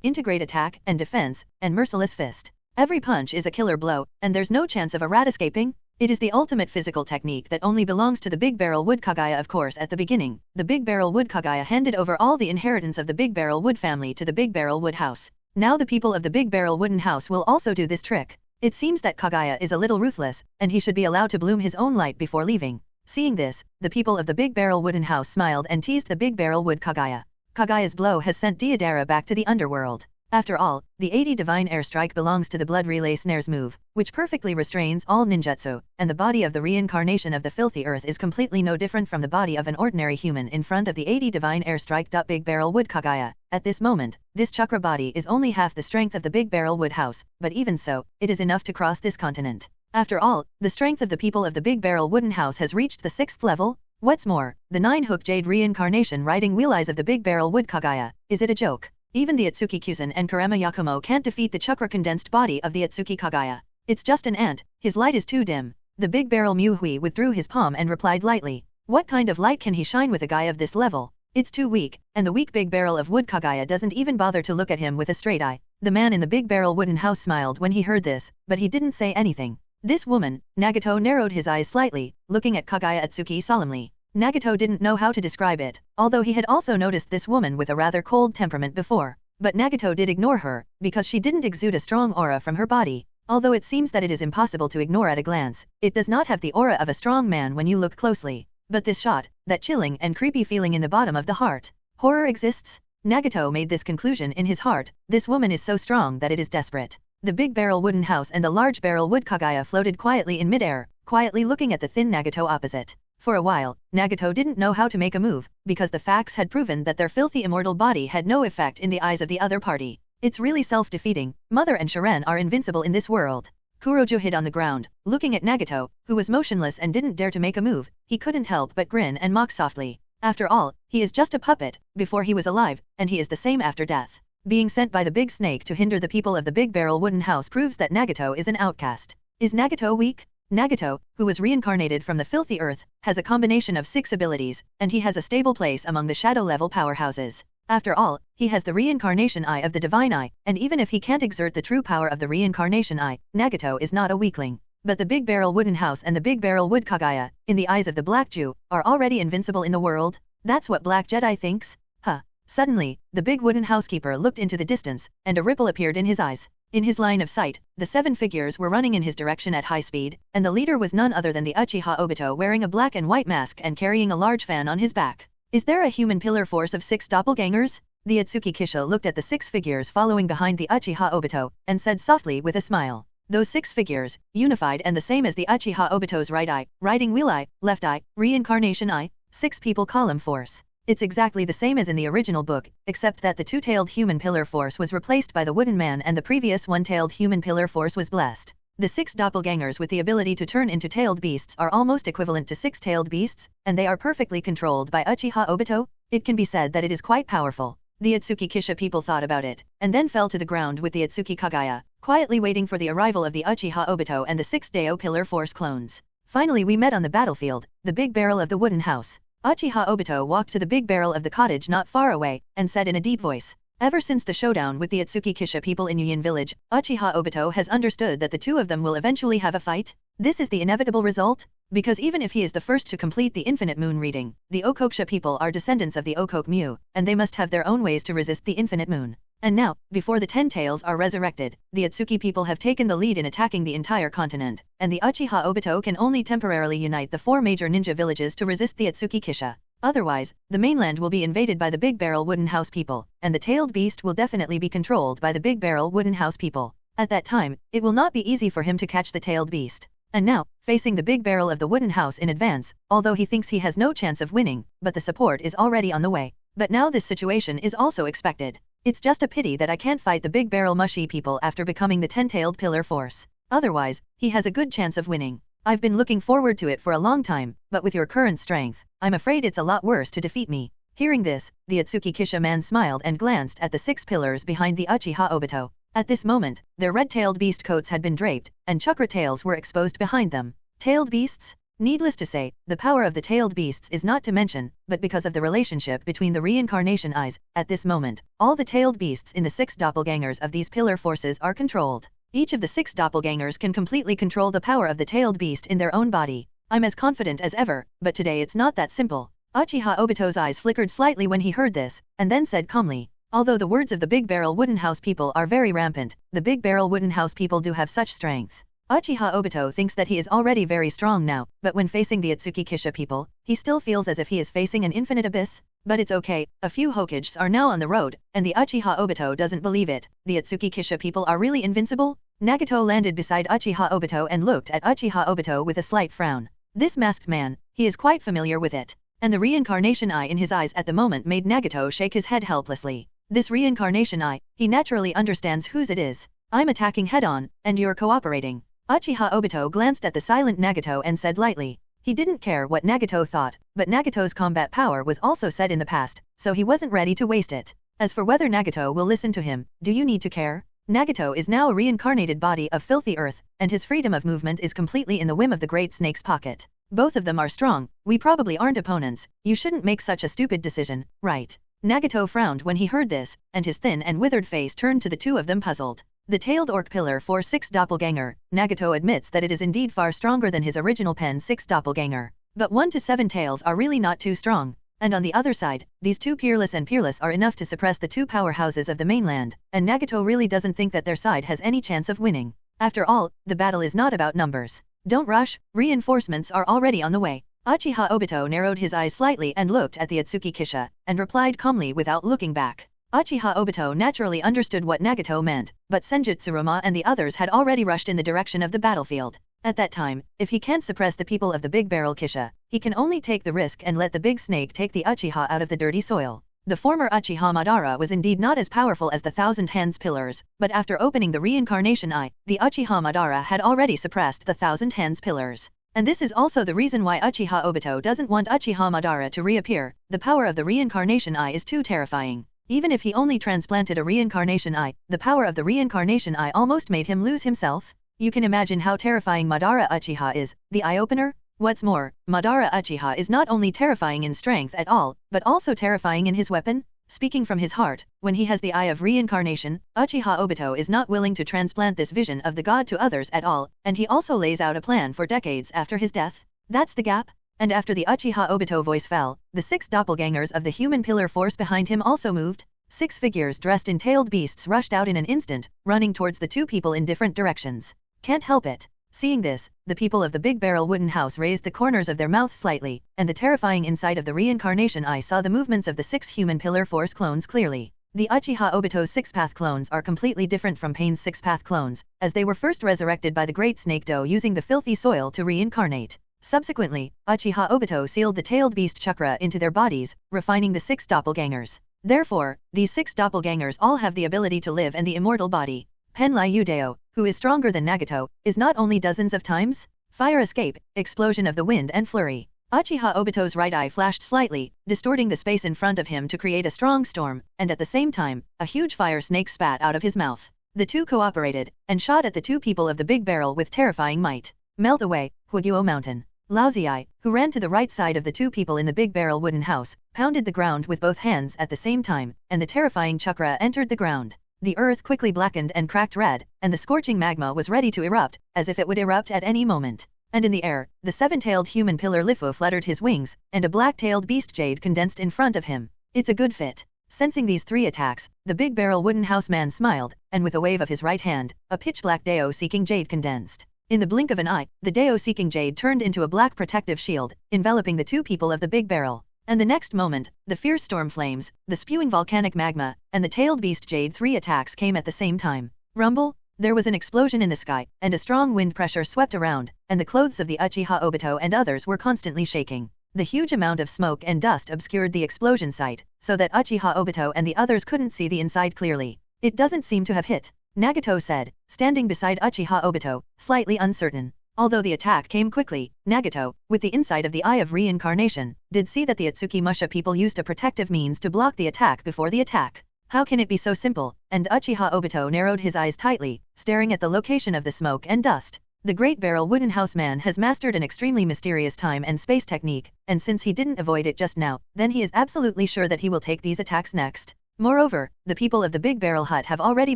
integrate attack and defense, and merciless fist. Every punch is a killer blow, and there's no chance of a rat escaping. It is the ultimate physical technique that only belongs to the Big Barrel Wood Kaguya. Of course, at the beginning, the Big Barrel Wood Kaguya handed over all the inheritance of the Big Barrel Wood family to the Big Barrel Wood House. Now the people of the Big Barrel Wooden House will also do this trick. It seems that Kaguya is a little ruthless, and he should be allowed to bloom his own light before leaving. Seeing this, the people of the Big Barrel Wooden House smiled and teased the Big Barrel Wood Kaguya. Kaguya's blow has sent Deidara back to the underworld. After all, the 80 Divine Airstrike belongs to the Blood Relay Snares move, which perfectly restrains all ninjutsu, and the body of the reincarnation of the filthy earth is completely no different from the body of an ordinary human in front of the 80 Divine Airstrike. Big Barrel Wood Kaguya. At this moment, this chakra body is only half the strength of the Big Barrel Wood House, but even so, it is enough to cross this continent. After all, the strength of the people of the Big Barrel Wooden House has reached the 6th level. What's more, the 9-hook jade reincarnation riding wheel eyes of the Big Barrel Wood Kaguya. Is it a joke? Even the Ōtsutsuki Kyusen and Kurama Yakumo can't defeat the chakra condensed body of the Ōtsutsuki Kaguya. It's just an ant, his light is too dim. The Big Barrel Muhui withdrew his palm and replied lightly. What kind of light can he shine with a guy of this level? It's too weak, and the weak Big Barrel of Wood Kaguya doesn't even bother to look at him with a straight eye. The man in the Big Barrel Wooden House smiled when he heard this, but he didn't say anything. This woman, Nagato narrowed his eyes slightly, looking at Kaguya Ōtsutsuki solemnly. Nagato didn't know how to describe it, although he had also noticed this woman with a rather cold temperament before. But Nagato did ignore her, because she didn't exude a strong aura from her body. Although it seems that it is impossible to ignore at a glance, it does not have the aura of a strong man when you look closely. But this shot, that chilling and creepy feeling in the bottom of the heart. Horror exists? Nagato made this conclusion in his heart. This woman is so strong that it is desperate. The Big Barrel Wooden House and the Large Barrel Wood Kaguya floated quietly in midair, quietly looking at the thin Nagato opposite. For a while, Nagato didn't know how to make a move, because the facts had proven that their filthy immortal body had no effect in the eyes of the other party. It's really self-defeating. Mother and Shiren are invincible in this world. Kuroju hid on the ground, looking at Nagato, who was motionless and didn't dare to make a move. He couldn't help but grin and mock softly. After all, he is just a puppet, before he was alive, and he is the same after death. Being sent by the Big Snake to hinder the people of the Big Barrel Wooden House proves that Nagato is an outcast. Is Nagato weak? Nagato, who was reincarnated from the filthy earth, has a combination of 6 abilities, and he has a stable place among the shadow-level powerhouses. After all, he has the Reincarnation Eye of the Divine Eye, and even if he can't exert the true power of the Reincarnation Eye, Nagato is not a weakling. But the Big Barrel Wooden House and the Big Barrel Wood Kaguya, in the eyes of the Black Jew, are already invincible in the world? That's what Black Jedi thinks? Huh. Suddenly, the big wooden housekeeper looked into the distance, and a ripple appeared in his eyes. In his line of sight, the 7 figures were running in his direction at high speed, and the leader was none other than the Uchiha Obito wearing a black and white mask and carrying a large fan on his back. Is there a human pillar force of 6 doppelgangers? The Ōtsutsuki Kisha looked at the 6 figures following behind the Uchiha Obito, and said softly with a smile. Those 6 figures, unified and the same as the Uchiha Obito's right eye, riding wheel eye, left eye, reincarnation eye, 6 people column force. It's exactly the same as in the original book, except that the 2-tailed human pillar force was replaced by the wooden man and the previous 1-tailed human pillar force was blessed. The 6 doppelgangers with the ability to turn into tailed beasts are almost equivalent to 6-tailed beasts, and they are perfectly controlled by Uchiha Obito. It can be said that it is quite powerful. The Ōtsutsuki Kisha people thought about it, and then fell to the ground with the Ōtsutsuki Kaguya, quietly waiting for the arrival of the Uchiha Obito and the 6 Deo pillar force clones. Finally we met on the battlefield, the big barrel of the wooden house. Uchiha Obito walked to the big barrel of the cottage not far away, and said in a deep voice, "Ever since the showdown with the Ōtsutsuki Kisha people in Yuyin village, Uchiha Obito has understood that the two of them will eventually have a fight. This is the inevitable result, because even if he is the first to complete the infinite moon reading, the Okoksha people are descendants of the Okok-mu, and they must have their own ways to resist the infinite moon. And now, before the 10 tails are resurrected, the Ōtsutsuki people have taken the lead in attacking the entire continent, and the Uchiha Obito can only temporarily unite the 4 major ninja villages to resist the Ōtsutsuki Kisha. Otherwise, the mainland will be invaded by the Big Barrel Wooden House people, and the tailed beast will definitely be controlled by the Big Barrel Wooden House people. At that time, it will not be easy for him to catch the tailed beast. And now, facing the big barrel of the wooden house in advance, although he thinks he has no chance of winning, but the support is already on the way. But now this situation is also expected. It's just a pity that I can't fight the big barrel mushy people after becoming the 10-tailed pillar force. Otherwise, he has a good chance of winning. I've been looking forward to it for a long time, but with your current strength, I'm afraid it's a lot worse to defeat me." Hearing this, the Ōtsutsuki Kisha man smiled and glanced at the 6 pillars behind the Uchiha Obito. At this moment, their red-tailed beast coats had been draped, and chakra tails were exposed behind them. Tailed beasts? Needless to say, the power of the tailed beasts is not to mention, but because of the relationship between the reincarnation eyes, at this moment, all the tailed beasts in the 6 doppelgangers of these pillar forces are controlled. Each of the 6 doppelgangers can completely control the power of the tailed beast in their own body. I'm as confident as ever, but today it's not that simple. Uchiha Obito's eyes flickered slightly when he heard this, and then said calmly, "Although the words of the Big Barrel Wooden House people are very rampant, the Big Barrel Wooden House people do have such strength." Uchiha Obito thinks that he is already very strong now, but when facing the Ōtsutsuki Kisha people, he still feels as if he is facing an infinite abyss. But it's okay, a few Hokages are now on the road, and the Uchiha Obito doesn't believe it. The Ōtsutsuki Kisha people are really invincible? Nagato landed beside Uchiha Obito and looked at Uchiha Obito with a slight frown. This masked man, he is quite familiar with it. And the reincarnation eye in his eyes at the moment made Nagato shake his head helplessly. This reincarnation eye, he naturally understands whose it is. I'm attacking head-on, and you're cooperating. Uchiha Obito glanced at the silent Nagato and said lightly. He didn't care what Nagato thought, but Nagato's combat power was also set in the past, so he wasn't ready to waste it. As for whether Nagato will listen to him, do you need to care? Nagato is now a reincarnated body of filthy earth, and his freedom of movement is completely in the whim of the Great Snake's pocket. Both of them are strong, we probably aren't opponents, you shouldn't make such a stupid decision, right? Nagato frowned when he heard this, and his thin and withered face turned to the two of them puzzled. The tailed orc pillar 4-6 doppelganger, Nagato admits that it is indeed far stronger than his original pen 6 doppelganger. But 1 to 7 tails are really not too strong. And on the other side, these two peerless and peerless are enough to suppress the two powerhouses of the mainland, and Nagato really doesn't think that their side has any chance of winning. After all, the battle is not about numbers. Don't rush, reinforcements are already on the way. Uchiha Obito narrowed his eyes slightly and looked at the Ōtsutsuki Kisha, and replied calmly without looking back. Uchiha Obito naturally understood what Nagato meant, but Senjutsuruma and the others had already rushed in the direction of the battlefield. At that time, if he can't suppress the people of the Big Barrel Kisha, he can only take the risk and let the Big Snake take the Uchiha out of the dirty soil. The former Uchiha Madara was indeed not as powerful as the Thousand Hands Pillars, but after opening the Reincarnation Eye, the Uchiha Madara had already suppressed the Thousand Hands Pillars. And this is also the reason why Uchiha Obito doesn't want Uchiha Madara to reappear. The power of the Reincarnation Eye is too terrifying. Even if he only transplanted a Reincarnation Eye, the power of the Reincarnation Eye almost made him lose himself. You can imagine how terrifying Madara Uchiha is, the eye-opener? What's more, Madara Uchiha is not only terrifying in strength at all, but also terrifying in his weapon. Speaking from his heart, when he has the Eye of Reincarnation, Uchiha Obito is not willing to transplant this vision of the god to others at all, and he also lays out a plan for decades after his death. That's the gap. And after the Uchiha Obito voice fell, the 6 doppelgangers of the human pillar force behind him also moved. 6 figures dressed in tailed beasts rushed out in an instant, running towards the two people in different directions. Can't help it. Seeing this, the people of the Big Barrel wooden house raised the corners of their mouths slightly, and the terrifying inside of the Reincarnation Eye saw the movements of the 6 human pillar force clones clearly. The Uchiha Obito's 6-path clones are completely different from Pain's 6-path clones, as they were first resurrected by the Great Snake Do using the filthy soil to reincarnate. Subsequently, Uchiha Obito sealed the tailed beast chakra into their bodies, refining the 6 doppelgangers. Therefore, these 6 doppelgangers all have the ability to live in the immortal body. Penlai Udeo, who is stronger than Nagato, is not only dozens of times. Fire escape, explosion of the wind and flurry. Uchiha Obito's right eye flashed slightly, distorting the space in front of him to create a strong storm, and at the same time, a huge fire snake spat out of his mouth. The two cooperated, and shot at the two people of the Big Barrel with terrifying might. Melt away, Huaguo Mountain. Laozi, who ran to the right side of the two people in the Big Barrel wooden house, pounded the ground with both hands at the same time, and the terrifying chakra entered the ground. The earth quickly blackened and cracked red, and the scorching magma was ready to erupt, as if it would erupt at any moment. And in the air, the 7-tailed human pillar Lifu fluttered his wings, and a black-tailed beast jade condensed in front of him. It's a good fit. Sensing these 3 attacks, the Big Barrel wooden house man smiled, and with a wave of his right hand, a pitch-black Deo-seeking jade condensed. In the blink of an eye, the Deo-seeking jade turned into a black protective shield, enveloping the two people of the Big Barrel. And the next moment, the fierce storm flames, the spewing volcanic magma, and the tailed beast jade 3 attacks came at the same time. Rumble? There was an explosion in the sky, and a strong wind pressure swept around, and the clothes of the Uchiha Obito and others were constantly shaking. The huge amount of smoke and dust obscured the explosion site, so that Uchiha Obito and the others couldn't see the inside clearly. It doesn't seem to have hit, Nagato said, standing beside Uchiha Obito, slightly uncertain. Although the attack came quickly, Nagato, with the insight of the Eye of Reincarnation, did see that the Ōtsutsuki Musha people used a protective means to block the attack before the attack. How can it be so simple? And Uchiha Obito narrowed his eyes tightly, staring at the location of the smoke and dust. The Great Barrel wooden house man has mastered an extremely mysterious time and space technique, and since he didn't avoid it just now, then he is absolutely sure that he will take these attacks next. Moreover, the people of the Big Barrel hut have already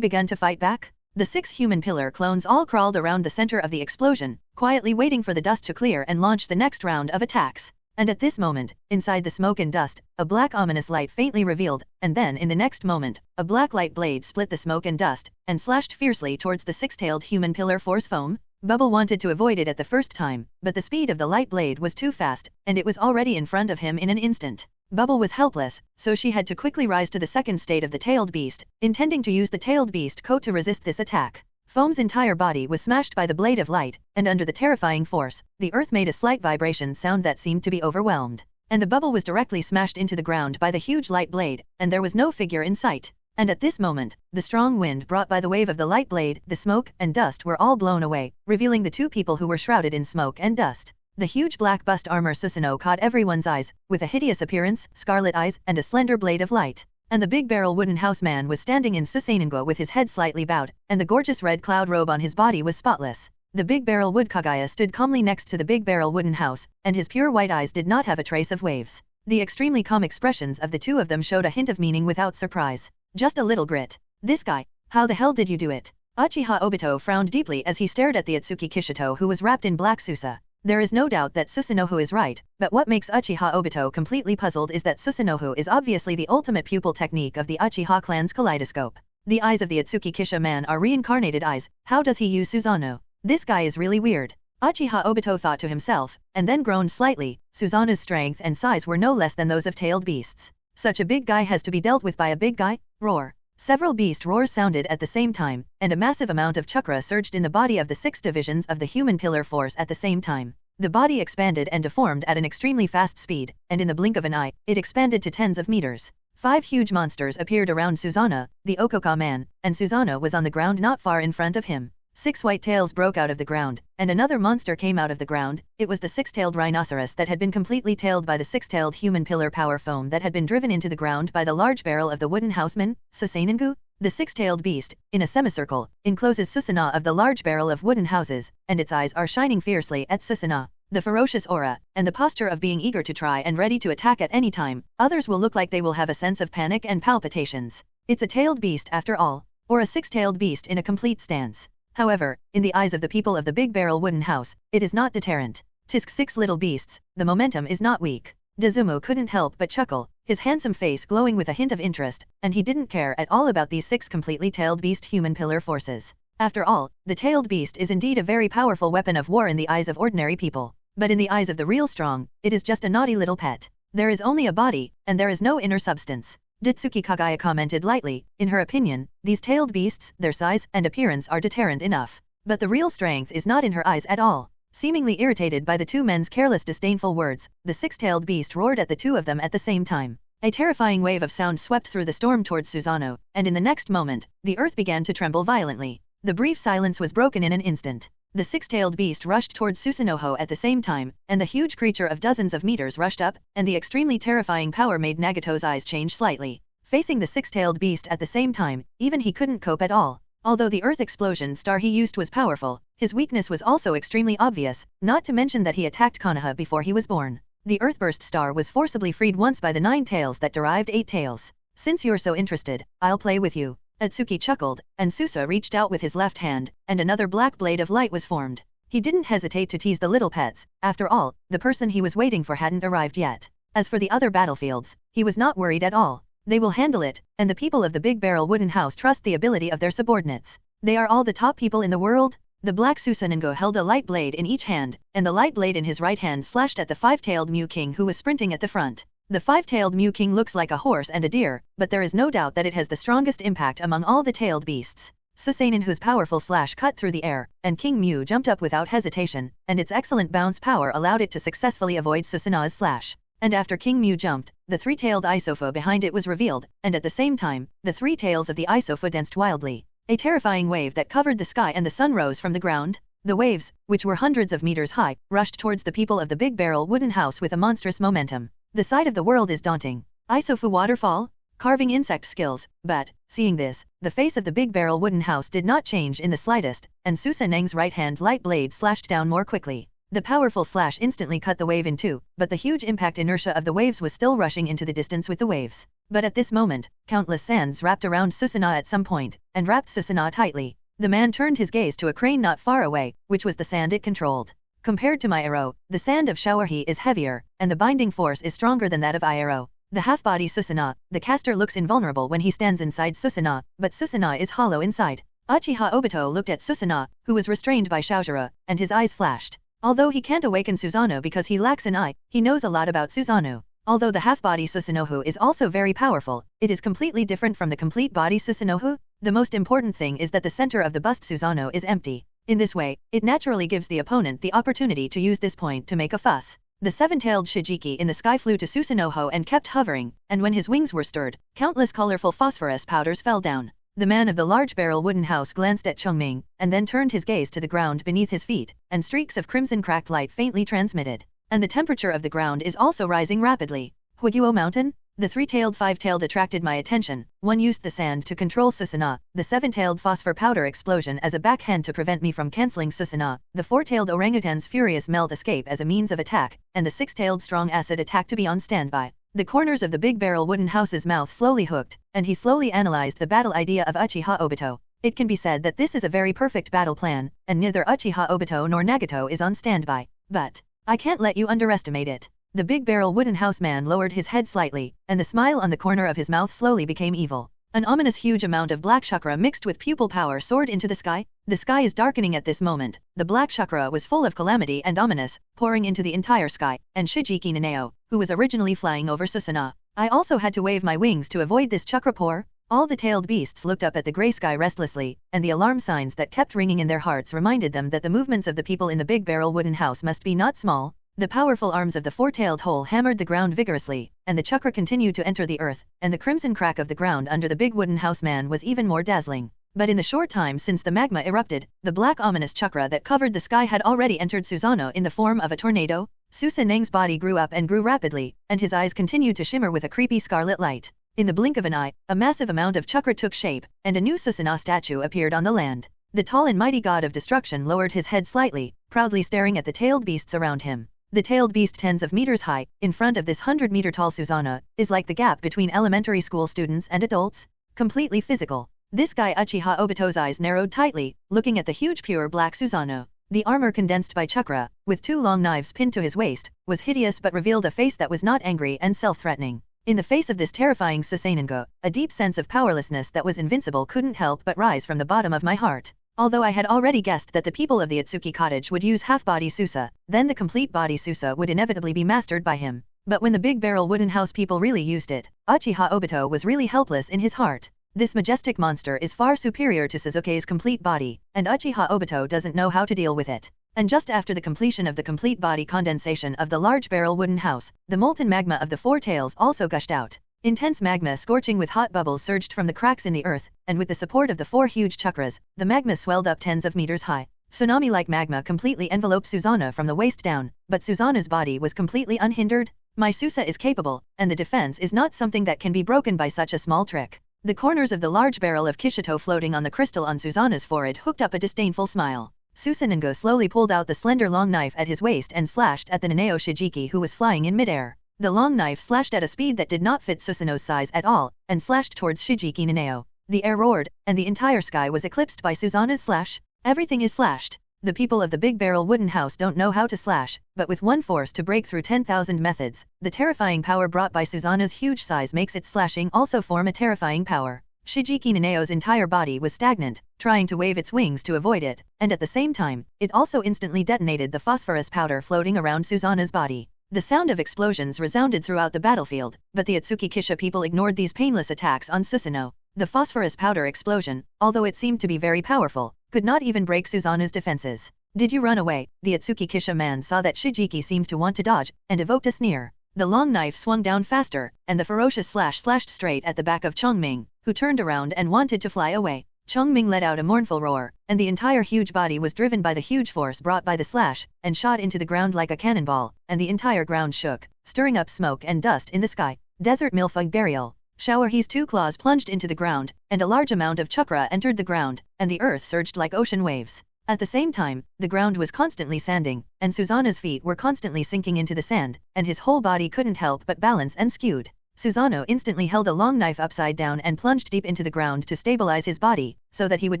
begun to fight back. The 6 human pillar clones all crawled around the center of the explosion, quietly waiting for the dust to clear and launch the next round of attacks. And at this moment, inside the smoke and dust, a black ominous light faintly revealed, and then in the next moment, a black light blade split the smoke and dust, and slashed fiercely towards the 6-tailed human pillar force foam. Bubble wanted to avoid it at the first time, but the speed of the light blade was too fast, and it was already in front of him in an instant. Bubble was helpless, so she had to quickly rise to the second state of the tailed beast, intending to use the tailed beast coat to resist this attack. Foam's entire body was smashed by the blade of light, and under the terrifying force, the earth made a slight vibration sound that seemed to be overwhelmed. And the bubble was directly smashed into the ground by the huge light blade, and there was no figure in sight. And at this moment, the strong wind brought by the wave of the light blade, the smoke and dust were all blown away, revealing the two people who were shrouded in smoke and dust. The huge black bust armor Susanoo caught everyone's eyes, with a hideous appearance, scarlet eyes, and a slender blade of light. And the big barrel wooden house man was standing in Susanoo with his head slightly bowed, and the gorgeous red cloud robe on his body was spotless. The big barrel wood Kaguya stood calmly next to the big barrel wooden house, and his pure white eyes did not have a trace of waves. The extremely calm expressions of the two of them showed a hint of meaning without surprise. Just a little grit. This guy, how the hell did you do it? Uchiha Obito frowned deeply as he stared at the Ōtsutsuki Kishito who was wrapped in black Susa. There is no doubt that Susanoo is right, but what makes Uchiha Obito completely puzzled is that Susanoo is obviously the ultimate pupil technique of the Uchiha clan's kaleidoscope. The eyes of the Ōtsutsuki Kisha man are reincarnated eyes, how does he use Susanoo? This guy is really weird. Uchiha Obito thought to himself, and then groaned slightly. Susanoo's strength and size were no less than those of tailed beasts. Such a big guy has to be dealt with by a big guy? Roar. Several beast roars sounded at the same time, and a massive amount of chakra surged in the body of the 6 divisions of the human pillar force at the same time. The body expanded and deformed at an extremely fast speed, and in the blink of an eye, it expanded to tens of meters. 5 huge monsters appeared around Susanoo, the Okoka man, and Susanoo was on the ground not far in front of him. 6 white tails broke out of the ground, and another monster came out of the ground. It was the 6-tailed rhinoceros that had been completely tailed by the 6-tailed human pillar power foam that had been driven into the ground by the large barrel of the wooden houseman, Susanoo. The 6-tailed beast, in a semicircle, encloses Susanoo of the large barrel of wooden houses, and its eyes are shining fiercely at Susanoo. The ferocious aura, and the posture of being eager to try and ready to attack at any time. Others will look like they will have a sense of panic and palpitations. It's a tailed beast after all, or a 6-tailed beast in a complete stance. However, in the eyes of the people of the big barrel wooden house, it is not deterrent. Tisk 6 little beasts, the momentum is not weak. Dezumu couldn't help but chuckle, his handsome face glowing with a hint of interest, and he didn't care at all about these 6 completely tailed beast human pillar forces. After all, the tailed beast is indeed a very powerful weapon of war in the eyes of ordinary people. But in the eyes of the real strong, it is just a naughty little pet. There is only a body, and there is no inner substance. Ditsuki Kaguya commented lightly, in her opinion, these tailed beasts, their size and appearance are deterrent enough. But the real strength is not in her eyes at all. Seemingly irritated by the two men's careless disdainful words, the 6-tailed beast roared at the two of them at the same time. A terrifying wave of sound swept through the storm towards Susanoo, and in the next moment, the earth began to tremble violently. The brief silence was broken in an instant. The 6-tailed beast rushed towards Susanoo at the same time, and the huge creature of dozens of meters rushed up, and the extremely terrifying power made Nagato's eyes change slightly. Facing the 6-tailed beast at the same time, even he couldn't cope at all. Although the earth explosion star he used was powerful, his weakness was also extremely obvious, not to mention that he attacked Konoha before he was born. The earthburst star was forcibly freed once by the 9 tails that derived 8 tails. Since you're so interested, I'll play with you. Ōtsutsuki chuckled, and Susa reached out with his left hand, and another black blade of light was formed. He didn't hesitate to tease the little pets. After all, the person he was waiting for hadn't arrived yet. As for the other battlefields, he was not worried at all. They will handle it, and the people of the big barrel wooden house trust the ability of their subordinates. They are all the top people in the world. The black Susanoo held a light blade in each hand, and the light blade in his right hand slashed at the 5-tailed Mew King who was sprinting at the front. The 5-tailed Mew King looks like a horse and a deer, but there is no doubt that it has the strongest impact among all the tailed beasts. Susanoo's powerful slash cut through the air, and King Mew jumped up without hesitation, and its excellent bounce power allowed it to successfully avoid Susanoo's slash. And after King Mew jumped, the 3-tailed Isofa behind it was revealed, and at the same time, the 3 tails of the Isofa danced wildly. A terrifying wave that covered the sky and the sun rose from the ground. The waves, which were hundreds of meters high, rushed towards the people of the big barrel wooden house with a monstrous momentum. The sight of the world is daunting. Isofu waterfall? Carving insect skills, but, seeing this, the face of the big barrel wooden house did not change in the slightest, and Susanoo's right hand light blade slashed down more quickly. The powerful slash instantly cut the wave in two, but the huge impact inertia of the waves was still rushing into the distance with the waves. But at this moment, countless sands wrapped around Susanoo at some point, and wrapped Susanoo tightly. The man turned his gaze to a crane not far away, which was the sand it controlled. Compared to my arrow, the sand of Shaohui is heavier, and the binding force is stronger than that of Iaro. The half-body Susanoo, the caster looks invulnerable when he stands inside Susanoo, but Susanoo is hollow inside. Uchiha Obito looked at Susanoo, who was restrained by Shaojuro, and his eyes flashed. Although he can't awaken Susanoo because he lacks an eye, he knows a lot about Susanoo. Although the half-body Susanoo is also very powerful, it is completely different from the complete body Susanoo. The most important thing is that the center of the bust Susanoo is empty. In this way, it naturally gives the opponent the opportunity to use this point to make a fuss. The seven-tailed Shijiki in the sky flew to Susanoo and kept hovering, and when his wings were stirred, countless colorful phosphorus powders fell down. The man of the large barrel wooden house glanced at Chongming, and then turned his gaze to the ground beneath his feet, and streaks of crimson cracked light faintly transmitted. And the temperature of the ground is also rising rapidly. Huiguo Mountain? The three-tailed five-tailed attracted my attention. One used the sand to control Susanoo, the seven-tailed phosphor powder explosion as a backhand to prevent me from cancelling Susanoo, the four-tailed orangutan's furious melt escape as a means of attack, and the six-tailed strong acid attack to be on standby. The corners of the big barrel wooden house's mouth slowly hooked, and he slowly analyzed the battle idea of Uchiha Obito. It can be said that this is a very perfect battle plan, and neither Uchiha Obito nor Nagato is on standby. But I can't let you underestimate it. The big barrel wooden house man lowered his head slightly, and the smile on the corner of his mouth slowly became evil. An ominous huge amount of black chakra mixed with pupil power soared into the sky. The sky is darkening at this moment. The black chakra was full of calamity and ominous, pouring into the entire sky, and Shijiki Nanao, who was originally flying over Susanoo. I also had to wave my wings to avoid this chakra pour. All the tailed beasts looked up at the grey sky restlessly, and the alarm signs that kept ringing in their hearts reminded them that the movements of the people in the big barrel wooden house must be not small. The powerful arms of the four-tailed hole hammered the ground vigorously, and the chakra continued to enter the earth, and the crimson crack of the ground under the big wooden house man was even more dazzling. But in the short time since the magma erupted, the black ominous chakra that covered the sky had already entered Susanoo in the form of a tornado. Susanang's body grew up and grew rapidly, and his eyes continued to shimmer with a creepy scarlet light. In the blink of an eye, a massive amount of chakra took shape, and a new Susanoo statue appeared on the land. The tall and mighty god of destruction lowered his head slightly, proudly staring at the tailed beasts around him. The tailed beast tens of meters high, in front of this 100-meter-tall Susanoo, is like the gap between elementary school students and adults. Completely physical. This guy Uchiha Obito's eyes narrowed tightly, looking at the huge pure black Susanoo. The armor condensed by chakra, with two long knives pinned to his waist, was hideous but revealed a face that was not angry and self-threatening. In the face of this terrifying Susanoo, a deep sense of powerlessness that was invincible couldn't help but rise from the bottom of my heart. Although I had already guessed that the people of the Ōtsutsuki cottage would use half-body Susa, then the complete body Susa would inevitably be mastered by him. But when the big barrel wooden house people really used it, Uchiha Obito was really helpless in his heart. This majestic monster is far superior to Sasuke's complete body, and Uchiha Obito doesn't know how to deal with it. And just after the completion of the complete body condensation of the large barrel wooden house, the molten magma of the four tails also gushed out. Intense magma scorching with hot bubbles surged from the cracks in the earth, and with the support of the four huge chakras, the magma swelled up tens of meters high. Tsunami-like magma completely enveloped Susanoo from the waist down, but Susanoo's body was completely unhindered. My Susa is capable, and the defense is not something that can be broken by such a small trick. The corners of the large barrel of Kishito floating on the crystal on Susanoo's forehead hooked up a disdainful smile. Susanoo slowly pulled out the slender long knife at his waist and slashed at the Nanao Shijiki who was flying in midair. The long knife slashed at a speed that did not fit Susanoo's size at all, and slashed towards Shijiki Nanao. The air roared, and the entire sky was eclipsed by Susanoo's slash. Everything is slashed. The people of the big barrel wooden house don't know how to slash, but with one force to break through 10,000 methods, the terrifying power brought by Susanoo's huge size makes its slashing also form a terrifying power. Shijiki Nanao's entire body was stagnant, trying to wave its wings to avoid it, and at the same time, it also instantly detonated the phosphorus powder floating around Susanoo's body. The sound of explosions resounded throughout the battlefield, but the Ōtsutsuki Kisha people ignored these painless attacks on Susanoo. The phosphorus powder explosion, although it seemed to be very powerful, could not even break Susanoo's defenses. Did you run away? The Ōtsutsuki Kisha man saw that Shijiki seemed to want to dodge, and evoked a sneer. The long knife swung down faster, and the ferocious slash slashed straight at the back of Chongming, who turned around and wanted to fly away. Chongming let out a mournful roar, and the entire huge body was driven by the huge force brought by the slash, and shot into the ground like a cannonball, and the entire ground shook, stirring up smoke and dust in the sky. Desert Milfug Burial. Shower. His two claws plunged into the ground, and a large amount of chakra entered the ground, and the earth surged like ocean waves. At the same time, the ground was constantly sanding, and Susanoo's feet were constantly sinking into the sand, and his whole body couldn't help but balance and skewed. Susanoo instantly held a long knife upside down and plunged deep into the ground to stabilize his body, so that he would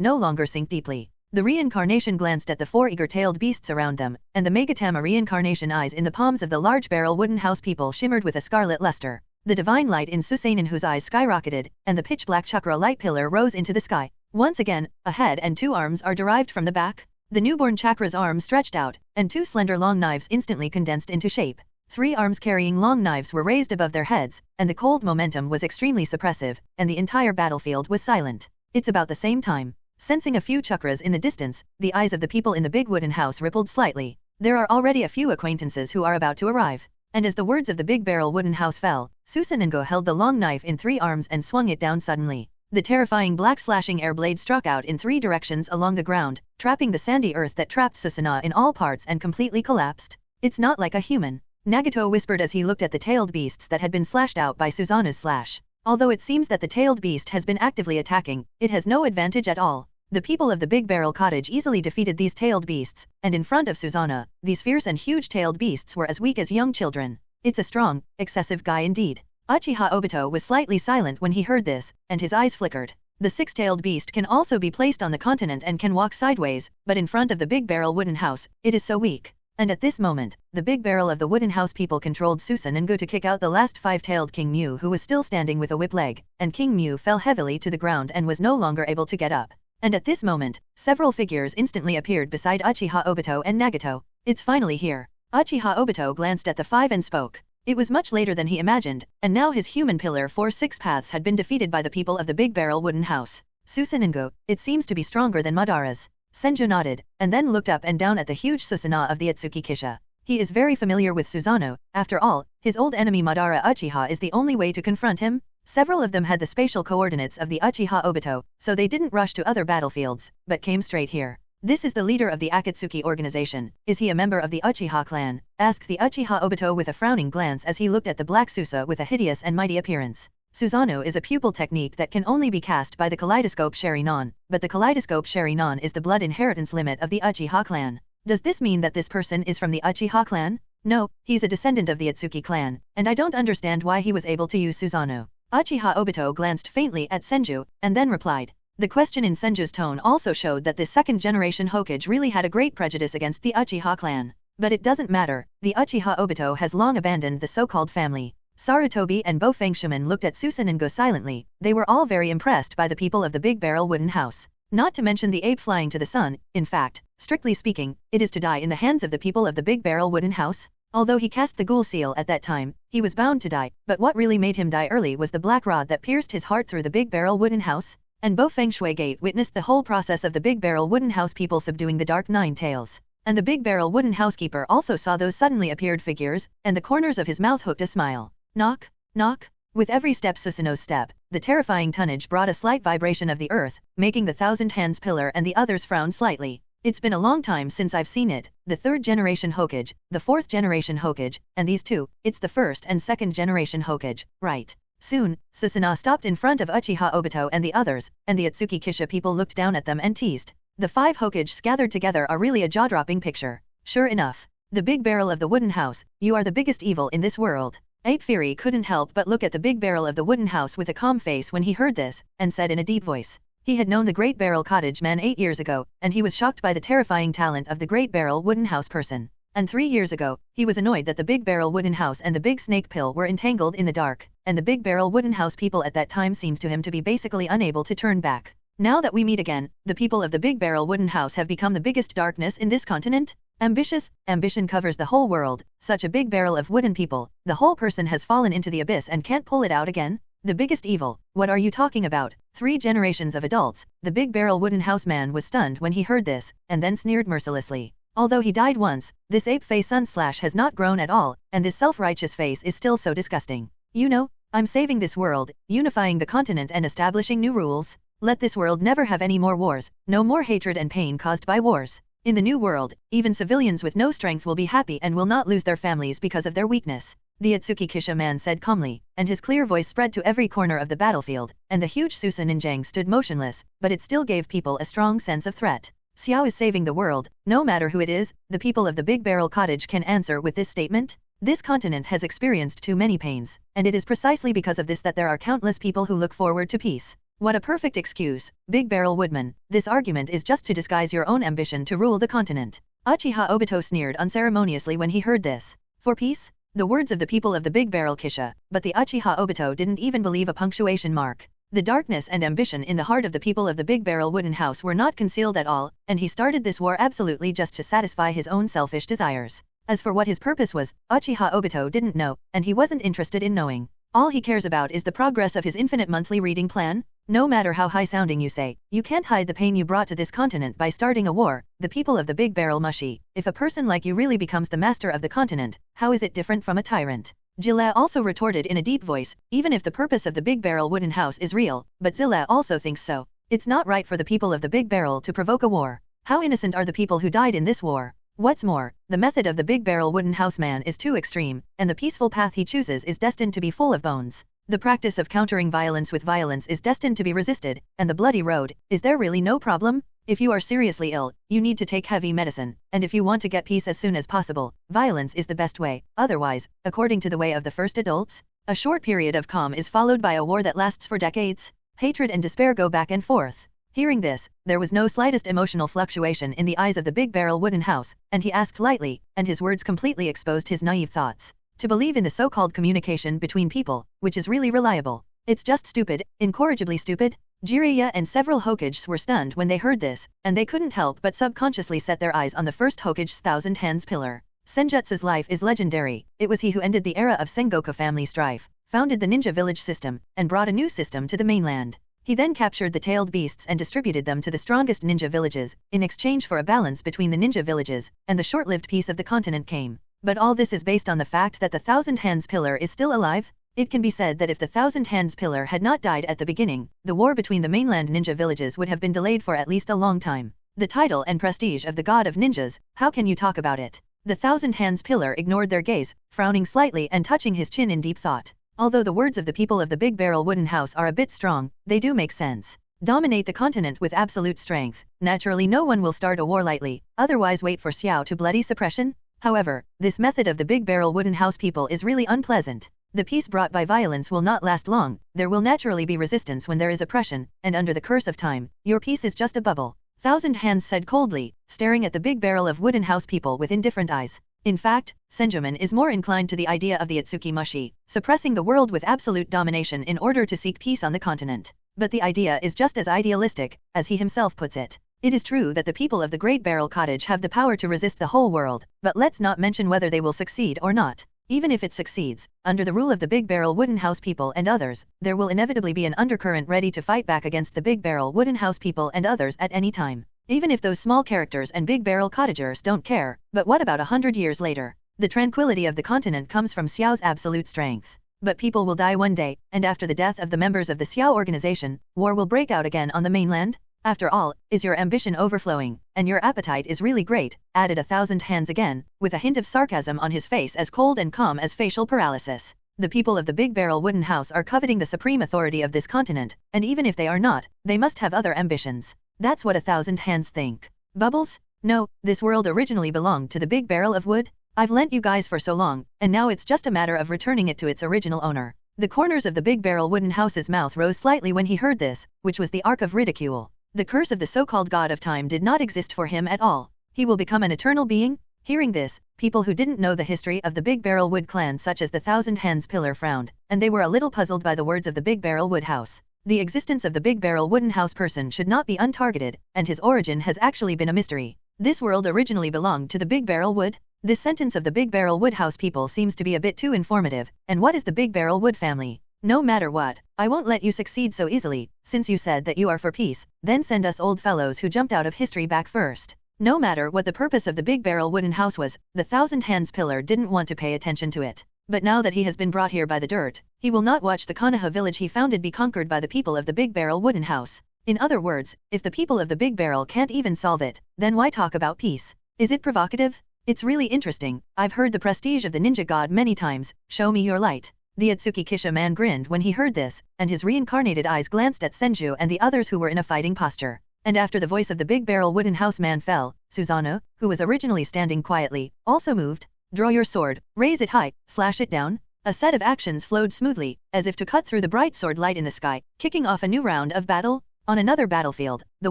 no longer sink deeply. The reincarnation glanced at the four eager-tailed beasts around them, and the Megatama reincarnation eyes in the palms of the large barrel wooden house people shimmered with a scarlet luster. The divine light in Susanoo's eyes skyrocketed, and the pitch-black chakra light pillar rose into the sky. Once again, a head and two arms are derived from the back. The newborn chakra's arm stretched out, and two slender long knives instantly condensed into shape. 3 arms carrying long knives were raised above their heads, and the cold momentum was extremely suppressive, and the entire battlefield was silent. It's about the same time. Sensing a few chakras in the distance, the eyes of the people in the big wooden house rippled slightly. There are already a few acquaintances who are about to arrive. And as the words of the big barrel wooden house fell, Susanengo held the long knife in 3 arms and swung it down suddenly. The terrifying black slashing air blade struck out in 3 directions along the ground, trapping the sandy earth that trapped Susanoo in all parts and completely collapsed. It's not like a human, Nagato whispered as he looked at the tailed beasts that had been slashed out by Susanoo's slash. Although it seems that the tailed beast has been actively attacking, it has no advantage at all. The people of the Big Barrel Cottage easily defeated these tailed beasts, and in front of Susanoo, these fierce and huge tailed beasts were as weak as young children. It's a strong, excessive guy indeed. Uchiha Obito was slightly silent when he heard this, and his eyes flickered. The 6-tailed beast can also be placed on the continent and can walk sideways, but in front of the Big Barrel Wooden House, it is so weak. And at this moment, the Big Barrel of the Wooden House people controlled Susanengo to kick out the last 5-tailed King Mew, who was still standing with a whip leg, and King Mew fell heavily to the ground and was no longer able to get up. And at this moment, several figures instantly appeared beside Uchiha Obito and Nagato. It's finally here. Uchiha Obito glanced at the 5 and spoke. It was much later than he imagined, and now his human pillar 4 6 paths had been defeated by the people of the Big Barrel Wooden House. Susanengo, it seems to be stronger than Madara's. Senju nodded, and then looked up and down at the huge Susanoo of the Ōtsutsuki Kisha. He is very familiar with Susanoo. After all, his old enemy Madara Uchiha is the only way to confront him. Several of them had the spatial coordinates of the Uchiha Obito, so they didn't rush to other battlefields, but came straight here. This is the leader of the Akatsuki organization. Is he a member of the Uchiha clan? Asked the Uchiha Obito with a frowning glance as he looked at the black Susa with a hideous and mighty appearance. Susanoo is a pupil technique that can only be cast by the Kaleidoscope Sharingan, but the Kaleidoscope Sharingan is the blood inheritance limit of the Uchiha clan. Does this mean that this person is from the Uchiha clan? No, he's a descendant of the Ōtsutsuki clan, and I don't understand why he was able to use Susanoo. Uchiha Obito glanced faintly at Senju, and then replied. The question in Senju's tone also showed that this second-generation Hokage really had a great prejudice against the Uchiha clan. But it doesn't matter, the Uchiha Obito has long abandoned the so-called family. Sarutobi and Bofang Shaman looked at Susanengo silently. They were all very impressed by the people of the Big Barrel Wooden House. Not to mention the ape flying to the sun. In fact, strictly speaking, it is to die in the hands of the people of the Big Barrel Wooden House. Although he cast the ghoul seal at that time, he was bound to die, but what really made him die early was the black rod that pierced his heart through the Big Barrel Wooden House. And Bofang Shui Gate witnessed the whole process of the Big Barrel Wooden House people subduing the Dark 9 Tails. And the Big Barrel Wooden Housekeeper also saw those suddenly appeared figures, and the corners of his mouth hooked a smile. Knock, knock. With every step Susanoo's step, the terrifying tonnage brought a slight vibration of the earth, making the 1,000 Hands pillar and the others frown slightly. It's been a long time since I've seen it, the 3rd generation Hokage, the 4th generation Hokage, and these two, it's the 1st and 2nd generation Hokage, right? Soon, Susanoo stopped in front of Uchiha Obito and the others, and the Ōtsutsuki Kisha people looked down at them and teased. The 5 Hokages gathered together are really a jaw-dropping picture. Sure enough. The Big Barrel of the Wooden House, you are the biggest evil in this world. Ape Fury couldn't help but look at the Big Barrel of the Wooden House with a calm face when he heard this, and said in a deep voice. He had known the Great Barrel Cottage man 8 years ago, and he was shocked by the terrifying talent of the Great Barrel Wooden House person. And 3 years ago, he was annoyed that the Big Barrel Wooden House and the Big Snake Pill were entangled in the dark, and the Big Barrel Wooden House people at that time seemed to him to be basically unable to turn back. Now that we meet again, the people of the Big Barrel Wooden House have become the biggest darkness in this continent? Ambitious, ambition covers the whole world, such a big barrel of wooden people, the whole person has fallen into the abyss and can't pull it out again? The biggest evil, what are you talking about? 3 generations of adults, the Big Barrel Wooden House man was stunned when he heard this, and then sneered mercilessly. Although he died once, this ape face sunslash has not grown at all, and this self-righteous face is still so disgusting. You know, I'm saving this world, unifying the continent and establishing new rules. Let this world never have any more wars, no more hatred and pain caused by wars. In the new world, even civilians with no strength will be happy and will not lose their families because of their weakness. The Ōtsutsuki Kisha man said calmly, and his clear voice spread to every corner of the battlefield, and the huge Susa Ninjang stood motionless, but it still gave people a strong sense of threat. Xiao is saving the world, no matter who it is, the people of the Big Barrel Cottage can answer with this statement. This continent has experienced too many pains, and it is precisely because of this that there are countless people who look forward to peace. What a perfect excuse, Big Barrel Woodman, this argument is just to disguise your own ambition to rule the continent. Uchiha Obito sneered unceremoniously when he heard this. For peace? The words of the people of the Big Barrel Kisha, but the Uchiha Obito didn't even believe a punctuation mark. The darkness and ambition in the heart of the people of the Big Barrel Wooden House were not concealed at all, and he started this war absolutely just to satisfy his own selfish desires. As for what his purpose was, Uchiha Obito didn't know, and he wasn't interested in knowing. All he cares about is the progress of his infinite monthly reading plan. No matter how high-sounding you say, you can't hide the pain you brought to this continent by starting a war. The people of the Big Barrel Mushi. If a person like you really becomes the master of the continent, how is it different from a tyrant? Zilla also retorted in a deep voice, even if the purpose of the Big Barrel Wooden House is real, but Zilla also thinks so. It's not right for the people of the Big Barrel to provoke a war. How innocent are the people who died in this war? What's more, the method of the Big Barrel Wooden House man is too extreme, and the peaceful path he chooses is destined to be full of bones. The practice of countering violence with violence is destined to be resisted, and the bloody road, is there really no problem? If you are seriously ill, you need to take heavy medicine, and if you want to get peace as soon as possible, violence is the best way. Otherwise, according to the way of the first adults, a short period of calm is followed by a war that lasts for decades. Hatred and despair go back and forth. Hearing this, there was no slightest emotional fluctuation in the eyes of the Big Barrel Wooden House, and he asked lightly, and his words completely exposed his naive thoughts. To believe in the so-called communication between people, which is really reliable. It's just stupid, incorrigibly stupid. Jiraiya and several Hokages were stunned when they heard this, and they couldn't help but subconsciously set their eyes on the first Hokage's Thousand Hands pillar. Senjutsu's life is legendary. It was he who ended the era of Sengoku family strife, founded the ninja village system, and brought a new system to the mainland. He then captured the tailed beasts and distributed them to the strongest ninja villages, in exchange for a balance between the ninja villages, and the short-lived peace of the continent came. But all this is based on the fact that the Thousand Hands pillar is still alive. It can be said that if the Thousand Hands pillar had not died at the beginning, the war between the mainland ninja villages would have been delayed for at least a long time. The title and prestige of the god of ninjas, how can you talk about it? The Thousand Hands pillar ignored their gaze, frowning slightly and touching his chin in deep thought. Although the words of the people of the Big Barrel Wooden House are a bit strong, they do make sense. Dominate the continent with absolute strength. Naturally no one will start a war lightly, otherwise wait for Xiao to bloody suppression. However, this method of the Big Barrel Wooden House people is really unpleasant. The peace brought by violence will not last long, there will naturally be resistance when there is oppression, and under the curse of time, your peace is just a bubble. Thousand Hands said coldly, staring at the Big Barrel of Wooden House people with indifferent eyes. In fact, Senjuman is more inclined to the idea of the Ōtsutsuki Mushi, suppressing the world with absolute domination in order to seek peace on the continent. But the idea is just as idealistic, as he himself puts it. It is true that the people of the Great Barrel Cottage have the power to resist the whole world, but let's not mention whether they will succeed or not. Even if it succeeds, under the rule of the Big Barrel Wooden House people and others, there will inevitably be an undercurrent ready to fight back against the Big Barrel Wooden House people and others at any time. Even if those small characters and Big Barrel Cottagers don't care, but what about 100 years later? The tranquility of the continent comes from Xiao's absolute strength. But people will die one day, and after the death of the members of the Xiao organization, war will break out again on the mainland? After all, is your ambition overflowing, and your appetite is really great, added Thousand Hands again, with a hint of sarcasm on his face as cold and calm as facial paralysis. The people of the Big Barrel Wooden House are coveting the supreme authority of this continent, and even if they are not, they must have other ambitions. That's what Thousand Hands think. Bubbles? No, this world originally belonged to the Big Barrel of Wood. I've lent you guys for so long, and now it's just a matter of returning it to its original owner. The corners of the Big Barrel Wooden House's mouth rose slightly when he heard this, which was the arc of ridicule. The curse of the so-called god of time did not exist for him at all. He will become an eternal being? Hearing this, people who didn't know the history of the Big Barrel Wood clan such as the Thousand Hands pillar frowned, and they were a little puzzled by the words of the Big Barrel Wood House. The existence of the Big Barrel Wooden House person should not be untargeted, and his origin has actually been a mystery. This world originally belonged to the Big Barrel Wood? This sentence of the Big Barrel Wood House people seems to be a bit too informative, and what is the Big Barrel Wood family? No matter what, I won't let you succeed so easily. Since you said that you are for peace, then send us old fellows who jumped out of history back first. No matter what the purpose of the Big Barrel Wooden House was, the Thousand Hands pillar didn't want to pay attention to it. But now that he has been brought here by the dirt, he will not watch the Konoha village he founded be conquered by the people of the Big Barrel Wooden House. In other words, if the people of the Big Barrel can't even solve it, then why talk about peace? Is it provocative? It's really interesting. I've heard the prestige of the ninja god many times. Show me your light. The Ōtsutsuki Kisha man grinned when he heard this, and his reincarnated eyes glanced at Senju and the others who were in a fighting posture. And after the voice of the Big Barrel Wooden House man fell, Susanoo, who was originally standing quietly, also moved. Draw your sword, raise it high, slash it down. A set of actions flowed smoothly, as if to cut through the bright sword light in the sky, kicking off a new round of battle. On another battlefield, the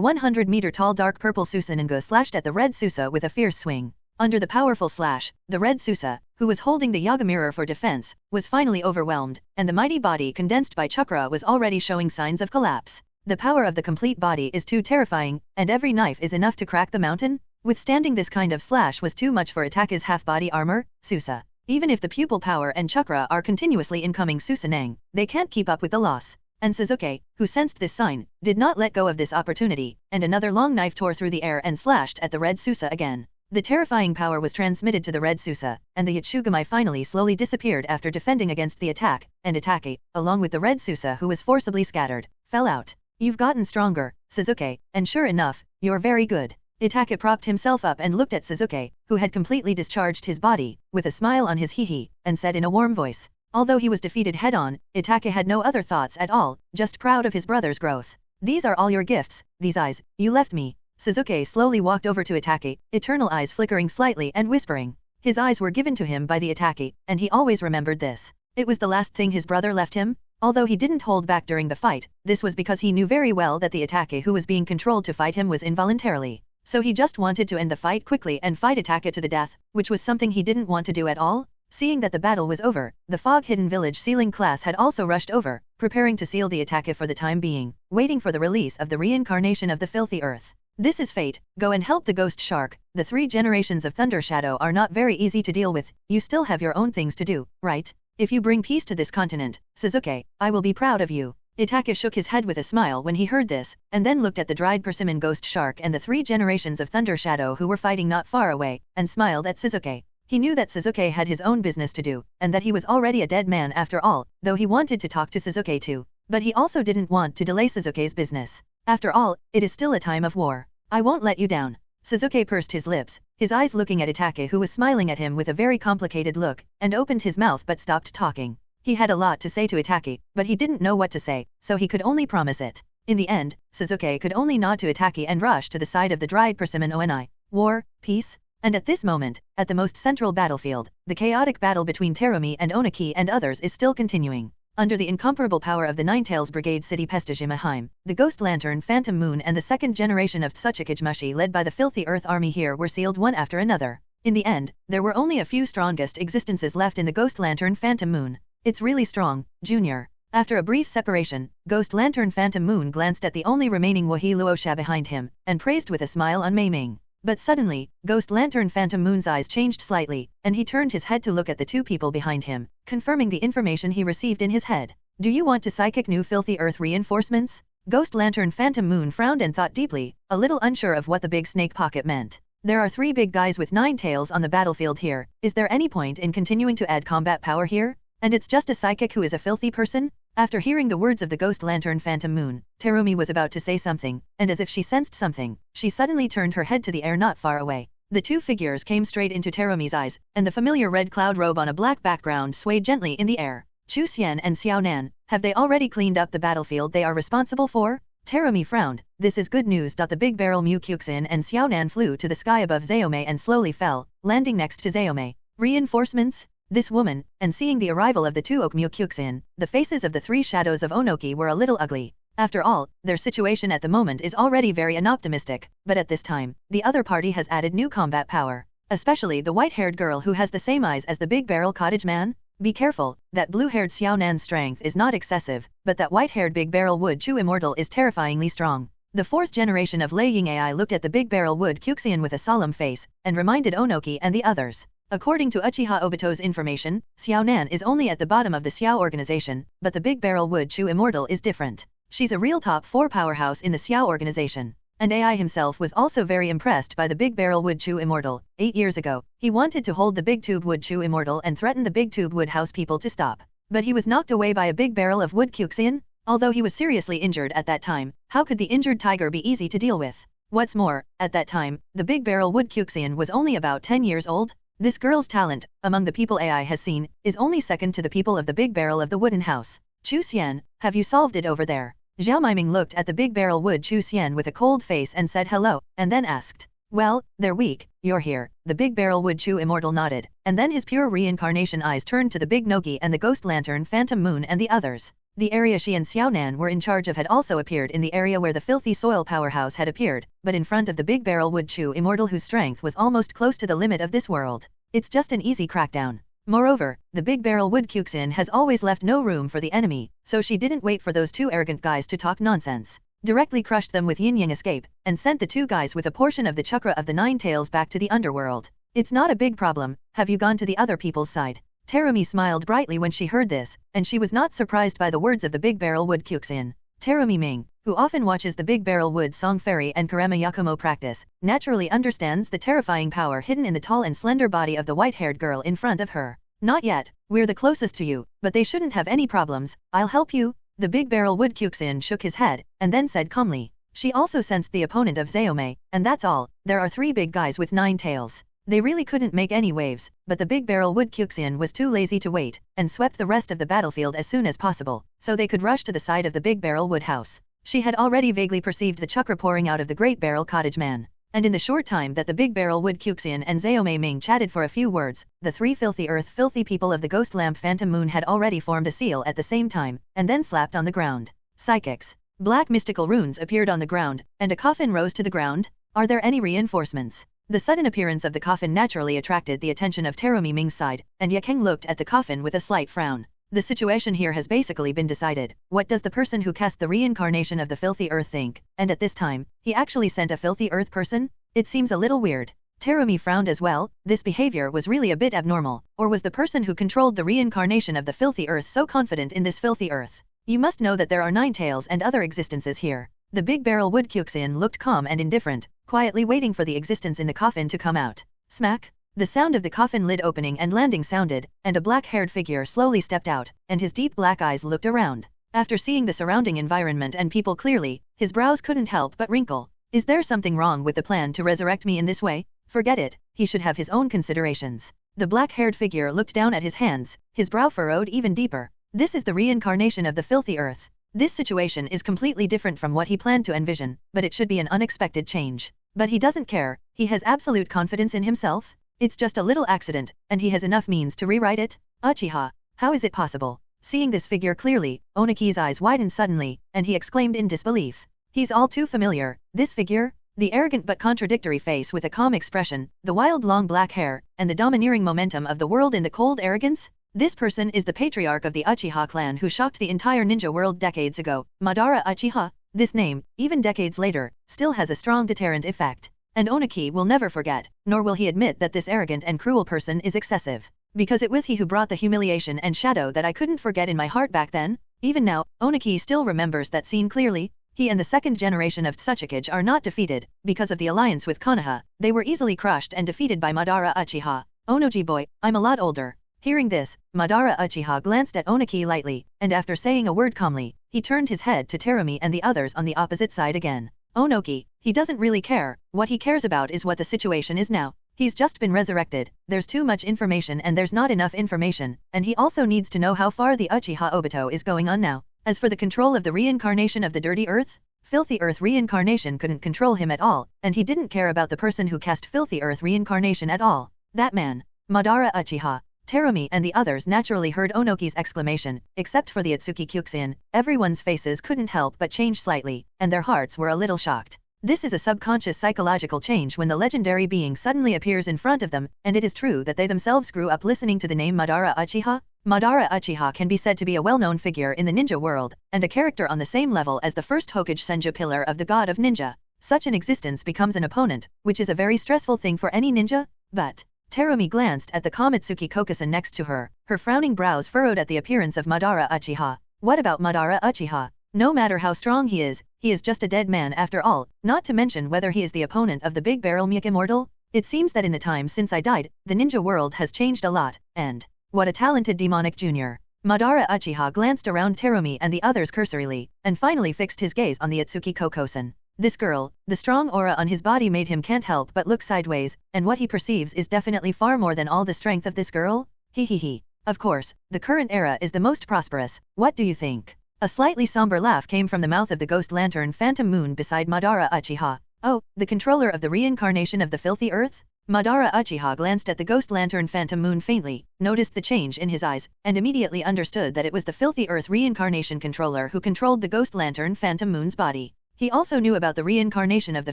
100-meter-tall dark purple Susanoo slashed at the red Susa with a fierce swing. Under the powerful slash, the red Susa, who was holding the Yaga mirror for defense, was finally overwhelmed, and the mighty body condensed by chakra was already showing signs of collapse. The power of the complete body is too terrifying, and every knife is enough to crack the mountain? Withstanding this kind of slash was too much for Itake's half-body armor, Susa. Even if the pupil power and chakra are continuously incoming Susanang, they can't keep up with the loss. And Sasuke, who sensed this sign, did not let go of this opportunity, and another long knife tore through the air and slashed at the red Susa again. The terrifying power was transmitted to the red Susa, and the Uchiha finally slowly disappeared after defending against the attack, and Itachi, along with the red Susa who was forcibly scattered, fell out. You've gotten stronger, Sasuke, and sure enough, you're very good. Itachi propped himself up and looked at Sasuke, who had completely discharged his body, with a smile on his hee-hee, and said in a warm voice. Although he was defeated head-on, Itachi had no other thoughts at all, just proud of his brother's growth. These are all your gifts, these eyes, you left me. Sasuke slowly walked over to Itachi, eternal eyes flickering slightly and whispering. His eyes were given to him by the Itachi, and he always remembered this. It was the last thing his brother left him. Although he didn't hold back during the fight, this was because he knew very well that the Itachi who was being controlled to fight him was involuntarily. So he just wanted to end the fight quickly and fight Itachi to the death, which was something he didn't want to do at all. Seeing that the battle was over, the fog-hidden village sealing class had also rushed over, preparing to seal the Itachi for the time being, waiting for the release of the reincarnation of the filthy earth. This is fate, go and help the ghost shark. The 3 generations of Thunder Shadow are not very easy to deal with, you still have your own things to do, right? If you bring peace to this continent, Sasuke, I will be proud of you. Itachi shook his head with a smile when he heard this, and then looked at the dried persimmon ghost shark and the 3 generations of Thunder Shadow who were fighting not far away, and smiled at Sasuke. He knew that Sasuke had his own business to do, and that he was already a dead man after all, though he wanted to talk to Sasuke too. But he also didn't want to delay Sasuke's business. After all, it is still a time of war. I won't let you down. Sasuke pursed his lips, his eyes looking at Itachi who was smiling at him with a very complicated look, and opened his mouth but stopped talking. He had a lot to say to Itachi, but he didn't know what to say, so he could only promise it. In the end, Sasuke could only nod to Itachi and rush to the side of the dried persimmon Oni. War, peace? And at this moment, at the most central battlefield, the chaotic battle between Terumi and Oniki and others is still continuing. Under the incomparable power of the Ninetales Brigade City Pestajima, the Ghost Lantern Phantom Moon and the second generation of Ōtsutsuki led by the Filthy Earth Army here were sealed one after another. In the end, there were only a few strongest existences left in the Ghost Lantern Phantom Moon. It's really strong, Junior. After a brief separation, Ghost Lantern Phantom Moon glanced at the only remaining Wahi Luosha behind him, and praised with a smile on Mei Ming. But suddenly, Ghost Lantern Phantom Moon's eyes changed slightly, and he turned his head to look at the 2 people behind him, confirming the information he received in his head. Do you want to psychic new Filthy Earth reinforcements? Ghost Lantern Phantom Moon frowned and thought deeply, a little unsure of what the big snake pocket meant. There are 3 big guys with 9 tails on the battlefield here, is there any point in continuing to add combat power here? And it's just a psychic who is a filthy person? After hearing the words of the Ghost Lantern Phantom Moon, Terumi was about to say something, and as if she sensed something, she suddenly turned her head to the air not far away. The 2 figures came straight into Terumi's eyes, and the familiar red cloud robe on a black background swayed gently in the air. Chu Xian and Xiao Nan, have they already cleaned up the battlefield they are responsible for? Terumi frowned. This is good news. The big barrel Mu Kyuxin and Xiao Nan flew to the sky above Zaome and slowly fell, landing next to Zaome. Reinforcements? This woman, and seeing the arrival of the 2 Okmu Kyuxin, the faces of the 3 shadows of Onoki were a little ugly. After all, their situation at the moment is already very unoptimistic, but at this time, the other party has added new combat power. Especially the white-haired girl who has the same eyes as the big barrel cottage man. Be careful, that blue-haired Xiao Nan's strength is not excessive, but that white-haired big barrel wood Chu immortal is terrifyingly strong. The 4th generation of Lei Ying AI looked at the big barrel wood Kyuxian with a solemn face, and reminded Onoki and the others. According to Uchiha Obito's information, Xiao Nan is only at the bottom of the Xiao organization, but the big barrel wood Chu immortal is different. She's a real top 4 powerhouse in the Xiao organization. And AI himself was also very impressed by the big barrel wood Chu immortal. 8 years ago, he wanted to hold the big tube wood Chu immortal and threaten the big tube wood house people to stop. But he was knocked away by a big barrel of wood Kyuxian. Although he was seriously injured at that time, how could the injured tiger be easy to deal with? What's more, at that time, the big barrel wood Kyuxian was only about 10 years old. This girl's talent, among the people AI has seen, is only second to the people of the big barrel of the wooden house. Chu Xian, have you solved it over there? Zhao Miming looked at the big barrel wood Chu Xian with a cold face and said hello, and then asked. Well, they're weak, you're here. The big barrel wood Chu immortal nodded, and then his pure reincarnation eyes turned to the big Nogi and the ghost lantern Phantom Moon and the others. The area she and Xiao Nan were in charge of had also appeared in the area where the filthy soil powerhouse had appeared, but in front of the big barrel wood Chu immortal whose strength was almost close to the limit of this world. It's just an easy crackdown. Moreover, the big barrel wood Kyuxin has always left no room for the enemy, so she didn't wait for those 2 arrogant guys to talk nonsense. directly crushed them with yin-yang escape, and sent the two guys with a portion of the chakra of the nine tails back to the underworld. It's not a big problem, have you gone to the other people's side? Terumi smiled brightly when she heard this, and she was not surprised by the words of the Big Barrel Wood Kyuxin. Terumi Ming, who often watches the Big Barrel Wood Song Fairy and Karema Yakumo practice, naturally understands the terrifying power hidden in the tall and slender body of the white-haired girl in front of her. Not yet, we're the closest to you, but they shouldn't have any problems, I'll help you. The Big Barrel Wood Kyuxin shook his head, and then said calmly. She also sensed the opponent of Zeome, and that's all, there are 3 big guys with 9 tails. They really couldn't make any waves, but the Big Barrel Wood Kyuxin was too lazy to wait, and swept the rest of the battlefield as soon as possible, so they could rush to the side of the Big Barrel Wood house. She had already vaguely perceived the chakra pouring out of the Great Barrel Cottage Man. And in the short time that the Big Barrel Wood Kyuxin and Zeome Ming chatted for a few words, the 3 filthy people of the Ghost Lamp Phantom Moon had already formed a seal at the same time, and then slapped on the ground. Psychics. Black mystical runes appeared on the ground, and a coffin rose to the ground. Are there any reinforcements? The sudden appearance of the coffin naturally attracted the attention of Terumi Ming's side, and Yakeng looked at the coffin with a slight frown. The situation here has basically been decided. What does the person who cast the reincarnation of the filthy earth think? And at this time, he actually sent a filthy earth person? It seems a little weird. Terumi frowned as well. This behavior was really a bit abnormal. Or was the person who controlled the reincarnation of the filthy earth so confident in this filthy earth? You must know that there are 9 tails and other existences here. The Big Barrel Wood Kyuxin looked calm and indifferent, quietly waiting for the existence in the coffin to come out. Smack! The sound of the coffin lid opening and landing sounded, and a black-haired figure slowly stepped out, and his deep black eyes looked around. After seeing the surrounding environment and people clearly, his brows couldn't help but wrinkle. Is there something wrong with the plan to resurrect me in this way? Forget it, he should have his own considerations. The black-haired figure looked down at his hands, his brow furrowed even deeper. This is the reincarnation of the filthy earth. This situation is completely different from what he planned to envision, but it should be an unexpected change. But he doesn't care, he has absolute confidence in himself. It's just a little accident, and he has enough means to rewrite it. Uchiha, how is it possible? Seeing this figure clearly, Onaki's eyes widened suddenly, and he exclaimed in disbelief. He's all too familiar, this figure? The arrogant but contradictory face with a calm expression, the wild long black hair, and the domineering momentum of the world in the cold arrogance? This person is the patriarch of the Uchiha clan who shocked the entire ninja world decades ago, Madara Uchiha. This name, even decades later, still has a strong deterrent effect. And Onaki will never forget, nor will he admit that this arrogant and cruel person is excessive. Because it was he who brought the humiliation and shadow that I couldn't forget in my heart back then. Even now, Onaki still remembers that scene clearly. He and the second generation of Ōtsutsuki are not defeated, because of the alliance with Konoha, they were easily crushed and defeated by Madara Uchiha. Onoji boy, I'm a lot older. Hearing this, Madara Uchiha glanced at Onaki lightly, and after saying a word calmly, he turned his head to Terumi and the others on the opposite side again. Onoki, he doesn't really care, what he cares about is what the situation is now. He's just been resurrected, there's too much information and there's not enough information, and he also needs to know how far the Uchiha Obito is going on now. As for the control of the reincarnation of the Dirty Earth, Filthy Earth reincarnation couldn't control him at all, and he didn't care about the person who cast Filthy Earth reincarnation at all. That man, Madara Uchiha. Terumi and the others naturally heard Onoki's exclamation, except for the Ōtsutsuki Kyuxin. Everyone's faces couldn't help but change slightly, and their hearts were a little shocked. This is a subconscious psychological change when the legendary being suddenly appears in front of them, and it is true that they themselves grew up listening to the name Madara Uchiha. Madara Uchiha can be said to be a well-known figure in the ninja world, and a character on the same level as the first Hokage Senju pillar of the god of ninja. Such an existence becomes an opponent, which is a very stressful thing for any ninja, but Terumi glanced at the Kamatsuki Kokusen next to her, her frowning brows furrowed at the appearance of Madara Uchiha. What about Madara Uchiha? No matter how strong he is just a dead man after all, not to mention whether he is the opponent of the Big Barrel Muk Immortal. It seems that in the time since I died, the ninja world has changed a lot, and what a talented demonic junior. Madara Uchiha glanced around Terumi and the others cursorily, and finally fixed his gaze on the Ōtsutsuki Kokusen. This girl, the strong aura on his body made him can't help but look sideways, and what he perceives is definitely far more than all the strength of this girl. He. Of course, the current era is the most prosperous, what do you think? A slightly somber laugh came from the mouth of the ghost lantern Phantom Moon beside Madara Uchiha. Oh, the controller of the reincarnation of the filthy earth? Madara Uchiha glanced at the ghost lantern Phantom Moon faintly, noticed the change in his eyes, and immediately understood that it was the filthy earth reincarnation controller who controlled the ghost lantern Phantom Moon's body. He also knew about the reincarnation of the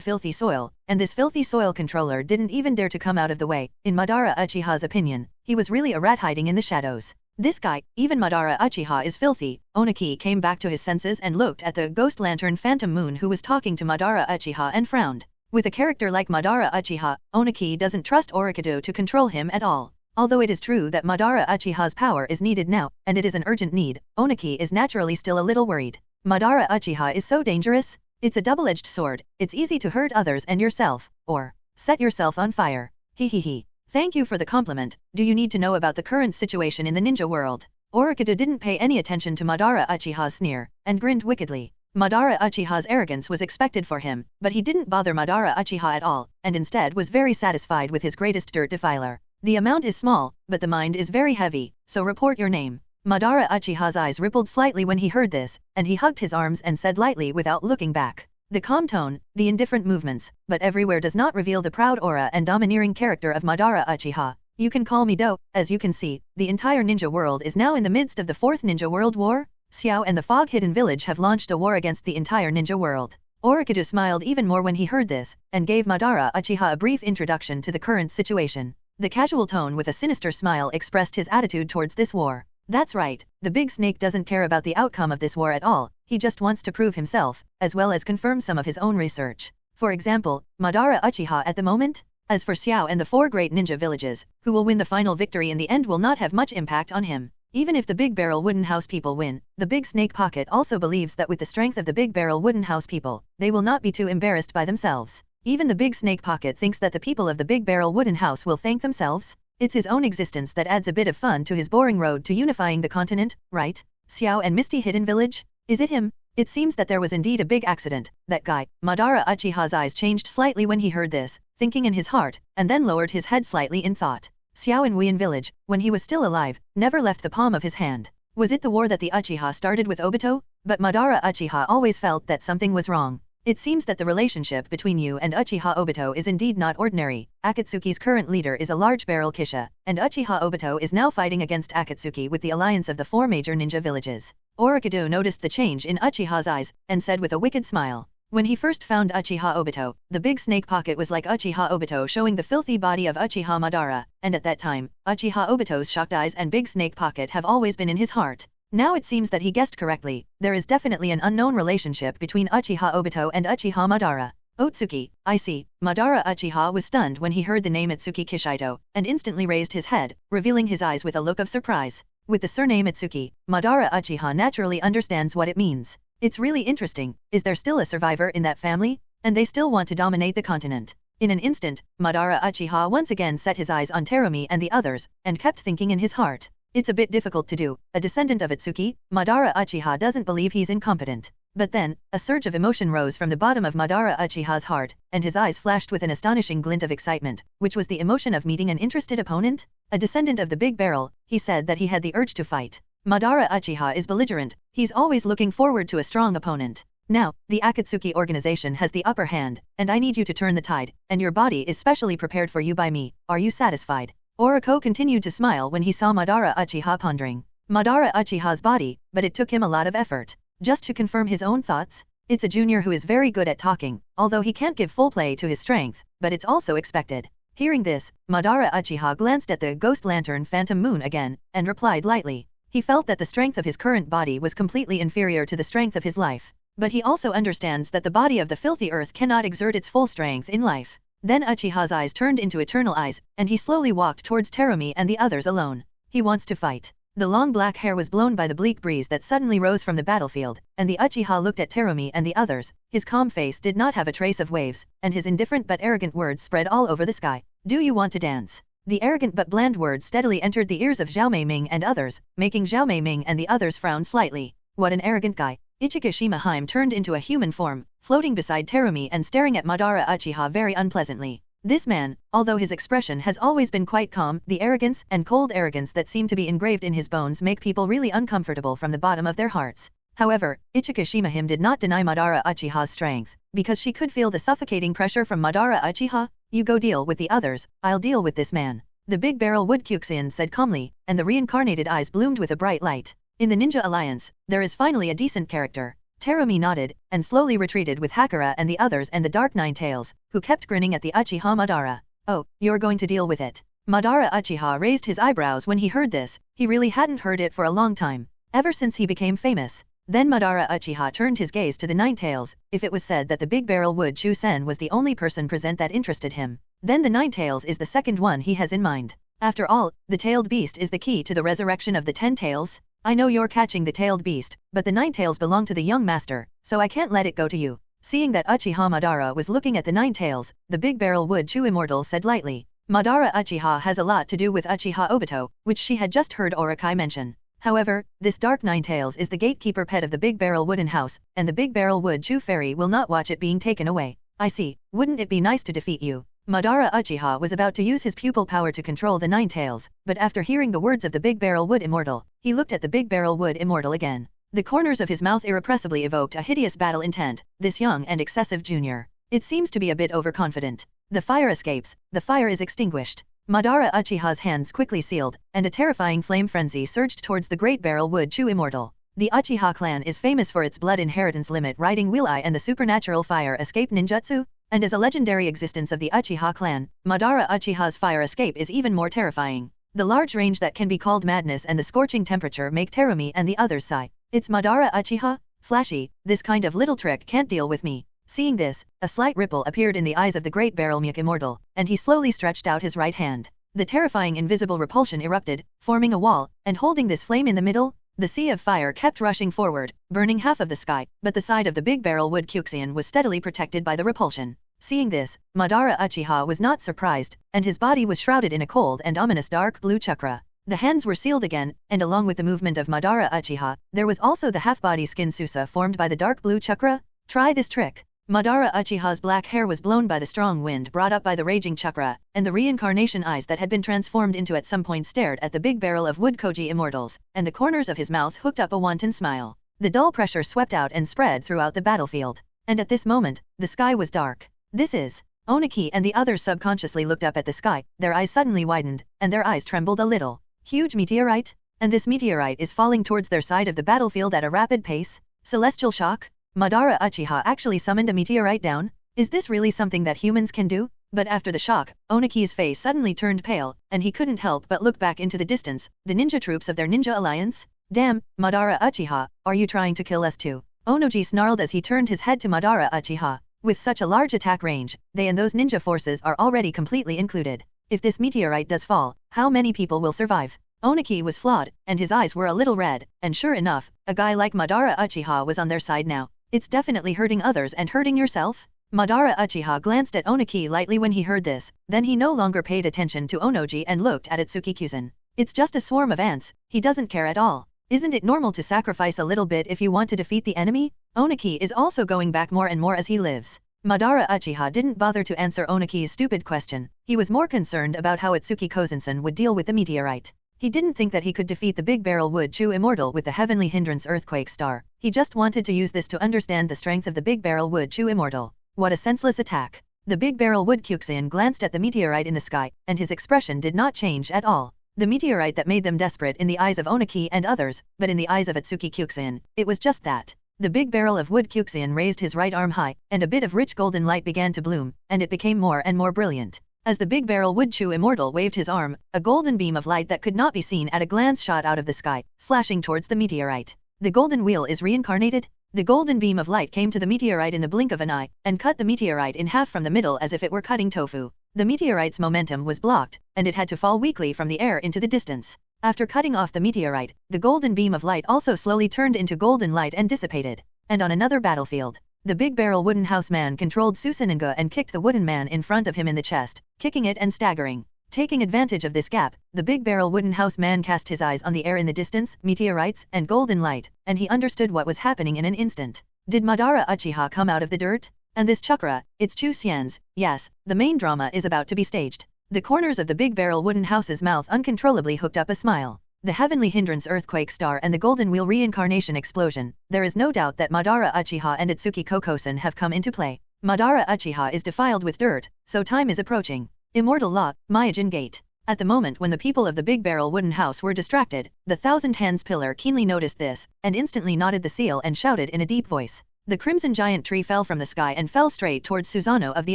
filthy soil, and this filthy soil controller didn't even dare to come out of the way. In Madara Uchiha's opinion, he was really a rat hiding in the shadows. This guy, even Madara Uchiha is filthy. Oniki came back to his senses and looked at the ghost lantern Phantom Moon who was talking to Madara Uchiha and frowned. With a character like Madara Uchiha, Oniki doesn't trust Orikido to control him at all. Although it is true that Madara Uchiha's power is needed now, and it is an urgent need, Oniki is naturally still a little worried. Madara Uchiha is so dangerous. It's a double-edged sword. It's easy to hurt others and yourself, or set yourself on fire. Hehehe. Thank you for the compliment. Do you need to know about the current situation in the ninja world? Orikido didn't pay any attention to Madara Uchiha's sneer, and grinned wickedly. Madara Uchiha's arrogance was expected for him, but he didn't bother Madara Uchiha at all, and instead was very satisfied with his greatest dirt defiler. The amount is small, but the mind is very heavy, so report your name. Madara Uchiha's eyes rippled slightly when he heard this, and he hugged his arms and said lightly without looking back. The calm tone, the indifferent movements, but everywhere does not reveal the proud aura and domineering character of Madara Uchiha. You can call me Do. As you can see, the entire ninja world is now in the midst of the Fourth Ninja World War. Xiao and the Fog-Hidden Village have launched a war against the entire ninja world. Orikido smiled even more when he heard this, and gave Madara Uchiha a brief introduction to the current situation. The casual tone with a sinister smile expressed his attitude towards this war. That's right, the big snake doesn't care about the outcome of this war at all, he just wants to prove himself, as well as confirm some of his own research. For example, Madara Uchiha at the moment? As for Xiao and the 4 great ninja villages, who will win the final victory in the end will not have much impact on him. Even if the Big Barrel Wooden House people win, the Big Snake Pocket also believes that with the strength of the Big Barrel Wooden House people, they will not be too embarrassed by themselves. Even the Big Snake Pocket thinks that the people of the Big Barrel Wooden House will thank themselves. It's his own existence that adds a bit of fun to his boring road to unifying the continent, right? Xiao and Misty Hidden Village? Is it him? It seems that there was indeed a big accident. That guy. Madara Uchiha's eyes changed slightly when he heard this, thinking in his heart, and then lowered his head slightly in thought. Xiao in Wuyan Village, when he was still alive, never left the palm of his hand. Was it the war that the Uchiha started with Obito? But Madara Uchiha always felt that something was wrong. It seems that the relationship between you and Uchiha Obito is indeed not ordinary. Akatsuki's current leader is a large barrel Kisha, and Uchiha Obito is now fighting against Akatsuki with the alliance of the 4 major ninja villages. Orikido noticed the change in Uchiha's eyes, and said with a wicked smile. When he first found Uchiha Obito, the Big Snake Pocket was like Uchiha Obito showing the filthy body of Uchiha Madara, and at that time, Uchiha Obito's shocked eyes and Big Snake Pocket have always been in his heart. Now it seems that he guessed correctly. There is definitely an unknown relationship between Uchiha Obito and Uchiha Madara. Ōtsutsuki, I see. Madara Uchiha was stunned when he heard the name Ōtsutsuki Kishito, and instantly raised his head, revealing his eyes with a look of surprise. With the surname Ōtsutsuki, Madara Uchiha naturally understands what it means. It's really interesting. Is there still a survivor in that family? And they still want to dominate the continent. In an instant, Madara Uchiha once again set his eyes on Terumi and the others, and kept thinking in his heart. It's a bit difficult to do. A descendant of Ōtsutsuki, Madara Uchiha doesn't believe he's incompetent. But then, a surge of emotion rose from the bottom of Madara Uchiha's heart, and his eyes flashed with an astonishing glint of excitement, which was the emotion of meeting an interested opponent? A descendant of the Big Barrel, he said that he had the urge to fight. Madara Uchiha is belligerent, he's always looking forward to a strong opponent. Now, the Akatsuki organization has the upper hand, and I need you to turn the tide, and your body is specially prepared for you by me. Are you satisfied? Oriko continued to smile when he saw Madara Uchiha pondering. Madara Uchiha's body, but it took him a lot of effort. Just to confirm his own thoughts? It's a junior who is very good at talking, although he can't give full play to his strength, but it's also expected. Hearing this, Madara Uchiha glanced at the ghost lantern Phantom Moon again, and replied lightly. He felt that the strength of his current body was completely inferior to the strength of his life. But he also understands that the body of the filthy earth cannot exert its full strength in life. Then Uchiha's eyes turned into eternal eyes, and he slowly walked towards Terumi and the others alone. He wants to fight. The long black hair was blown by the bleak breeze that suddenly rose from the battlefield, and the Uchiha looked at Terumi and the others. His calm face did not have a trace of waves, and his indifferent but arrogant words spread all over the sky. Do you want to dance? The arrogant but bland words steadily entered the ears of Zhao Meiming and others, making Zhao Meiming and the others frown slightly. What an arrogant guy. Ichika Shimaheim turned into a human form, floating beside Terumi and staring at Madara Uchiha very unpleasantly. This man, although his expression has always been quite calm, the arrogance and cold arrogance that seem to be engraved in his bones make people really uncomfortable from the bottom of their hearts. However, Ichika Shimaheim did not deny Madara Uchiha's strength, because she could feel the suffocating pressure from Madara Uchiha. You go deal with the others, I'll deal with this man. The Big Barrel Wood Kyuxin said calmly, and the reincarnated eyes bloomed with a bright light. In the Ninja Alliance, there is finally a decent character. Terumi nodded, and slowly retreated with Hakura and the others and the Dark Nine Tails, who kept grinning at the Uchiha Madara. Oh, you're going to deal with it. Madara Uchiha raised his eyebrows when he heard this. He really hadn't heard it for a long time, ever since he became famous. Then Madara Uchiha turned his gaze to the Nine Tails. If it was said that the Big Barrel Wood Chusen was the only person present that interested him, then the Nine Tails is the second one he has in mind. After all, the tailed beast is the key to the resurrection of the 10 tails. I know you're catching the tailed beast, but the 9 tails belong to the young master, so I can't let it go to you. Seeing that Uchiha Madara was looking at the 9 tails, the Big Barrel Wood Chu Immortal said lightly. Madara Uchiha has a lot to do with Uchiha Obito, which she had just heard Orokai mention. However, this Dark Nine Tails is the gatekeeper pet of the Big Barrel Wooden House, and the Big Barrel Wood Chu Fairy will not watch it being taken away. I see. Wouldn't it be nice to defeat you? Madara Uchiha was about to use his pupil power to control the 9 tails, but after hearing the words of the Big Barrel Wood Immortal, he looked at the Big Barrel Wood Immortal again. The corners of his mouth irrepressibly evoked a hideous battle intent. This young and excessive junior. It seems to be a bit overconfident. The fire escapes. The fire is extinguished. Madara Uchiha's hands quickly sealed, and a terrifying flame frenzy surged towards the Great Barrel Wood Chu Immortal. The Uchiha clan is famous for its blood inheritance limit riding wheel eye and the supernatural fire escape ninjutsu, and as a legendary existence of the Uchiha clan, Madara Uchiha's fire escape is even more terrifying. The large range that can be called madness and the scorching temperature make Terumi and the others sigh. It's Madara Uchiha? Flashy, this kind of little trick can't deal with me. Seeing this, a slight ripple appeared in the eyes of the Great Barrel Muk Immortal, and he slowly stretched out his right hand. The terrifying invisible repulsion erupted, forming a wall, and holding this flame in the middle, the sea of fire kept rushing forward, burning half of the sky, but the side of the Big Barrel Wood Kyuxian was steadily protected by the repulsion. Seeing this, Madara Uchiha was not surprised, and his body was shrouded in a cold and ominous dark blue chakra. The hands were sealed again, and along with the movement of Madara Uchiha, there was also the half-body skin susa formed by the dark blue chakra. Try this trick. Madara Uchiha's black hair was blown by the strong wind brought up by the raging chakra, and the reincarnation eyes that had been transformed into at some point stared at the Big Barrel of Wood Koji Immortals, and the corners of his mouth hooked up a wanton smile. The dull pressure swept out and spread throughout the battlefield. And at this moment, the sky was dark. This is... Oniki and the others subconsciously looked up at the sky, their eyes suddenly widened, and their eyes trembled a little. Huge meteorite? And this meteorite is falling towards their side of the battlefield at a rapid pace? Celestial shock? Madara Uchiha actually summoned a meteorite down? Is this really something that humans can do? But after the shock, Oniki's face suddenly turned pale, and he couldn't help but look back into the distance, the ninja troops of their ninja alliance? Damn, Madara Uchiha, are you trying to kill us too? Onoji snarled as he turned his head to Madara Uchiha. With such a large attack range, they and those ninja forces are already completely included. If this meteorite does fall, how many people will survive? Oniki was flawed, and his eyes were a little red, and sure enough, a guy like Madara Uchiha was on their side now. It's definitely hurting others and hurting yourself? Madara Uchiha glanced at Oniki lightly when he heard this, then he no longer paid attention to Onoji and looked at Ōtsutsuki. It's just a swarm of ants, he doesn't care at all. Isn't it normal to sacrifice a little bit if you want to defeat the enemy? Oniki is also going back more and more as he lives. Madara Uchiha didn't bother to answer Oniki's stupid question. He was more concerned about how Ōtsutsuki would deal with the meteorite. He didn't think that he could defeat the Big Barrel Wood Chu Immortal with the Heavenly Hindrance Earthquake Star. He just wanted to use this to understand the strength of the Big Barrel Wood Chu Immortal. What a senseless attack. The Big Barrel Wood Kyuxian glanced at the meteorite in the sky, and his expression did not change at all. The meteorite that made them desperate in the eyes of Oniki and others, but in the eyes of Ōtsutsuki, it was just that. The Big Barrel of Wood Kyuxian raised his right arm high, and a bit of rich golden light began to bloom, and it became more and more brilliant. As the Big Barrel Wood Chu Immortal waved his arm, a golden beam of light that could not be seen at a glance shot out of the sky, slashing towards the meteorite. The golden wheel is reincarnated? The golden beam of light came to the meteorite in the blink of an eye, and cut the meteorite in half from the middle as if it were cutting tofu. The meteorite's momentum was blocked, and it had to fall weakly from the air into the distance. After cutting off the meteorite, the golden beam of light also slowly turned into golden light and dissipated. And on another battlefield, the Big Barrel Wooden House man controlled Susananga and kicked the wooden man in front of him in the chest, kicking it and staggering. Taking advantage of this gap, the Big Barrel Wooden House man cast his eyes on the air in the distance, meteorites, and golden light, and he understood what was happening in an instant. Did Madara Uchiha come out of the dirt? And this chakra, it's Chu Xian's. Yes, the main drama is about to be staged. The corners of the Big Barrel Wooden House's mouth uncontrollably hooked up a smile. The Heavenly Hindrance Earthquake Star and the Golden Wheel Reincarnation Explosion. There is no doubt that Madara Uchiha and Ōtsutsuki Kokosen have come into play. Madara Uchiha is defiled with dirt, so time is approaching. Immortal Law, Myojin Gate. At the moment when the people of the Big Barrel Wooden House were distracted, the Thousand Hands Pillar keenly noticed this, and instantly nodded the seal and shouted in a deep voice. The Crimson Giant Tree fell from the sky and fell straight towards Susanoo of the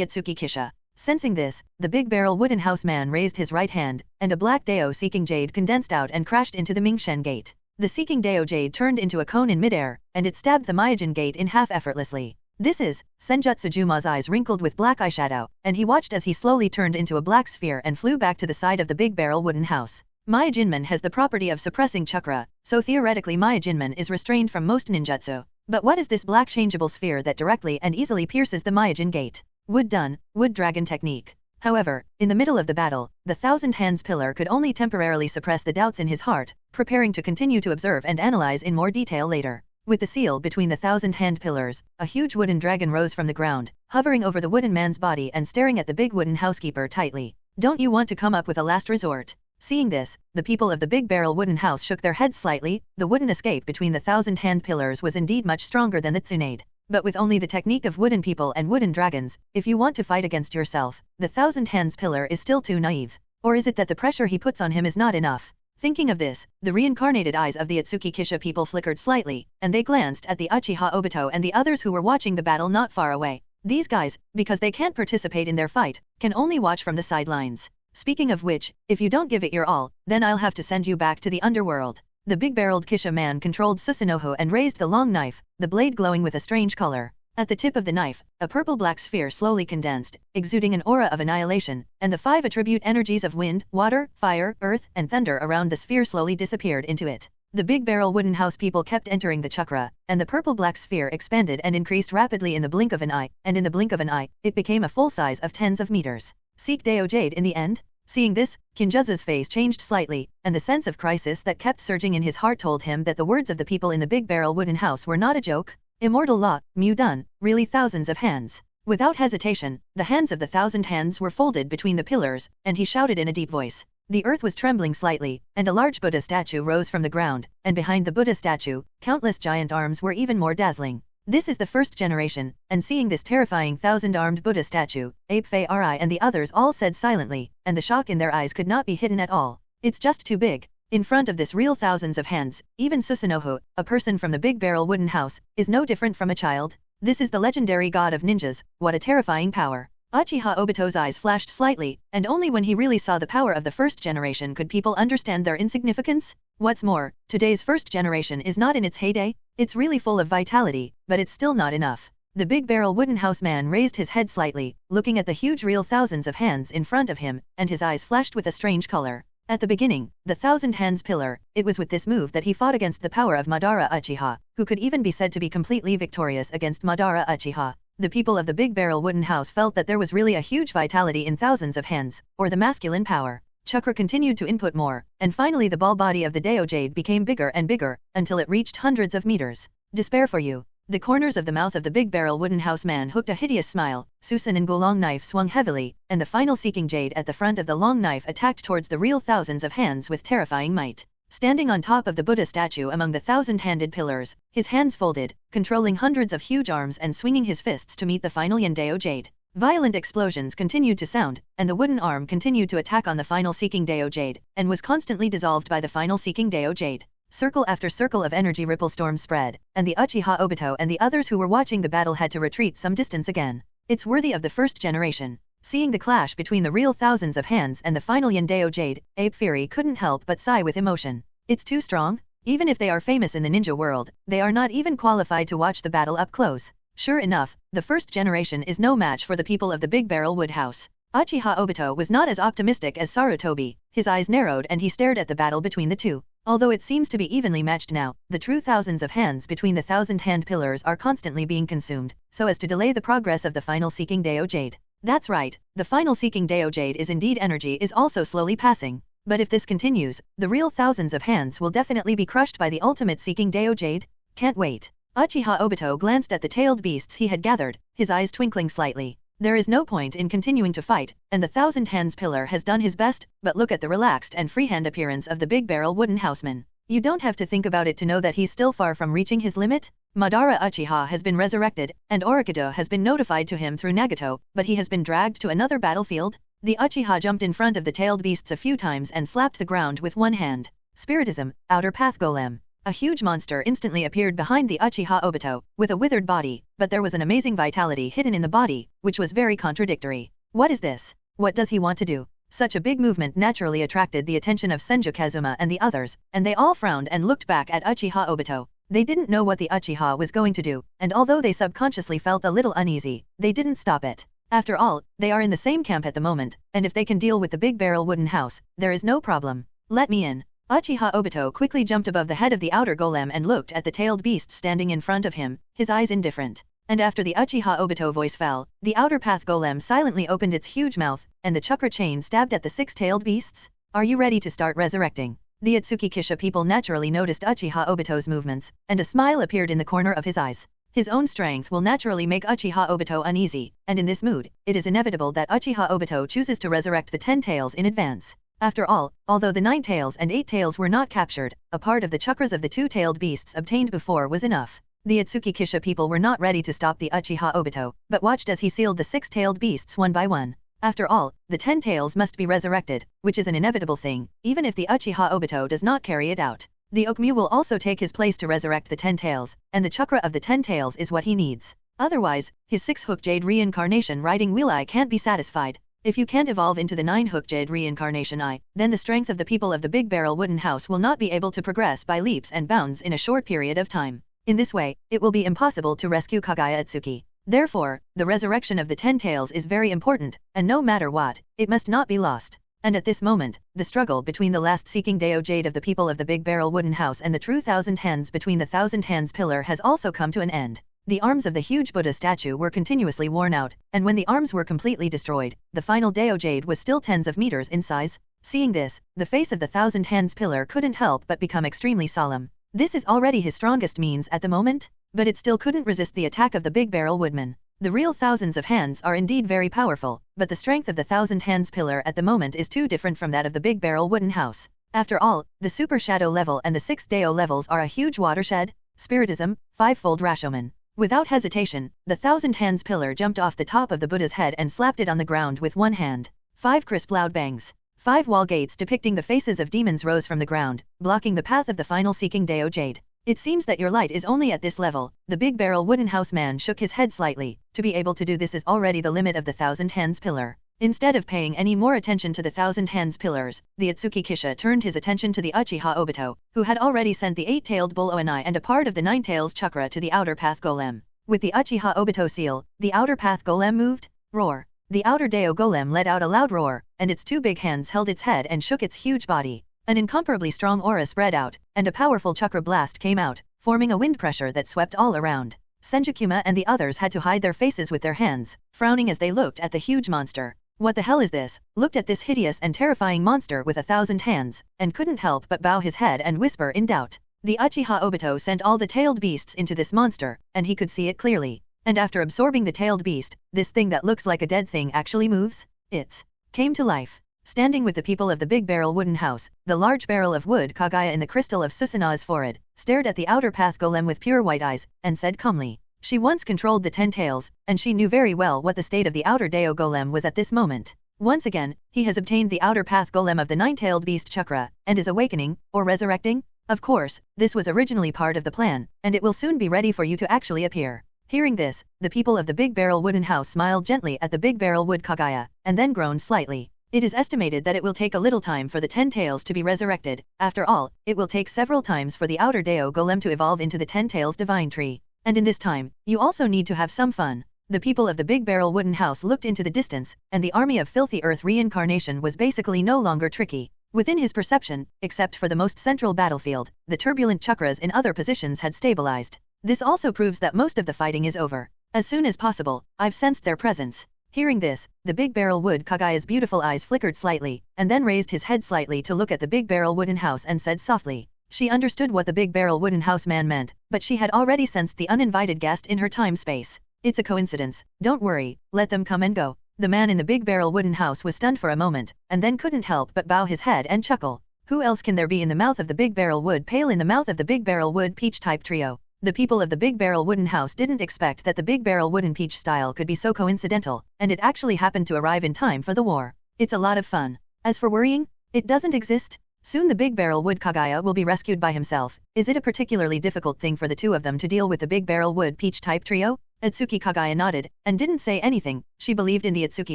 Ōtsutsuki Kisha. Sensing this, the big barrel wooden house man raised his right hand, and a black Dao Seeking Jade condensed out and crashed into the Mingshen Gate. The Seeking Dao Jade turned into a cone in midair, and it stabbed the Myojin Gate in half effortlessly. This is, Senjutsu Juma's eyes wrinkled with black eyeshadow, and he watched as he slowly turned into a black sphere and flew back to the side of the big barrel wooden house. Myojinman has the property of suppressing chakra, so theoretically Myojinman is restrained from most ninjutsu. But what is this black changeable sphere that directly and easily pierces the Myojin Gate? Wood Done, Wood Dragon technique. However, in the middle of the battle, the Thousand Hands pillar could only temporarily suppress the doubts in his heart, preparing to continue to observe and analyze in more detail later. With the seal between the Thousand Hand pillars, a huge wooden dragon rose from the ground, hovering over the wooden man's body and staring at the big wooden housekeeper tightly. Don't you want to come up with a last resort? Seeing this, the people of the big barrel wooden house shook their heads slightly. The wooden escape between the Thousand Hand pillars was indeed much stronger than the Tsunade. But with only the technique of wooden people and wooden dragons, if you want to fight against yourself, the Thousand Hands pillar is still too naive. Or is it that the pressure he puts on him is not enough? Thinking of this, the reincarnated eyes of the Ōtsutsuki Kisha people flickered slightly, and they glanced at the Uchiha Obito and the others who were watching the battle not far away. These guys, because they can't participate in their fight, can only watch from the sidelines. Speaking of which, if you don't give it your all, then I'll have to send you back to the underworld. The big-barreled Kisha man controlled Susanoo and raised the long knife, the blade glowing with a strange color. At the tip of the knife, a purple-black sphere slowly condensed, exuding an aura of annihilation, and the 5 attribute energies of wind, water, fire, earth, and thunder around the sphere slowly disappeared into it. The big barrel wooden house people kept entering the chakra, and the purple-black sphere expanded and increased rapidly in the blink of an eye, and in the blink of an eye, it became a full size of tens of meters. Seek Dao Jade in the end? Seeing this, Kinjuzu's face changed slightly, and the sense of crisis that kept surging in his heart told him that the words of the people in the big barrel wooden house were not a joke. Immortal law, Mu done, really thousands of hands. Without hesitation, the hands of the Thousand Hands were folded between the pillars, and he shouted in a deep voice. The earth was trembling slightly, and a large Buddha statue rose from the ground, and behind the Buddha statue, countless giant arms were even more dazzling. This is the first generation, and seeing this terrifying 1,000-armed Buddha statue, Ape Fei Ri and the others all said silently, and the shock in their eyes could not be hidden at all. It's just too big. In front of this real thousands of hands, even Susanoo, a person from the big barrel wooden house, is no different from a child. This is the legendary god of ninjas. What a terrifying power. Uchiha Obito's eyes flashed slightly, and only when he really saw the power of the first generation could people understand their insignificance. What's more, today's first generation is not in its heyday. It's really full of vitality, but it's still not enough. The big barrel wooden house man raised his head slightly, looking at the huge real thousands of hands in front of him, and his eyes flashed with a strange color. At the beginning, the Thousand Hands pillar, it was with this move that he fought against the power of Madara Uchiha, who could even be said to be completely victorious against Madara Uchiha. The people of the big barrel wooden house felt that there was really a huge vitality in thousands of hands, or the masculine power. Chakra continued to input more, and finally the ball body of the Dao Jade became bigger and bigger, until it reached hundreds of meters. Despair for you. The corners of the mouth of the big barrel wooden house man hooked a hideous smile. Susan and Gulong knife swung heavily, and the final Seeking Jade at the front of the long knife attacked towards the real thousands of hands with terrifying might. Standing on top of the Buddha statue among the 1,000-handed pillars, his hands folded, controlling hundreds of huge arms and swinging his fists to meet the final Dao Jade. Violent explosions continued to sound, and the wooden arm continued to attack on the final Seeking Dao Jade, and was constantly dissolved by the final Seeking Dao Jade. Circle after circle of energy ripple storm spread, and the Uchiha Obito and the others who were watching the battle had to retreat some distance again. It's worthy of the first generation. Seeing the clash between the real thousands of hands and the final Dao Jade, Ape Fury couldn't help but sigh with emotion. It's too strong. Even if they are famous in the ninja world, they are not even qualified to watch the battle up close. Sure enough, the first generation is no match for the people of the big barrel wood house. Uchiha Obito was not as optimistic as Sarutobi. His eyes narrowed and he stared at the battle between the two. Although it seems to be evenly matched now, the true thousands of hands between the 1,000-hand pillars are constantly being consumed, so as to delay the progress of the final Seeking Dao Jade. That's right, the final Seeking Dao Jade is indeed energy is also slowly passing. But if this continues, the real thousands of hands will definitely be crushed by the ultimate Seeking Dao Jade. Can't wait. Uchiha Obito glanced at the tailed beasts he had gathered, his eyes twinkling slightly. There is no point in continuing to fight, and the 1,000 Hands pillar has done his best, but look at the relaxed and freehand appearance of the big barrel wooden houseman. You don't have to think about it to know that he's still far from reaching his limit. Madara Uchiha has been resurrected, and Orikido has been notified to him through Nagato, but he has been dragged to another battlefield. The Uchiha jumped in front of the tailed beasts a few times and slapped the ground with one hand. Spiritism, Outer Path Golem. A huge monster instantly appeared behind the Uchiha Obito, with a withered body, but there was an amazing vitality hidden in the body, which was very contradictory. What is this? What does he want to do? Such a big movement naturally attracted the attention of Senju Kazuma and the others, and they all frowned and looked back at Uchiha Obito. They didn't know what the Uchiha was going to do, and although they subconsciously felt a little uneasy, they didn't stop it. After all, they are in the same camp at the moment, and if they can deal with the big barrel wooden house, there is no problem. Let me in. Uchiha Obito quickly jumped above the head of the outer golem and looked at the tailed beast standing in front of him, his eyes indifferent. And after the Uchiha Obito voice fell, the outer path golem silently opened its huge mouth, and the chakra chain stabbed at the 6-tailed beasts. Are you ready to start resurrecting? The Ōtsutsuki people naturally noticed Uchiha Obito's movements, and a smile appeared in the corner of his eyes. His own strength will naturally make Uchiha Obito uneasy, and in this mood, it is inevitable that Uchiha Obito chooses to resurrect the 10 tails in advance. After all, although the 9 tails and 8 tails were not captured, a part of the chakras of the 2-tailed beasts obtained before was enough. The Ōtsutsuki people were not ready to stop the Uchiha Obito, but watched as he sealed the 6-tailed beasts one by one. After all, the 10 tails must be resurrected, which is an inevitable thing, even if the Uchiha Obito does not carry it out. The Okmu will also take his place to resurrect the 10 tails, and the chakra of the 10 tails is what he needs. Otherwise, his 6-hook jade reincarnation riding wheel eye can't be satisfied. If you can't evolve into the 9-hook jade reincarnation eye, then the strength of the people of the big barrel wooden house will not be able to progress by leaps and bounds in a short period of time. In this way, it will be impossible to rescue Kaguya Ōtsutsuki. Therefore, the resurrection of the 10 tails is very important, and no matter what, it must not be lost. And at this moment, the struggle between the last seeking Deo Jade of the people of the big barrel wooden house and the true 1,000 hands between the 1,000 hands pillar has also come to an end. The arms of the huge Buddha statue were continuously worn out, and when the arms were completely destroyed, the final Deo Jade was still tens of meters in size. Seeing this, the face of the 1,000 hands pillar couldn't help but become extremely solemn. This is already his strongest means at the moment, but it still couldn't resist the attack of the big barrel woodman. The real thousands of hands are indeed very powerful, but the strength of the 1,000 hands pillar at the moment is too different from that of the big barrel wooden house. After all, the super shadow level and the 6 Deo levels are a huge watershed. Spiritism, 5-fold Rashomon. Without hesitation, the 1,000 hands pillar jumped off the top of the Buddha's head and slapped it on the ground with one hand. 5 crisp loud bangs. 5 wall gates depicting the faces of demons rose from the ground, blocking the path of the final seeking Deo Jade. It seems that your light is only at this level. The big barrel wooden house man shook his head slightly. To be able to do this is already the limit of the 1,000 hands pillar. Instead of paying any more attention to the 1,000 hands pillars, the Ōtsutsuki turned his attention to the Uchiha Obito, who had already sent the 8-tailed bull Oanai and a part of the 9 tails chakra to the outer path golem. With the Uchiha Obito seal, the outer path golem moved. Roar. The outer Deo golem let out a loud roar, and its 2 big hands held its head and shook its huge body. An incomparably strong aura spread out, and a powerful chakra blast came out, forming a wind pressure that swept all around. Senjukuma and the others had to hide their faces with their hands, frowning as they looked at the huge monster. What the hell is this? Looked at this hideous and terrifying monster with 1,000 hands, and couldn't help but bow his head and whisper in doubt. The Uchiha Obito sent all the tailed beasts into this monster, and he could see it clearly. And after absorbing the tailed beast, this thing that looks like a dead thing actually moves. It's came to life. Standing with the people of the big barrel wooden house, the large barrel of wood Kaguya in the crystal of Susanaa's forehead, stared at the outer path golem with pure white eyes, and said calmly. She once controlled the 10 tails, and she knew very well what the state of the outer Deo golem was at this moment. Once again, he has obtained the outer path golem of the 9-tailed beast chakra, and is awakening, or resurrecting? Of course, this was originally part of the plan, and it will soon be ready for you to actually appear. Hearing this, the people of the big barrel wooden house smiled gently at the big barrel wood Kaguya, and then groaned slightly. It is estimated that it will take a little time for the 10 tails to be resurrected. After all, it will take several times for the outer Deo golem to evolve into the 10 tails divine tree. And in this time, you also need to have some fun. The people of the big barrel wooden house looked into the distance, and the army of filthy earth reincarnation was basically no longer tricky. Within his perception, except for the most central battlefield, the turbulent chakras in other positions had stabilized. This also proves that most of the fighting is over. As soon as possible, I've sensed their presence. Hearing this, the big barrel wood Kaguya's beautiful eyes flickered slightly, and then raised his head slightly to look at the big barrel wooden house and said softly. She understood what the big barrel wooden house man meant, but she had already sensed the uninvited guest in her time-space. It's a coincidence, don't worry, let them come and go. The man in the big barrel wooden house was stunned for a moment, and then couldn't help but bow his head and chuckle. Who else can there be in the mouth of the big barrel wood pale in the mouth of the big barrel wood peach type trio? The people of the big barrel wooden house didn't expect that the big barrel wooden peach style could be so coincidental, and it actually happened to arrive in time for the war. It's a lot of fun. As for worrying, it doesn't exist. Soon the big barrel wood Kaguya will be rescued by himself. Is it a particularly difficult thing for the two of them to deal with the big barrel wood peach type trio? Ōtsutsuki Kaguya nodded, and didn't say anything. She believed in the Ōtsutsuki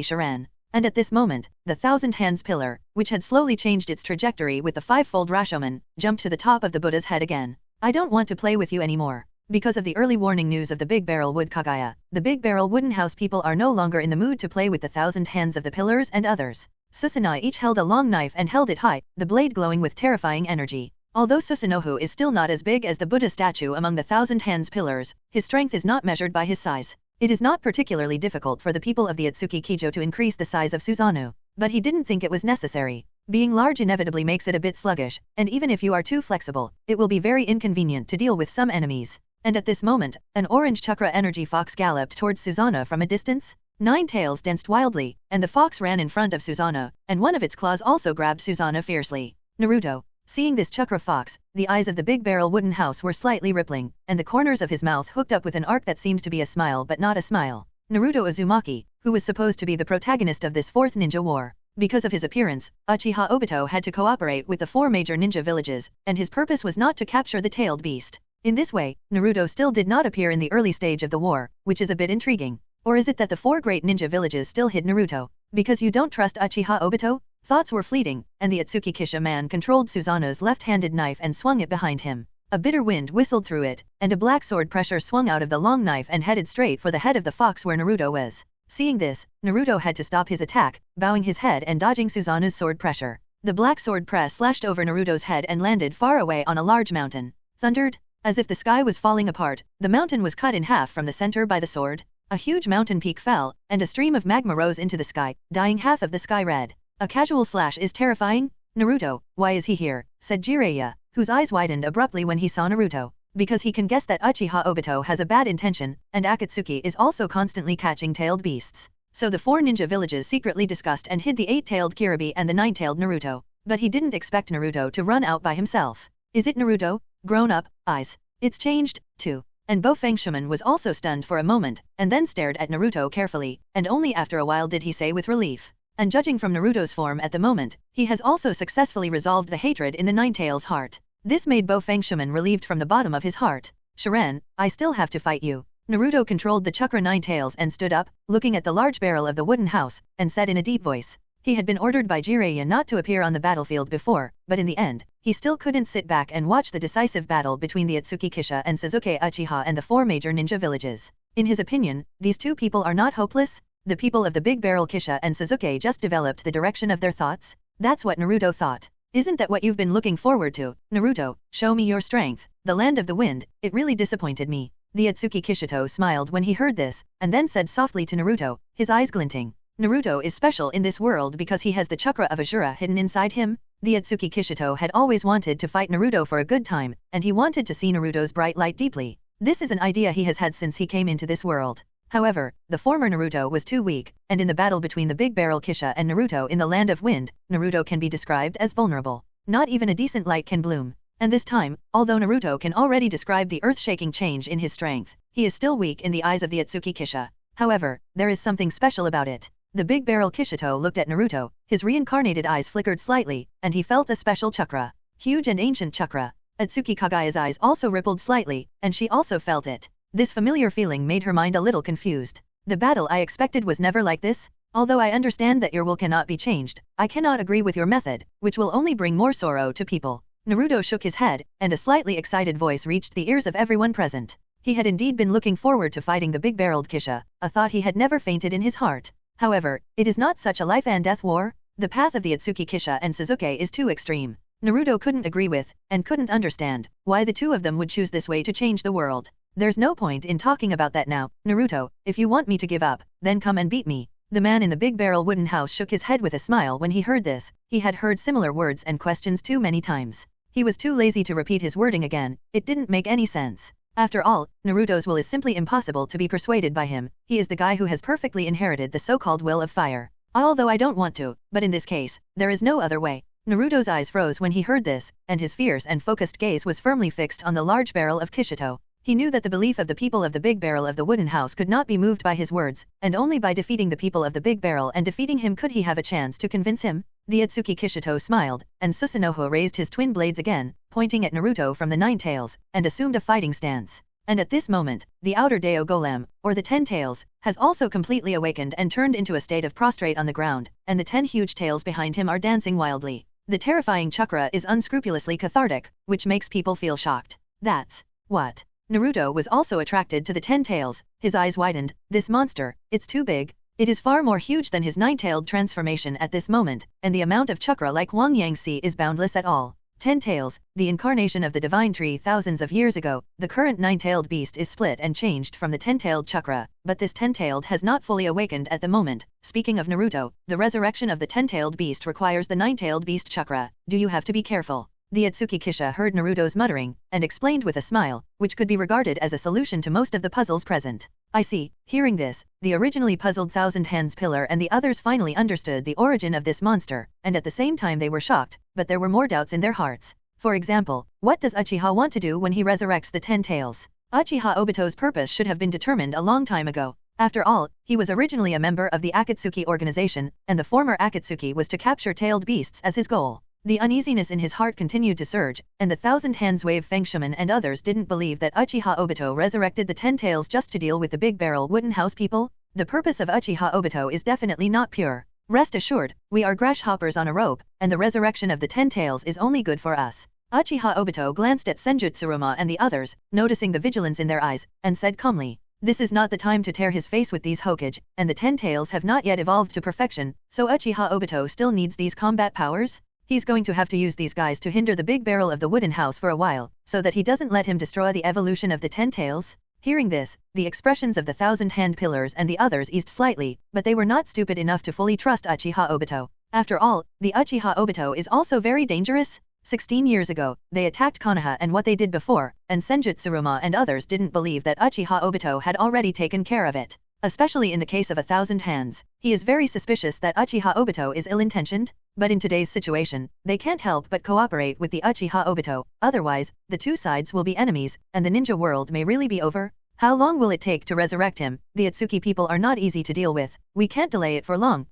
Sharan. And at this moment, the Thousand Hands pillar, which had slowly changed its trajectory with the five-fold Rashomon, jumped to the top of the Buddha's head again. I don't want to play with you anymore. Because of the early warning news of the Big Barrel Wood Kaguya, the Big Barrel Wooden House people are no longer in the mood to play with the Thousand Hands of the pillars and others. Susanoo each held a long knife and held it high, the blade glowing with terrifying energy. Although Susanoo is still not as big as the Buddha statue among the Thousand Hands pillars, his strength is not measured by his size. It is not particularly difficult for the people of the Ōtsutsuki Kijo to increase the size of Susanoo, but he didn't think it was necessary. Being large inevitably makes it a bit sluggish, and even if you are too flexible, it will be very inconvenient to deal with some enemies. And at this moment, an orange chakra energy fox galloped towards Susanoo from a distance. 9 tails danced wildly, and the fox ran in front of Susanoo, and one of its claws also grabbed Susanoo fiercely. Naruto. Seeing this chakra fox, the eyes of the Big Barrel Wooden House were slightly rippling, and the corners of his mouth hooked up with an arc that seemed to be a smile but not a smile. Naruto Uzumaki, who was supposed to be the protagonist of this fourth ninja war. Because of his appearance, Uchiha Obito had to cooperate with the 4 major ninja villages, and his purpose was not to capture the tailed beast. In this way, Naruto still did not appear in the early stage of the war, which is a bit intriguing. Or is it that the 4 great ninja villages still hid Naruto? Because you don't trust Uchiha Obito? Thoughts were fleeting, and the Ōtsutsuki Kisha man controlled Susanoo's left-handed knife and swung it behind him. A bitter wind whistled through it, and a black sword pressure swung out of the long knife and headed straight for the head of the fox where Naruto was. Seeing this, Naruto had to stop his attack, bowing his head and dodging Susanoo's sword pressure. The black sword press slashed over Naruto's head and landed far away on a large mountain. Thundered. As if the sky was falling apart, the mountain was cut in half from the center by the sword. A huge mountain peak fell, and a stream of magma rose into the sky, dyeing half of the sky red. A casual slash is terrifying? Naruto, why is he here? Said Jiraiya, whose eyes widened abruptly when he saw Naruto. Because he can guess that Uchiha Obito has a bad intention, and Akatsuki is also constantly catching tailed beasts. So the 4 ninja villages secretly discussed and hid the 8-tailed Kiribi and the 9-tailed Naruto. But he didn't expect Naruto to run out by himself. Is it Naruto? Grown up, eyes. It's changed, too. And Bofang Shuman was also stunned for a moment, and then stared at Naruto carefully, and only after a while did he say with relief. And judging from Naruto's form at the moment, he has also successfully resolved the hatred in the 9-tails heart. This made Bofang Shuman relieved from the bottom of his heart. Sharan, I still have to fight you. Naruto controlled the chakra 9 tails and stood up, looking at the large barrel of the wooden house, and said in a deep voice. He had been ordered by Jiraiya not to appear on the battlefield before, but in the end, he still couldn't sit back and watch the decisive battle between the Ōtsutsuki Kisha and Sasuke Uchiha and the 4 major ninja villages. In his opinion, these 2 people are not hopeless. The people of the Big Barrel Kisha and Sasuke just developed the direction of their thoughts. That's what Naruto thought. Isn't that what you've been looking forward to? Naruto, show me your strength. The land of the wind, it really disappointed me. The Ōtsutsuki Kishito smiled when he heard this, and then said softly to Naruto, his eyes glinting. Naruto is special in this world because he has the chakra of Asura hidden inside him. The Ōtsutsuki Kishito had always wanted to fight Naruto for a good time, and he wanted to see Naruto's bright light deeply. This is an idea he has had since he came into this world. However, the former Naruto was too weak, and in the battle between the Big Barrel Kisha and Naruto in the Land of Wind, Naruto can be described as vulnerable. Not even a decent light can bloom. And this time, although Naruto can already describe the earth-shaking change in his strength, he is still weak in the eyes of the Ōtsutsuki Kisha. However, there is something special about it. The Big Barrel Kishito looked at Naruto, his reincarnated eyes flickered slightly, and he felt a special chakra. Huge and ancient chakra. Ōtsutsuki Kaguya's eyes also rippled slightly, and she also felt it. This familiar feeling made her mind a little confused. The battle I expected was never like this. Although I understand that your will cannot be changed, I cannot agree with your method, which will only bring more sorrow to people. Naruto shook his head, and a slightly excited voice reached the ears of everyone present. He had indeed been looking forward to fighting the big-barreled Kisha, a thought he had never fainted in his heart. However, it is not such a life and death war. The path of the Ōtsutsuki Kisha and Sasuke is too extreme. Naruto couldn't agree with, and couldn't understand, why the 2 of them would choose this way to change the world. There's no point in talking about that now, Naruto. If you want me to give up, then come and beat me. The man in the Big Barrel Wooden House shook his head with a smile when he heard this. He had heard similar words and questions too many times. He was too lazy to repeat his wording again. It didn't make any sense. After all, Naruto's will is simply impossible to be persuaded by him. He is the guy who has perfectly inherited the so-called will of fire. Although I don't want to, but in this case, there is no other way. Naruto's eyes froze when he heard this, and his fierce and focused gaze was firmly fixed on the large barrel of Kishito. He knew that the belief of the people of the Big Barrel of the Wooden House could not be moved by his words, and only by defeating the people of the Big Barrel and defeating him could he have a chance to convince him. The Ōtsutsuki Kishito smiled, and Susanoo raised his twin blades again, pointing at Naruto from the 9 tails, and assumed a fighting stance. And at this moment, the outer Deo Golem, or the 10 tails, has also completely awakened and turned into a state of prostrate on the ground, and the 10 huge tails behind him are dancing wildly. The terrifying chakra is unscrupulously cathartic, which makes people feel shocked. That's what. Naruto was also attracted to the 10 tails. His eyes widened. This monster, it's too big. It is far more huge than his 9-tailed transformation at this moment, and the amount of chakra like Wang Yangxi is boundless at all. 10 tails, the incarnation of the divine tree thousands of years ago. The current 9-tailed beast is split and changed from the 10-tailed chakra, but this 10-tailed has not fully awakened at the moment. Speaking of Naruto, the resurrection of the 10-tailed beast requires the 9-tailed beast chakra. Do you have to be careful? The Ōtsutsuki Kisha heard Naruto's muttering, and explained with a smile, which could be regarded as a solution to most of the puzzles present. I see. Hearing this, the originally puzzled Thousand Hands Pillar and the others finally understood the origin of this monster, and at the same time they were shocked, but there were more doubts in their hearts. For example, what does Uchiha want to do when he resurrects the 10 tails? Uchiha Obito's purpose should have been determined a long time ago. After all, he was originally a member of the Akatsuki organization, and the former Akatsuki was to capture tailed beasts as his goal. The uneasiness in his heart continued to surge, and the Thousand Hands Wave Fengshuman and others didn't believe that Uchiha Obito resurrected the 10 tails just to deal with the Big Barrel Wooden House people. The purpose of Uchiha Obito is definitely not pure. Rest assured, we are grasshoppers on a rope, and the resurrection of the 10 tails is only good for us. Uchiha Obito glanced at Senjutsuruma and the others, noticing the vigilance in their eyes, and said calmly, "This is not the time to tear his face with these Hokage, and the 10 tails have not yet evolved to perfection, so Uchiha Obito still needs these combat powers? He's going to have to use these guys to hinder the Big Barrel of the Wooden House for a while, so that he doesn't let him destroy the evolution of the 10 tails." Hearing this, the expressions of the Thousand Hand Pillars and the others eased slightly, but they were not stupid enough to fully trust Uchiha Obito. After all, the Uchiha Obito is also very dangerous. 16 years ago, they attacked Konoha and what they did before, and Senjutsuruma and others didn't believe that Uchiha Obito had already taken care of it. Especially in the case of a Thousand Hands, he is very suspicious that Uchiha Obito is ill-intentioned, but in today's situation, they can't help but cooperate with the Uchiha Obito, otherwise, the two sides will be enemies, and the ninja world may really be over. How long will it take to resurrect him? The Ōtsutsuki people are not easy to deal with. We can't delay it for long.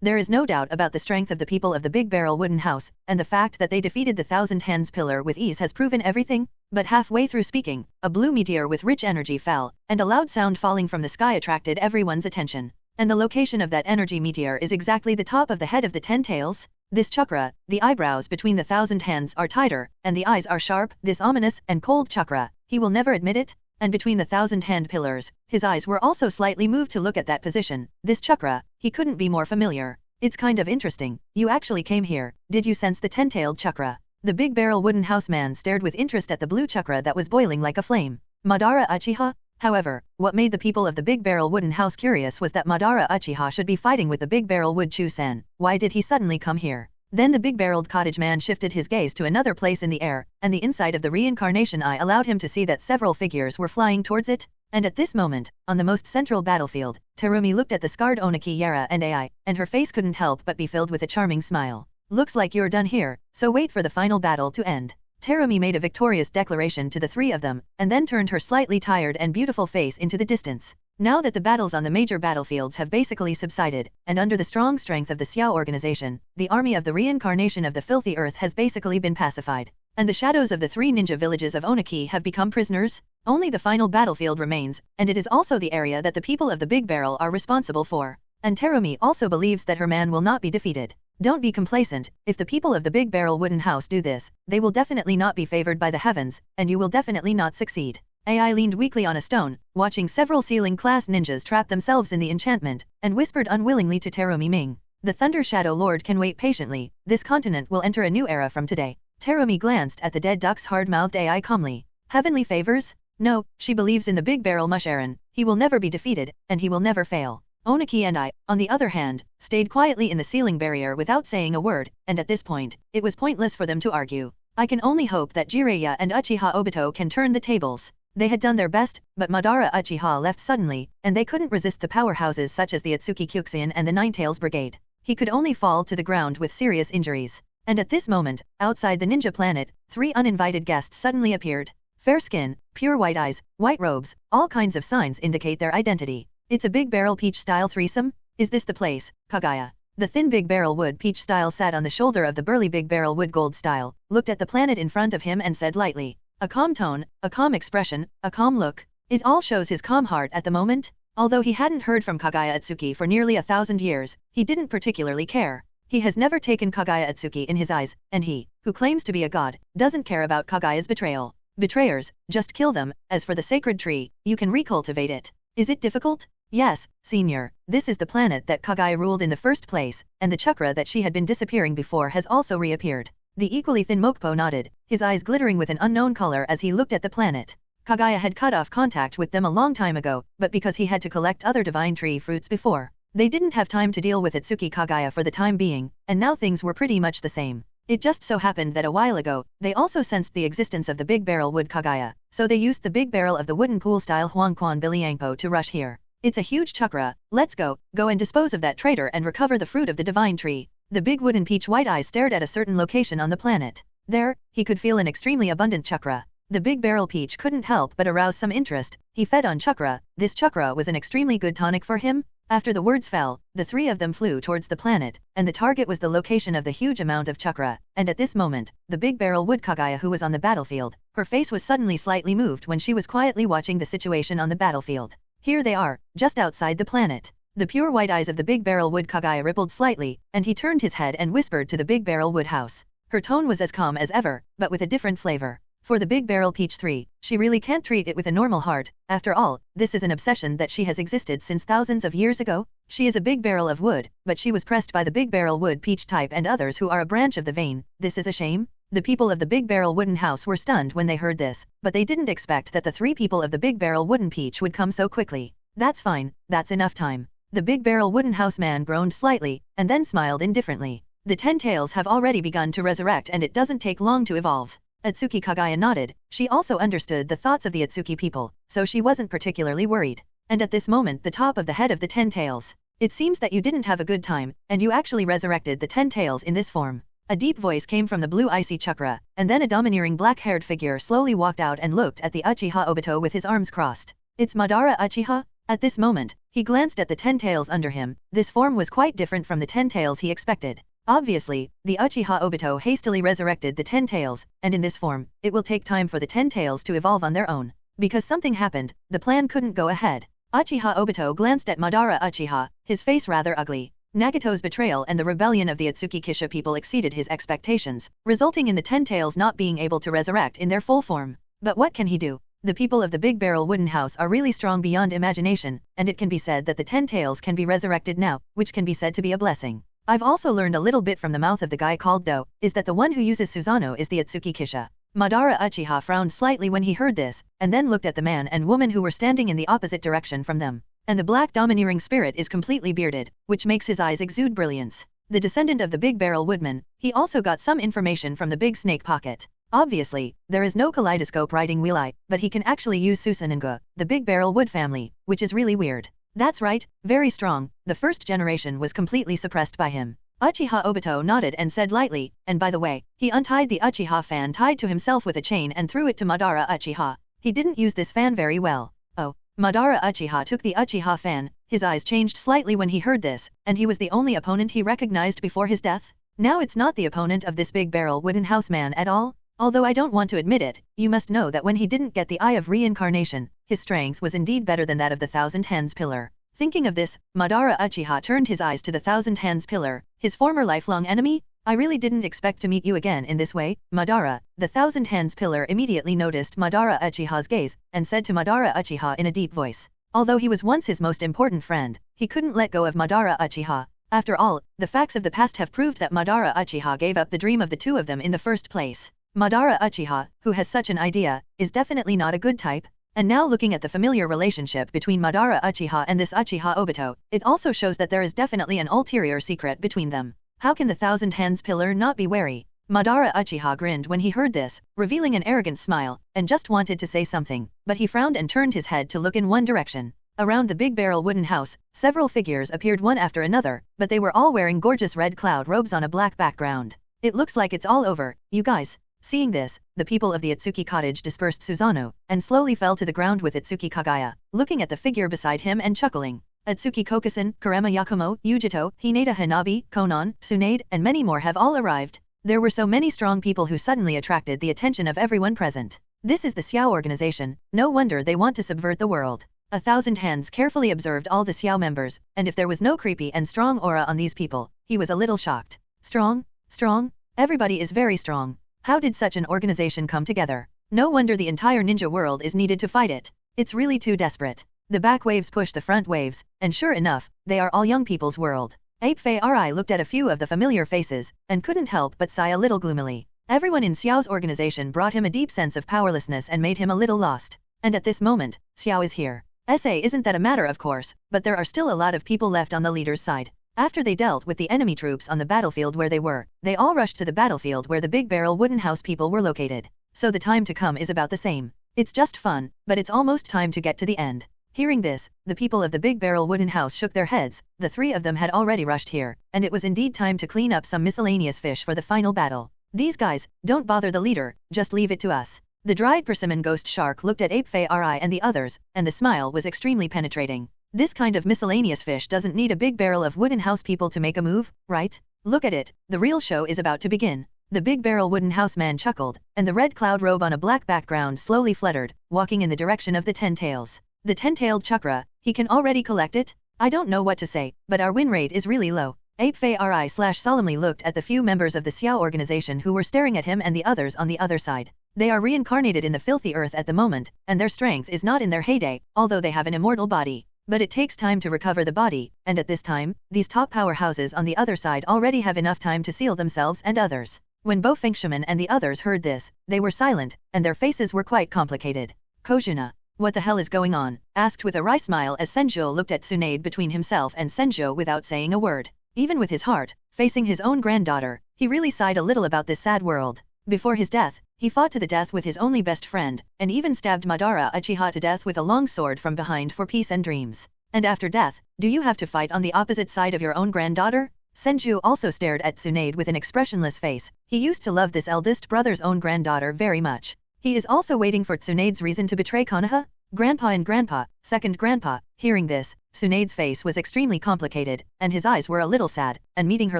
There is no doubt about the strength of the people of the Big Barrel Wooden House, and the fact that they defeated the Thousand Hands Pillar with ease has proven everything. But halfway through speaking, a blue meteor with rich energy fell, and a loud sound falling from the sky attracted everyone's attention. And the location of that energy meteor is exactly the top of the head of the 10 tails. This chakra, the eyebrows between the 1,000 hands are tighter, and the eyes are sharp, this ominous and cold chakra, he will never admit it. And between the 1,000 hand pillars, his eyes were also slightly moved to look at that position. This chakra, he couldn't be more familiar. It's kind of interesting. You actually came here. Did you sense the 10-tailed chakra? The Big Barrel Wooden House man stared with interest at the blue chakra that was boiling like a flame. Madara Uchiha? However, what made the people of the Big Barrel Wooden House curious was that Madara Uchiha should be fighting with the Big Barrel Wood Chu-san. Why did he suddenly come here? Then the big-barreled cottage man shifted his gaze to another place in the air, and the inside of the Reincarnation Eye allowed him to see that several figures were flying towards it. And at this moment, on the most central battlefield, Terumi looked at the scarred Oniki Yara and Ai, and her face couldn't help but be filled with a charming smile. Looks like you're done here, so wait for the final battle to end. Terumi made a victorious declaration to the three of them, and then turned her slightly tired and beautiful face into the distance. Now that the battles on the major battlefields have basically subsided, and under the strong strength of the Xiao organization, the army of the reincarnation of the filthy earth has basically been pacified. And the shadows of the three ninja villages of Oniki have become prisoners. Only the final battlefield remains, and it is also the area that the people of the Big Barrel are responsible for. And Terumi also believes that her man will not be defeated. Don't be complacent. If the people of the Big Barrel Wooden House do this, they will definitely not be favored by the heavens, and you will definitely not succeed. Ai leaned weakly on a stone, watching several ceiling-class ninjas trap themselves in the enchantment, and whispered unwillingly to Terumi Ming. The Thunder Shadow Lord can wait patiently. This continent will enter a new era from today. Terumi glanced at the dead duck's hard-mouthed Ai calmly. Heavenly favors? No, she believes in the Big Barrel Musharan. He will never be defeated, and he will never fail. Oniki and I, on the other hand, stayed quietly in the ceiling barrier without saying a word, and at this point, it was pointless for them to argue. I can only hope that Jiraiya and Uchiha Obito can turn the tables. They had done their best, but Madara Uchiha left suddenly, and they couldn't resist the powerhouses such as the Ōtsutsuki Kyuxian and the Nine-Tails Brigade. He could only fall to the ground with serious injuries. And at this moment, outside the ninja planet, three uninvited guests suddenly appeared. Fair skin, pure white eyes, white robes, all kinds of signs indicate their identity. It's a Big Barrel Peach-style threesome? Is this the place? Kaguya. The thin Big Barrel Wood Peach-style sat on the shoulder of the burly Big Barrel Wood Gold-style, looked at the planet in front of him and said lightly, A calm tone, a calm expression, a calm look. It all shows his calm heart at the moment. Although he hadn't heard from Kaguya Ōtsutsuki for nearly 1,000 years, he didn't particularly care. He has never taken Kaguya Ōtsutsuki in his eyes, and he, who claims to be a god, doesn't care about Kaguya's betrayal. Betrayers, just kill them. As for the sacred tree, you can recultivate it. Is it difficult? Yes, senior. This is the planet that Kaguya ruled in the first place, and the chakra that she had been disappearing before has also reappeared. The equally thin Mokpo nodded, his eyes glittering with an unknown color as he looked at the planet. Kaguya had cut off contact with them a long time ago, but because he had to collect other divine tree fruits before, they didn't have time to deal with Ōtsutsuki Kaguya for the time being, and now things were pretty much the same. It just so happened that a while ago, they also sensed the existence of the big barrel wood Kaguya, so they used the big barrel of the wooden pool-style Huangquan Biliangpo to rush here. It's a huge chakra. Let's go and dispose of that traitor and recover the fruit of the divine tree. The big wooden peach white eyes stared at a certain location on the planet. There, he could feel an extremely abundant chakra. The big barrel peach couldn't help but arouse some interest. He fed on chakra. This chakra was an extremely good tonic for him. After the words fell, the three of them flew towards the planet, and the target was the location of the huge amount of chakra. And at this moment, the big barrel wood Kaguya who was on the battlefield, her face was suddenly slightly moved when she was quietly watching the situation on the battlefield. Here they are, just outside the planet. The pure white eyes of the big barrel wood Kaguya rippled slightly, and he turned his head and whispered to the big barrel wood house. Her tone was as calm as ever, but with a different flavor. For the big barrel peach 3, she really can't treat it with a normal heart. After all, this is an obsession that she has existed since thousands of years ago. She is a big barrel of wood, but she was pressed by the big barrel wood peach type and others who are a branch of the vein. This is a shame. The people of the big barrel wooden house were stunned when they heard this, but they didn't expect that the 3 people of the big barrel wooden peach would come so quickly. That's fine, that's enough time. The big barrel wooden house man groaned slightly, and then smiled indifferently. The 10 tails have already begun to resurrect and it doesn't take long to evolve. Ōtsutsuki Kaguya nodded. She also understood the thoughts of the Ōtsutsuki people, so she wasn't particularly worried. And at this moment the top of the head of the 10 tails. It seems that you didn't have a good time, and you actually resurrected the 10 tails in this form. A deep voice came from the blue icy chakra, and then a domineering black-haired figure slowly walked out and looked at the Uchiha Obito with his arms crossed. It's Madara Uchiha? At this moment, he glanced at the 10 tails under him. This form was quite different from the 10 tails he expected. Obviously, the Uchiha Obito hastily resurrected the 10 tails, and in this form, it will take time for the 10 tails to evolve on their own. Because something happened, the plan couldn't go ahead. Uchiha Obito glanced at Madara Uchiha, his face rather ugly. Nagato's betrayal and the rebellion of the Ōtsutsuki Kisha people exceeded his expectations, resulting in the 10 tails not being able to resurrect in their full form. But what can he do? The people of the big barrel wooden house are really strong beyond imagination, and it can be said that the 10 tails can be resurrected now, which can be said to be a blessing. I've also learned a little bit from the mouth of the guy called Do, is that the one who uses Susanoo is the Ōtsutsuki Kisha. Madara Uchiha frowned slightly when he heard this, and then looked at the man and woman who were standing in the opposite direction from them. And the black domineering spirit is completely bearded, which makes his eyes exude brilliance. The descendant of the big barrel woodman, he also got some information from the big snake pocket. Obviously, there is no kaleidoscope riding wheel eye, but he can actually use Susanoo, the big barrel wood family, which is really weird. That's right, very strong. The first generation was completely suppressed by him. Uchiha Obito nodded and said lightly, and by the way, he untied the Uchiha fan tied to himself with a chain and threw it to Madara Uchiha. He didn't use this fan very well. Oh. Madara Uchiha took the Uchiha fan. His eyes changed slightly when he heard this, and he was the only opponent he recognized before his death. Now it's not the opponent of this big barrel wooden house man at all. Although I don't want to admit it, you must know that when he didn't get the Eye of Reincarnation, his strength was indeed better than that of the Thousand Hands Pillar. Thinking of this, Madara Uchiha turned his eyes to the Thousand Hands Pillar, his former lifelong enemy. I really didn't expect to meet you again in this way, Madara. The Thousand Hands Pillar immediately noticed Madara Uchiha's gaze, and said to Madara Uchiha in a deep voice. Although he was once his most important friend, he couldn't let go of Madara Uchiha. After all, the facts of the past have proved that Madara Uchiha gave up the dream of the two of them in the first place. Madara Uchiha, who has such an idea, is definitely not a good type. And now looking at the familiar relationship between Madara Uchiha and this Uchiha Obito, it also shows that there is definitely an ulterior secret between them. How can the Thousand Hands Pillar not be wary? Madara Uchiha grinned when he heard this, revealing an arrogant smile, and just wanted to say something, but he frowned and turned his head to look in one direction. Around the big barrel wooden house, several figures appeared one after another, but they were all wearing gorgeous red cloud robes on a black background. It looks like it's all over, you guys. Seeing this, the people of the Ōtsutsuki cottage dispersed Susanoo, and slowly fell to the ground with Ōtsutsuki Kaguya, looking at the figure beside him and chuckling. Ōtsutsuki Kokusen, Kurama Yakumo, Yujito, Hinata Hanabi, Conan, Tsunade, and many more have all arrived. There were so many strong people who suddenly attracted the attention of everyone present. This is the Xiao organization, no wonder they want to subvert the world. 1,000 Hands carefully observed all the Xiao members, and if there was no creepy and strong aura on these people, he was a little shocked. Strong? Strong? Everybody is very strong. How did such an organization come together? No wonder the entire ninja world is needed to fight it. It's really too desperate. The back waves push the front waves, and sure enough, they are all young people's world. Ape Fei Ri looked at a few of the familiar faces, and couldn't help but sigh a little gloomily. Everyone in Xiao's organization brought him a deep sense of powerlessness and made him a little lost. And at this moment, Xiao is here. Isn't that a matter of course, but there are still a lot of people left on the leader's side. After they dealt with the enemy troops on the battlefield where they were, they all rushed to the battlefield where the Big Barrel Wooden House people were located. So the time to come is about the same. It's just fun, but it's almost time to get to the end. Hearing this, the people of the Big Barrel Wooden House shook their heads. The three of them had already rushed here, and it was indeed time to clean up some miscellaneous fish for the final battle. These guys, don't bother the leader, just leave it to us. The dried persimmon ghost shark looked at Ape Fei Ri and the others, and the smile was extremely penetrating. This kind of miscellaneous fish doesn't need a big barrel of wooden house people to make a move, right? Look at it, the real show is about to begin. The Big Barrel Wooden House man chuckled, and the red cloud robe on a black background slowly fluttered, walking in the direction of the 10 tails. The 10-tailed chakra, he can already collect it? I don't know what to say, but our win rate is really low. Ape Fei Ri solemnly looked at the few members of the Xiao organization who were staring at him and the others on the other side. They are reincarnated in the filthy earth at the moment, and their strength is not in their heyday, although they have an immortal body. But it takes time to recover the body, and at this time, these top powerhouses on the other side already have enough time to seal themselves and others. When Bo Fengshaman and the others heard this, they were silent, and their faces were quite complicated. Kojuna, what the hell is going on? Asked with a wry smile as Senjo looked at Tsunade between himself and Senjo without saying a word. Even with his heart, facing his own granddaughter, he really sighed a little about this sad world. Before his death, he fought to the death with his only best friend, and even stabbed Madara Uchiha to death with a long sword from behind for peace and dreams. And after death, do you have to fight on the opposite side of your own granddaughter? Senju also stared at Tsunade with an expressionless face. He used to love this eldest brother's own granddaughter very much. He is also waiting for Tsunade's reason to betray Konoha? Grandpa and Grandpa, second grandpa. Hearing this, Tsunade's face was extremely complicated, and his eyes were a little sad, and meeting her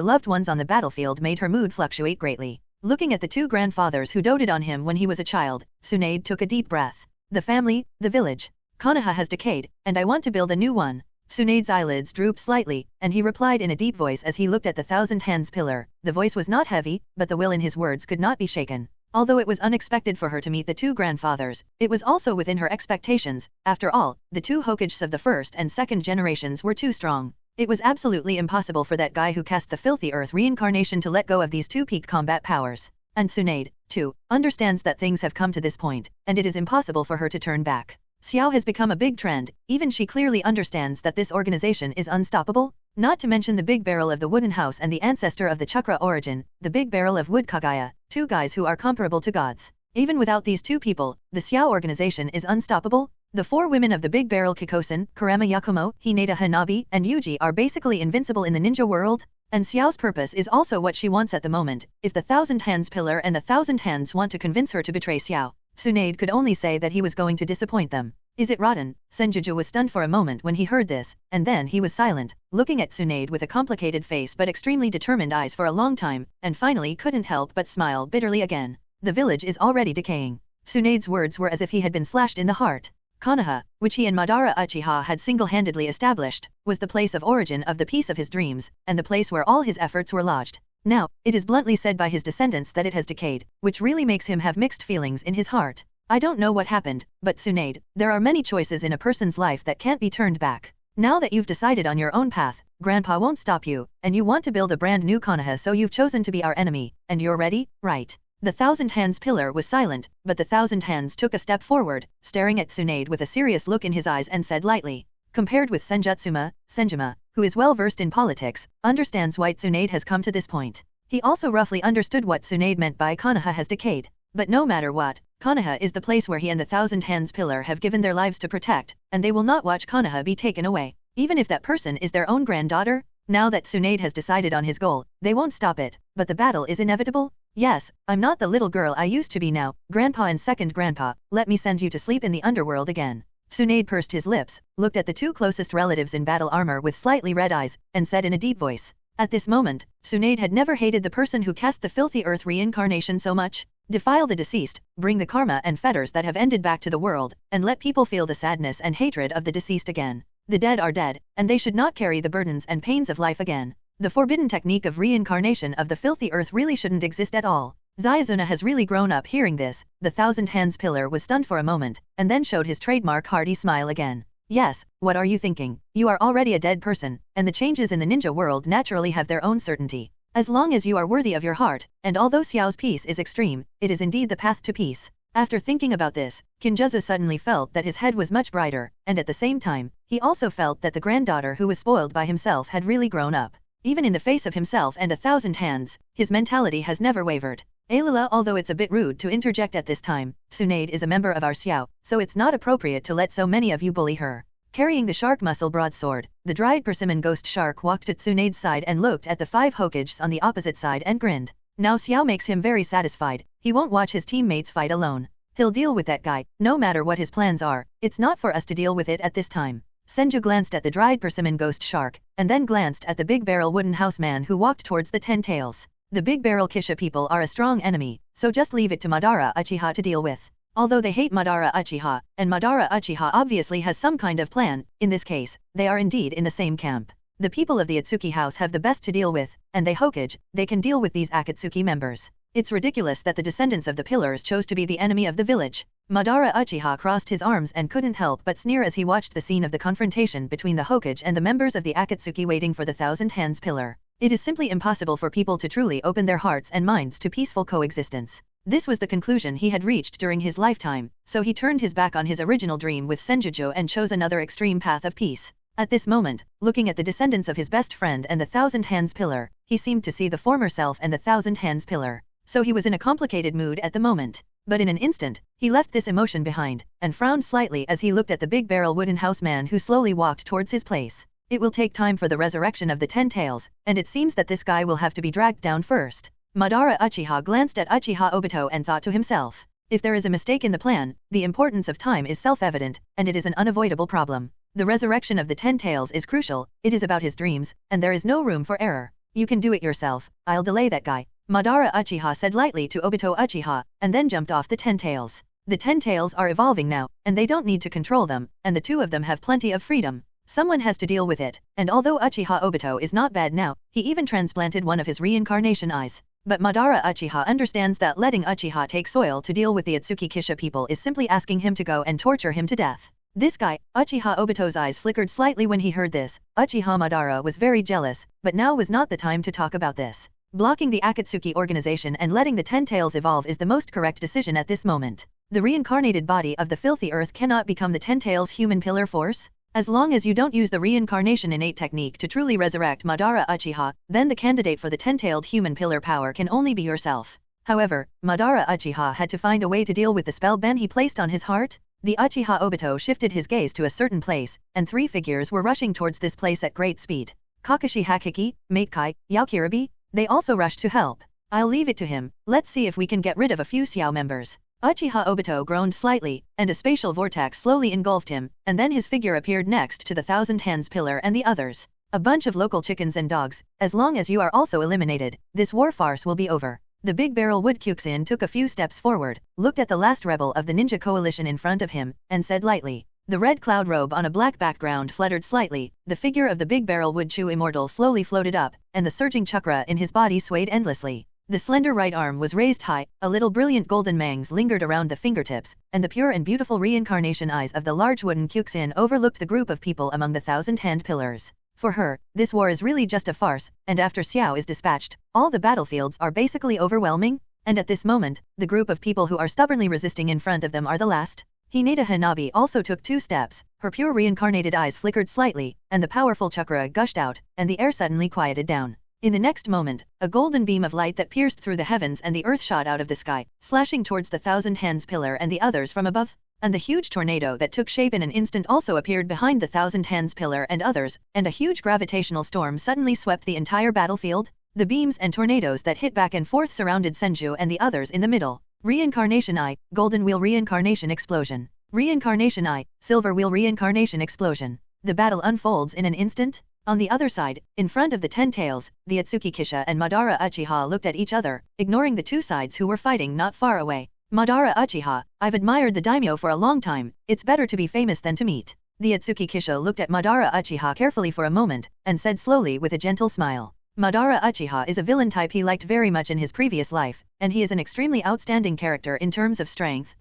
loved ones on the battlefield made her mood fluctuate greatly. Looking at the two grandfathers who doted on him when he was a child, Tsunade took a deep breath. The family, the village. Konoha has decayed, and I want to build a new one. Tsunade's eyelids drooped slightly, and he replied in a deep voice as he looked at the 1,000 Hands pillar. The voice was not heavy, but the will in his words could not be shaken. Although it was unexpected for her to meet the two grandfathers, it was also within her expectations. After all, the two Hokages of the first and second generations were too strong. It was absolutely impossible for that guy who cast the filthy earth reincarnation to let go of these two peak combat powers. And Tsunade, too, understands that things have come to this point, and it is impossible for her to turn back. Xiao has become a big trend, even she clearly understands that this organization is unstoppable. Not to mention the Big Barrel of the Wooden House and the ancestor of the Chakra origin, the Big Barrel of Wood Kaguya, two guys who are comparable to gods. Even without these two people, the Xiao organization is unstoppable. The four women of the Big Barrel Kikosen, Kurama Yakumo, Hinata Hanabi, and Yuji are basically invincible in the ninja world. And Xiao's purpose is also what she wants at the moment. If the 1,000 Hands pillar and the 1,000 Hands want to convince her to betray Xiao, Tsunade could only say that he was going to disappoint them. Is it rotten? Senjuju was stunned for a moment when he heard this, and then he was silent, looking at Tsunade with a complicated face but extremely determined eyes for a long time, and finally couldn't help but smile bitterly again. The village is already decaying. Tsunade's words were as if he had been slashed in the heart. Konoha, which he and Madara Uchiha had single-handedly established, was the place of origin of the peace of his dreams, and the place where all his efforts were lodged. Now, it is bluntly said by his descendants that it has decayed, which really makes him have mixed feelings in his heart. I don't know what happened, but Tsunade, there are many choices in a person's life that can't be turned back. Now that you've decided on your own path, Grandpa won't stop you, and you want to build a brand new Konoha, so you've chosen to be our enemy, and you're ready, right? The 1,000 Hands pillar was silent, but the 1,000 Hands took a step forward, staring at Tsunade with a serious look in his eyes and said lightly. Compared with Senjima, who is well versed in politics, understands why Tsunade has come to this point. He also roughly understood what Tsunade meant by Konoha has decayed. But no matter what, Konoha is the place where he and the 1,000 Hands pillar have given their lives to protect, and they will not watch Konoha be taken away, even if that person is their own granddaughter. Now that Tsunade has decided on his goal, they won't stop it, but the battle is inevitable. Yes, I'm not the little girl I used to be now. Grandpa and second grandpa, let me send you to sleep in the underworld again. Tsunade pursed his lips, looked at the two closest relatives in battle armor with slightly red eyes, and said in a deep voice. At this moment, Tsunade had never hated the person who cast the filthy earth reincarnation so much. Defile the deceased, bring the karma and fetters that have ended back to the world, and let people feel the sadness and hatred of the deceased again. The dead are dead, and they should not carry the burdens and pains of life again. The forbidden technique of reincarnation of the filthy earth really shouldn't exist at all. Zayazuna has really grown up hearing this. The Thousand Hands pillar was stunned for a moment, and then showed his trademark hearty smile again. Yes, what are you thinking? You are already a dead person, and the changes in the ninja world naturally have their own certainty. As long as you are worthy of your heart, and although Xiao's peace is extreme, it is indeed the path to peace. After thinking about this, Kinjuzu suddenly felt that his head was much brighter, and at the same time, he also felt that the granddaughter who was spoiled by himself had really grown up. Even in the face of himself and 1,000 hands, his mentality has never wavered. Aylala, although it's a bit rude to interject at this time, Tsunade is a member of our Xiao, so it's not appropriate to let so many of you bully her. Carrying the shark muscle broadsword, the dried persimmon ghost shark walked to Tsunade's side and looked at the 5 Hokages on the opposite side and grinned. Now Xiao makes him very satisfied. He won't watch his teammates fight alone. He'll deal with that guy, no matter what his plans are. It's not for us to deal with it at this time. Senju glanced at the dried persimmon ghost shark, and then glanced at the big barrel wooden house man who walked towards the 10 tails. The big barrel Kisha people are a strong enemy, so just leave it to Madara Uchiha to deal with. Although they hate Madara Uchiha, and Madara Uchiha obviously has some kind of plan, in this case, they are indeed in the same camp. The people of the Ōtsutsuki house have the best to deal with, and they Hokage, they can deal with these Akatsuki members. It's ridiculous that the descendants of the pillars chose to be the enemy of the village. Madara Uchiha crossed his arms and couldn't help but sneer as he watched the scene of the confrontation between the Hokage and the members of the Akatsuki waiting for the 1,000 Hands pillar. It is simply impossible for people to truly open their hearts and minds to peaceful coexistence. This was the conclusion he had reached during his lifetime, so he turned his back on his original dream with Senjuju and chose another extreme path of peace. At this moment, looking at the descendants of his best friend and the 1,000 Hands pillar, he seemed to see the former self and the 1,000 Hands pillar. So he was in a complicated mood at the moment. But in an instant, he left this emotion behind, and frowned slightly as he looked at the big barrel wooden house man who slowly walked towards his place. It will take time for the resurrection of the 10 tails, and it seems that this guy will have to be dragged down first. Madara Uchiha glanced at Uchiha Obito and thought to himself, if there is a mistake in the plan, the importance of time is self-evident, and it is an unavoidable problem. The resurrection of the 10 tails is crucial, it is about his dreams, and there is no room for error. You can do it yourself, I'll delay that guy. Madara Uchiha said lightly to Obito Uchiha, and then jumped off the 10 tails. The 10 tails are evolving now, and they don't need to control them, and the 2 of them have plenty of freedom. Someone has to deal with it, and although Uchiha Obito is not bad now, he even transplanted one of his reincarnation eyes. But Madara Uchiha understands that letting Uchiha take soil to deal with the Ōtsutsuki Kisha people is simply asking him to go and torture him to death. This guy, Uchiha Obito's eyes flickered slightly when he heard this. Uchiha Madara was very jealous, but now was not the time to talk about this. Blocking the Akatsuki organization and letting the 10 tails evolve is the most correct decision at this moment. The reincarnated body of the filthy earth cannot become the 10 tails human pillar force. As long as you don't use the reincarnation innate technique to truly resurrect Madara Uchiha, then the candidate for the 10-tailed human pillar power can only be yourself. However, Madara Uchiha had to find a way to deal with the spell ban he placed on his heart. The Uchiha Obito shifted his gaze to a certain place, and 3 figures were rushing towards this place at great speed. Kakashi Hakiki, Matekai, Yaokiribi, they also rushed to help. I'll leave it to him, let's see if we can get rid of a few Xiao members. Uchiha Obito groaned slightly, and a spatial vortex slowly engulfed him, and then his figure appeared next to the 1,000 Hands pillar and the others. A bunch of local chickens and dogs, as long as you are also eliminated, this war farce will be over. The big barrel Wood Kyuxin took a few steps forward, looked at the last rebel of the ninja coalition in front of him, and said lightly. The red cloud robe on a black background fluttered slightly, the figure of the big barrel Wood Chu immortal slowly floated up, and the surging chakra in his body swayed endlessly. The slender right arm was raised high, a little brilliant golden mangs lingered around the fingertips, and the pure and beautiful reincarnation eyes of the large wooden Kyuxin overlooked the group of people among the 1,000-hand pillars. For her, this war is really just a farce, and after Xiao is dispatched, all the battlefields are basically overwhelming, and at this moment, the group of people who are stubbornly resisting in front of them are the last. Hinata Hanabi also took 2 steps, her pure reincarnated eyes flickered slightly, and the powerful chakra gushed out, and the air suddenly quieted down. In the next moment, a golden beam of light that pierced through the heavens and the earth shot out of the sky, slashing towards the 1,000 Hands pillar and the others from above. And the huge tornado that took shape in an instant also appeared behind the 1,000 Hands pillar and others, and a huge gravitational storm suddenly swept the entire battlefield. The beams and tornadoes that hit back and forth surrounded Senju and the others in the middle. Reincarnation Eye, Golden Wheel Reincarnation Explosion. Reincarnation Eye, Silver Wheel Reincarnation Explosion. The battle unfolds in an instant. On the other side, in front of the 10 tails, the Ōtsutsuki Kisha and Madara Uchiha looked at each other, ignoring the two sides who were fighting not far away. Madara Uchiha, I've admired the daimyo for a long time, it's better to be famous than to meet. The Ōtsutsuki Kisha looked at Madara Uchiha carefully for a moment, and said slowly with a gentle smile. Madara Uchiha is a villain type he liked very much in his previous life, and he is an extremely outstanding character in terms of strength,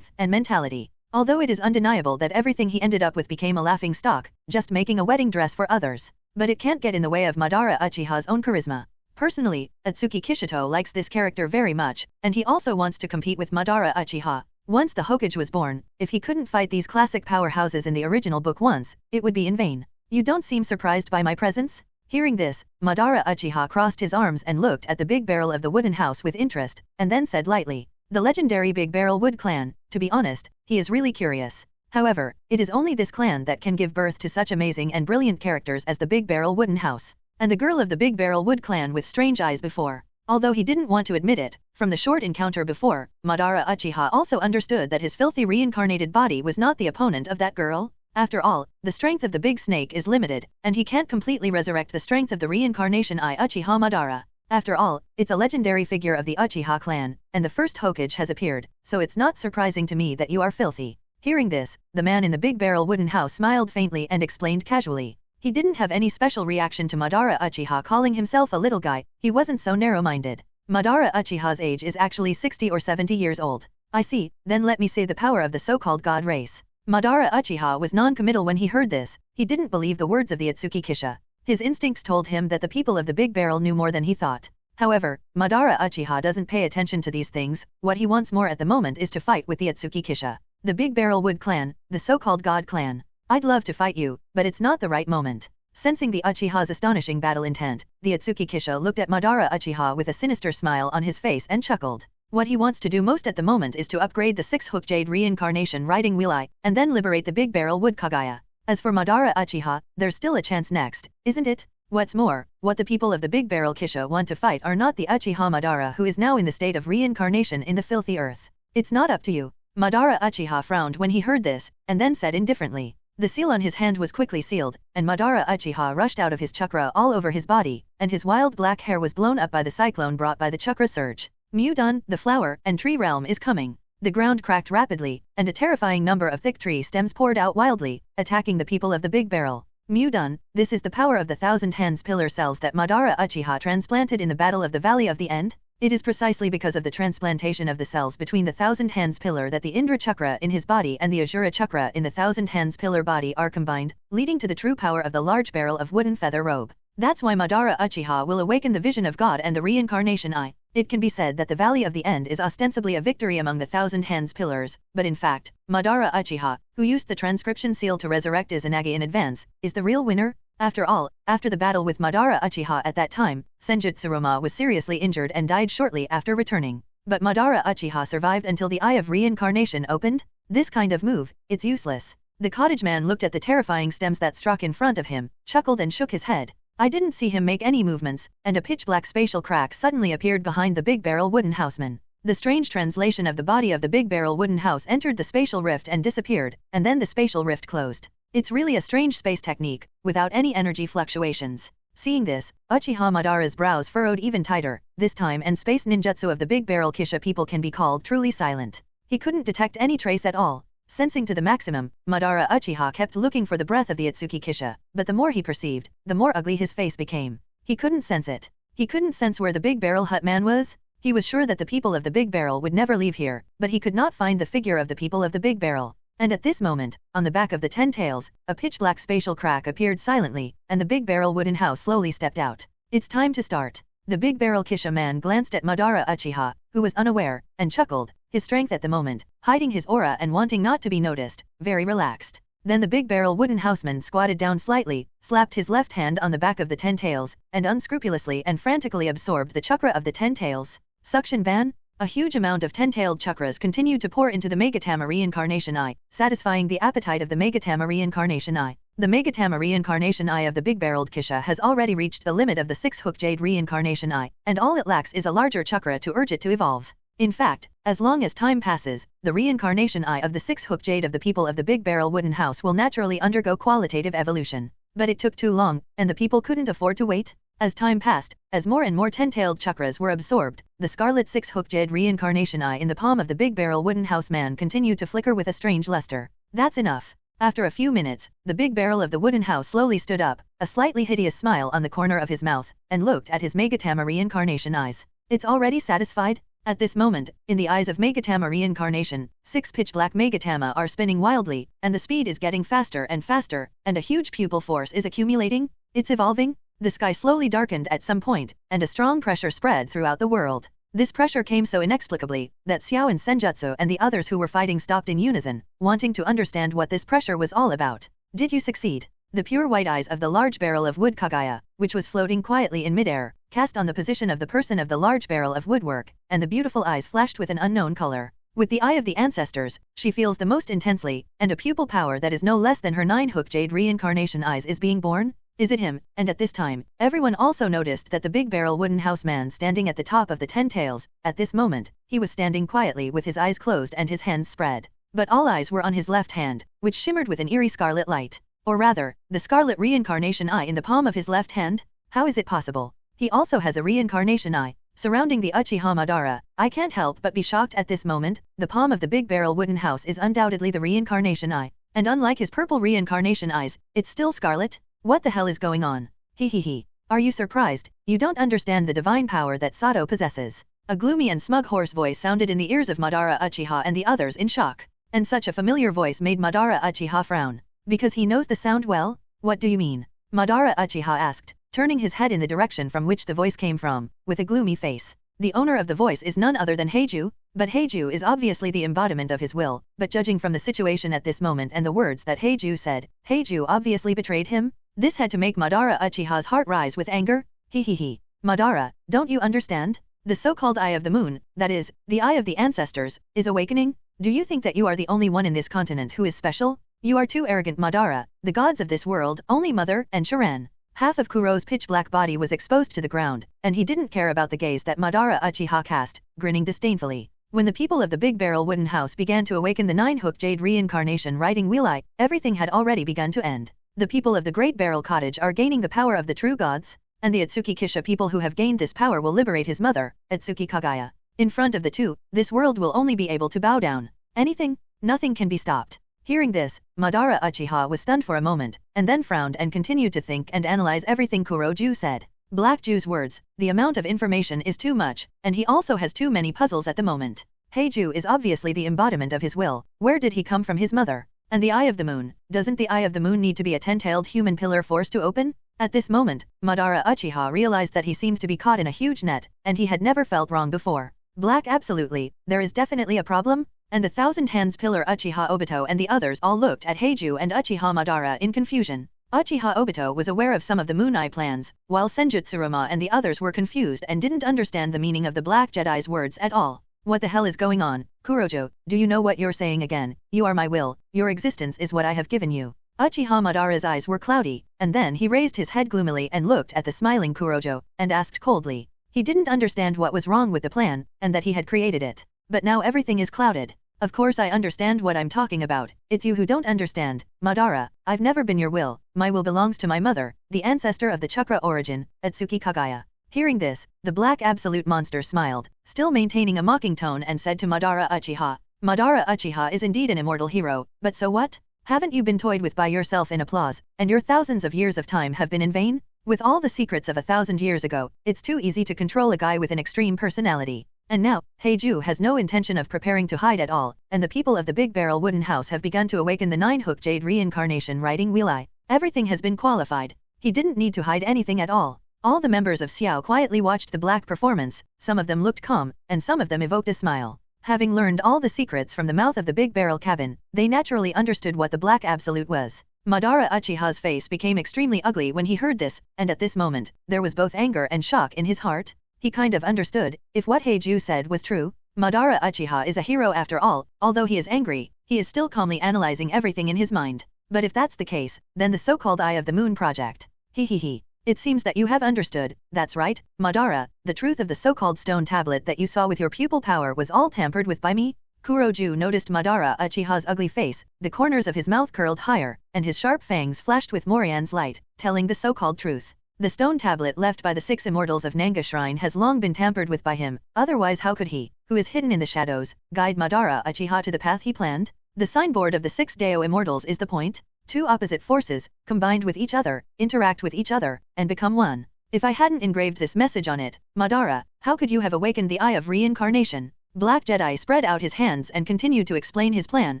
and mentality. Although it is undeniable that everything he ended up with became a laughing stock, just making a wedding dress for others. But it can't get in the way of Madara Uchiha's own charisma. Personally, Ōtsutsuki Kishito likes this character very much, and he also wants to compete with Madara Uchiha. Once the Hokage was born, if he couldn't fight these classic powerhouses in the original book once, it would be in vain. You don't seem surprised by my presence? Hearing this, Madara Uchiha crossed his arms and looked at the big barrel of the wooden house with interest, and then said lightly, "The legendary Big Barrel Wood Clan, to be honest, he is really curious. However, it is only this clan that can give birth to such amazing and brilliant characters as the Big Barrel Wooden House, and the girl of the Big Barrel Wood Clan with strange eyes before." Although he didn't want to admit it, from the short encounter before, Madara Uchiha also understood that his filthy reincarnated body was not the opponent of that girl. After all, the strength of the big snake is limited, and he can't completely resurrect the strength of the Reincarnation Eye Uchiha Madara. After all, it's a legendary figure of the Uchiha clan, and the first Hokage has appeared, so it's not surprising to me that you are filthy. Hearing this, the man in the Big Barrel Wooden House smiled faintly and explained casually. He didn't have any special reaction to Madara Uchiha calling himself a little guy, he wasn't so narrow-minded. Madara Uchiha's age is actually 60 or 70 years old. I see, then let me say the power of the so-called god race. Madara Uchiha was non-committal when he heard this, he didn't believe the words of the Ōtsutsuki Kisha. His instincts told him that the people of the Big Barrel knew more than he thought. However, Madara Uchiha doesn't pay attention to these things, what he wants more at the moment is to fight with the Ōtsutsuki Kisha. The Big Barrel Wood Clan, the so-called God Clan. I'd love to fight you, but it's not the right moment. Sensing the Uchiha's astonishing battle intent, the Ōtsutsuki Kisha looked at Madara Uchiha with a sinister smile on his face and chuckled. What he wants to do most at the moment is to upgrade the 6-hook Jade Reincarnation Riding Wheel Eye, and then liberate the Big Barrel Wood Kaguya. As for Madara Uchiha, there's still a chance next, isn't it? What's more, what the people of the Big Barrel Kisha want to fight are not the Uchiha Madara who is now in the state of reincarnation in the filthy earth. It's not up to you. Madara Uchiha frowned when he heard this, and then said indifferently. The seal on his hand was quickly sealed, and Madara Uchiha rushed out of his chakra all over his body, and his wild black hair was blown up by the cyclone brought by the chakra surge. Mudun, the flower and tree realm is coming. The ground cracked rapidly, and a terrifying number of thick tree stems poured out wildly, attacking the people of the Big Barrel. Mudun, this is the power of the Thousand Hands pillar cells that Madara Uchiha transplanted in the Battle of the Valley of the End. It is precisely because of the transplantation of the cells between the Thousand Hands pillar that the Indra chakra in his body and the Ajura chakra in the Thousand Hands pillar body are combined, leading to the true power of the large barrel of wooden feather robe. That's why Madara Uchiha will awaken the vision of God and the Reincarnation Eye. It can be said that the Valley of the End is ostensibly a victory among the Thousand Hands pillars, but in fact, Madara Uchiha, who used the transcription seal to resurrect Izanagi in advance, is the real winner. After all, after the battle with Madara Uchiha at that time, Senjutsuruma was seriously injured and died shortly after returning. But Madara Uchiha survived until the Eye of Reincarnation opened? This kind of move, it's useless. The cottage man looked at the terrifying stems that struck in front of him, chuckled and shook his head. I didn't see him make any movements, and a pitch-black spatial crack suddenly appeared behind the Big Barrel Wooden Houseman. The strange translation of the body of the Big Barrel Wooden House entered the spatial rift and disappeared, and then the spatial rift closed. It's really a strange space technique, without any energy fluctuations. Seeing this, Uchiha Madara's brows furrowed even tighter. This time and space ninjutsu of the Big Barrel Kisha people can be called truly silent. He couldn't detect any trace at all. Sensing to the maximum, Madara Uchiha kept looking for the breath of the Ōtsutsuki Kisha, but the more he perceived, the more ugly his face became. He couldn't sense it. He couldn't sense where the Big Barrel Hut man was. He was sure that the people of the Big Barrel would never leave here, but he could not find the figure of the people of the Big Barrel. And at this moment, on the back of the 10 tails, a pitch-black spatial crack appeared silently, and the Big Barrel Wooden House slowly stepped out. It's time to start. The Big Barrel Kisha man glanced at Madara Uchiha, who was unaware, and chuckled, his strength at the moment, hiding his aura and wanting not to be noticed, very relaxed. Then the Big Barrel Wooden Houseman squatted down slightly, slapped his left hand on the back of the 10 tails, and unscrupulously and frantically absorbed the chakra of the 10 tails. Suction ban? A huge amount of 10-tailed chakras continued to pour into the Megatama Reincarnation Eye, satisfying the appetite of the Megatama Reincarnation Eye. The Megatama Reincarnation Eye of the Big-Barreled Kisha has already reached the limit of the 6-hook Jade Reincarnation Eye, and all it lacks is a larger chakra to urge it to evolve. In fact, as long as time passes, the Reincarnation Eye of the 6-hook Jade of the people of the Big Barrel Wooden House will naturally undergo qualitative evolution. But it took too long, and the people couldn't afford to wait. As time passed, as more and more 10-tailed chakras were absorbed, the scarlet 6-hooked reincarnation eye in the palm of the big barrel wooden house man continued to flicker with a strange luster. That's enough. After a few minutes, the big barrel of the wooden house slowly stood up, a slightly hideous smile on the corner of his mouth, and looked at his Megatama reincarnation eyes. It's already satisfied? At this moment, in the eyes of Megatama reincarnation, 6 pitch-black Megatama are spinning wildly, and the speed is getting faster, and a huge pupil force is accumulating. It's evolving. The sky slowly darkened at some point, and a strong pressure spread throughout the world. This pressure came so inexplicably, that Xiao and Senjutsu and the others who were fighting stopped in unison, wanting to understand what this pressure was all about. Did you succeed? The pure white eyes of the large barrel of wood Kaguya, which was floating quietly in midair, cast on the position of the person of the large barrel of woodwork, and the beautiful eyes flashed with an unknown color. With the eye of the ancestors, she feels the most intensely, and a pupil power that is no less than her 9-hook jade reincarnation eyes is being born. Is it him? And at this time, everyone also noticed that the big barrel wooden house man standing at the top of the 10 tails, at this moment, he was standing quietly with his eyes closed and his hands spread. But all eyes were on his left hand, which shimmered with an eerie scarlet light. Or rather, the scarlet reincarnation eye in the palm of his left hand? How is it possible? He also has a reincarnation eye. Surrounding the Uchiha Madara, I can't help but be shocked at this moment. The palm of the big barrel wooden house is undoubtedly the reincarnation eye. And unlike his purple reincarnation eyes, it's still scarlet. What the hell is going on? He. Are you surprised? You don't understand the divine power that Sato possesses. A gloomy and smug hoarse voice sounded in the ears of Madara Uchiha and the others in shock. And such a familiar voice made Madara Uchiha frown. Because he knows the sound well? What do you mean? Madara Uchiha asked, turning his head in the direction from which the voice came from, with a gloomy face. The owner of the voice is none other than Heiju, but Heiju is obviously the embodiment of his will, but judging from the situation at this moment and the words that Heiju said, Heiju obviously betrayed him? This had to make Madara Uchiha's heart rise with anger. He. Madara, don't you understand? The so-called Eye of the Moon, that is, the Eye of the Ancestors, is awakening? Do you think that you are the only one in this continent who is special? You are too arrogant, Madara. The gods of this world, only Mother and Sharan. Half of Kuro's pitch-black body was exposed to the ground, and he didn't care about the gaze that Madara Uchiha cast, grinning disdainfully. When the people of the big barrel wooden house began to awaken the 9-hook jade reincarnation riding wheel eye, everything had already begun to end. The people of the Great Barrel Cottage are gaining the power of the true gods, and the Ōtsutsuki Kisha people who have gained this power will liberate his mother, Ōtsutsuki Kaguya. In front of the two, this world will only be able to bow down. Anything? Nothing can be stopped. Hearing this, Madara Uchiha was stunned for a moment, and then frowned and continued to think and analyze everything Kuroju said. Black Jew's words, the amount of information is too much, and he also has too many puzzles at the moment. Heiju is obviously the embodiment of his will. Where did he come from his mother? And the Eye of the Moon, doesn't the Eye of the Moon need to be a 10-tailed human pillar force to open? At this moment, Madara Uchiha realized that he seemed to be caught in a huge net, and he had never felt wrong before. Black absolutely, there is definitely a problem? And the Thousand Hands Pillar Uchiha Obito and the others all looked at Heiju and Uchiha Madara in confusion. Uchiha Obito was aware of some of the Moon Eye plans, while Senjutsuruma and the others were confused and didn't understand the meaning of the Black Jedi's words at all. What the hell is going on? Kurojo, do you know what you're saying again? You are my will, your existence is what I have given you. Uchiha Madara's eyes were cloudy, and then he raised his head gloomily and looked at the smiling Kurojo, and asked coldly. He didn't understand what was wrong with the plan, and that he had created it. But now everything is clouded. Of course I understand what I'm talking about. It's you who don't understand. Madara, I've never been your will. My will belongs to my mother, the ancestor of the chakra origin, Ōtsutsuki Kaguya. Hearing this, the black absolute monster smiled, still maintaining a mocking tone, and said to Madara Uchiha, Madara Uchiha is indeed an immortal hero, but so what? Haven't you been toyed with by yourself in applause, and your thousands of years of time have been in vain? With all the secrets of 1,000 years ago, it's too easy to control a guy with an extreme personality. And now, Heiju has no intention of preparing to hide at all, and the people of the Big Barrel Wooden House have begun to awaken the 9-hook jade reincarnation riding wheel eye. Everything has been qualified. He didn't need to hide anything at all. All the members of Xiao quietly watched the black performance, some of them looked calm, and some of them evoked a smile. Having learned all the secrets from the mouth of the Big Barrel cabin, they naturally understood what the black absolute was. Madara Uchiha's face became extremely ugly when he heard this, and at this moment, there was both anger and shock in his heart. He kind of understood, if what Heiju said was true. Madara Uchiha is a hero after all, although he is angry, he is still calmly analyzing everything in his mind. But if that's the case, then the so-called Eye of the Moon project. It seems that you have understood. That's right, Madara, the truth of the so-called stone tablet that you saw with your pupil power was all tampered with by me? Kuroju noticed Madara Uchiha's ugly face, the corners of his mouth curled higher, and his sharp fangs flashed with Morian's light, telling the so-called truth. The stone tablet left by the 6 immortals of Nanga Shrine has long been tampered with by him, otherwise how could he, who is hidden in the shadows, guide Madara Uchiha to the path he planned? The signboard of the 6 Dao immortals is the point. Two opposite forces, combined with each other, interact with each other, and become one. If I hadn't engraved this message on it, Madara, how could you have awakened the Eye of Reincarnation? Black Jedi spread out his hands and continued to explain his plan.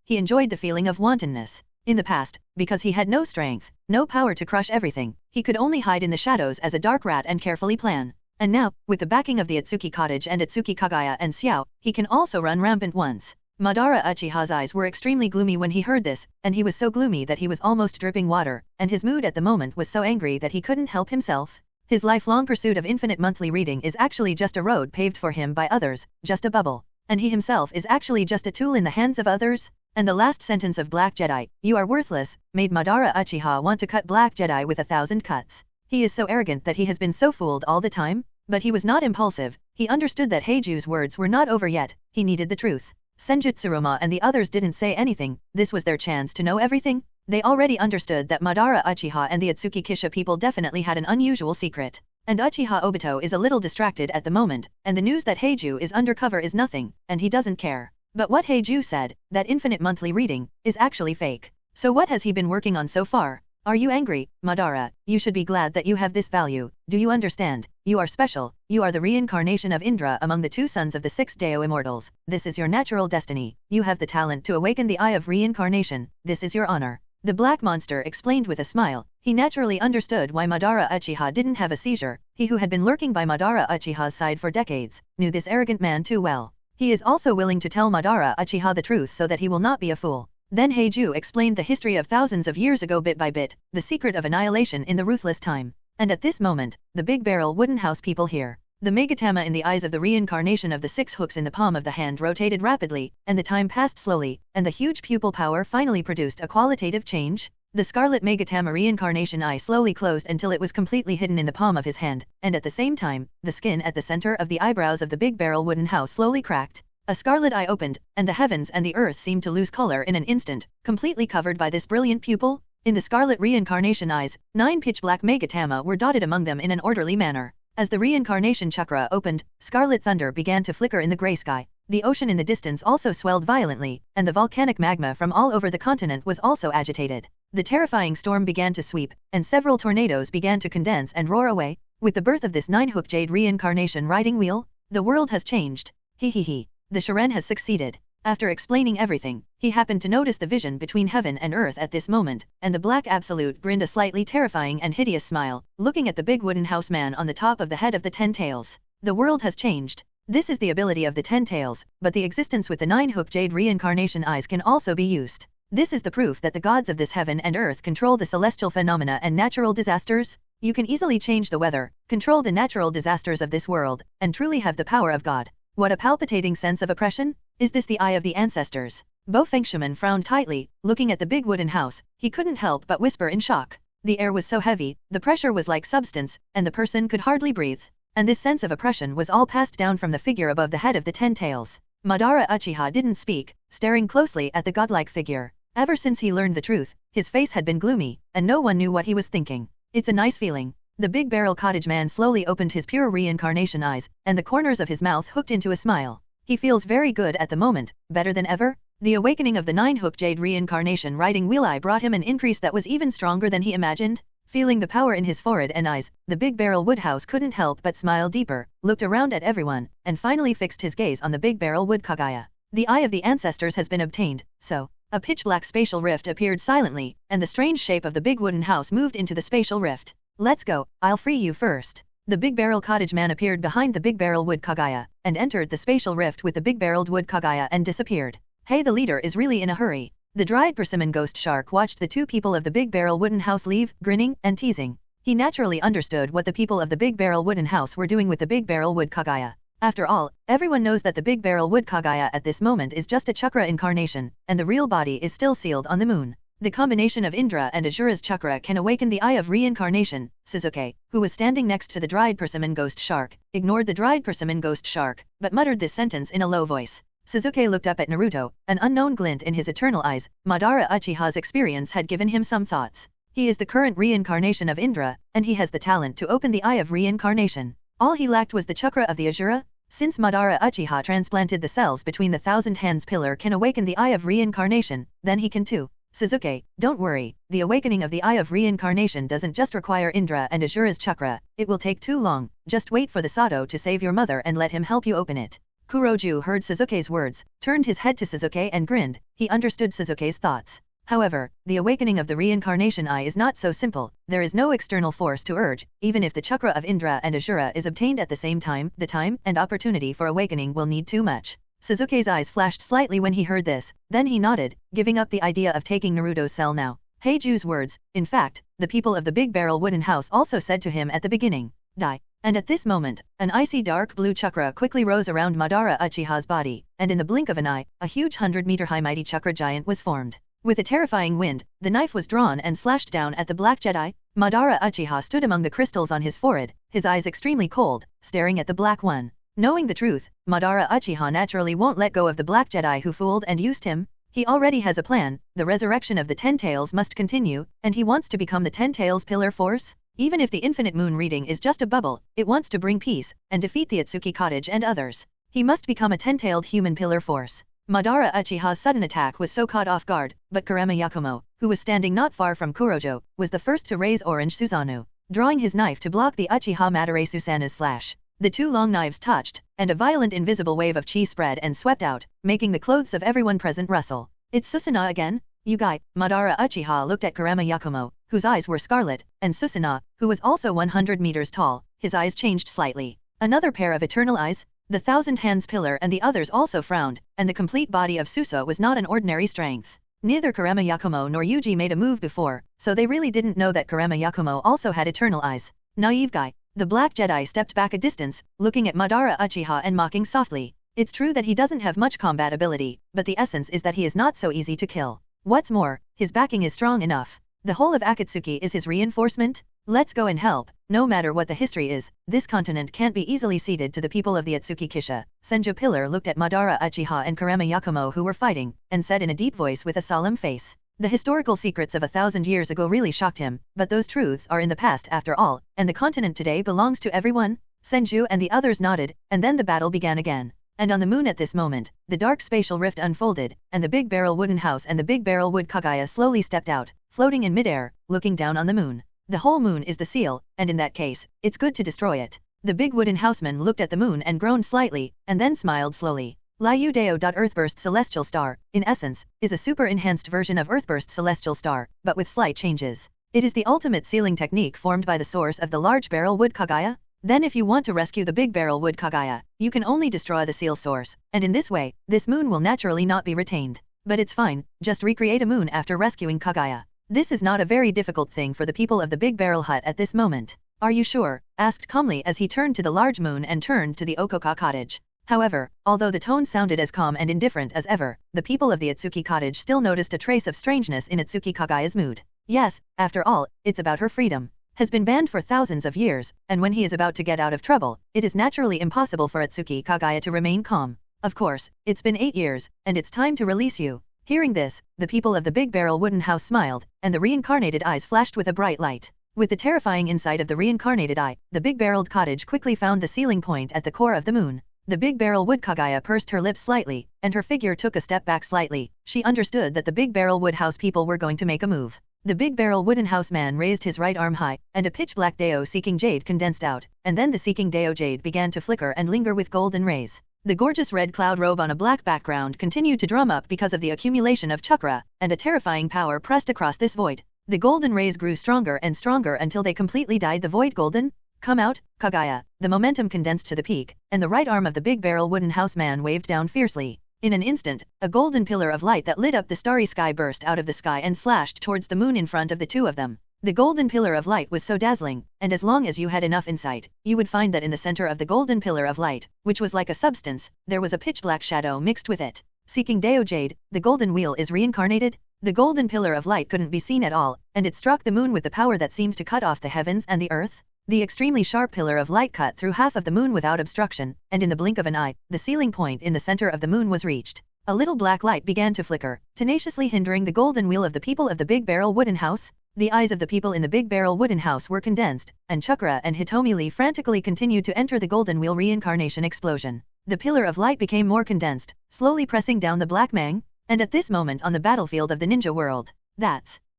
He enjoyed the feeling of wantonness. In the past, because he had no strength, no power to crush everything, he could only hide in the shadows as a dark rat and carefully plan. And now, with the backing of the Ōtsutsuki cottage and Ōtsutsuki Kaguya and Xiao, he can also run rampant once. Madara Uchiha's eyes were extremely gloomy when he heard this, and he was so gloomy that he was almost dripping water, and his mood at the moment was so angry that he couldn't help himself. His lifelong pursuit of infinite monthly reading is actually just a road paved for him by others, just a bubble. And he himself is actually just a tool in the hands of others? And the last sentence of Black Jedi, "You are worthless," made Madara Uchiha want to cut Black Jedi with 1,000 cuts. He is so arrogant that he has been so fooled all the time. But he was not impulsive. He understood that Heiju's words were not over yet. He needed the truth. Senjutsuruma and the others didn't say anything. This was their chance to know everything. They already understood that Madara Uchiha and the Ōtsutsuki Kisha people definitely had an unusual secret. And Uchiha Obito is a little distracted at the moment, and the news that Heiju is undercover is nothing, and he doesn't care. But what Heiju said, that infinite monthly reading, is actually fake. So what has he been working on so far? Are you angry, Madara? You should be glad that you have this value. Do you understand? You are special. You are the reincarnation of Indra among the 2 sons of the 6 Dao immortals. This is your natural destiny. You have the talent to awaken the Eye of Reincarnation. This is your honor. The black monster explained with a smile. He naturally understood why Madara Uchiha didn't have a seizure. He who had been lurking by Madara Uchiha's side for decades, knew this arrogant man too well. He is also willing to tell Madara Uchiha the truth so that he will not be a fool. Then Heiju explained the history of thousands of years ago bit by bit, the secret of annihilation in the ruthless time. And at this moment, the big barrel wooden house people hear. The Megatama in the eyes of the reincarnation of the 6 hooks in the palm of the hand rotated rapidly, and the time passed slowly, and the huge pupil power finally produced a qualitative change. The scarlet Megatama reincarnation eye slowly closed until it was completely hidden in the palm of his hand, and at the same time, the skin at the center of the eyebrows of the big barrel wooden house slowly cracked. A scarlet eye opened, and the heavens and the earth seemed to lose color in an instant, completely covered by this brilliant pupil. In the scarlet reincarnation eyes, 9 pitch-black Megatama were dotted among them in an orderly manner. As the reincarnation chakra opened, scarlet thunder began to flicker in the gray sky. The ocean in the distance also swelled violently, and the volcanic magma from all over the continent was also agitated. The terrifying storm began to sweep, and several tornadoes began to condense and roar away. With the birth of this 9-hook jade reincarnation riding wheel, the world has changed. He. The Sharan has succeeded. After explaining everything, he happened to notice the vision between heaven and earth at this moment, and the Black Absolute grinned a slightly terrifying and hideous smile, looking at the big wooden house man on the top of the head of the 10 tails. The world has changed. This is the ability of the 10 tails, but the existence with the 9-hook jade reincarnation eyes can also be used. This is the proof that the gods of this heaven and earth control the celestial phenomena and natural disasters. You can easily change the weather, control the natural disasters of this world, and truly have the power of God. What a palpitating sense of oppression! Is this the eye of the ancestors? Bo Fengshuman frowned tightly, looking at the big wooden house. He couldn't help but whisper in shock. The air was so heavy, the pressure was like substance, and the person could hardly breathe. And this sense of oppression was all passed down from the figure above the head of the 10 tails. Madara Uchiha didn't speak, staring closely at the godlike figure. Ever since he learned the truth, his face had been gloomy, and no one knew what he was thinking. It's a nice feeling. The big barrel cottage man slowly opened his pure reincarnation eyes, and the corners of his mouth hooked into a smile. He feels very good at the moment, better than ever. The awakening of the 9-hook jade reincarnation riding wheel eye brought him an increase that was even stronger than he imagined. Feeling the power in his forehead and eyes, the big barrel wood house couldn't help but smile deeper, looked around at everyone, and finally fixed his gaze on the big barrel wood Kaguya. The eye of the ancestors has been obtained, so. A pitch-black spatial rift appeared silently, and the strange shape of the big wooden house moved into the spatial rift. Let's go, I'll free you first. The big barrel cottage man appeared behind the big barrel wood Kaguya, and entered the spatial rift with the big barreled wood Kaguya and disappeared. Hey, the leader is really in a hurry. The dried persimmon ghost shark watched the 2 people of the big barrel wooden house leave, grinning and teasing. He naturally understood what the people of the big barrel wooden house were doing with the big barrel wood Kaguya. After all, everyone knows that the big barrel wood Kaguya at this moment is just a chakra incarnation, and the real body is still sealed on the moon. The combination of Indra and Asura's chakra can awaken the eye of reincarnation. Sasuke, who was standing next to the dried persimmon ghost shark, ignored the dried persimmon ghost shark, but muttered this sentence in a low voice. Sasuke looked up at Naruto, an unknown glint in his eternal eyes. Madara Uchiha's experience had given him some thoughts. He is the current reincarnation of Indra, and he has the talent to open the Eye of Reincarnation. All he lacked was the chakra of the Asura. Since Madara Uchiha transplanted the cells between the Thousand Hands pillar can awaken the Eye of Reincarnation, then he can too. Sasuke, don't worry, the awakening of the Eye of Reincarnation doesn't just require Indra and Asura's chakra, it will take too long, just wait for the Sato to save your mother and let him help you open it. Kuroju heard Sasuke's words, turned his head to Sasuke and grinned. He understood Sasuke's thoughts. However, the awakening of the Reincarnation Eye is not so simple. There is no external force to urge. Even if the chakra of Indra and Asura is obtained at the same time, the time and opportunity for awakening will need too much. Sasuke's eyes flashed slightly when he heard this, then he nodded, giving up the idea of taking Naruto's cell now. Heiju's words, in fact, the people of the Big Barrel Wooden House also said to him at the beginning. Die. And at this moment, an icy dark blue chakra quickly rose around Madara Uchiha's body, and in the blink of an eye, a huge 100-meter-high mighty chakra giant was formed. With a terrifying wind, the knife was drawn and slashed down at the Black Jedi. Madara Uchiha stood among the crystals on his forehead, his eyes extremely cold, staring at the Black One. Knowing the truth, Madara Uchiha naturally won't let go of the Black Jedi who fooled and used him. He already has a plan. The resurrection of the Ten Tails must continue, and he wants to become the Ten Tails Pillar Force. Even if the Infinite Moon reading is just a bubble, it wants to bring peace, and defeat the Ōtsutsuki Cottage and others. He must become a ten-tailed human pillar force. Madara Uchiha's sudden attack was so caught off guard, but Kurama Yakumo, who was standing not far from Kurojo, was the first to raise Orange Susanoo, drawing his knife to block the Uchiha Madara Susanoo's slash. The two long knives touched, and a violent invisible wave of chi spread and swept out, making the clothes of everyone present rustle. It's Susanoo again? You guy. Madara Uchiha looked at Kurama Yakumo, whose eyes were scarlet, and Susanoo, who was also 100 meters tall. His eyes changed slightly. Another pair of eternal eyes? The Thousand Hands pillar and the others also frowned, and the complete body of Suso was not an ordinary strength. Neither Kurama Yakumo nor Yuji made a move before, so they really didn't know that Kurama Yakumo also had eternal eyes. Naive guy. The Black Jedi stepped back a distance, looking at Madara Uchiha and mocking softly. It's true that he doesn't have much combat ability, but the essence is that he is not so easy to kill. What's more, his backing is strong enough. The whole of Akatsuki is his reinforcement? Let's go and help. No matter what the history is, this continent can't be easily ceded to the people of the Ōtsutsuki Kisha. Senju Pillar looked at Madara Uchiha and Kurama Yakumo who were fighting, and said in a deep voice with a solemn face. The historical secrets of 1,000 years ago really shocked him, but those truths are in the past after all, and the continent today belongs to everyone? Senju and the others nodded, and then the battle began again. And on the moon at this moment, the dark spatial rift unfolded, and the Big Barrel Wooden House and the Big Barrel Wood Kaguya slowly stepped out, floating in midair, looking down on the moon. The whole moon is the seal, and in that case, it's good to destroy it. The big wooden houseman looked at the moon and groaned slightly, and then smiled slowly. Liu Deo. Earthburst Celestial Star, in essence, is a super-enhanced version of Earthburst Celestial Star, but with slight changes. It is the ultimate sealing technique formed by the source of the large barrel wood Kaguya. Then if you want to rescue the big barrel wood Kaguya, you can only destroy the seal source, and in this way, this moon will naturally not be retained. But it's fine, just recreate a moon after rescuing Kaguya. This is not a very difficult thing for the people of the Big Barrel Hut at this moment. Are you sure? Asked calmly as he turned to the large moon and turned to the Okoka cottage. However, although the tone sounded as calm and indifferent as ever, the people of the Ōtsutsuki cottage still noticed a trace of strangeness in Ōtsutsuki Kaguya's mood. Yes, after all, it's about her freedom. Has been banned for thousands of years, and when he is about to get out of trouble, it is naturally impossible for Ōtsutsuki Kaguya to remain calm. Of course, it's been 8 years, and it's time to release you. Hearing this, the people of the Big Barrel Wooden House smiled, and the reincarnated eyes flashed with a bright light. With the terrifying insight of the reincarnated eye, the big-barreled cottage quickly found the sealing point at the core of the moon. The Big Barrel Wood Kaguya pursed her lips slightly, and her figure took a step back slightly. She understood that the Big Barrel Wood House people were going to make a move. The Big Barrel Wooden House man raised his right arm high, and a pitch-black Deo Seeking Jade condensed out, and then the Seeking Deo Jade began to flicker and linger with golden rays. The gorgeous red cloud robe on a black background continued to drum up because of the accumulation of chakra, and a terrifying power pressed across this void. The golden rays grew stronger and stronger until they completely dyed the void golden. Come out, Kaguya. The momentum condensed to the peak, and the right arm of the Big Barrel Wooden House man waved down fiercely. In an instant, a golden pillar of light that lit up the starry sky burst out of the sky and slashed towards the moon in front of the two of them. The golden pillar of light was so dazzling, and as long as you had enough insight, you would find that in the center of the golden pillar of light, which was like a substance, there was a pitch-black shadow mixed with it. Seeking Deo Jade, the golden wheel is reincarnated? The golden pillar of light couldn't be seen at all, and it struck the moon with the power that seemed to cut off the heavens and the earth. The extremely sharp pillar of light cut through half of the moon without obstruction, and in the blink of an eye, the ceiling point in the center of the moon was reached. A little black light began to flicker, tenaciously hindering the golden wheel of the people of the Big Barrel Wooden House. The eyes of the people in the Big Barrel Wooden House were condensed, and Chakra and Hitomi Lee frantically continued to enter the golden wheel reincarnation explosion. The pillar of light became more condensed, slowly pressing down the Black Mang, and at this moment on the battlefield of the ninja world,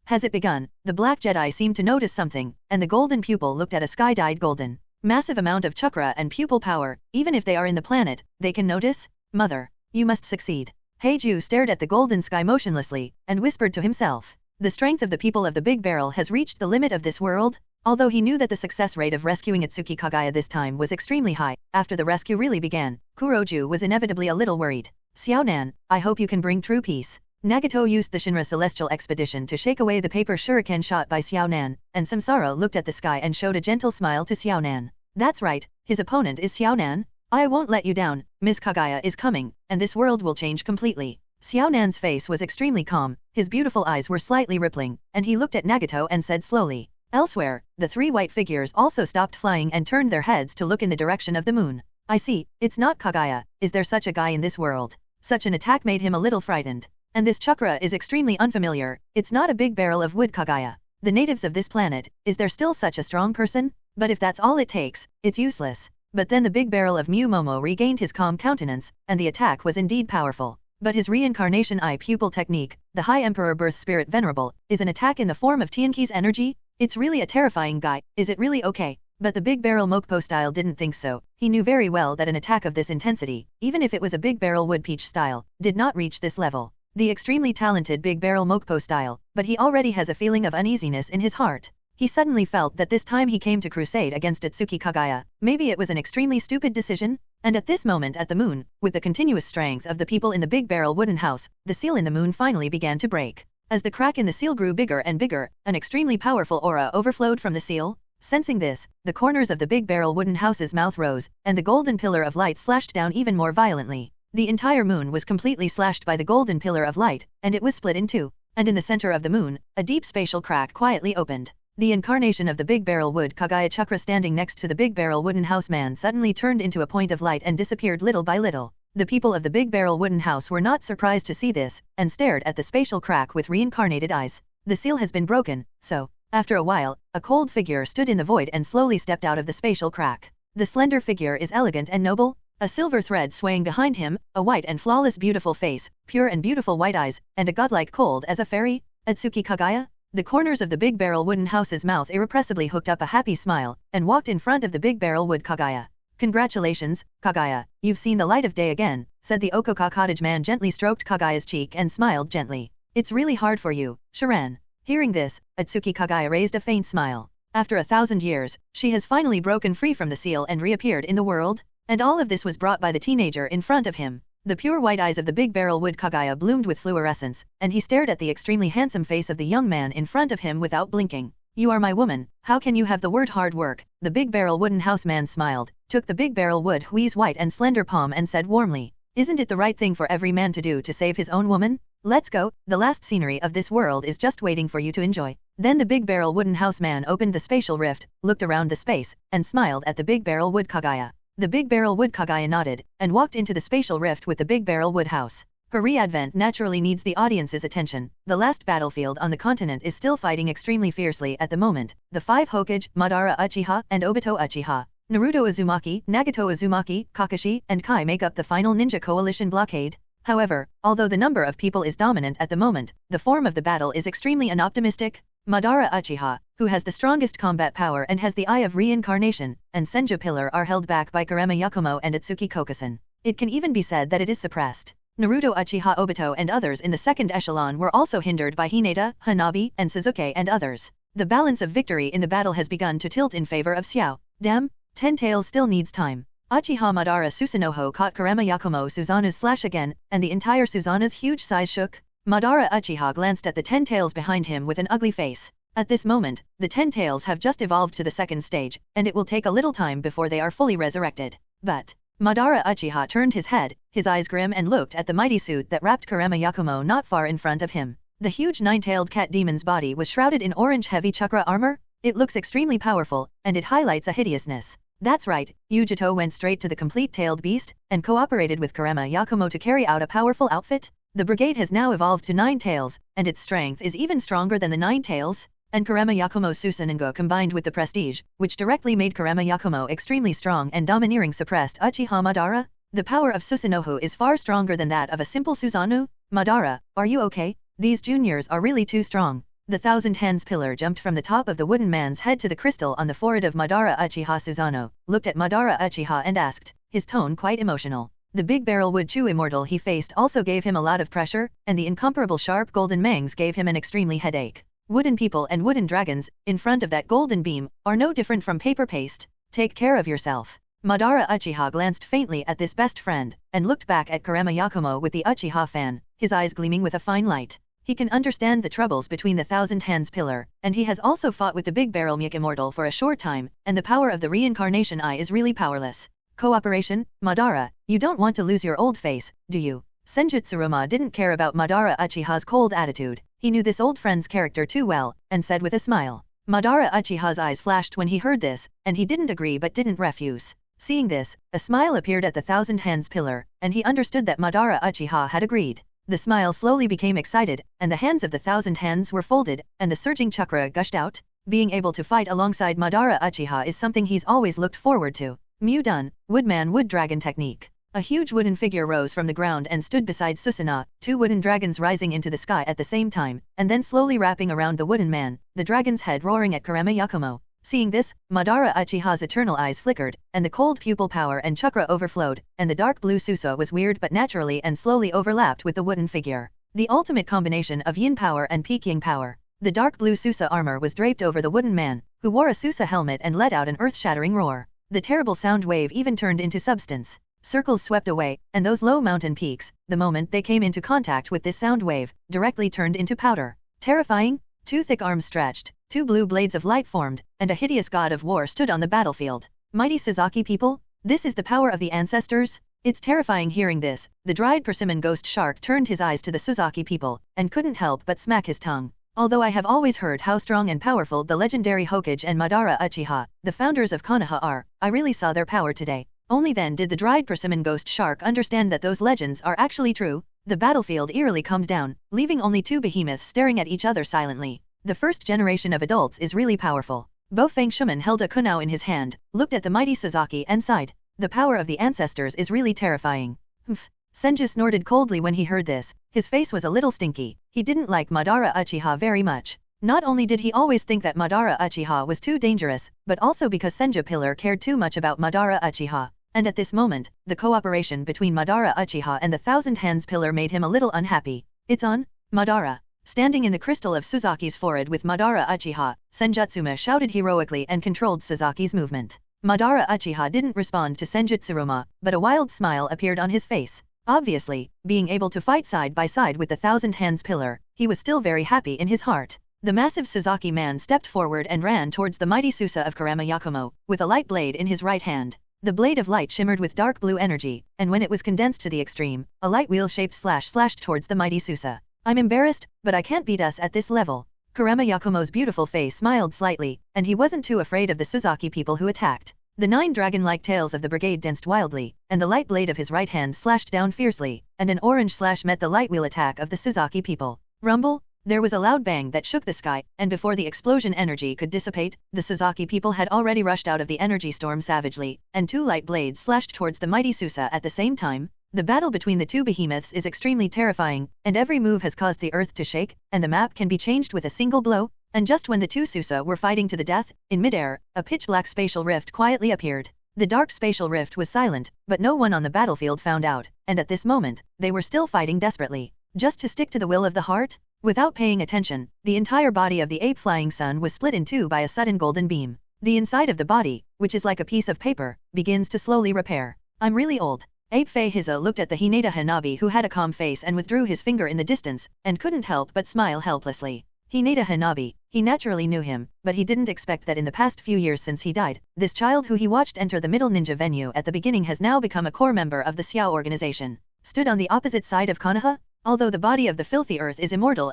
has it begun? The Black Jedi seemed to notice something, and the golden pupil looked at a sky-dyed golden. Massive amount of chakra and pupil power, even if they are in the planet, they can notice? Mother, you must succeed. Heiju stared at the golden sky motionlessly, and whispered to himself. The strength of the people of the Big Barrel has reached the limit of this world. Although he knew that the success rate of rescuing Ōtsutsuki Kaguya this time was extremely high, after the rescue really began, Kuroju was inevitably a little worried. Xiaonan, I hope you can bring true peace. Nagato used the Shinra Celestial Expedition to shake away the paper shuriken shot by Xiaonan, and Samsara looked at the sky and showed a gentle smile to Xiaonan. That's right, his opponent is Xiaonan. I won't let you down, Miss Kaguya is coming, and this world will change completely. Xiaonan's face was extremely calm, his beautiful eyes were slightly rippling, and he looked at Nagato and said slowly. Elsewhere, the three white figures also stopped flying and turned their heads to look in the direction of the moon. I see, it's not Kaguya, is there such a guy in this world? Such an attack made him a little frightened. And this chakra is extremely unfamiliar, it's not a big barrel of wood Kaguya. The natives of this planet, is there still such a strong person? But if that's all it takes, it's useless. But then the big barrel of Mu Momo regained his calm countenance, and the attack was indeed powerful. But his Reincarnation Eye pupil technique, the High Emperor Birth Spirit Venerable, is an attack in the form of Tianqi's energy? It's really a terrifying guy, is it really okay? But the Big Barrel Mokpo style didn't think so. He knew very well that an attack of this intensity, even if it was a Big Barrel Wood Peach style, did not reach this level. The extremely talented Big Barrel Mokpo style, but he already has a feeling of uneasiness in his heart. He suddenly felt that this time he came to crusade against Ōtsutsuki Kaguya, maybe it was an extremely stupid decision? And at this moment at the moon, with the continuous strength of the people in the Big Barrel Wooden House, the seal in the moon finally began to break. As the crack in the seal grew bigger and bigger, an extremely powerful aura overflowed from the seal. Sensing this, the corners of the Big Barrel Wooden House's mouth rose, and the golden pillar of light slashed down even more violently. The entire moon was completely slashed by the golden pillar of light, and it was split in two. And in the center of the moon, a deep spatial crack quietly opened. The incarnation of the Big Barrel Wood Kaguya Chakra standing next to the Big Barrel Wooden House man suddenly turned into a point of light and disappeared little by little. The people of the Big Barrel Wooden House were not surprised to see this, and stared at the spatial crack with reincarnated eyes. The seal has been broken, so, after a while, a cold figure stood in the void and slowly stepped out of the spatial crack. The slender figure is elegant and noble, a silver thread swaying behind him, a white and flawless beautiful face, pure and beautiful white eyes, and a godlike cold as a fairy. Ōtsutsuki Kaguya? The corners of the Big Barrel Wooden House's mouth irrepressibly hooked up a happy smile, and walked in front of the Big Barrel Wood Kaguya. Congratulations, Kaguya, you've seen the light of day again, said the Okoka cottage man gently stroked Kaguya's cheek and smiled gently. It's really hard for you, Sharan. Hearing this, Ōtsutsuki Kaguya raised a faint smile. After 1,000 years, she has finally broken free from the seal and reappeared in the world. And all of this was brought by the teenager in front of him. The pure white eyes of the Big Barrel Wood Kaguya bloomed with fluorescence, and he stared at the extremely handsome face of the young man in front of him without blinking. You are my woman, how can you have the word hard work? The Big Barrel Wooden House man smiled, took the Big Barrel Wood Hui's white and slender palm and said warmly, isn't it the right thing for every man to do to save his own woman? Let's go, the last scenery of this world is just waiting for you to enjoy. Then the Big Barrel Wooden House man opened the spatial rift, looked around the space, and smiled at the Big Barrel Wood Kaguya. The Big Barrel Wood Kaguya nodded, and walked into the spatial rift with the Big Barrel Wood House. Her re-advent naturally needs the audience's attention. The last battlefield on the continent is still fighting extremely fiercely at the moment. The 5 Hokage, Madara Uchiha, and Obito Uchiha, Naruto Uzumaki, Nagato Uzumaki, Kakashi, and Kai make up the final ninja coalition blockade. However, although the number of people is dominant at the moment, the form of the battle is extremely unoptimistic. Madara Uchiha, who has the strongest combat power and has the Eye of Reincarnation, and Senju Pillar are held back by Karema Yakumo and Ōtsutsuki Kokusen. It can even be said that it is suppressed. Naruto Uchiha Obito and others in the second echelon were also hindered by Hinata, Hanabi, and Sasuke and others. The balance of victory in the battle has begun to tilt in favor of Xiao. Damn, 10 Tails still needs time. Uchiha Madara Susanoo caught Karema Yakumo Susanoo's slash again, and the entire Susanoo's huge size shook. Madara Uchiha glanced at the 10 Tails behind him with an ugly face. At this moment, the 10 Tails have just evolved to the second stage, and it will take a little time before they are fully resurrected. But Madara Uchiha turned his head, his eyes grim, and looked at the mighty suit that wrapped Karema Yakumo not far in front of him. The huge 9-tailed cat demon's body was shrouded in orange heavy chakra armor. It looks extremely powerful, and it highlights a hideousness. That's right, Ujito went straight to the complete-tailed beast, and cooperated with Kurama Yakumo to carry out a powerful outfit. The brigade has now evolved to 9 tails, and its strength is even stronger than the 9 tails. And Kurama Yakumo's Susanengo combined with the prestige, which directly made Kurama Yakumo extremely strong and domineering, suppressed Uchiha Madara. The power of Susanoo is far stronger than that of a simple Susanoo. Madara, are you okay? These juniors are really too strong. The Thousand Hands pillar jumped from the top of the wooden man's head to the crystal on the forehead of Madara. Uchiha Susanoo looked at Madara Uchiha and asked, his tone quite emotional. The big barrel wood chew immortal he faced also gave him a lot of pressure, and the incomparable sharp golden mangs gave him an extremely headache. Wooden people and wooden dragons, in front of that golden beam, are no different from paper paste. Take care of yourself. Madara Uchiha glanced faintly at this best friend, and looked back at Kurama Yakumo with the Uchiha fan, his eyes gleaming with a fine light. He can understand the troubles between the Thousand Hands pillar, and he has also fought with the Big Barrel Muk Immortal for a short time, and the power of the Reincarnation Eye is really powerless. Cooperation? Madara, you don't want to lose your old face, do you? Senjutsuruma didn't care about Madara Uchiha's cold attitude. He knew this old friend's character too well, and said with a smile. Madara Uchiha's eyes flashed when he heard this, and he didn't agree but didn't refuse. Seeing this, a smile appeared at the Thousand Hands pillar, and he understood that Madara Uchiha had agreed. The smile slowly became excited, and the hands of the Thousand Hands were folded, and the surging chakra gushed out. Being able to fight alongside Madara Uchiha is something he's always looked forward to. Mew done, Woodman Wood Dragon technique. A huge wooden figure rose from the ground and stood beside Susanoo, 2 wooden dragons rising into the sky at the same time, and then slowly wrapping around the wooden man, the dragon's head roaring at Kurama Yakumo. Seeing this, Madara Uchiha's eternal eyes flickered, and the cold pupil power and chakra overflowed, and the dark blue Susa was weird but naturally and slowly overlapped with the wooden figure. The ultimate combination of yin power and Peking power. The dark blue Susa armor was draped over the wooden man, who wore a Susa helmet and let out an earth-shattering roar. The terrible sound wave even turned into substance. Circles swept away, and those low mountain peaks, the moment they came into contact with this sound wave, directly turned into powder. Terrifying? 2 thick arms stretched, 2 blue blades of light formed, and a hideous god of war stood on the battlefield. Mighty Sasuke people? This is the power of the ancestors? It's terrifying hearing this. The dried persimmon ghost shark turned his eyes to the Sasuke people, and couldn't help but smack his tongue. Although I have always heard how strong and powerful the legendary Hokage and Madara Uchiha, the founders of Konoha, are, I really saw their power today. Only then did the dried persimmon ghost shark understand that those legends are actually true. The battlefield eerily calmed down, leaving only 2 behemoths staring at each other silently. The first generation of adults is really powerful. Bofang Shuman held a kunao in his hand, looked at the mighty Sasuke and sighed. The power of the ancestors is really terrifying. Humph. Senju snorted coldly when he heard this. His face was a little stinky. He didn't like Madara Uchiha very much. Not only did he always think that Madara Uchiha was too dangerous, but also because Senju Pillar cared too much about Madara Uchiha. And at this moment, the cooperation between Madara Uchiha and the Thousand Hands Pillar made him a little unhappy. It's on, Madara. Standing in the crystal of Suzaki's forehead with Madara Uchiha, Senjutsuruma shouted heroically and controlled Suzaki's movement. Madara Uchiha didn't respond to Senjutsuruma, but a wild smile appeared on his face. Obviously, being able to fight side by side with the Thousand Hands Pillar, he was still very happy in his heart. The massive Suzaki man stepped forward and ran towards the mighty Susa of Kurama Yakumo, with a light blade in his right hand. The blade of light shimmered with dark blue energy, and when it was condensed to the extreme, a light wheel-shaped slash slashed towards the mighty Susa. I'm embarrassed, but I can't beat us at this level. Kurama Yakumo's beautiful face smiled slightly, and he wasn't too afraid of the Suzaki people who attacked. The 9 dragon-like tails of the brigade danced wildly, and the light blade of his right hand slashed down fiercely, and an orange slash met the light wheel attack of the Suzaki people. Rumble? There was a loud bang that shook the sky, and before the explosion energy could dissipate, the Suzaki people had already rushed out of the energy storm savagely, and 2 light blades slashed towards the mighty Susa at the same time. The battle between the 2 behemoths is extremely terrifying, and every move has caused the earth to shake, and the map can be changed with a single blow. And just when the 2 Susa were fighting to the death, in midair, a pitch-black spatial rift quietly appeared. The dark spatial rift was silent, but no one on the battlefield found out, and at this moment, they were still fighting desperately. Just to stick to the will of the heart? Without paying attention, the entire body of the ape-flying sun was split in 2 by a sudden golden beam. The inside of the body, which is like a piece of paper, begins to slowly repair. I'm really old. Ape Fei Hiza looked at the Hinata Hanabi who had a calm face and withdrew his finger in the distance, and couldn't help but smile helplessly. Hinata Hanabi, he naturally knew him, but he didn't expect that in the past few years since he died, this child who he watched enter the middle ninja venue at the beginning has now become a core member of the Xiao organization. Stood on the opposite side of Konoha? Although the body of the filthy earth is immortal,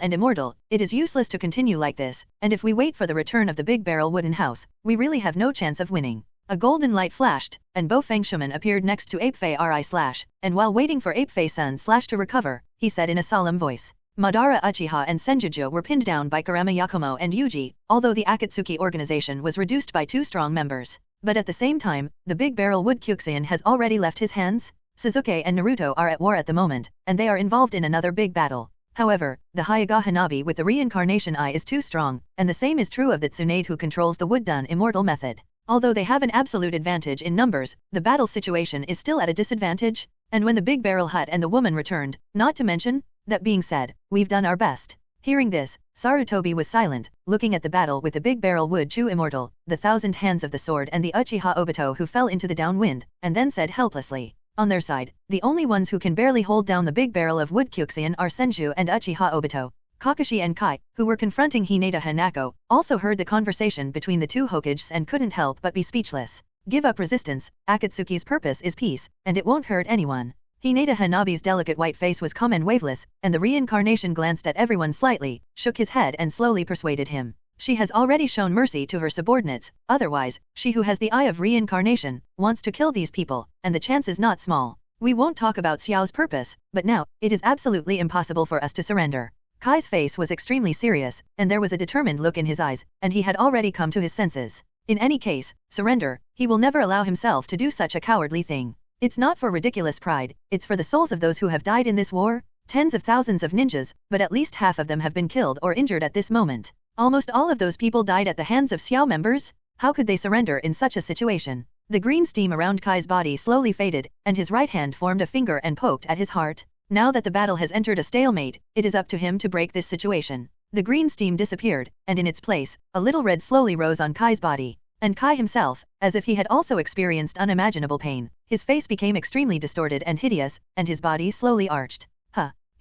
it is useless to continue like this, and if we wait for the return of the big barrel wooden house, we really have no chance of winning. A golden light flashed, and Bofeng Shuman appeared next to Apefei and while waiting for Apefei-sun to recover, he said in a solemn voice. Madara, Uchiha and Senjujo were pinned down by Kurama Yakumo and Yuji, although the Akatsuki organization was reduced by 2 strong members. But at the same time, the big barrel wood Kyuxian has already left his hands. Sasuke and Naruto are at war at the moment, and they are involved in another big battle. However, the Hyuga Hanabi with the Reincarnation Eye is too strong, and the same is true of the Tsunade who controls the wood-done immortal method. Although they have an absolute advantage in numbers, the battle situation is still at a disadvantage, and when the big barrel hut and the woman returned, not to mention, that being said, we've done our best. Hearing this, Sarutobi was silent, looking at the battle with the big barrel wood Chu immortal, the 1,000 hands of the sword and the Uchiha Obito who fell into the downwind, and then said helplessly. On their side, the only ones who can barely hold down the big barrel of wood Kyuxian are Senju and Uchiha Obito. Kakashi and Kai, who were confronting Hinata Hanako, also heard the conversation between the 2 Hokages and couldn't help but be speechless. Give up resistance, Akatsuki's purpose is peace, and it won't hurt anyone. Hinata Hanabi's delicate white face was calm and waveless, and the reincarnation glanced at everyone slightly, shook his head and slowly persuaded him. She has already shown mercy to her subordinates, otherwise, she who has the eye of reincarnation, wants to kill these people, and the chance is not small. We won't talk about Xiao's purpose, but now, it is absolutely impossible for us to surrender. Kai's face was extremely serious, and there was a determined look in his eyes, and he had already come to his senses. In any case, surrender, he will never allow himself to do such a cowardly thing. It's not for ridiculous pride, it's for the souls of those who have died in this war. Tens of thousands of ninjas, but at least half of them have been killed or injured at this moment. Almost all of those people died at the hands of Xiao members? How could they surrender in such a situation? The green steam around Kai's body slowly faded, and his right hand formed a finger and poked at his heart. Now that the battle has entered a stalemate, it is up to him to break this situation. The green steam disappeared, and in its place, a little red slowly rose on Kai's body. And Kai himself, as if he had also experienced unimaginable pain, his face became extremely distorted and hideous, and his body slowly arched.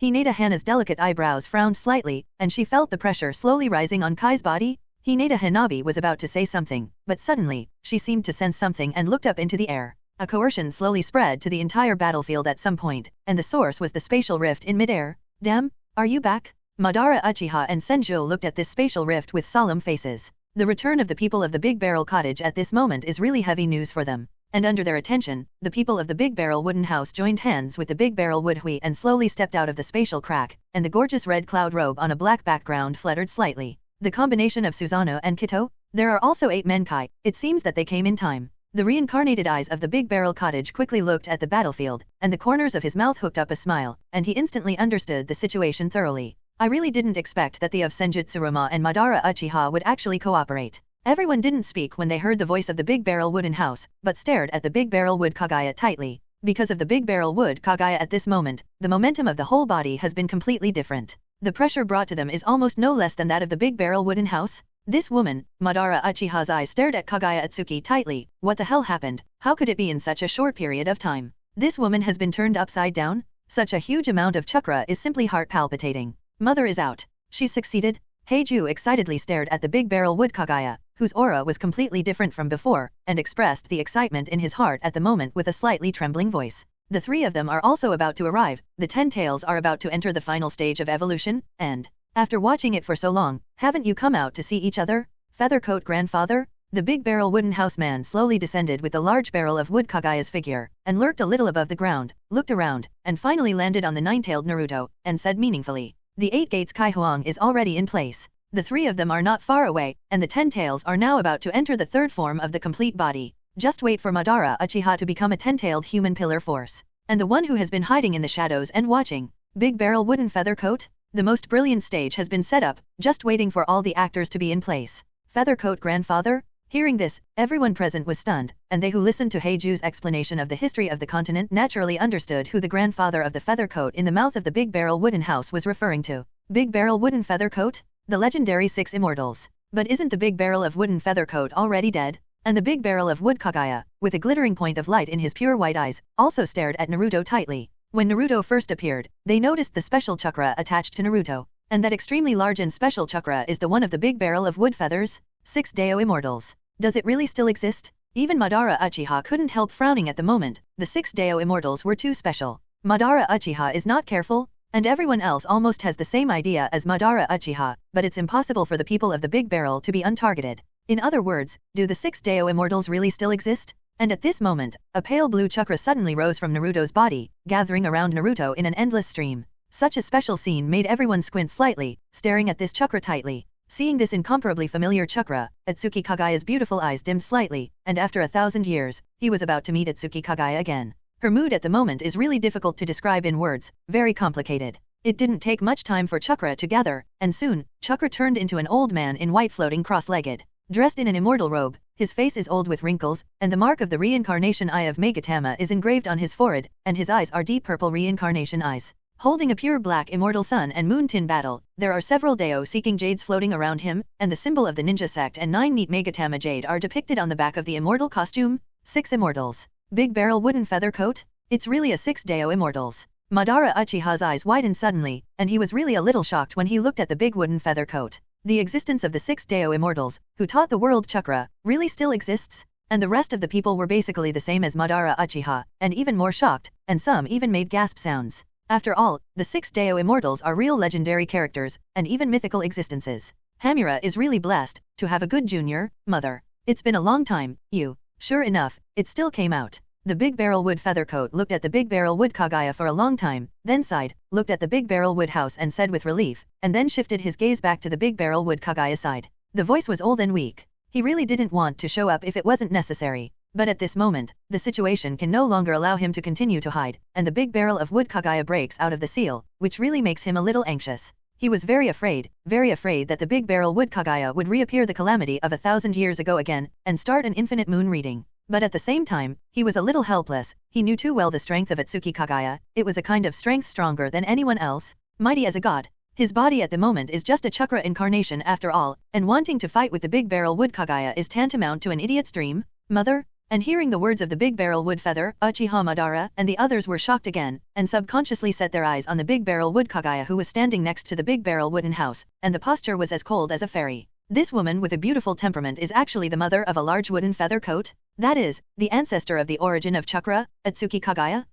Hinata Hana's delicate eyebrows frowned slightly, and she felt the pressure slowly rising on Kai's body. Hinata Hanabi was about to say something, but suddenly, she seemed to sense something and looked up into the air. A coercion slowly spread to the entire battlefield at some point, and the source was the spatial rift in midair. Damn, are you back? Madara, Uchiha and Senju looked at this spatial rift with solemn faces. The return of the people of the Big Barrel Cottage at this moment is really heavy news for them. And under their attention, the people of the Big Barrel Wooden House joined hands with the Big Barrel Wood Hui and slowly stepped out of the spatial crack, and the gorgeous red cloud robe on a black background fluttered slightly. The combination of Susanoo and Kito? There are also 8 Menkai, it seems that they came in time. The reincarnated eyes of the Big Barrel Cottage quickly looked at the battlefield, and the corners of his mouth hooked up a smile, and he instantly understood the situation thoroughly. I really didn't expect that the of Senjutsuruma and Madara Uchiha would actually cooperate. Everyone didn't speak when they heard the voice of the Big Barrel Wooden House, but stared at the Big Barrel Wood Kaguya tightly. Because of the Big Barrel Wood Kaguya at this moment, the momentum of the whole body has been completely different. The pressure brought to them is almost no less than that of the Big Barrel Wooden House. This woman, Madara Uchiha's eyes stared at Kaguya Atsuki tightly. What the hell happened? How could it be in such a short period of time? This woman has been turned upside down? Such a huge amount of chakra is simply heart palpitating. Mother is out. She's succeeded? Heiju excitedly stared at the Big Barrel Wood Kaguya, whose aura was completely different from before, and expressed the excitement in his heart at the moment with a slightly trembling voice. The 3 of them are also about to arrive, the 10 tails are about to enter the final stage of evolution, and, after watching it for so long, haven't you come out to see each other? Feathercoat grandfather? The Big Barrel Wooden House man slowly descended with the large barrel of wood Kaguya's figure, and lurked a little above the ground, looked around, and finally landed on the 9-tailed Naruto, and said meaningfully, the 8 gates Kai Huang is already in place. The 3 of them are not far away, and the 10 tails are now about to enter the 3rd form of the complete body. Just wait for Madara Uchiha to become a 10-tailed human pillar force. And the one who has been hiding in the shadows and watching. Big Barrel Wooden Feather Coat? The most brilliant stage has been set up, just waiting for all the actors to be in place. Feathercoat grandfather? Hearing this, everyone present was stunned, and they who listened to Heiju's explanation of the history of the continent naturally understood who the grandfather of the feather coat in the mouth of the Big Barrel Wooden House was referring to. Big Barrel Wooden Feather Coat? The legendary 6 immortals. But isn't the Big Barrel of Wooden Feather Coat already dead? And the Big Barrel of Wood Kaguya, with a glittering point of light in his pure white eyes, also stared at Naruto tightly. When Naruto first appeared, they noticed the special chakra attached to Naruto, and that extremely large and special chakra is the one of the Big Barrel of Wood Feathers. 6 Dao Immortals. Does it really still exist? Even Madara Uchiha couldn't help frowning at the moment. The 6 Dao Immortals were too special. Madara Uchiha is not careful. And everyone else almost has the same idea as Madara Uchiha, but it's impossible for the people of the Big Barrel to be untargeted. In other words, do the 6 Dao Immortals really still exist? And at this moment, a pale blue chakra suddenly rose from Naruto's body, gathering around Naruto in an endless stream. Such a special scene made everyone squint slightly, staring at this chakra tightly. Seeing this incomparably familiar chakra, Ōtsutsuki Kaguya's beautiful eyes dimmed slightly, and after 1,000 years, he was about to meet Ōtsutsuki Kaguya again. Her mood at the moment is really difficult to describe in words, very complicated. It didn't take much time for chakra to gather, and soon, chakra turned into an old man in white floating cross-legged. Dressed in an immortal robe, his face is old with wrinkles, and the mark of the Reincarnation Eye of Megatama is engraved on his forehead, and his eyes are deep purple Reincarnation eyes. Holding a pure black immortal sun and moon tin battle, there are several Dao seeking jades floating around him, and the symbol of the ninja sect and 9 neat Megatama jade are depicted on the back of the immortal costume. 6 Immortals. Big Barrel Wooden Feather Coat? It's really a 6 Dao Immortals. Madara Uchiha's eyes widened suddenly, and he was really a little shocked when he looked at the big wooden feather coat. The existence of the 6 Dao Immortals, who taught the world chakra, really still exists? And the rest of the people were basically the same as Madara Uchiha, and even more shocked, and some even made gasp sounds. After all, the 6 Dao Immortals are real legendary characters, and even mythical existences. Hamura is really blessed to have a good junior mother. It's been a long time, you. Sure enough, it still came out. The Big Barrel Wood Feathercoat looked at the Big Barrel Wood Kaguya for a long time, then sighed, looked at the Big Barrel Wood House and said with relief, and then shifted his gaze back to the Big Barrel Wood Kaguya side. The voice was old and weak. He really didn't want to show up if it wasn't necessary. But at this moment, the situation can no longer allow him to continue to hide, and the Big Barrel of Wood Kaguya breaks out of the seal, which really makes him a little anxious. He was very afraid that the Big Barrel Wood Kaguya would reappear the calamity of 1,000 years ago again, and start an infinite moon reading. But at the same time, he was a little helpless. He knew too well the strength of Ōtsutsuki Kaguya. It was a kind of strength stronger than anyone else, mighty as a god. His body at the moment is just a chakra incarnation after all, and wanting to fight with the Big Barrel Wood Kaguya is tantamount to an idiot's dream. Mother? And hearing the words of the Big Barrel Wood Feather, Uchiha Madara and the others were shocked again, and subconsciously set their eyes on the Big Barrel Wood Kaguya who was standing next to the Big Barrel Wooden House, and the posture was as cold as a fairy. This woman with a beautiful temperament is actually the mother of a large wooden feather coat? That is, the ancestor of the origin of chakra, Ōtsutsuki Kaguya?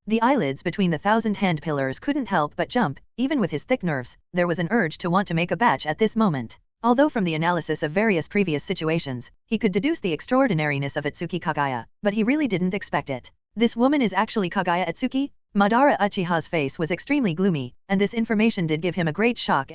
The eyelids between the 1,000-hand pillars couldn't help but jump. Even with his thick nerves, there was an urge to want to make a batch at this moment. Although from the analysis of various previous situations, he could deduce the extraordinariness of Ōtsutsuki Kaguya, but he really didn't expect it. This woman is actually Kaguya Ōtsutsuki? Madara Uchiha's face was extremely gloomy, and this information did give him a great shock.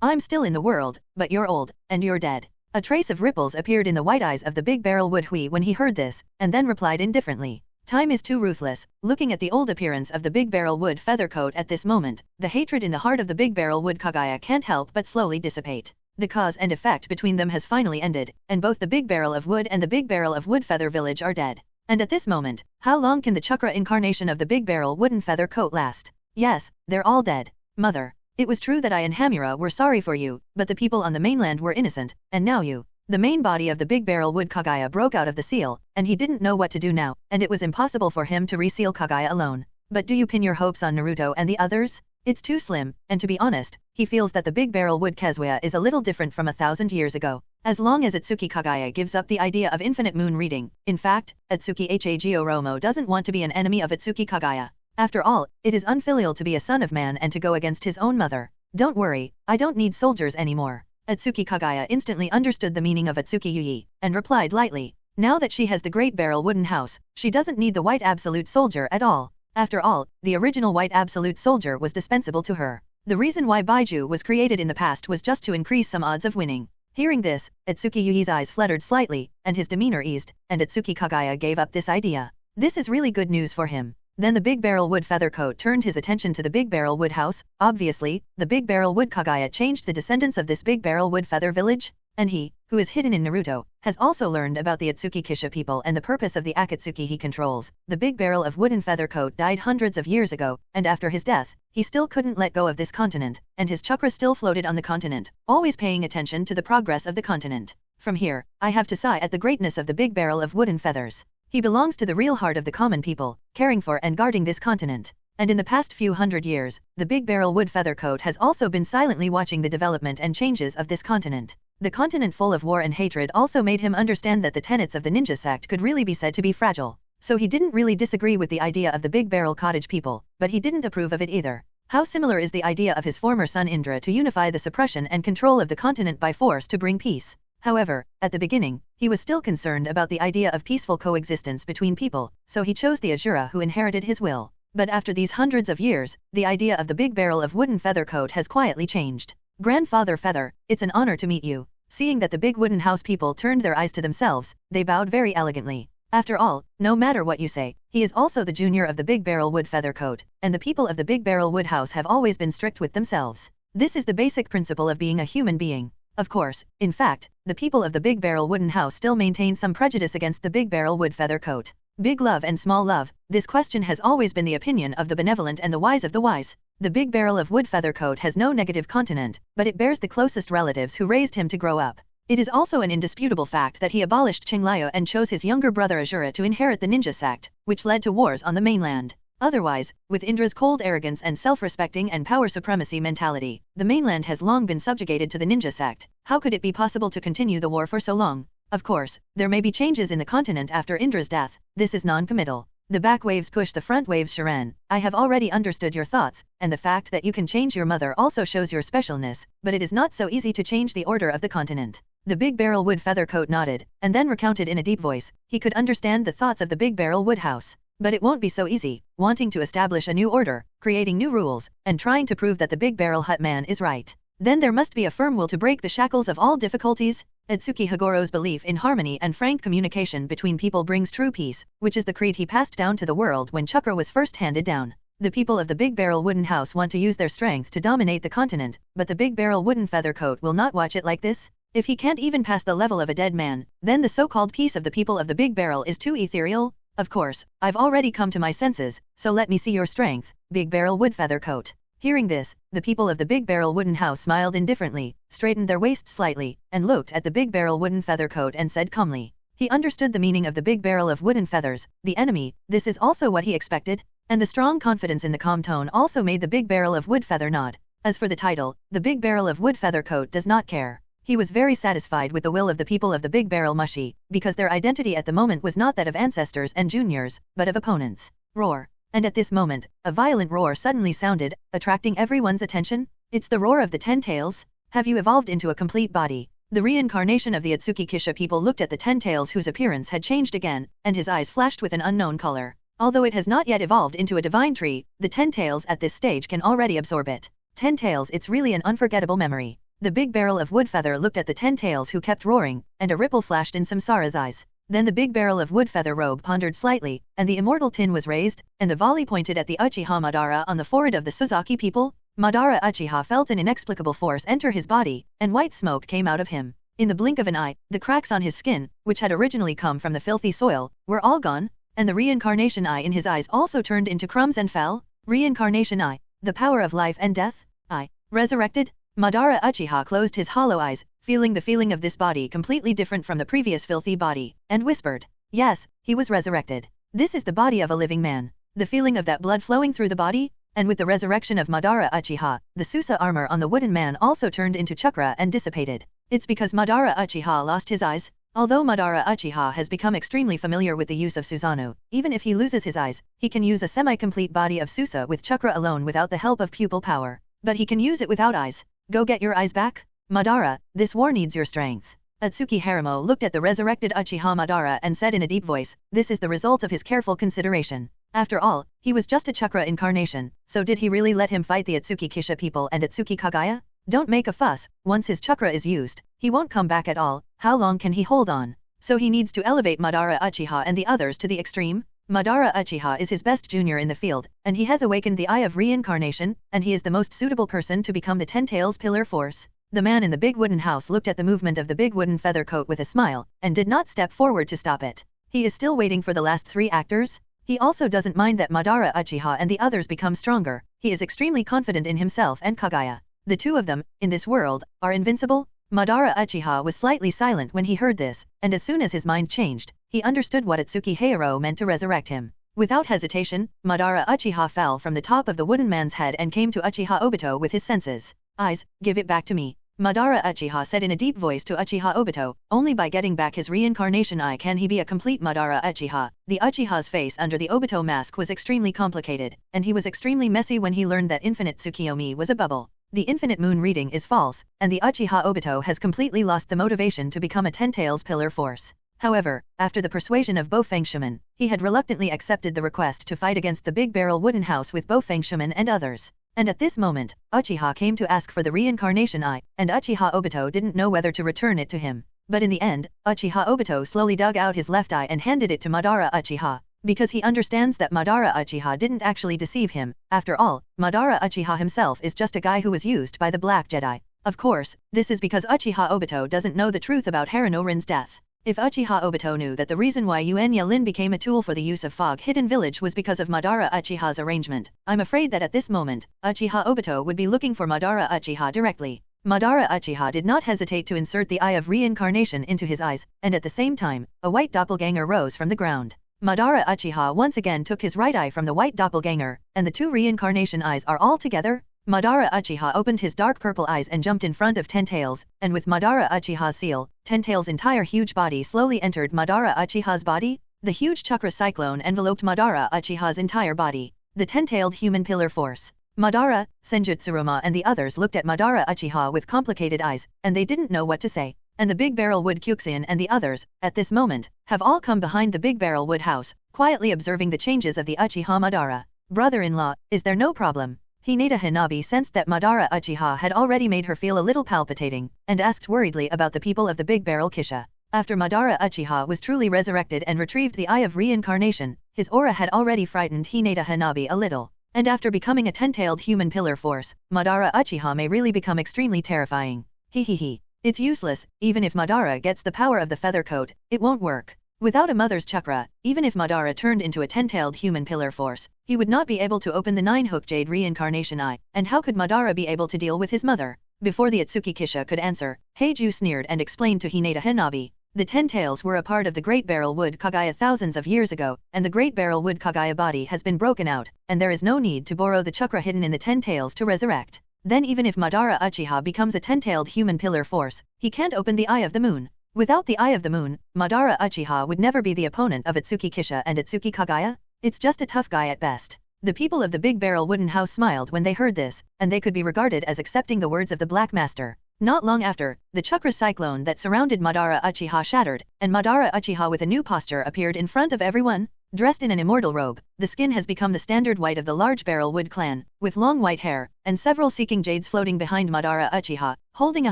I'm still in the world, but you're old, and you're dead. A trace of ripples appeared in the white eyes of the Big Barrel Wood Hui when he heard this, and then replied indifferently. Time is too ruthless. Looking at the old appearance of the Big Barrel Wood Feathercoat at this moment, the hatred in the heart of the Big Barrel Wood Kaguya can't help but slowly dissipate. The cause and effect between them has finally ended, and both the Big Barrel of Wood and the Big Barrel of Wood Feather Village are dead. And at this moment, how long can the chakra incarnation of the Big Barrel Wooden Feather Coat last? Yes, they're all dead. Mother. It was true that I and Hamura were sorry for you, but the people on the mainland were innocent, and now you. The main body of the Big Barrel Wood Kaguya broke out of the seal, and he didn't know what to do now, and it was impossible for him to reseal Kaguya alone. But do you pin your hopes on Naruto and the others? It's too slim, and to be honest, he feels that the Big Barrel Wood Kaguya is a little different from 1,000 years ago. As long as Ōtsutsuki Kaguya gives up the idea of infinite moon reading, in fact, Ōtsutsuki Hagoromo doesn't want to be an enemy of Ōtsutsuki Kaguya. After all, it is unfilial to be a son of man and to go against his own mother. Don't worry, I don't need soldiers anymore. Ōtsutsuki Kaguya instantly understood the meaning of Ōtsutsuki Yui, and replied lightly. Now that she has the Great Barrel Wooden House, she doesn't need the White Absolute Soldier at all. After all, the original White Absolute Soldier was dispensable to her. The reason why Baiju was created in the past was just to increase some odds of winning. Hearing this, Ōtsutsuki Yui's eyes fluttered slightly, and his demeanor eased, and Ōtsutsuki Kaguya gave up this idea. This is really good news for him. Then the Big Barrel Wood Feathercoat turned his attention to the Big Barrel Wood House. Obviously, the Big Barrel Wood Kaguya changed the descendants of this Big Barrel Wood Feather Village, and he, who is hidden in Naruto, has also learned about the Ōtsutsuki Kisha people and the purpose of the Akatsuki he controls. The Big Barrel of Wooden Feathercoat died hundreds of years ago, and after his death, he still couldn't let go of this continent, and his chakra still floated on the continent, always paying attention to the progress of the continent. From here, I have to sigh at the greatness of the Big Barrel of Wooden Feathers. He belongs to the real heart of the common people, caring for and guarding this continent. And in the past few hundred years, the Big Barrel Wood Feathercoat has also been silently watching the development and changes of this continent. The continent full of war and hatred also made him understand that the tenets of the ninja sect could really be said to be fragile. So he didn't really disagree with the idea of the Big Barrel Cottage people, but he didn't approve of it either. How similar is the idea of his former son Indra to unify the suppression and control of the continent by force to bring peace. However, at the beginning, he was still concerned about the idea of peaceful coexistence between people, so he chose the Asura who inherited his will. But after these hundreds of years, the idea of the big barrel of wooden feather coat has quietly changed. Grandfather Feather, it's an honor to meet you. Seeing that the big wooden house people turned their eyes to themselves, they bowed very elegantly. After all, no matter what you say, he is also the junior of the big barrel wood feather coat, and the people of the big barrel wood house have always been strict with themselves. This is the basic principle of being a human being. Of course, in fact, the people of the big barrel wooden house still maintain some prejudice against the big barrel wood feather coat. Big love and small love, this question has always been the opinion of the benevolent and the wise of the wise. The big barrel of wood feather coat has no negative continent, but it bears the closest relatives who raised him to grow up. It is also an indisputable fact that he abolished Qinglaya and chose his younger brother Asura to inherit the ninja sect, which led to wars on the mainland. Otherwise, with Indra's cold arrogance and self-respecting and power supremacy mentality, the mainland has long been subjugated to the ninja sect. How could it be possible to continue the war for so long? Of course, there may be changes in the continent after Indra's death. This is non-committal. The back waves push the front waves, Sharan. I have already understood your thoughts, and the fact that you can change your mother also shows your specialness, but it is not so easy to change the order of the continent. The big barrel wood feather coat nodded, and then recounted in a deep voice. He could understand the thoughts of the big barrel wood house. But it won't be so easy, wanting to establish a new order, creating new rules, and trying to prove that the big barrel hut man is right. Then there must be a firm will to break the shackles of all difficulties. Ōtsutsuki Hagoro's belief in harmony and frank communication between people brings true peace, which is the creed he passed down to the world when chakra was first handed down. The people of the big barrel wooden house want to use their strength to dominate the continent, but the big barrel wooden feather coat will not watch it like this. If he can't even pass the level of a dead man, then the so-called peace of the people of the big barrel is too ethereal. Of course, I've already come to my senses, so let me see your strength, big barrel wood feather coat. Hearing this, the people of the big barrel wooden house smiled indifferently, straightened their waists slightly, and looked at the big barrel wooden feather coat and said calmly. He understood the meaning of the big barrel of wooden feathers, the enemy. This is also what he expected, and the strong confidence in the calm tone also made the big barrel of wood feather nod. As for the title, the big barrel of wood feather coat does not care. He was very satisfied with the will of the people of the big barrel mushi, because their identity at the moment was not that of ancestors and juniors, but of opponents. Roar. And at this moment, a violent roar suddenly sounded, attracting everyone's attention. It's the roar of the 10 tails. Have you evolved into a complete body? The reincarnation of the Ōtsutsuki Kisha people looked at the 10 tails whose appearance had changed again, and his eyes flashed with an unknown color. Although it has not yet evolved into a divine tree, the 10 tails at this stage can already absorb it. 10 tails, it's really an unforgettable memory. The big barrel of wood feather looked at the 10 tails who kept roaring, and a ripple flashed in Samsara's eyes. Then the big barrel of wood feather robe pondered slightly, and the immortal tin was raised, and the volley pointed at the Uchiha Madara on the forehead of the Suzaki people. Madara Uchiha felt an inexplicable force enter his body, and white smoke came out of him. In the blink of an eye, the cracks on his skin, which had originally come from the filthy soil, were all gone, and the reincarnation eye in his eyes also turned into crumbs and fell. Reincarnation eye, the power of life and death. I, resurrected? Madara Uchiha closed his hollow eyes, feeling the feeling of this body completely different from the previous filthy body, and whispered, yes, he was resurrected. This is the body of a living man. The feeling of that blood flowing through the body, and with the resurrection of Madara Uchiha, the Susa armor on the wooden man also turned into chakra and dissipated. It's because Madara Uchiha lost his eyes. Although Madara Uchiha has become extremely familiar with the use of Susanoo, even if he loses his eyes, he can use a semi-complete body of Susa with chakra alone without the help of pupil power. But he can use it without eyes. Go get your eyes back? Madara, this war needs your strength. Ōtsutsuki Harimo looked at the resurrected Uchiha Madara and said in a deep voice, this is the result of his careful consideration. After all, he was just a chakra incarnation, so did he really let him fight the Ōtsutsuki Kisha people and Ōtsutsuki Kaguya? Don't make a fuss, once his chakra is used, he won't come back at all. How long can he hold on? So he needs to elevate Madara Uchiha and the others to the extreme. Madara Uchiha is his best junior in the field, and he has awakened the Eye of Reincarnation, and he is the most suitable person to become the 10 Tails Pillar Force. The man in the big wooden house looked at the movement of the big wooden feather coat with a smile, and did not step forward to stop it. He is still waiting for the last 3 actors. He also doesn't mind that Madara Uchiha and the others become stronger. He is extremely confident in himself and Kaguya. The two of them, in this world, are invincible. Madara Uchiha was slightly silent when he heard this, and as soon as his mind changed, he understood what Ōtsutsuki Heiro meant to resurrect him. Without hesitation, Madara Uchiha fell from the top of the wooden man's head and came to Uchiha Obito with his senses. Eyes, give it back to me. Madara Uchiha said in a deep voice to Uchiha Obito, only by getting back his reincarnation eye can he be a complete Madara Uchiha. The Uchiha's face under the Obito mask was extremely complicated, and he was extremely messy when he learned that Infinite Tsukiyomi was a bubble. The Infinite Moon reading is false, and the Uchiha Obito has completely lost the motivation to become a Ten Tails pillar force. However, after the persuasion of Bofang Shaman, he had reluctantly accepted the request to fight against the Big Barrel Wooden House with Bofang Shaman and others. And at this moment, Uchiha came to ask for the reincarnation eye, and Uchiha Obito didn't know whether to return it to him. But in the end, Uchiha Obito slowly dug out his left eye and handed it to Madara Uchiha, because he understands that Madara Uchiha didn't actually deceive him. After all, Madara Uchiha himself is just a guy who was used by the Black Jedi. Of course, this is because Uchiha Obito doesn't know the truth about Harano Rin's death. If Uchiha Obito knew that the reason why Yuanya Lin became a tool for the use of Fog Hidden Village was because of Madara Uchiha's arrangement, I'm afraid that at this moment, Uchiha Obito would be looking for Madara Uchiha directly. Madara Uchiha did not hesitate to insert the Eye of Reincarnation into his eyes, and at the same time, a white doppelganger rose from the ground. Madara Uchiha once again took his right eye from the white doppelganger, and the two reincarnation eyes are all together. Madara Uchiha opened his dark purple eyes and jumped in front of Ten Tails, and with Madara Uchiha's seal, Ten Tails' entire huge body slowly entered Madara Uchiha's body. The huge chakra cyclone enveloped Madara Uchiha's entire body. The ten-tailed human pillar force. Madara, Senjutsuruma and the others looked at Madara Uchiha with complicated eyes, and they didn't know what to say. And the Big Barrel Wood Kyuxian and the others, at this moment, have all come behind the Big Barrel Wood house, quietly observing the changes of the Uchiha Madara. Brother-in-law, is there no problem? Hinata Hanabi sensed that Madara Uchiha had already made her feel a little palpitating, and asked worriedly about the people of the Big Barrel Kisha. After Madara Uchiha was truly resurrected and retrieved the Eye of Reincarnation, his aura had already frightened Hinata Hanabi a little. And after becoming a ten-tailed human pillar force, Madara Uchiha may really become extremely terrifying. Hehehe. It's useless, even if Madara gets the power of the feather coat, it won't work. Without a mother's chakra, even if Madara turned into a ten-tailed human pillar force, he would not be able to open the nine-hook jade reincarnation eye, and how could Madara be able to deal with his mother? Before the Ōtsutsuki Kisha could answer, Heiju sneered and explained to Hinata Hanabi. The Ten Tails were a part of the Great Barrel Wood Kaguya thousands of years ago, and the Great Barrel Wood Kaguya body has been broken out, and there is no need to borrow the chakra hidden in the Ten Tails to resurrect. Then even if Madara Uchiha becomes a ten-tailed human pillar force, he can't open the Eye of the Moon. Without the Eye of the Moon, Madara Uchiha would never be the opponent of Ōtsutsuki Kisha and Ōtsutsuki Kaguya. It's just a tough guy at best. The people of the Big Barrel Wooden House smiled when they heard this, and they could be regarded as accepting the words of the Black Master. Not long after, the chakra cyclone that surrounded Madara Uchiha shattered, and Madara Uchiha with a new posture appeared in front of everyone. Dressed in an immortal robe, the skin has become the standard white of the Large Barrel Wood clan, with long white hair, and several seeking jades floating behind Madara Uchiha, holding a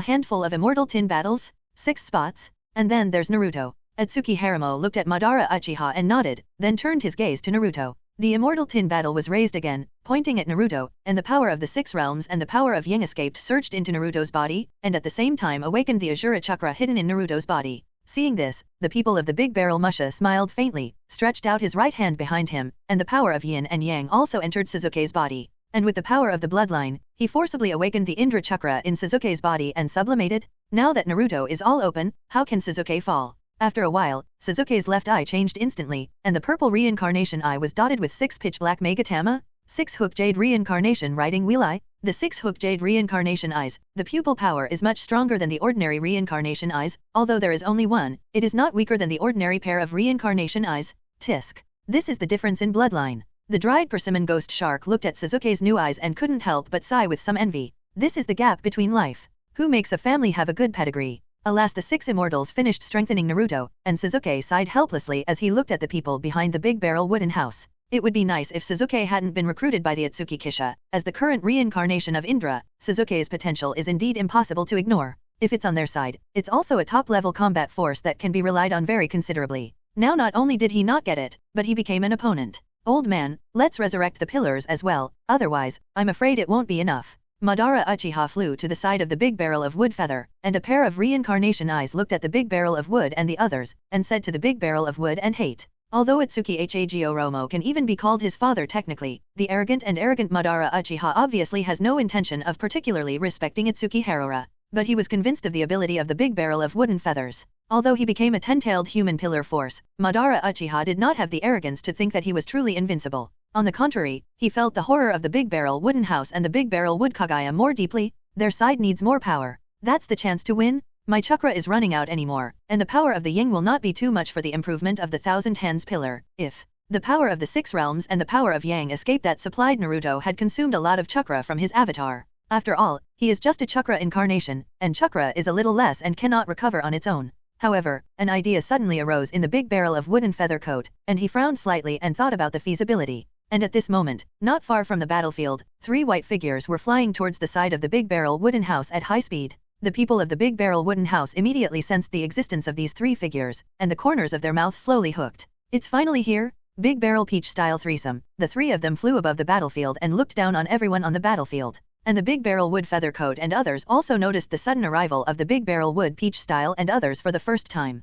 handful of immortal tin battles. 6 spots. And then there's Naruto. Atsuki Harimo looked at Madara Uchiha and nodded, then turned his gaze to Naruto. The immortal tin battle was raised again, pointing at Naruto, and the power of the 6 realms and the power of Yang escaped surged into Naruto's body, and at the same time awakened the Azura chakra hidden in Naruto's body. Seeing this, the people of the Big Barrel Musha smiled faintly, stretched out his right hand behind him, and the power of Yin and Yang also entered Sasuke's body. And with the power of the bloodline, he forcibly awakened the Indra chakra in Sasuke's body and sublimated. Now that Naruto is all open, how can Sasuke fall? After a while, Sasuke's left eye changed instantly, and the purple reincarnation eye was dotted with 6 pitch black Megatama, 6-hook jade reincarnation riding wheel eye. The 6-hook jade reincarnation eyes, the pupil power is much stronger than the ordinary reincarnation eyes, although there is only one, it is not weaker than the ordinary pair of reincarnation eyes. Tisk. This is the difference in bloodline. The dried persimmon ghost shark looked at Sasuke's new eyes and couldn't help but sigh with some envy. This is the gap between life. Who makes a family have a good pedigree? Alas, the 6 immortals finished strengthening Naruto, and Sasuke sighed helplessly as he looked at the people behind the Big Barrel Wooden House. It would be nice if Sasuke hadn't been recruited by the Ōtsutsuki Kisha. As the current reincarnation of Indra, Sasuke's potential is indeed impossible to ignore. If it's on their side, it's also a top-level combat force that can be relied on very considerably. Now not only did he not get it, but he became an opponent. Old man, let's resurrect the pillars as well, otherwise, I'm afraid it won't be enough. Madara Uchiha flew to the side of the Big Barrel of Wood Feather, and a pair of reincarnation eyes looked at the Big Barrel of Wood and the others, and said to the Big Barrel of Wood and Hate. Although Ōtsutsuki Hagoromo can even be called his father technically, the arrogant Madara Uchiha obviously has no intention of particularly respecting Ōtsutsuki Harora. But he was convinced of the ability of the Big Barrel of Wooden Feathers. Although he became a ten-tailed human pillar force, Madara Uchiha did not have the arrogance to think that he was truly invincible. On the contrary, he felt the horror of the Big Barrel Wooden House and the Big Barrel Wood Kaguya more deeply. Their side needs more power. That's the chance to win? My chakra is running out anymore, and the power of the yin will not be too much for the improvement of the Thousand Hands pillar. If the power of the 6 realms and the power of yang escape that supplied Naruto had consumed a lot of chakra from his avatar. After all, he is just a chakra incarnation, and chakra is a little less and cannot recover on its own. However, an idea suddenly arose in the big barrel of wooden feather coat, and he frowned slightly and thought about the feasibility. And at this moment, not far from the battlefield, 3 white figures were flying towards the side of the big barrel wooden house at high speed. The people of the big barrel wooden house immediately sensed the existence of these 3 figures, and the corners of their mouths slowly hooked. It's finally here? Big barrel peach style threesome. The 3 of them flew above the battlefield and looked down on everyone on the battlefield. And the big barrel wood feather coat and others also noticed the sudden arrival of the big barrel wood peach style and others for the first time.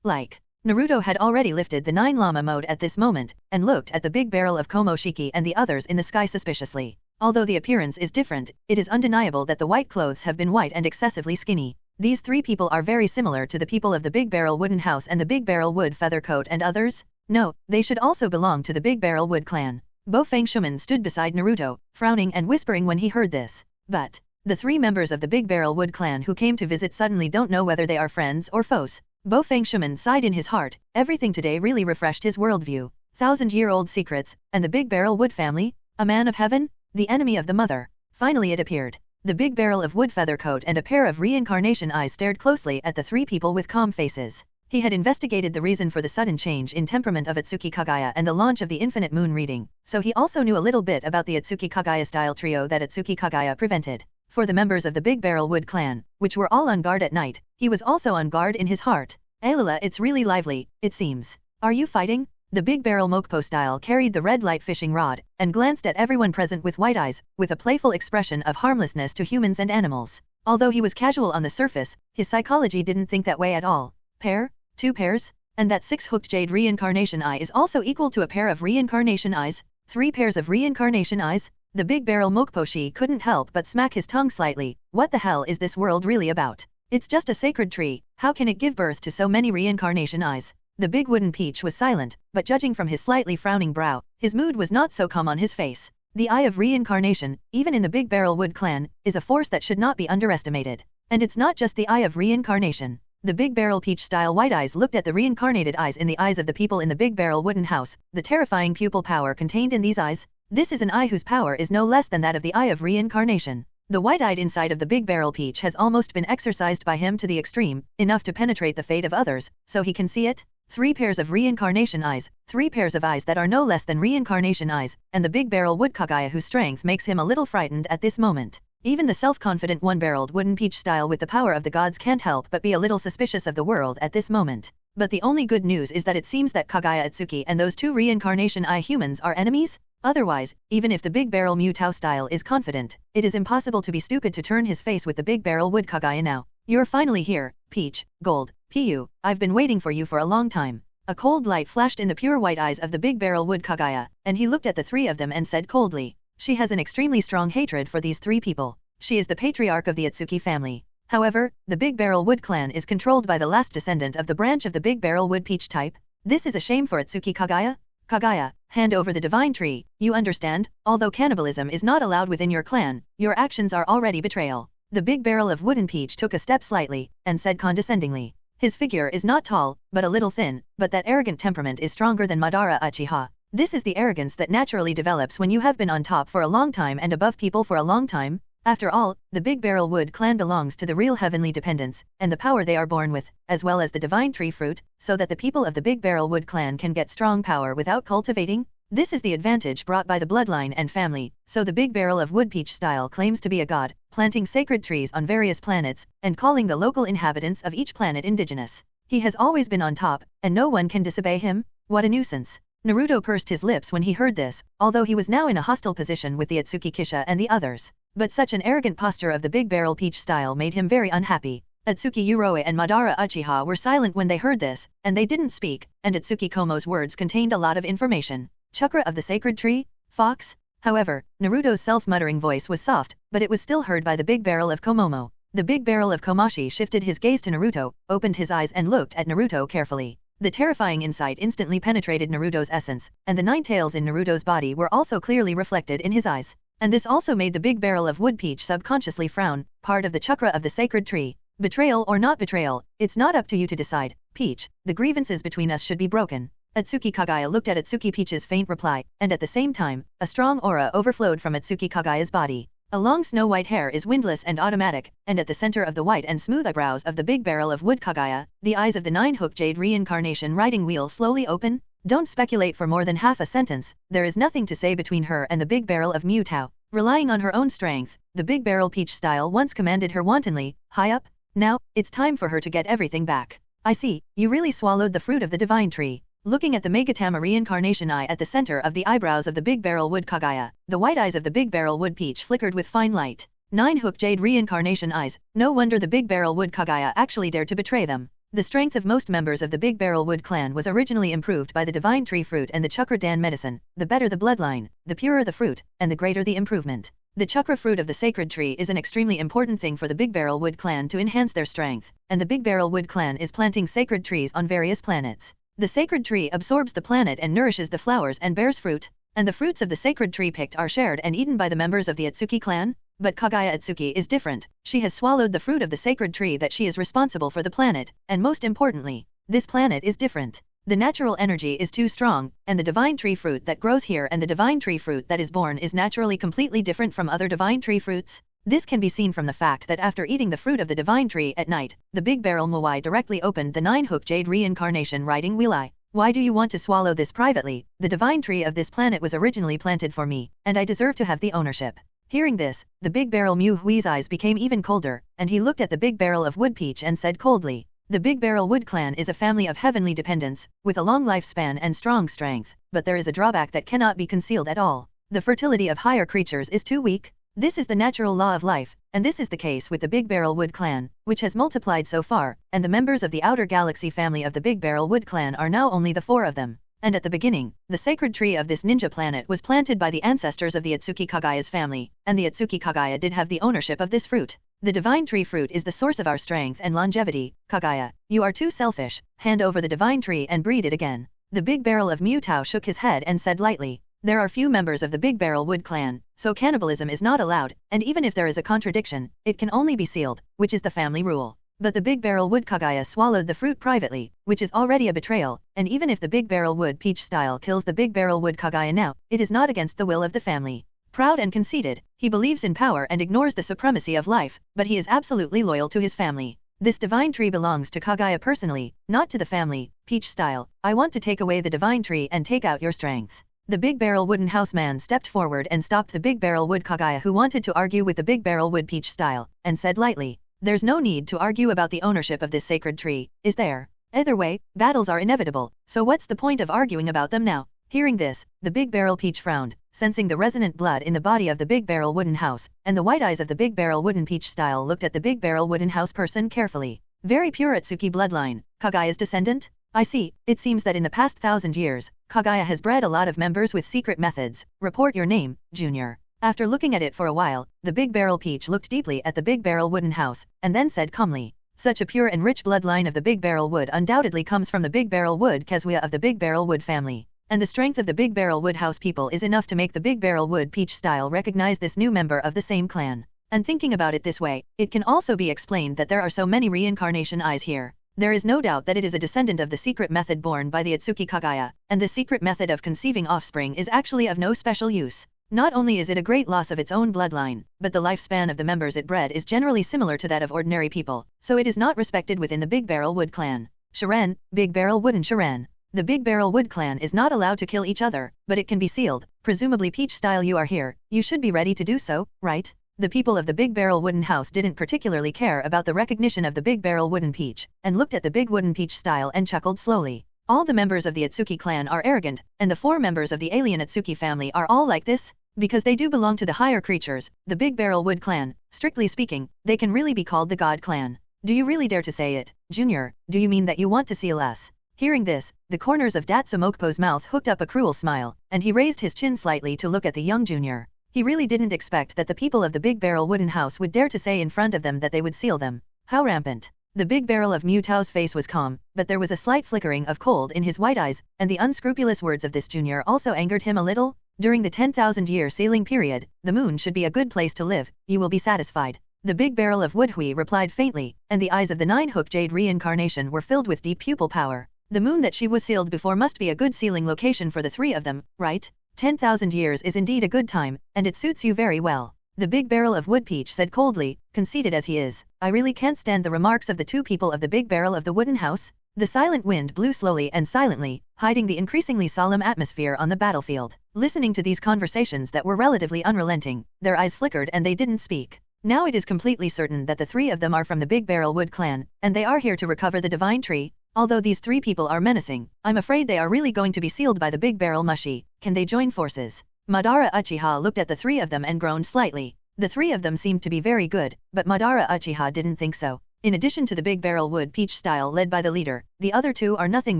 Like. Naruto had already lifted the 9 Llama mode at this moment, and looked at the big barrel of Momoshiki and the others in the sky suspiciously. Although the appearance is different, it is undeniable that the white clothes have been white and excessively skinny. These 3 people are very similar to the people of the big barrel wooden house and the big barrel wood feather coat and others? No, they should also belong to the big barrel wood clan. Bo-Fang Shuman stood beside Naruto, frowning and whispering when he heard this. But the 3 members of the big barrel wood clan who came to visit suddenly don't know whether they are friends or foes. Bo-Fang Shuman sighed in his heart. Everything today really refreshed his worldview. 1,000-year-old secrets, and the big barrel wood family? A man of heaven? The enemy of the mother. Finally it appeared. The big barrel of wood feather coat and a pair of reincarnation eyes stared closely at the 3 people with calm faces. He had investigated the reason for the sudden change in temperament of Ōtsutsuki Kaguya and the launch of the infinite moon reading, so he also knew a little bit about the Ōtsutsuki Kaguya style trio that Ōtsutsuki Kaguya prevented. For the members of the big barrel wood clan, which were all on guard at night, he was also on guard in his heart. Aylala, it's really lively, it seems. Are you fighting? The big barrel Mokpo style carried the red light fishing rod, and glanced at everyone present with wide eyes, with a playful expression of harmlessness to humans and animals. Although he was casual on the surface, his psychology didn't think that way at all. Pair? 2 pairs? And that 6-hooked jade reincarnation eye is also equal to a pair of reincarnation eyes? 3 pairs of reincarnation eyes? The big barrel Mokpo couldn't help but smack his tongue slightly. What the hell is this world really about? It's just a sacred tree, how can it give birth to so many reincarnation eyes? The big wooden peach was silent, but judging from his slightly frowning brow, his mood was not so calm on his face. The eye of reincarnation, even in the big barrel wood clan, is a force that should not be underestimated. And it's not just the eye of reincarnation. The big barrel peach style white eyes looked at the reincarnated eyes in the eyes of the people in the big barrel wooden house, the terrifying pupil power contained in these eyes. This is an eye whose power is no less than that of the eye of reincarnation. The white-eyed inside of the big barrel peach has almost been exercised by him to the extreme, enough to penetrate the fate of others, so he can see it. 3 pairs of reincarnation eyes, 3 pairs of eyes that are no less than reincarnation eyes, and the big barrel wood Kaguya whose strength makes him a little frightened at this moment. Even the self-confident one-barreled wooden peach style with the power of the gods can't help but be a little suspicious of the world at this moment. But the only good news is that it seems that Kaguya Ōtsutsuki and those 2 reincarnation eye humans are enemies? Otherwise, even if the big barrel Mutao style is confident, it is impossible to be stupid to turn his face with the big barrel wood Kaguya now. You're finally here, Peach, Gold, Pu, I've been waiting for you for a long time. A cold light flashed in the pure white eyes of the big barrel wood Kaguya, and he looked at the 3 of them and said coldly. She has an extremely strong hatred for these 3 people. She is the patriarch of the Ōtsutsuki family. However, the big barrel wood clan is controlled by the last descendant of the branch of the big barrel wood peach type. This is a shame for Ōtsutsuki Kaguya. Kaguya, hand over the divine tree, you understand? Although cannibalism is not allowed within your clan, your actions are already betrayal. The big barrel of wooden peach took a step slightly, and said condescendingly. His figure is not tall, but a little thin, but that arrogant temperament is stronger than Madara Uchiha. This is the arrogance that naturally develops when you have been on top for a long time and above people for a long time. After all, the big barrel wood clan belongs to the real heavenly dependents, and the power they are born with, as well as the divine tree fruit, so that the people of the big barrel wood clan can get strong power without cultivating. This is the advantage brought by the bloodline and family, so the big barrel of wood peach style claims to be a god, planting sacred trees on various planets, and calling the local inhabitants of each planet indigenous. He has always been on top, and no one can disobey him. What a nuisance. Naruto pursed his lips when he heard this, although he was now in a hostile position with the Ōtsutsuki Kisha and the others. But such an arrogant posture of the big barrel peach style made him very unhappy. Ōtsutsuki Uroe and Madara Uchiha were silent when they heard this, and they didn't speak, and Ōtsutsuki Komo's words contained a lot of information. Chakra of the sacred tree? Fox? However, Naruto's self-muttering voice was soft, but it was still heard by the big barrel of Komomo. The big barrel of Komashi shifted his gaze to Naruto, opened his eyes and looked at Naruto carefully. The terrifying insight instantly penetrated Naruto's essence, and the 9 tails in Naruto's body were also clearly reflected in his eyes. And this also made the big barrel of wood Peach subconsciously frown, part of the chakra of the sacred tree. Betrayal or not betrayal, it's not up to you to decide, Peach, the grievances between us should be broken. Ōtsutsuki Kaguya looked at Ōtsutsuki Peach's faint reply, and at the same time, a strong aura overflowed from Ōtsutsuki Kaguya's body. A long snow-white hair is windless and automatic, and at the center of the white and smooth eyebrows of the big barrel of wood Kaguya, the eyes of the nine-hook jade reincarnation riding wheel slowly open. Don't speculate for more than half a sentence, there is nothing to say between her and the big barrel of Mutao. Relying on her own strength, the big barrel Peach style once commanded her wantonly, high up. Now, it's time for her to get everything back. I see, you really swallowed the fruit of the divine tree. Looking at the Megatama Reincarnation Eye at the center of the eyebrows of the big barrel wood Kaguya, the white eyes of the big barrel wood Peach flickered with fine light. Nine-hook jade reincarnation eyes, no wonder the big barrel wood Kaguya actually dared to betray them. The strength of most members of the Big Barrel Wood clan was originally improved by the divine tree fruit and the chakra dan medicine. The better the bloodline, the purer the fruit, and the greater the improvement. The chakra fruit of the sacred tree is an extremely important thing for the Big Barrel Wood clan to enhance their strength, and the Big Barrel Wood clan is planting sacred trees on various planets. The sacred tree absorbs the planet and nourishes the flowers and bears fruit, and the fruits of the sacred tree picked are shared and eaten by the members of the Ōtsutsuki clan. But Kaguya Ōtsutsuki is different. She has swallowed the fruit of the sacred tree that she is responsible for the planet, and most importantly, this planet is different. The natural energy is too strong, and the divine tree fruit that grows here and the divine tree fruit that is born is naturally completely different from other divine tree fruits. This can be seen from the fact that after eating the fruit of the divine tree at night, the big barrel Moai directly opened the nine-hook jade reincarnation riding wheel eye. Why do you want to swallow this privately? The divine tree of this planet was originally planted for me, and I deserve to have the ownership. Hearing this, the big barrel Mu Hui's eyes became even colder, and he looked at the big barrel of wood Peach and said coldly, the Big Barrel Wood clan is a family of heavenly dependents, with a long lifespan and strong strength, but there is a drawback that cannot be concealed at all. The fertility of higher creatures is too weak. This is the natural law of life, and this is the case with the Big Barrel Wood clan, which has multiplied so far, and the members of the outer galaxy family of the Big Barrel Wood clan are now only the 4 of them. And at the beginning, the sacred tree of this ninja planet was planted by the ancestors of the Ōtsutsuki Kaguya's family, and the Ōtsutsuki Kaguya did have the ownership of this fruit. The divine tree fruit is the source of our strength and longevity. Kaguya, you are too selfish. Hand over the divine tree and breed it again. The big barrel of Mutao shook his head and said lightly, there are few members of the Big Barrel Wood clan, so cannibalism is not allowed, and even if there is a contradiction, it can only be sealed, which is the family rule. But the Big Barrel Wood Kaguya swallowed the fruit privately, which is already a betrayal, and even if the Big Barrel Wood Peach style kills the Big Barrel Wood Kaguya now, it is not against the will of the family. Proud and conceited, he believes in power and ignores the supremacy of life, but he is absolutely loyal to his family. This divine tree belongs to Kaguya personally, not to the family. Peach style, I want to take away the divine tree and take out your strength. The Big Barrel Wooden House man stepped forward and stopped the Big Barrel Wood Kaguya who wanted to argue with the Big Barrel Wood Peach style, and said lightly, there's no need to argue about the ownership of this sacred tree, is there? Either way, battles are inevitable, so what's the point of arguing about them now? Hearing this, the Big Barrel Peach frowned, sensing the resonant blood in the body of the Big Barrel Wooden House, and the white eyes of the Big Barrel Wooden Peach style looked at the Big Barrel Wooden House person carefully. Very pure Ōtsutsuki bloodline, Kaguya's descendant? I see, it seems that in the past 1,000 years, Kaguya has bred a lot of members with secret methods. Report your name, Junior. After looking at it for a while, the Big Barrel Peach looked deeply at the Big Barrel Wooden House, and then said calmly, such a pure and rich bloodline of the Big Barrel Wood undoubtedly comes from the Big Barrel Wood Kaguya of the Big Barrel Wood family. And the strength of the Big Barrel Wood House people is enough to make the Big Barrel Wood Peach style recognize this new member of the same clan. And thinking about it this way, it can also be explained that there are so many reincarnation eyes here. There is no doubt that it is a descendant of the secret method born by the Ōtsutsuki Kaguya, and the secret method of conceiving offspring is actually of no special use. Not only is it a great loss of its own bloodline, but the lifespan of the members it bred is generally similar to that of ordinary people, so it is not respected within the Big Barrel Wood clan. Sharan, Big Barrel Wooden Sharan. The Big Barrel Wood clan is not allowed to kill each other, but it can be sealed. Presumably Peach style you are here, you should be ready to do so, right? The people of the Big Barrel Wooden House didn't particularly care about the recognition of the Big Barrel Wooden Peach, and looked at the Big Wooden Peach style and chuckled slowly. All the members of the Ōtsutsuki clan are arrogant, and the 4 members of the alien Ōtsutsuki family are all like this, because they do belong to the higher creatures, the Big Barrel Wood clan. Strictly speaking, they can really be called the God clan. Do you really dare to say it, Junior? Do you mean that you want to seal us? Hearing this, the corners of Datsumokpo's mouth hooked up a cruel smile, and he raised his chin slightly to look at the young junior. He really didn't expect that the people of the Big Barrel Wooden House would dare to say in front of them that they would seal them. How rampant. The Big Barrel of Mutao's face was calm, but there was a slight flickering of cold in his white eyes, and the unscrupulous words of this junior also angered him a little. During the 10,000-year sealing period, the moon should be a good place to live, you will be satisfied. The big barrel of wood Hui replied faintly, and the eyes of the nine-hook jade reincarnation were filled with deep pupil power. The moon that she was sealed before must be a good sealing location for the three of them, right? 10,000 years is indeed a good time, and it suits you very well. The big barrel of wood peach said coldly, conceited as he is. I really can't stand the remarks of the two people of the big barrel of the wooden house. The silent wind blew slowly and silently, hiding the increasingly solemn atmosphere on the battlefield. Listening to these conversations that were relatively unrelenting, their eyes flickered and they didn't speak. Now it is completely certain that the three of them are from the Big Barrel Wood clan, and they are here to recover the divine tree. Although these three people are menacing, I'm afraid they are really going to be sealed by the Big Barrel Mushi. Can they join forces? Madara Uchiha looked at the three of them and groaned slightly. The three of them seemed to be very good, but Madara Uchiha didn't think so. In addition to the Big Barrel Wood Peach style led by the leader, the other two are nothing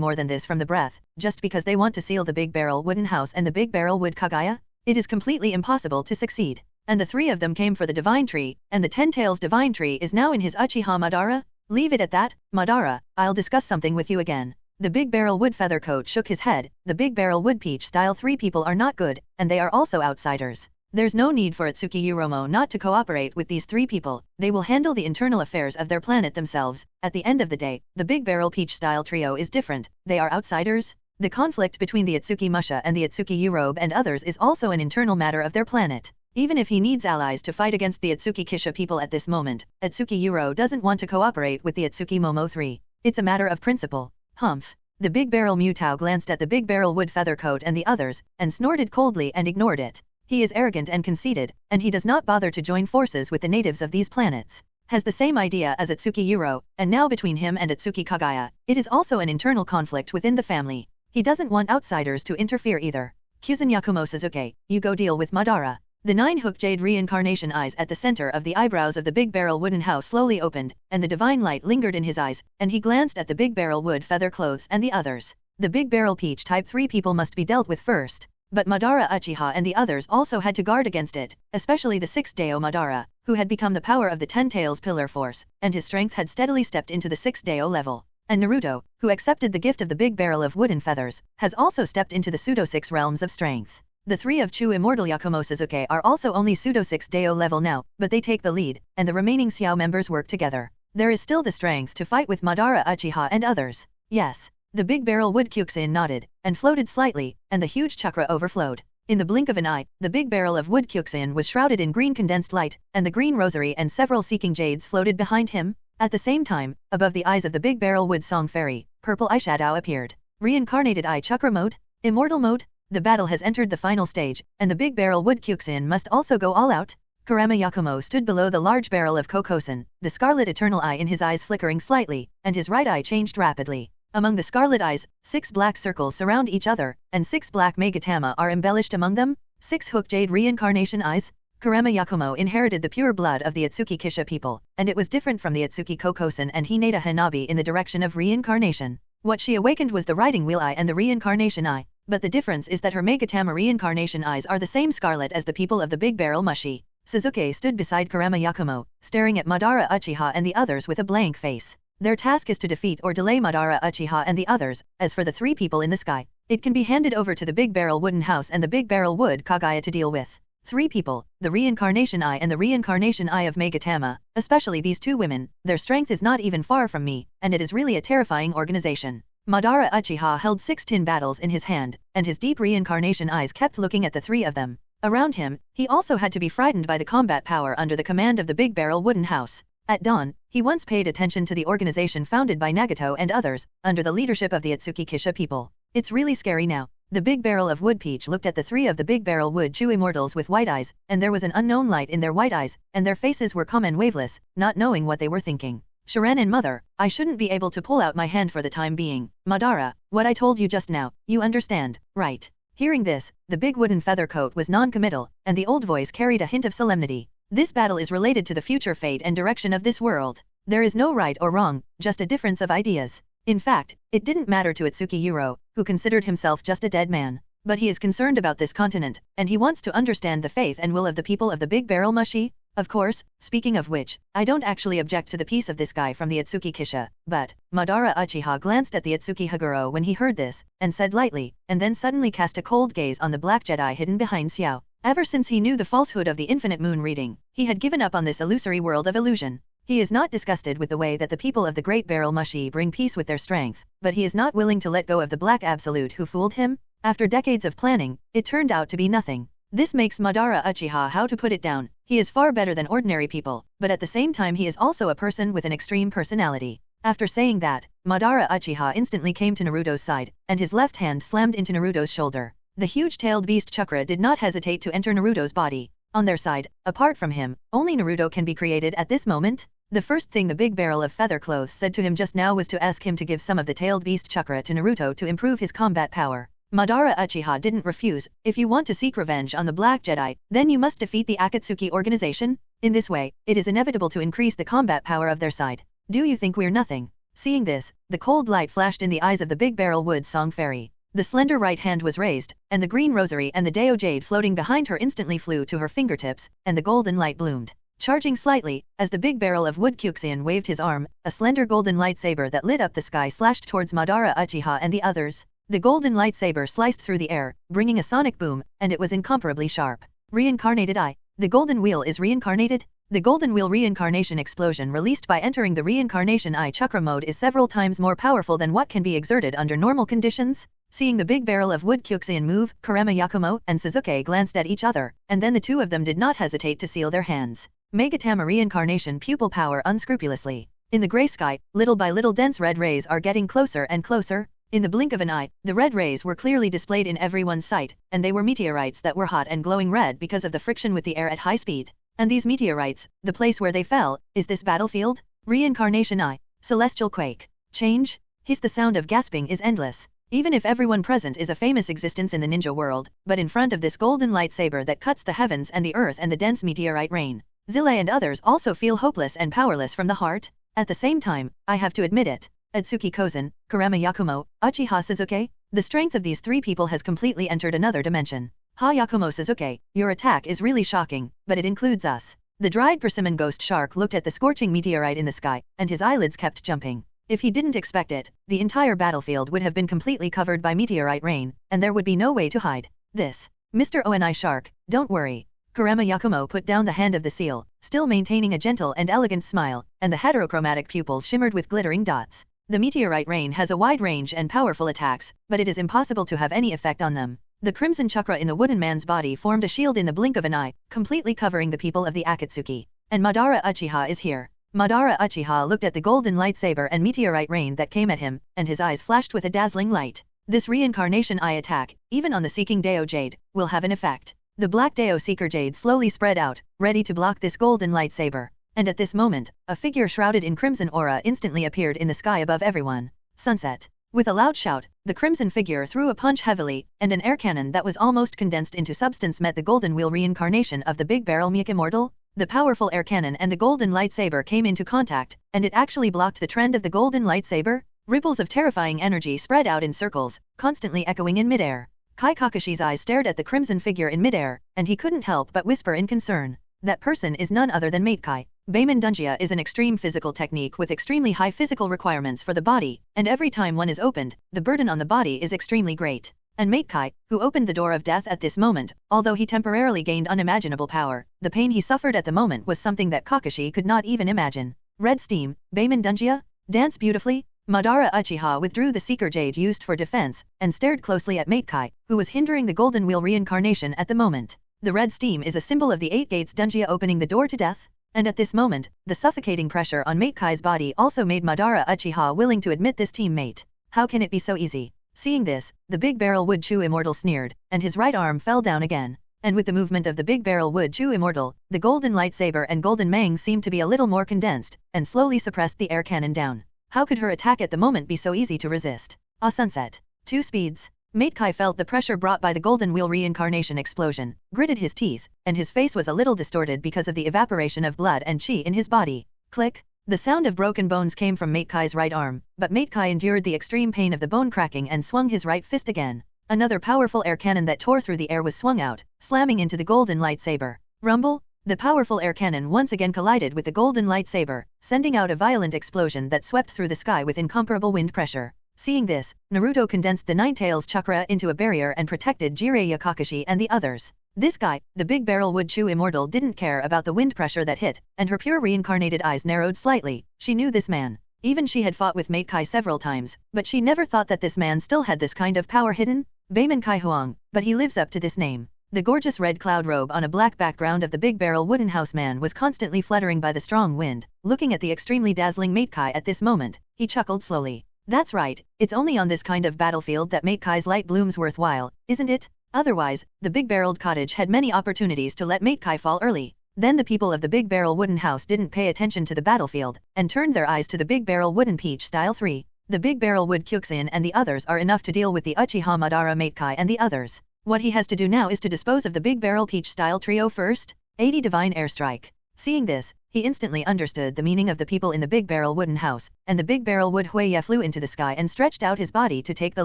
more than this from the breath, just because they want to seal the Big Barrel Wooden House and the Big Barrel Wood Kaguya? It is completely impossible to succeed. And the three of them came for the divine tree, and the 10 Tails divine tree is now in his Uchiha Madara? Leave it at that, Madara, I'll discuss something with you again. The Big Barrel Wood Feathercoat shook his head. The Big Barrel Wood Peach style three people are not good, and they are also outsiders. There's no need for Ōtsutsuki Uromo not to cooperate with these three people. They will handle the internal affairs of their planet themselves. At the end of the day, the Big Barrel Peach style trio is different. They are outsiders. The conflict between the Ōtsutsuki Musha and the Ōtsutsuki Urobe and others is also an internal matter of their planet. Even if he needs allies to fight against the Ōtsutsuki Kisha people at this moment, Ōtsutsuki Uro doesn't want to cooperate with the Ōtsutsuki Momo 3. It's a matter of principle. Humph. The Big Barrel Mutao glanced at the Big Barrel Wood Feathercoat and the others, and snorted coldly and ignored it. He is arrogant and conceited, and he does not bother to join forces with the natives of these planets. Has the same idea as Ōtsutsuki Uro, and now between him and Ōtsutsuki Kaguya, it is also an internal conflict within the family. He doesn't want outsiders to interfere either. Kyuzan Yakumo Sasuke, you go deal with Madara. The nine-hook jade reincarnation eyes at the center of the eyebrows of the Big Barrel Wooden House slowly opened, and the divine light lingered in his eyes, and he glanced at the Big Barrel Wood Feather Clothes and the others. The Big Barrel Peach type 3 people must be dealt with first. But Madara Uchiha and the others also had to guard against it, especially the 6th Deo Madara, who had become the power of the 10 Tails Pillar Force, and his strength had steadily stepped into the 6th Deo level. And Naruto, who accepted the gift of the Big Barrel of Wooden Feathers, has also stepped into the Pseudo-6 realms of strength. The three of True Immortal Yakumo Sasuke are also only Pseudo-6 Deo level now, but they take the lead, and the remaining Xiao members work together. There is still the strength to fight with Madara Uchiha and others. Yes. The Big Barrel Wood Kyuxin nodded, and floated slightly, and the huge chakra overflowed. In the blink of an eye, the Big Barrel of Wood Kyuxin was shrouded in green condensed light, and the green rosary and several seeking jades floated behind him. At the same time, above the eyes of the Big Barrel Wood Song Fairy, purple eyeshadow appeared. Reincarnated Eye Chakra Mode? Immortal Mode? The battle has entered the final stage, and the Big Barrel Wood Kyuxin must also go all out. Kurama Yakumo stood below the large barrel of Kokosen, the scarlet eternal eye in his eyes flickering slightly, and his right eye changed rapidly. Among the scarlet eyes, 6 black circles surround each other, and 6 black Megatama are embellished among them. 6 hook jade reincarnation eyes. Kurama Yakumo inherited the pure blood of the Ōtsutsuki Kisha people, and it was different from the Ōtsutsuki Kokosen and Hinata Hanabi in the direction of reincarnation. What she awakened was the riding wheel eye and the reincarnation eye, but the difference is that her Megatama reincarnation eyes are the same scarlet as the people of the Big Barrel Mushi. Sasuke stood beside Kurama Yakumo, staring at Madara Uchiha and the others with a blank face. Their task is to defeat or delay Madara Uchiha and the others. As for the three people in the sky, it can be handed over to the Big Barrel Wooden House and the Big Barrel Wood Kaguya to deal with. 3 people, the Reincarnation Eye and the Reincarnation Eye of Megatama, especially these 2 women, their strength is not even far from me, and it is really a terrifying organization. Madara Uchiha held 6 tin battles in his hand, and his deep reincarnation eyes kept looking at the 3 of them. Around him, he also had to be frightened by the combat power under the command of the Big Barrel Wooden House. At dawn, he once paid attention to the organization founded by Nagato and others, under the leadership of the Ōtsutsuki Kisha people. It's really scary now. The Big Barrel of Wood Peach looked at the 3 of the Big Barrel Wood Chew Immortals with white eyes, and there was an unknown light in their white eyes, and their faces were calm and waveless, not knowing what they were thinking. Sharan and Mother, I shouldn't be able to pull out my hand for the time being. Madara, what I told you just now, you understand, right? Hearing this, the big wooden feather coat was non-committal, and the old voice carried a hint of solemnity. This battle is related to the future fate and direction of this world. There is no right or wrong, just a difference of ideas. In fact, it didn't matter to Ōtsutsuki Uro, who considered himself just a dead man. But he is concerned about this continent, and he wants to understand the faith and will of the people of the Big Barrel Mushi. Of course, speaking of which, I don't actually object to the piece of this guy from the Ōtsutsuki Kisha, but Madara Uchiha glanced at the Ōtsutsuki Haguro when he heard this, and said lightly, and then suddenly cast a cold gaze on the Black Jedi hidden behind Xiao. Ever since he knew the falsehood of the infinite moon reading, he had given up on this illusory world of illusion. He is not disgusted with the way that the people of the Great Barrel Mushi bring peace with their strength, but he is not willing to let go of the Black Absolute who fooled him. After decades of planning, it turned out to be nothing. This makes Madara Uchiha, how to put it down, he is far better than ordinary people, but at the same time he is also a person with an extreme personality. After saying that, Madara Uchiha instantly came to Naruto's side, and his left hand slammed into Naruto's shoulder. The huge-tailed beast chakra did not hesitate to enter Naruto's body. On their side, apart from him, only Naruto can be created at this moment. The first thing the big barrel of feather clothes said to him just now was to ask him to give some of the tailed beast chakra to Naruto to improve his combat power. Madara Uchiha didn't refuse. If you want to seek revenge on the Black Jedi, then you must defeat the Akatsuki organization. In this way, it is inevitable to increase the combat power of their side. Do you think we're nothing? Seeing this, the cold light flashed in the eyes of the big barrel wood song fairy. The slender right hand was raised, and the green rosary and the Deo Jade floating behind her instantly flew to her fingertips, and the golden light bloomed. Charging slightly, as the big barrel of wood Kyuxian waved his arm, a slender golden lightsaber that lit up the sky slashed towards Madara Uchiha and the others. The golden lightsaber sliced through the air, bringing a sonic boom, and it was incomparably sharp. Reincarnated Eye. The golden wheel is reincarnated? The golden wheel reincarnation explosion released by entering the Reincarnation Eye chakra mode is several times more powerful than what can be exerted under normal conditions. Seeing the big barrel of wood Kyuxian move, Kurama Yakumo and Sasuke glanced at each other, and then the two of them did not hesitate to seal their hands. Megatama reincarnation pupil power unscrupulously. In the gray sky, little by little dense red rays are getting closer and closer. In the blink of an eye, the red rays were clearly displayed in everyone's sight, and they were meteorites that were hot and glowing red because of the friction with the air at high speed. And these meteorites, the place where they fell, is this battlefield? Reincarnation Eye. Celestial quake. Change? Hiss. The sound of gasping is endless. Even if everyone present is a famous existence in the ninja world, but in front of this golden lightsaber that cuts the heavens and the earth and the dense meteorite rain, Zille and others also feel hopeless and powerless from the heart. At the same time, I have to admit it. Ōtsutsuki Kozan, Kurama Yakumo, Uchiha Sasuke, the strength of these three people has completely entered another dimension. Ha Yakumo Sasuke, your attack is really shocking, but it includes us. The dried persimmon ghost shark looked at the scorching meteorite in the sky, and his eyelids kept jumping. If he didn't expect it, the entire battlefield would have been completely covered by meteorite rain, and there would be no way to hide. This. Mr. Oni Shark, don't worry. Kurama Yakumo put down the hand of the seal, still maintaining a gentle and elegant smile, and the heterochromatic pupils shimmered with glittering dots. The meteorite rain has a wide range and powerful attacks, but it is impossible to have any effect on them. The crimson chakra in the wooden man's body formed a shield in the blink of an eye, completely covering the people of the Akatsuki. And Madara Uchiha is here. Madara Uchiha looked at the golden lightsaber and meteorite rain that came at him, and his eyes flashed with a dazzling light. This Reincarnation Eye attack, even on the Seeking Deo Jade, will have an effect. The Black Deo Seeker Jade slowly spread out, ready to block this golden lightsaber. And at this moment, a figure shrouded in crimson aura instantly appeared in the sky above everyone. Sunset. With a loud shout, the crimson figure threw a punch heavily, and an air cannon that was almost condensed into substance met the golden wheel reincarnation of the big barrel Miek Immortal. The powerful air cannon and the golden lightsaber came into contact, and it actually blocked the trend of the golden lightsaber. Ripples of terrifying energy spread out in circles, constantly echoing in midair. Kai Kakashi's eyes stared at the crimson figure in midair, and he couldn't help but whisper in concern. That person is none other than Matekai. Beiman Dunjia is an extreme physical technique with extremely high physical requirements for the body, and every time one is opened, the burden on the body is extremely great. And Matekai, who opened the door of death at this moment, although he temporarily gained unimaginable power, the pain he suffered at the moment was something that Kakashi could not even imagine. Red Steam, Beiman Dunjia? Dance beautifully? Madara Uchiha withdrew the Seeker Jade used for defense, and stared closely at Matekai, who was hindering the Golden Wheel reincarnation at the moment. The red steam is a symbol of the 8 gates Dunjia opening the door to death, and at this moment, the suffocating pressure on Matekai's body also made Madara Uchiha willing to admit this teammate. How can it be so easy? Seeing this, the big barrel wood Chu Immortal sneered, and his right arm fell down again. And with the movement of the big barrel wood Chu Immortal, the golden lightsaber and golden mang seemed to be a little more condensed, and slowly suppressed the air cannon down. How could her attack at the moment be so easy to resist? Ah, sunset. 2 speeds. Matekai felt the pressure brought by the golden wheel reincarnation explosion, gritted his teeth, and his face was a little distorted because of the evaporation of blood and chi in his body. Click. The sound of broken bones came from Matekai's right arm, but Matekai endured the extreme pain of the bone cracking and swung his right fist again. Another powerful air cannon that tore through the air was swung out, slamming into the golden lightsaber. Rumble. The powerful air cannon once again collided with the golden lightsaber, sending out a violent explosion that swept through the sky with incomparable wind pressure. Seeing this, Naruto condensed the Nine Tails chakra into a barrier and protected Jiraiya Kakashi and the others. This guy, the Big Barrel Wood Chew Immortal, didn't care about the wind pressure that hit, and her pure reincarnated eyes narrowed slightly. She knew this man. Even she had fought with Mate Kai several times, but she never thought that this man still had this kind of power hidden. Bayman Kai Huang, but he lives up to this name. The gorgeous red cloud robe on a black background of the Big Barrel Wooden House man was constantly fluttering by the strong wind. Looking at the extremely dazzling Mate Kai at this moment, he chuckled slowly. That's right, it's only on this kind of battlefield that Mate Kai's light blooms worthwhile, isn't it? Otherwise, the Big Barreled Cottage had many opportunities to let Mate Kai fall early. Then the people of the Big Barrel Wooden House didn't pay attention to the battlefield, and turned their eyes to the Big Barrel Wooden Peach Style 3. The Big Barrel Wood Kyuxin and the others are enough to deal with the Uchiha Madara Mate Kai and the others. What he has to do now is to dispose of the Big Barrel Peach Style Trio first. 80 Divine Airstrike. Seeing this, he instantly understood the meaning of the people in the Big Barrel Wooden House, and the Big Barrel Wood Huiye flew into the sky and stretched out his body to take the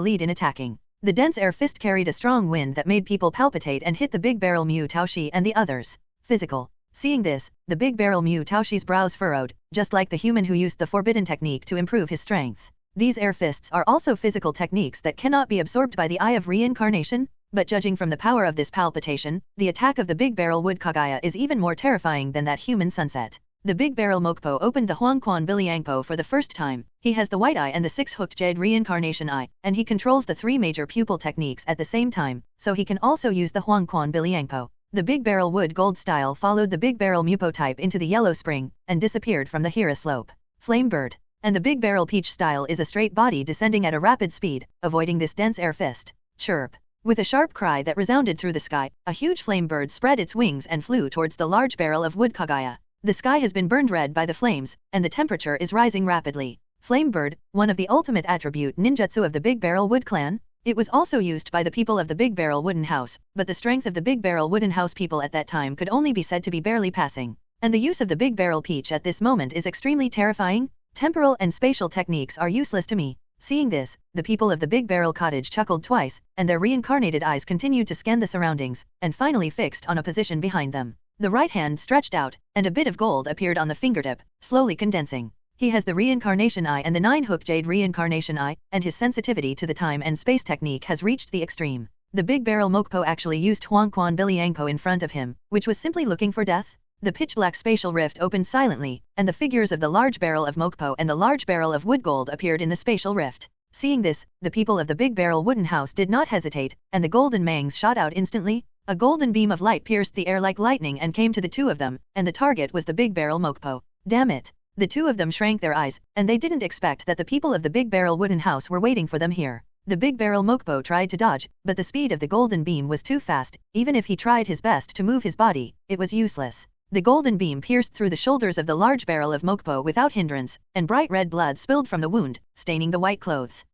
lead in attacking. The dense air fist carried a strong wind that made people palpitate and hit the Big Barrel Mu Taoshi and the others. Physical. Seeing this, the Big Barrel Mu Taoshi's brows furrowed, just like the human who used the forbidden technique to improve his strength. These air fists are also physical techniques that cannot be absorbed by the Eye of Reincarnation, but judging from the power of this palpitation, the attack of the Big Barrel Wood Kaguya is even more terrifying than that human sunset. The Big Barrel Mokpo opened the Huangquan Biliangpo for the first time. He has the White Eye and the Six-Hooked Jade Reincarnation Eye, and he controls the three major pupil techniques at the same time, so he can also use the Huangquan Biliangpo. The Big Barrel Wood Gold style followed the Big Barrel Mupo type into the Yellow Spring, and disappeared from the Hira slope. Flame Bird. And the Big Barrel Peach style is a straight body descending at a rapid speed, avoiding this dense air fist. Chirp. With a sharp cry that resounded through the sky, a huge flame bird spread its wings and flew towards the large barrel of Wood Kaguya. The sky has been burned red by the flames, and the temperature is rising rapidly. Flame Bird, one of the ultimate attribute ninjutsu of the Big Barrel Wood Clan. It was also used by the people of the Big Barrel Wooden House, but the strength of the Big Barrel Wooden House people at that time could only be said to be barely passing. And the use of the Big Barrel Peach at this moment is extremely terrifying. Temporal and spatial techniques are useless to me. Seeing this, the people of the Big Barrel Cottage chuckled twice, and their reincarnated eyes continued to scan the surroundings, and finally fixed on a position behind them. The right hand stretched out, and a bit of gold appeared on the fingertip, slowly condensing. He has the Reincarnation Eye and the Nine-Hook Jade Reincarnation Eye, and his sensitivity to the time and space technique has reached the extreme. The Big Barrel Mokpo actually used Huangquan Biliangpo in front of him, which was simply looking for death. The pitch-black spatial rift opened silently, and the figures of the large barrel of Mokpo and the large barrel of Wood Gold appeared in the spatial rift. Seeing this, the people of the Big Barrel Wooden House did not hesitate, and the golden mangs shot out instantly. A golden beam of light pierced the air like lightning and came to the two of them, and the target was the Big Barrel Mokpo. Damn it! The two of them shrank their eyes, and they didn't expect that the people of the Big Barrel Wooden House were waiting for them here. The Big Barrel Mokpo tried to dodge, but the speed of the golden beam was too fast. Even if he tried his best to move his body, it was useless. The golden beam pierced through the shoulders of the large barrel of Mokpo without hindrance, and bright red blood spilled from the wound, staining the white clothes.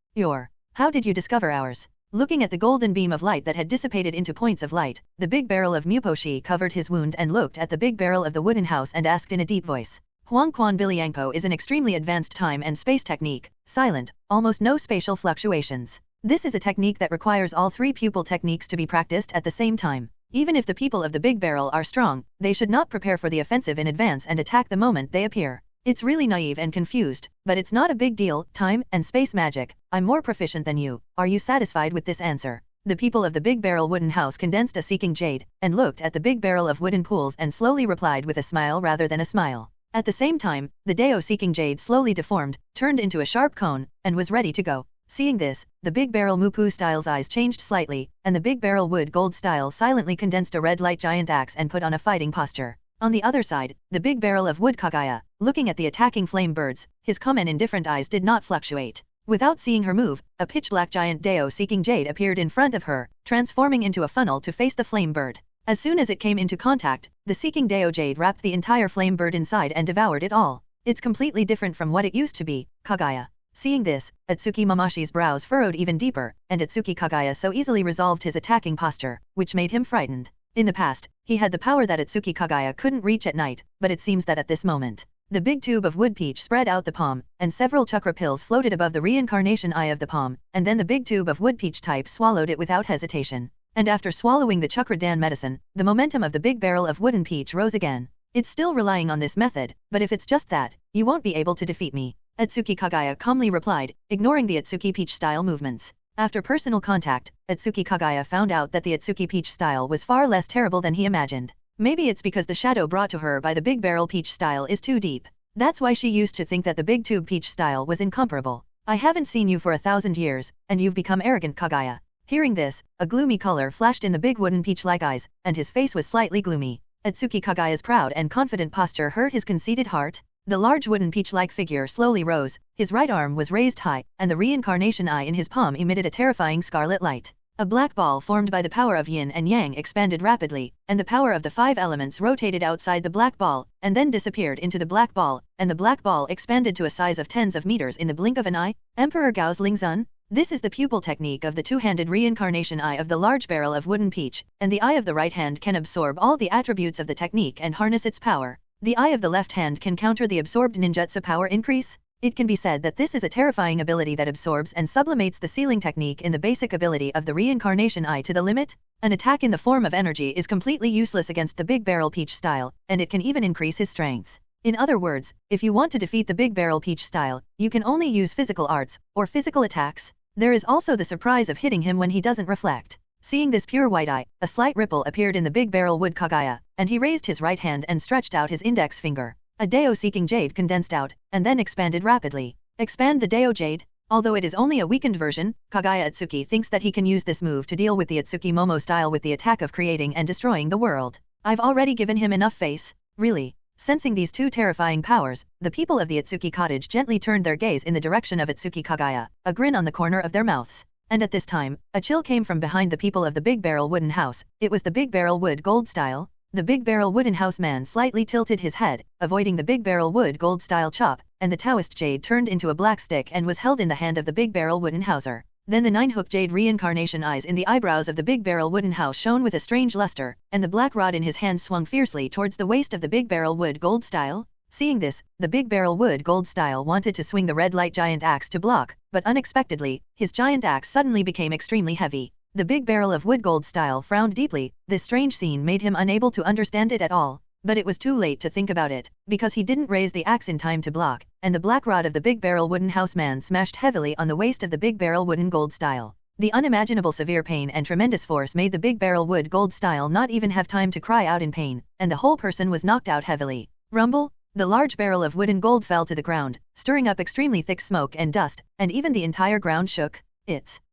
How did you discover ours? Looking at the golden beam of light that had dissipated into points of light, the Big Barrel of Muposhi covered his wound and looked at the Big Barrel of the Wooden House and asked in a deep voice. Huangquan Biliangpo is an extremely advanced time and space technique, silent, almost no spatial fluctuations. This is a technique that requires all three pupil techniques to be practiced at the same time. Even if the people of the Big Barrel are strong, they should not prepare for the offensive in advance and attack the moment they appear. It's really naive and confused, but it's not a big deal. Time and space magic. I'm more proficient than you. Are you satisfied with this answer? The people of the Big Barrel Wooden House condensed a seeking jade, and looked at the Big Barrel of Wooden Pools and slowly replied with a smile rather than a smile. At the same time, the Deo seeking jade slowly deformed, turned into a sharp cone, and was ready to go. Seeing this, the Big Barrel Mupu style's eyes changed slightly, and the Big Barrel Wood Gold style silently condensed a red light giant axe and put on a fighting posture. On the other side, the Big Barrel of Wood Kaguya, looking at the attacking flame birds, his calm and indifferent eyes did not fluctuate. Without seeing her move, a pitch-black giant Deo seeking jade appeared in front of her, transforming into a funnel to face the flame bird. As soon as it came into contact, the seeking Deo jade wrapped the entire flame bird inside and devoured it all. It's completely different from what it used to be. Kaguya. Seeing this, Ōtsutsuki Momoshi's brows furrowed even deeper, and Ōtsutsuki Kaguya so easily resolved his attacking posture, which made him frightened. In the past, he had the power that Ōtsutsuki Kaguya couldn't reach at night, but it seems that at this moment, the big tube of wood peach spread out the palm, and several chakra pills floated above the reincarnation eye of the palm, and then the big tube of wood peach type swallowed it without hesitation. and after swallowing the Chakra-Dan medicine, the momentum of the big barrel of wooden peach rose again. It's still relying on this method, but if it's just that, you won't be able to defeat me, Ōtsutsuki Kaguya calmly replied, ignoring the Ōtsutsuki peach style movements. After personal contact, Ōtsutsuki Kaguya found out that the Ōtsutsuki peach style was far less terrible than he imagined. Maybe it's because the shadow brought to her by the big barrel peach style is too deep. That's why she used to think that the big tube peach style was incomparable. I haven't seen you for 1,000 years, and you've become arrogant, Kaguya. Hearing this, a gloomy color flashed in the big wooden peach-like eyes, and his face was slightly gloomy. Ōtsutsuki Kaguya's proud and confident posture hurt his conceited heart. The large wooden peach-like figure slowly rose, his right arm was raised high, and the Reincarnation Eye in his palm emitted a terrifying scarlet light. A black ball formed by the power of yin and yang expanded rapidly, and the power of the 5 elements rotated outside the black ball, and then disappeared into the black ball, and the black ball expanded to a size of tens of meters in the blink of an eye. Emperor Gao's Lingzun? This is the pupil technique of the two-handed Reincarnation Eye of the large barrel of wooden peach, and the eye of the right hand can absorb all the attributes of the technique and harness its power. The eye of the left hand can counter the absorbed ninjutsu power increase. It can be said that this is a terrifying ability that absorbs and sublimates the sealing technique in the basic ability of the Reincarnation Eye to the limit. An attack in the form of energy is completely useless against the big barrel peach style, and it can even increase his strength. In other words, if you want to defeat the big barrel peach style, you can only use physical arts, or physical attacks. There is also the surprise of hitting him when he doesn't reflect. Seeing this pure white eye, a slight ripple appeared in the big barrel wood Kaguya, and he raised his right hand and stretched out his index finger. A Dao-seeking jade condensed out, and then expanded rapidly. Expand the Dao jade? Although it is only a weakened version, Kaguya Ōtsutsuki thinks that he can use this move to deal with the Ōtsutsuki Momo style with the attack of creating and destroying the world. I've already given him enough face. Really? Sensing these two terrifying powers, the people of the Ōtsutsuki cottage gently turned their gaze in the direction of Ōtsutsuki Kaguya, a grin on the corner of their mouths. And at this time, a chill came from behind the people of the big barrel wooden house. It was the big barrel wood gold style. The big barrel wooden house man slightly tilted his head, avoiding the big barrel wood gold style chop, and the Taoist jade turned into a black stick and was held in the hand of the big barrel wooden houser. Then the 9-hook jade Reincarnation eyes in the eyebrows of the big barrel wooden house shone with a strange luster, and the black rod in his hand swung fiercely towards the waist of the big barrel wood gold style. Seeing this, the big barrel wood gold style wanted to swing the red light giant axe to block, but unexpectedly, his giant axe suddenly became extremely heavy. The big barrel of wood gold style frowned deeply. This strange scene made him unable to understand it at all. But it was too late to think about it, because he didn't raise the axe in time to block, and the black rod of the big barrel wooden house man smashed heavily on the waist of the big barrel wooden gold style. The unimaginable severe pain and tremendous force made the big barrel wood gold style not even have time to cry out in pain, and the whole person was knocked out heavily. Rumble! The large barrel of wooden gold fell to the ground, stirring up extremely thick smoke and dust, and even the entire ground shook.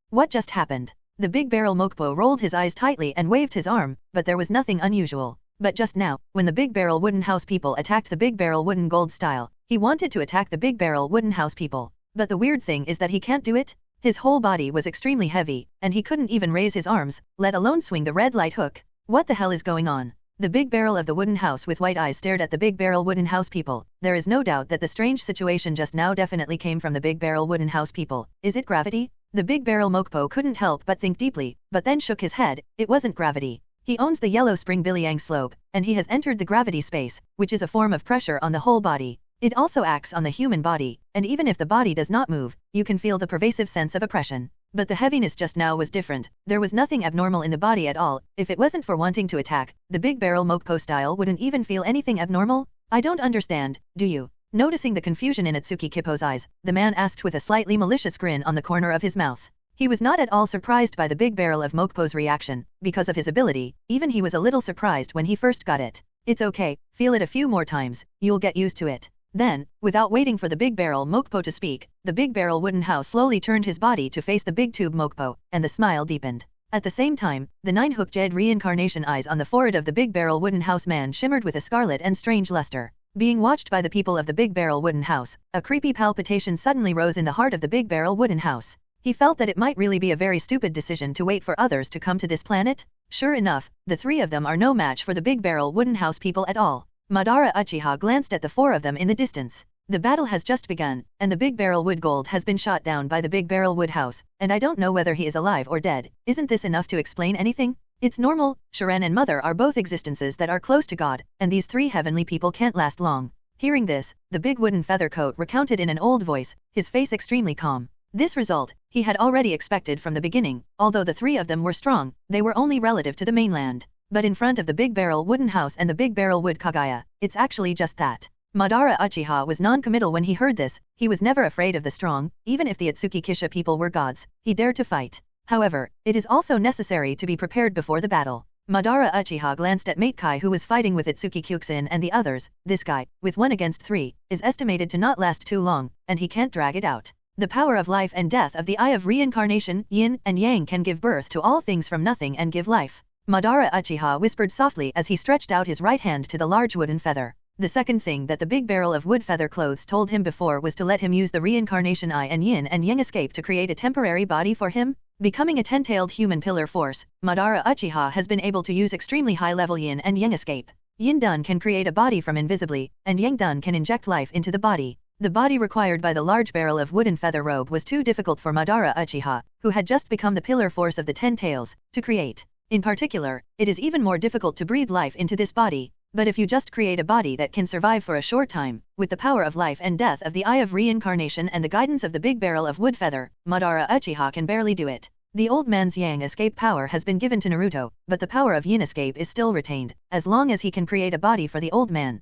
What just happened? The big barrel Mokpo rolled his eyes tightly and waved his arm, but there was nothing unusual. But just now, when the big barrel wooden house people attacked the big barrel wooden gold style, he wanted to attack the big barrel wooden house people. But the weird thing is that he can't do it. His whole body was extremely heavy, and he couldn't even raise his arms, let alone swing the red light hook. What the hell is going on? The big barrel of the wooden house with white eyes stared at the big barrel wooden house people. There is no doubt that the strange situation just now definitely came from the big barrel wooden house people. Is it gravity? The big barrel Mokpo couldn't help but think deeply, but then shook his head. It wasn't gravity. He owns the yellow spring Bilyang slope, and he has entered the gravity space, which is a form of pressure on the whole body. It also acts on the human body, and even if the body does not move, you can feel the pervasive sense of oppression. But the heaviness just now was different. There was nothing abnormal in the body at all. If it wasn't for wanting to attack, the big barrel Mokpo style wouldn't even feel anything abnormal. I don't understand, do you? Noticing the confusion in Ōtsutsuki Kippo's eyes, the man asked with a slightly malicious grin on the corner of his mouth. He was not at all surprised by the big barrel of Mokpo's reaction. Because of his ability, even he was a little surprised when he first got it. It's okay, feel it a few more times, you'll get used to it. Then, without waiting for the big barrel Mokpo to speak, the big barrel wooden house slowly turned his body to face the big tube Mokpo, and the smile deepened. At the same time, the 9-hook jade Reincarnation eyes on the forehead of the big barrel wooden house man shimmered with a scarlet and strange luster. Being watched by the people of the big barrel wooden house, a creepy palpitation suddenly rose in the heart of the big barrel wooden house. He felt that it might really be a very stupid decision to wait for others to come to this planet. Sure enough, the three of them are no match for the big barrel wooden house people at all. Madara Uchiha glanced at the four of them in the distance. The battle has just begun, and the big barrel wood gold has been shot down by the big barrel wood house, and I don't know whether he is alive or dead. Isn't this enough to explain anything? It's normal. Shiren and Mother are both existences that are close to God, and these three heavenly people can't last long. Hearing this, the big wooden feather coat recounted in an old voice, his face extremely calm. This result, he had already expected from the beginning. Although the three of them were strong, they were only relative to the mainland. But in front of the Big Barrel Wooden House and the Big Barrel Wood Kaguya, it's actually just that. Madara Uchiha was non-committal when he heard this. He was never afraid of the strong, even if the Ōtsutsuki Kisha people were gods, he dared to fight. However, it is also necessary to be prepared before the battle. Madara Uchiha glanced at Mate Kai who was fighting with Ōtsutsuki Kyuxin and the others. This guy, with 1 against 3, is estimated to not last too long, and he can't drag it out. The power of life and death of the Eye of Reincarnation, Yin and Yang can give birth to all things from nothing and give life. Madara Uchiha whispered softly as he stretched out his right hand to the large wooden feather. The second thing that the Big Barrel of Wood Feather Clothes told him before was to let him use the Reincarnation Eye and Yin and Yang escape to create a temporary body for him. Becoming a 10-tailed human pillar force, Madara Uchiha has been able to use extremely high-level Yin and Yang escape. Yin Dun can create a body from invisibly, and Yang Dun can inject life into the body. The body required by the large barrel of wooden feather robe was too difficult for Madara Uchiha, who had just become the pillar force of the 10 tails, to create. In particular, it is even more difficult to breathe life into this body. But if you just create a body that can survive for a short time, with the power of life and death of the Eye of Reincarnation and the guidance of the Big Barrel of Wood Feather, Madara Uchiha can barely do it. The old man's Yang escape power has been given to Naruto, but the power of Yin escape is still retained. As long as he can create a body for the old man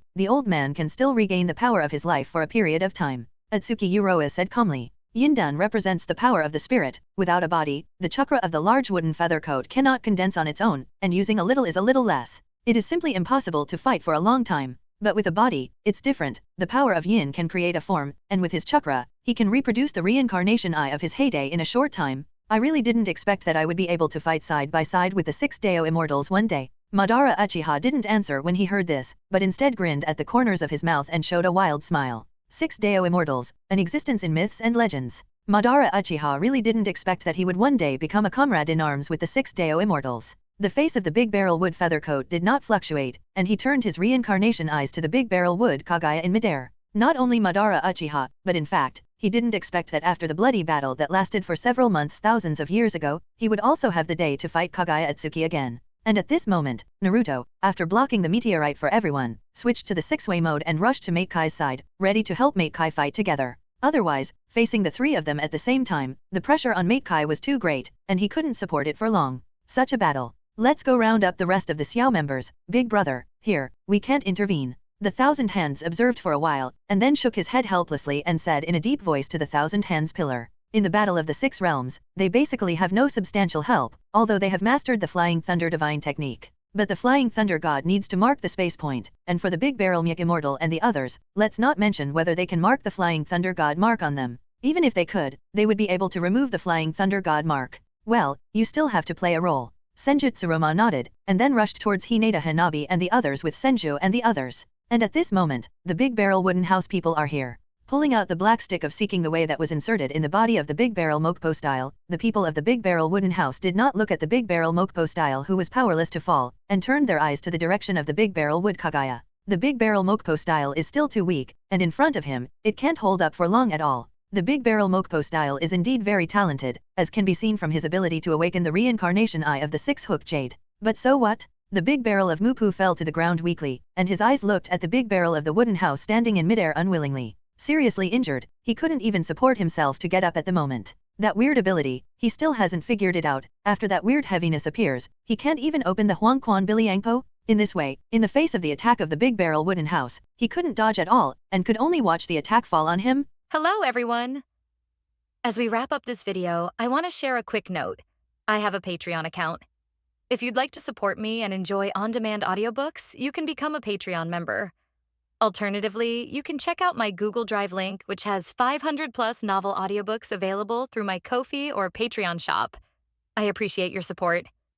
can still regain the power of his life for a period of time. Ōtsutsuki Uroa said calmly. Yin Dun represents the power of the spirit. Without a body, the chakra of the large wooden feather coat cannot condense on its own, and using a little is a little less. It is simply impossible to fight for a long time. But with a body, it's different. The power of Yin can create a form, and with his chakra, he can reproduce the Reincarnation Eye of his heyday in a short time. I really didn't expect that I would be able to fight side by side with the 6 Dao immortals one day. Madara Uchiha didn't answer when he heard this, but instead grinned at the corners of his mouth and showed a wild smile. 6 Dao immortals, an existence in myths and legends. Madara Uchiha really didn't expect that he would one day become a comrade in arms with the 6 Dao immortals. The face of the Big Barrel Wood Feather Coat did not fluctuate, and he turned his reincarnation eyes to the Big Barrel Wood Kaguya in midair. Not only Madara Uchiha, but in fact, he didn't expect that after the bloody battle that lasted for several months thousands of years ago, he would also have the day to fight Kaguya Ōtsutsuki again. And at this moment, Naruto, after blocking the meteorite for everyone, switched to the 6-way mode and rushed to Mate Kai's side, ready to help Mate Kai fight together. Otherwise, facing the three of them at the same time, the pressure on Mate Kai was too great, and he couldn't support it for long. Such a battle. Let's go round up the rest of the Xiao members. Big brother, here, we can't intervene. The Thousand Hands observed for a while, and then shook his head helplessly and said in a deep voice to the Thousand Hands pillar. In the Battle of the 6 Realms, they basically have no substantial help, although they have mastered the Flying Thunder Divine technique. But the Flying Thunder God needs to mark the space point, and for the Big Barrel Myuk Immortal and the others, let's not mention whether they can mark the Flying Thunder God mark on them. Even if they could, they would be able to remove the Flying Thunder God mark. Well, you still have to play a role. Senjutsuroma nodded, and then rushed towards Hinata Hanabi and the others with Senju and the others. And at this moment, the Big Barrel Wooden House people are here. Pulling out the black stick of seeking the way that was inserted in the body of the Big Barrel Mokpo style, the people of the Big Barrel Wooden House did not look at the Big Barrel Mokpo style who was powerless to fall, and turned their eyes to the direction of the Big Barrel Wood Kaguya. The Big Barrel Mokpo style is still too weak, and in front of him, it can't hold up for long at all. The Big Barrel Mokpo style is indeed very talented, as can be seen from his ability to awaken the Reincarnation Eye of the 6-hook jade. But so what? The Big Barrel of Mupu fell to the ground weakly, and his eyes looked at the Big Barrel of the Wooden House standing in midair unwillingly. Seriously injured, he couldn't even support himself to get up at the moment. That weird ability, he still hasn't figured it out. After that weird heaviness appears, he can't even open the Huangquan Biliangpo. In this way, in the face of the attack of the Big Barrel Wooden House, he couldn't dodge at all, and could only watch the attack fall on him. Hello everyone! As we wrap up this video, I want to share a quick note. I have a Patreon account. If you'd like to support me and enjoy on-demand audiobooks, you can become a Patreon member. Alternatively, you can check out my Google Drive link, which has 500+ novel audiobooks available through my Ko-fi or Patreon shop. I appreciate your support.